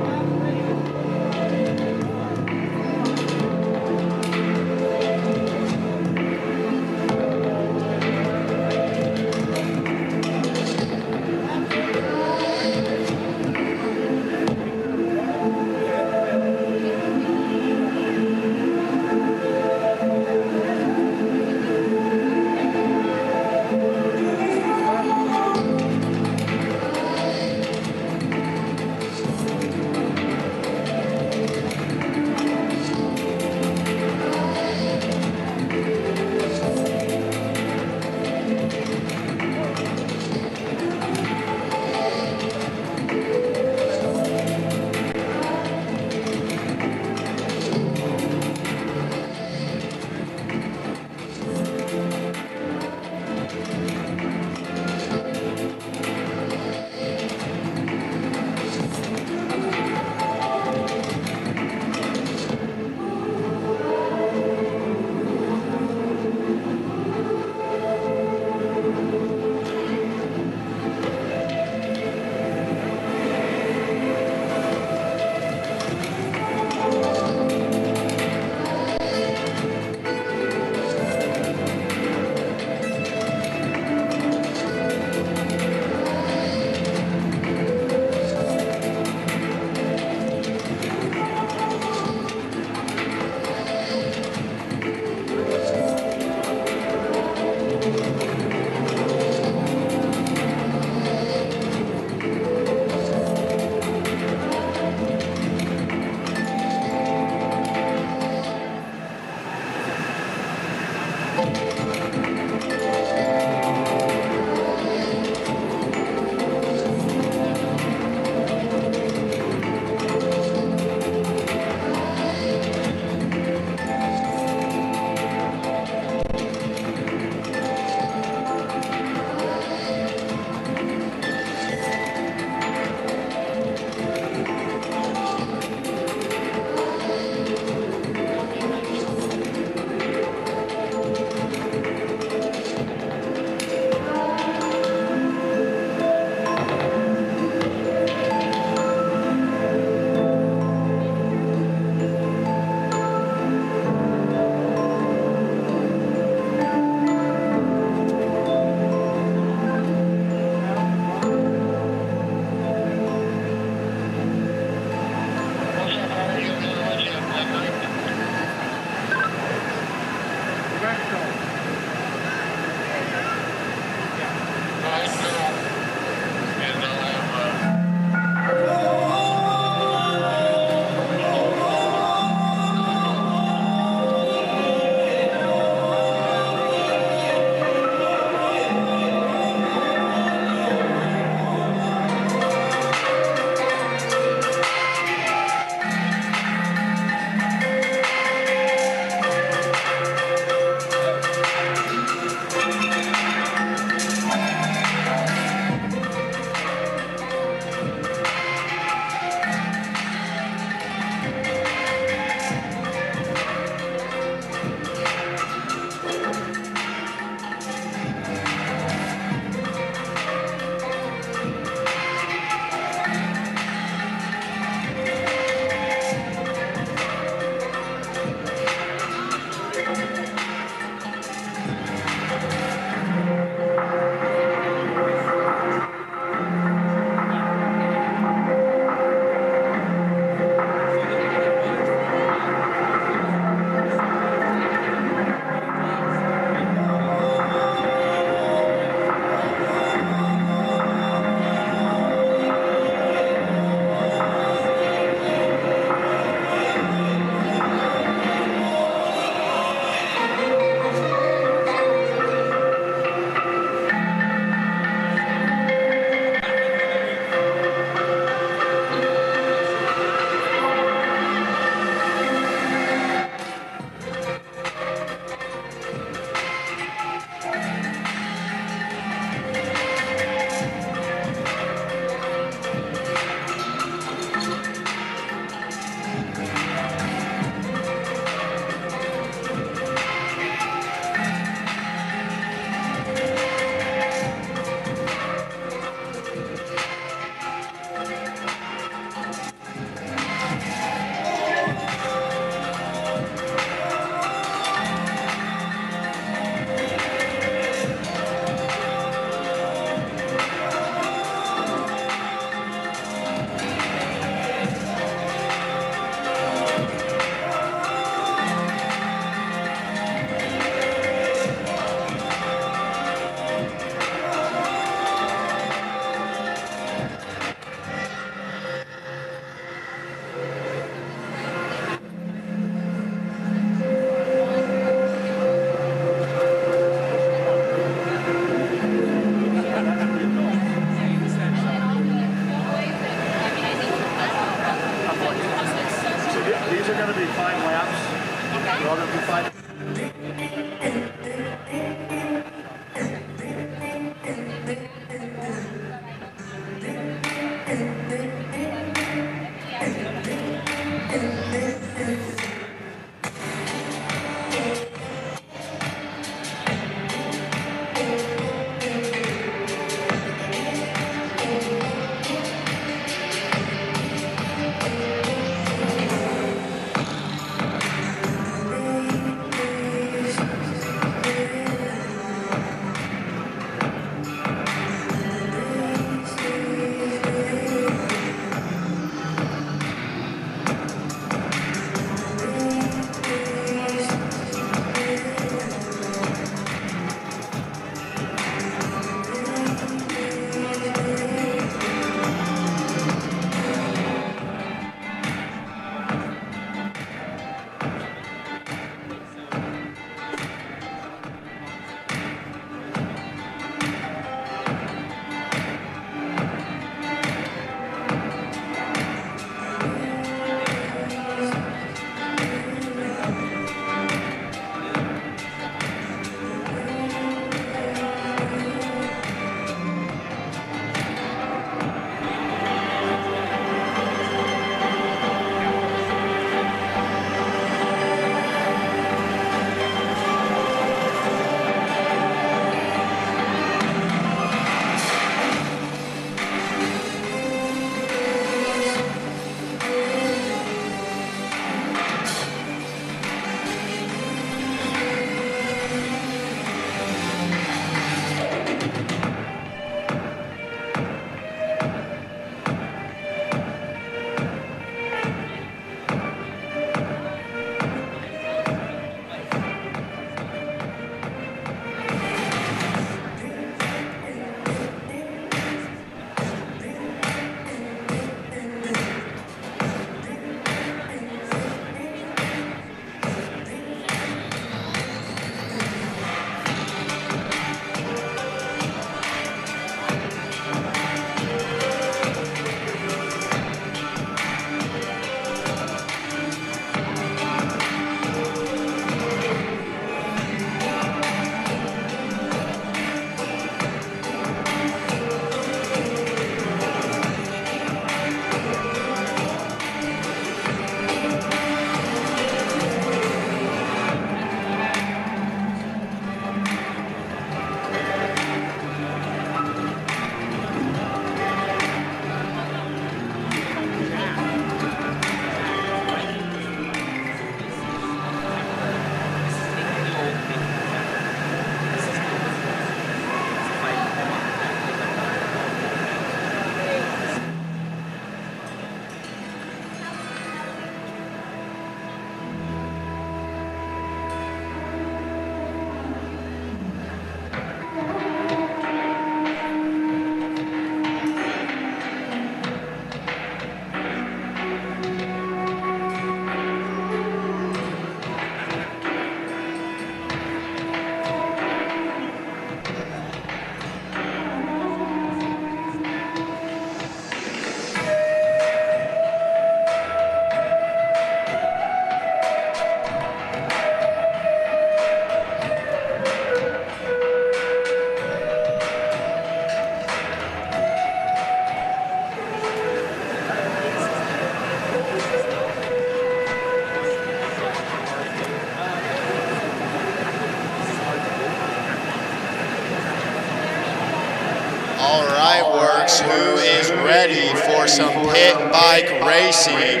All right, Works, who is ready for some pit bike racing?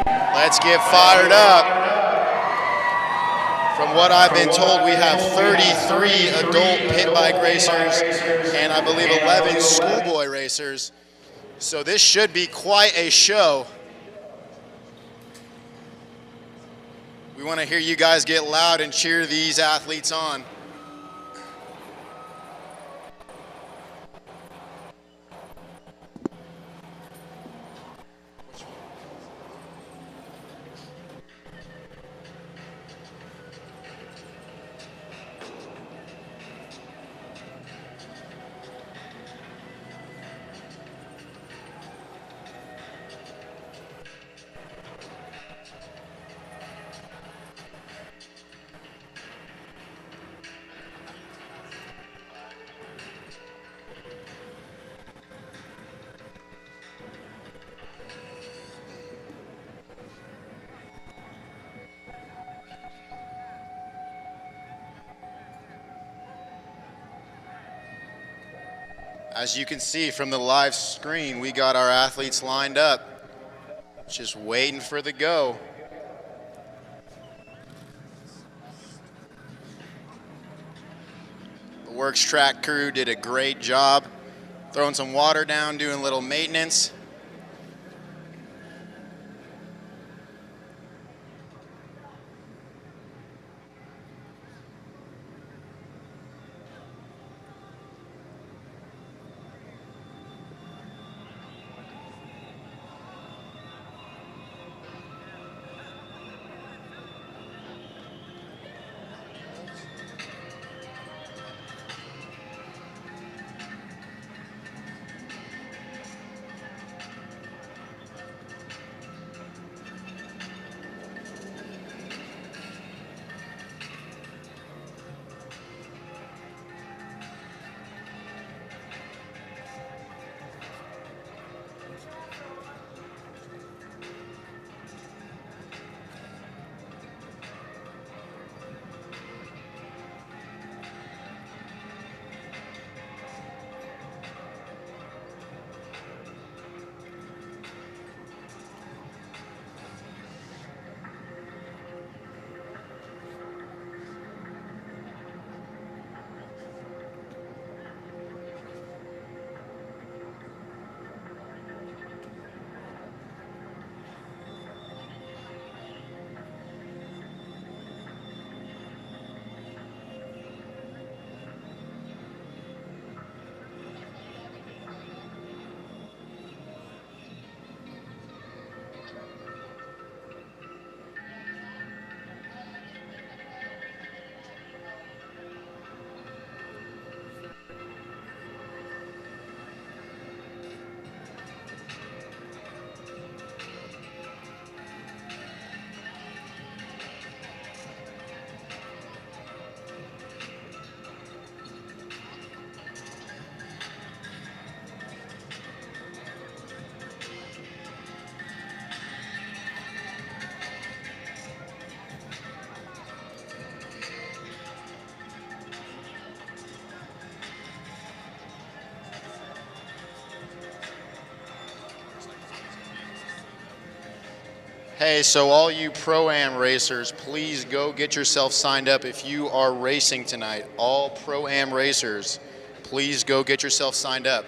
Let's get fired up. From what I've been told, we have 33 adult pit bike racers and I believe 11 schoolboy racers. So this should be quite a show. We want to hear you guys get loud and cheer these athletes on. As you can see from the live screen, we got our athletes lined up, just waiting for the go. The Works track crew did a great job throwing some water down, doing a little maintenance. Hey, so all you Pro-Am racers, please go get yourself signed up if you are racing tonight. All Pro-Am racers, please go get yourself signed up.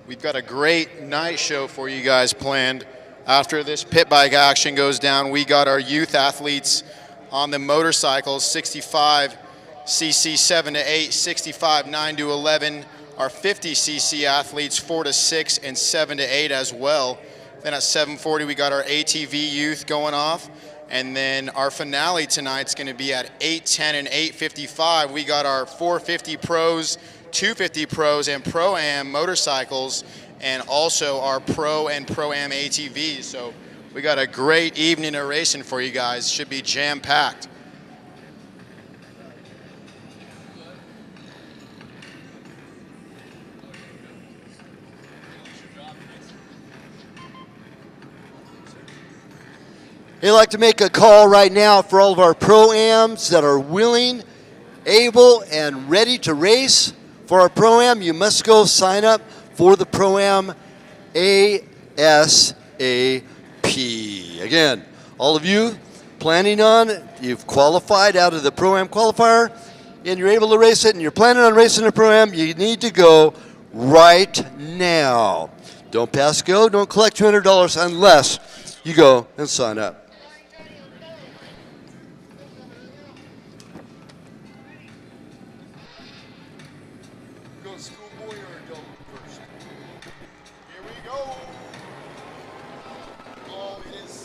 We've got a great night show for you guys planned. After this pit bike action goes down, we got our youth athletes on the motorcycles, 65cc 7 to 8, 65 9 to 11. Our 50cc athletes 4 to 6 and 7 to 8 as well. Then at 7:40 we got our ATV youth going off. And then our finale tonight's going to be at 8:10 and 8:55. We got our 450 pros, 250 pros, and Pro-Am motorcycles, and also our Pro and Pro-Am ATVs. So we got a great evening of racing for you guys. Should be jam-packed. I'd like to make a call right now for all of our pro-ams that are willing, able, and ready to race. For our pro-am, you must go sign up for the pro-am ASAP. Again, all of you planning on, you've qualified out of the pro-am qualifier, and you're able to race it, and you're planning on racing the pro-am, you need to go right now. Don't pass go, don't collect $200 unless you go and sign up.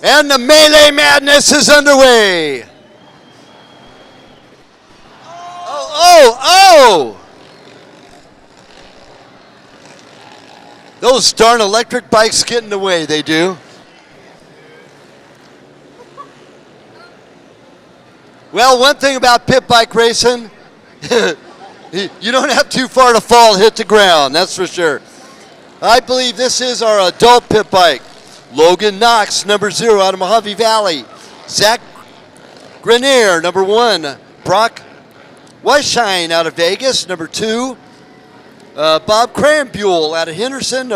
And the Melee Madness is underway. Oh! Those darn electric bikes get in the way, they do. Well, one thing about pit bike racing, you don't have too far to fall, hit the ground, that's for sure. I believe this is our adult pit bike. Logan Knox, number 0, out of Mojave Valley. Zach Grenier, number 1. Brock Weishine out of Vegas, number 2. Bob Crambuel out of Henderson,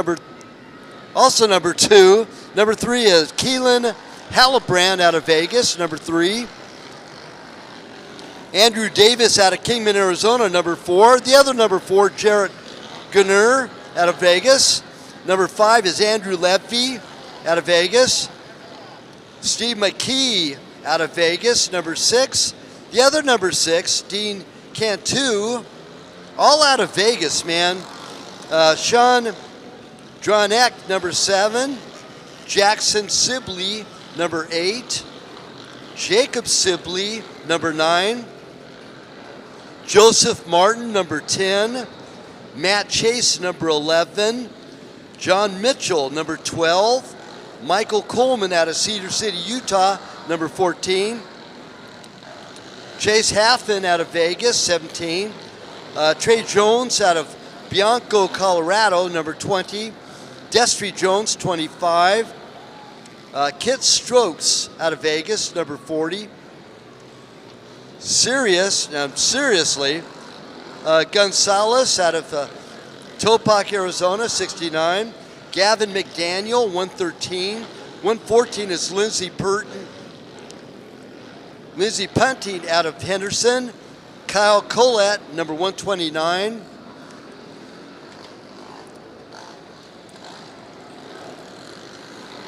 also number 2. Number 3 is Keelan Hallebrand out of Vegas, number 3. Andrew Davis out of Kingman, Arizona, number 4. The other number 4, Jarrett Gunner out of Vegas. Number 5 is Andrew Levy out of Vegas. Steve McKee out of Vegas, number 6. The other number 6, Dean Cantu, all out of Vegas, man. Sean Dronek, number 7. Jackson Sibley, number 8. Jacob Sibley, number 9. Joseph Martin, number 10. Matt Chase, number 11. John Mitchell, number 12. Michael Coleman out of Cedar City, Utah, number 14. Chase Halfin out of Vegas, 17. Trey Jones out of Bianco, Colorado, number 20. Destry Jones, 25. Kit Strokes out of Vegas, number 40. Seriously, Gonzalez out of Topac, Arizona, 69. Gavin McDaniel, 113. 114 is Lindsey Punting out of Henderson. Kyle Collette, number 129.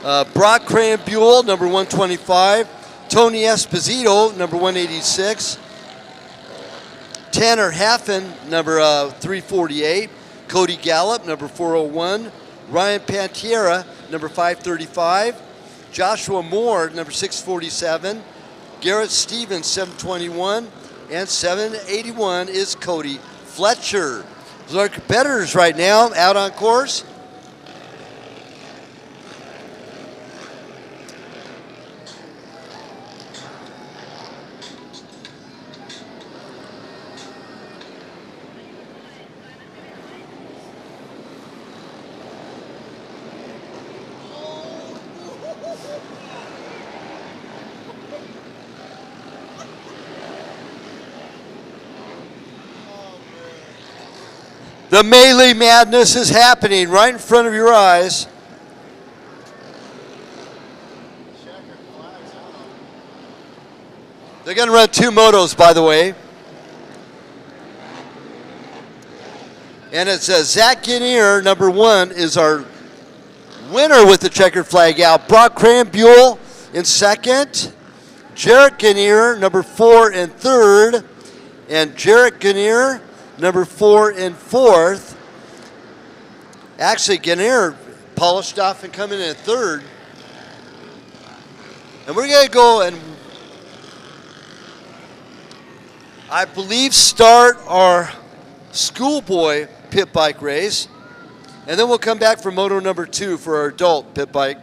Brock Crambuel, number 125. Tony Esposito, number 186. Tanner Haffen, number 348. Cody Gallup, number 401. Ryan Pantiera, number 535. Joshua Moore, number 647. Garrett Stevens, 721. And 781 is Cody Fletcher. Those are our competitors right now out on course. The Melee Madness is happening right in front of your eyes. They're going to run 2 motos, by the way. And it's Zach Guinier, number 1, is our winner with the checkered flag out. Brock Crambuel in 2nd. Jarrett Guinier, number 4 in 3rd. And Jarrett Guinier, number 4 and 4th. Actually, Guinier polished off and coming in 3rd. And we're going to go and, I believe, start our schoolboy pit bike race. And then we'll come back for moto number 2 for our adult pit bike.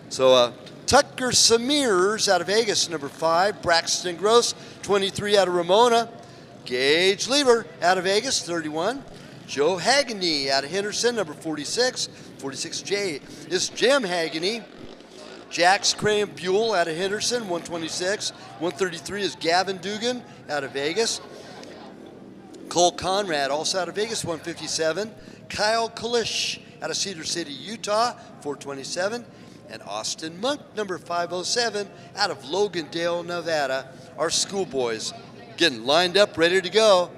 So Tucker Samirs out of Vegas, number 5. Braxton Gross, 23, out of Ramona. Gage Lever out of Vegas, 31. Joe Hagany out of Henderson, number 46. 46J is Jim Hagany. Jack Scram-Buell out of Henderson, 126. 133 is Gavin Dugan out of Vegas. Cole Conrad, also out of Vegas, 157. Kyle Kalish out of Cedar City, Utah, 427. And Austin Monk, number 507, out of Logandale, Nevada. Our schoolboys getting lined up, ready to go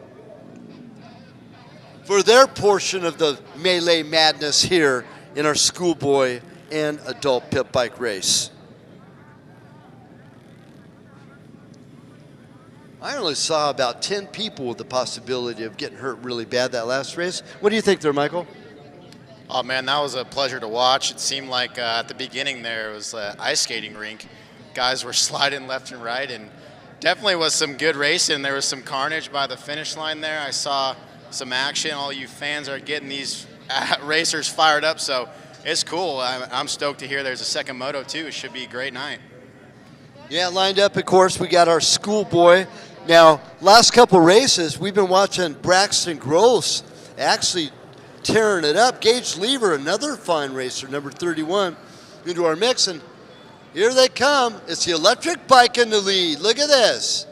for their portion of the melee madness here in our schoolboy and adult pit bike race. I only saw about 10 people with the possibility of getting hurt really bad that last race. What do you think there, Michael? Oh man, that was a pleasure to watch. It seemed like at the beginning there was an ice skating rink. Guys were sliding left and right, and definitely was some good racing. There was some carnage by the finish line there. I saw some action. All you fans are getting these racers fired up, so it's cool. I'm stoked to hear there's a second Moto too. It should be a great night. Yeah, lined up, of course, we got our schoolboy. Now, last couple races, we've been watching Braxton Gross actually tearing it up. Gage Lever, another fine racer, number 31, into our mix, and here they come. It's the electric bike in the lead. Look at this.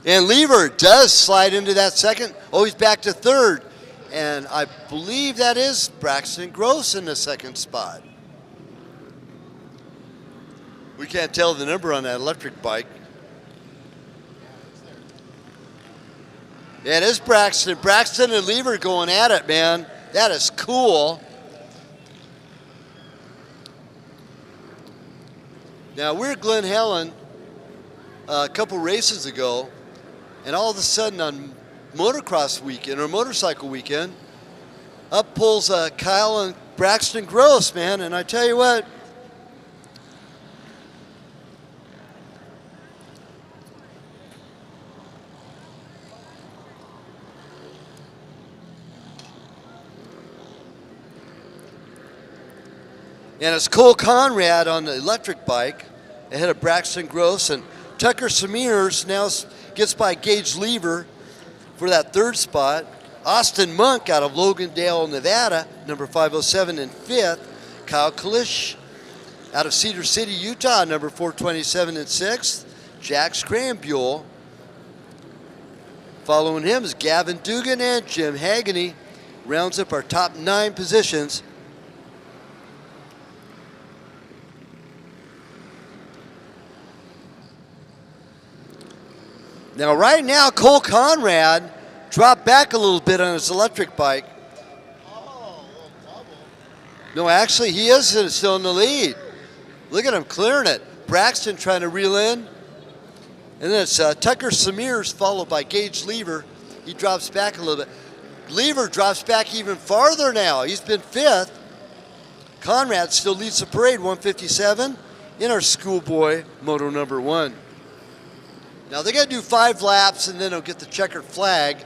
And Lever does slide into that second. Oh, he's back to third. And I believe that is Braxton Gross in the second spot. We can't tell the number on that electric bike. Yeah, it is Braxton. Braxton and Lever going at it, man. That is cool. Now, we're at Glen Helen a couple races ago, and all of a sudden on motocross weekend or motorcycle weekend, up pulls Kyle and Braxton Gross, man. And I tell you what, and it's Cole Conrad on the electric bike ahead of Braxton Gross, and Tucker Smears now gets by Gage Lever for that third spot. Austin Monk out of Logandale, Nevada, number 507 in fifth. Kyle Kalish out of Cedar City, Utah, number 427 in sixth. Jack Scram-Buell. Following him is Gavin Dugan and Jim Hagany. Rounds up our top 9 positions. Now, right now, Cole Conrad dropped back a little bit on his electric bike. No, actually, he is still in the lead. Look at him clearing it. Braxton trying to reel in. And then it's Tucker Smears followed by Gage Lever. He drops back a little bit. Lever drops back even farther now. He's been fifth. Conrad still leads the parade, 157, in our schoolboy Moto number 1. Now, they're going to do 5 laps, and then they'll get the checkered flag.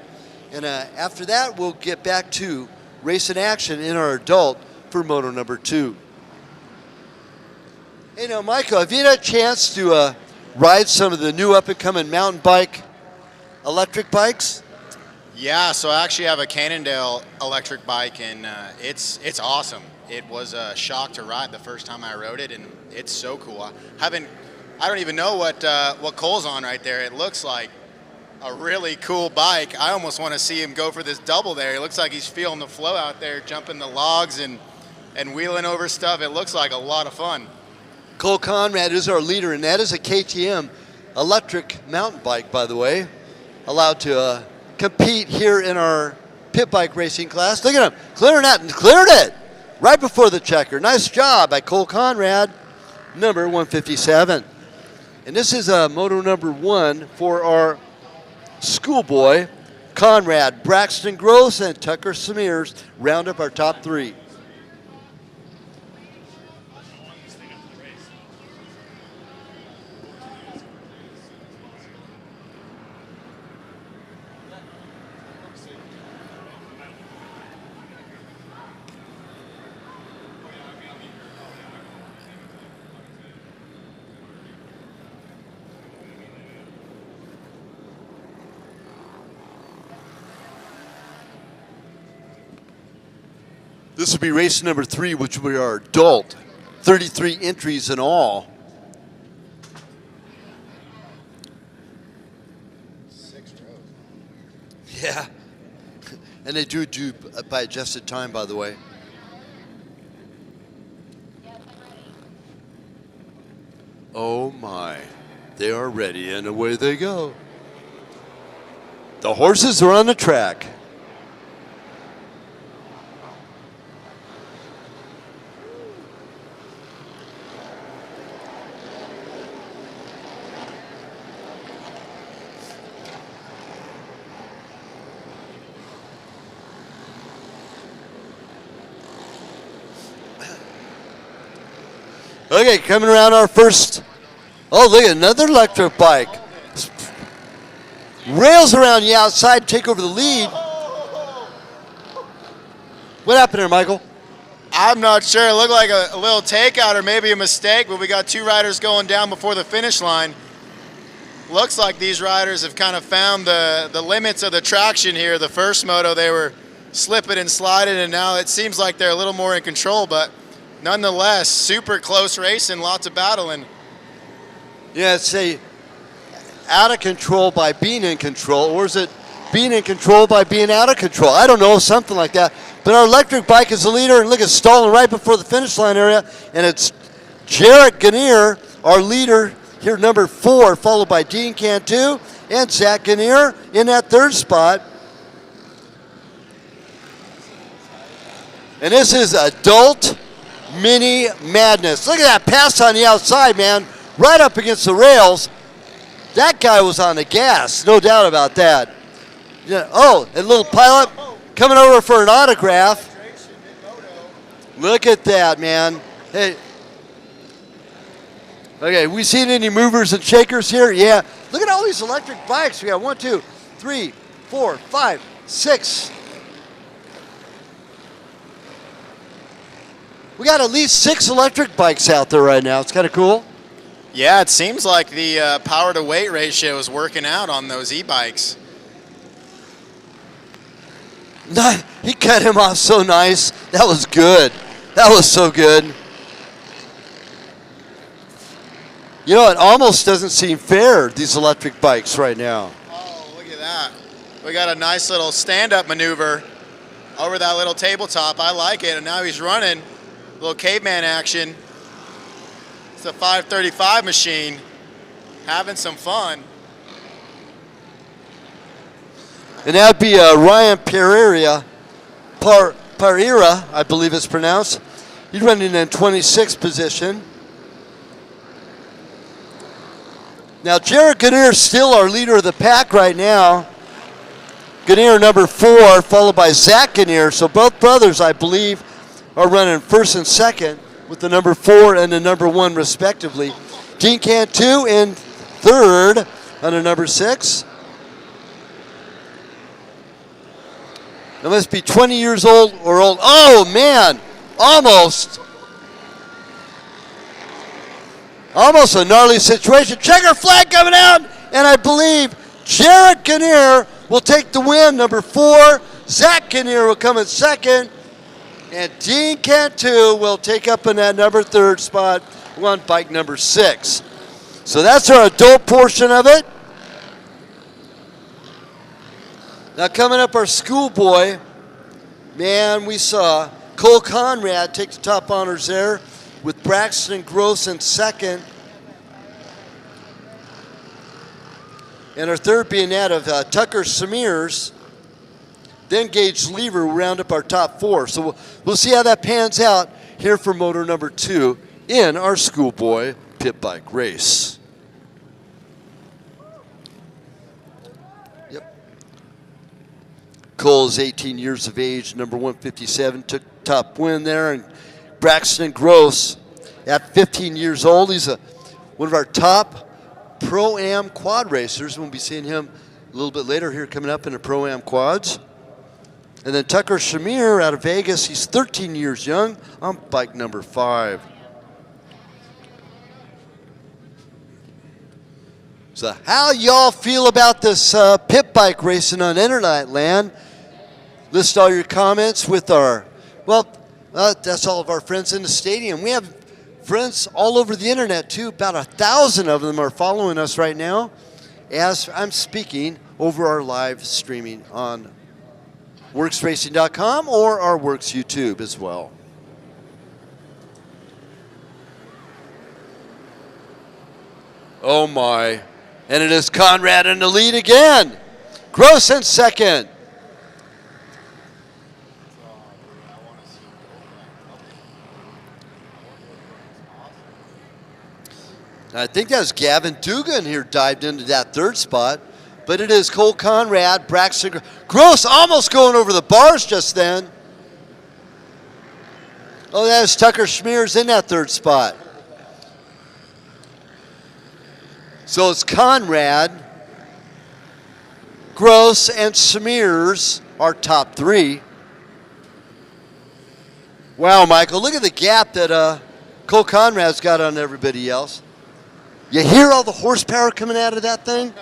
And after that, we'll get back to racing action in our adult for Moto number 2. Hey, now, Michael, have you had a chance to ride some of the new up-and-coming mountain bike electric bikes? Yeah, so I actually have a Cannondale electric bike, and it's awesome. It was a shock to ride the first time I rode it, and it's so cool. I don't even know what Cole's on right there. It looks like a really cool bike. I almost want to see him go for this double there. It looks like he's feeling the flow out there, jumping the logs and wheeling over stuff. It looks like a lot of fun. Cole Conrad is our leader, and that is a KTM electric mountain bike, by the way, allowed to compete here in our pit bike racing class. Look at him clearing that, and cleared it right before the checker. Nice job by Cole Conrad, number 157. And this is Moto number 1 for our schoolboy, Conrad. Braxton Gross and Tucker Smears round up our top 3. This will be race number 3, which will be our adult. 33 entries in all. Yeah. And they do by adjusted time, by the way. Oh my, they are ready and away they go. The horses are on the track. Okay, coming around our first. Oh, look at another electric bike. Rails around the outside, take over the lead. What happened there, Michael? I'm not sure. It looked like a little takeout or maybe a mistake, but we got 2 riders going down before the finish line. Looks like these riders have kind of found the limits of the traction here. The first moto, they were slipping and sliding, and now it seems like they're a little more in control, but nonetheless, super close racing, lots of battling. Yeah, it's out of control by being in control, or is it being in control by being out of control? I don't know, something like that. But our electric bike is the leader, and look, it's stalling right before the finish line area, and it's Jarrett Gannier, our leader, here number 4, followed by Dean Cantu and Zach Gannier in that 3rd spot. And this is adult mini madness. Look at that pass on the outside, man, right up against the rails. That guy was on the gas, no doubt about that. Yeah. Oh, and little pilot coming over for an autograph. Look at that, man. Hey. Okay, we seen any movers and shakers here? Yeah. Look at all these electric bikes. We got 1, 2, 3, 4, 5, 6. We got at least 6 electric bikes out there right now. It's kind of cool. Yeah, it seems like the power to weight ratio is working out on those e-bikes. He cut him off so nice. That was good. That was so good. You know, it almost doesn't seem fair, these electric bikes right now. Oh, look at that. We got a nice little stand-up maneuver over that little tabletop. I like it, and now he's running. A little caveman action. It's a 535 machine. Having some fun. And that'd be Ryan Pereira, I believe it's pronounced. He's running in 26th position. Now, Jared Gannier is still our leader of the pack right now. Gannier number 4, followed by Zach Gannier. So both brothers, I believe, are running 1st and 2nd with the number 4 and the number 1 respectively. Dean Cantu in 3rd on the number 6. That must be 20 years old or old. Oh, man, almost. Almost a gnarly situation. Checker flag coming out, and I believe Jared Gannier will take the win, number 4. Zach Gannier will come in 2nd, and Dean Cantu will take up in that number 3rd spot, on bike number 6. So that's our adult portion of it. Now coming up our schoolboy, man, we saw Cole Conrad take the top honors there with Braxton Gross in 2nd. And our 3rd being that of Tucker Smears. Then Gage Lever will round up our top 4. So we'll see how that pans out here for motor number 2 in our schoolboy pit bike race. Cole is 18 years of age, number 157, took top win there. And Braxton Gross, at 15 years old, he's one of our top Pro-Am quad racers. We'll be seeing him a little bit later here coming up in the Pro-Am quads. And then Tucker Shamir out of Vegas, he's 13 years young on bike number 5. So how y'all feel about this pit bike racing on Internet land? List all your comments with our, well, That's all of our friends in the stadium. We have friends all over the internet too. About 1,000 of them are following us right now as I'm speaking over our live streaming on WorcsRacing.com or our Works YouTube as well. Oh my. And it is Conrad in the lead again. Gross in second. I think that was Gavin Dugan here dived into that third spot. But it is Cole Conrad, Braxton Gross almost going over the bars just then. Oh, that is Tucker Schmears in that third spot. So it's Conrad, Gross, and Smears, our top three. Wow, Michael, look at the gap that Cole Conrad's got on everybody else. You hear all the horsepower coming out of that thing?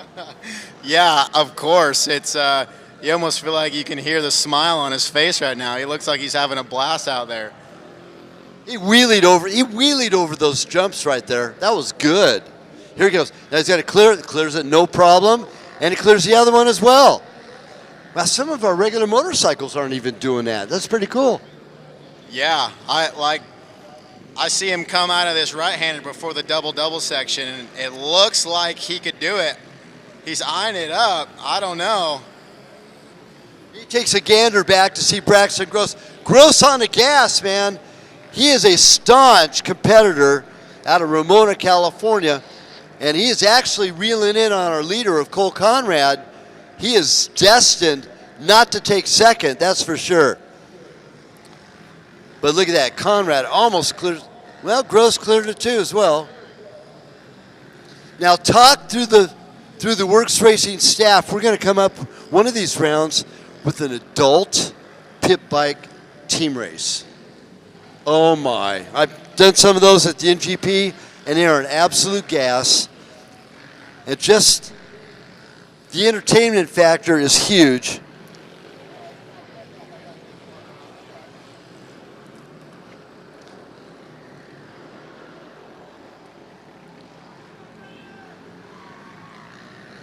Yeah, of course. It's you almost feel like you can hear the smile on his face right now. He looks like he's having a blast out there. He wheelied over those jumps right there. That was good. Here he goes. Now he's got to clear it. Clears it, no problem. And he clears the other one as well. Now, some of our regular motorcycles aren't even doing that. That's pretty cool. Yeah, I see him come out of this right-handed before the double-double section, and it looks like he could do it. He's eyeing it up. I don't know. He takes a gander back to see Braxton Gross. Gross on the gas, man. He is a staunch competitor out of Ramona, California, and he is actually reeling in on our leader of Cole Conrad. He is destined not to take second, that's for sure. But look at that, Conrad almost cleared. Well, Gross cleared it too as well. Now talk through the Works Racing staff. We're going to come up one of these rounds with an adult pit bike team race. Oh my! I've done some of those at the NGP, and they are an absolute gas. And just the entertainment factor is huge.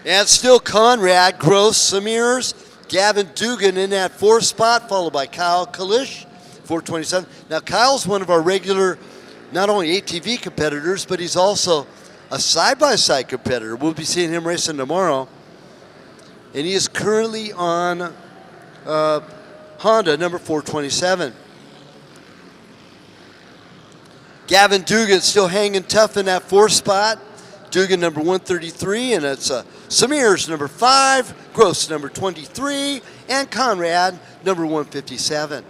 And still Conrad, Gross, Smears, Gavin Dugan in that fourth spot, followed by Kyle Kalish, 427. Now Kyle's one of our regular, not only ATV competitors, but he's also a side-by-side competitor. We'll be seeing him racing tomorrow. And he is currently on Honda number 427. Gavin Dugan still hanging tough in that fourth spot. Dugan number 133, and it's Smears number 5, Gross number 23, and Conrad number 157.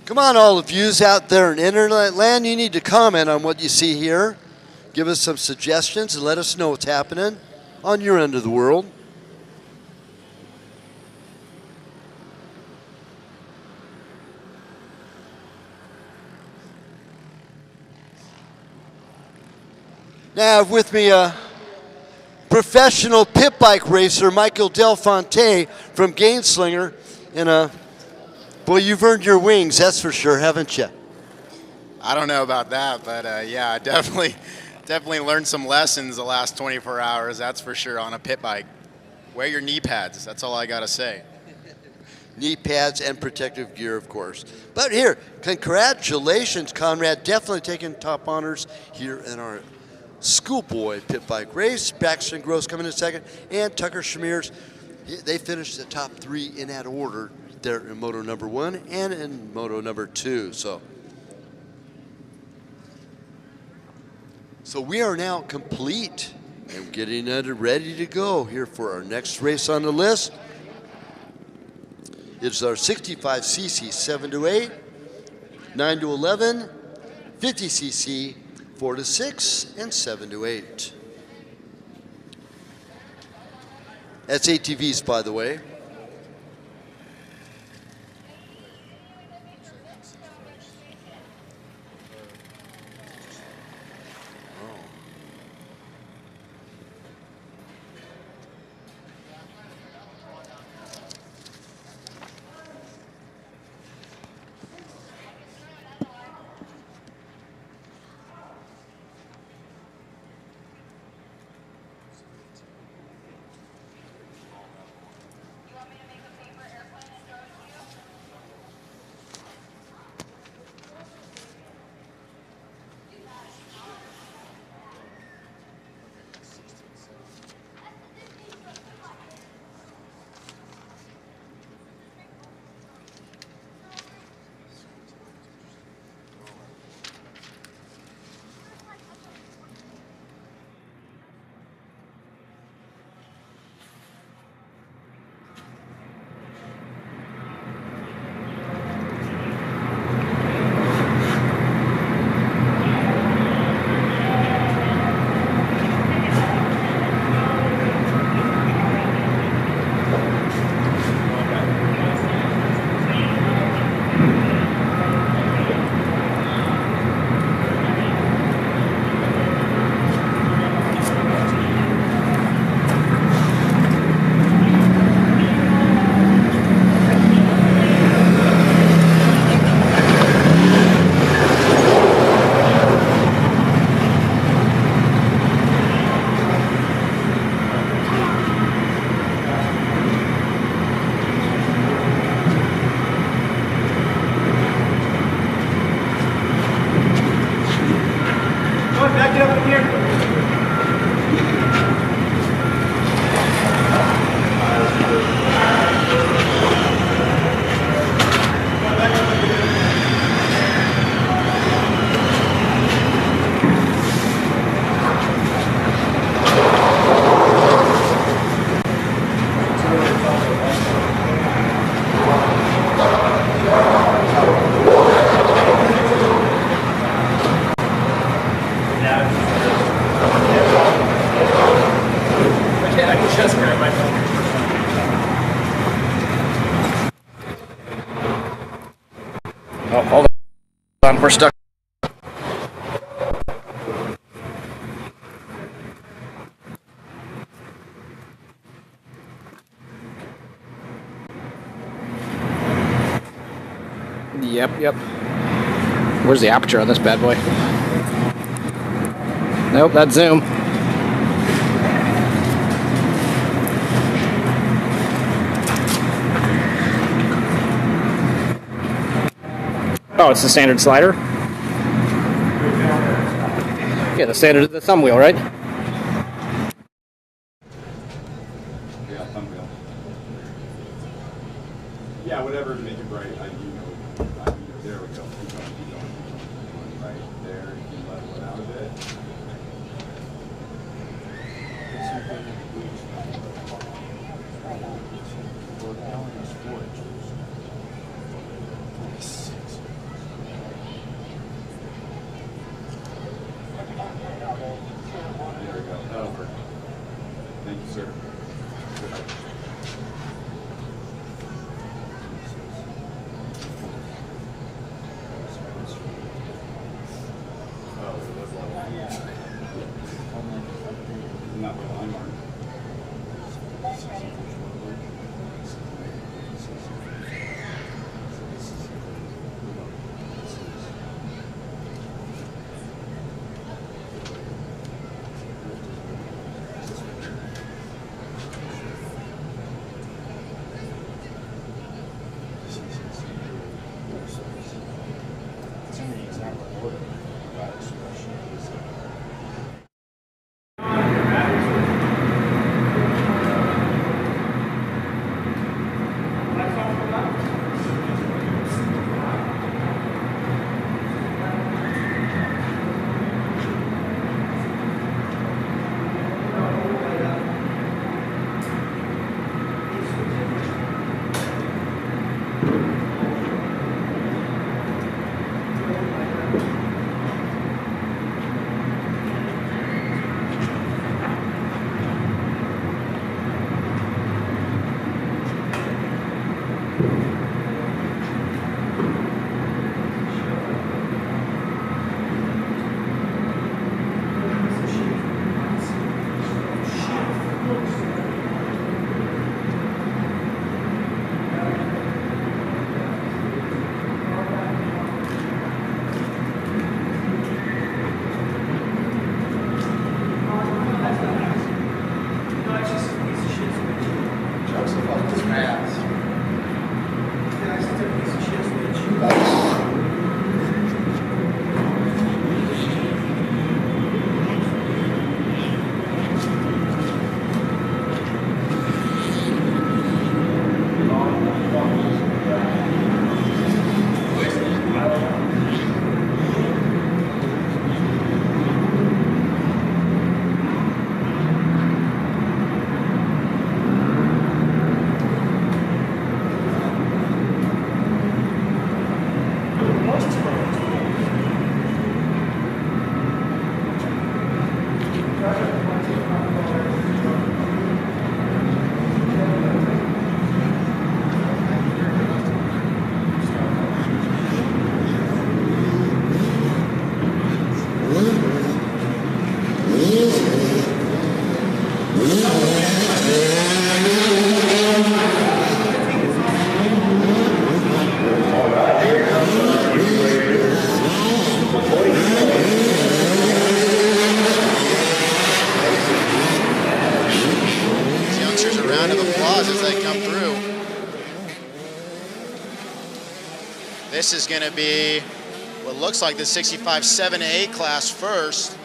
Come on, all of yous out there in internet land, you need to comment on what you see here. Give us some suggestions and let us know what's happening on your end of the world. Now I have with me a professional pit bike racer, Michael Del Fonte from Gainslinger. And boy, you've earned your wings, that's for sure, haven't you? I don't know about that, but yeah, I definitely learned some lessons the last 24 hours, that's for sure, on a pit bike. Wear your knee pads, that's all I gotta say. Knee pads and protective gear, of course. But here, congratulations, Conrad, definitely taking top honors here in our schoolboy pit bike race. Braxton Gross coming in second, and Tucker Schmears. They finished the top 3 in that order there in Moto number 1 and in Moto number 2. So we are now complete and getting ready to go here for our next race on the list. It's our 65cc 7 to 8, 9 to 11, 50cc 4 to 6, and 7 to 8. That's ATVs, by the way. Oh, hold on. We're stuck. Yep. Where's the aperture on this bad boy? Nope, that's zoom. Oh, it's the standard slider? Yeah, the thumb wheel, right? Yeah, thumb wheel. Yeah, whatever to make it bright. There we go. Keep going. Right there. You can level it out a bit. There we go. That'll work. Thank you, sir. Not the line mark. This is going to be what looks like the 65 7-8 class first.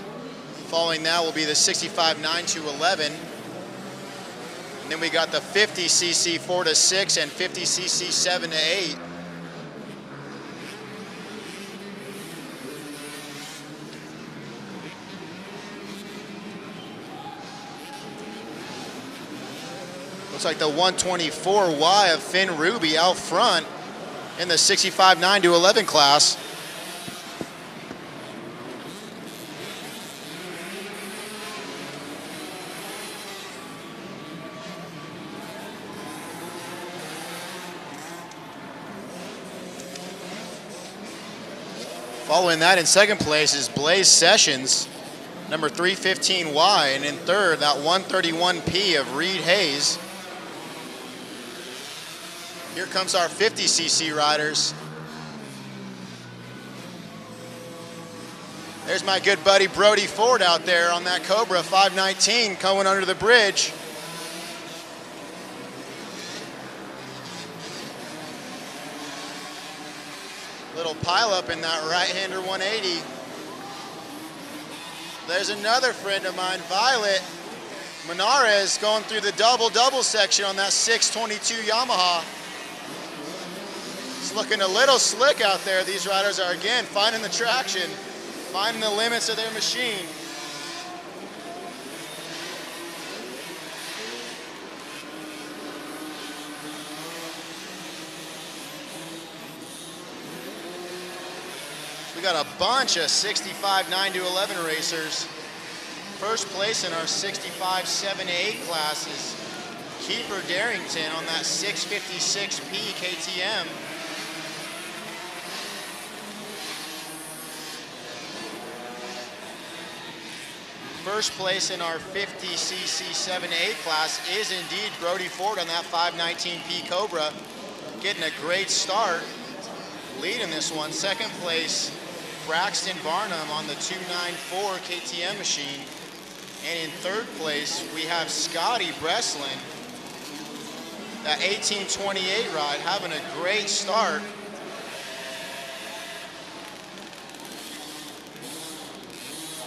Following that will be the 65 9-11. And then we got the 50cc 4-6 and 50cc 7-8. Looks like the 124Y of Finn Ruby out front in the 65 9-11 class. Following that in second place is Blaze Sessions, number 315Y, and in third, that 131P of Reed Hayes. Here comes our 50cc riders. There's my good buddy Brody Ford out there on that Cobra 519 coming under the bridge. Little pile up in that right-hander 180. There's another friend of mine, Violet Menares, going through the double section on that 622 Yamaha. It's looking a little slick out there. These riders are, again, finding the traction, finding the limits of their machine. We got a bunch of 65 9 to 11 racers. First place in our 65 7 to 8 classes, Keeper Darrington on that 656P KTM. First place in our 50cc 7 to 8 class is indeed Brody Ford on that 519P Cobra, getting a great start, leading this one. Second place, Braxton Barnum on the 294 KTM machine. And in third place, we have Scotty Breslin, that 1828 ride, having a great start.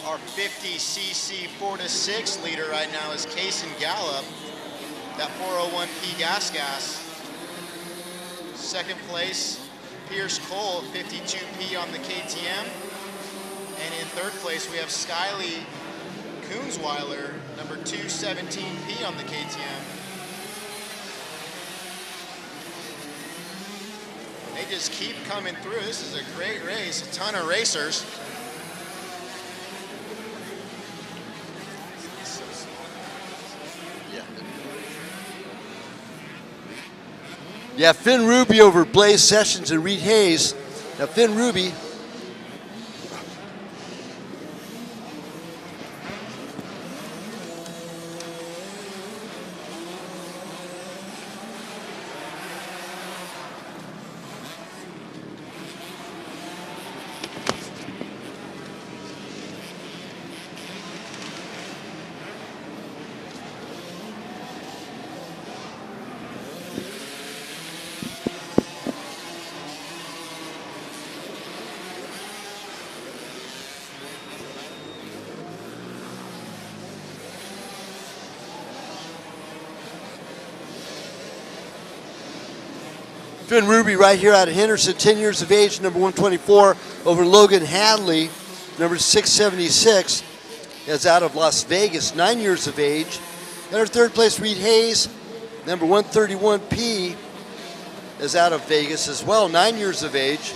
Our 50cc 4 to 6 leader right now is Kaysen Gallup, that 401P Gas. Second place, Pierce Cole, 52P on the KTM. And in third place, we have Skyly Koonsweiler, number 217P on the KTM. They just keep coming through. This is a great race, a ton of racers. Yeah, Finn Ruby over Blaze Sessions and Reed Hayes. Now Finn Ruby, Finn Ruby right here out of Henderson, 10 years of age, number 124, over Logan Hadley, number 676, is out of Las Vegas, 9 years of age. And our third place, Reed Hayes, number 131P, is out of Vegas as well, 9 years of age.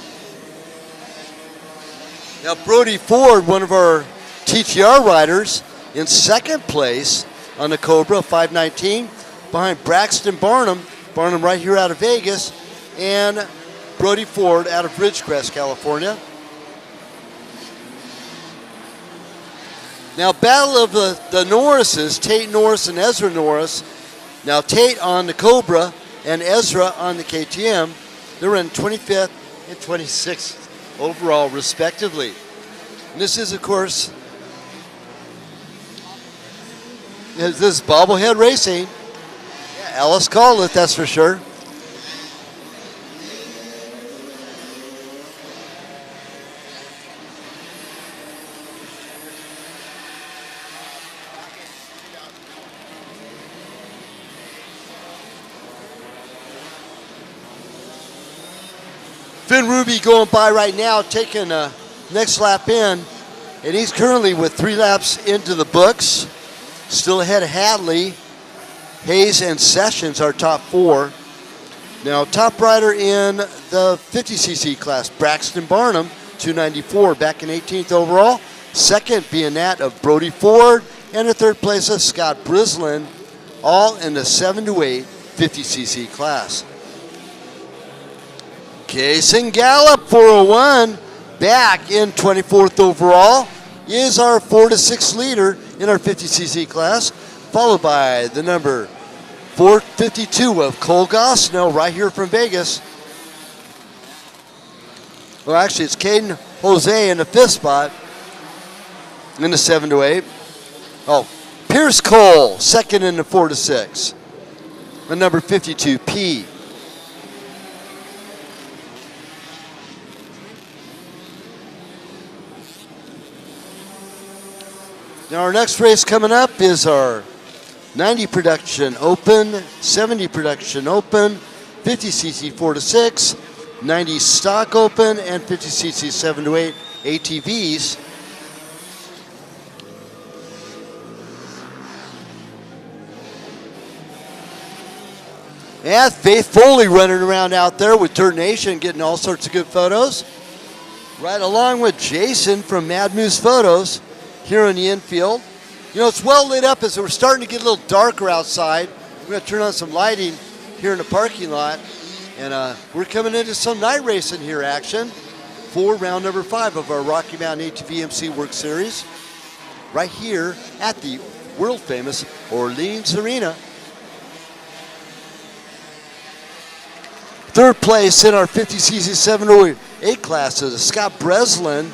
Now Brody Ford, one of our TTR riders, in second place on the Cobra 519, behind Braxton Barnum. Barnum right here out of Vegas, and Brody Ford out of Ridgecrest, California. Now, battle of the Norrises, Tate Norris and Ezra Norris. Now, Tate on the Cobra and Ezra on the KTM. They're in 25th and 26th overall, respectively. And this is, of course, this is bobblehead racing. Yeah, Alice called it, that's for sure. Finn Ruby going by right now, taking a next lap in, and he's currently with 3 laps into the books. Still ahead of Hadley, Hayes, and Sessions, our top 4. Now, top rider in the 50cc class, Braxton Barnum, 294, back in 18th overall. Second being that of Brody Ford, and the third place of Scott Brislin, all in the 7 to 8 50cc class. Kaysen Gallup, 401, back in 24th overall is our 4 to 6 leader in our 50cc class, followed by the number 452 of Cole Gosnell right here from Vegas. Well, actually, it's Caden Jose in the 5th spot in the 7 to 8. Oh, Pierce Cole, 2nd in the 4 to 6. The number 52, P. Now our next race coming up is our 90 production open, 70 production open, 50cc 4 to 6, 90 stock open, and 50cc 7 to 8 ATVs. And Faith Foley running around out there with Dirt Nation, getting all sorts of good photos. Right along with Jason from Mad Moose Photos here in the infield. You know, it's well lit up as we're starting to get a little darker outside. We're going to turn on some lighting here in the parking lot. And we're coming into some night racing here action for round number 5 of our Rocky Mountain ATV MC Work Series. Right here at the world famous Orleans Arena. 3rd place in our 50cc 708 classes, Scott Breslin.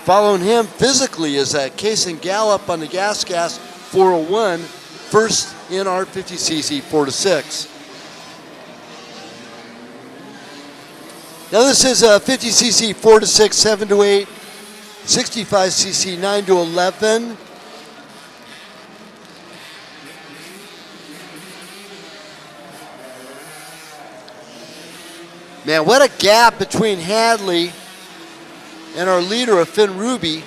Following him physically is Kason Gallup on the gas 401, 1st in our 50cc 4 to 6. Now this is a 50cc 4 to 6, 7 to 8, 65cc 9 to 11. Man, what a gap between Hadley and our leader of Finn Ruby.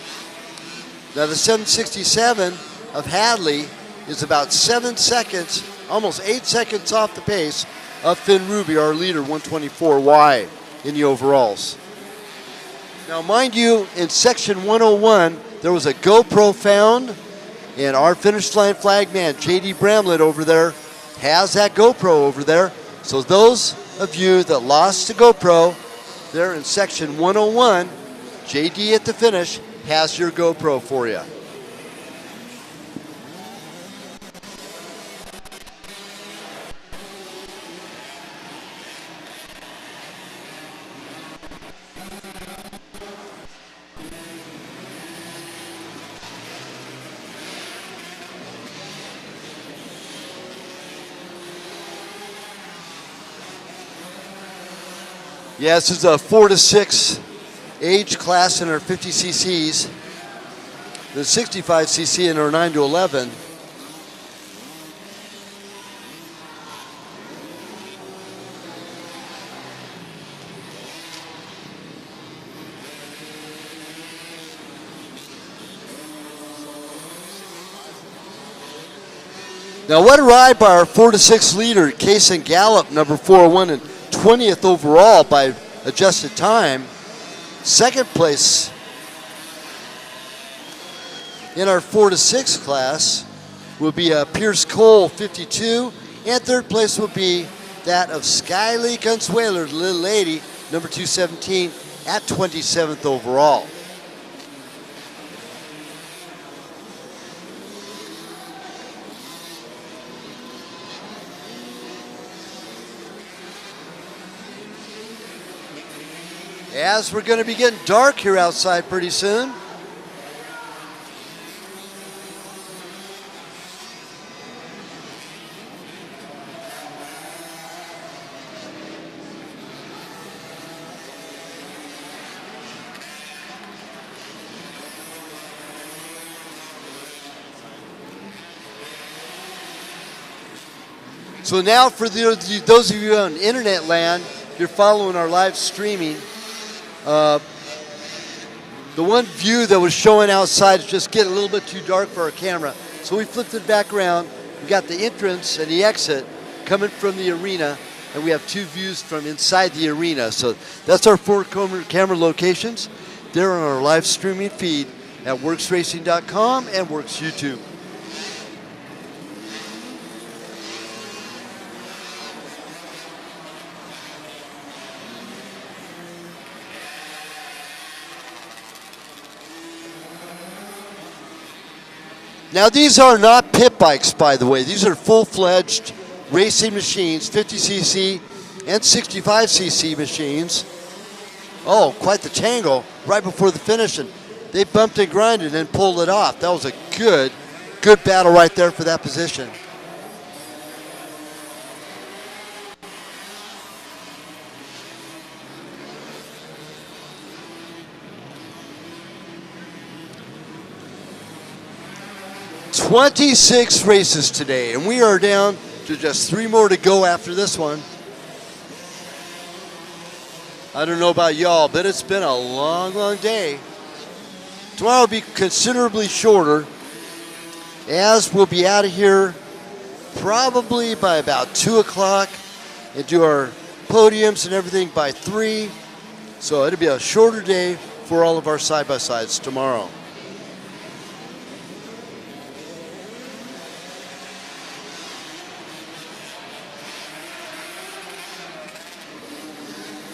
Now the 767 of Hadley is about 7 seconds, almost 8 seconds off the pace of Finn Ruby, our leader, 124 wide in the overalls. Now mind you, in section 101, there was a GoPro found, and our finish line flag man, JD Bramlett over there, has that GoPro over there. So those of you that lost to GoPro, there in section 101, JD at the finish has your GoPro for you. Yeah, this is a 4 to 6 age class in our 50 cc's, the 65 cc in our 9 to 11. Now what a ride by our 4 to 6 leader, Kason Gallup, number 401 and 20th overall by adjusted time. 2nd place in our 4 to 6 class will be Pierce Cole, 52, and 3rd place will be that of Skyly Consuelo, the little lady, number 217 at 27th overall. As we're going to be getting dark here outside pretty soon. So now for those of you on internet land, you're following our live streaming. The one view that was showing outside is just getting a little bit too dark for our camera. So we flipped it back around. We got the entrance and the exit coming from the arena, and we have 2 views from inside the arena. So that's our 4 camera locations. They're on our live streaming feed at worcsracing.com and Works YouTube. Now these are not pit bikes, by the way. These are full-fledged racing machines, 50cc and 65cc machines. Oh, quite the tangle right before the finish, and they bumped and grinded and pulled it off. That was a good battle right there for that position. "26 races today, and we are down to just 3 more to go after this one. I don't know about y'all, but it's been a long day. Tomorrow will be considerably shorter, as we'll be out of here probably by about 2 o'clock and do our podiums and everything by 3. So it'll be a shorter day for all of our side-by-sides tomorrow.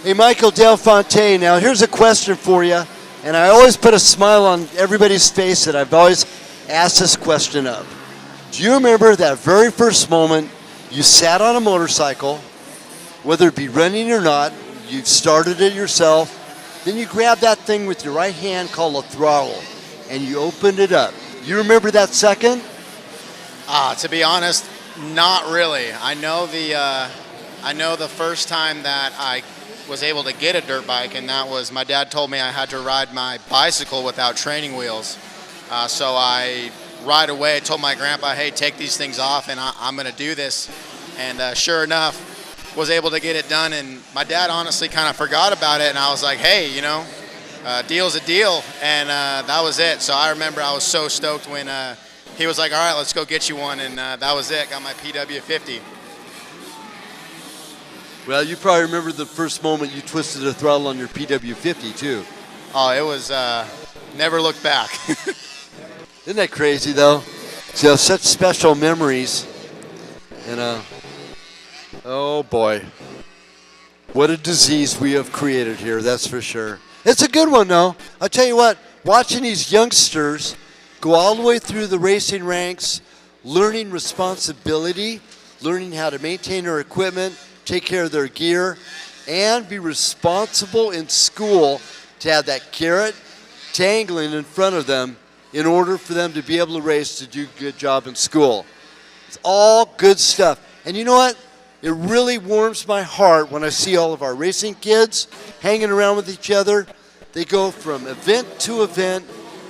Hey, Michael Del Fonte, now here's a question for you, and I always put a smile on everybody's face that I've always asked this question of. Do you remember that very first moment you sat on a motorcycle, whether it be running or not, you started it yourself, then you grabbed that thing with your right hand called a throttle, and you opened it up? You remember that second? To be honest, not really. I know the first time that I was able to get a dirt bike, and that was my dad told me I had to ride my bicycle without training wheels. So I right away told my grandpa, hey, take these things off and I'm going to do this. And sure enough, was able to get it done. And my dad honestly kind of forgot about it. And I was like, hey, you know, deal's a deal. And that was it. So I remember I was so stoked when he was like, all right, let's go get you one. And that was it. Got my PW50. Well, you probably remember the first moment you twisted the throttle on your PW50 too. Oh, it was never looked back. Isn't that crazy though? So such special memories. And oh boy, what a disease we have created here, that's for sure. It's a good one though. I'll tell you what, watching these youngsters go all the way through the racing ranks, learning responsibility, learning how to maintain their equipment, take care of their gear, and be responsible in school to have that carrot dangling in front of them in order for them to be able to race, to do a good job in school. It's all good stuff. And you know what? It really warms my heart when I see all of our racing kids hanging around with each other. They go from event to event.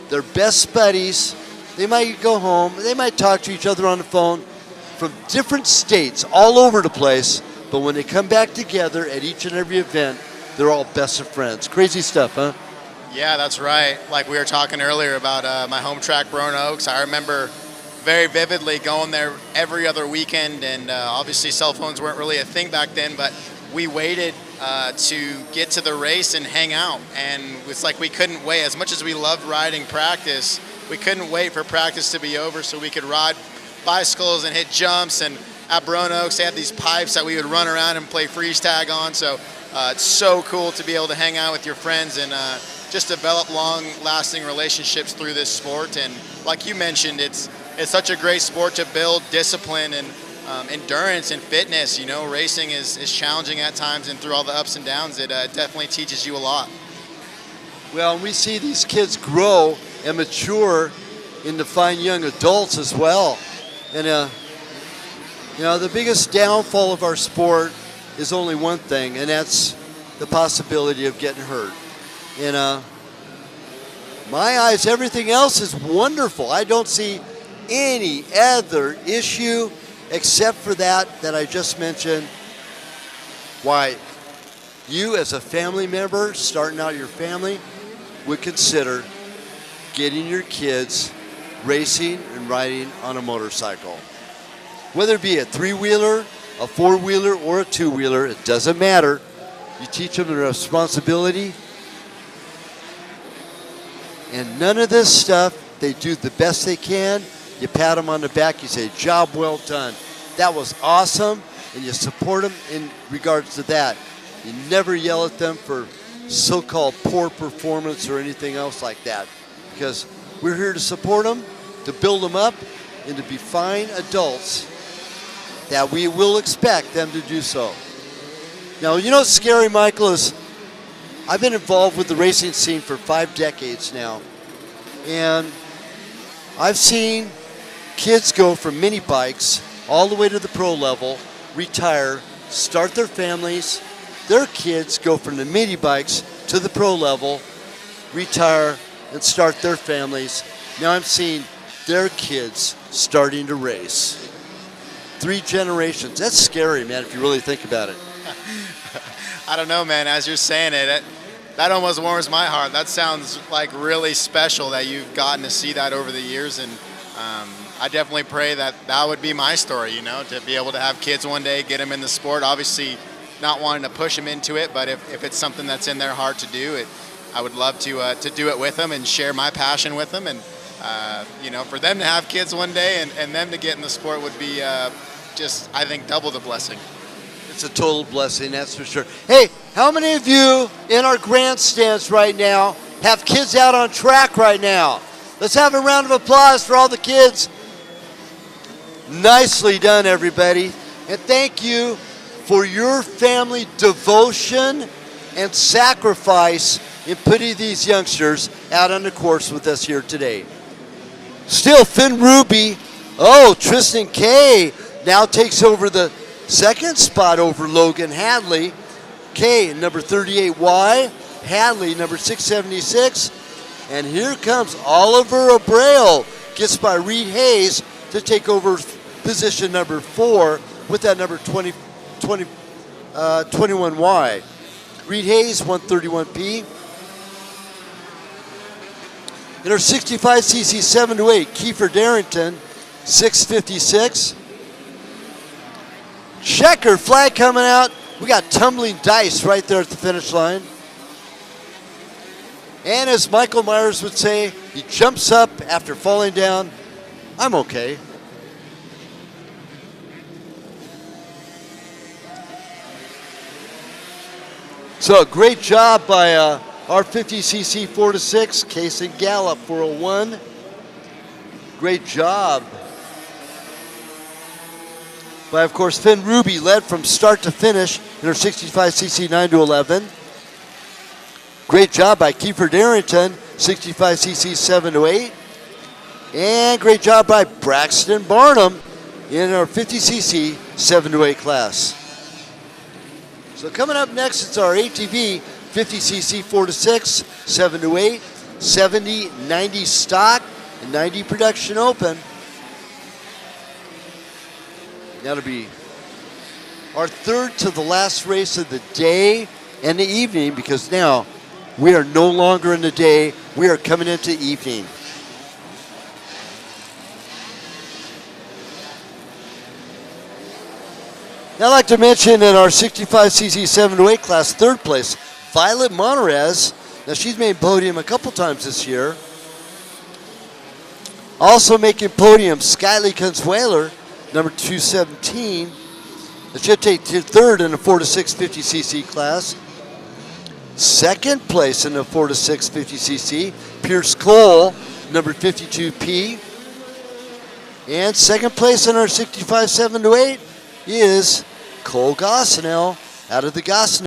They're best buddies. They might go home. They might talk to each other on the phone from different states all over the place. But when they come back together at each and every event, they're all best of friends. Crazy stuff, huh? Yeah, that's right. Like we were talking earlier about my home track, Roan Oaks. I remember very vividly going there every other weekend, and obviously cell phones weren't really a thing back then, but we waited to get to the race and hang out. And it's like we couldn't wait. As much as we loved riding practice, we couldn't wait for practice to be over so we could ride bicycles and hit jumps. And at Roan Oaks, they had these pipes that we would run around and play freeze tag on. So it's so cool to be able to hang out with your friends and just develop long-lasting relationships through this sport. And like you mentioned, it's such a great sport to build discipline and endurance and fitness. You know, racing is challenging at times, and through all the ups and downs, it definitely teaches you a lot. Well, we see these kids grow and mature into fine young adults as well. And you know, the biggest downfall of our sport is only one thing, and that's the possibility of getting hurt. In my eyes, everything else is wonderful. I don't see any other issue except for that I just mentioned. Why you as a family member, starting out your family, would consider getting your kids racing and riding on a motorcycle. Whether it be a 3-wheeler, a 4-wheeler, or a 2-wheeler, it doesn't matter. You teach them the responsibility. And none of this stuff, they do the best they can. You pat them on the back, you say, job well done. That was awesome, and you support them in regards to that. You never yell at them for so-called poor performance or anything else like that, because we're here to support them, to build them up and to be fine adults that we will expect them to do so. Now, you know what's scary, Michael, is I've been involved with the racing scene for 5 decades now, and I've seen kids go from mini bikes all the way to the pro level, retire, start their families. Their kids go from the mini bikes to the pro level, retire, and start their families. Now I'm seeing their kids starting to race. 3 generations. That's scary, man, if you really think about it. I don't know, man. As you're saying it, that almost warms my heart. That sounds like really special that you've gotten to see that over the years, and I definitely pray that that would be my story, you know, to be able to have kids one day, get them in the sport. Obviously, not wanting to push them into it, but if it's something that's in their heart to do it, I would love to do it with them and share my passion with them. And you know, for them to have kids one day and them to get in the sport would be just, I think, double the blessing. It's a total blessing, that's for sure. Hey, how many of you in our grandstands right now have kids out on track right now? Let's have a round of applause for all the kids. Nicely done, everybody. And thank you for your family devotion and sacrifice in putting these youngsters out on the course with us here today. Still, Finn Ruby, Tristan K now takes over the second spot over Logan Hadley. K, number 38Y, Hadley, number 676. And here comes Oliver Abreu, gets by Reed Hayes to take over position number 4 with that number 21Y. Reed Hayes, 131P. In our 65cc 7 to 8, Kiefer Darrington, 656. Checker flag coming out. We got tumbling dice right there at the finish line. And as Michael Myers would say, he jumps up after falling down. I'm okay. So great job by our 50cc 4 to 6, Case and Gallup 401. Great job by, of course, Finn Ruby, led from start to finish in her 65cc 9 to 11. Great job by Kiefer Darrington, 65cc 7 to 8. And great job by Braxton Barnum in our 50cc 7 to 8 class. So coming up next, it's our ATV 50cc 4 to 6, 7 to 8, 70, 90 stock, and 90 production open. That'll be our third to the last race of the day and the evening, because now we are no longer in the day, we are coming into evening. Now I'd like to mention in our 65cc 7 to 8 class, third place, Violet Monterez. Now she's made podium a couple times this year. Also making podium, Skyly Consueler, number 217. That should take third in the 4 to 6 50cc class. Second place in the 4 to 6 50cc, Pierce Cole, number 52P. And second place in our 65 7 to 8 is Cole Gosnell out of the Gosnell.